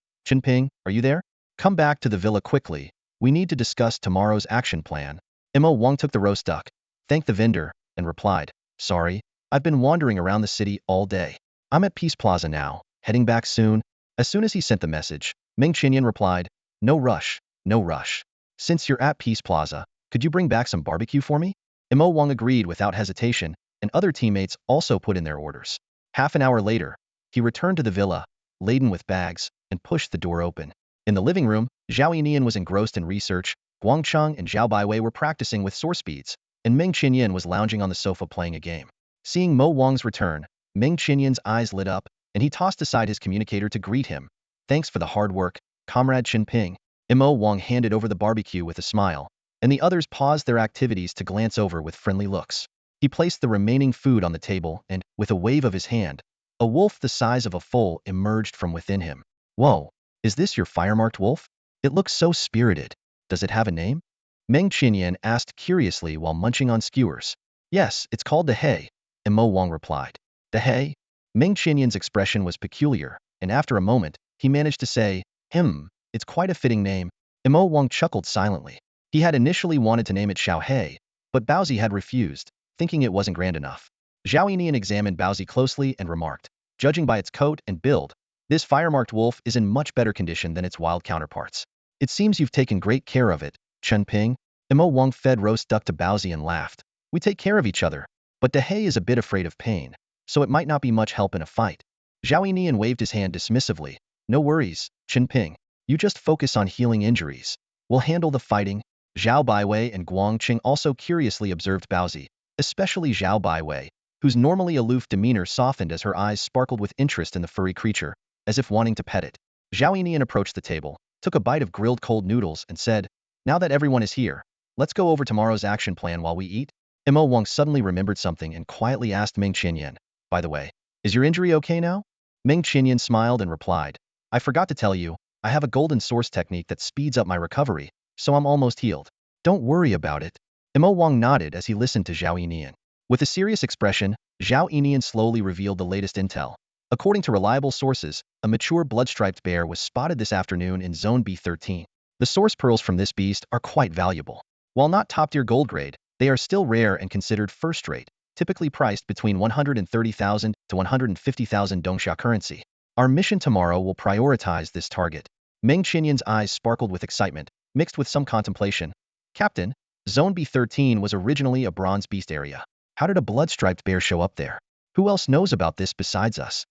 are you there? Come back to the villa quickly. We need to discuss tomorrow's action plan. Mo Wang took the roast duck, thanked the vendor, and replied, sorry, I've been wandering around the city all day. I'm at Peace Plaza now, heading back soon. As soon as he sent the message, Ming Qinyan replied, no rush, no rush. Since you're at Peace Plaza, could you bring back some barbecue for me? Mo Wang agreed without hesitation, and other teammates also put in their orders. Half an hour later, he returned to the villa, laden with bags, and pushed the door open. In the living room, Zhao Yinian was engrossed in research, Guangcheng and Zhao Baiwei were practicing with source beads, and Ming Qinyan was lounging on the sofa playing a game. Seeing Mo Wang's return, Ming Qinyan's eyes lit up, and he tossed aside his communicator to greet him. Thanks for the hard work, Comrade Qinping. Mo Wang handed over the barbecue with a smile, and the others paused their activities to glance over with friendly looks. He placed the remaining food on the table and, with a wave of his hand, a wolf the size of a foal emerged from within him. Whoa, is this your fire-marked wolf? It looks so spirited. Does it have a name? Meng Qinyan asked curiously while munching on skewers. Yes, it's called the Hay, Mo Wang replied. The Hay? Meng Qinyan's expression was peculiar, and after a moment, he managed to say, it's quite a fitting name. Mo Wang chuckled silently. He had initially wanted to name it Xiao He, but Baozi had refused, thinking it wasn't grand enough. Zhao Yinian examined Baozi closely and remarked, judging by its coat and build, this fire-marked wolf is in much better condition than its wild counterparts. It seems you've taken great care of it, Chen Ping. Mo Wang fed roast duck to Baozi and laughed. We take care of each other, but De He is a bit afraid of pain, so it might not be much help in a fight. Zhao Yinian waved his hand dismissively. No worries, Chen Ping. You just focus on healing injuries. We'll handle the fighting. Zhao Baiwei and Guang Qing also curiously observed Baozi, especially Zhao Baiwei, whose normally aloof demeanor softened as her eyes sparkled with interest in the furry creature, as if wanting to pet it. Zhao Yinian approached the table, took a bite of grilled cold noodles and said, now that everyone is here, let's go over tomorrow's action plan while we eat. Mo Wang suddenly remembered something and quietly asked Meng Qinyan, by the way, is your injury okay now? Meng Qinyan smiled and replied, I forgot to tell you, I have a golden source technique that speeds up my recovery, so I'm almost healed. Don't worry about it. Mo Wang nodded as he listened to Zhao Yinian. With a serious expression, Zhao Yinian slowly revealed the latest intel. According to reliable sources, a mature blood-striped bear was spotted this afternoon in Zone B13. The source pearls from this beast are quite valuable. While not top-tier gold grade, they are still rare and considered first-rate, typically priced between 130,000 to 150,000 Dongxia currency. Our mission tomorrow will prioritize this target. Meng Qinyan's eyes sparkled with excitement, mixed with some contemplation. Captain, Zone B13 was originally a bronze beast area. How did a blood-striped bear show up there? Who else knows about this besides us?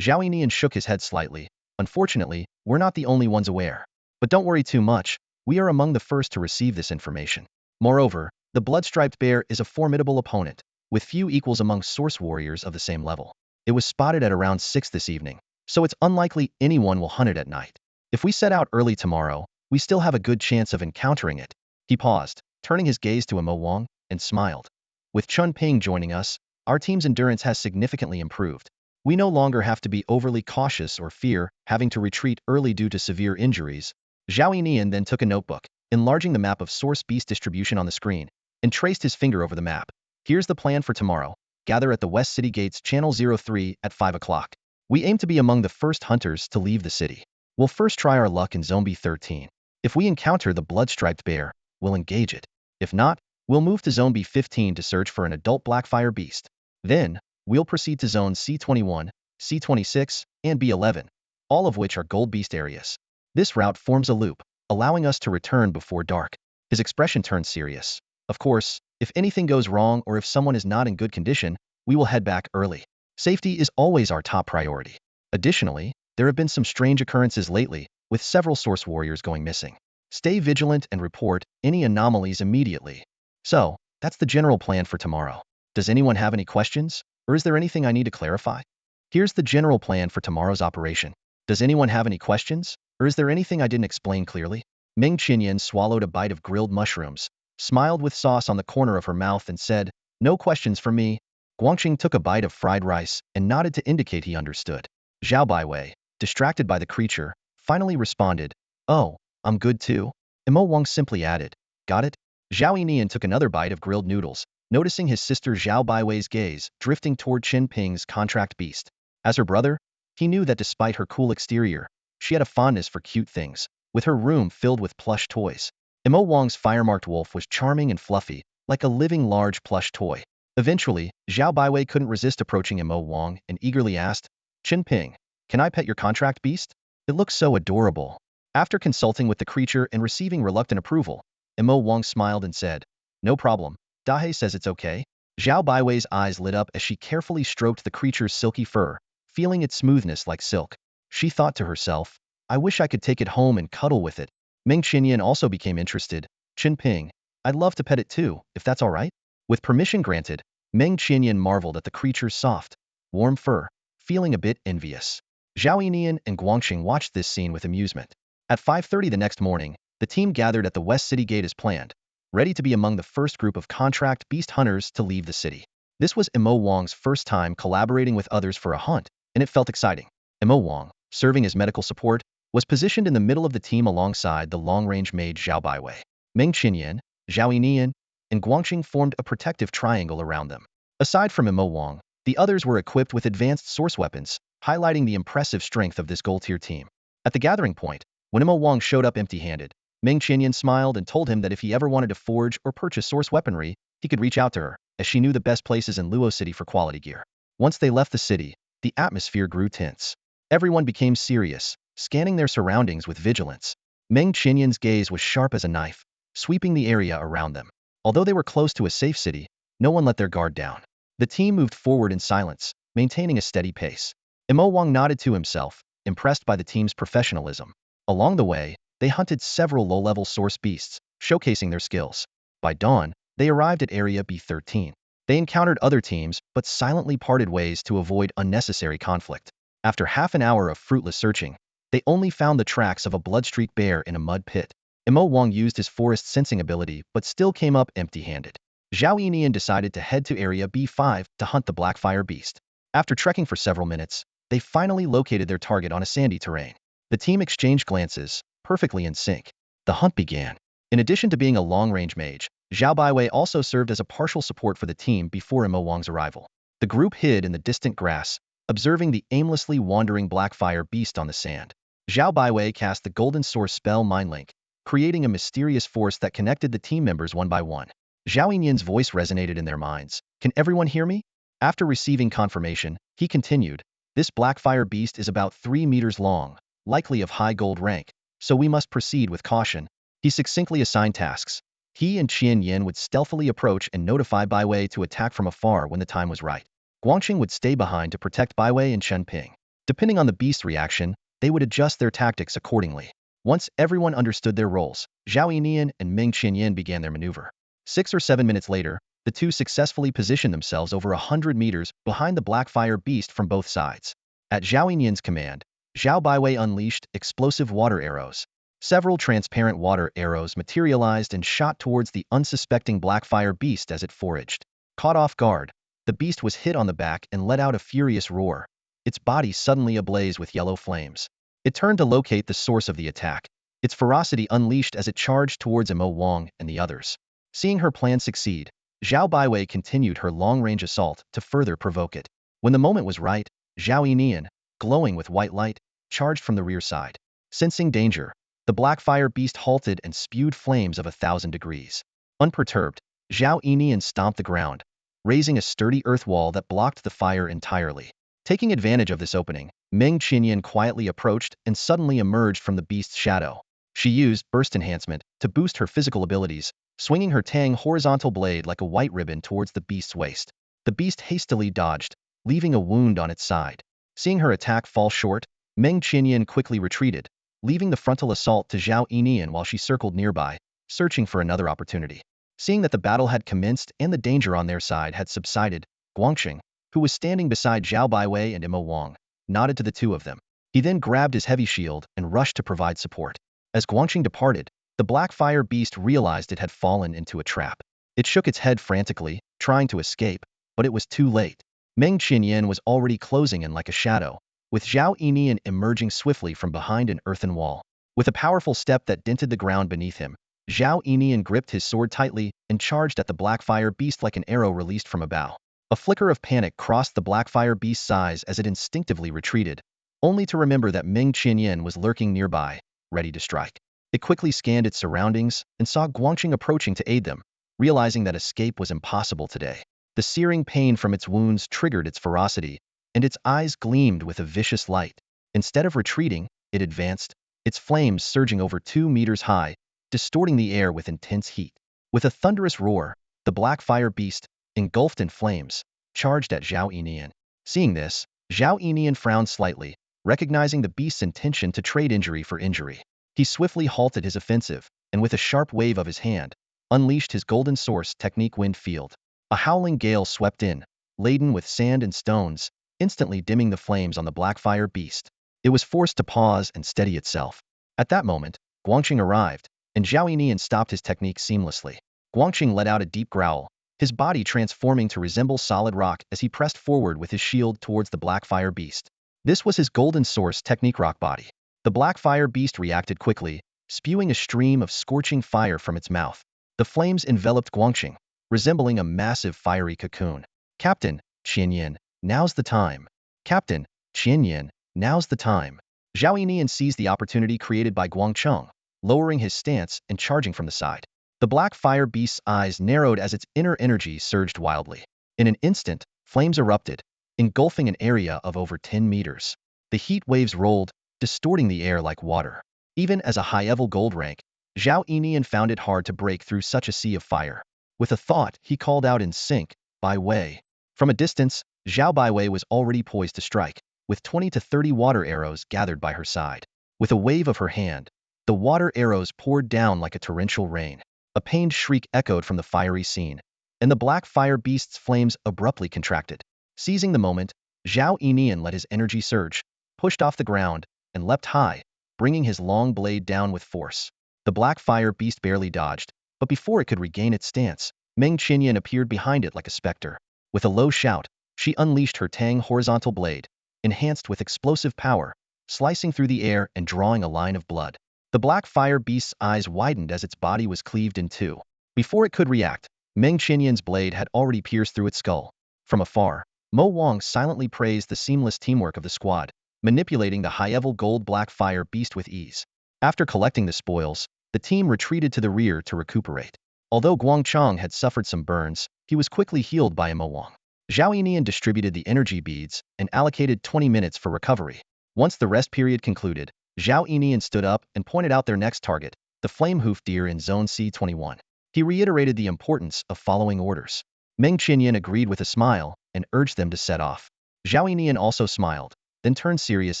Zhao Yinian shook his head slightly. Unfortunately, we're not the only ones aware. But don't worry too much, we are among the first to receive this information. Moreover, the blood-striped bear is a formidable opponent, with few equals among source warriors of the same level. It was spotted at around 6 this evening, so it's unlikely anyone will hunt it at night. If we set out early tomorrow, we still have a good chance of encountering it. He paused, turning his gaze to Mo Wang, and smiled. With Chun Ping joining us, our team's endurance has significantly improved. We no longer have to be overly cautious or fear having to retreat early due to severe injuries. Zhao Yinian then took a notebook, enlarging the map of source beast distribution on the screen, and traced his finger over the map. Here's the plan for tomorrow. Gather at the West City Gates Channel 03 at 5 o'clock. We aim to be among the first hunters to leave the city. We'll first try our luck in Zone B13. If we encounter the blood-striped bear, we'll engage it. If not, we'll move to Zone B15 to search for an adult blackfire beast. Then, we'll proceed to Zones C21, C26, and B11, all of which are gold beast areas. This route forms a loop, allowing us to return before dark. His expression turned serious. Of course, if anything goes wrong or if someone is not in good condition, we will head back early. Safety is always our top priority. Additionally, there have been some strange occurrences lately, with several source warriors going missing. Stay vigilant and report any anomalies immediately. So, that's the general plan for tomorrow. Does anyone have any questions, or is there anything I need to clarify? Here's the general plan for tomorrow's operation. Does anyone have any questions, or is there anything I didn't explain clearly? Meng Qinyan swallowed a bite of grilled mushrooms, smiled with sauce on the corner of her mouth and said, no questions for me. Guangxing took a bite of fried rice and nodded to indicate he understood. Zhao Baiwei, distracted by the creature, finally responded, oh, I'm good too. Mo Wang simply added, got it? Zhao Yinian took another bite of grilled noodles, noticing his sister Zhao Baiwei's gaze drifting toward Qin Ping's contract beast. As her brother, he knew that despite her cool exterior, she had a fondness for cute things, with her room filled with plush toys. Mo Wang's fire-marked wolf was charming and fluffy, like a living large plush toy. Eventually, Zhao Baiwei couldn't resist approaching Mo Wang and eagerly asked, Qin Ping, can I pet your contract beast? It looks so adorable. After consulting with the creature and receiving reluctant approval, Mo Wang smiled and said, no problem. Dahe says it's okay. Zhao Baiwei's eyes lit up as she carefully stroked the creature's silky fur, feeling its smoothness like silk. She thought to herself, I wish I could take it home and cuddle with it. Meng Qinyan also became interested. Qin Ping, I'd love to pet it too, if that's all right. With permission granted, Meng Qinyan marveled at the creature's soft, warm fur, feeling a bit envious. Zhao Yinian and Guangxing watched this scene with amusement. At 5:30 the next morning, the team gathered at the West City Gate as planned. ready to be among the first group of contract beast hunters to leave the city. This was Imo Wang's first time collaborating with others for a hunt, and it felt exciting. Imo Wang, serving as medical support, was positioned in the middle of the team alongside the long-range mage Zhao Baiwei. Meng Qinyan, Zhao Yinian, and Guangxing formed a protective triangle around them. Aside from Imo Wang, the others were equipped with advanced source weapons, highlighting the impressive strength of this gold-tier team. At the gathering point, when Imo Wang showed up empty-handed, Meng Qinyan smiled and told him that if he ever wanted to forge or purchase source weaponry, he could reach out to her, as she knew the best places in Luo City for quality gear. Once they left the city, the atmosphere grew tense. Everyone became serious, scanning their surroundings with vigilance. Meng Qinyan's gaze was sharp as a knife, sweeping the area around them. Although they were close to a safe city, no one let their guard down. The team moved forward in silence, maintaining a steady pace. Imo Wang nodded to himself, impressed by the team's professionalism. Along the way, they hunted several low-level source beasts, showcasing their skills. By dawn, they arrived at Area B13. They encountered other teams, but silently parted ways to avoid unnecessary conflict. After half an hour of fruitless searching, they only found the tracks of a blood-streaked bear in a mud pit. Imo Wang used his forest sensing ability, but still came up empty-handed. Zhao Yinian decided to head to Area B5 to hunt the Blackfire beast. After trekking for several minutes, they finally located their target on a sandy terrain. The team exchanged glances, perfectly in sync. The hunt began. In addition to being a long-range mage, Zhao Baiwei also served as a partial support for the team before Imo Wang's arrival. The group hid in the distant grass, observing the aimlessly wandering Blackfire beast on the sand. Zhao Baiwei cast the Golden Source spell Mind Link, creating a mysterious force that connected the team members one by one. Zhao Yinyan's voice resonated in their minds. Can everyone hear me? After receiving confirmation, he continued, this Blackfire beast is about 3 meters long, likely of high gold rank, so we must proceed with caution. He succinctly assigned tasks. He and Qian Yin would stealthily approach and notify Baiwei to attack from afar when the time was right. Guangxing would stay behind to protect Baiwei and Chen Ping. Depending on the beast's reaction, they would adjust their tactics accordingly. Once everyone understood their roles, Zhao Yinian and Meng Qinyan began their maneuver. 6 or 7 minutes later, the two successfully positioned themselves over 100 meters behind the Blackfire beast from both sides. At Zhao Yinyan's command, Zhao Baiwei unleashed explosive water arrows. Several transparent water arrows materialized and shot towards the unsuspecting Blackfire beast as it foraged. Caught off guard, the beast was hit on the back and let out a furious roar, its body suddenly ablaze with yellow flames. It turned to locate the source of the attack, its ferocity unleashed as it charged towards Imo Wang and the others. Seeing her plan succeed, Zhao Baiwei continued her long-range assault to further provoke it. When the moment was right, Zhao Yinian, glowing with white light, charged from the rear side. Sensing danger, the Blackfire beast halted and spewed flames of 1,000 degrees. Unperturbed, Zhao Yinian stomped the ground, raising a sturdy earth wall that blocked the fire entirely. Taking advantage of this opening, Meng Qinyan quietly approached and suddenly emerged from the beast's shadow. She used burst enhancement to boost her physical abilities, swinging her tang horizontal blade like a white ribbon towards the beast's waist. The beast hastily dodged, leaving a wound on its side. Seeing her attack fall short, Meng Qinyan quickly retreated, leaving the frontal assault to Zhao Yinian while she circled nearby, searching for another opportunity. Seeing that the battle had commenced and the danger on their side had subsided, Guangxing, who was standing beside Zhao Baiwei and Imo Wang, nodded to the two of them. He then grabbed his heavy shield and rushed to provide support. As Guangxing departed, the Blackfire beast realized it had fallen into a trap. It shook its head frantically, trying to escape, but it was too late. Meng Qinyan was already closing in like a shadow, with Zhao Yinian emerging swiftly from behind an earthen wall. With a powerful step that dented the ground beneath him, Zhao Yinian gripped his sword tightly and charged at the Blackfire beast like an arrow released from a bow. A flicker of panic crossed the Blackfire beast's eyes as it instinctively retreated, only to remember that Meng Qinyan was lurking nearby, ready to strike. It quickly scanned its surroundings and saw Guangxing approaching to aid them, realizing that escape was impossible today. The searing pain from its wounds triggered its ferocity, and its eyes gleamed with a vicious light. Instead of retreating, it advanced, its flames surging over 2 meters high, distorting the air with intense heat. With a thunderous roar, the Blackfire beast, engulfed in flames, charged at Zhao Yinian. Seeing this, Zhao Yinian frowned slightly, recognizing the beast's intention to trade injury for injury. He swiftly halted his offensive, and with a sharp wave of his hand, unleashed his Golden Source technique Wind Field. A howling gale swept in, laden with sand and stones, instantly dimming the flames on the Blackfire beast. It was forced to pause and steady itself. At that moment, Guangxing arrived, and Zhao Yinian stopped his technique seamlessly. Guangxing let out a deep growl, his body transforming to resemble solid rock as he pressed forward with his shield towards the black fire beast. This was his golden source technique rock body. The black fire beast reacted quickly, spewing a stream of scorching fire from its mouth. The flames enveloped Guangxing, resembling a massive fiery cocoon. Captain, Qianyan, now's the time. Captain, Qianyan, now's the time. Zhao Yinian seized the opportunity created by Guangcheng, lowering his stance and charging from the side. The black fire beast's eyes narrowed as its inner energy surged wildly. In an instant, flames erupted, engulfing an area of over 10 meters. The heat waves rolled, distorting the air like water. Even as a high-level gold rank, Zhao Yinian found it hard to break through such a sea of fire. With a thought, he called out in sync, "Bai Wei." From a distance, Zhao Bai Wei was already poised to strike, with 20 to 30 water arrows gathered by her side. With a wave of her hand, the water arrows poured down like a torrential rain. A pained shriek echoed from the fiery scene, and the black fire beast's flames abruptly contracted. Seizing the moment, Zhao Yinian let his energy surge, pushed off the ground, and leapt high, bringing his long blade down with force. The black fire beast barely dodged, but before it could regain its stance, Meng Qinyan appeared behind it like a specter. With a low shout, she unleashed her Tang horizontal blade, enhanced with explosive power, slicing through the air and drawing a line of blood. The black fire beast's eyes widened as its body was cleaved in two. Before it could react, Meng Qinyan's blade had already pierced through its skull. From afar, Mo Wang silently praised the seamless teamwork of the squad, manipulating the high-level gold black fire beast with ease. After collecting the spoils, the team retreated to the rear to recuperate. Although Guangcheng had suffered some burns, he was quickly healed by Mo Wang. Zhao Yinian distributed the energy beads and allocated 20 minutes for recovery. Once the rest period concluded, Zhao Yinian stood up and pointed out their next target, the flame-hoofed deer in Zone C21. He reiterated the importance of following orders. Meng Qinyan agreed with a smile and urged them to set off. Zhao Yinian also smiled, then turned serious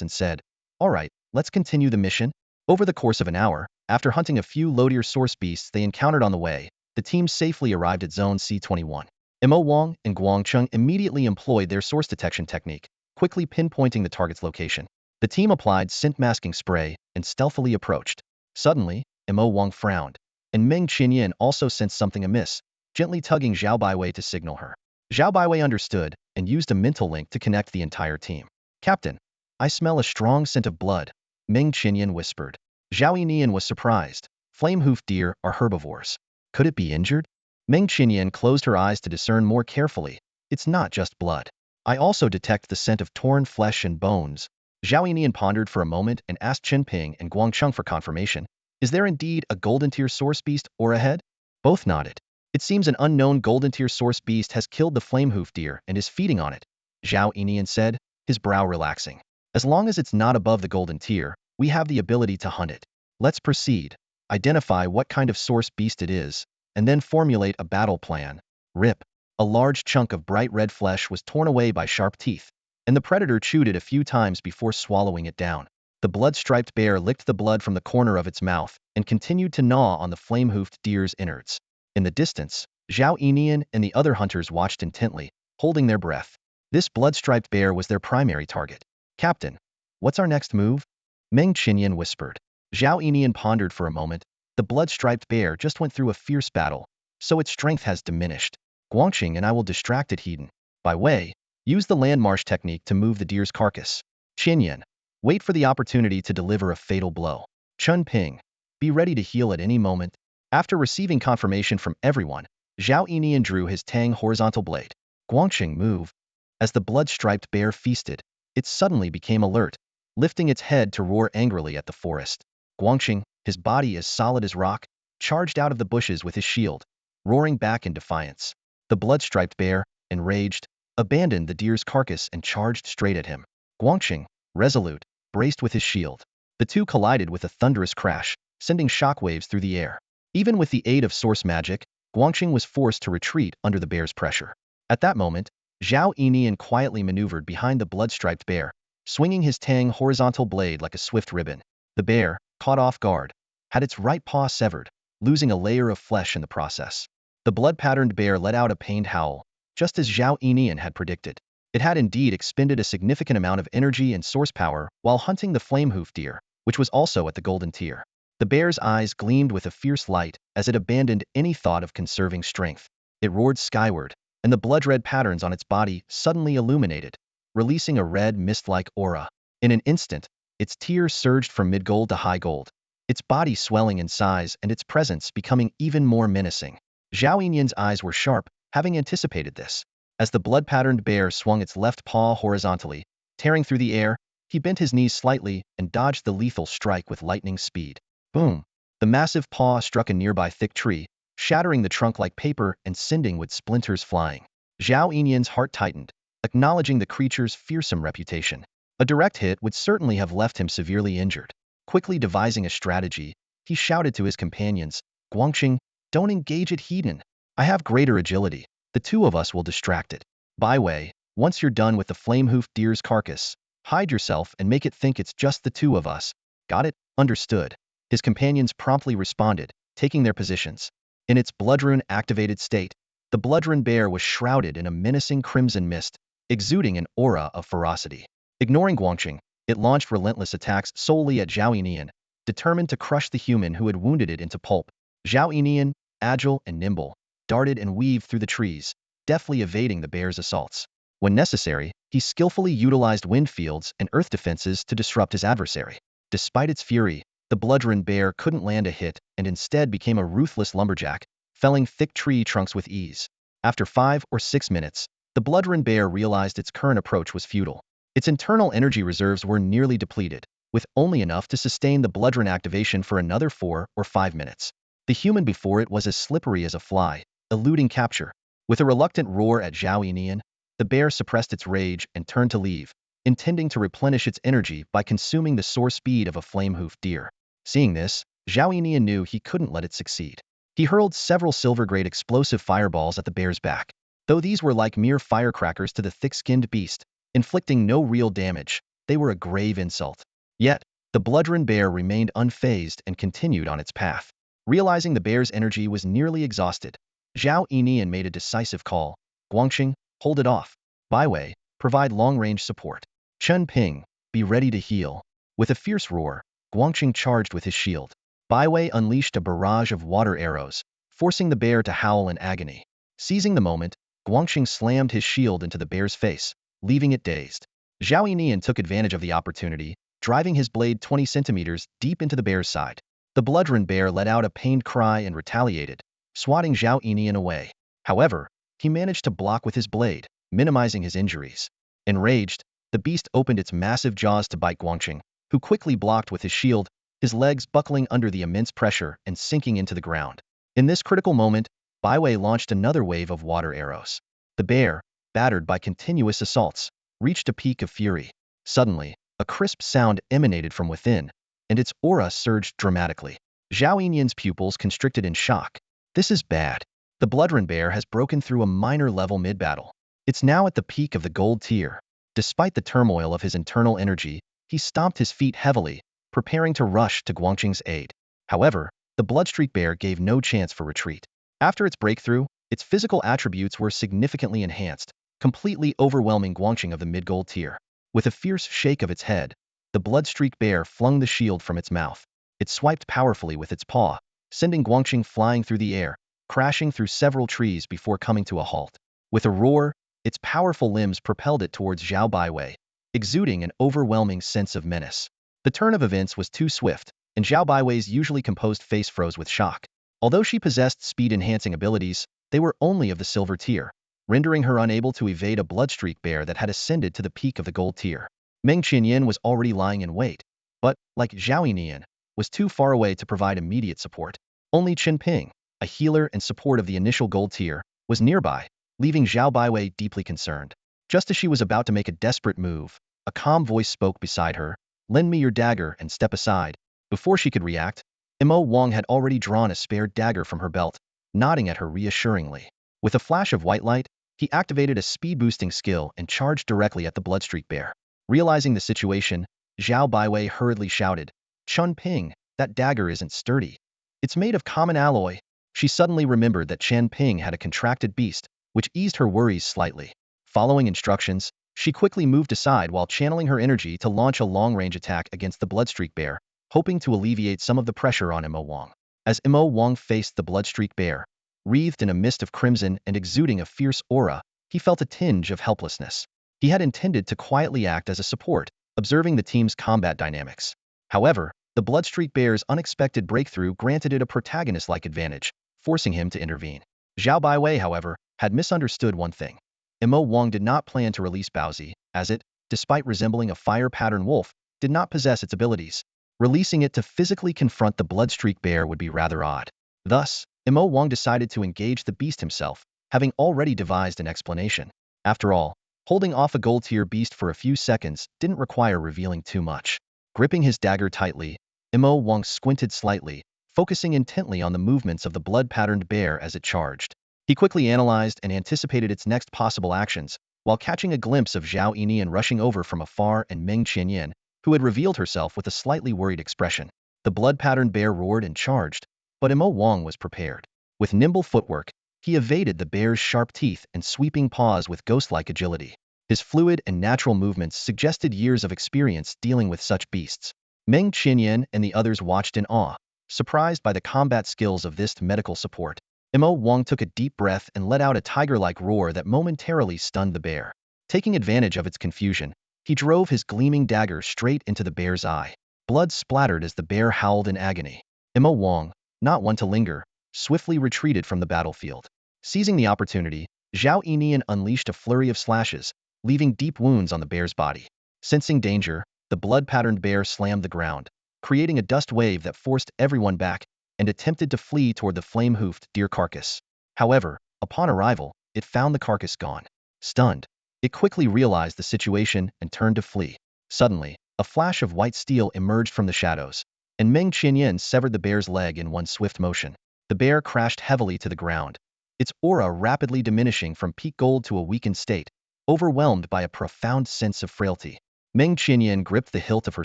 and said, "All right, let's continue the mission." Over the course of an hour, after hunting a few low-tier source beasts they encountered on the way, the team safely arrived at Zone C21. Mo Wang and Guangcheng immediately employed their source detection technique, quickly pinpointing the target's location. The team applied scent masking spray and stealthily approached. Suddenly, Mo Wang frowned, and Meng Qinyan also sensed something amiss, gently tugging Zhao Baiwei to signal her. Zhao Baiwei understood and used a mental link to connect the entire team. "Captain, I smell a strong scent of blood," Meng Qinyan whispered. Zhao Yinian was surprised. Flame-hoofed deer are herbivores. Could it be injured? Meng Qinyan closed her eyes to discern more carefully. "It's not just blood. I also detect the scent of torn flesh and bones." Zhao Yinian pondered for a moment and asked Qinping and Guangcheng for confirmation. "Is there indeed a golden tier source beast or ahead?" Both nodded. "It seems an unknown golden tier source beast has killed the flame-hoofed deer and is feeding on it," Zhao Yinian said, his brow relaxing. "As long as it's not above the golden tier, we have the ability to hunt it. Let's proceed. Identify what kind of source beast it is, and then formulate a battle plan." Rip. A large chunk of bright red flesh was torn away by sharp teeth, and the predator chewed it a few times before swallowing it down. The blood-striped bear licked the blood from the corner of its mouth and continued to gnaw on the flame-hoofed deer's innards. In the distance, Zhao Yinian and the other hunters watched intently, holding their breath. This blood-striped bear was their primary target. "Captain, what's our next move?" Meng Qinyan whispered. Zhao Yinian pondered for a moment. The blood-striped bear just went through a fierce battle, so its strength has diminished. Guangxing and I will distract it hidden. By way, use the landmarsh technique to move the deer's carcass. Qinyan, wait for the opportunity to deliver a fatal blow. Chun Ping, be ready to heal at any moment. After receiving confirmation from everyone, Zhao Yinian drew his Tang horizontal blade. Guangxing, move. As the blood-striped bear feasted, it suddenly became alert, lifting its head to roar angrily at the forest. Guangxing, his body as solid as rock, charged out of the bushes with his shield, roaring back in defiance. The blood-striped bear, enraged, abandoned the deer's carcass and charged straight at him. Guangxing, resolute, braced with his shield. The two collided with a thunderous crash, sending shockwaves through the air. Even with the aid of source magic, Guangxing was forced to retreat under the bear's pressure. At that moment, Zhao Yinian quietly maneuvered behind the blood-striped bear, swinging his Tang horizontal blade like a swift ribbon. The bear, caught off guard, had its right paw severed, losing a layer of flesh in the process. The blood-patterned bear let out a pained howl, just as Zhao Yinian had predicted. It had indeed expended a significant amount of energy and source power while hunting the flame-hoofed deer, which was also at the golden tier. The bear's eyes gleamed with a fierce light as it abandoned any thought of conserving strength. It roared skyward, and the blood-red patterns on its body suddenly illuminated, releasing a red mist-like aura. In an instant, its tears surged from mid-gold to high gold, its body swelling in size and its presence becoming even more menacing. Zhao Yinyan's eyes were sharp, having anticipated this. As the blood-patterned bear swung its left paw horizontally, tearing through the air, he bent his knees slightly and dodged the lethal strike with lightning speed. Boom! The massive paw struck a nearby thick tree, shattering the trunk like paper and sending with splinters flying. Zhao Yinyan's heart tightened, acknowledging the creature's fearsome reputation. A direct hit would certainly have left him severely injured. Quickly devising a strategy, he shouted to his companions, "Guangxing, don't engage it heathen. I have greater agility. The two of us will distract it. Byway, once you're done with the flame-hoofed deer's carcass, hide yourself and make it think it's just the two of us. Got it? Understood." His companions promptly responded, taking their positions. In its bloodrune-activated state, the bloodrune bear was shrouded in a menacing crimson mist, exuding an aura of ferocity. Ignoring Guangxing, it launched relentless attacks solely at Zhao Yinian, determined to crush the human who had wounded it into pulp. Zhao Yinian, agile and nimble, darted and weaved through the trees, deftly evading the bear's assaults. When necessary, he skillfully utilized wind fields and earth defenses to disrupt his adversary. Despite its fury, the bloodrune bear couldn't land a hit and instead became a ruthless lumberjack, felling thick tree trunks with ease. After 5 or 6 minutes, the bloodrune bear realized its current approach was futile. Its internal energy reserves were nearly depleted, with only enough to sustain the bloodrune activation for another 4 or 5 minutes. The human before it was as slippery as a fly, eluding capture. With a reluctant roar at Zhao Yinian, the bear suppressed its rage and turned to leave, intending to replenish its energy by consuming the soar speed of a flame-hoofed deer. Seeing this, Zhao Yinian knew he couldn't let it succeed. He hurled several silver-grade explosive fireballs at the bear's back. Though these were like mere firecrackers to the thick-skinned beast, inflicting no real damage, they were a grave insult. Yet, the bloodrune bear remained unfazed and continued on its path. Realizing the bear's energy was nearly exhausted, Zhao Yinian made a decisive call. "Guangxing, hold it off. Byway, provide long-range support. Chen Ping, be ready to heal." With a fierce roar, Guangxing charged with his shield. Byway unleashed a barrage of water arrows, forcing the bear to howl in agony. Seizing the moment, Guangxing slammed his shield into the bear's face, leaving it dazed. Zhao Yinian took advantage of the opportunity, driving his blade 20 centimeters deep into the bear's side. The bloodrune bear let out a pained cry and retaliated, swatting Zhao Yinian away. However, he managed to block with his blade, minimizing his injuries. Enraged, the beast opened its massive jaws to bite Guangxing, who quickly blocked with his shield, his legs buckling under the immense pressure and sinking into the ground. In this critical moment, Byway launched another wave of water arrows. The bear, battered by continuous assaults, reached a peak of fury. Suddenly, a crisp sound emanated from within, and its aura surged dramatically. Zhao Yinyan's pupils constricted in shock. This is bad. The bloodrune bear has broken through a minor level mid-battle. It's now at the peak of the gold tier. Despite the turmoil of his internal energy, he stomped his feet heavily, preparing to rush to Guangxing's aid. However, the bloodstreak bear gave no chance for retreat. After its breakthrough, its physical attributes were significantly enhanced, completely overwhelming Guangxing of the mid-gold tier. With a fierce shake of its head, the bloodstreak bear flung the shield from its mouth. It swiped powerfully with its paw, sending Guangxing flying through the air, crashing through several trees before coming to a halt. With a roar, its powerful limbs propelled it towards Zhao Baiwei, exuding an overwhelming sense of menace. The turn of events was too swift, and Zhao Baiwei's usually composed face froze with shock. Although she possessed speed-enhancing abilities, they were only of the silver tier, rendering her unable to evade a bloodstreak bear that had ascended to the peak of the gold tier. Meng Qinyan was already lying in wait, but, like Zhao Yinian, was too far away to provide immediate support. Only Chen Ping, a healer and support of the initial gold tier, was nearby, leaving Zhao Baiwei deeply concerned. Just as she was about to make a desperate move, a calm voice spoke beside her, "Lend me your dagger and step aside." Before she could react, Mo Wang had already drawn a spare dagger from her belt, nodding at her reassuringly. With a flash of white light, he activated a speed-boosting skill and charged directly at the bloodstreak bear. Realizing the situation, Zhao Baiwei hurriedly shouted, "Chun Ping, that dagger isn't sturdy. It's made of common alloy." She suddenly remembered that Chen Ping had a contracted beast, which eased her worries slightly. Following instructions, she quickly moved aside while channeling her energy to launch a long-range attack against the bloodstreak bear, hoping to alleviate some of the pressure on Mo Wang. As Mo Wang faced the blood-streaked bear, wreathed in a mist of crimson and exuding a fierce aura, he felt a tinge of helplessness. He had intended to quietly act as a support, observing the team's combat dynamics. However, the blood-streaked bear's unexpected breakthrough granted it a protagonist-like advantage, forcing him to intervene. Zhao Baiwei, however, had misunderstood one thing. Mo Wang did not plan to release Baozi, as it, despite resembling a fire-pattern wolf, did not possess its abilities. Releasing it to physically confront the blood-streaked bear would be rather odd. Thus, Mo Wang decided to engage the beast himself, having already devised an explanation. After all, holding off a gold-tier beast for a few seconds didn't require revealing too much. Gripping his dagger tightly, Mo Wang squinted slightly, focusing intently on the movements of the blood-patterned bear as it charged. He quickly analyzed and anticipated its next possible actions, while catching a glimpse of Zhao Yinian rushing over from afar and Meng Qianyan, who had revealed herself with a slightly worried expression. The blood-patterned bear roared and charged, but Mo Wang was prepared. With nimble footwork, he evaded the bear's sharp teeth and sweeping paws with ghost-like agility. His fluid and natural movements suggested years of experience dealing with such beasts. Meng Qianyan and the others watched in awe, surprised by the combat skills of this medical support. Mo Wang took a deep breath and let out a tiger-like roar that momentarily stunned the bear. Taking advantage of its confusion, he drove his gleaming dagger straight into the bear's eye. Blood splattered as the bear howled in agony. Mo Wang, not one to linger, swiftly retreated from the battlefield. Seizing the opportunity, Zhao Yinian unleashed a flurry of slashes, leaving deep wounds on the bear's body. Sensing danger, the blood-patterned bear slammed the ground, creating a dust wave that forced everyone back, and attempted to flee toward the flame-hoofed deer carcass. However, upon arrival, it found the carcass gone. Stunned, it quickly realized the situation and turned to flee. Suddenly, a flash of white steel emerged from the shadows, and Meng Qianyan severed the bear's leg in one swift motion. The bear crashed heavily to the ground, its aura rapidly diminishing from peak gold to a weakened state, overwhelmed by a profound sense of frailty. Meng Qianyan gripped the hilt of her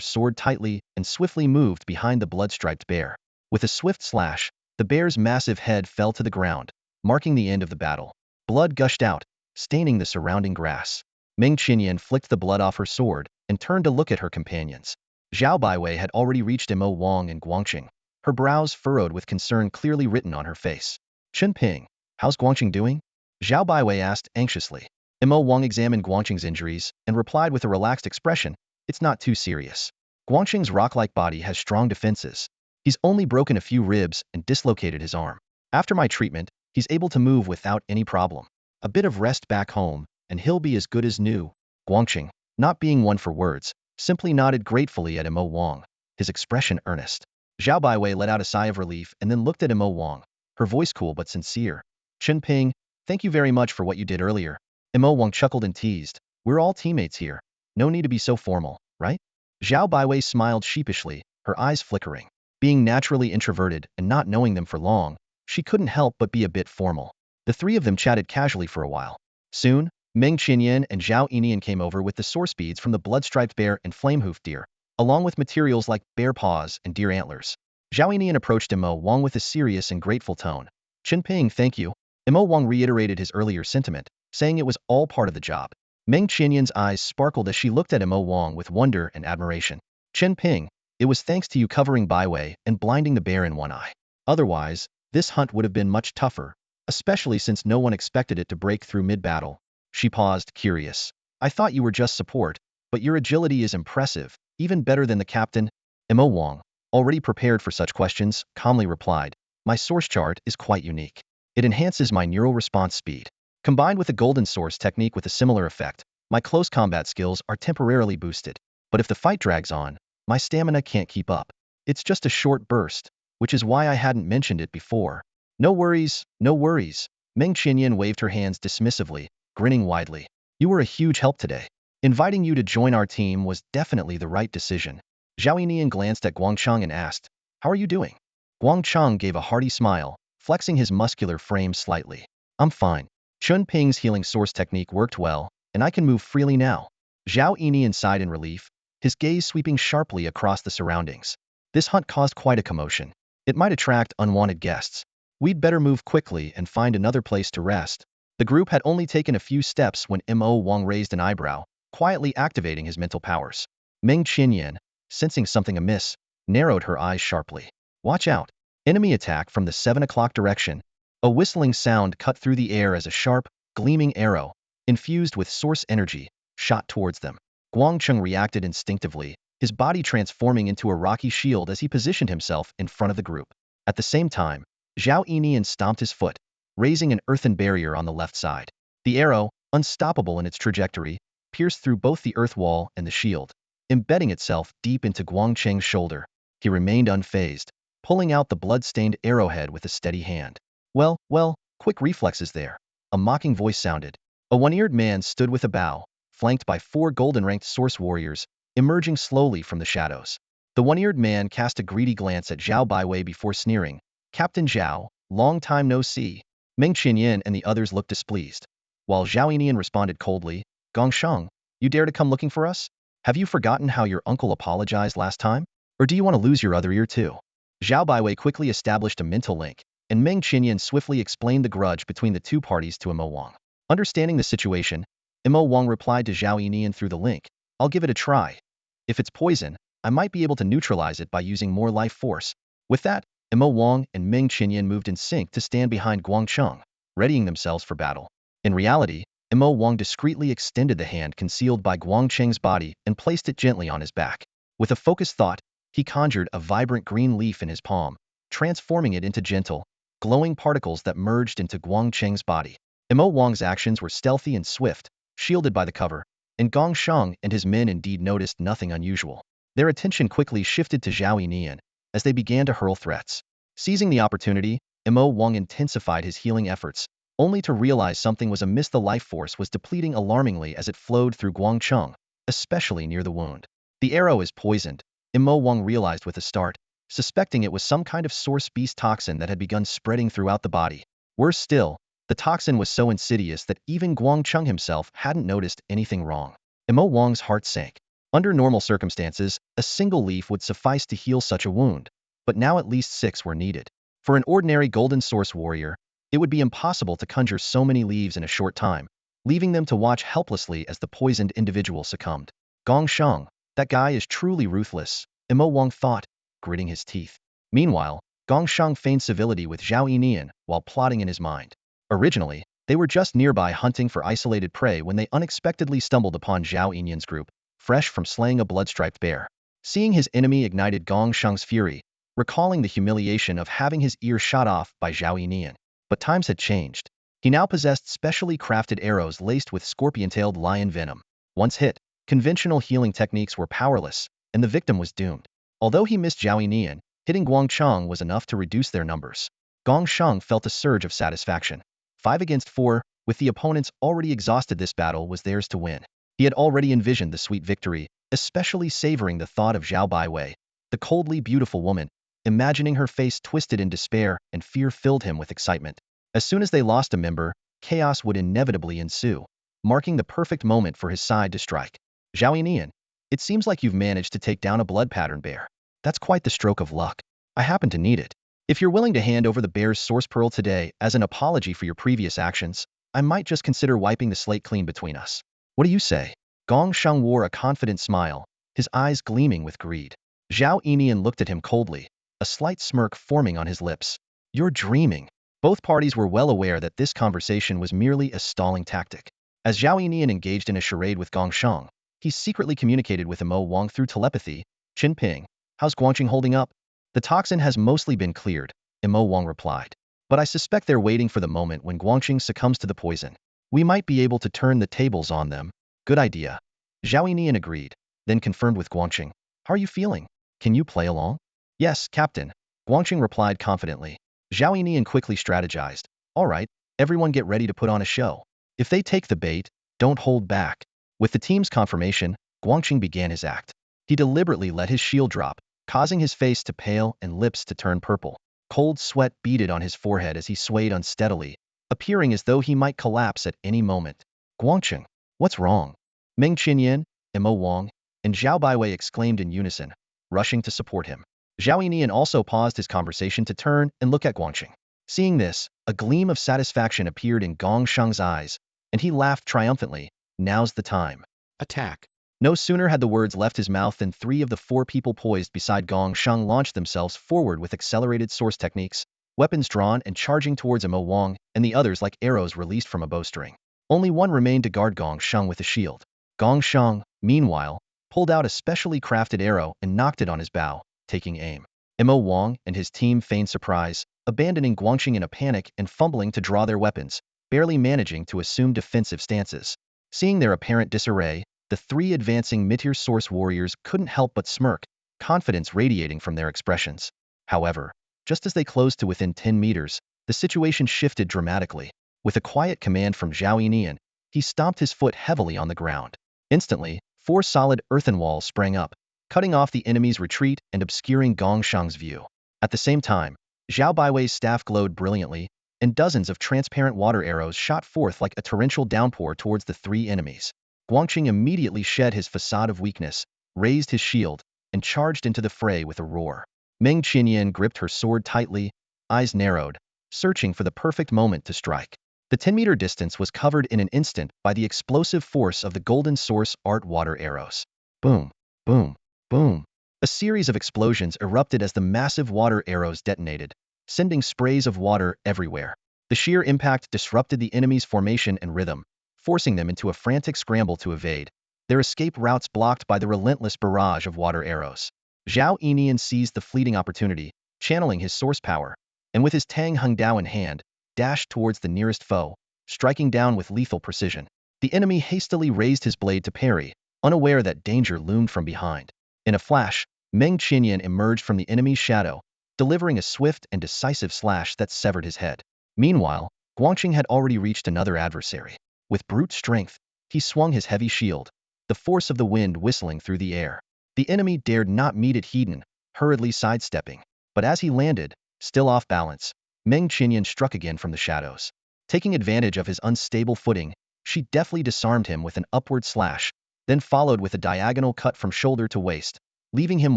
sword tightly and swiftly moved behind the blood-striped bear. With a swift slash, the bear's massive head fell to the ground, marking the end of the battle. Blood gushed out, staining the surrounding grass. Meng Qianyan flicked the blood off her sword and turned to look at her companions. Zhao Baiwei had already reached Mo Wang and Guangqing, her brows furrowed with concern clearly written on her face. "Chen Ping, how's Guangqing doing?" Zhao Baiwei asked anxiously. Mo Wang examined Guangqing's injuries and replied with a relaxed expression, "It's not too serious. Guangqing's rock-like body has strong defenses. He's only broken a few ribs and dislocated his arm. After my treatment, he's able to move without any problem. A bit of rest back home, and he'll be as good as new." Guangqing, not being one for words, simply nodded gratefully at Mo Wang, his expression earnest. Zhao Baiwei let out a sigh of relief and then looked at Mo Wang, her voice cool but sincere. "Chen Ping, thank you very much for what you did earlier." Mo Wang chuckled and teased, "We're all teammates here. No need to be so formal, right?" Zhao Baiwei smiled sheepishly, her eyes flickering. Being naturally introverted and not knowing them for long, she couldn't help but be a bit formal. The three of them chatted casually for a while. Soon, Meng Qianyan and Zhao Yinian came over with the source beads from the blood-striped bear and flame-hoofed deer, along with materials like bear paws and deer antlers. Zhao Yinian approached Mo Wang with a serious and grateful tone. "Chen Ping, thank you." Mo Wang reiterated his earlier sentiment, saying it was all part of the job. Meng Qianyan's eyes sparkled as she looked at Mo Wang with wonder and admiration. "Chen Ping, it was thanks to you covering Baiwei and blinding the bear in one eye. Otherwise, this hunt would have been much tougher, especially since no one expected it to break through mid-battle." She paused, curious. "I thought you were just support, but your agility is impressive, even better than the captain." Mo Wang, already prepared for such questions, calmly replied, "My source chart is quite unique. It enhances my neural response speed. Combined with a golden source technique with a similar effect, my close combat skills are temporarily boosted. But if the fight drags on, my stamina can't keep up. It's just a short burst, which is why I hadn't mentioned it before." "No worries, no worries." Meng Qianyan waved her hands dismissively, grinning widely. "You were a huge help today. Inviting you to join our team was definitely the right decision." Zhao Yinian glanced at Guangchang and asked, "How are you doing?" Guangchang gave a hearty smile, flexing his muscular frame slightly. "I'm fine. Chen Ping's healing source technique worked well, and I can move freely now." Zhao Yinian sighed in relief, his gaze sweeping sharply across the surroundings. This hunt caused quite a commotion. It might attract unwanted guests. We'd better move quickly and find another place to rest. The group had only taken a few steps when Mo Wang raised an eyebrow, quietly activating his mental powers. Meng Qianyan, sensing something amiss, narrowed her eyes sharply. Watch out. Enemy attack from the 7 o'clock direction. A whistling sound cut through the air as a sharp, gleaming arrow, infused with source energy, shot towards them. Guangcheng reacted instinctively, his body transforming into a rocky shield as he positioned himself in front of the group. At the same time, Zhao Yinian stomped his foot, raising an earthen barrier on the left side. The arrow, unstoppable in its trajectory, pierced through both the earth wall and the shield, embedding itself deep into Guangcheng's shoulder. He remained unfazed, pulling out the blood-stained arrowhead with a steady hand. Well, quick reflexes there. A mocking voice sounded. A one-eared man stood with a bow, flanked by 4 golden-ranked source warriors, emerging slowly from the shadows. The one-eared man cast a greedy glance at Zhao Baiwei before sneering. Captain Zhao, long time no see. Meng Qinyan and the others looked displeased, while Zhao Yinian responded coldly, Gongsheng, you dare to come looking for us? Have you forgotten how your uncle apologized last time? Or do you want to lose your other ear too? Zhao Baiwei quickly established a mental link, and Meng Qinyan swiftly explained the grudge between the two parties to Imo Wang. Understanding the situation, Imo Wang replied to Zhao Yinian through the link, I'll give it a try. If it's poison, I might be able to neutralize it by using more life force. With that, Imo Wang and Meng Qinyan moved in sync to stand behind Guangcheng, readying themselves for battle. In reality, Imo Wang discreetly extended the hand concealed by Guangcheng's body and placed it gently on his back. With a focused thought, he conjured a vibrant green leaf in his palm, transforming it into gentle, glowing particles that merged into Guangcheng's body. Imo Wang's actions were stealthy and swift, shielded by the cover, and Gongsheng and his men indeed noticed nothing unusual. Their attention quickly shifted to Zhao Yinian as they began to hurl threats. Seizing the opportunity, Imo Wang intensified his healing efforts, only to realize something was amiss. The life force was depleting alarmingly as it flowed through Guangcheng, especially near the wound. The arrow is poisoned, Imo Wang realized with a start, suspecting it was some kind of source beast toxin that had begun spreading throughout the body. Worse still, the toxin was so insidious that even Guangcheng himself hadn't noticed anything wrong. Imo Wang's heart sank. Under normal circumstances, a single leaf would suffice to heal such a wound, but now at least 6 were needed. For an ordinary golden source warrior, it would be impossible to conjure so many leaves in a short time, leaving them to watch helplessly as the poisoned individual succumbed. Gongsheng, that guy is truly ruthless, Imo Wang thought, gritting his teeth. Meanwhile, Gongsheng feigned civility with Zhao Yinian while plotting in his mind. Originally, they were just nearby hunting for isolated prey when they unexpectedly stumbled upon Zhao Yinian's group, fresh from slaying a blood-striped bear. Seeing his enemy ignited Gongsheng's fury, recalling the humiliation of having his ear shot off by Zhao Yinian. But times had changed. He now possessed specially crafted arrows laced with scorpion-tailed lion venom. Once hit, conventional healing techniques were powerless, and the victim was doomed. Although he missed Zhao Yinian, hitting Guangcheng was enough to reduce their numbers. Gongsheng felt a surge of satisfaction. 5 against 4, with the opponents already exhausted, this battle was theirs to win. He had already envisioned the sweet victory, especially savoring the thought of Zhao Baiwei, the coldly beautiful woman. Imagining her face twisted in despair and fear filled him with excitement. As soon as they lost a member, chaos would inevitably ensue, marking the perfect moment for his side to strike. Zhao Yinian, it seems like you've managed to take down a blood pattern bear. That's quite the stroke of luck. I happen to need it. If you're willing to hand over the bear's source pearl today as an apology for your previous actions, I might just consider wiping the slate clean between us. What do you say? Gongsheng wore a confident smile, his eyes gleaming with greed. Zhao Yinian looked at him coldly, a slight smirk forming on his lips. You're dreaming. Both parties were well aware that this conversation was merely a stalling tactic. As Zhao Yinian engaged in a charade with Gongsheng, he secretly communicated with Imo Wang through telepathy. Qinping, how's Guangcheng holding up? The toxin has mostly been cleared, Imo Wang replied. But I suspect they're waiting for the moment when Guangcheng succumbs to the poison. We might be able to turn the tables on them. Good idea. Zhao Yinian agreed, then confirmed with Guangcheng. How are you feeling? Can you play along? Yes, Captain, Guangcheng replied confidently. Zhao Yinian quickly strategized. All right, everyone get ready to put on a show. If they take the bait, don't hold back. With the team's confirmation, Guangcheng began his act. He deliberately let his shield drop, causing his face to pale and lips to turn purple. Cold sweat beaded on his forehead as he swayed unsteadily, appearing as though he might collapse at any moment. Guangcheng, what's wrong? Meng Qinyan, Imo Wang, and Zhao Baiwei exclaimed in unison, rushing to support him. Zhao Yinian also paused his conversation to turn and look at Guangcheng. Seeing this, a gleam of satisfaction appeared in Gongsheng's eyes, and he laughed triumphantly. Now's the time. Attack. No sooner had the words left his mouth than three of the four people poised beside Gong Shang launched themselves forward with accelerated source techniques, weapons drawn and charging towards Mo Wang, and the others like arrows released from a bowstring. Only one remained to guard Gong Shang with a shield. Gong Shang, meanwhile, pulled out a specially crafted arrow and knocked it on his bow, taking aim. Mo Wang and his team feigned surprise, abandoning Guangxing in a panic and fumbling to draw their weapons, barely managing to assume defensive stances. Seeing their apparent disarray, the three advancing Meteor Source warriors couldn't help but smirk, confidence radiating from their expressions. However, just as they closed to within 10 meters, the situation shifted dramatically. With a quiet command from Zhao Yinian, he stomped his foot heavily on the ground. Instantly, four solid earthen walls sprang up, cutting off the enemy's retreat and obscuring Gong Shang's view. At the same time, Zhao Baiwei's staff glowed brilliantly, and dozens of transparent water arrows shot forth like a torrential downpour towards the three enemies. Guangxing immediately shed his facade of weakness, raised his shield, and charged into the fray with a roar. Meng Qinyan gripped her sword tightly, eyes narrowed, searching for the perfect moment to strike. The 10-meter distance was covered in an instant by the explosive force of the golden source art water arrows. Boom, boom, boom. A series of explosions erupted as the massive water arrows detonated, sending sprays of water everywhere. The sheer impact disrupted the enemy's formation and rhythm, forcing them into a frantic scramble to evade, their escape routes blocked by the relentless barrage of water arrows. Zhao Yinian seized the fleeting opportunity, channeling his source power, and with his Tang Hung Dao in hand, dashed towards the nearest foe, striking down with lethal precision. The enemy hastily raised his blade to parry, unaware that danger loomed from behind. In a flash, Meng Qinyan emerged from the enemy's shadow, delivering a swift and decisive slash that severed his head. Meanwhile, Guangxing had already reached another adversary. With brute strength, he swung his heavy shield, the force of the wind whistling through the air. The enemy dared not meet it head-on, hurriedly sidestepping. But as he landed, still off balance, Meng Qinyan struck again from the shadows. Taking advantage of his unstable footing, she deftly disarmed him with an upward slash, then followed with a diagonal cut from shoulder to waist, leaving him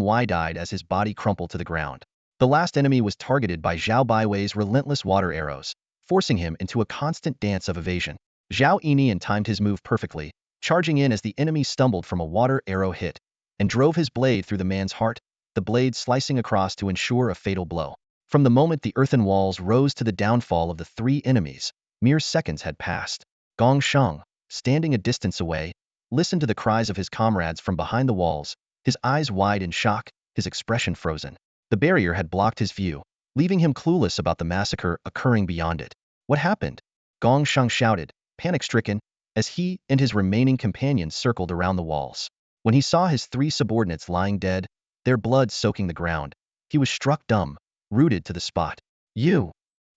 wide-eyed as his body crumpled to the ground. The last enemy was targeted by Zhao Baiwei's relentless water arrows, forcing him into a constant dance of evasion. Zhao Yinian timed his move perfectly, charging in as the enemy stumbled from a water arrow hit, and drove his blade through the man's heart, the blade slicing across to ensure a fatal blow. From the moment the earthen walls rose to the downfall of the three enemies, mere seconds had passed. Gong Shang, standing a distance away, listened to the cries of his comrades from behind the walls, his eyes wide in shock, his expression frozen. The barrier had blocked his view, leaving him clueless about the massacre occurring beyond it. What happened? Gong Shang shouted, panic-stricken, as he and his remaining companions circled around the walls. When he saw his three subordinates lying dead, their blood soaking the ground, he was struck dumb, rooted to the spot. You!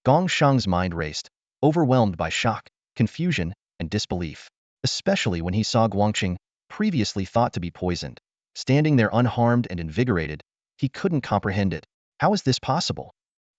Gong Shang's mind raced, overwhelmed by shock, confusion, and disbelief, especially when he saw Guangxing, previously thought to be poisoned, standing there unharmed and invigorated. He couldn't comprehend it. How is this possible?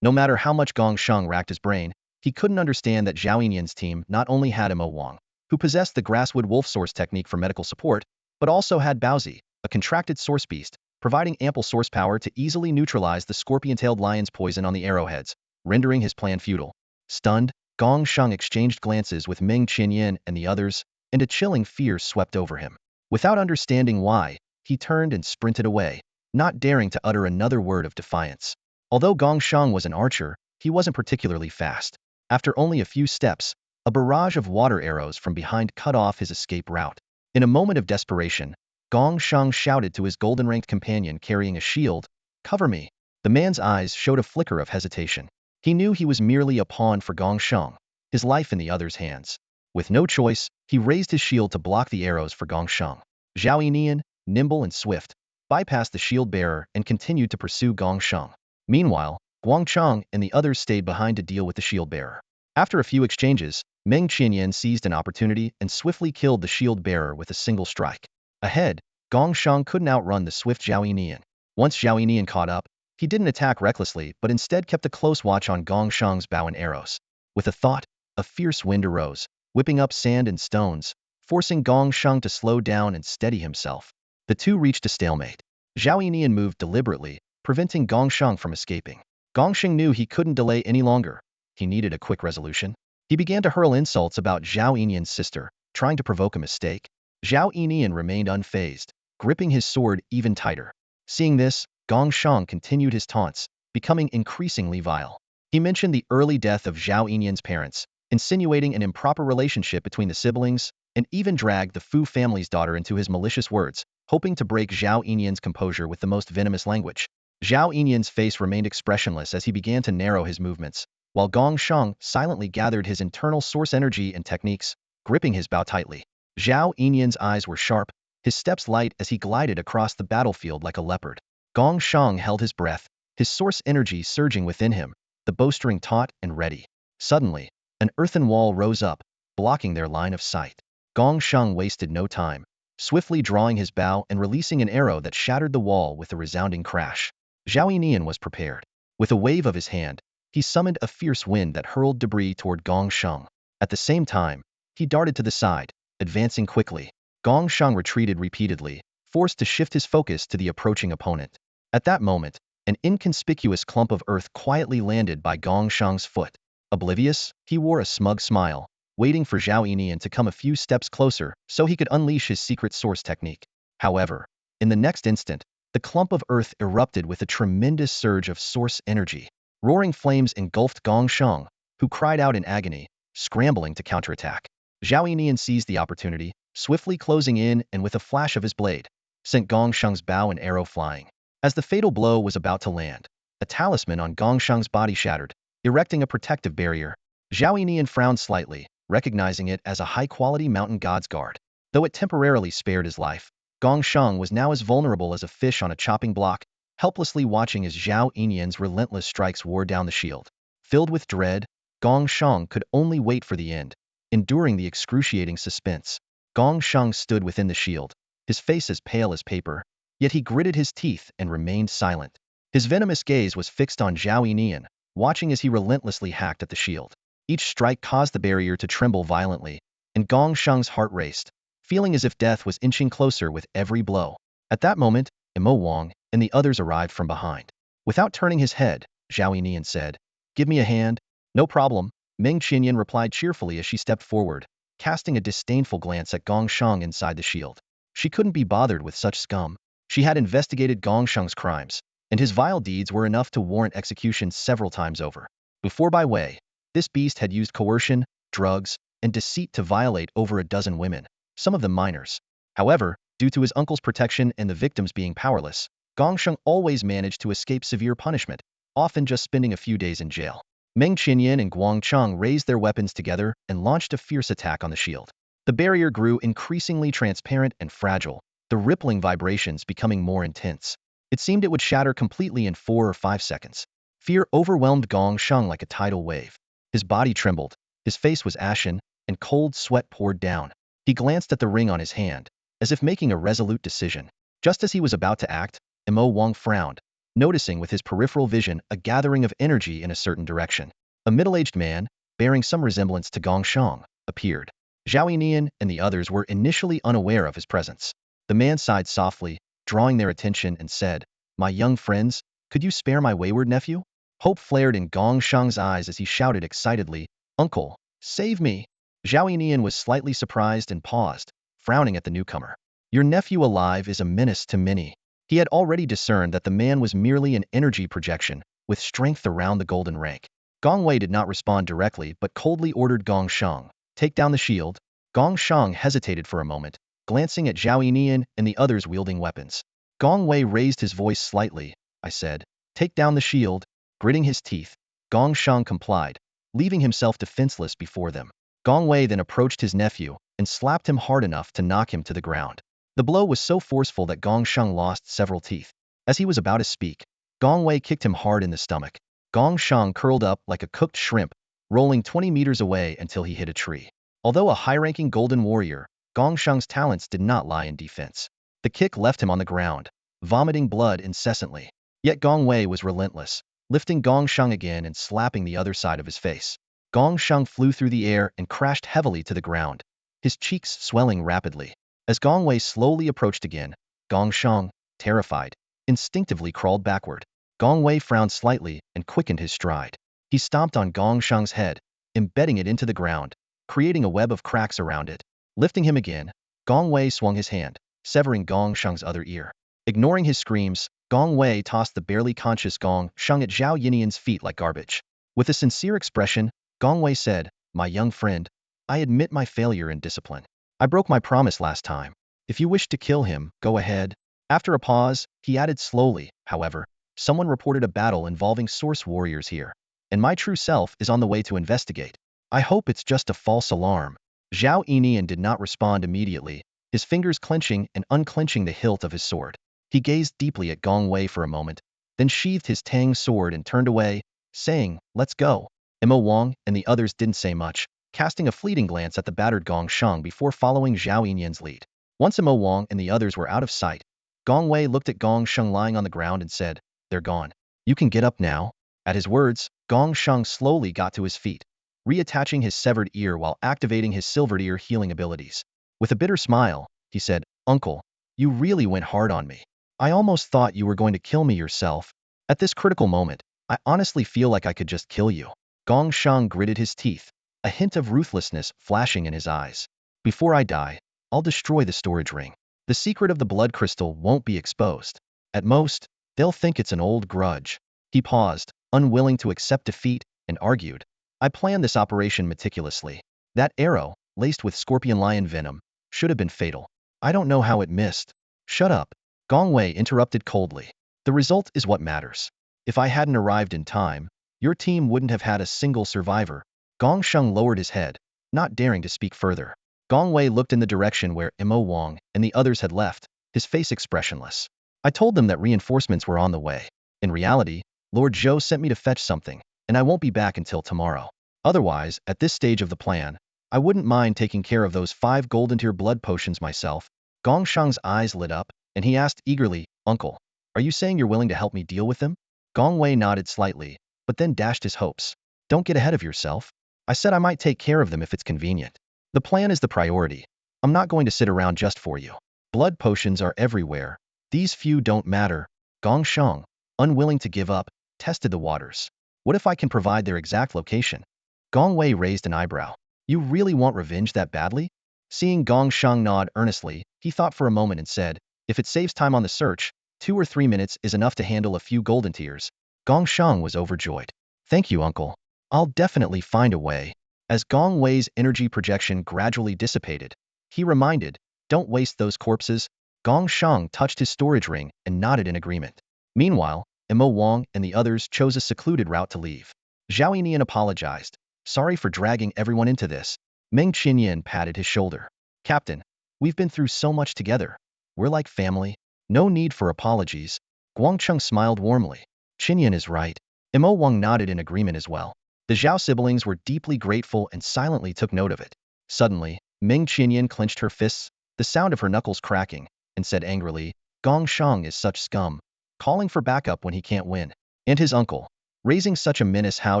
No matter how much Gong Shang racked his brain, he couldn't understand that Zhao Yinian's team not only had Mo Wang, who possessed the Grasswood Wolf Source technique for medical support, but also had Baozi, a contracted source beast, providing ample source power to easily neutralize the scorpion-tailed lion's poison on the arrowheads, rendering his plan futile. Stunned, Gong Shang exchanged glances with Meng Qinyan and the others, and a chilling fear swept over him. Without understanding why, he turned and sprinted away, not daring to utter another word of defiance. Although Gong Shang was an archer, he wasn't particularly fast. After only a few steps, a barrage of water arrows from behind cut off his escape route. In a moment of desperation, Gong Shang shouted to his golden-ranked companion carrying a shield, "Cover me." The man's eyes showed a flicker of hesitation. He knew he was merely a pawn for Gong Shang, his life in the other's hands. With no choice, he raised his shield to block the arrows for Gong Shang. Zhao Yinian, nimble and swift, bypassed the shield bearer and continued to pursue Gong Shang. Meanwhile, Guangchang and the others stayed behind to deal with the shield bearer. After a few exchanges, Meng Qinyan seized an opportunity and swiftly killed the shield bearer with a single strike. Ahead, Gong Shang couldn't outrun the swift Zhao Yinian. Once Zhao Yinian caught up, he didn't attack recklessly but instead kept a close watch on Gong Shang's bow and arrows. With a thought, a fierce wind arose, whipping up sand and stones, forcing Gong Shang to slow down and steady himself. The two reached a stalemate. Zhao Yinian moved deliberately, preventing Gong Shang from escaping. Gongxing knew he couldn't delay any longer. He needed a quick resolution. He began to hurl insults about Zhao Yinian's sister, trying to provoke a mistake. Zhao Yinian remained unfazed, gripping his sword even tighter. Seeing this, Gong Shang continued his taunts, becoming increasingly vile. He mentioned the early death of Zhao Yinian's parents, insinuating an improper relationship between the siblings, and even dragged the Fu family's daughter into his malicious words, hoping to break Zhao Yinian's composure with the most venomous language. Zhao Yinian's face remained expressionless as he began to narrow his movements, while Gong Shang silently gathered his internal source energy and techniques, gripping his bow tightly. Zhao Yinian's eyes were sharp, his steps light as he glided across the battlefield like a leopard. Gong Shang held his breath, his source energy surging within him, the bowstring taut and ready. Suddenly, an earthen wall rose up, blocking their line of sight. Gong Shang wasted no time, swiftly drawing his bow and releasing an arrow that shattered the wall with a resounding crash. Zhao Yinian was prepared. With a wave of his hand, he summoned a fierce wind that hurled debris toward Gong Shang. At the same time, he darted to the side, advancing quickly. Gong Shang retreated repeatedly, forced to shift his focus to the approaching opponent. At that moment, an inconspicuous clump of earth quietly landed by Gong Shang's foot. Oblivious, he wore a smug smile, waiting for Zhao Yinian to come a few steps closer so he could unleash his secret source technique. However, in the next instant, the clump of earth erupted with a tremendous surge of source energy. Roaring flames engulfed Gong Shang, who cried out in agony, scrambling to counterattack. Zhao Yinian seized the opportunity, swiftly closing in and with a flash of his blade, sent Gong Shang's bow and arrow flying. As the fatal blow was about to land, a talisman on Gong Shang's body shattered, erecting a protective barrier. Zhao Yinian frowned slightly, recognizing it as a high-quality mountain god's guard. Though it temporarily spared his life, Gong Shang was now as vulnerable as a fish on a chopping block, helplessly watching as Zhao Yinian's relentless strikes wore down the shield. Filled with dread, Gong Shang could only wait for the end, enduring the excruciating suspense. Gong Shang stood within the shield, his face as pale as paper, yet he gritted his teeth and remained silent. His venomous gaze was fixed on Zhao Yinian, watching as he relentlessly hacked at the shield. Each strike caused the barrier to tremble violently, and Gong Shang's heart raced, feeling as if death was inching closer with every blow. At that moment, Mo Wang and the others arrived from behind. Without turning his head, Zhao Yinian said, "Give me a hand." "No problem," Meng Qinyan replied cheerfully as she stepped forward, casting a disdainful glance at Gong Shang inside the shield. She couldn't be bothered with such scum. She had investigated Gong Shang's crimes, and his vile deeds were enough to warrant execution several times over. Before by way, this beast had used coercion, drugs, and deceit to violate over a dozen women, some of them minors. However, due to his uncle's protection and the victims being powerless, Gong Shang always managed to escape severe punishment, often just spending a few days in jail. Meng Qinyan and Guang Cheng raised their weapons together and launched a fierce attack on the shield. The barrier grew increasingly transparent and fragile, the rippling vibrations becoming more intense. It seemed it would shatter completely in 4 or 5 seconds. Fear overwhelmed Gong Sheng like a tidal wave. His body trembled, his face was ashen, and cold sweat poured down. He glanced at the ring on his hand, as if making a resolute decision. Just as he was about to act, Mo Wang frowned, noticing with his peripheral vision a gathering of energy in a certain direction. A middle-aged man, bearing some resemblance to Gong Sheng, appeared. Zhao Yinian and the others were initially unaware of his presence. The man sighed softly, drawing their attention, and said, "My young friends, could you spare my wayward nephew?" Hope flared in Gong Sheng's eyes as he shouted excitedly, "Uncle, save me!" Zhao Yinian was slightly surprised and paused, frowning at the newcomer. "Your nephew alive is a menace to many." He had already discerned that the man was merely an energy projection, with strength around the golden rank. Gong Wei did not respond directly but coldly ordered Gong Sheng, "Take down the shield." Gong Sheng hesitated for a moment, glancing at Zhao Yinian and the others wielding weapons. Gong Wei raised his voice slightly. "I said, take down the shield." Gritting his teeth, Gong Sheng complied, leaving himself defenseless before them. Gong Wei then approached his nephew and slapped him hard enough to knock him to the ground. The blow was so forceful that Gong Sheng lost several teeth. As he was about to speak, Gong Wei kicked him hard in the stomach. Gong Sheng curled up like a cooked shrimp, rolling 20 meters away until he hit a tree. Although a high-ranking golden warrior, Gong Sheng's talents did not lie in defense. The kick left him on the ground, vomiting blood incessantly. Yet Gong Wei was relentless, lifting Gong Sheng again and slapping the other side of his face. Gong Sheng flew through the air and crashed heavily to the ground, his cheeks swelling rapidly. As Gong Wei slowly approached again, Gong Sheng, terrified, instinctively crawled backward. Gong Wei frowned slightly and quickened his stride. He stomped on Gong Sheng's head, embedding it into the ground, creating a web of cracks around it. Lifting him again, Gong Wei swung his hand, severing Gong Sheng's other ear. Ignoring his screams, Gong Wei tossed the barely conscious Gong Sheng at Zhao Yinian's feet like garbage. With a sincere expression, Gong Wei said, "My young friend, I admit my failure in discipline. I broke my promise last time. If you wish to kill him, go ahead." After a pause, he added slowly, however, "Someone reported a battle involving source warriors here, and my true self is on the way to investigate. I hope it's just a false alarm." Zhao Yinian did not respond immediately, his fingers clenching and unclenching the hilt of his sword. He gazed deeply at Gong Wei for a moment, then sheathed his tang sword and turned away, saying, "Let's go." Mo Wang and the others didn't say much, casting a fleeting glance at the battered Gong Sheng before following Zhao Yinian's lead. Once Mo Wang and the others were out of sight, Gong Wei looked at Gong Sheng lying on the ground and said, "They're gone. You can get up now." At his words, Gong Sheng slowly got to his feet, reattaching his severed ear while activating his silvered ear healing abilities. With a bitter smile, he said, "Uncle, you really went hard on me. I almost thought you were going to kill me yourself. At this critical moment, I honestly feel like I could just kill you." Gong Sheng gritted his teeth, a hint of ruthlessness flashing in his eyes. "Before I die, I'll destroy the storage ring. The secret of the blood crystal won't be exposed. At most, they'll think it's an old grudge." He paused, unwilling to accept defeat, and argued, "I planned this operation meticulously. That arrow, laced with scorpion lion venom, should have been fatal. I don't know how it missed." "Shut up," Gong Wei interrupted coldly. "The result is what matters. If I hadn't arrived in time, your team wouldn't have had a single survivor." Gong Sheng lowered his head, not daring to speak further. Gong Wei looked in the direction where Mo Wang and the others had left, his face expressionless. "I told them that reinforcements were on the way. In reality, Lord Zhou sent me to fetch something, and I won't be back until tomorrow. Otherwise, at this stage of the plan, I wouldn't mind taking care of those 5 golden tier blood potions myself." Gong Sheng's eyes lit up, and he asked eagerly, "Uncle, are you saying you're willing to help me deal with them?" Gong Wei nodded slightly, but then dashed his hopes. "Don't get ahead of yourself. I said I might take care of them if it's convenient. The plan is the priority. I'm not going to sit around just for you. Blood potions are everywhere. These few don't matter." Gong Sheng, unwilling to give up, tested the waters. "What if I can provide their exact location?" Gong Wei raised an eyebrow. "You really want revenge that badly?" Seeing Gong Sheng nod earnestly, he thought for a moment and said, "If it saves time on the search, 2 or 3 minutes is enough to handle a few golden tiers." Gong Sheng was overjoyed. "Thank you, uncle. I'll definitely find a way." As Gong Wei's energy projection gradually dissipated, he reminded, "Don't waste those corpses." Gong Sheng touched his storage ring and nodded in agreement. Meanwhile, Mo Wang and the others chose a secluded route to leave. Zhao Yinian apologized. "Sorry for dragging everyone into this." Meng Qinyan patted his shoulder. "Captain, we've been through so much together. We're like family. No need for apologies." Guangcheng smiled warmly. "Qinyan is right." Mo Wang nodded in agreement as well. The Zhao siblings were deeply grateful and silently took note of it. Suddenly, Meng Qinyan clenched her fists, the sound of her knuckles cracking, and said angrily, "Gong Sheng is such scum, calling for backup when he can't win. And his uncle, raising such a menace. How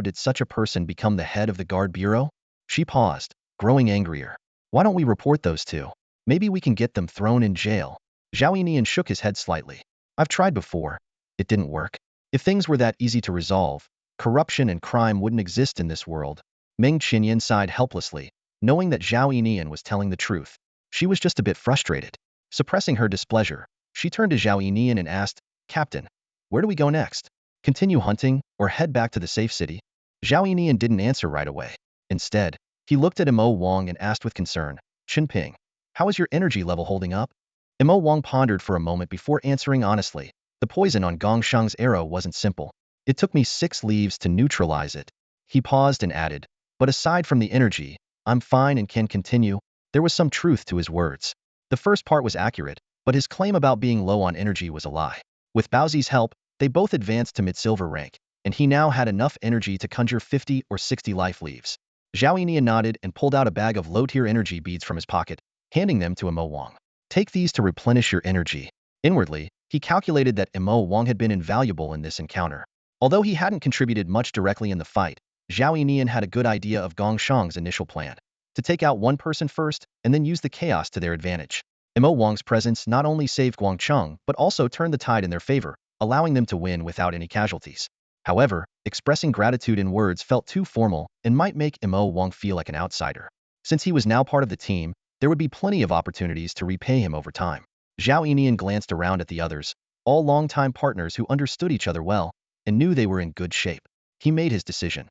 did such a person become the head of the guard bureau?" She paused, growing angrier. "Why don't we report those two? Maybe we can get them thrown in jail." Zhao Yinian shook his head slightly. "I've tried before. It didn't work. If things were that easy to resolve, corruption and crime wouldn't exist in this world." Meng Qinyan sighed helplessly, knowing that Zhao Yinian was telling the truth. She was just a bit frustrated. Suppressing her displeasure, she turned to Zhao Yinian and asked, "Captain, where do we go next? Continue hunting, or head back to the safe city?" Zhao Yinian didn't answer right away. Instead, he looked at Mo Wang and asked with concern, "Qinping, how is your energy level holding up?" Mo Wang pondered for a moment before answering honestly. "The poison on Gong Sheng's arrow wasn't simple. It took me 6 leaves to neutralize it." He paused and added, "But aside from the energy, I'm fine and can continue." There was some truth to his words. The first part was accurate, but his claim about being low on energy was a lie. With Baozi's help, they both advanced to mid-silver rank, and he now had enough energy to conjure 50 or 60 life leaves. Zhao Yinian nodded and pulled out a bag of low-tier energy beads from his pocket, handing them to Mo Wang. "Take these to replenish your energy." Inwardly, he calculated that Mo Wang had been invaluable in this encounter. Although he hadn't contributed much directly in the fight, Zhao Yinian had a good idea of Gong Sheng's initial plan: to take out one person first and then use the chaos to their advantage. Mo Wang's presence not only saved Guangcheng but also turned the tide in their favor, allowing them to win without any casualties. However, expressing gratitude in words felt too formal and might make Mo Wang feel like an outsider. Since he was now part of the team, There would be plenty of opportunities to repay him over time. Zhao Yinian glanced around at the others, all longtime partners who understood each other well and knew they were in good shape. He made his decision.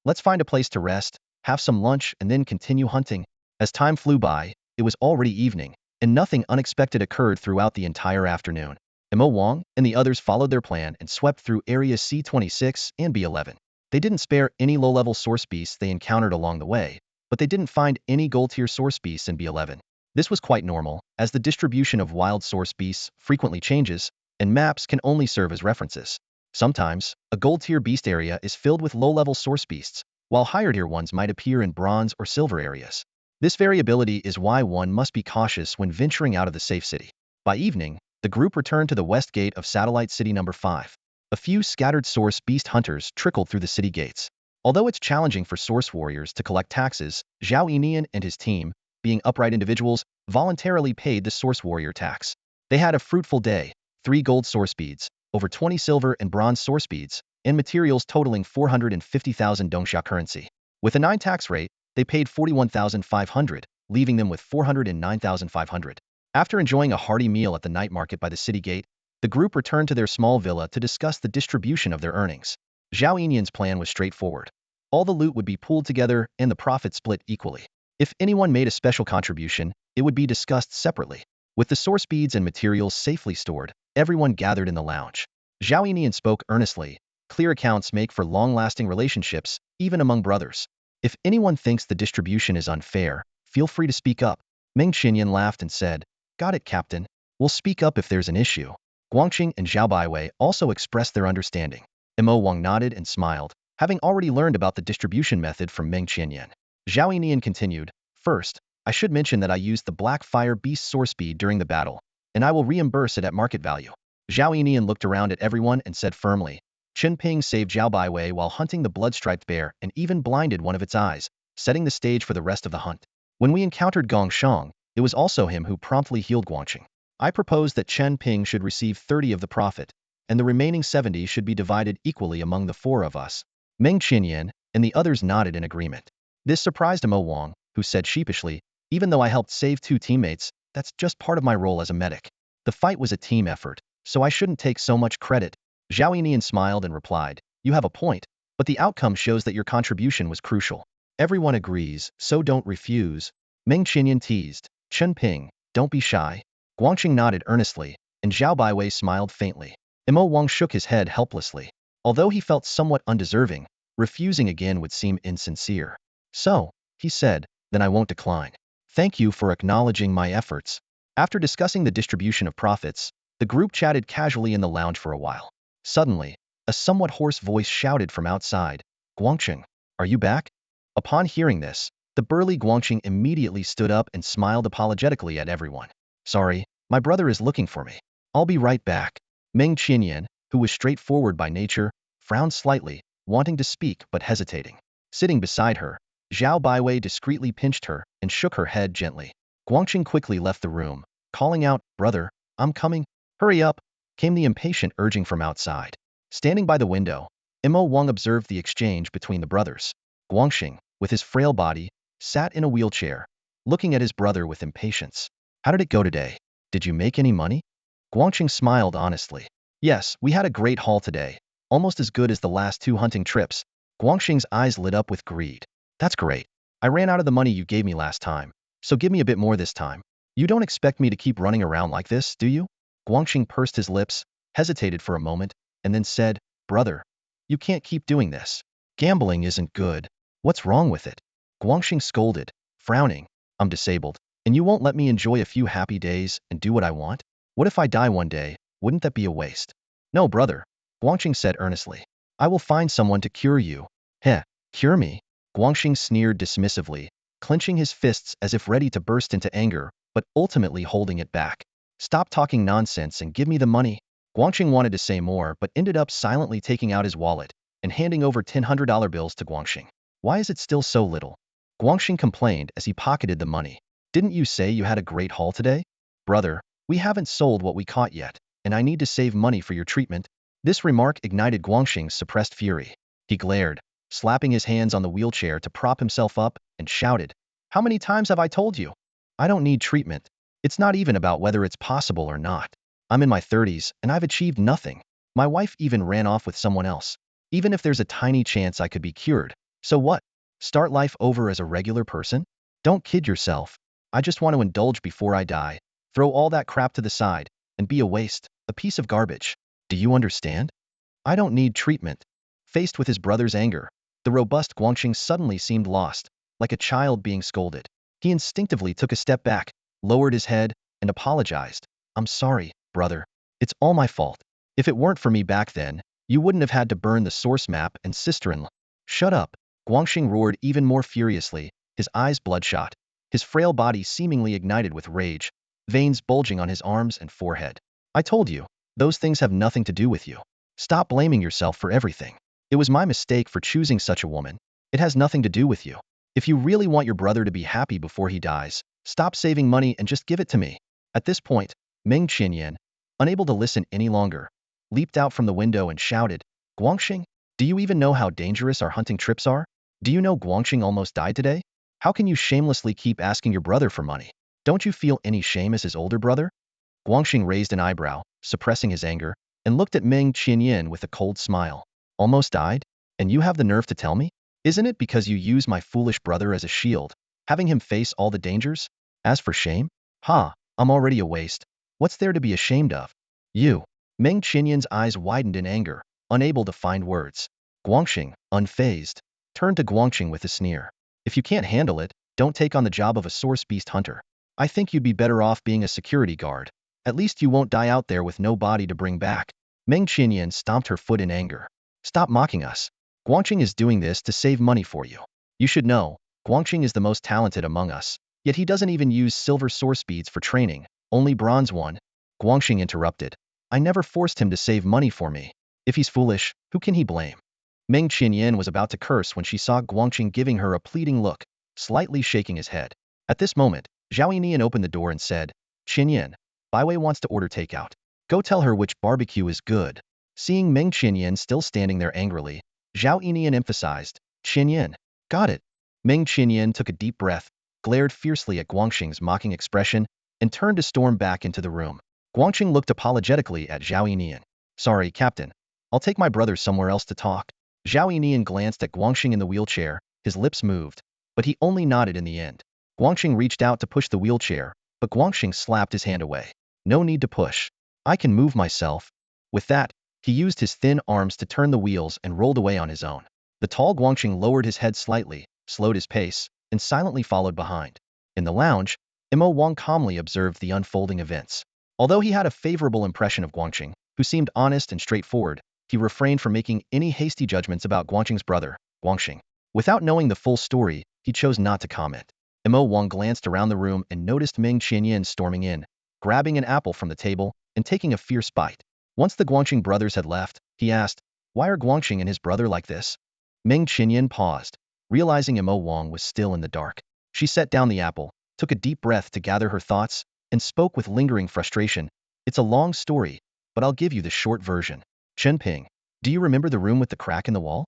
Let's find a place to rest, have some lunch, and then continue hunting. As time flew by, it was already evening, and nothing unexpected occurred throughout the entire afternoon. Mo Wang and the others followed their plan and swept through areas C26 and B11. They didn't spare any low-level source beasts they encountered along the way, but they didn't find any gold-tier source beasts in B11. This was quite normal, as the distribution of wild source beasts frequently changes, and maps can only serve as references. Sometimes, a gold-tier beast area is filled with low-level source beasts, while higher-tier ones might appear in bronze or silver areas. This variability is why one must be cautious when venturing out of the safe city. By evening, the group returned to the west gate of Satellite City Number 5. A few scattered source beast hunters trickled through the city gates. Although it's challenging for source warriors to collect taxes, Zhao Yinian and his team, being upright individuals, voluntarily paid the source warrior tax. They had a fruitful day: 3 gold source beads, over 20 silver and bronze source beads, and materials totaling 450,000 Dongxia currency. With a 9 tax rate, they paid 41,500, leaving them with 409,500. After enjoying a hearty meal at the night market by the city gate, the group returned to their small villa to discuss the distribution of their earnings. Zhao Yinian's plan was straightforward. All the loot would be pooled together and the profit split equally. If anyone made a special contribution, it would be discussed separately. With the source beads and materials safely stored, everyone gathered in the lounge. Zhao Yinian spoke earnestly. Clear accounts make for long-lasting relationships, even among brothers. If anyone thinks the distribution is unfair, feel free to speak up. Meng Qinyan laughed and said, "Got it, Captain. We'll speak up if there's an issue." Guangxing and Zhao Baiwei also expressed their understanding. Mo Wang nodded and smiled, having already learned about the distribution method from Meng Qinyan. Zhao Yinian continued, "First, I should mention that I used the Black Fire Beast source bead during the battle, and I will reimburse it at market value." Zhao Yinian looked around at everyone and said firmly, "Chen Ping saved Zhao Baiwei while hunting the blood-striped bear and even blinded one of its eyes, setting the stage for the rest of the hunt. When we encountered Gong Shang, it was also him who promptly healed Guangxing. I propose that Chen Ping should receive 30 of the profit, and the remaining 70 should be divided equally among the 4 of us." Meng Qinyan and the others nodded in agreement. This surprised Mo Wang, who said sheepishly, "Even though I helped save 2 teammates, that's just part of my role as a medic. The fight was a team effort, so I shouldn't take so much credit." Zhao Yinian smiled and replied, "You have a point, but the outcome shows that your contribution was crucial. Everyone agrees, so don't refuse." Meng Qinyan teased, "Chen Ping, don't be shy." Guangxing nodded earnestly, and Zhao Baiwei smiled faintly. Mo Wang shook his head helplessly. Although he felt somewhat undeserving, refusing again would seem insincere. "So," he said, "then I won't decline. Thank you for acknowledging my efforts." After discussing the distribution of profits, the group chatted casually in the lounge for a while. Suddenly, a somewhat hoarse voice shouted from outside, "Guangxing, are you back?" Upon hearing this, the burly Guangxing immediately stood up and smiled apologetically at everyone. "Sorry, my brother is looking for me. I'll be right back." Meng Qinyan, who was straightforward by nature, frowned slightly, wanting to speak but hesitating. Sitting beside her, Zhao Baiwei discreetly pinched her and shook her head gently. Guangxing quickly left the room, calling out, "Brother, I'm coming. Hurry up," came the impatient urging from outside. Standing by the window, Mo Wang observed the exchange between the brothers. Guangxing, with his frail body, sat in a wheelchair, looking at his brother with impatience. "How did it go today? Did you make any money?" Guangxing smiled honestly. "Yes, we had a great haul today, almost as good as the last 2 hunting trips." Guangxing's eyes lit up with greed. "That's great. I ran out of the money you gave me last time, so give me a bit more this time. You don't expect me to keep running around like this, do you?" Guangxing pursed his lips, hesitated for a moment, and then said, "Brother, you can't keep doing this. Gambling isn't good. What's wrong with it?" Guangxing scolded, frowning, "I'm disabled, and you won't let me enjoy a few happy days and do what I want? What if I die one day? Wouldn't that be a waste?" "No, brother," Guangxing said earnestly. "I will find someone to cure you." "Heh, cure me?" Guangxing sneered dismissively, clenching his fists as if ready to burst into anger, but ultimately holding it back. "Stop talking nonsense and give me the money." Guangxing wanted to say more but ended up silently taking out his wallet and handing over $100 bills to Guangxing. "Why is it still so little?" Guangxing complained as he pocketed the money. "Didn't you say you had a great haul today?" "Brother, we haven't sold what we caught yet, and I need to save money for your treatment." This remark ignited Guangxing's suppressed fury. He glared, slapping his hands on the wheelchair to prop himself up, and shouted, "How many times have I told you? I don't need treatment. It's not even about whether it's possible or not. I'm in my 30s, and I've achieved nothing. My wife even ran off with someone else. Even if there's a tiny chance I could be cured, so what? Start life over as a regular person? Don't kid yourself. I just want to indulge before I die. Throw all that crap to the side and be a waste, a piece of garbage. Do you understand? I don't need treatment. Faced with his brother's anger, the robust Guangxing suddenly seemed lost, like a child being scolded. He instinctively took a step back, lowered his head, and apologized. I'm sorry, brother. It's all my fault. If it weren't for me back then, you wouldn't have had to burn the source map and sister-in-law. Shut up. Guangxing roared even more furiously, his eyes bloodshot, his frail body seemingly ignited with rage, veins bulging on his arms and forehead. I told you, those things have nothing to do with you. Stop blaming yourself for everything. It was my mistake for choosing such a woman. It has nothing to do with you. If you really want your brother to be happy before he dies, stop saving money and just give it to me. At this point, Meng Qinyan, unable to listen any longer, leaped out from the window and shouted, Guangxing, do you even know how dangerous our hunting trips are? Do you know Guangxing almost died today? How can you shamelessly keep asking your brother for money? Don't you feel any shame as his older brother? Guangxing raised an eyebrow, suppressing his anger, and looked at Meng Qinyan with a cold smile. Almost died? And you have the nerve to tell me? Isn't it because you use my foolish brother as a shield, having him face all the dangers? As for shame? Ha, I'm already a waste. What's there to be ashamed of? You. Meng Qinyan's eyes widened in anger, unable to find words. Guangxing, unfazed, turned to Guangxing with a sneer. If you can't handle it, don't take on the job of a source beast hunter. I think you'd be better off being a security guard. At least you won't die out there with no body to bring back. Meng Qinyan stomped her foot in anger. Stop mocking us. Guangxing is doing this to save money for you. You should know, Guangxing is the most talented among us, yet he doesn't even use silver source beads for training, only bronze one. Guangxing interrupted. I never forced him to save money for me. If he's foolish, who can he blame? Meng Qinyan was about to curse when she saw Guangxing giving her a pleading look, slightly shaking his head. At this moment, Zhao Yinian opened the door and said, Qinyan, Baiwei wants to order takeout. Go tell her which barbecue is good. Seeing Meng Qinyan still standing there angrily, Zhao Yinian emphasized, Qinyan, got it. Meng Qinyan took a deep breath, glared fiercely at Guangxing's mocking expression, and turned to storm back into the room. Guangxing looked apologetically at Zhao Yinian. Sorry, Captain. I'll take my brother somewhere else to talk. Zhao Yinian glanced at Guangxing in the wheelchair, his lips moved, but he only nodded in the end. Guangxing reached out to push the wheelchair, but Guangxing slapped his hand away. No need to push. I can move myself. With that, he used his thin arms to turn the wheels and rolled away on his own. The tall Guangxing lowered his head slightly, slowed his pace, and silently followed behind. In the lounge, Mo Wang calmly observed the unfolding events. Although he had a favorable impression of Guangxing, who seemed honest and straightforward, he refrained from making any hasty judgments about Guangxing's brother, Guangxing. Without knowing the full story, he chose not to comment. Mo Wang glanced around the room and noticed Meng Qinyan storming in, grabbing an apple from the table and taking a fierce bite. Once the Guangxing brothers had left, he asked, why are Guangxing and his brother like this? Meng Qinyan paused, realizing Mo Wang was still in the dark. She set down the apple, took a deep breath to gather her thoughts, and spoke with lingering frustration. It's a long story, but I'll give you the short version. Chen Ping, do you remember the room with the crack in the wall?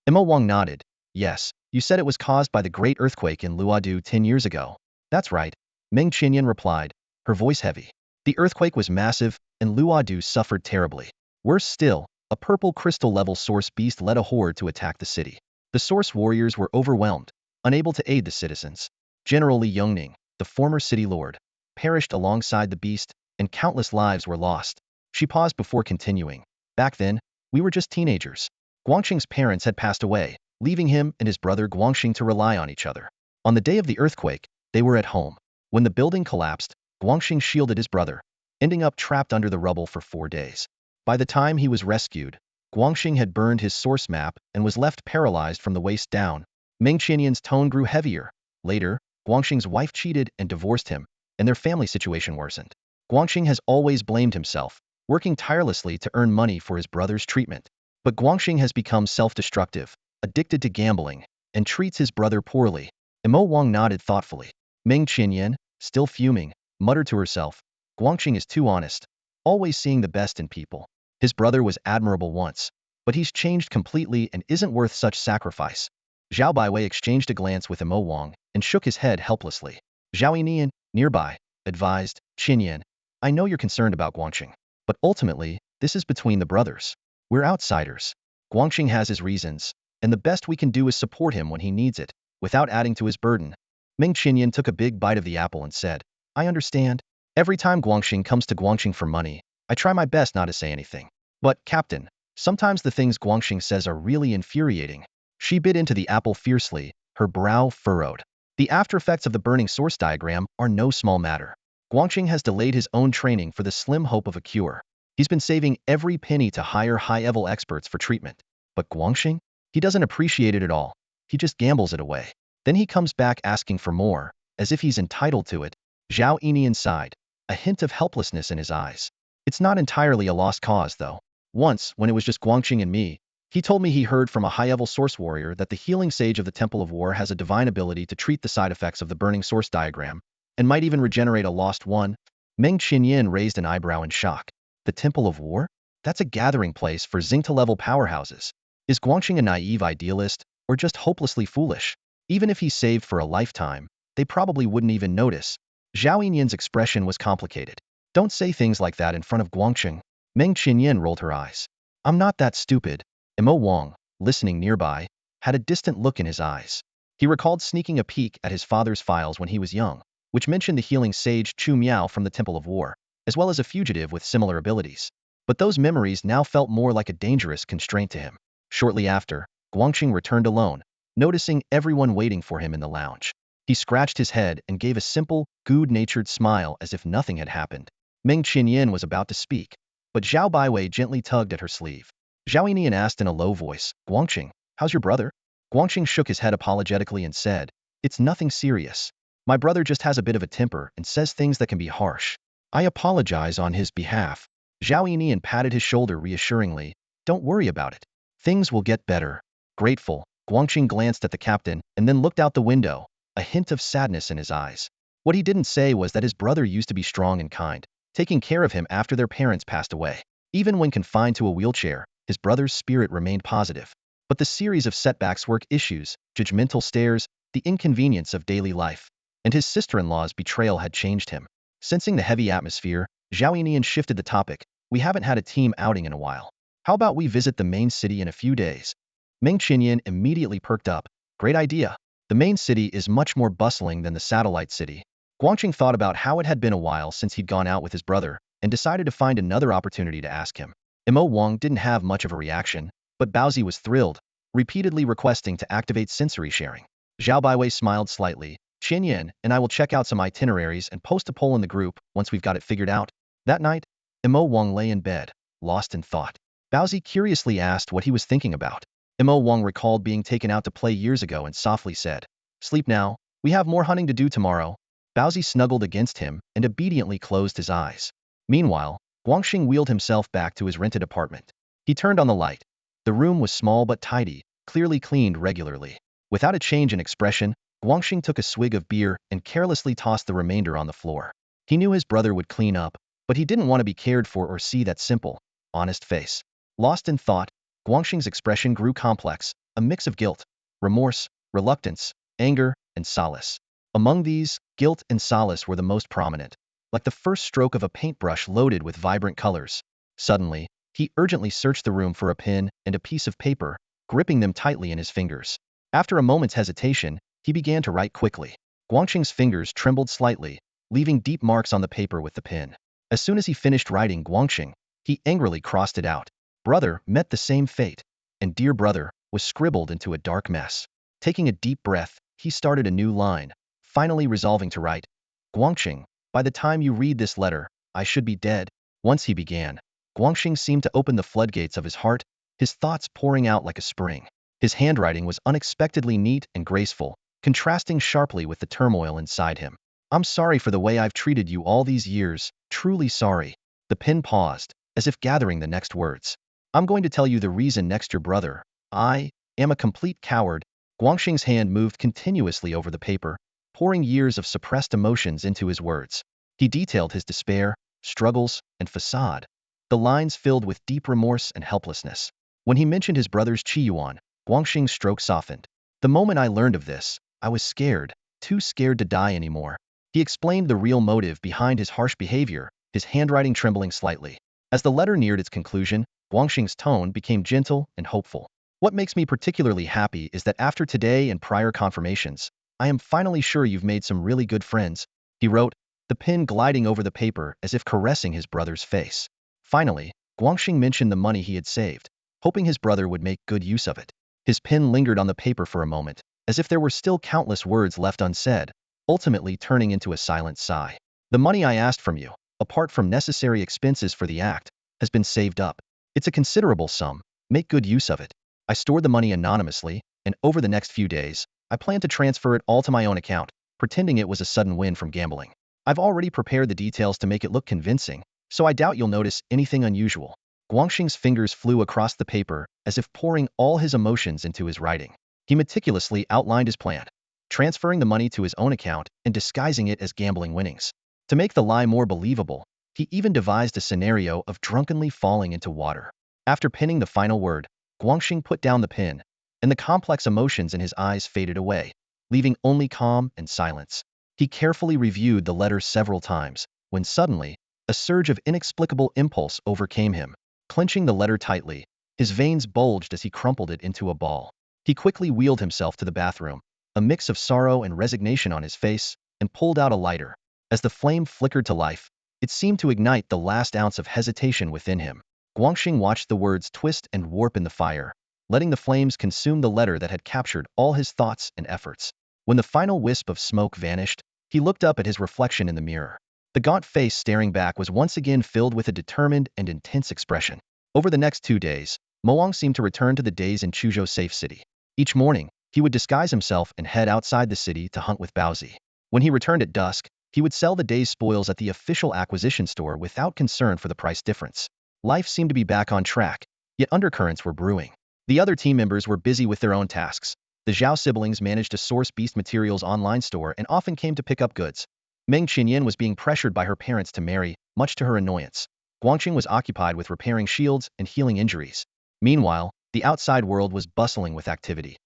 Mo Wang nodded. Yes, you said it was caused by the great earthquake in Luodu 10 years ago. That's right, Meng Qinyan replied, her voice heavy. The earthquake was massive, and Luodu suffered terribly. Worse still, a purple crystal-level source beast led a horde to attack the city. The source warriors were overwhelmed, unable to aid the citizens. General Li Yongning, the former city lord, perished alongside the beast, and countless lives were lost. She paused before continuing. Back then, we were just teenagers. Guangxing's parents had passed away, leaving him and his brother Guangxing to rely on each other. On the day of the earthquake, they were at home. When the building collapsed, Guangxing shielded his brother, ending up trapped under the rubble for 4 days. By the time he was rescued, Guangxing had burned his source map and was left paralyzed from the waist down. Meng Qinyan's tone grew heavier. Later, Guangxing's wife cheated and divorced him, and their family situation worsened. Guangxing has always blamed himself, working tirelessly to earn money for his brother's treatment. But Guangxing has become self-destructive, addicted to gambling, and treats his brother poorly. Mo Wang nodded thoughtfully. Meng Qinyan, still fuming, muttered to herself, Guangxing is too honest, always seeing the best in people. His brother was admirable once, but he's changed completely and isn't worth such sacrifice. Zhao Baiwei exchanged a glance with Mo Wang and shook his head helplessly. Zhao Yinian Nearby, advised Qinyan, I know you're concerned about Guangxing, but ultimately, this is between the brothers. We're outsiders. Guangxing has his reasons, and the best we can do is support him when he needs it, without adding to his burden. Ming Qinyan took a big bite of the apple and said, I understand. Every time Guangxing comes to Guangxing for money, I try my best not to say anything. But, Captain, sometimes the things Guangxing says are really infuriating. She bit into the apple fiercely, her brow furrowed. The after-effects of the burning source diagram are no small matter. Guangxing has delayed his own training for the slim hope of a cure. He's been saving every penny to hire high-level experts for treatment. But Guangxing? He doesn't appreciate it at all. He just gambles it away. Then he comes back asking for more, as if he's entitled to it. Zhao Yinian sighed, a hint of helplessness in his eyes. It's not entirely a lost cause, though. Once, when it was just Guangxing and me, he told me he heard from a high-level source warrior that the healing sage of the Temple of War has a divine ability to treat the side effects of the burning source diagram, and might even regenerate a lost one. Meng Qinyan raised an eyebrow in shock. The Temple of War? That's a gathering place for Xingta-level powerhouses. Is Guangxing a naive idealist, or just hopelessly foolish? Even if he's saved for a lifetime, they probably wouldn't even notice. Zhao Yinyan's expression was complicated. Don't say things like that in front of Guangxing. Meng Qinyan rolled her eyes. I'm not that stupid. Mo Wang, listening nearby, had a distant look in his eyes. He recalled sneaking a peek at his father's files when he was young, which mentioned the healing sage Chu Miao from the Temple of War, as well as a fugitive with similar abilities. But those memories now felt more like a dangerous constraint to him. Shortly after, Guangxing returned alone, noticing everyone waiting for him in the lounge. He scratched his head and gave a simple, good-natured smile as if nothing had happened. Meng Qinyan was about to speak, but Zhao Baiwei gently tugged at her sleeve. Zhao Yinian asked in a low voice, Guangxing, how's your brother? Guangxing shook his head apologetically and said, it's nothing serious. My brother just has a bit of a temper and says things that can be harsh. I apologize on his behalf. Zhao Yinian patted his shoulder reassuringly. Don't worry about it. Things will get better. Grateful, Guangxing glanced at the captain and then looked out the window, a hint of sadness in his eyes. What he didn't say was that his brother used to be strong and kind, taking care of him after their parents passed away. Even when confined to a wheelchair, his brother's spirit remained positive. But the series of setbacks, work issues, judgmental stares, the inconvenience of daily life, and his sister-in-law's betrayal had changed him. Sensing the heavy atmosphere, Zhao Yinian shifted the topic. We haven't had a team outing in a while. How about we visit the main city in a few days? Meng Qinyan immediately perked up. Great idea. The main city is much more bustling than the satellite city. Guangxing thought about how it had been a while since he'd gone out with his brother, and decided to find another opportunity to ask him. Mo Wang didn't have much of a reaction, but Baozi was thrilled, repeatedly requesting to activate sensory sharing. Zhao Baiwei smiled slightly. Qinyan and I will check out some itineraries and post a poll in the group once we've got it figured out. That night, Mo Wang lay in bed, lost in thought. Baozi curiously asked what he was thinking about. Mo Wang recalled being taken out to play years ago and softly said, Sleep now, we have more hunting to do tomorrow. Baozi snuggled against him and obediently closed his eyes. Meanwhile, Guangxing wheeled himself back to his rented apartment. He turned on the light. The room was small but tidy, clearly cleaned regularly. Without a change in expression, Guangxing took a swig of beer and carelessly tossed the remainder on the floor. He knew his brother would clean up, but he didn't want to be cared for or see that simple, honest face. Lost in thought, Guangxing's expression grew complex, a mix of guilt, remorse, reluctance, anger, and solace. Among these, guilt and solace were the most prominent, like the first stroke of a paintbrush loaded with vibrant colors. Suddenly, he urgently searched the room for a pen and a piece of paper, gripping them tightly in his fingers. After a moment's hesitation, he began to write quickly. Guangxing's fingers trembled slightly, leaving deep marks on the paper with the pen. As soon as he finished writing Guangxing, he angrily crossed it out. Brother met the same fate, and dear brother was scribbled into a dark mess. Taking a deep breath, he started a new line, finally resolving to write, Guangxing, by the time you read this letter, I should be dead. Once he began, Guangxing seemed to open the floodgates of his heart, his thoughts pouring out like a spring. His handwriting was unexpectedly neat and graceful, contrasting sharply with the turmoil inside him. I'm sorry for the way I've treated you all these years, truly sorry. The pen paused, as if gathering the next words. I'm going to tell you the reason next, your brother. I am a complete coward. Guangxing's hand moved continuously over the paper, pouring years of suppressed emotions into his words. He detailed his despair, struggles, and facade, the lines filled with deep remorse and helplessness. When he mentioned his brother's Qiyuan, Guangxing's stroke softened. The moment I learned of this, I was scared, too scared to die anymore. He explained the real motive behind his harsh behavior, his handwriting trembling slightly. As the letter neared its conclusion, Guangxing's tone became gentle and hopeful. What makes me particularly happy is that after today and prior confirmations, I am finally sure you've made some really good friends, he wrote, the pen gliding over the paper as if caressing his brother's face. Finally, Guangxing mentioned the money he had saved, hoping his brother would make good use of it. His pen lingered on the paper for a moment, as if there were still countless words left unsaid, ultimately turning into a silent sigh. The money I asked from you, apart from necessary expenses for the act, has been saved up. It's a considerable sum. Make good use of it. I stored the money anonymously, and over the next few days, I plan to transfer it all to my own account, pretending it was a sudden win from gambling. I've already prepared the details to make it look convincing, so I doubt you'll notice anything unusual. Guangxing's fingers flew across the paper as if pouring all his emotions into his writing. He meticulously outlined his plan, transferring the money to his own account and disguising it as gambling winnings. To make the lie more believable, he even devised a scenario of drunkenly falling into water. After penning the final word, Guangxing put down the pen, and the complex emotions in his eyes faded away, leaving only calm and silence. He carefully reviewed the letter several times, when suddenly, a surge of inexplicable impulse overcame him. Clenching the letter tightly, his veins bulged as he crumpled it into a ball. He quickly wheeled himself to the bathroom, a mix of sorrow and resignation on his face, and pulled out a lighter. As the flame flickered to life, it seemed to ignite the last ounce of hesitation within him. Guangxing watched the words twist and warp in the fire, letting the flames consume the letter that had captured all his thoughts and efforts. When the final wisp of smoke vanished, he looked up at his reflection in the mirror. The gaunt face staring back was once again filled with a determined and intense expression. Over the next 2 days, Moang seemed to return to the days in Chuzhou safe city. Each morning, he would disguise himself and head outside the city to hunt with Baozi. When he returned at dusk, he would sell the day's spoils at the official acquisition store without concern for the price difference. Life seemed to be back on track, yet undercurrents were brewing. The other team members were busy with their own tasks. The Zhao siblings managed a source beast materials online store and often came to pick up goods. Meng Qinyan was being pressured by her parents to marry, much to her annoyance. Guangxing was occupied with repairing shields and healing injuries. Meanwhile, the outside world was bustling with activity.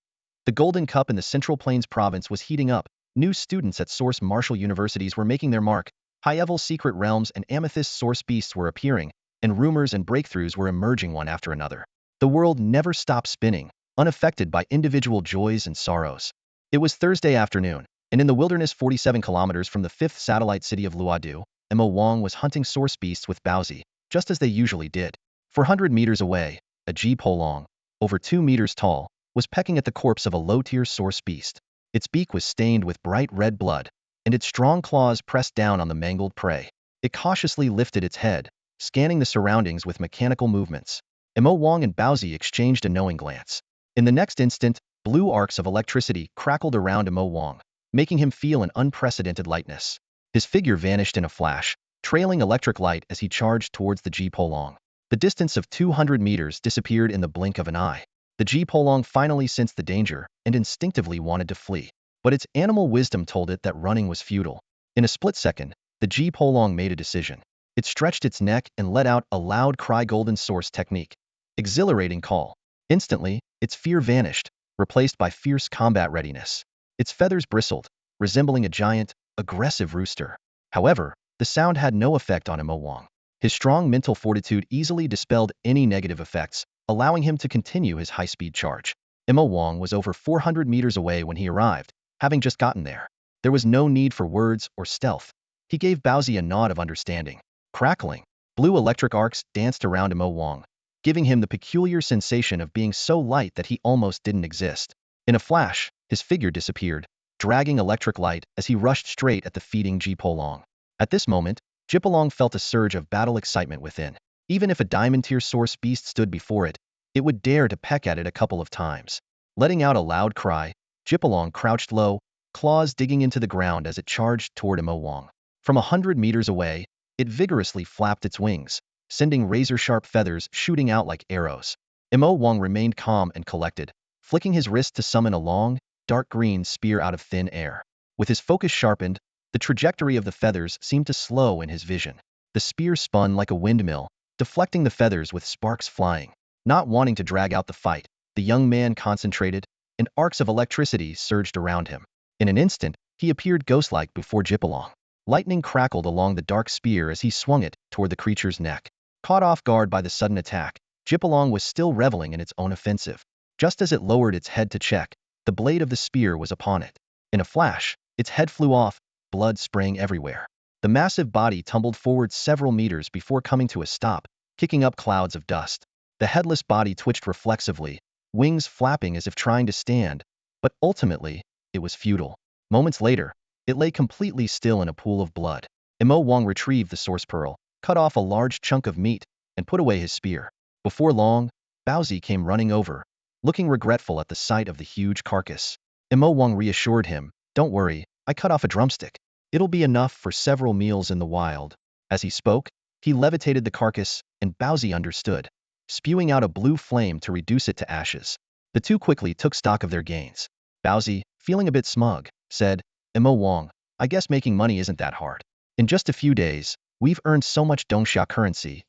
The Golden Cup in the Central Plains province was heating up. New students at source martial universities were making their mark. High-level secret realms and amethyst source beasts were appearing, and rumors and breakthroughs were emerging one after another. The world never stopped spinning, unaffected by individual joys and sorrows. It was Thursday afternoon, and in the wilderness 47 kilometers from the fifth satellite city of Luodu, Mo Wang was hunting source beasts with Baozi, just as they usually did. 400 meters away, a Ji Polong, over 2 meters tall, was pecking at the corpse of a low-tier source beast. Its beak was stained with bright red blood, and its strong claws pressed down on the mangled prey. It cautiously lifted its head, scanning the surroundings with mechanical movements. Mo Wang and Baozi exchanged a knowing glance. In the next instant, blue arcs of electricity crackled around Mo Wang, making him feel an unprecedented lightness. His figure vanished in a flash, trailing electric light as he charged towards the Ji Polong. The distance of 200 meters disappeared in the blink of an eye. The Ji Polong finally sensed the danger and instinctively wanted to flee. But its animal wisdom told it that running was futile. In a split second, the Ji Polong made a decision. It stretched its neck and let out a loud cry, golden source technique. Exhilarating call. Instantly, its fear vanished, replaced by fierce combat readiness. Its feathers bristled, resembling a giant, aggressive rooster. However, the sound had no effect on Mo Wang. His strong mental fortitude easily dispelled any negative effects, allowing him to continue his high-speed charge. Mo Wang was over 400 meters away when he arrived, having just gotten there. There was no need for words or stealth. He gave Baozi a nod of understanding. Crackling, blue electric arcs danced around Mo Wang, giving him the peculiar sensation of being so light that he almost didn't exist. In a flash, his figure disappeared, dragging electric light as he rushed straight at the feeding Ji Polong. At this moment, Jipalong felt a surge of battle excitement within. Even if a diamond-tier source beast stood before it, it would dare to peck at it a couple of times. Letting out a loud cry, Jipalong crouched low, claws digging into the ground as it charged toward Mo Wang. From 100 meters away, it vigorously flapped its wings, sending razor-sharp feathers shooting out like arrows. Mo Wang remained calm and collected, flicking his wrist to summon a long, dark green spear out of thin air. With his focus sharpened, the trajectory of the feathers seemed to slow in his vision. The spear spun like a windmill, deflecting the feathers with sparks flying. Not wanting to drag out the fight, the young man concentrated, and arcs of electricity surged around him. In an instant, he appeared ghost-like before Jipalong. Lightning crackled along the dark spear as he swung it toward the creature's neck. Caught off guard by the sudden attack, Jipalong was still reveling in its own offensive. Just as it lowered its head to check, the blade of the spear was upon it. In a flash, its head flew off, blood spraying everywhere. The massive body tumbled forward several meters before coming to a stop, kicking up clouds of dust. The headless body twitched reflexively, wings flapping as if trying to stand, but ultimately, it was futile. Moments later, it lay completely still in a pool of blood. Imo Wang retrieved the source pearl, cut off a large chunk of meat, and put away his spear. Before long, Baozi came running over, looking regretful at the sight of the huge carcass. Imo Wang reassured him, "Don't worry, I cut off a drumstick. It'll be enough for several meals in the wild." As he spoke, he levitated the carcass, and Baozi understood, spewing out a blue flame to reduce it to ashes. The two quickly took stock of their gains. Baozi, feeling a bit smug, said, "Imo Wang, I guess making money isn't that hard. In just a few days, we've earned so much Dongxia currency."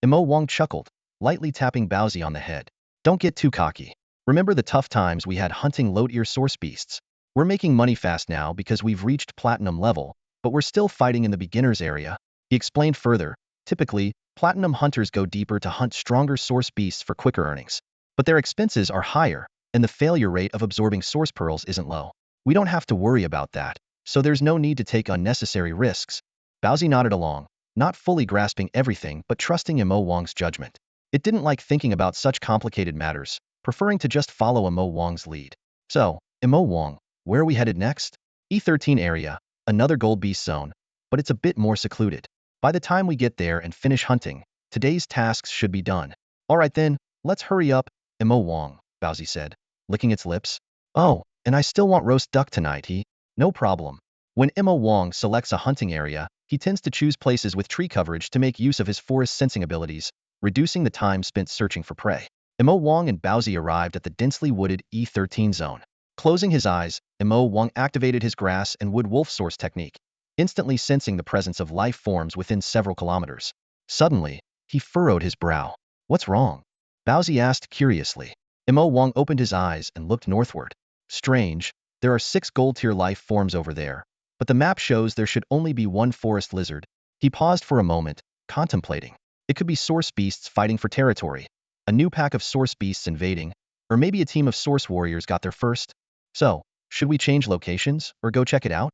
Imo Wang chuckled, lightly tapping Baozi on the head. "Don't get too cocky. Remember the tough times we had hunting load-ear source beasts? We're making money fast now because we've reached platinum level, but we're still fighting in the beginner's area." He explained further, "Typically, platinum hunters go deeper to hunt stronger source beasts for quicker earnings. But their expenses are higher, and the failure rate of absorbing source pearls isn't low. We don't have to worry about that, so there's no need to take unnecessary risks." Baozi nodded along, not fully grasping everything but trusting Imo Wang's judgment. It didn't like thinking about such complicated matters, preferring to just follow Imo Wang's lead. "So, Imo Wang, where are we headed next?" "E13 area, another gold beast zone, but it's a bit more secluded. By the time we get there and finish hunting, today's tasks should be done." "All right then, let's hurry up, Imo Wang," Baozi said, licking its lips. "Oh, and I still want roast duck tonight." "No problem." When Imo Wang selects a hunting area, he tends to choose places with tree coverage to make use of his forest sensing abilities, reducing the time spent searching for prey. Imo Wang and Baozi arrived at the densely wooded E13 zone. Closing his eyes, Imo Wang activated his grass and wood wolf source technique, instantly sensing the presence of life forms within several kilometers. Suddenly, he furrowed his brow. "What's wrong?" Baozi asked curiously. Imo Wang opened his eyes and looked northward. "Strange, there are 6 gold-tier life forms over there, but the map shows there should only be 1 forest lizard." He paused for a moment, contemplating. It could be source beasts fighting for territory, a new pack of source beasts invading, or maybe a team of source warriors got there first. "So, should we change locations, or go check it out?"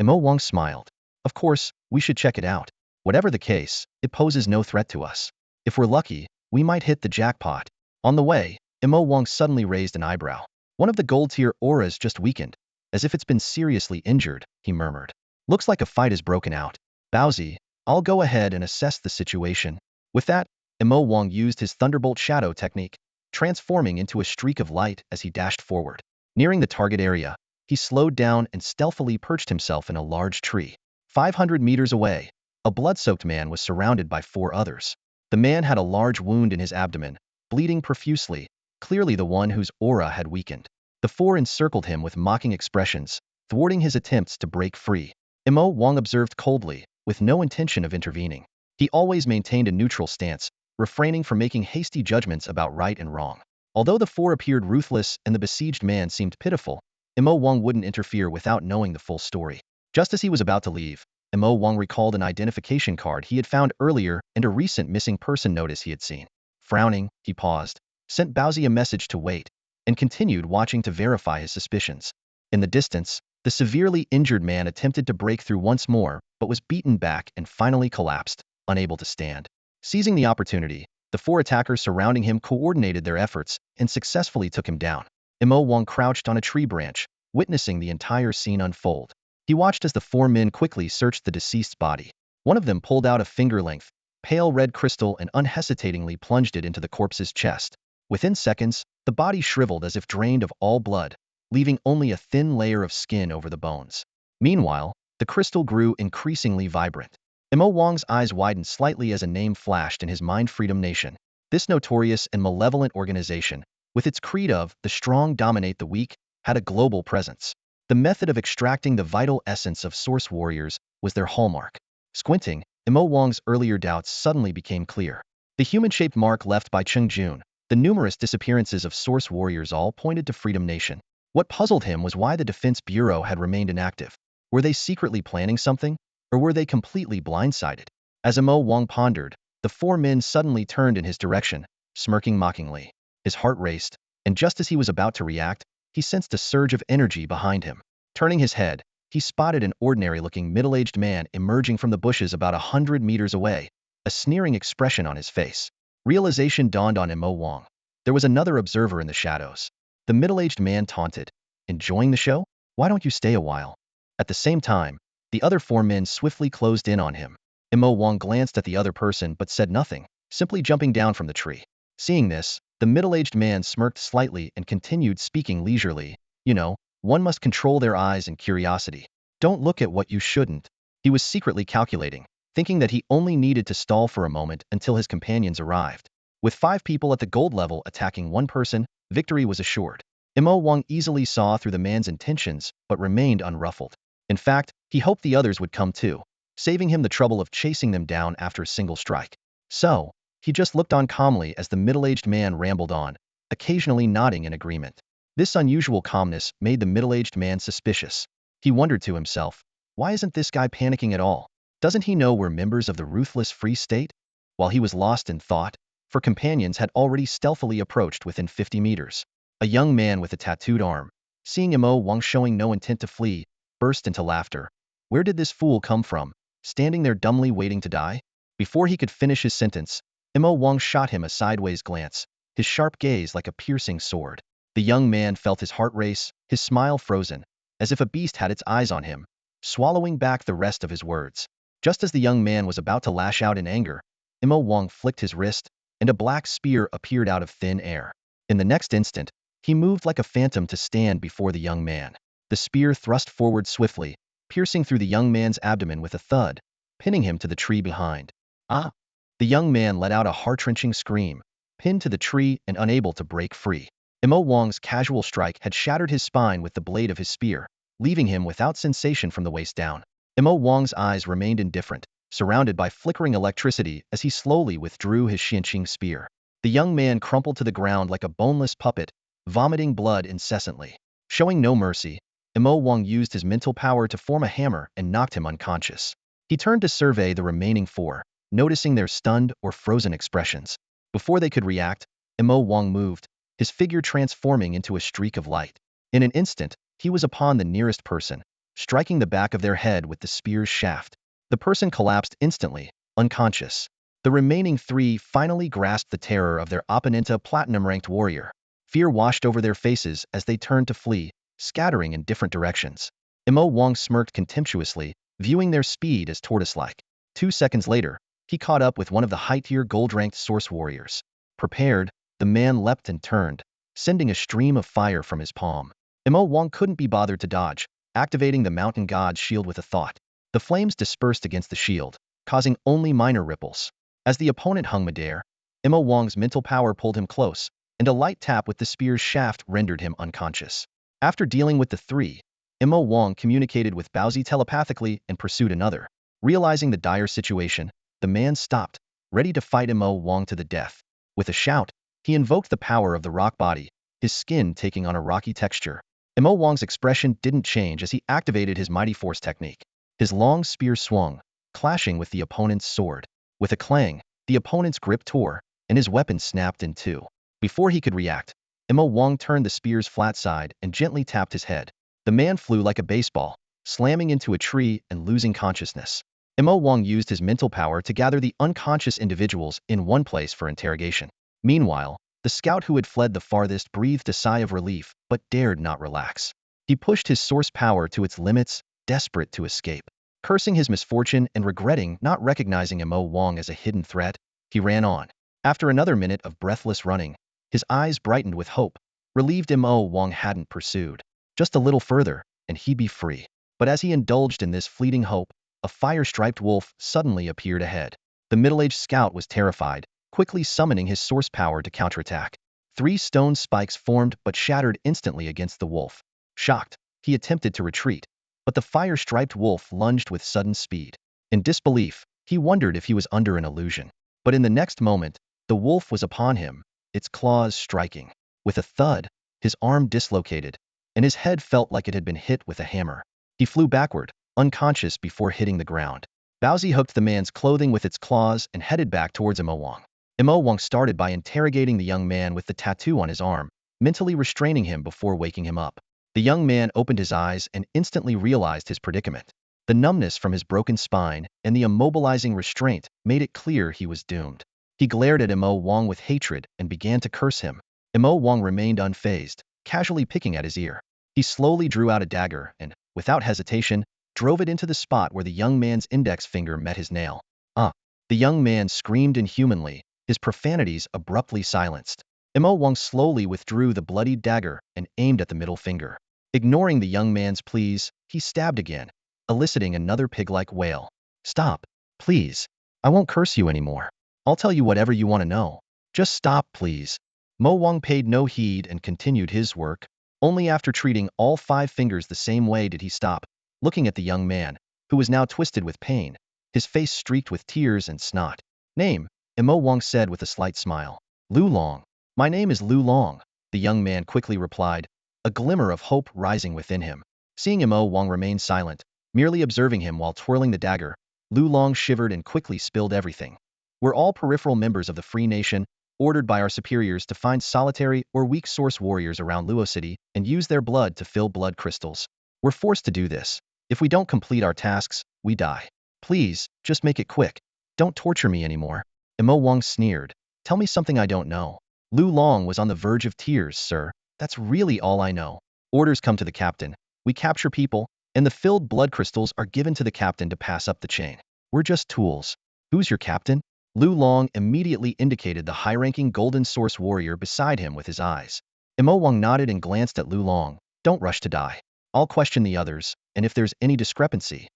Imo Wang smiled. "Of course, we should check it out. Whatever the case, it poses no threat to us. If we're lucky, we might hit the jackpot." On the way, Imo Wang suddenly raised an eyebrow. "One of the gold-tier auras just weakened, as if it's been seriously injured," he murmured. "Looks like a fight has broken out. Baozi, I'll go ahead and assess the situation." With that, Imo Wang used his Thunderbolt Shadow technique, transforming into a streak of light as he dashed forward. Nearing the target area, he slowed down and stealthily perched himself in a large tree. 500 meters away, a blood-soaked man was surrounded by 4 others. The man had a large wound in his abdomen, bleeding profusely, clearly the one whose aura had weakened. The 4 encircled him with mocking expressions, thwarting his attempts to break free. Imo Wang observed coldly, with no intention of intervening. He always maintained a neutral stance, refraining from making hasty judgments about right and wrong. Although the 4 appeared ruthless and the besieged man seemed pitiful, Imo Wang wouldn't interfere without knowing the full story. Just as he was about to leave, Imo Wang recalled an identification card he had found earlier and a recent missing person notice he had seen. Frowning, he paused, sent Baozi a message to wait, and continued watching to verify his suspicions. In the distance, the severely injured man attempted to break through once more, but was beaten back and finally collapsed, unable to stand. Seizing the opportunity, the 4 attackers surrounding him coordinated their efforts and successfully took him down. Imo Wang crouched on a tree branch, witnessing the entire scene unfold. He watched as the 4 men quickly searched the deceased's body. One of them pulled out a finger-length, pale red crystal and unhesitatingly plunged it into the corpse's chest. Within seconds, the body shriveled as if drained of all blood, leaving only a thin layer of skin over the bones. Meanwhile, the crystal grew increasingly vibrant. Imo Wang's eyes widened slightly as a name flashed in his mind: Freedom Nation. This notorious and malevolent organization, with its creed of "the strong dominate the weak," had a global presence. The method of extracting the vital essence of source warriors was their hallmark. Squinting, Imo Wang's earlier doubts suddenly became clear. The human-shaped mark left by Cheng Jun, the numerous disappearances of source warriors all pointed to Freedom Nation. What puzzled him was why the Defense Bureau had remained inactive. Were they secretly planning something? Or were they completely blindsided? As Mo Wang pondered, the four men suddenly turned in his direction, smirking mockingly. His heart raced, and just as he was about to react, he sensed a surge of energy behind him. Turning his head, he spotted an ordinary-looking middle-aged man emerging from the bushes about 100 meters away, a sneering expression on his face. Realization dawned on Mo Wang. There was another observer in the shadows. The middle-aged man taunted, "Enjoying the show? Why don't you stay a while?" At the same time, the other four men swiftly closed in on him. Mo Wang glanced at the other person but said nothing, simply jumping down from the tree. Seeing this, the middle-aged man smirked slightly and continued speaking leisurely. "You know, one must control their eyes and curiosity. Don't look at what you shouldn't." He was secretly calculating, thinking that he only needed to stall for a moment until his companions arrived. With 5 people at the gold level attacking one person, victory was assured. Mo Wang easily saw through the man's intentions but remained unruffled. In fact, he hoped the others would come too, saving him the trouble of chasing them down after a single strike. So, he just looked on calmly as the middle-aged man rambled on, occasionally nodding in agreement. This unusual calmness made the middle-aged man suspicious. He wondered to himself, why isn't this guy panicking at all? Doesn't he know we're members of the ruthless Free State? While he was lost in thought, 4 companions had already stealthily approached within 50 meters. A young man with a tattooed arm, seeing Mo Wang showing no intent to flee, burst into laughter. Where did this fool come from, standing there dumbly waiting to die? Before he could finish his sentence, Mo Wang shot him a sideways glance, his sharp gaze like a piercing sword. The young man felt his heart race, his smile frozen, as if a beast had its eyes on him, swallowing back the rest of his words. Just as the young man was about to lash out in anger, Mo Wang flicked his wrist, and a black spear appeared out of thin air. In the next instant, he moved like a phantom to stand before the young man. The spear thrust forward swiftly, piercing through the young man's abdomen with a thud, pinning him to the tree behind. "Ah!" The young man let out a heart-wrenching scream, pinned to the tree and unable to break free. Mo Wang's casual strike had shattered his spine with the blade of his spear, leaving him without sensation from the waist down. Mo Wang's eyes remained indifferent, surrounded by flickering electricity as he slowly withdrew his Xianqing spear. The young man crumpled to the ground like a boneless puppet, vomiting blood incessantly. Showing no mercy, Mo Wang used his mental power to form a hammer and knocked him unconscious. He turned to survey the remaining 4, noticing their stunned or frozen expressions. Before they could react, Mo Wang moved, his figure transforming into a streak of light. In an instant, he was upon the nearest person, striking the back of their head with the spear's shaft. The person collapsed instantly, unconscious. The remaining 3 finally grasped the terror of their opponent, a platinum-ranked warrior. Fear washed over their faces as they turned to flee, scattering in different directions. Mo Wang smirked contemptuously, viewing their speed as tortoise-like. 2 seconds later, he caught up with one of the high-tier gold-ranked source warriors. Prepared, the man leapt and turned, sending a stream of fire from his palm. Mo Wang couldn't be bothered to dodge, activating the mountain god's shield with a thought. The flames dispersed against the shield, causing only minor ripples. As the opponent hung midair, Mo Wang's mental power pulled him close, and a light tap with the spear's shaft rendered him unconscious. After dealing with the 3, Mo Wang communicated with Baozi telepathically and pursued another. Realizing the dire situation, the man stopped, ready to fight Mo Wang to the death. With a shout, he invoked the power of the rock body, his skin taking on a rocky texture. Mo Wang's expression didn't change as he activated his mighty force technique. His long spear swung, clashing with the opponent's sword. With a clang, the opponent's grip tore, and his weapon snapped in 2. Before he could react, Mo Wang turned the spear's flat side and gently tapped his head. The man flew like a baseball, slamming into a tree and losing consciousness. Mo Wang used his mental power to gather the unconscious individuals in one place for interrogation. Meanwhile, the scout who had fled the farthest breathed a sigh of relief but dared not relax. He pushed his source power to its limits, desperate to escape. Cursing his misfortune and regretting not recognizing Mo Wang as a hidden threat, he ran on. After another minute of breathless running, his eyes brightened with hope. Relieved, Mo Wang hadn't pursued. Just a little further, and he'd be free. But as he indulged in this fleeting hope, a fire-striped wolf suddenly appeared ahead. The middle-aged scout was terrified, quickly summoning his source power to counterattack. 3 stone spikes formed but shattered instantly against the wolf. Shocked, he attempted to retreat, but the fire-striped wolf lunged with sudden speed. In disbelief, he wondered if he was under an illusion. But in the next moment, the wolf was upon him, its claws striking. With a thud, his arm dislocated, and his head felt like it had been hit with a hammer. He flew backward, unconscious before hitting the ground. Baozi hooked the man's clothing with its claws and headed back towards Imo Wang. Imo Wang started by interrogating the young man with the tattoo on his arm, mentally restraining him before waking him up. The young man opened his eyes and instantly realized his predicament. The numbness from his broken spine and the immobilizing restraint made it clear he was doomed. He glared at Imo Wang with hatred and began to curse him. Imo Wang remained unfazed, casually picking at his ear. He slowly drew out a dagger and, without hesitation, drove it into the spot where the young man's index finger met his nail. Ah! The young man screamed inhumanly, his profanities abruptly silenced. Imo Wang slowly withdrew the bloodied dagger and aimed at the middle finger. Ignoring the young man's pleas, he stabbed again, eliciting another pig-like wail. Stop, please. I won't curse you anymore. I'll tell you whatever you want to know. Just stop, please. Mo Wang paid no heed and continued his work. Only after treating all 5 fingers the same way did he stop, looking at the young man, who was now twisted with pain, his face streaked with tears and snot. Name, Imo Wang said with a slight smile. Lu Long. My name is Lu Long, the young man quickly replied, a glimmer of hope rising within him. Seeing Imo Wang remain silent, merely observing him while twirling the dagger, Lu Long shivered and quickly spilled everything. We're all peripheral members of the Free Nation, ordered by our superiors to find solitary or weak source warriors around Luo City and use their blood to fill blood crystals. We're forced to do this. If we don't complete our tasks, we die. Please, just make it quick. Don't torture me anymore. Imo Wang sneered. Tell me something I don't know. Lu Long was on the verge of tears, sir. That's really all I know. Orders come to the captain. We capture people, and the filled blood crystals are given to the captain to pass up the chain. We're just tools. Who's your captain? Lu Long immediately indicated the high-ranking Golden Source warrior beside him with his eyes. Imo Wang nodded and glanced at Lu Long. Don't rush to die. I'll question the others, and if there's any discrepancy.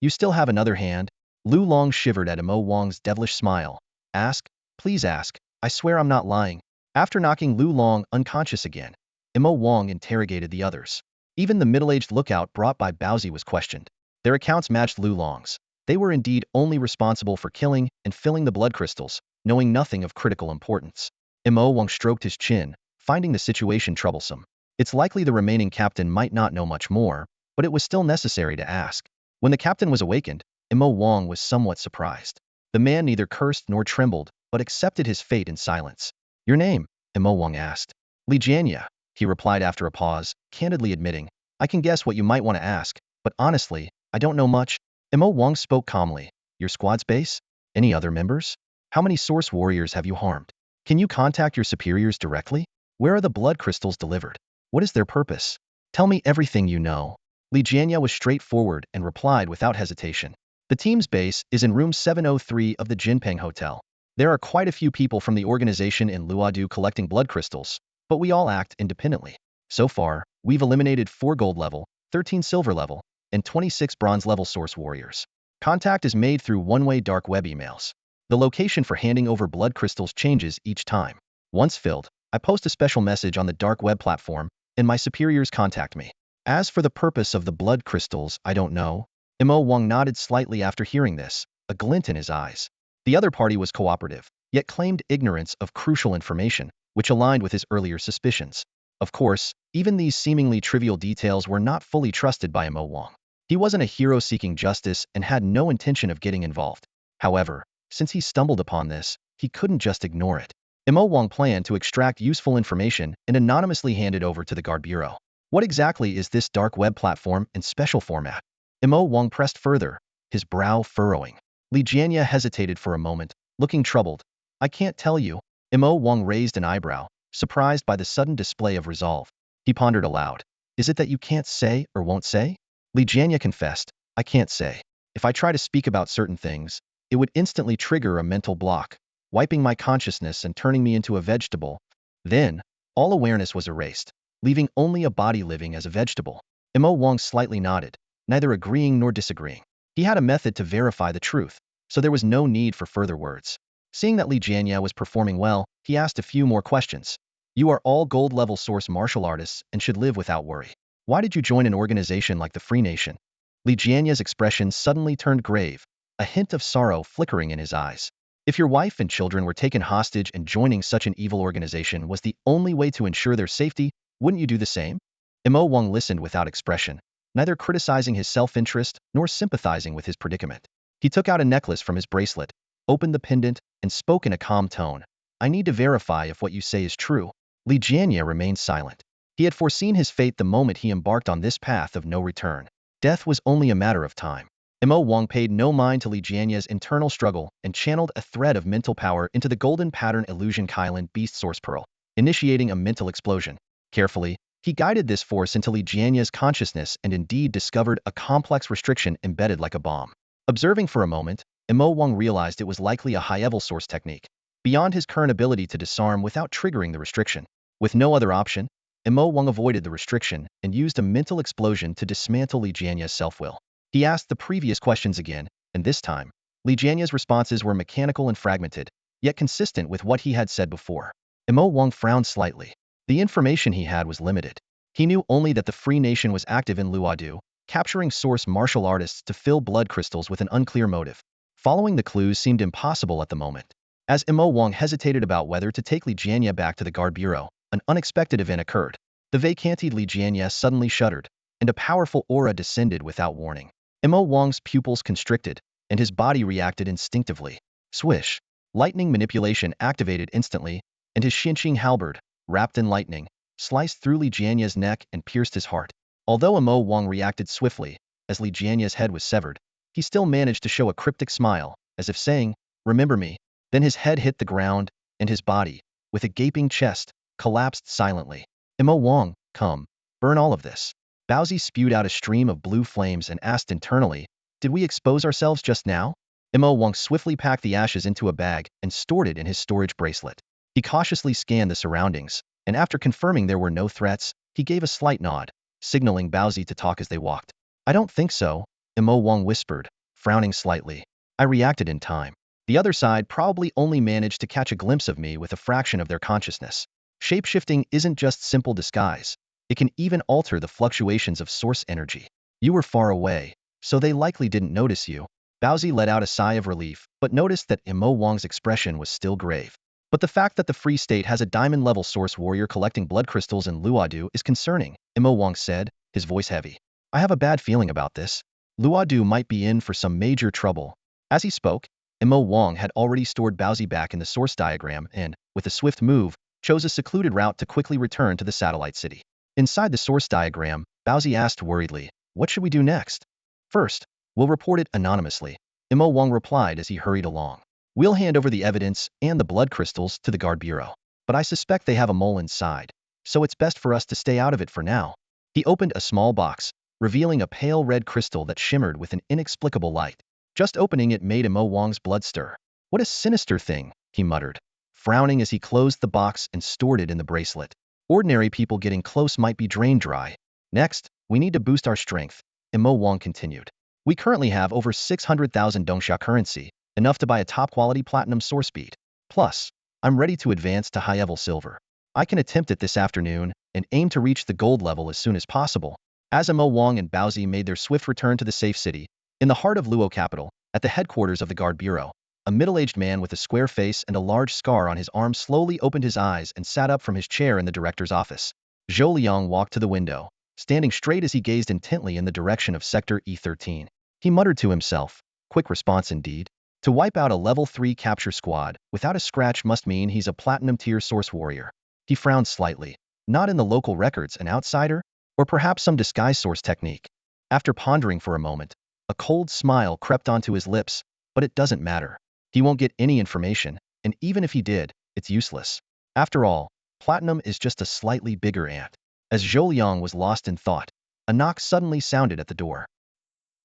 You still have another hand? Lu Long shivered at Imo Wang's devilish smile. Ask, please ask. I swear I'm not lying. After knocking Lu Long unconscious again, Imo Wang interrogated the others. Even the middle-aged lookout brought by Baozi was questioned. Their accounts matched Lu Long's. They were indeed only responsible for killing and filling the blood crystals, knowing nothing of critical importance. Imo Wang stroked his chin, finding the situation troublesome. It's likely the remaining captain might not know much more, but it was still necessary to ask. When the captain was awakened, Imo Wang was somewhat surprised. The man neither cursed nor trembled, but accepted his fate in silence. Your name? Imo Wang asked. Li Jianya, he replied after a pause, candidly admitting, I can guess what you might want to ask, but honestly, I don't know much. Imo Wang spoke calmly. Your squad's base? Any other members? How many source warriors have you harmed? Can you contact your superiors directly? Where are the blood crystals delivered? What is their purpose? Tell me everything you know. Li Jianya was straightforward and replied without hesitation. The team's base is in room 703 of the Jinpeng Hotel. There are quite a few people from the organization in Luodu collecting blood crystals, but we all act independently. So far, we've eliminated 4 gold level, 13 silver level, and 26 bronze level source warriors. Contact is made through one-way dark web emails. The location for handing over blood crystals changes each time. Once filled, I post a special message on the dark web platform, and my superiors contact me. As for the purpose of the blood crystals, I don't know. Imo Wang nodded slightly after hearing this, a glint in his eyes. The other party was cooperative, yet claimed ignorance of crucial information, which aligned with his earlier suspicions. Of course, even these seemingly trivial details were not fully trusted by Imo Wang. He wasn't a hero seeking justice and had no intention of getting involved. However, since he stumbled upon this, he couldn't just ignore it. Imo Wang planned to extract useful information and anonymously hand it over to the Guard Bureau. What exactly is this dark web platform and special format? Imo Wang pressed further, his brow furrowing. Li Jianya hesitated for a moment, looking troubled. I can't tell you. Imo Wang raised an eyebrow, surprised by the sudden display of resolve. He pondered aloud. Is it that you can't say or won't say? Li Jianya confessed. I can't say. If I try to speak about certain things, it would instantly trigger a mental block, wiping my consciousness and turning me into a vegetable. Then, all awareness was erased, leaving only a body living as a vegetable. Imo Wang slightly nodded, neither agreeing nor disagreeing. He had a method to verify the truth, so there was no need for further words. Seeing that Li Jianya was performing well, he asked a few more questions. You are all gold-level source martial artists and should live without worry. Why did you join an organization like the Free Nation? Li Jianya's expression suddenly turned grave, a hint of sorrow flickering in his eyes. If your wife and children were taken hostage and joining such an evil organization was the only way to ensure their safety, wouldn't you do the same? Imo Wang listened without expression, neither criticizing his self-interest nor sympathizing with his predicament. He took out a necklace from his bracelet, opened the pendant, and spoke in a calm tone. I need to verify if what you say is true. Li Jianye remained silent. He had foreseen his fate the moment he embarked on this path of no return. Death was only a matter of time. Mo Wang paid no mind to Li Jianye's internal struggle and channeled a thread of mental power into the golden pattern illusion Kylan Beast Source Pearl, initiating a mental explosion. Carefully, he guided this force into Li Jianye's consciousness and indeed discovered a complex restriction embedded like a bomb. Observing for a moment, Mo Wang realized it was likely a high-level source technique, beyond his current ability to disarm without triggering the restriction. With no other option, Mo Wang avoided the restriction and used a mental explosion to dismantle Li Jianye's self-will. He asked the previous questions again, and this time, Li Jianye's responses were mechanical and fragmented, yet consistent with what he had said before. Mo Wang frowned slightly. The information he had was limited. He knew only that the Free Nation was active in Luodu, capturing source martial artists to fill blood crystals with an unclear motive. Following the clues seemed impossible at the moment. As Mo Wang hesitated about whether to take Li Jianye back to the guard bureau, an unexpected event occurred. The vacanted Li Jianye suddenly shuddered, and a powerful aura descended without warning. Mo Wang's pupils constricted, and his body reacted instinctively. Swish! Lightning manipulation activated instantly, and his Xinqing halberd, wrapped in lightning, sliced through Li Jianye's neck and pierced his heart. Although Mo Wang reacted swiftly, as Li Jianye's head was severed, he still managed to show a cryptic smile, as if saying, "Remember me." Then his head hit the ground, and his body, with a gaping chest, collapsed silently. Mo Wang, come, burn all of this. Baozi spewed out a stream of blue flames and asked internally, did we expose ourselves just now? Mo Wang swiftly packed the ashes into a bag and stored it in his storage bracelet. He cautiously scanned the surroundings, and after confirming there were no threats, he gave a slight nod, signaling Baozi to talk as they walked. I don't think so, Mo Wang whispered, frowning slightly. I reacted in time. The other side probably only managed to catch a glimpse of me with a fraction of their consciousness. Shapeshifting isn't just simple disguise. It can even alter the fluctuations of source energy. You were far away, so they likely didn't notice you. Baozi let out a sigh of relief, but noticed that Mo Wang's expression was still grave. But the fact that the Free State has a diamond-level source warrior collecting blood crystals in Luodu is concerning, Mo Wang said, his voice heavy. I have a bad feeling about this. Luodu might be in for some major trouble. As he spoke, Mo Wang had already stored Baozi back in the source diagram and, with a swift move, chose a secluded route to quickly return to the satellite city. Inside the source diagram, Baozi asked worriedly, what should we do next? First, we'll report it anonymously, Mo Wang replied as he hurried along. We'll hand over the evidence and the blood crystals to the guard bureau. But I suspect they have a mole inside, so it's best for us to stay out of it for now. He opened a small box, revealing a pale red crystal that shimmered with an inexplicable light. Just opening it made Mo Wang's blood stir. What a sinister thing, he muttered, frowning as he closed the box and stored it in the bracelet. Ordinary people getting close might be drained dry. Next, we need to boost our strength, Mo Wang continued. We currently have over 600,000 Dongsha currency, enough to buy a top-quality platinum source bead. Plus, I'm ready to advance to high-level silver. I can attempt it this afternoon and aim to reach the gold level as soon as possible. As Mo Wang and Baozi made their swift return to the safe city, in the heart of Luo capital, at the headquarters of the guard bureau, a middle-aged man with a square face and a large scar on his arm slowly opened his eyes and sat up from his chair in the director's office. Zhou Liang walked to the window, standing straight as he gazed intently in the direction of Sector E13. He muttered to himself, quick response indeed. To wipe out a level 3 capture squad without a scratch must mean he's a platinum-tier source warrior. He frowned slightly. Not in the local records, an outsider? Or perhaps some disguise source technique? After pondering for a moment, a cold smile crept onto his lips, but it doesn't matter. He won't get any information, and even if he did, it's useless. After all, platinum is just a slightly bigger ant. As Zhou Liang was lost in thought, a knock suddenly sounded at the door.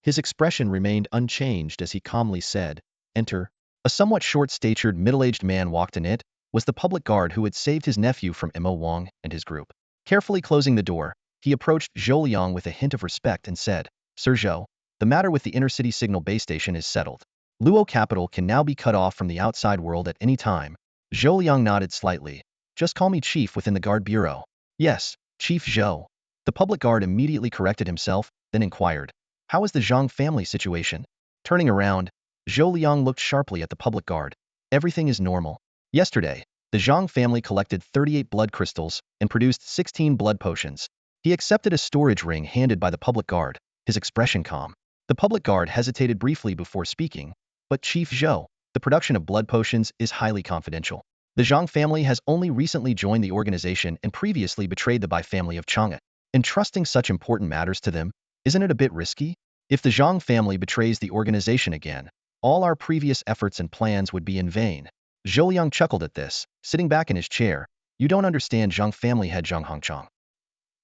His expression remained unchanged as he calmly said, Enter. A somewhat short-statured middle-aged man walked in. It was the public guard who had saved his nephew from Mo Wang and his group. Carefully closing the door, he approached Zhou Liang with a hint of respect and said, Sir Zhou, the matter with the inner-city signal base station is settled. Luo capital can now be cut off from the outside world at any time. Zhou Liang nodded slightly. Just call me Chief within the guard bureau. Yes, Chief Zhou. The public guard immediately corrected himself, then inquired, How is the Zhang family situation? Turning around, Zhou Liang looked sharply at the public guard. Everything is normal. Yesterday, the Zhang family collected 38 blood crystals and produced 16 blood potions. He accepted a storage ring handed by the public guard, his expression calm. The public guard hesitated briefly before speaking, but Chief Zhou, the production of blood potions is highly confidential. The Zhang family has only recently joined the organization and previously betrayed the Bai family of Chang'e. Entrusting such important matters to them, isn't it a bit risky? If the Zhang family betrays the organization again, all our previous efforts and plans would be in vain. Zhou Liang chuckled at this, sitting back in his chair. You don't understand Zhang family head Zhang Hongchang.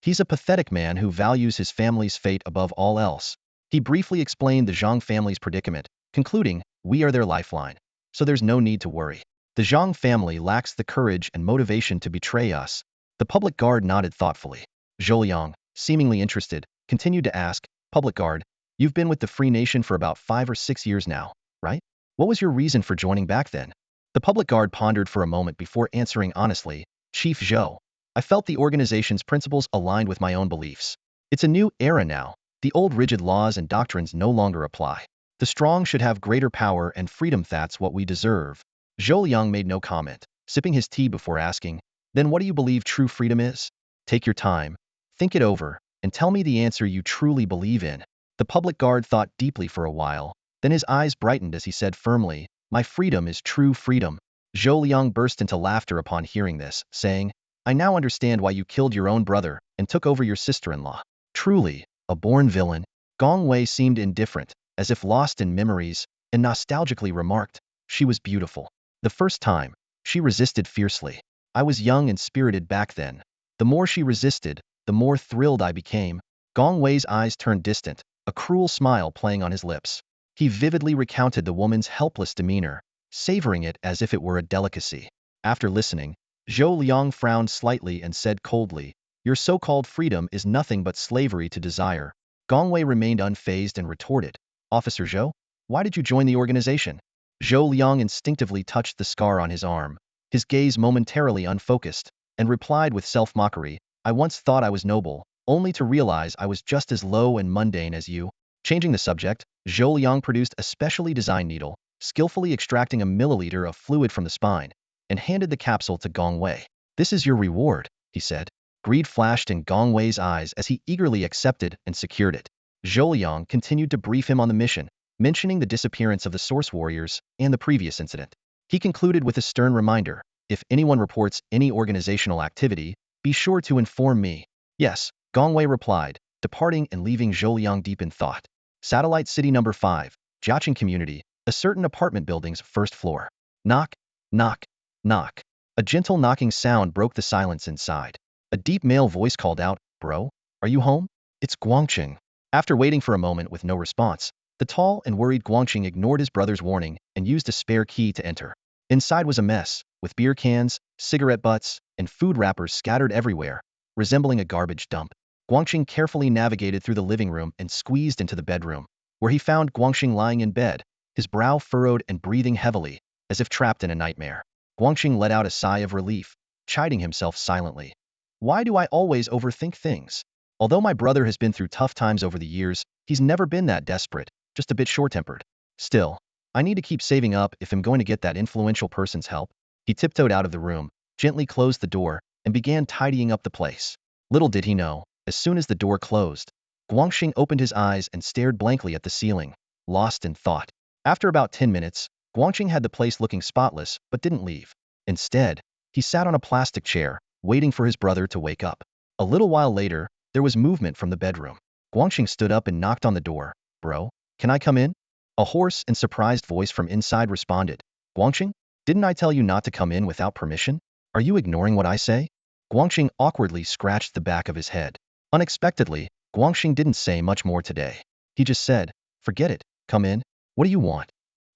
He's a pathetic man who values his family's fate above all else. He briefly explained the Zhang family's predicament, concluding, we are their lifeline, so there's no need to worry. The Zhang family lacks the courage and motivation to betray us. The public guard nodded thoughtfully. Zhou Liang, seemingly interested, continued to ask, public guard, you've been with the Free Nation for about 5 or 6 years now, right? What was your reason for joining back then? The public guard pondered for a moment before answering honestly, Chief Zhou. I felt the organization's principles aligned with my own beliefs. It's a new era now. The old rigid laws and doctrines no longer apply. The strong should have greater power and freedom. That's what we deserve. Zhou Liang made no comment, sipping his tea before asking, then what do you believe true freedom is? Take your time, think it over, and tell me the answer you truly believe in. The public guard thought deeply for a while, then his eyes brightened as he said firmly, my freedom is true freedom. Zhou Liang burst into laughter upon hearing this, saying, I now understand why you killed your own brother and took over your sister-in-law. Truly, a born villain. Gong Wei seemed indifferent, as if lost in memories, and nostalgically remarked, she was beautiful. The first time, she resisted fiercely. I was young and spirited back then. The more she resisted, the more thrilled I became. Gong Wei's eyes turned distant, a cruel smile playing on his lips. He vividly recounted the woman's helpless demeanor, savoring it as if it were a delicacy. After listening, Zhou Liang frowned slightly and said coldly, your so-called freedom is nothing but slavery to desire. Gong Wei remained unfazed and retorted, Officer Zhou, why did you join the organization? Zhou Liang instinctively touched the scar on his arm, his gaze momentarily unfocused, and replied with self-mockery, I once thought I was noble, only to realize I was just as low and mundane as you. Changing the subject, Zhou Liang produced a specially designed needle, skillfully extracting a milliliter of fluid from the spine, and handed the capsule to Gong Wei. This is your reward, he said. Greed flashed in Gong Wei's eyes as he eagerly accepted and secured it. Zhou Liang continued to brief him on the mission, mentioning the disappearance of the Source Warriors and the previous incident. He concluded with a stern reminder, if anyone reports any organizational activity, be sure to inform me. Yes, Gong Wei replied, departing and leaving Zhou Liang deep in thought. Satellite City Number 5, Jiaqing Community, a certain apartment building's first floor. Knock, knock, knock. A gentle knocking sound broke the silence inside. A deep male voice called out, bro, are you home? It's Guangqing. After waiting for a moment with no response, the tall and worried Guangqing ignored his brother's warning and used a spare key to enter. Inside was a mess, with beer cans, cigarette butts, and food wrappers scattered everywhere, resembling a garbage dump. Guangqing carefully navigated through the living room and squeezed into the bedroom, where he found Guangqing lying in bed, his brow furrowed and breathing heavily, as if trapped in a nightmare. Guangqing let out a sigh of relief, chiding himself silently. Why do I always overthink things? Although my brother has been through tough times over the years, he's never been that desperate, just a bit short-tempered. Still, I need to keep saving up if I'm going to get that influential person's help. He tiptoed out of the room, gently closed the door, and began tidying up the place. Little did he know, as soon as the door closed, Guangqing opened his eyes and stared blankly at the ceiling, lost in thought. After about 10 minutes, Guangqing had the place looking spotless, but didn't leave. Instead, he sat on a plastic chair, waiting for his brother to wake up. A little while later, there was movement from the bedroom. Guangqing stood up and knocked on the door. Bro, can I come in? A hoarse and surprised voice from inside responded. Guangqing, didn't I tell you not to come in without permission? Are you ignoring what I say? Guangqing awkwardly scratched the back of his head. Unexpectedly, Guangqing didn't say much more today. He just said, forget it, come in. What do you want?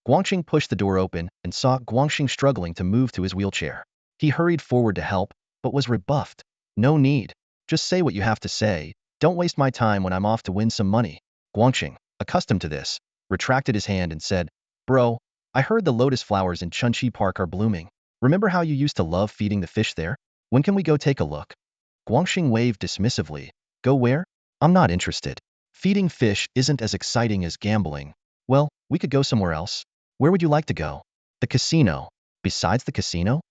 Guangqing pushed the door open and saw Guangqing struggling to move to his wheelchair. He hurried forward to help, but was rebuffed. No need. Just say what you have to say. Don't waste my time when I'm off to win some money. Guangqing, accustomed to this, retracted his hand and said, bro, I heard the lotus flowers in Chunchi Park are blooming. Remember how you used to love feeding the fish there? When can we go take a look? Guangqing waved dismissively. Go where? I'm not interested. Feeding fish isn't as exciting as gambling. Well, we could go somewhere else. Where would you like to go? The casino. Besides the casino?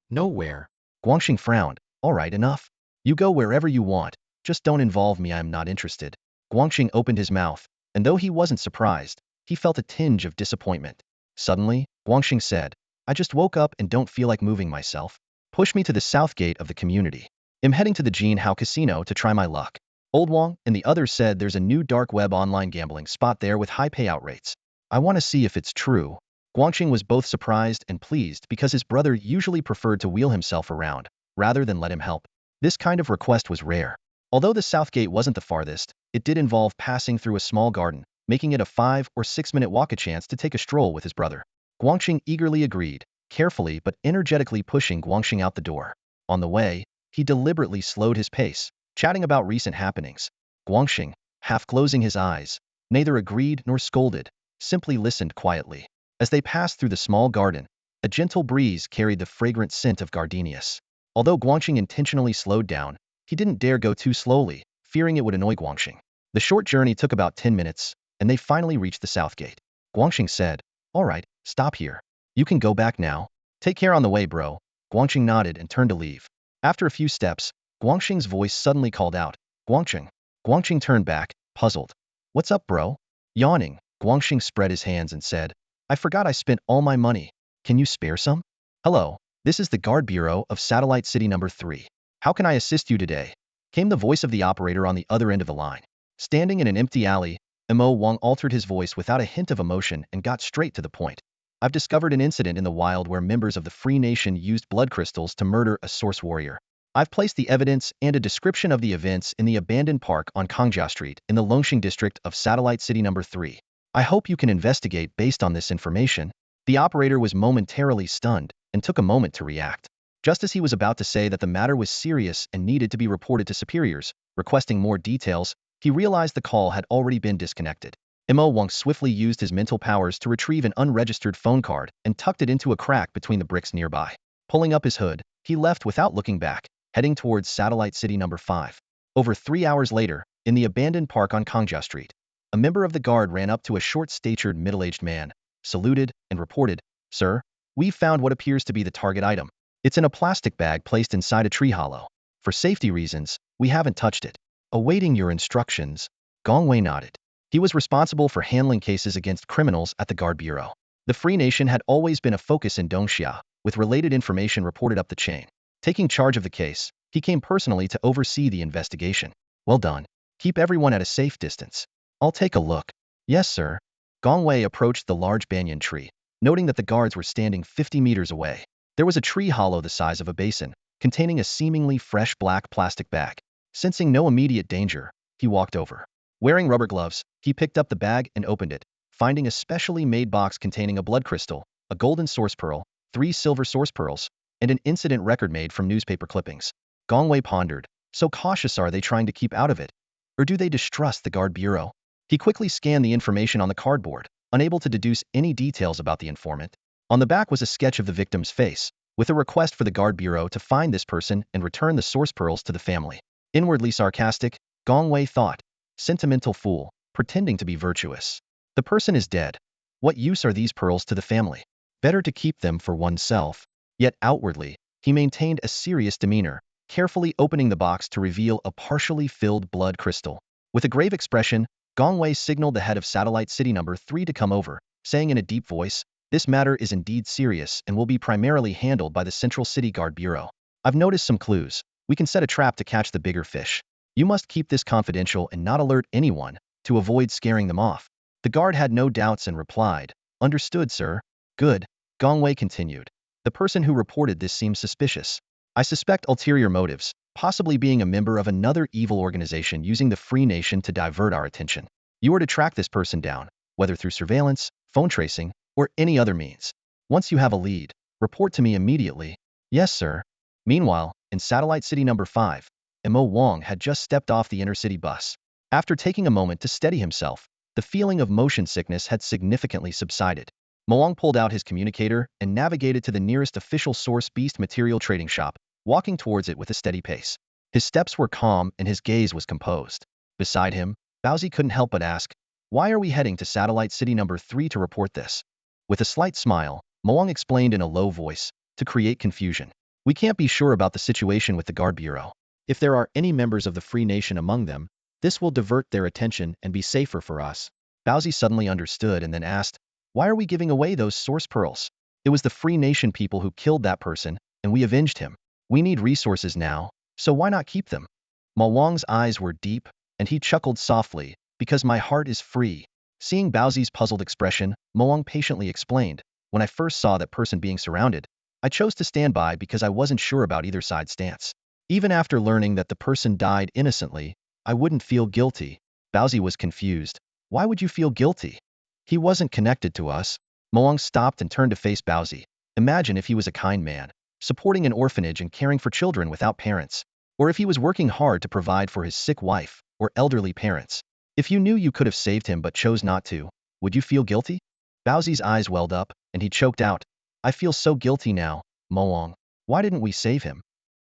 Nowhere. Guangqing frowned. All right, enough. You go wherever you want. Just don't involve me, I am not interested. Guangxing opened his mouth, and though he wasn't surprised, he felt a tinge of disappointment. Suddenly, Guangxing said, I just woke up and don't feel like moving myself. Push me to the south gate of the community. I'm heading to the Jin Hao Casino to try my luck. Old Wang and the others said there's a new dark web online gambling spot there with high payout rates. I want to see if it's true. Guangxing was both surprised and pleased because his brother usually preferred to wheel himself around, rather than let him help. This kind of request was rare. Although the south gate wasn't the farthest, it did involve passing through a small garden, making it a 5 or 6 minute walk, a chance to take a stroll with his brother. Guangxing eagerly agreed, carefully but energetically pushing Guangxing out the door. On the way, he deliberately slowed his pace, chatting about recent happenings. Guangxing, half closing his eyes, neither agreed nor scolded, simply listened quietly. As they passed through the small garden, a gentle breeze carried the fragrant scent of gardenias. Although Guangxing intentionally slowed down, he didn't dare go too slowly, fearing it would annoy Guangxing. The short journey took about 10 minutes, and they finally reached the south gate. Guangxing said, all right, stop here. You can go back now. Take care on the way, bro. Guangxing nodded and turned to leave. After a few steps, Guangxing's voice suddenly called out, Guangxing. Guangxing turned back, puzzled. What's up, bro? Yawning, Guangxing spread his hands and said, I forgot I spent all my money. Can you spare some? Hello, this is the Guard Bureau of Satellite City number 3. How can I assist you today? Came the voice of the operator on the other end of the line. Standing in an empty alley, Mo Wang altered his voice without a hint of emotion and got straight to the point. I've discovered an incident in the wild where members of the Free Nation used blood crystals to murder a source warrior. I've placed the evidence and a description of the events in the abandoned park on Kongjia Street in the Longxing district of Satellite City number 3. I hope you can investigate based on this information. The operator was momentarily stunned and took a moment to react. Just as he was about to say that the matter was serious and needed to be reported to superiors, requesting more details, he realized the call had already been disconnected. Mo Wang swiftly used his mental powers to retrieve an unregistered phone card and tucked it into a crack between the bricks nearby. Pulling up his hood, he left without looking back, heading towards Satellite City number 5. Over 3 hours later, in the abandoned park on Kongjia Street, a member of the guard ran up to a short-statured middle-aged man, saluted, and reported, Sir, we've found what appears to be the target item. It's in a plastic bag placed inside a tree hollow. For safety reasons, we haven't touched it. Awaiting your instructions, Gongwei nodded. He was responsible for handling cases against criminals at the Guard Bureau. The Free Nation had always been a focus in Dongxia, with related information reported up the chain. Taking charge of the case, he came personally to oversee the investigation. Well done. Keep everyone at a safe distance. I'll take a look. Yes, sir. Gongwei approached the large banyan tree, noting that the guards were standing 50 meters away. There was a tree hollow the size of a basin, containing a seemingly fresh black plastic bag. Sensing no immediate danger, he walked over. Wearing rubber gloves, he picked up the bag and opened it, finding a specially made box containing a blood crystal, a golden source pearl, 3 silver source pearls, and an incident record made from newspaper clippings. Gongwei pondered, so cautious are they trying to keep out of it? Or do they distrust the Guard Bureau? He quickly scanned the information on the cardboard, unable to deduce any details about the informant. On the back was a sketch of the victim's face, with a request for the Guard Bureau to find this person and return the source pearls to the family. Inwardly sarcastic, Gongwei thought, sentimental fool, pretending to be virtuous. The person is dead. What use are these pearls to the family? Better to keep them for oneself. Yet outwardly, he maintained a serious demeanor, carefully opening the box to reveal a partially filled blood crystal. With a grave expression, Gongwei signaled the head of Satellite City number 3 to come over, saying in a deep voice, this matter is indeed serious and will be primarily handled by the Central City Guard Bureau. I've noticed some clues. We can set a trap to catch the bigger fish. You must keep this confidential and not alert anyone, to avoid scaring them off. The guard had no doubts and replied, understood, sir. Good. Gongwei continued. The person who reported this seems suspicious. I suspect ulterior motives, possibly being a member of another evil organization using the Free Nation to divert our attention. You are to track this person down, whether through surveillance, phone tracing, or any other means. Once you have a lead, report to me immediately. Yes, sir. Meanwhile, in Satellite City number 5, Mo Wang had just stepped off the inner-city bus. After taking a moment to steady himself, the feeling of motion sickness had significantly subsided. Mo Wang pulled out his communicator and navigated to the nearest official source beast material trading shop, walking towards it with a steady pace. His steps were calm and his gaze was composed. Beside him, Baozi couldn't help but ask, why are we heading to Satellite City number 3 to report this? With a slight smile, Mo Wang explained in a low voice, to create confusion. We can't be sure about the situation with the Guard Bureau. If there are any members of the Free Nation among them, this will divert their attention and be safer for us. Bowsy suddenly understood and then asked, why are we giving away those source pearls? It was the Free Nation people who killed that person, and we avenged him. We need resources now, so why not keep them? Ma Wang's eyes were deep, and he chuckled softly, because my heart is free. Seeing Bowsy's puzzled expression, Ma Wang patiently explained, when I first saw that person being surrounded, I chose to stand by because I wasn't sure about either side's stance. Even after learning that the person died innocently, I wouldn't feel guilty. Bowsy was confused. Why would you feel guilty? He wasn't connected to us. Ma Wang stopped and turned to face Bowsy. Imagine if he was a kind man, supporting an orphanage and caring for children without parents. Or if he was working hard to provide for his sick wife or elderly parents. If you knew you could have saved him but chose not to, would you feel guilty? Bowsy's eyes welled up, and he choked out. I feel so guilty now, Ma Wang. Why didn't we save him?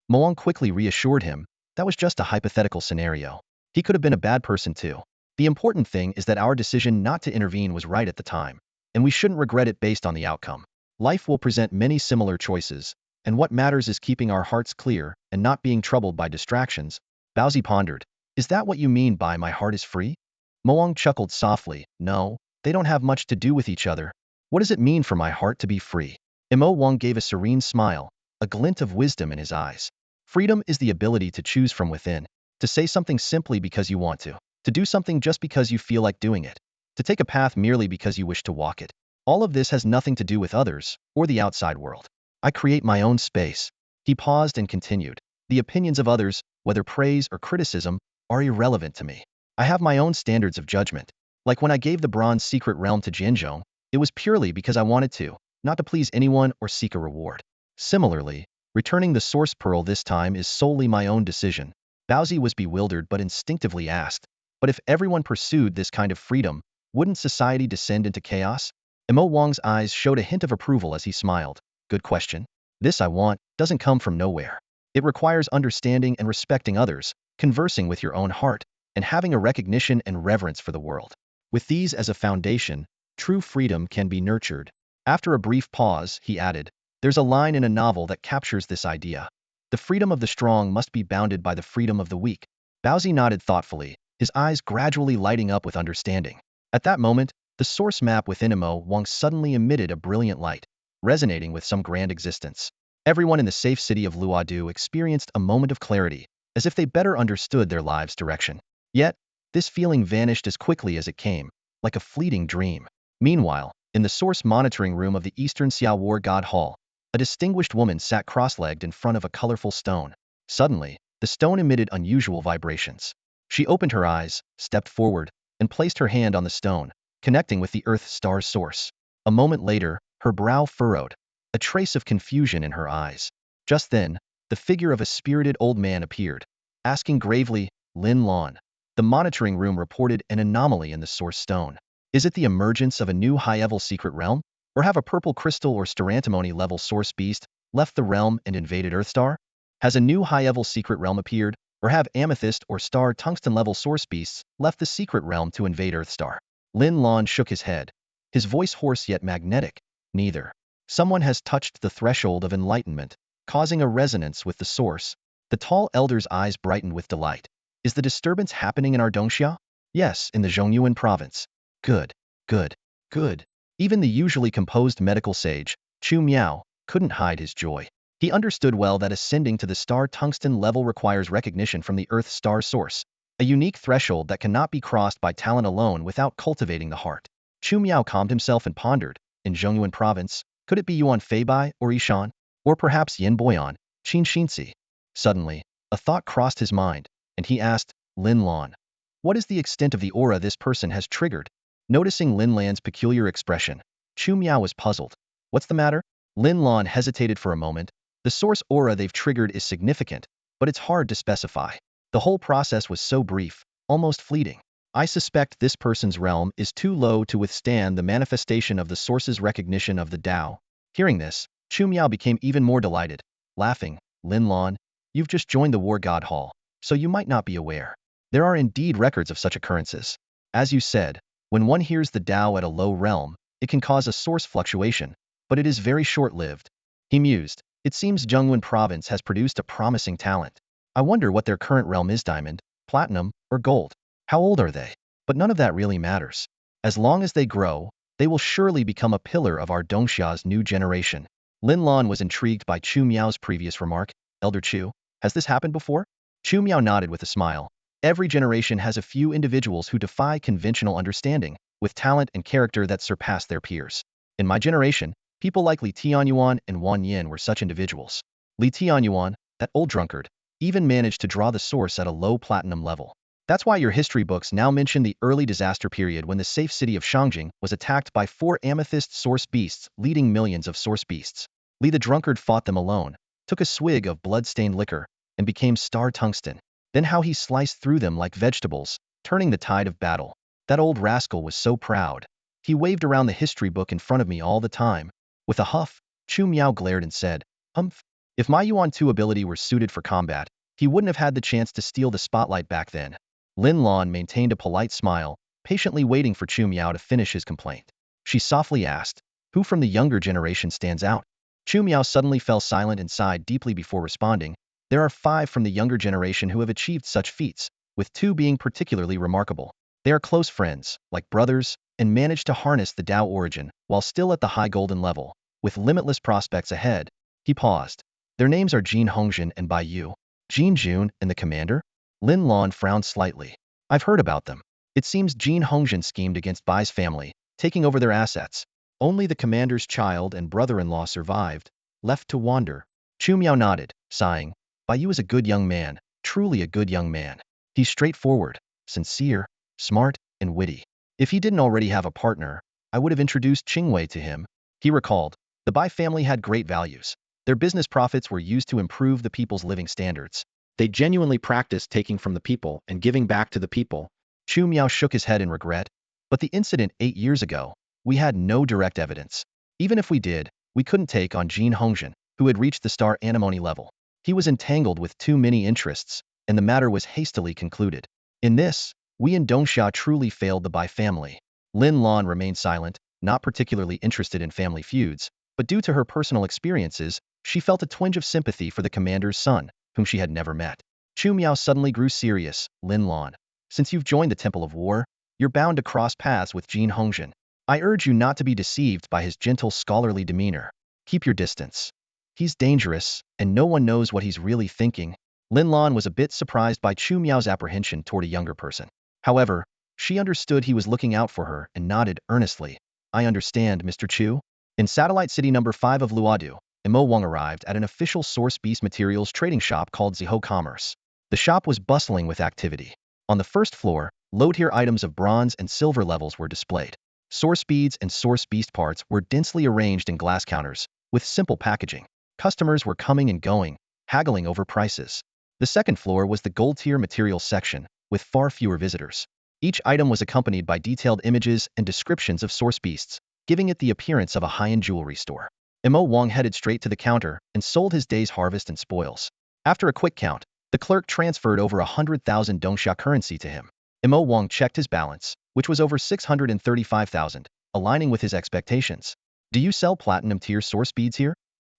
Ma Wang quickly reassured him, that was just a hypothetical scenario. He could have been a bad person too. The important thing is that our decision not to intervene was right at the time, and we shouldn't regret it based on the outcome. Life will present many similar choices, and what matters is keeping our hearts clear and not being troubled by distractions. Bowsy pondered, is that what you mean by my heart is free? Ma Wang chuckled softly, no, they don't have much to do with each other. What does it mean for my heart to be free? Mo Wang gave a serene smile, a glint of wisdom in his eyes. Freedom is the ability to choose from within, to say something simply because you want to do something just because you feel like doing it, to take a path merely because you wish to walk it. All of this has nothing to do with others or the outside world. I create my own space. He paused and continued. The opinions of others, whether praise or criticism, are irrelevant to me. I have my own standards of judgment. Like when I gave the bronze secret realm to Jianzhong, it was purely because I wanted to, not to please anyone or seek a reward. Similarly, returning the source pearl this time is solely my own decision. Bowsy was bewildered but instinctively asked, but if everyone pursued this kind of freedom, wouldn't society descend into chaos? Mo Wang's eyes showed a hint of approval as he smiled. Good question. This I want doesn't come from nowhere. It requires understanding and respecting others, conversing with your own heart, and having a recognition and reverence for the world. With these as a foundation, true freedom can be nurtured. After a brief pause, he added, there's a line in a novel that captures this idea. The freedom of the strong must be bounded by the freedom of the weak. Bowsy nodded thoughtfully, his eyes gradually lighting up with understanding. At that moment, the source map within Mo Wang suddenly emitted a brilliant light, resonating with some grand existence. Everyone in the safe city of Luodu experienced a moment of clarity, as if they better understood their lives' direction. Yet, this feeling vanished as quickly as it came, like a fleeting dream. Meanwhile, in the source monitoring room of the Eastern Xiao War God Hall, a distinguished woman sat cross-legged in front of a colorful stone. Suddenly, the stone emitted unusual vibrations. She opened her eyes, stepped forward, and placed her hand on the stone, connecting with the Earth star's source. A moment later, her brow furrowed, a trace of confusion in her eyes. Just then, the figure of a spirited old man appeared, asking gravely, Lin Lan. The monitoring room reported an anomaly in the source stone. Is it the emergence of a new high-level secret realm? Or have a purple crystal or sterantimony-level source beast left the realm and invaded Earthstar? Has a new high-level secret realm appeared? Or have amethyst or star tungsten-level source beasts left the secret realm to invade Earthstar? Lin Lan shook his head, his voice hoarse yet magnetic. Neither. Someone has touched the threshold of enlightenment, causing a resonance with the source. The tall elder's eyes brightened with delight. Is the disturbance happening in our Dongxia? Yes, in the Zhongyuan province. Good, good, good. Even the usually composed medical sage, Chu Miao, couldn't hide his joy. He understood well that ascending to the star tungsten level requires recognition from the Earth star source, a unique threshold that cannot be crossed by talent alone without cultivating the heart. Chu Miao calmed himself and pondered, in Zhongyuan province, could it be Yuan Feibai or Yishan? Or perhaps Yin Boyan, Qin Xinzi? Suddenly, a thought crossed his mind, and he asked, Lin Lan, what is the extent of the aura this person has triggered? Noticing Lin Lan's peculiar expression, Chu Miao was puzzled. What's the matter? Lin Lan hesitated for a moment. The source aura they've triggered is significant, but it's hard to specify. The whole process was so brief, almost fleeting. I suspect this person's realm is too low to withstand the manifestation of the source's recognition of the Tao. Hearing this, Chu Miao became even more delighted, laughing, Lin Lan, you've just joined the War God Hall, so you might not be aware. There are indeed records of such occurrences. As you said, when one hears the Tao at a low realm, it can cause a source fluctuation, but it is very short-lived. He mused. It seems Zhongyuan province has produced a promising talent. I wonder what their current realm is: diamond, platinum, or gold. How old are they? But none of that really matters. As long as they grow, they will surely become a pillar of our Dongxia's new generation. Lin Lan was intrigued by Chu Miao's previous remark. Elder Chu, has this happened before? Chu Miao nodded with a smile. Every generation has a few individuals who defy conventional understanding, with talent and character that surpass their peers. In my generation, people like Li Tianyuan and Wan Yin were such individuals. Li Tianyuan, that old drunkard, even managed to draw the source at a low platinum level. That's why your history books now mention the early disaster period when the safe city of Shangjing was attacked by 4 amethyst source beasts, leading millions of source beasts. Li the drunkard fought them alone, took a swig of blood-stained liquor, and became star tungsten. Then how he sliced through them like vegetables, turning the tide of battle. That old rascal was so proud. He waved around the history book in front of me all the time. With a huff, Chu Miao glared and said, "Humph. If my Yuan 2 ability were suited for combat, he wouldn't have had the chance to steal the spotlight back then." Lin Lan maintained a polite smile, patiently waiting for Chu Miao to finish his complaint. She softly asked, "Who from the younger generation stands out?" Chu Miao suddenly fell silent and sighed deeply before responding. "There are 5 from the younger generation who have achieved such feats, with 2 being particularly remarkable. They are close friends, like brothers, and managed to harness the Tao origin while still at the high golden level, with limitless prospects ahead." He paused. "Their names are Jin Hongjin and Bai Yu." Jin Jun and the commander? Lin Lan frowned slightly. "I've heard about them. It seems Jin Hongjin schemed against Bai's family, taking over their assets. Only the commander's child and brother-in-law survived, left to wander." Chu Miao nodded, sighing. "Bai Yu is a good young man, truly a good young man. He's straightforward, sincere, smart, and witty. If he didn't already have a partner, I would have introduced Qingwei to him." He recalled, the Bai family had great values. Their business profits were used to improve the people's living standards. They genuinely practiced taking from the people and giving back to the people. Chu Miao shook his head in regret. "But the incident 8 years ago, we had no direct evidence. Even if we did, we couldn't take on Jin Hongjin, who had reached the star anemone level. He was entangled with too many interests, and the matter was hastily concluded. In this, we in Dongxia truly failed the Bai family." Lin Lan remained silent, not particularly interested in family feuds, but due to her personal experiences, she felt a twinge of sympathy for the commander's son, whom she had never met. Chu Miao suddenly grew serious. "Lin Lan, since you've joined the Temple of War, you're bound to cross paths with Jin Hongjin. I urge you not to be deceived by his gentle scholarly demeanor. Keep your distance. He's dangerous, and no one knows what he's really thinking." Lin Lan was a bit surprised by Chu Miao's apprehension toward a younger person. However, she understood he was looking out for her and nodded earnestly. "I understand, Mr. Chu." In satellite city number 5 of Luodu, Mo Wang arrived at an official source beast materials trading shop called Ziho Commerce. The shop was bustling with activity. On the first floor, low-tier items of bronze and silver levels were displayed. Source beads and source beast parts were densely arranged in glass counters, with simple packaging. Customers were coming and going, haggling over prices. The second floor was the gold-tier materials section, with far fewer visitors. Each item was accompanied by detailed images and descriptions of source beasts, giving it the appearance of a high-end jewelry store. Mo Wang headed straight to the counter and sold his day's harvest and spoils. After a quick count, the clerk transferred over 100,000 Dongxia currency to him. Mo Wang checked his balance, which was over 635,000, aligning with his expectations. "Do you sell platinum-tier source beads here?"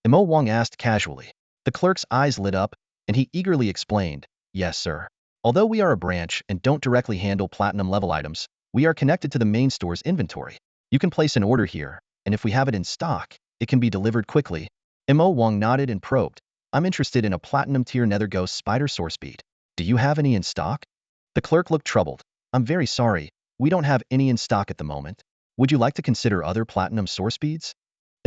Mo Wang asked casually. The clerk's eyes lit up, and he eagerly explained, "Yes, sir. Although we are a branch and don't directly handle platinum-level items, we are connected to the main store's inventory. You can place an order here, and if we have it in stock, it can be delivered quickly." Mo Wang nodded and probed. "I'm interested in a platinum-tier nether ghost spider source bead. Do you have any in stock?" The clerk looked troubled. "I'm very sorry, we don't have any in stock at the moment. Would you like to consider other platinum source beads?"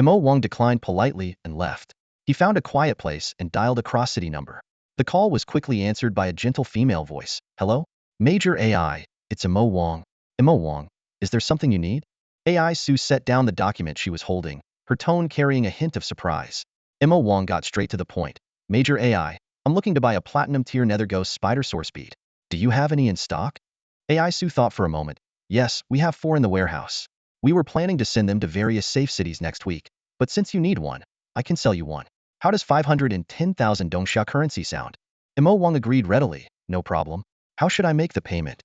Mo Wang declined politely and left. He found a quiet place and dialed a cross-city number. The call was quickly answered by a gentle female voice. "Hello? Major AI, it's Mo Wang." "Mo Wang, is there something you need?" AI Su set down the document she was holding, her tone carrying a hint of surprise. Mo Wang got straight to the point. "Major AI, I'm looking to buy a platinum-tier nether ghost spider source bead. Do you have any in stock?" AI Su thought for a moment. "Yes, we have 4 in the warehouse. We were planning to send them to various safe cities next week, but since you need one, I can sell you one. How does 510,000 Dongxia currency sound?" Mo Wang agreed readily. "No problem. How should I make the payment?"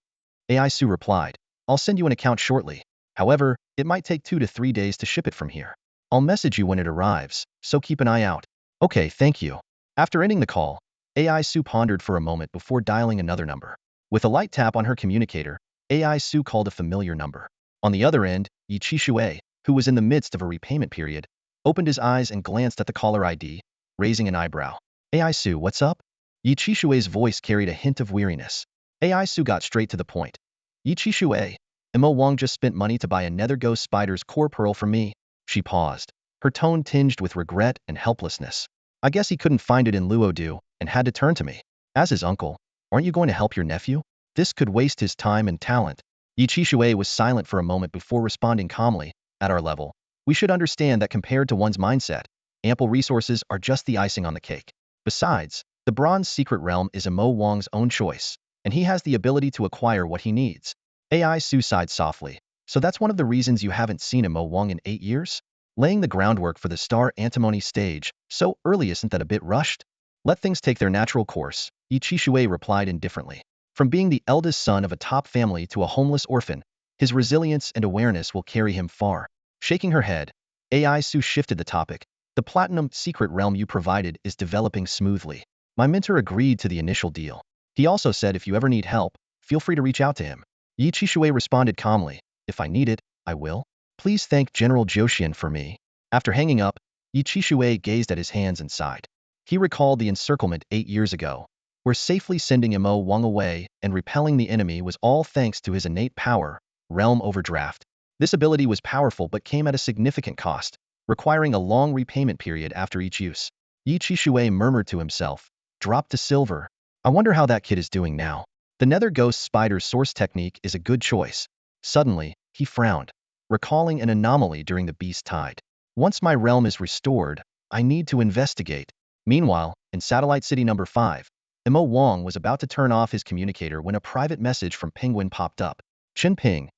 AI Su replied. "I'll send you an account shortly. However, it might take 2 to 3 days to ship it from here. I'll message you when it arrives, so keep an eye out." "Okay, thank you." After ending the call, AI Sue pondered for a moment before dialing another number. With a light tap on her communicator, AI Sue called a familiar number. On the other end, Yi Chishui, who was in the midst of a repayment period, opened his eyes and glanced at the caller ID, raising an eyebrow. AI Sue, what's up? Yi Chishui's voice carried a hint of weariness. AI Sue got straight to the point. Yi Chishui, Mo Wang just spent money to buy a nether ghost spider's core pearl for me. She paused, her tone tinged with regret and helplessness. I guess he couldn't find it in Luodu and had to turn to me. As his uncle, aren't you going to help your nephew? This could waste his time and talent. Yi Chishui was silent for a moment before responding calmly. At our level, we should understand that compared to one's mindset, ample resources are just the icing on the cake. Besides, the Bronze Secret Realm is Mo Wang's own choice, and he has the ability to acquire what he needs. AI Su sighed softly. So that's one of the reasons you haven't seen Mo Wang in 8 years? Laying the groundwork for the Star Antimony stage so early isn't that a bit rushed? Let things take their natural course, Yi Chishui replied indifferently. From being the eldest son of a top family to a homeless orphan, his resilience and awareness will carry him far. Shaking her head, AI Su shifted the topic. The Platinum Secret Realm you provided is developing smoothly. My mentor agreed to the initial deal. He also said if you ever need help, feel free to reach out to him. Yi Chishui responded calmly. If I need it, I will. Please thank General Joshian for me. After hanging up, Yi Chishui gazed at his hands and sighed. He recalled the encirclement 8 years ago, where safely sending Mo Wang away and repelling the enemy was all thanks to his innate power, Realm Overdraft. This ability was powerful but came at a significant cost, requiring a long repayment period after each use. Yi Chishui murmured to himself, "Drop to silver. I wonder how that kid is doing now." The Nether Ghost Spider's source technique is a good choice. Suddenly, he frowned, recalling an anomaly during the Beast Tide. Once my realm is restored, I need to investigate. Meanwhile, in Satellite City number 5, Mo Wang was about to turn off his communicator when a private message from Penguin popped up. Chinping,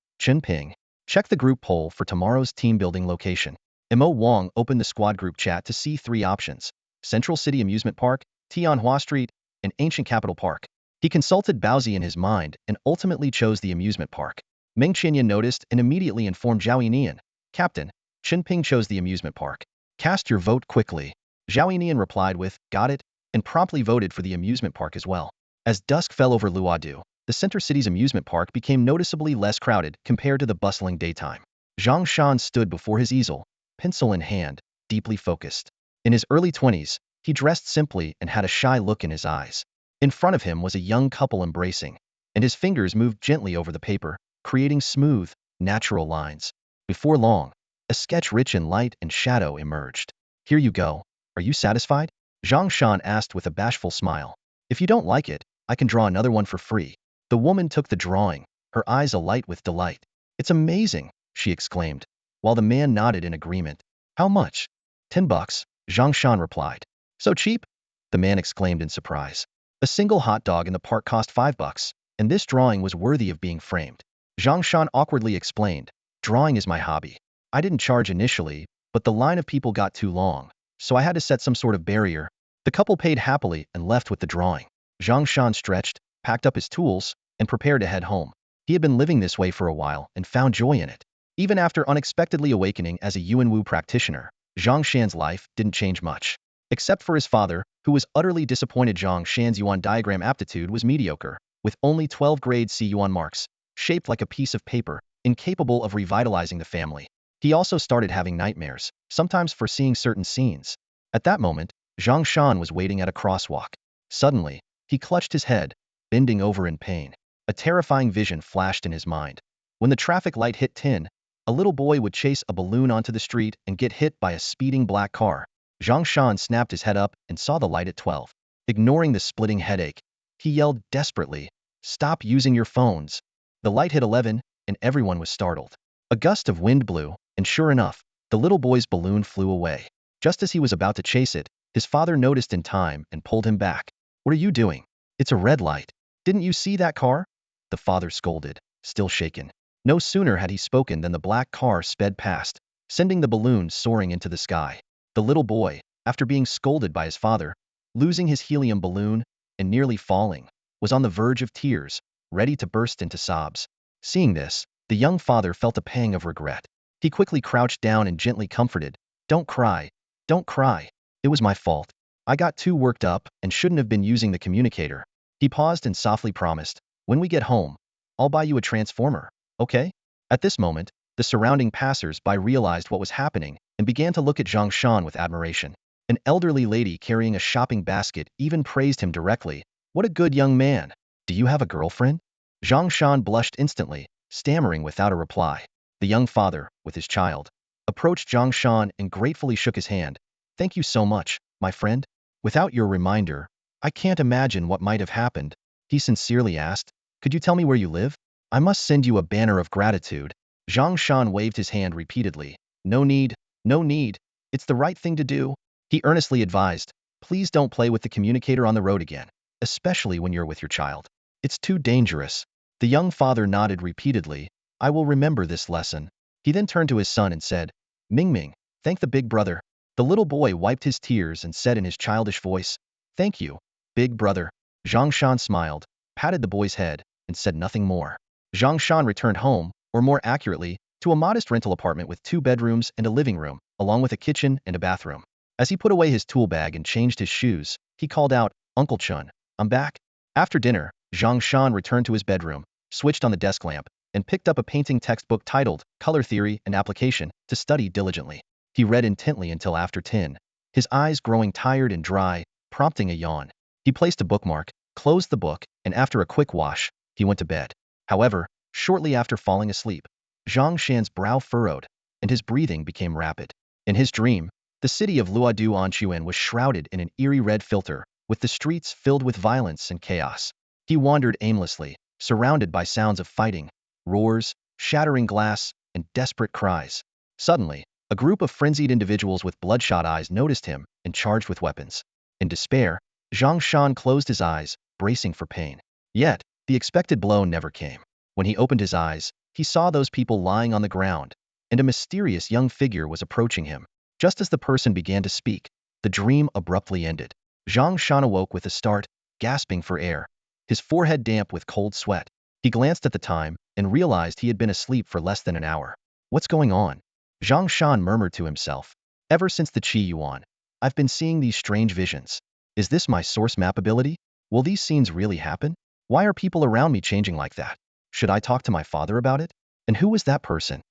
check the group poll for tomorrow's team building location. Mo Wang opened the squad group chat to see 3 options: Central City Amusement Park, Tianhua Street, and Ancient Capital Park. He consulted Baozi in his mind and ultimately chose the amusement park. Meng Qianyan noticed and immediately informed Zhao Yinian. Captain, Chinping chose the amusement park. Cast your vote quickly. Zhao Yinian replied with, got it, and promptly voted for the amusement park as well. As dusk fell over Luodu, the center city's amusement park became noticeably less crowded compared to the bustling daytime. Zhang Shan stood before his easel, pencil in hand, deeply focused. In his early 20s, he dressed simply and had a shy look in his eyes. In front of him was a young couple embracing, and his fingers moved gently over the paper, creating smooth, natural lines. Before long, a sketch rich in light and shadow emerged. Here you go. Are you satisfied? Zhang Shan asked with a bashful smile. If you don't like it, I can draw another one for free. The woman took the drawing, her eyes alight with delight. It's amazing, she exclaimed, while the man nodded in agreement. How much? $10, Zhang Shan replied. So cheap? The man exclaimed in surprise. A single hot dog in the park cost $5, and this drawing was worthy of being framed. Zhang Shan awkwardly explained, drawing is my hobby. I didn't charge initially, but the line of people got too long, so I had to set some sort of barrier. The couple paid happily and left with the drawing. Zhang Shan stretched, packed up his tools, and prepared to head home. He had been living this way for a while and found joy in it. Even after unexpectedly awakening as a Yuanwu practitioner, Zhang Shan's life didn't change much. Except for his father, who was utterly disappointed Zhang Shan's Yuan diagram aptitude was mediocre, with only 12 grade C Yuan marks, shaped like a piece of paper, incapable of revitalizing the family. He also started having nightmares, sometimes foreseeing certain scenes. At that moment, Zhang Shan was waiting at a crosswalk. Suddenly, he clutched his head, bending over in pain. A terrifying vision flashed in his mind. When the traffic light hit 10, a little boy would chase a balloon onto the street and get hit by a speeding black car. Zhang Shan snapped his head up and saw the light at 12. Ignoring the splitting headache, he yelled desperately, "Stop using your phones!" The light hit 11, and everyone was startled. A gust of wind blew, and sure enough, the little boy's balloon flew away. Just as he was about to chase it, his father noticed in time and pulled him back. "What are you doing? It's a red light. Didn't you see that car?" The father scolded, still shaken. No sooner had he spoken than the black car sped past, sending the balloon soaring into the sky. The little boy, after being scolded by his father, losing his helium balloon, and nearly falling, was on the verge of tears, ready to burst into sobs. Seeing this, the young father felt a pang of regret. He quickly crouched down and gently comforted, "Don't cry, don't cry. It was my fault. I got too worked up and shouldn't have been using the communicator. He paused and softly promised, when we get home, I'll buy you a transformer, okay? At this moment, the surrounding passers-by realized what was happening and began to look at Zhang Shan with admiration. An elderly lady carrying a shopping basket even praised him directly. What a good young man. Do you have a girlfriend? Zhang Shan blushed instantly, stammering without a reply. The young father, with his child, approached Zhang Shan and gratefully shook his hand. Thank you so much, my friend. Without your reminder, I can't imagine what might have happened. He sincerely asked, could you tell me where you live? I must send you a banner of gratitude. Zhang Shan waved his hand repeatedly. No need, no need. It's the right thing to do. He earnestly advised, please don't play with the communicator on the road again, especially when you're with your child. It's too dangerous. The young father nodded repeatedly. I will remember this lesson. He then turned to his son and said, Mingming, thank the big brother. The little boy wiped his tears and said in his childish voice, thank you, big brother. Zhang Shan smiled, patted the boy's head, and said nothing more. Zhang Shan returned home, or more accurately, to a modest rental apartment with 2 bedrooms and a living room, along with a kitchen and a bathroom. As he put away his tool bag and changed his shoes, he called out, Uncle Chun, I'm back. After dinner, Zhang Shan returned to his bedroom, switched on the desk lamp, and picked up a painting textbook titled Color Theory and Application to study diligently. He read intently until after 10, his eyes growing tired and dry, prompting a yawn. He placed a bookmark, closed the book, and after a quick wash, he went to bed. However, shortly after falling asleep, Zhang Shan's brow furrowed, and his breathing became rapid. In his dream, the city of Luodu Anchuan was shrouded in an eerie red filter, with the streets filled with violence and chaos. He wandered aimlessly, surrounded by sounds of fighting, roars, shattering glass, and desperate cries. Suddenly, a group of frenzied individuals with bloodshot eyes noticed him and charged with weapons. In despair, Zhang Shan closed his eyes, bracing for pain. Yet, the expected blow never came. When he opened his eyes, he saw those people lying on the ground, and a mysterious young figure was approaching him. Just as the person began to speak, the dream abruptly ended. Zhang Shan awoke with a start, gasping for air, his forehead damp with cold sweat. He glanced at the time and realized he had been asleep for less than an hour. What's going on? Zhang Shan murmured to himself. Ever since the Qi Yuan, I've been seeing these strange visions. Is this my source map ability? Will these scenes really happen? Why are people around me changing like that? Should I talk to my father about it? And who was that person?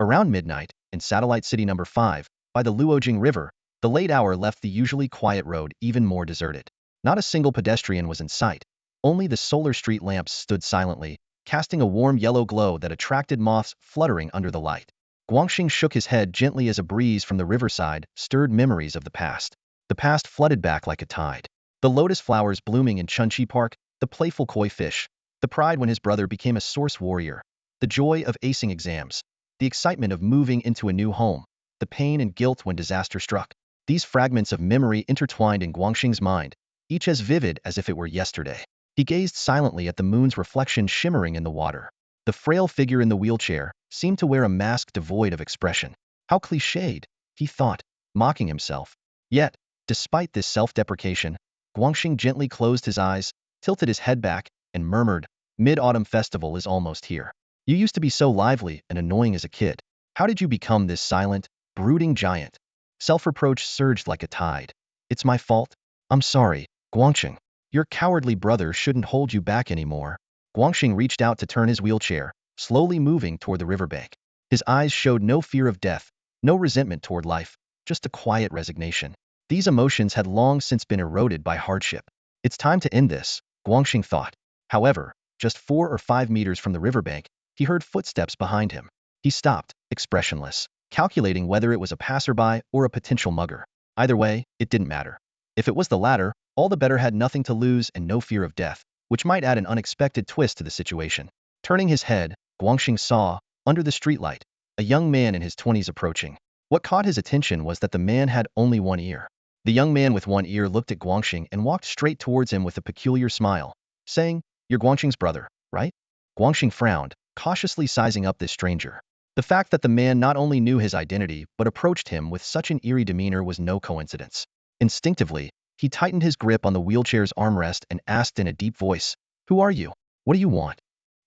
Around midnight, in Satellite City number 5, by the Luojing River, the late hour left the usually quiet road even more deserted. Not a single pedestrian was in sight. Only the solar street lamps stood silently, casting a warm yellow glow that attracted moths fluttering under the light. Guangxing shook his head gently as a breeze from the riverside stirred memories of the past. The past flooded back like a tide. The lotus flowers blooming in Chunchi Park, the playful koi fish, the pride when his brother became a source warrior, the joy of acing exams, the excitement of moving into a new home, the pain and guilt when disaster struck. These fragments of memory intertwined in Guangxing's mind, each as vivid as if it were yesterday. He gazed silently at the moon's reflection shimmering in the water. The frail figure in the wheelchair seemed to wear a mask devoid of expression. How cliched, he thought, mocking himself. Yet, despite this self-deprecation, Guangxing gently closed his eyes, tilted his head back, and murmured, Mid-Autumn Festival is almost here. You used to be so lively and annoying as a kid. How did you become this silent, brooding giant? Self-reproach surged like a tide. It's my fault. I'm sorry, Guangxing. Your cowardly brother shouldn't hold you back anymore. Guangxing reached out to turn his wheelchair, slowly moving toward the riverbank. His eyes showed no fear of death, no resentment toward life, just a quiet resignation. These emotions had long since been eroded by hardship. It's time to end this, Guangxing thought. However, just 4 or 5 meters from the riverbank, he heard footsteps behind him. He stopped, expressionless, calculating whether it was a passerby or a potential mugger. Either way, it didn't matter. If it was the latter, all the better, had nothing to lose and no fear of death, which might add an unexpected twist to the situation. Turning his head, Guangxing saw, under the streetlight, a young man in his 20s approaching. What caught his attention was that the man had only one ear. The young man with one ear looked at Guangxing and walked straight towards him with a peculiar smile, saying, You're Guangxing's brother, right? Guangxing frowned, cautiously sizing up this stranger. The fact that the man not only knew his identity but approached him with such an eerie demeanor was no coincidence. Instinctively, he tightened his grip on the wheelchair's armrest and asked in a deep voice, Who are you? What do you want?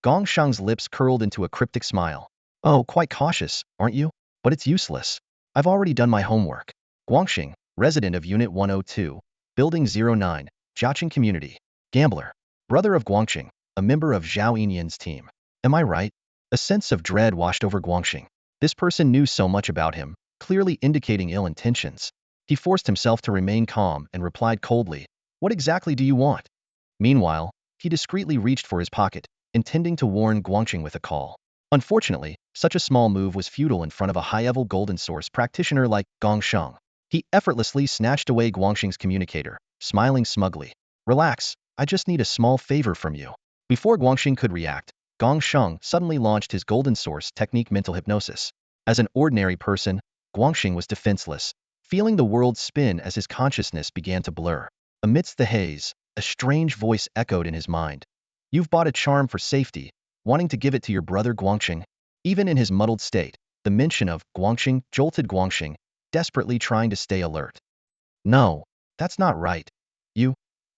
Guangxing's lips curled into a cryptic smile. Oh, quite cautious, aren't you? But it's useless. I've already done my homework. Guangxing, resident of Unit 102, Building 09, Jiaqing Community. Gambler. Brother of Guangxing, a member of Zhao Yinyan's team. Am I right? A sense of dread washed over Guangxing. This person knew so much about him, clearly indicating ill intentions. He forced himself to remain calm and replied coldly, "What exactly do you want?" Meanwhile, he discreetly reached for his pocket, intending to warn Guangxing with a call. Unfortunately, such a small move was futile in front of a high-level golden source practitioner like Gong Sheng. He effortlessly snatched away Guangxing's communicator, smiling smugly. "Relax, I just need a small favor from you." Before Guangxing could react, Gong Sheng suddenly launched his golden source technique mental hypnosis. As an ordinary person, Guangxing was defenseless, feeling the world spin as his consciousness began to blur. Amidst the haze, a strange voice echoed in his mind. "You've bought a charm for safety, wanting to give it to your brother Guangxing." Even in his muddled state, the mention of Guangxing jolted Guangxing, desperately trying to stay alert. "No, that's not right. You,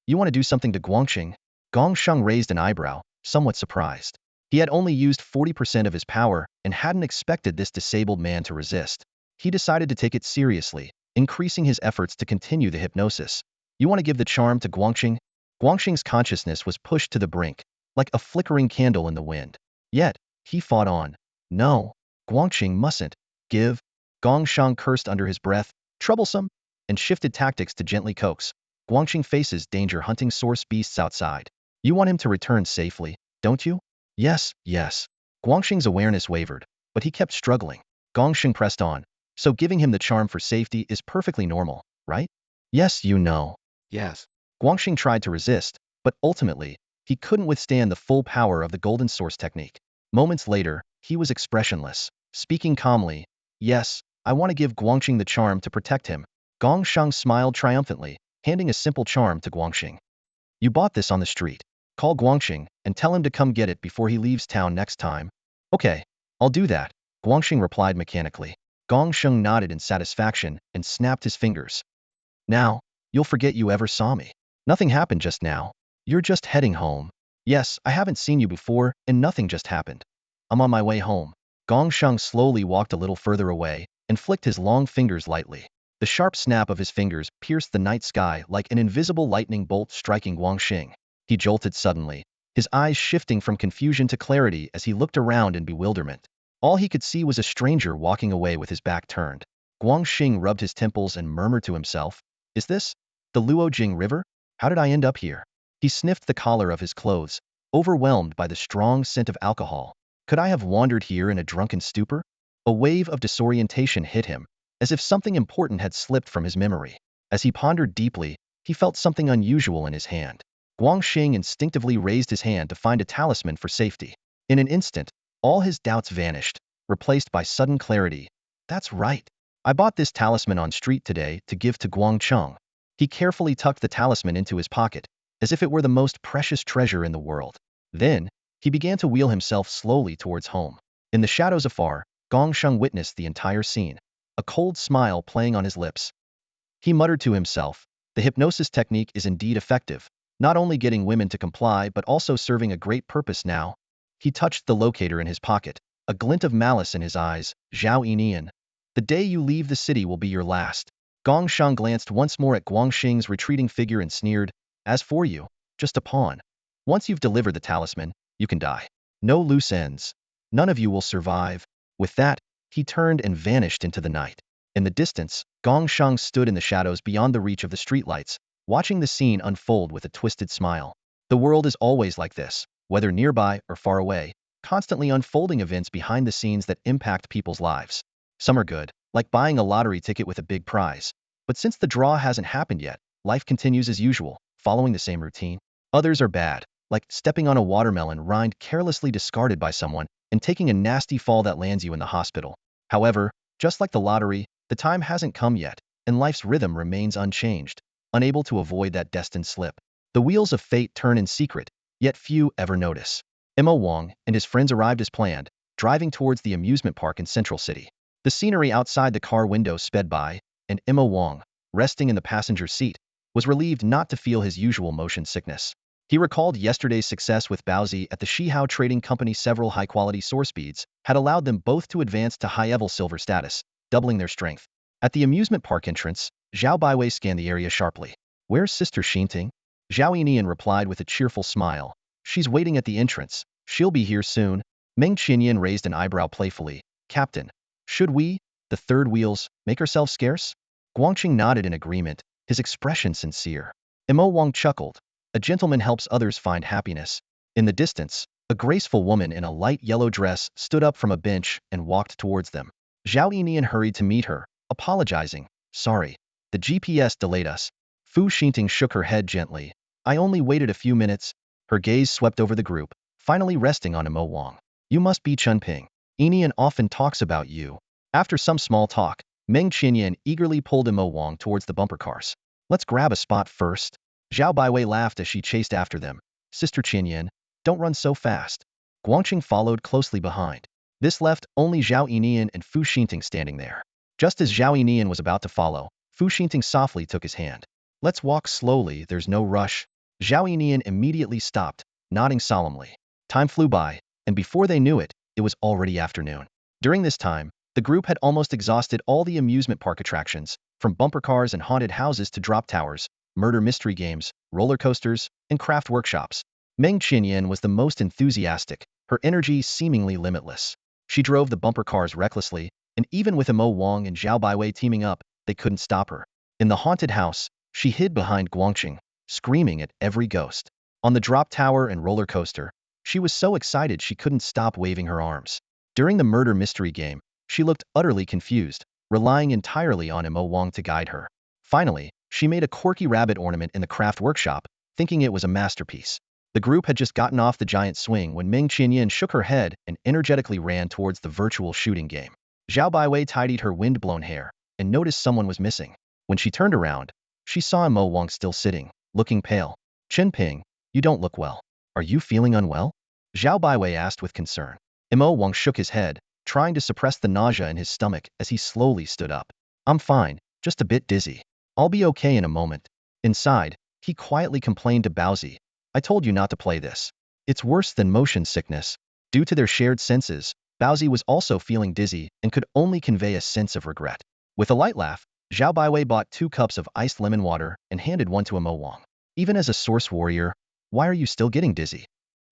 you want to do something to Guangxing?" Gong Sheng raised an eyebrow, somewhat surprised. He had only used 40% of his power and hadn't expected this disabled man to resist. He decided to take it seriously, increasing his efforts to continue the hypnosis. "You want to give the charm to Guangxing?" Guangxing's consciousness was pushed to the brink, like a flickering candle in the wind. Yet, he fought on. "No, Guangxing mustn't give." Gong Sheng cursed under his breath, "Troublesome," and shifted tactics to gently coax. "Guangxing faces danger hunting source beasts outside. You want him to return safely, don't you?" "Yes, yes." Guangxing's awareness wavered, but he kept struggling. Gongxing pressed on. "So giving him the charm for safety is perfectly normal, right?" "Yes, you know." Yes. Guangxing tried to resist, but ultimately, he couldn't withstand the full power of the golden source technique. Moments later, he was expressionless, speaking calmly. "Yes, I want to give Guangxing the charm to protect him." Gong Sheng smiled triumphantly, handing a simple charm to Guangxing. "You bought this on the street. Call Guangxing and tell him to come get it before he leaves town next time." "Okay, I'll do that," Guangxing replied mechanically. Gong Sheng nodded in satisfaction and snapped his fingers. "Now, you'll forget you ever saw me. Nothing happened just now. You're just heading home." "Yes, I haven't seen you before, and nothing just happened. I'm on my way home." Gong Sheng slowly walked a little further away and flicked his long fingers lightly. The sharp snap of his fingers pierced the night sky like an invisible lightning bolt striking Guangxing. He jolted suddenly, his eyes shifting from confusion to clarity as he looked around in bewilderment. All he could see was a stranger walking away with his back turned. Guangxing rubbed his temples and murmured to himself, "Is this the Luojing River? How did I end up here?" He sniffed the collar of his clothes, overwhelmed by the strong scent of alcohol. Could I have wandered here in a drunken stupor? A wave of disorientation hit him, as if something important had slipped from his memory. As he pondered deeply, he felt something unusual in his hand. Guangxing instinctively raised his hand to find a talisman for safety. In an instant, all his doubts vanished, replaced by sudden clarity. "That's right. I bought this talisman on street today to give to Guangcheng." He carefully tucked the talisman into his pocket, as if it were the most precious treasure in the world. Then, he began to wheel himself slowly towards home. In the shadows afar, Gongsheng witnessed the entire scene, a cold smile playing on his lips. He muttered to himself, "The hypnosis technique is indeed effective, not only getting women to comply but also serving a great purpose now." He touched the locator in his pocket, a glint of malice in his eyes. "Zhao Yinian, the day you leave the city will be your last." Gongsheng glanced once more at Guangxing's retreating figure and sneered, "As for you, just a pawn. Once you've delivered the talisman, you can die. No loose ends. None of you will survive." With that, he turned and vanished into the night. In the distance, Gongsheng stood in the shadows beyond the reach of the streetlights, watching the scene unfold with a twisted smile. The world is always like this, whether nearby or far away, constantly unfolding events behind the scenes that impact people's lives. Some are good, like buying a lottery ticket with a big prize. But since the draw hasn't happened yet, life continues as usual, following the same routine. Others are bad, like stepping on a watermelon rind carelessly discarded by someone and taking a nasty fall that lands you in the hospital. However, just like the lottery, the time hasn't come yet, and life's rhythm remains unchanged, unable to avoid that destined slip. The wheels of fate turn in secret, yet few ever notice. Emma Wang and his friends arrived as planned, driving towards the amusement park in Central City. The scenery outside the car window sped by, and Emma Wang, resting in the passenger seat, was relieved not to feel his usual motion sickness. He recalled yesterday's success with Baozi at the Shihao Trading Company. Several high-quality source beads had allowed them both to advance to high-level silver status, doubling their strength. At the amusement park entrance, Zhao Baiwei scanned the area sharply. Where's Sister Xinting? Zhao Yinian replied with a cheerful smile. She's waiting at the entrance. She'll be here soon. Meng Qinyan raised an eyebrow playfully. Captain, should we, the third wheels, make ourselves scarce? Guangqing nodded in agreement, his expression sincere. Mo Wang chuckled. A gentleman helps others find happiness. In the distance, a graceful woman in a light yellow dress stood up from a bench and walked towards them. Zhao Yinian hurried to meet her, apologizing. Sorry, the GPS delayed us. Fu Xinting shook her head gently. I only waited a few minutes. Her gaze swept over the group, finally resting on Mo Wang. You must be Chunping. Yinian often talks about you. After some small talk, Meng Qinyan eagerly pulled Mo Wang towards the bumper cars. Let's grab a spot first. Zhao Baiwei laughed as she chased after them. Sister Qinyan, don't run so fast. Guangqing followed closely behind. This left only Zhao Yinian and Fu Xinting standing there. Just as Zhao Yinian was about to follow, Fu Xinting softly took his hand. Let's walk slowly, there's no rush. Zhao Yinian immediately stopped, nodding solemnly. Time flew by, and before they knew it, it was already afternoon. During this time, the group had almost exhausted all the amusement park attractions, from bumper cars and haunted houses to drop towers, murder mystery games, roller coasters, and craft workshops. Meng Qinyan was the most enthusiastic, her energy seemingly limitless. She drove the bumper cars recklessly, and even with Mo Wang and Zhao Baiwei teaming up, they couldn't stop her. In the haunted house, she hid behind Guangqing, screaming at every ghost. On the drop tower and roller coaster, she was so excited she couldn't stop waving her arms. During the murder mystery game, she looked utterly confused, relying entirely on Mo Wang to guide her. Finally, she made a quirky rabbit ornament in the craft workshop, thinking it was a masterpiece. The group had just gotten off the giant swing when Meng Qinyan shook her head and energetically ran towards the virtual shooting game. Zhao Baiwei tidied her wind-blown hair and noticed someone was missing. When she turned around, she saw Mo Wang still sitting, looking pale. Qinping, you don't look well. Are you feeling unwell? Zhao Baiwei asked with concern. Mo Wang shook his head, trying to suppress the nausea in his stomach as he slowly stood up. I'm fine, just a bit dizzy. I'll be okay in a moment. Inside, he quietly complained to Baozi. I told you not to play this. It's worse than motion sickness. Due to their shared senses, Baozi was also feeling dizzy and could only convey a sense of regret. With a light laugh, Zhao Baiwei bought 2 cups of iced lemon water and handed one to Mo Wang. Even as a source warrior, why are you still getting dizzy?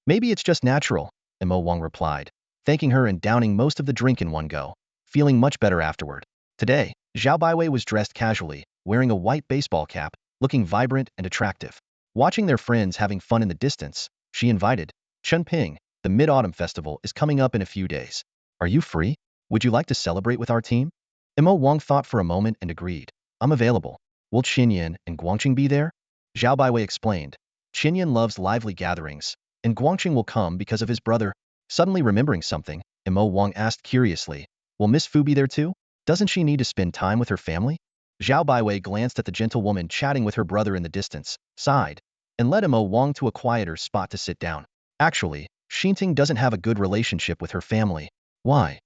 Maybe it's just natural, Mo Wang replied, thanking her and downing most of the drink in one go, feeling much better afterward. Today, Zhao Baiwei was dressed casually, wearing a white baseball cap, looking vibrant and attractive. Watching their friends having fun in the distance, she invited, Chunping, the Mid-Autumn Festival is coming up in a few days. Are you free? Would you like to celebrate with our team? Mo Wang thought for a moment and agreed. I'm available. Will Qinyan and Guangqing be there? Zhao Baiwei explained. Qinyan loves lively gatherings, and Guangqing will come because of his brother. Suddenly remembering something, Mo Wang asked curiously, will Miss Fu be there too? Doesn't she need to spend time with her family? Zhao Baiwei glanced at the gentlewoman chatting with her brother in the distance, sighed, and led Mo Wang to a quieter spot to sit down. Actually, Xinting doesn't have a good relationship with her family. Why?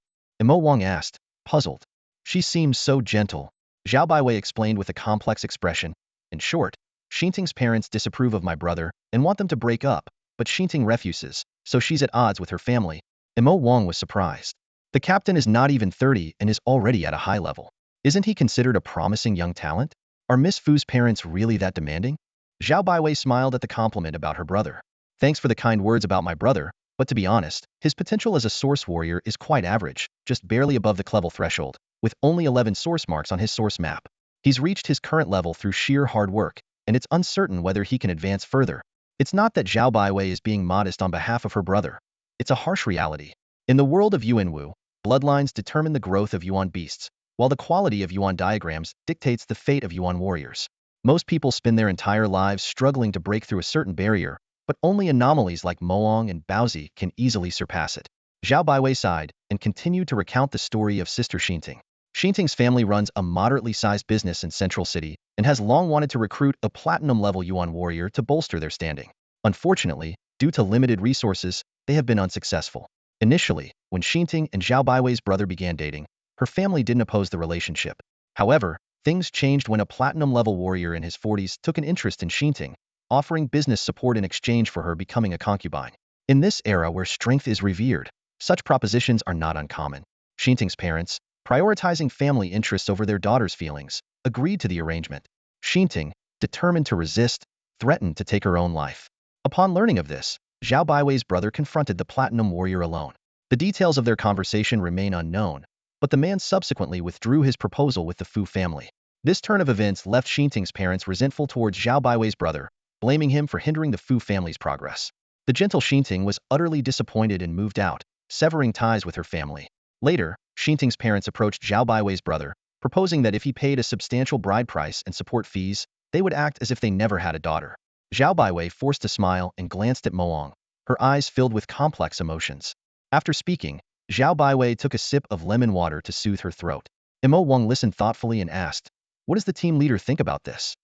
Mo Wang asked, puzzled. She seems so gentle. Zhao Baiwei explained with a complex expression. In short, Xinting's parents disapprove of my brother and want them to break up, but Xinting refuses, so she's at odds with her family. Mo Wang was surprised. The captain is not even 30 and is already at a high level. Isn't he considered a promising young talent? Are Miss Fu's parents really that demanding? Zhao Baiwei smiled at the compliment about her brother. Thanks for the kind words about my brother, but to be honest, his potential as a source warrior is quite average, just barely above the level threshold, with only 11 source marks on his source map. He's reached his current level through sheer hard work, and it's uncertain whether he can advance further. It's not that Zhao Baiwei is being modest on behalf of her brother. It's a harsh reality. In the world of Yuanwu, bloodlines determine the growth of Yuan beasts, while the quality of Yuan diagrams dictates the fate of Yuan warriors. Most people spend their entire lives struggling to break through a certain barrier, but only anomalies like Moong and Baozi can easily surpass it. Zhao Baiwei sighed and continued to recount the story of Sister Xinting. Xinting's family runs a moderately sized business in Central City and has long wanted to recruit a platinum-level Yuan warrior to bolster their standing. Unfortunately, due to limited resources, they have been unsuccessful. Initially, when Xinting and Zhao Baiwei's brother began dating, her family didn't oppose the relationship. However, things changed when a platinum-level warrior in his 40s took an interest in Xinting, offering business support in exchange for her becoming a concubine. In this era where strength is revered, such propositions are not uncommon. Xinting's parents, prioritizing family interests over their daughter's feelings, agreed to the arrangement. Xinting, determined to resist, threatened to take her own life. Upon learning of this, Zhao Baiwei's brother confronted the Platinum Warrior alone. The details of their conversation remain unknown, but the man subsequently withdrew his proposal with the Fu family. This turn of events left Xinting's parents resentful towards Zhao Baiwei's brother, blaming him for hindering the Fu family's progress. The gentle Xinting was utterly disappointed and moved out, severing ties with her family. Later, Xinting's parents approached Zhao Baiwei's brother, proposing that if he paid a substantial bride price and support fees, they would act as if they never had a daughter. Zhao Baiwei forced a smile and glanced at Moang, her eyes filled with complex emotions. After speaking, Zhao Baiwei took a sip of lemon water to soothe her throat. Mo Wang listened thoughtfully and asked, "What does the team leader think about this?"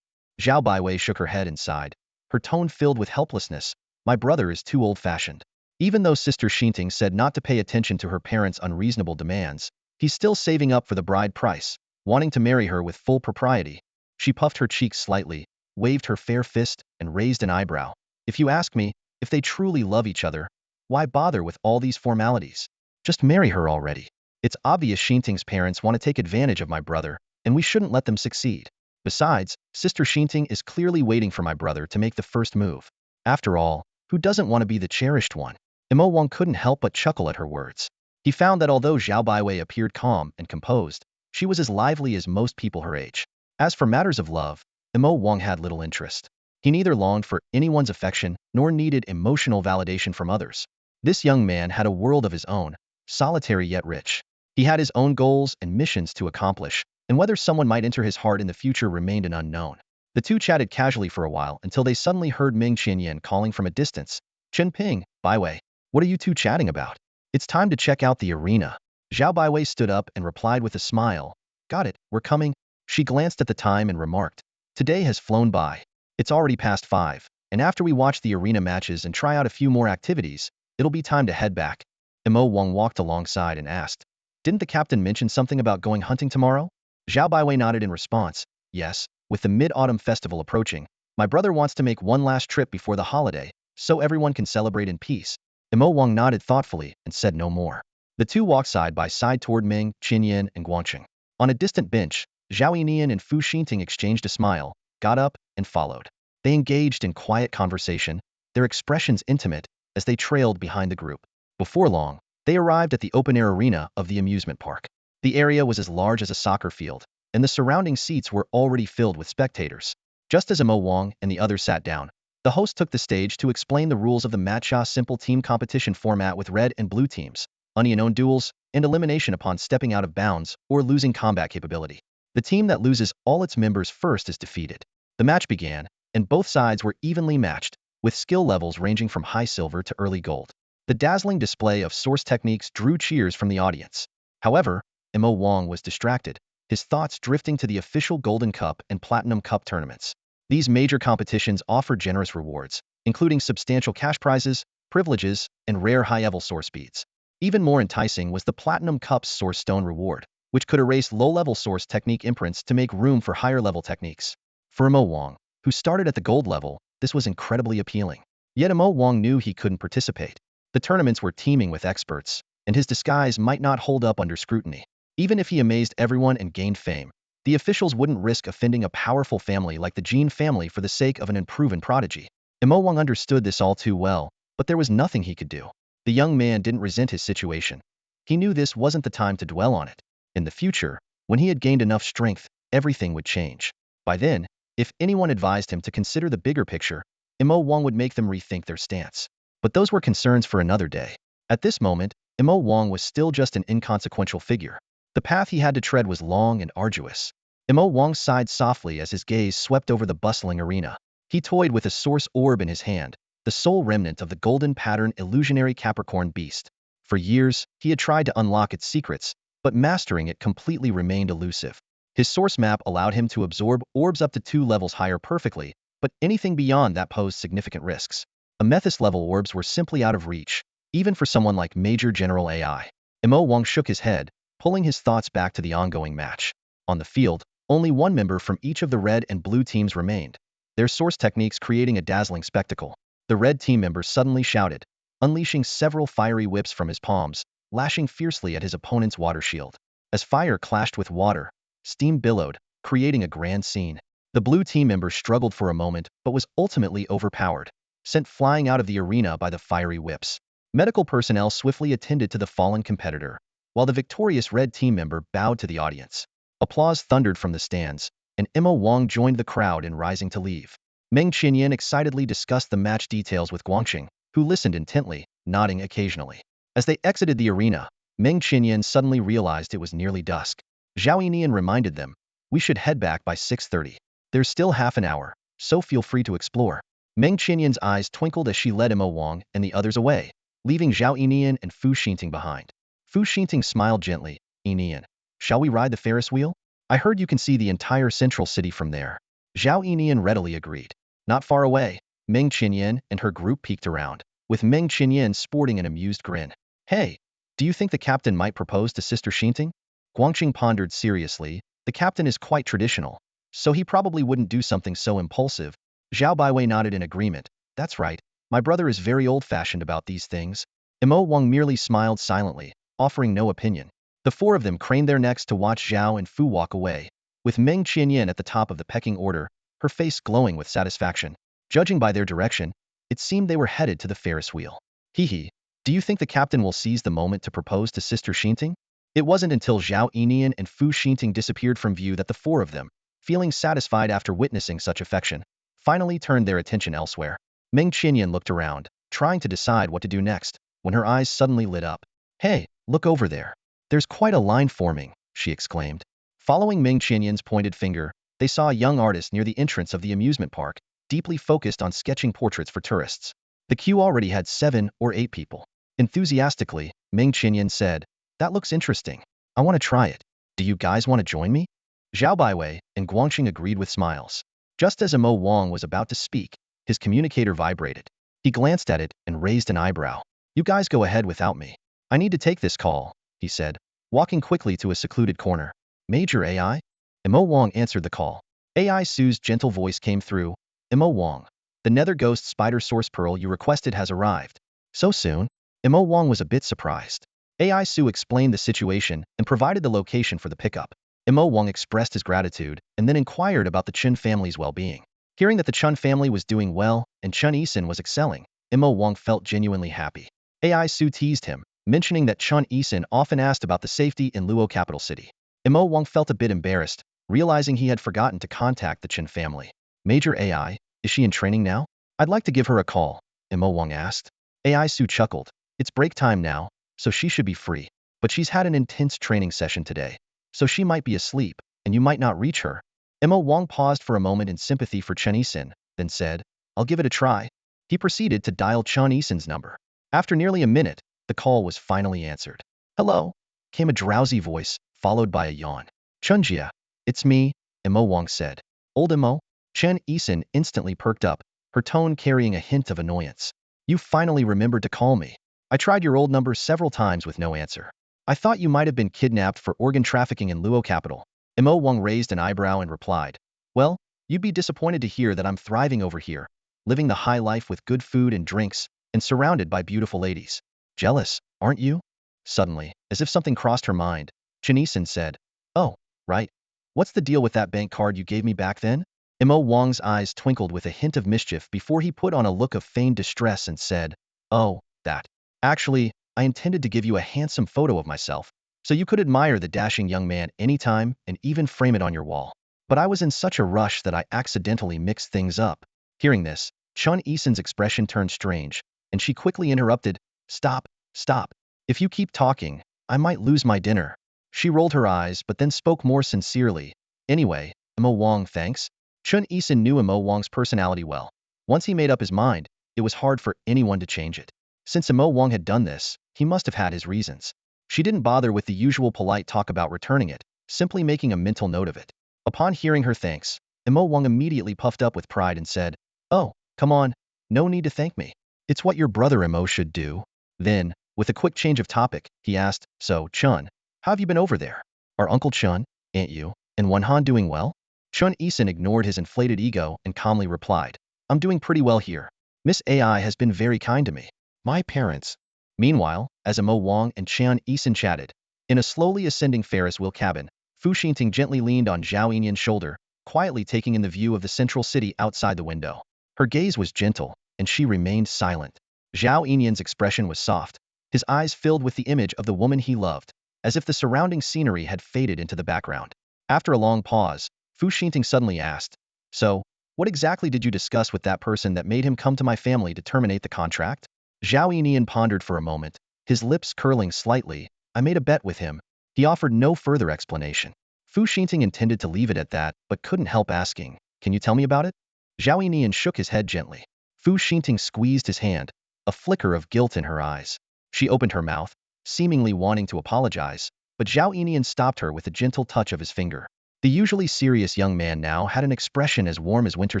Zhao Baiwei shook her head and sighed, her tone filled with helplessness. "My brother is too old-fashioned." Even though Sister Xinting said not to pay attention to her parents' unreasonable demands, he's still saving up for the bride price, wanting to marry her with full propriety. She puffed her cheeks slightly, waved her fair fist, and raised an eyebrow. "If you ask me, if they truly love each other, why bother with all these formalities? Just marry her already. It's obvious Xinting's parents want to take advantage of my brother, and we shouldn't let them succeed. Besides, Sister Xinting is clearly waiting for my brother to make the first move. After all, who doesn't want to be the cherished one?" Mo Wang couldn't help but chuckle at her words. He found that although Zhao Baiwei appeared calm and composed, she was as lively as most people her age. As for matters of love, Mo Wang had little interest. He neither longed for anyone's affection nor needed emotional validation from others. This young man had a world of his own, solitary yet rich. He had his own goals and missions to accomplish, and whether someone might enter his heart in the future remained an unknown. The two chatted casually for a while until they suddenly heard Ming Qianyan calling from a distance. "Chen Ping, Baiwei, what are you two chatting about? It's time to check out the arena." Zhao Baiwei stood up and replied with a smile. "Got it, we're coming." She glanced at the time and remarked, "Today has flown by. It's already past 5, and after we watch the arena matches and try out a few more activities, it'll be time to head back." Mo Wang walked alongside and asked, "Didn't the captain mention something about going hunting tomorrow?" Zhao Baiwei nodded in response. "Yes, with the Mid-Autumn Festival approaching, my brother wants to make one last trip before the holiday, so everyone can celebrate in peace." Mo Wang nodded thoughtfully and said no more. The two walked side by side toward Ming, Qinyan, and Guangqing. On a distant bench, Zhao Yinian and Fu Xinting exchanged a smile, got up, and followed. They engaged in quiet conversation, their expressions intimate, as they trailed behind the group. Before long, they arrived at the open-air arena of the amusement park. The area was as large as a soccer field, and the surrounding seats were already filled with spectators. Just as Mo Wang and the others sat down, the host took the stage to explain the rules of the matcha simple team competition format with red and blue teams, unknown duels, and elimination upon stepping out of bounds or losing combat capability. The team that loses all its members first is defeated. The match began, and both sides were evenly matched, with skill levels ranging from high silver to early gold. The dazzling display of source techniques drew cheers from the audience. However, Mo Wang was distracted, his thoughts drifting to the official Golden Cup and Platinum Cup tournaments. These major competitions offered generous rewards, including substantial cash prizes, privileges, and rare high-level source speeds. Even more enticing was the Platinum Cup's Source Stone reward, which could erase low-level source technique imprints to make room for higher-level techniques. For Mo Wang, who started at the gold level, this was incredibly appealing. Yet Mo Wang knew he couldn't participate. The tournaments were teeming with experts, and his disguise might not hold up under scrutiny. Even if he amazed everyone and gained fame, the officials wouldn't risk offending a powerful family like the Jin family for the sake of an unproven prodigy. Mo Wang understood this all too well, but there was nothing he could do. The young man didn't resent his situation. He knew this wasn't the time to dwell on it. In the future, when he had gained enough strength, everything would change. By then, if anyone advised him to consider the bigger picture, Mo Wang would make them rethink their stance. But those were concerns for another day. At this moment, Mo Wang was still just an inconsequential figure. The path he had to tread was long and arduous. Mo Wang sighed softly as his gaze swept over the bustling arena. He toyed with a source orb in his hand, the sole remnant of the golden pattern illusionary Capricorn beast. For years, he had tried to unlock its secrets, but mastering it completely remained elusive. His source map allowed him to absorb orbs up to 2 levels higher perfectly, but anything beyond that posed significant risks. Amethyst-level orbs were simply out of reach, even for someone like Major General AI. Mo Wang shook his head, pulling his thoughts back to the ongoing match. On the field, only one member from each of the red and blue teams remained, their source techniques creating a dazzling spectacle. The red team member suddenly shouted, unleashing several fiery whips from his palms, lashing fiercely at his opponent's water shield. As fire clashed with water, steam billowed, creating a grand scene. The blue team member struggled for a moment but was ultimately overpowered, sent flying out of the arena by the fiery whips. Medical personnel swiftly attended to the fallen competitor, while the victorious red team member bowed to the audience. Applause thundered from the stands, and Emma Wang joined the crowd in rising to leave. Meng Qinyan excitedly discussed the match details with Guangqing, who listened intently, nodding occasionally. As they exited the arena, Meng Qinyan suddenly realized it was nearly dusk. Zhao Yinian reminded them, "We should head back by 6:30. There's still half an hour, so feel free to explore." Meng Qinyan's eyes twinkled as she led Emma Wang and the others away, leaving Zhao Yinian and Fu Xinting behind. Fu Xinting smiled gently. "Yinian, shall we ride the Ferris wheel? I heard you can see the entire central city from there." Zhao Yinian readily agreed. Not far away, Meng Qinyan and her group peeked around, with Meng Qinyan sporting an amused grin. "Hey, do you think the captain might propose to Sister Xinting?" Guangqing pondered seriously. The captain is quite traditional, so he probably wouldn't do something so impulsive. Zhao Baiwei nodded in agreement. "That's right. My brother is very old-fashioned about these things." Emo Wang merely smiled silently, offering no opinion. The four of them craned their necks to watch Zhao and Fu walk away, with Meng Qinyan at the top of the pecking order, her face glowing with satisfaction. Judging by their direction, it seemed they were headed to the Ferris wheel. "Hee. Do you think the captain will seize the moment to propose to Sister Xinting?" It wasn't until Zhao Yinian and Fu Xinting disappeared from view that the four of them, feeling satisfied after witnessing such affection, finally turned their attention elsewhere. Meng Qinyan looked around, trying to decide what to do next, when her eyes suddenly lit up. "Hey, look over there. There's quite a line forming," she exclaimed. Following Meng Qinyan's pointed finger, they saw a young artist near the entrance of the amusement park, deeply focused on sketching portraits for tourists. The queue already had 7 or 8 people. Enthusiastically, Meng Qinyan said, "That looks interesting. I want to try it. Do you guys want to join me?" Zhao Baiwei and Guangqing agreed with smiles. Just as Emo Wang was about to speak, his communicator vibrated. He glanced at it and raised an eyebrow. "You guys go ahead without me. I need to take this call," he said, walking quickly to a secluded corner. "Major AI?" Emo Wang answered the call. AI Su's gentle voice came through. "Emo Wang, the Nether Ghost Spider Source Pearl you requested has arrived." "So soon?" Emo Wang was a bit surprised. AI Su explained the situation and provided the location for the pickup. Emo Wang expressed his gratitude and then inquired about the Chun family's well-being. Hearing that the Chun family was doing well and Chun Isin was excelling, Emo Wang felt genuinely happy. AI Su teased him, mentioning that Chun Isin often asked about the safety in Luo capital city. Emo Wang felt a bit embarrassed, realizing he had forgotten to contact the Chun family. "Major AI, is she in training now? I'd like to give her a call," Emo Wang asked. AI Su chuckled. "It's break time now, so she should be free. But she's had an intense training session today, so she might be asleep, and you might not reach her." Emo Wang paused for a moment in sympathy for Chen Isin, then said, "I'll give it a try." He proceeded to dial Chen Isin's number. After nearly a minute, the call was finally answered. "Hello," came a drowsy voice, followed by a yawn. "Chunjia, it's me," Emo Wang said. "Old Emo?" Chen Isin instantly perked up, her tone carrying a hint of annoyance. "You finally remembered to call me. I tried your old number several times with no answer. I thought you might have been kidnapped for organ trafficking in Luo capital." Emo Wang raised an eyebrow and replied, "Well, you'd be disappointed to hear that I'm thriving over here, living the high life with good food and drinks, and surrounded by beautiful ladies. Jealous, aren't you?" Suddenly, as if something crossed her mind, Chinesen said, "Oh, right. What's the deal with that bank card you gave me back then?" Emo Wang's eyes twinkled with a hint of mischief before he put on a look of feigned distress and said, "Oh, that. Actually, I intended to give you a handsome photo of myself, so you could admire the dashing young man anytime and even frame it on your wall. But I was in such a rush that I accidentally mixed things up." Hearing this, Chun Isen's expression turned strange, and she quickly interrupted, "Stop, stop. If you keep talking, I might lose my dinner." She rolled her eyes but then spoke more sincerely. "Anyway, Emo Wang, thanks." Chun Isen knew Emo Wang's personality well. Once he made up his mind, it was hard for anyone to change it. Since Emo Wang had done this, he must have had his reasons. She didn't bother with the usual polite talk about returning it, simply making a mental note of it. Upon hearing her thanks, Emo Wang immediately puffed up with pride and said, "Oh, come on, no need to thank me. It's what your brother Emo should do." Then, with a quick change of topic, he asked, "So, Chun, how have you been over there? Are Uncle Chun, Aunt Yu, and Wenhan doing well?" Chun Isen ignored his inflated ego and calmly replied, "I'm doing pretty well here. Miss AI has been very kind to me. My parents." Meanwhile, as Emo Wang and Chun Isen chatted, in a slowly ascending Ferris wheel cabin, Fu Xinting gently leaned on Zhao Yinyan's shoulder, quietly taking in the view of the central city outside the window. Her gaze was gentle, and she remained silent. Zhao Yinyan's expression was soft, his eyes filled with the image of the woman he loved, as if the surrounding scenery had faded into the background. After a long pause, Fu Xinting suddenly asked, "So, what exactly did you discuss with that person that made him come to my family to terminate the contract?" Zhao Yinyan pondered for a moment, his lips curling slightly. "I made a bet with him." He offered no further explanation. Fu Xinting intended to leave it at that, but couldn't help asking, "Can you tell me about it?" Zhao Yinyan shook his head gently. Fu Xinting squeezed his hand, a flicker of guilt in her eyes. She opened her mouth, seemingly wanting to apologize, but Zhao Yinyan stopped her with a gentle touch of his finger. The usually serious young man now had an expression as warm as winter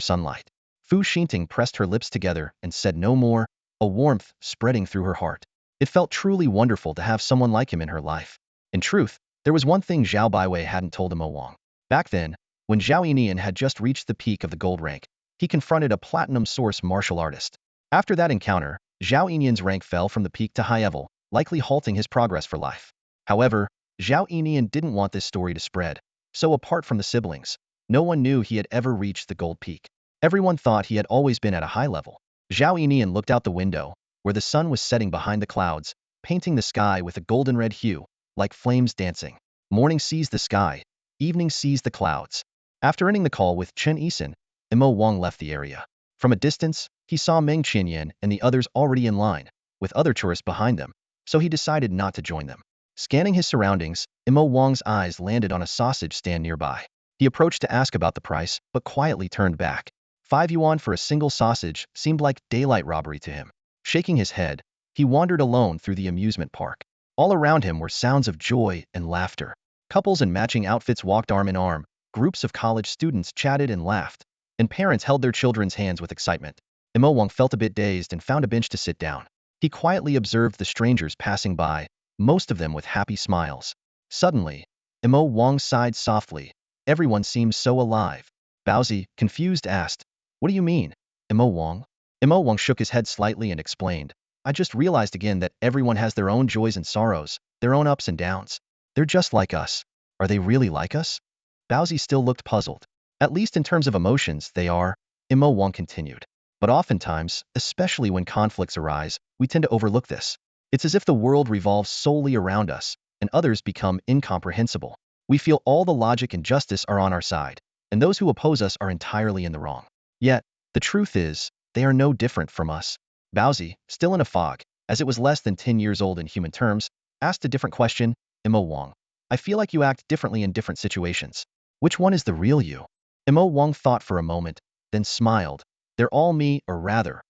sunlight. Fu Xinting pressed her lips together and said no more, a warmth spreading through her heart. It felt truly wonderful to have someone like him in her life. In truth, there was one thing Zhao Baiwei hadn't told Imo Wang. Back then, when Zhao Yinyan had just reached the peak of the gold rank, he confronted a platinum source martial artist. After that encounter, Zhao Yinyan's rank fell from the peak to high level, likely halting his progress for life. However, Zhao Yinyan didn't want this story to spread, so apart from the siblings, no one knew he had ever reached the gold peak. Everyone thought he had always been at a high level. Zhao Yinyan looked out the window, where the sun was setting behind the clouds, painting the sky with a golden red hue, like flames dancing. Morning sees the sky, evening sees the clouds. After ending the call with Chen Yisan, Imo Wang left the area. From a distance, he saw Meng Qianyan and the others already in line, with other tourists behind them, so he decided not to join them. Scanning his surroundings, Imo Wang's eyes landed on a sausage stand nearby. He approached to ask about the price, but quietly turned back. 5 yuan for a single sausage seemed like daylight robbery to him. Shaking his head, he wandered alone through the amusement park. All around him were sounds of joy and laughter. Couples in matching outfits walked arm in arm, groups of college students chatted and laughed, and parents held their children's hands with excitement. Imo Wang felt a bit dazed and found a bench to sit down. He quietly observed the strangers passing by, most of them with happy smiles. Suddenly, Imo Wang sighed softly. Everyone seemed so alive. Baozi, confused, asked, "What do you mean, Imo Wang?" Imo Wang shook his head slightly and explained, "I just realized again that everyone has their own joys and sorrows, their own ups and downs. They're just like us." "Are they really like us?" Baozi still looked puzzled. "At least in terms of emotions, they are," Imo Wang continued. "But oftentimes, especially when conflicts arise, we tend to overlook this. It's as if the world revolves solely around us, and others become incomprehensible. We feel all the logic and justice are on our side, and those who oppose us are entirely in the wrong. Yet, the truth is, they are no different from us." Baozi, still in a fog, as it was less than 10 years old in human terms, asked a different question, "Imo Wang, I feel like you act differently in different situations. Which one is the real you?" Imo Wang thought for a moment, then smiled. "They're all me, or rather,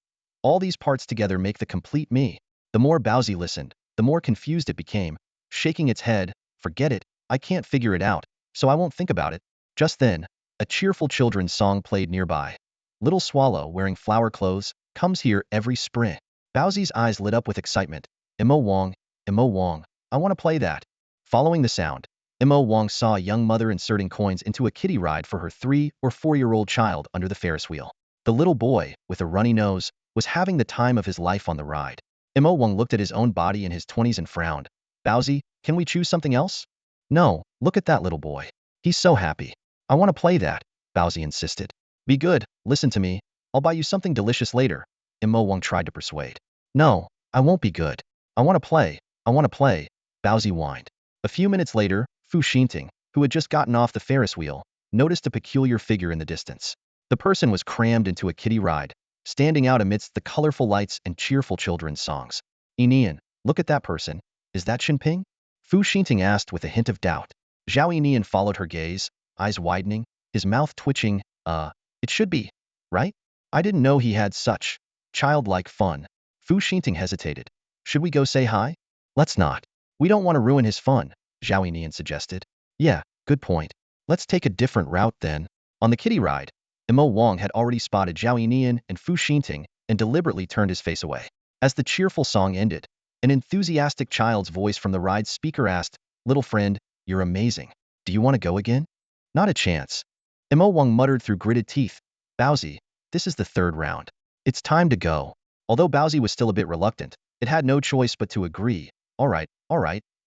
all these parts together make the complete me." The more Baozi listened, the more confused it became, shaking its head, "Forget it, I can't figure it out, so I won't think about it." Just then, a cheerful children's song played nearby. "Little swallow wearing flower clothes, comes here every spring." Baozi's eyes lit up with excitement. Imo Wang, I want to play that." Following the sound, Imo Wang saw a young mother inserting coins into a kiddie ride for her 3 or 4-year-old child under the Ferris wheel. The little boy, with a runny nose, was having the time of his life on the ride. Imo Wang looked at his own body in his 20s and frowned. "Baozi, can we choose something else?" "No, look at that little boy. He's so happy. I want to play that," Baozi insisted. "Be good, listen to me. I'll buy you something delicious later," Imo Wang tried to persuade. "No, I won't be good. I want to play, Baozi whined. A few minutes later, Fu Xinting, who had just gotten off the Ferris wheel, noticed a peculiar figure in the distance. The person was crammed into a kiddie ride, standing out amidst the colorful lights and cheerful children's songs. "Yinian, look at that person. Is that Xinping?" Fu Xinting asked with a hint of doubt. Zhao Yinian followed her gaze, eyes widening, his mouth twitching. It should be, right? I didn't know he had such childlike fun." Fu Xinting hesitated. "Should we go say hi?" "Let's not. We don't want to ruin his fun," Zhao Yinian suggested. "Yeah, good point. Let's take a different route then." On the kiddie ride, Imo Wang had already spotted Zhao Yinian and Fu Xinting and deliberately turned his face away. As the cheerful song ended, an enthusiastic child's voice from the ride's speaker asked, "Little friend, you're amazing. Do you want to go again?" "Not a chance." Imo Wang muttered through gritted teeth. "Baozi, this is the 3rd round. It's time to go." Although Baozi was still a bit reluctant, it had no choice but to agree. All right,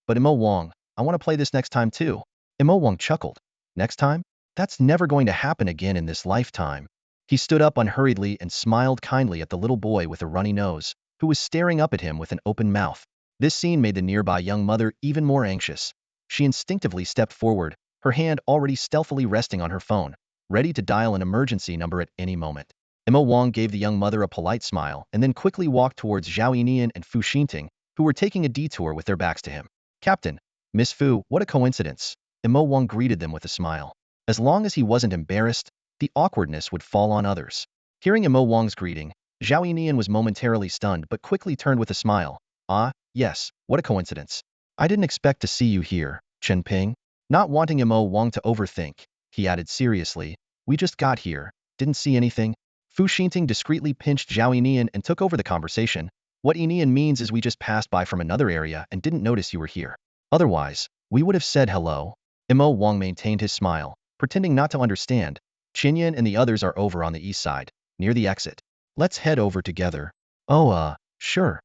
but Imo Wang, I want to play this next time too." Imo Wang chuckled. "Next time? That's never going to happen again in this lifetime. He stood up unhurriedly and smiled kindly at the little boy with a runny nose, who was staring up at him with an open mouth. This scene made the nearby young mother even more anxious. She instinctively stepped forward, her hand already stealthily resting on her phone, ready to dial an emergency number at any moment. Emma Wang gave the young mother a polite smile and then quickly walked towards Zhao Yinian and Fu Xinting, who were taking a detour with their backs to him. Captain, Miss Fu, what a coincidence. Emma Wang greeted them with a smile. As long as he wasn't embarrassed, the awkwardness would fall on others. Hearing Imo Wang's greeting, Zhao Yinian was momentarily stunned but quickly turned with a smile. Ah, yes, what a coincidence. I didn't expect to see you here, Chen Ping. Not wanting Imo Wang to overthink, he added seriously, we just got here, didn't see anything. Fu Xinting discreetly pinched Zhao Yinian and took over the conversation. What Yinian means is we just passed by from another area and didn't notice you were here. Otherwise, we would have said hello. Imo Wang maintained his smile, pretending not to understand. Qinyan and the others are over on the east side, near the exit. Let's head over together. Oh, sure.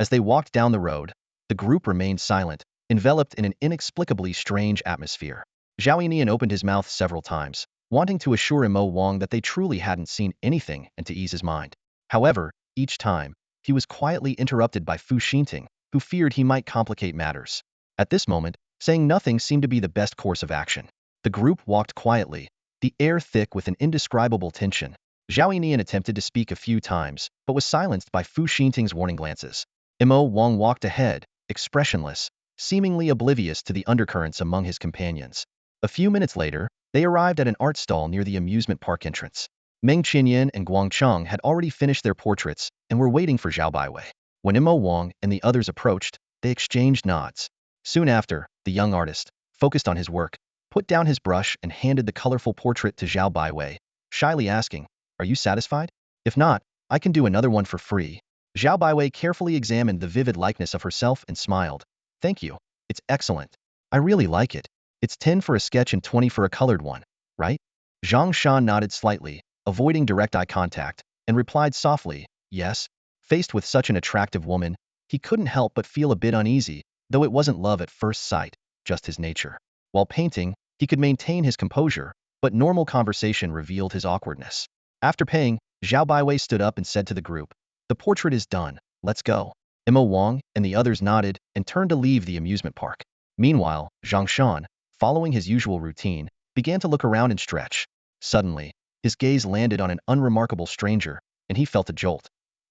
As they walked down the road, the group remained silent, enveloped in an inexplicably strange atmosphere. Zhao Yinian opened his mouth several times, wanting to assure Imo Wang that they truly hadn't seen anything and to ease his mind. However, each time, he was quietly interrupted by Fu Xinting, who feared he might complicate matters. At this moment, saying nothing seemed to be the best course of action. The group walked quietly, the air thick with an indescribable tension. Zhao Yinian attempted to speak a few times, but was silenced by Fu Xinting's warning glances. Imo Wang walked ahead, expressionless, seemingly oblivious to the undercurrents among his companions. A few minutes later, they arrived at an art stall near the amusement park entrance. Meng Qinyan and Guang Cheng had already finished their portraits and were waiting for Zhao Baiwei. When Imo Wang and the others approached, they exchanged nods. Soon after, the young artist, focused on his work, put down his brush and handed the colorful portrait to Zhao Baiwei, shyly asking, "Are you satisfied? If not, I can do another one for free." Zhao Baiwei carefully examined the vivid likeness of herself and smiled. "Thank you. It's excellent. I really like it. It's 10 for a sketch and 20 for a colored one, right?" Zhang Shan nodded slightly, avoiding direct eye contact, and replied softly, "Yes." Faced with such an attractive woman, he couldn't help but feel a bit uneasy, though it wasn't love at first sight, just his nature. While painting, he could maintain his composure, but normal conversation revealed his awkwardness. After paying, Zhao Baiwei stood up and said to the group, "The portrait is done, let's go." Imo Wang and the others nodded and turned to leave the amusement park. Meanwhile, Zhang Shan, following his usual routine, began to look around and stretch. Suddenly, his gaze landed on an unremarkable stranger, and he felt a jolt.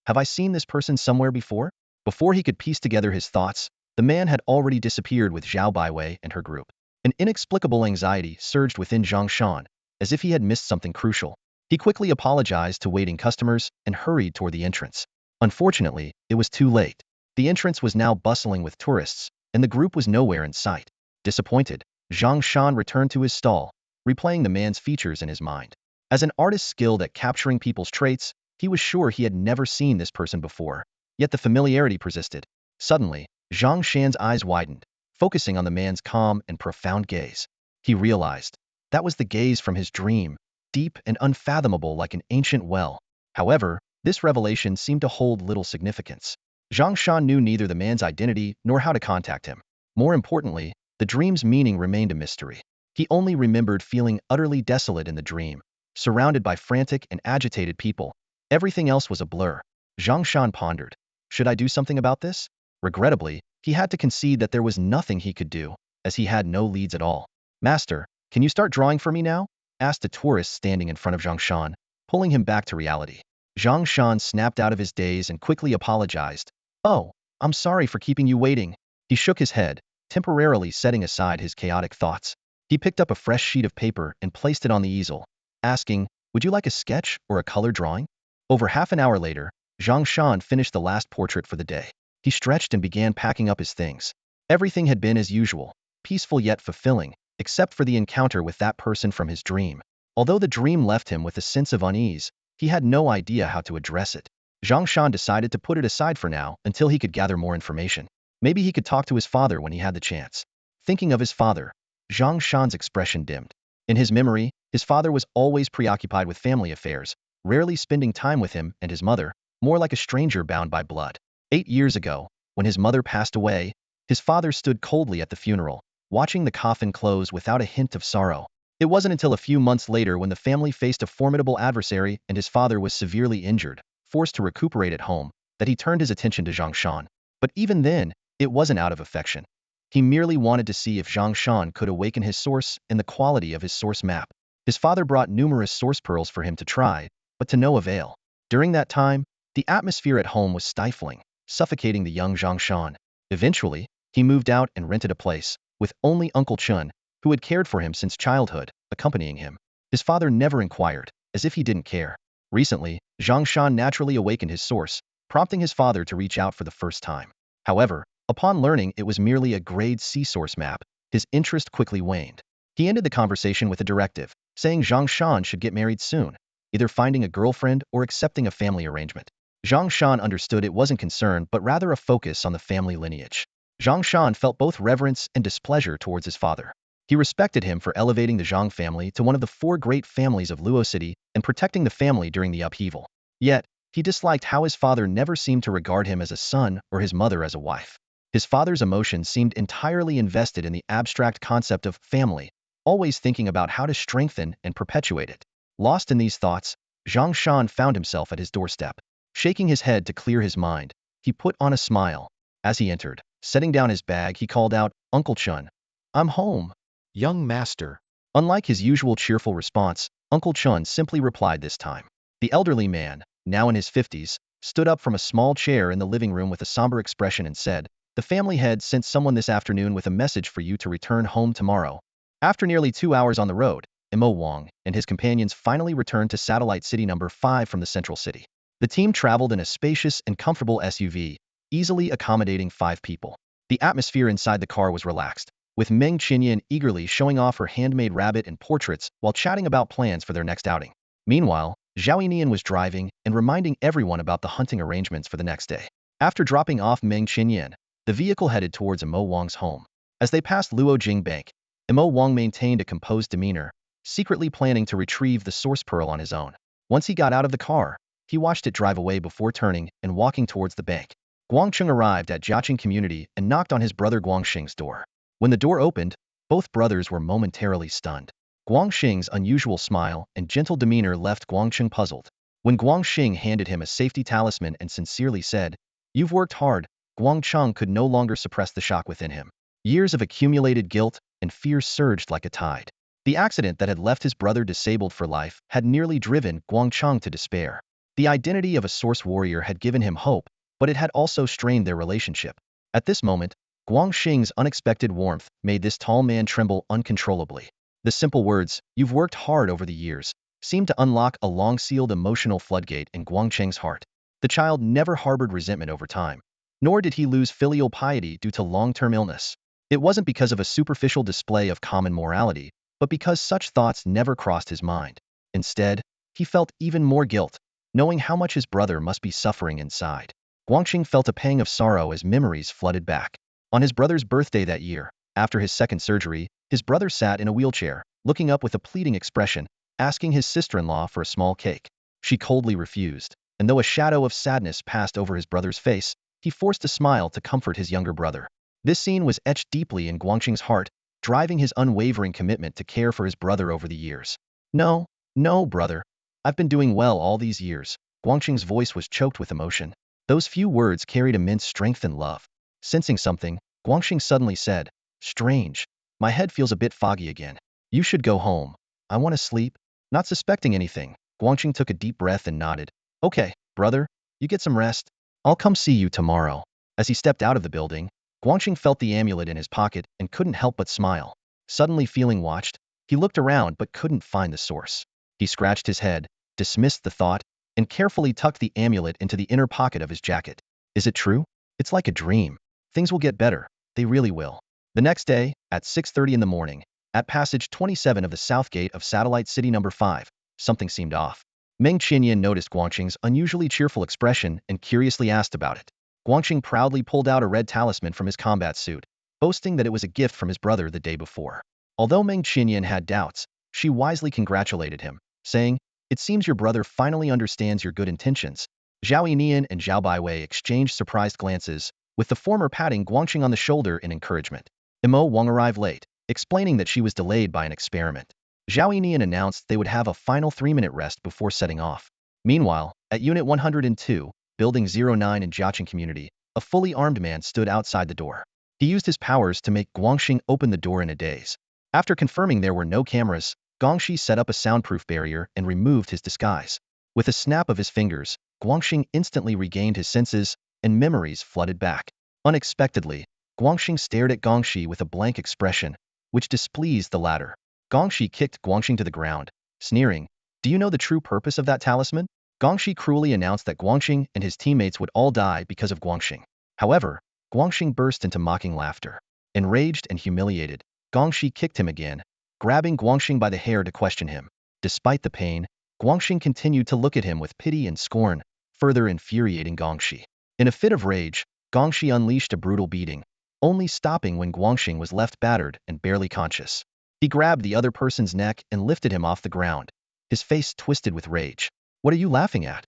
Have I seen this person somewhere before? Before he could piece together his thoughts, the man had already disappeared with Zhao Baiwei and her group. An inexplicable anxiety surged within Zhang Shan, as if he had missed something crucial. He quickly apologized to waiting customers and hurried toward the entrance. Unfortunately, it was too late. The entrance was now bustling with tourists, and the group was nowhere in sight. Disappointed, Zhang Shan returned to his stall, replaying the man's features in his mind. As an artist skilled at capturing people's traits, he was sure he had never seen this person before. Yet the familiarity persisted. Suddenly, Zhang Shan's eyes widened, focusing on the man's calm and profound gaze. He realized that was the gaze from his dream, deep and unfathomable like an ancient well. However, this revelation seemed to hold little significance. Zhang Shan knew neither the man's identity nor how to contact him. More importantly, the dream's meaning remained a mystery. He only remembered feeling utterly desolate in the dream, surrounded by frantic and agitated people. Everything else was a blur. Zhang Shan pondered, should I do something about this? Regrettably, he had to concede that there was nothing he could do, as he had no leads at all. "Master, can you start drawing for me now?" asked a tourist standing in front of Zhang Shan, pulling him back to reality. Zhang Shan snapped out of his daze and quickly apologized. "Oh, I'm sorry for keeping you waiting." He shook his head, temporarily setting aside his chaotic thoughts. He picked up a fresh sheet of paper and placed it on the easel, asking, "Would you like a sketch or a color drawing?" Over half an hour later, Zhang Shan finished the last portrait for the day. He stretched and began packing up his things. Everything had been as usual, peaceful yet fulfilling, except for the encounter with that person from his dream. Although the dream left him with a sense of unease, he had no idea how to address it. Zhang Shan decided to put it aside for now until he could gather more information. Maybe he could talk to his father when he had the chance. Thinking of his father, Zhang Shan's expression dimmed. In his memory, his father was always preoccupied with family affairs, rarely spending time with him and his mother, more like a stranger bound by blood. 8 years ago, when his mother passed away, his father stood coldly at the funeral, watching the coffin close without a hint of sorrow. It wasn't until a few months later when the family faced a formidable adversary and his father was severely injured, forced to recuperate at home, that he turned his attention to Zhang Shan. But even then, it wasn't out of affection. He merely wanted to see if Zhang Shan could awaken his source and the quality of his source map. His father brought numerous source pearls for him to try, but to no avail. During that time, the atmosphere at home was stifling, suffocating the young Zhang Shan. Eventually, he moved out and rented a place, with only Uncle Chun, who had cared for him since childhood, accompanying him. His father never inquired, as if he didn't care. Recently, Zhang Shan naturally awakened his source, prompting his father to reach out for the first time. However, upon learning it was merely a grade C source map, his interest quickly waned. He ended the conversation with a directive, saying Zhang Shan should get married soon, either finding a girlfriend or accepting a family arrangement. Zhang Shan understood it wasn't concern but rather a focus on the family lineage. Zhang Shan felt both reverence and displeasure towards his father. He respected him for elevating the Zhang family to one of the four great families of Luo City and protecting the family during the upheaval. Yet, he disliked how his father never seemed to regard him as a son or his mother as a wife. His father's emotions seemed entirely invested in the abstract concept of family, always thinking about how to strengthen and perpetuate it. Lost in these thoughts, Zhang Shan found himself at his doorstep. Shaking his head to clear his mind, he put on a smile. As he entered, setting down his bag, he called out, "Uncle Chun, I'm home." "Young master." Unlike his usual cheerful response, Uncle Chun simply replied this time. The elderly man, now in his 50s, stood up from a small chair in the living room with a somber expression and said, "The family head sent someone this afternoon with a message for you to return home tomorrow." After nearly 2 hours on the road, Mo Wang and his companions finally returned to Satellite City number 5 from the central city. The team traveled in a spacious and comfortable SUV, easily accommodating 5 people. The atmosphere inside the car was relaxed, with Meng Qinyan eagerly showing off her handmade rabbit and portraits while chatting about plans for their next outing. Meanwhile, Zhao Yinian was driving and reminding everyone about the hunting arrangements for the next day. After dropping off Meng Qinyan, the vehicle headed towards Mo Wang's home. As they passed Luo Jing Bank, Mo Wang maintained a composed demeanor, secretly planning to retrieve the source pearl on his own. Once he got out of the car, he watched it drive away before turning and walking towards the bank. Guangcheng arrived at Jiaqing Community and knocked on his brother Guangxing's door. When the door opened, both brothers were momentarily stunned. Guangxing's unusual smile and gentle demeanor left Guangcheng puzzled. When Guangxing handed him a safety talisman and sincerely said, "You've worked hard," Guangcheng could no longer suppress the shock within him. Years of accumulated guilt and fear surged like a tide. The accident that had left his brother disabled for life had nearly driven Guangcheng to despair. The identity of a source warrior had given him hope, but it had also strained their relationship. At this moment, Guangxing's unexpected warmth made this tall man tremble uncontrollably. The simple words, "You've worked hard over the years," seemed to unlock a long-sealed emotional floodgate in Guangcheng's heart. The child never harbored resentment over time, nor did he lose filial piety due to long-term illness. It wasn't because of a superficial display of common morality, but because such thoughts never crossed his mind. Instead, he felt even more guilt, knowing how much his brother must be suffering inside. Guangxing felt a pang of sorrow as memories flooded back. On his brother's birthday that year, after his second surgery, his brother sat in a wheelchair, looking up with a pleading expression, asking his sister-in-law for a small cake. She coldly refused, and though a shadow of sadness passed over his brother's face, he forced a smile to comfort his younger brother. This scene was etched deeply in Guangxing's heart, driving his unwavering commitment to care for his brother over the years. "No, no, brother. I've been doing well all these years." Guangxing's voice was choked with emotion. Those few words carried immense strength and love. Sensing something, Guangxing suddenly said, "Strange. My head feels a bit foggy again. You should go home. I want to sleep." Not suspecting anything, Guangxing took a deep breath and nodded. "Okay, brother, you get some rest. I'll come see you tomorrow." As he stepped out of the building, Guangxing felt the amulet in his pocket and couldn't help but smile. Suddenly feeling watched, he looked around but couldn't find the source. He scratched his head, dismissed the thought, and carefully tucked the amulet into the inner pocket of his jacket. Is it true? It's like a dream. Things will get better. They really will. The next day, at 6:30 in the morning, at passage 27 of the south gate of Satellite City number 5, something seemed off. Meng Qinyan noticed Guangxing's unusually cheerful expression and curiously asked about it. Guangxing proudly pulled out a red talisman from his combat suit, boasting that it was a gift from his brother the day before. Although Meng Qinyan had doubts, she wisely congratulated him, saying, "It seems your brother finally understands your good intentions." Zhao Yinian and Zhao Baiwei exchanged surprised glances, with the former patting Guangxing on the shoulder in encouragement. Mo Wang arrived late, explaining that she was delayed by an experiment. Zhao Yinian announced they would have a final 3-minute rest before setting off. Meanwhile, at Unit 102, Building 09 in Jiaqing Community, a fully armed man stood outside the door. He used his powers to make Guangxing open the door in a daze. After confirming there were no cameras, Gongxi set up a soundproof barrier and removed his disguise. With a snap of his fingers, Guangxing instantly regained his senses, and memories flooded back. Unexpectedly, Guangxing stared at Gongxi with a blank expression, which displeased the latter. Gongxi kicked Guangxing to the ground, sneering, "Do you know the true purpose of that talisman?" Gongxi cruelly announced that Guangxing and his teammates would all die because of Guangxing. However, Guangxing burst into mocking laughter. Enraged and humiliated, Gongxi kicked him again, grabbing Guangxing by the hair to question him. Despite the pain, Guangxing continued to look at him with pity and scorn, further infuriating Gongxi. In a fit of rage, Gongxi unleashed a brutal beating, only stopping when Guangxing was left battered and barely conscious. He grabbed the other person's neck and lifted him off the ground, his face twisted with rage. "What are you laughing at?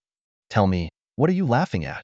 Tell me, what are you laughing at?"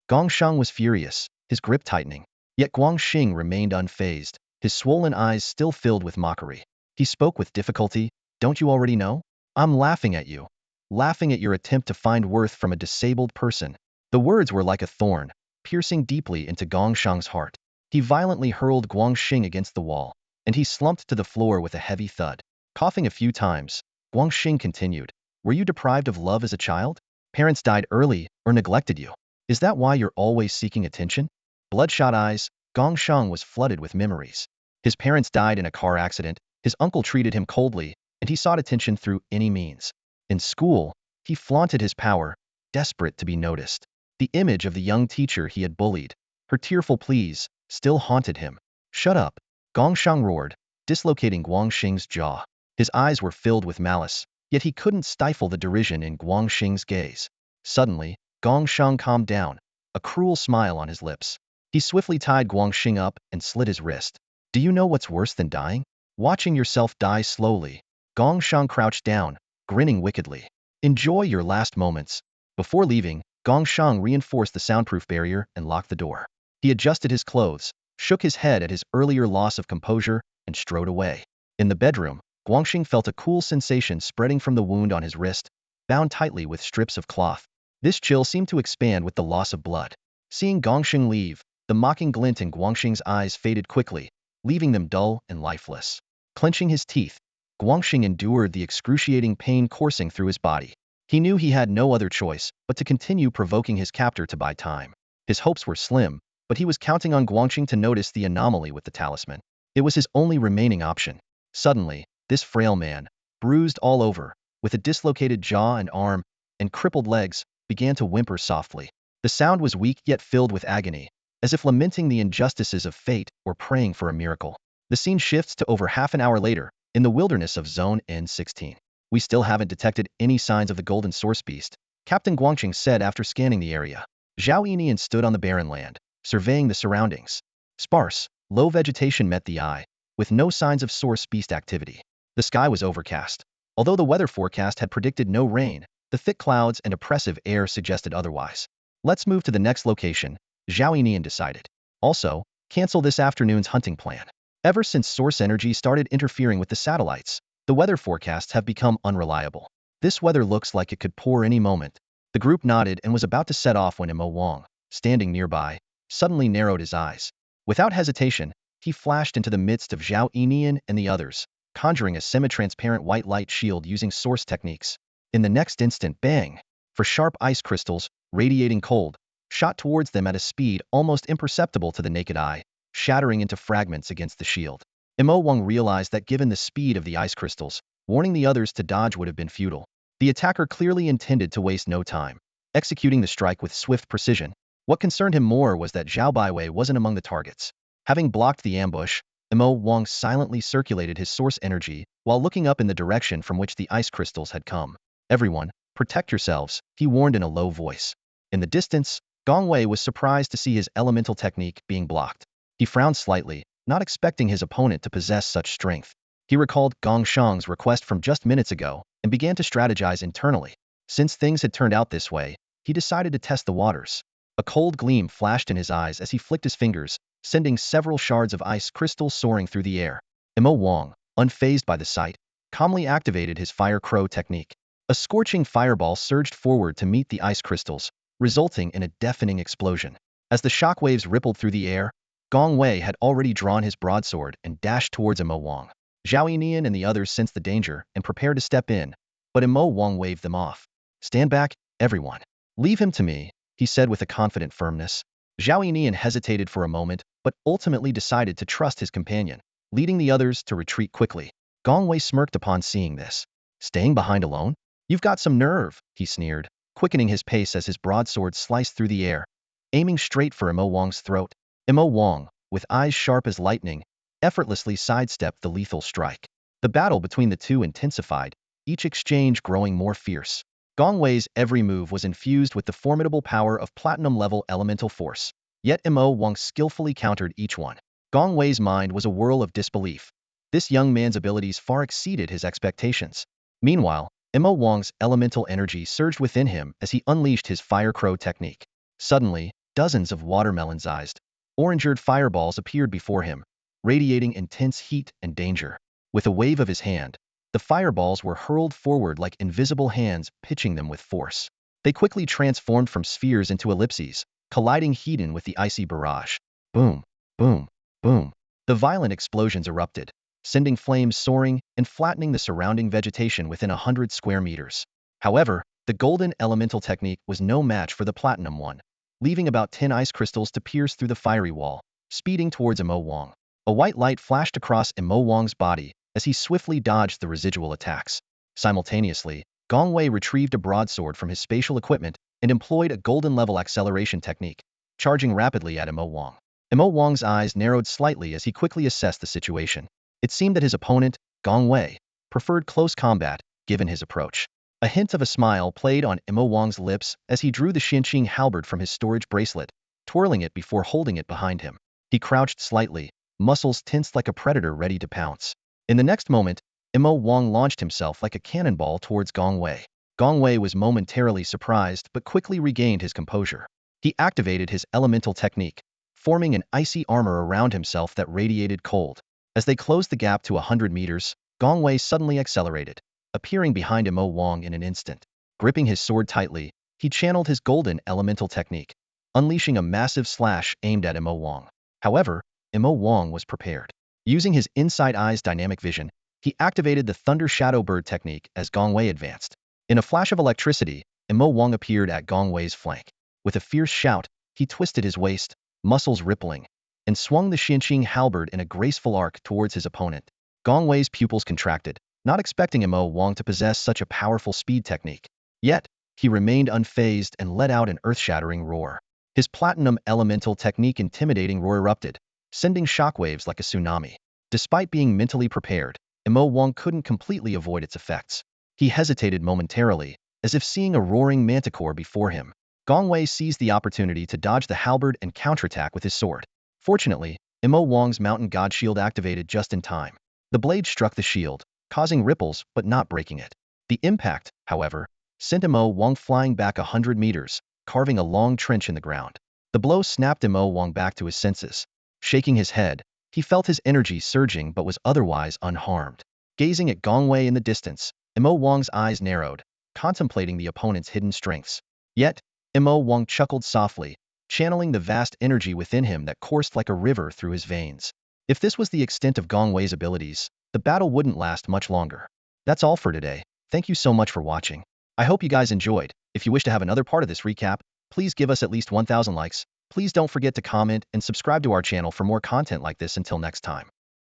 Gongxiang was furious, his grip tightening. Yet Guangxing remained unfazed, his swollen eyes still filled with mockery. He spoke with difficulty, "Don't you already know? I'm laughing at you. Laughing at your attempt to find worth from a disabled person." The words were like a thorn, piercing deeply into Gongxiang's heart. He violently hurled Guangxing against the wall, and he slumped to the floor with a heavy thud. Coughing a few times, Guangxing continued, "Were you deprived of love as a child? Parents died early or neglected you? Is that why you're always seeking attention?" Bloodshot eyes, Gongxiang was flooded with memories. His parents died in a car accident, his uncle treated him coldly, and he sought attention through any means. In school, he flaunted his power, desperate to be noticed. The image of the young teacher he had bullied, her tearful pleas, still haunted him. "Shut up," Gongxiang roared, dislocating Guangxing's jaw. His eyes were filled with malice, yet he couldn't stifle the derision in Guangxing's gaze. Suddenly, Gongxiang calmed down, a cruel smile on his lips. He swiftly tied Guangxing up and slit his wrist. "Do you know what's worse than dying? Watching yourself die slowly." Gongxiang crouched down, grinning wickedly. "Enjoy your last moments." Before leaving, Gongxiang reinforced the soundproof barrier and locked the door. He adjusted his clothes, shook his head at his earlier loss of composure, and strode away. In the bedroom, Guangxing felt a cool sensation spreading from the wound on his wrist, bound tightly with strips of cloth. This chill seemed to expand with the loss of blood. Seeing Gongxing leave, the mocking glint in Guangxing's eyes faded quickly, leaving them dull and lifeless. Clenching his teeth, Guangxing endured the excruciating pain coursing through his body. He knew he had no other choice but to continue provoking his captor to buy time. His hopes were slim, but he was counting on Guangxing to notice the anomaly with the talisman. It was his only remaining option. Suddenly, this frail man, bruised all over, with a dislocated jaw and arm, and crippled legs, began to whimper softly. The sound was weak yet filled with agony, as if lamenting the injustices of fate or praying for a miracle. The scene shifts to over half an hour later, in the wilderness of Zone N16. "We still haven't detected any signs of the golden source beast," Captain Guangxing said after scanning the area. Zhao Yinian stood on the barren land, surveying the surroundings. Sparse, low vegetation met the eye, with no signs of source beast activity. The sky was overcast. Although the weather forecast had predicted no rain, the thick clouds and oppressive air suggested otherwise. "Let's move to the next location," Zhao Yinian decided. "Also, cancel this afternoon's hunting plan." Ever since source energy started interfering with the satellites, the weather forecasts have become unreliable. "This weather looks like it could pour any moment." The group nodded and was about to set off when Mo Wang, standing nearby, suddenly narrowed his eyes. Without hesitation, he flashed into the midst of Zhao Yinian and the others, conjuring a semi-transparent white light shield using source techniques. In the next instant, bang! For sharp ice crystals, radiating cold, shot towards them at a speed almost imperceptible to the naked eye, shattering into fragments against the shield. Mo Wang realized that given the speed of the ice crystals, warning the others to dodge would have been futile. The attacker clearly intended to waste no time, executing the strike with swift precision. What concerned him more was that Zhao Baiwei wasn't among the targets. Having blocked the ambush, Mo Wang silently circulated his source energy while looking up in the direction from which the ice crystals had come. "Everyone, protect yourselves," he warned in a low voice. In the distance, Gong Wei was surprised to see his elemental technique being blocked. He frowned slightly, not expecting his opponent to possess such strength. He recalled Gongxiang's request from just minutes ago and began to strategize internally. Since things had turned out this way, he decided to test the waters. A cold gleam flashed in his eyes as he flicked his fingers, sending several shards of ice crystal soaring through the air. Mo Wang, unfazed by the sight, calmly activated his fire crow technique. A scorching fireball surged forward to meet the ice crystals, resulting in a deafening explosion. As the shockwaves rippled through the air, Gong Wei had already drawn his broadsword and dashed towards Imo Wang. Zhao Yinian and the others sensed the danger and prepared to step in, but Imo Wang waved them off. "Stand back, everyone. Leave him to me," he said with a confident firmness. Zhao Yinian hesitated for a moment, but ultimately decided to trust his companion, leading the others to retreat quickly. Gong Wei smirked upon seeing this. "Staying behind alone? You've got some nerve," he sneered, quickening his pace as his broadsword sliced through the air, aiming straight for Imo Wang's throat. Imo Wang, with eyes sharp as lightning, effortlessly sidestepped the lethal strike. The battle between the two intensified, each exchange growing more fierce. Gong Wei's every move was infused with the formidable power of platinum-level elemental force, yet Imo Wang skillfully countered each one. Gong Wei's mind was a whirl of disbelief. This young man's abilities far exceeded his expectations. Meanwhile, Imo Wang's elemental energy surged within him as he unleashed his fire crow technique. Suddenly, dozens of watermelon-sized, orange-eared fireballs appeared before him, radiating intense heat and danger. With a wave of his hand, the fireballs were hurled forward like invisible hands pitching them with force. They quickly transformed from spheres into ellipses, colliding heat-in with the icy barrage. Boom, boom, boom. The violent explosions erupted, sending flames soaring and flattening the surrounding vegetation within 100 square meters. However, the golden elemental technique was no match for the platinum one, leaving about 10 ice crystals to pierce through the fiery wall, speeding towards Imo Wang. A white light flashed across Imo Wang's body as he swiftly dodged the residual attacks. Simultaneously, Gong Wei retrieved a broadsword from his spatial equipment and employed a golden-level acceleration technique, charging rapidly at Imo Wang. Imo Wang's eyes narrowed slightly as he quickly assessed the situation. It seemed that his opponent, Gong Wei, preferred close combat, given his approach. A hint of a smile played on Imo Wang's lips as he drew the Xianqing halberd from his storage bracelet, twirling it before holding it behind him. He crouched slightly, muscles tensed like a predator ready to pounce. In the next moment, Imo Wang launched himself like a cannonball towards Gong Wei. Gong Wei was momentarily surprised but quickly regained his composure. He activated his elemental technique, forming an icy armor around himself that radiated cold. As they closed the gap to 100 meters, Gong Wei suddenly accelerated, appearing behind Imo Wang in an instant. Gripping his sword tightly, he channeled his golden elemental technique, unleashing a massive slash aimed at Imo Wang. However, Imo Wang was prepared. Using his inside eye's dynamic vision, he activated the Thunder Shadow Bird technique as Gong Wei advanced. In a flash of electricity, Imo Wang appeared at Gong Wei's flank. With a fierce shout, he twisted his waist, muscles rippling, and swung the Xianqing halberd in a graceful arc towards his opponent. Gong Wei's pupils contracted, not expecting Imo Wang to possess such a powerful speed technique. Yet, he remained unfazed and let out an earth-shattering roar. His platinum elemental technique intimidating roar erupted, sending shockwaves like a tsunami. Despite being mentally prepared, Imo Wang couldn't completely avoid its effects. He hesitated momentarily, as if seeing a roaring manticore before him. Gong Wei seized the opportunity to dodge the halberd and counterattack with his sword. Fortunately, Imo Wang's mountain god shield activated just in time. The blade struck the shield, causing ripples but not breaking it. The impact, however, sent Imo Wang flying back 100 meters, carving a long trench in the ground. The blow snapped Imo Wang back to his senses. Shaking his head, he felt his energy surging but was otherwise unharmed. Gazing at Gong Wei in the distance, Imo Wang's eyes narrowed, contemplating the opponent's hidden strengths. Yet, Imo Wang chuckled softly, channeling the vast energy within him that coursed like a river through his veins. If this was the extent of Gong Wei's abilities, the battle wouldn't last much longer. That's all for today. Thank you so much for watching. I hope you guys enjoyed. If you wish to have another part of this recap, please give us at least 1,000 likes. Please don't forget to comment and subscribe to our channel for more content like this. Until next time.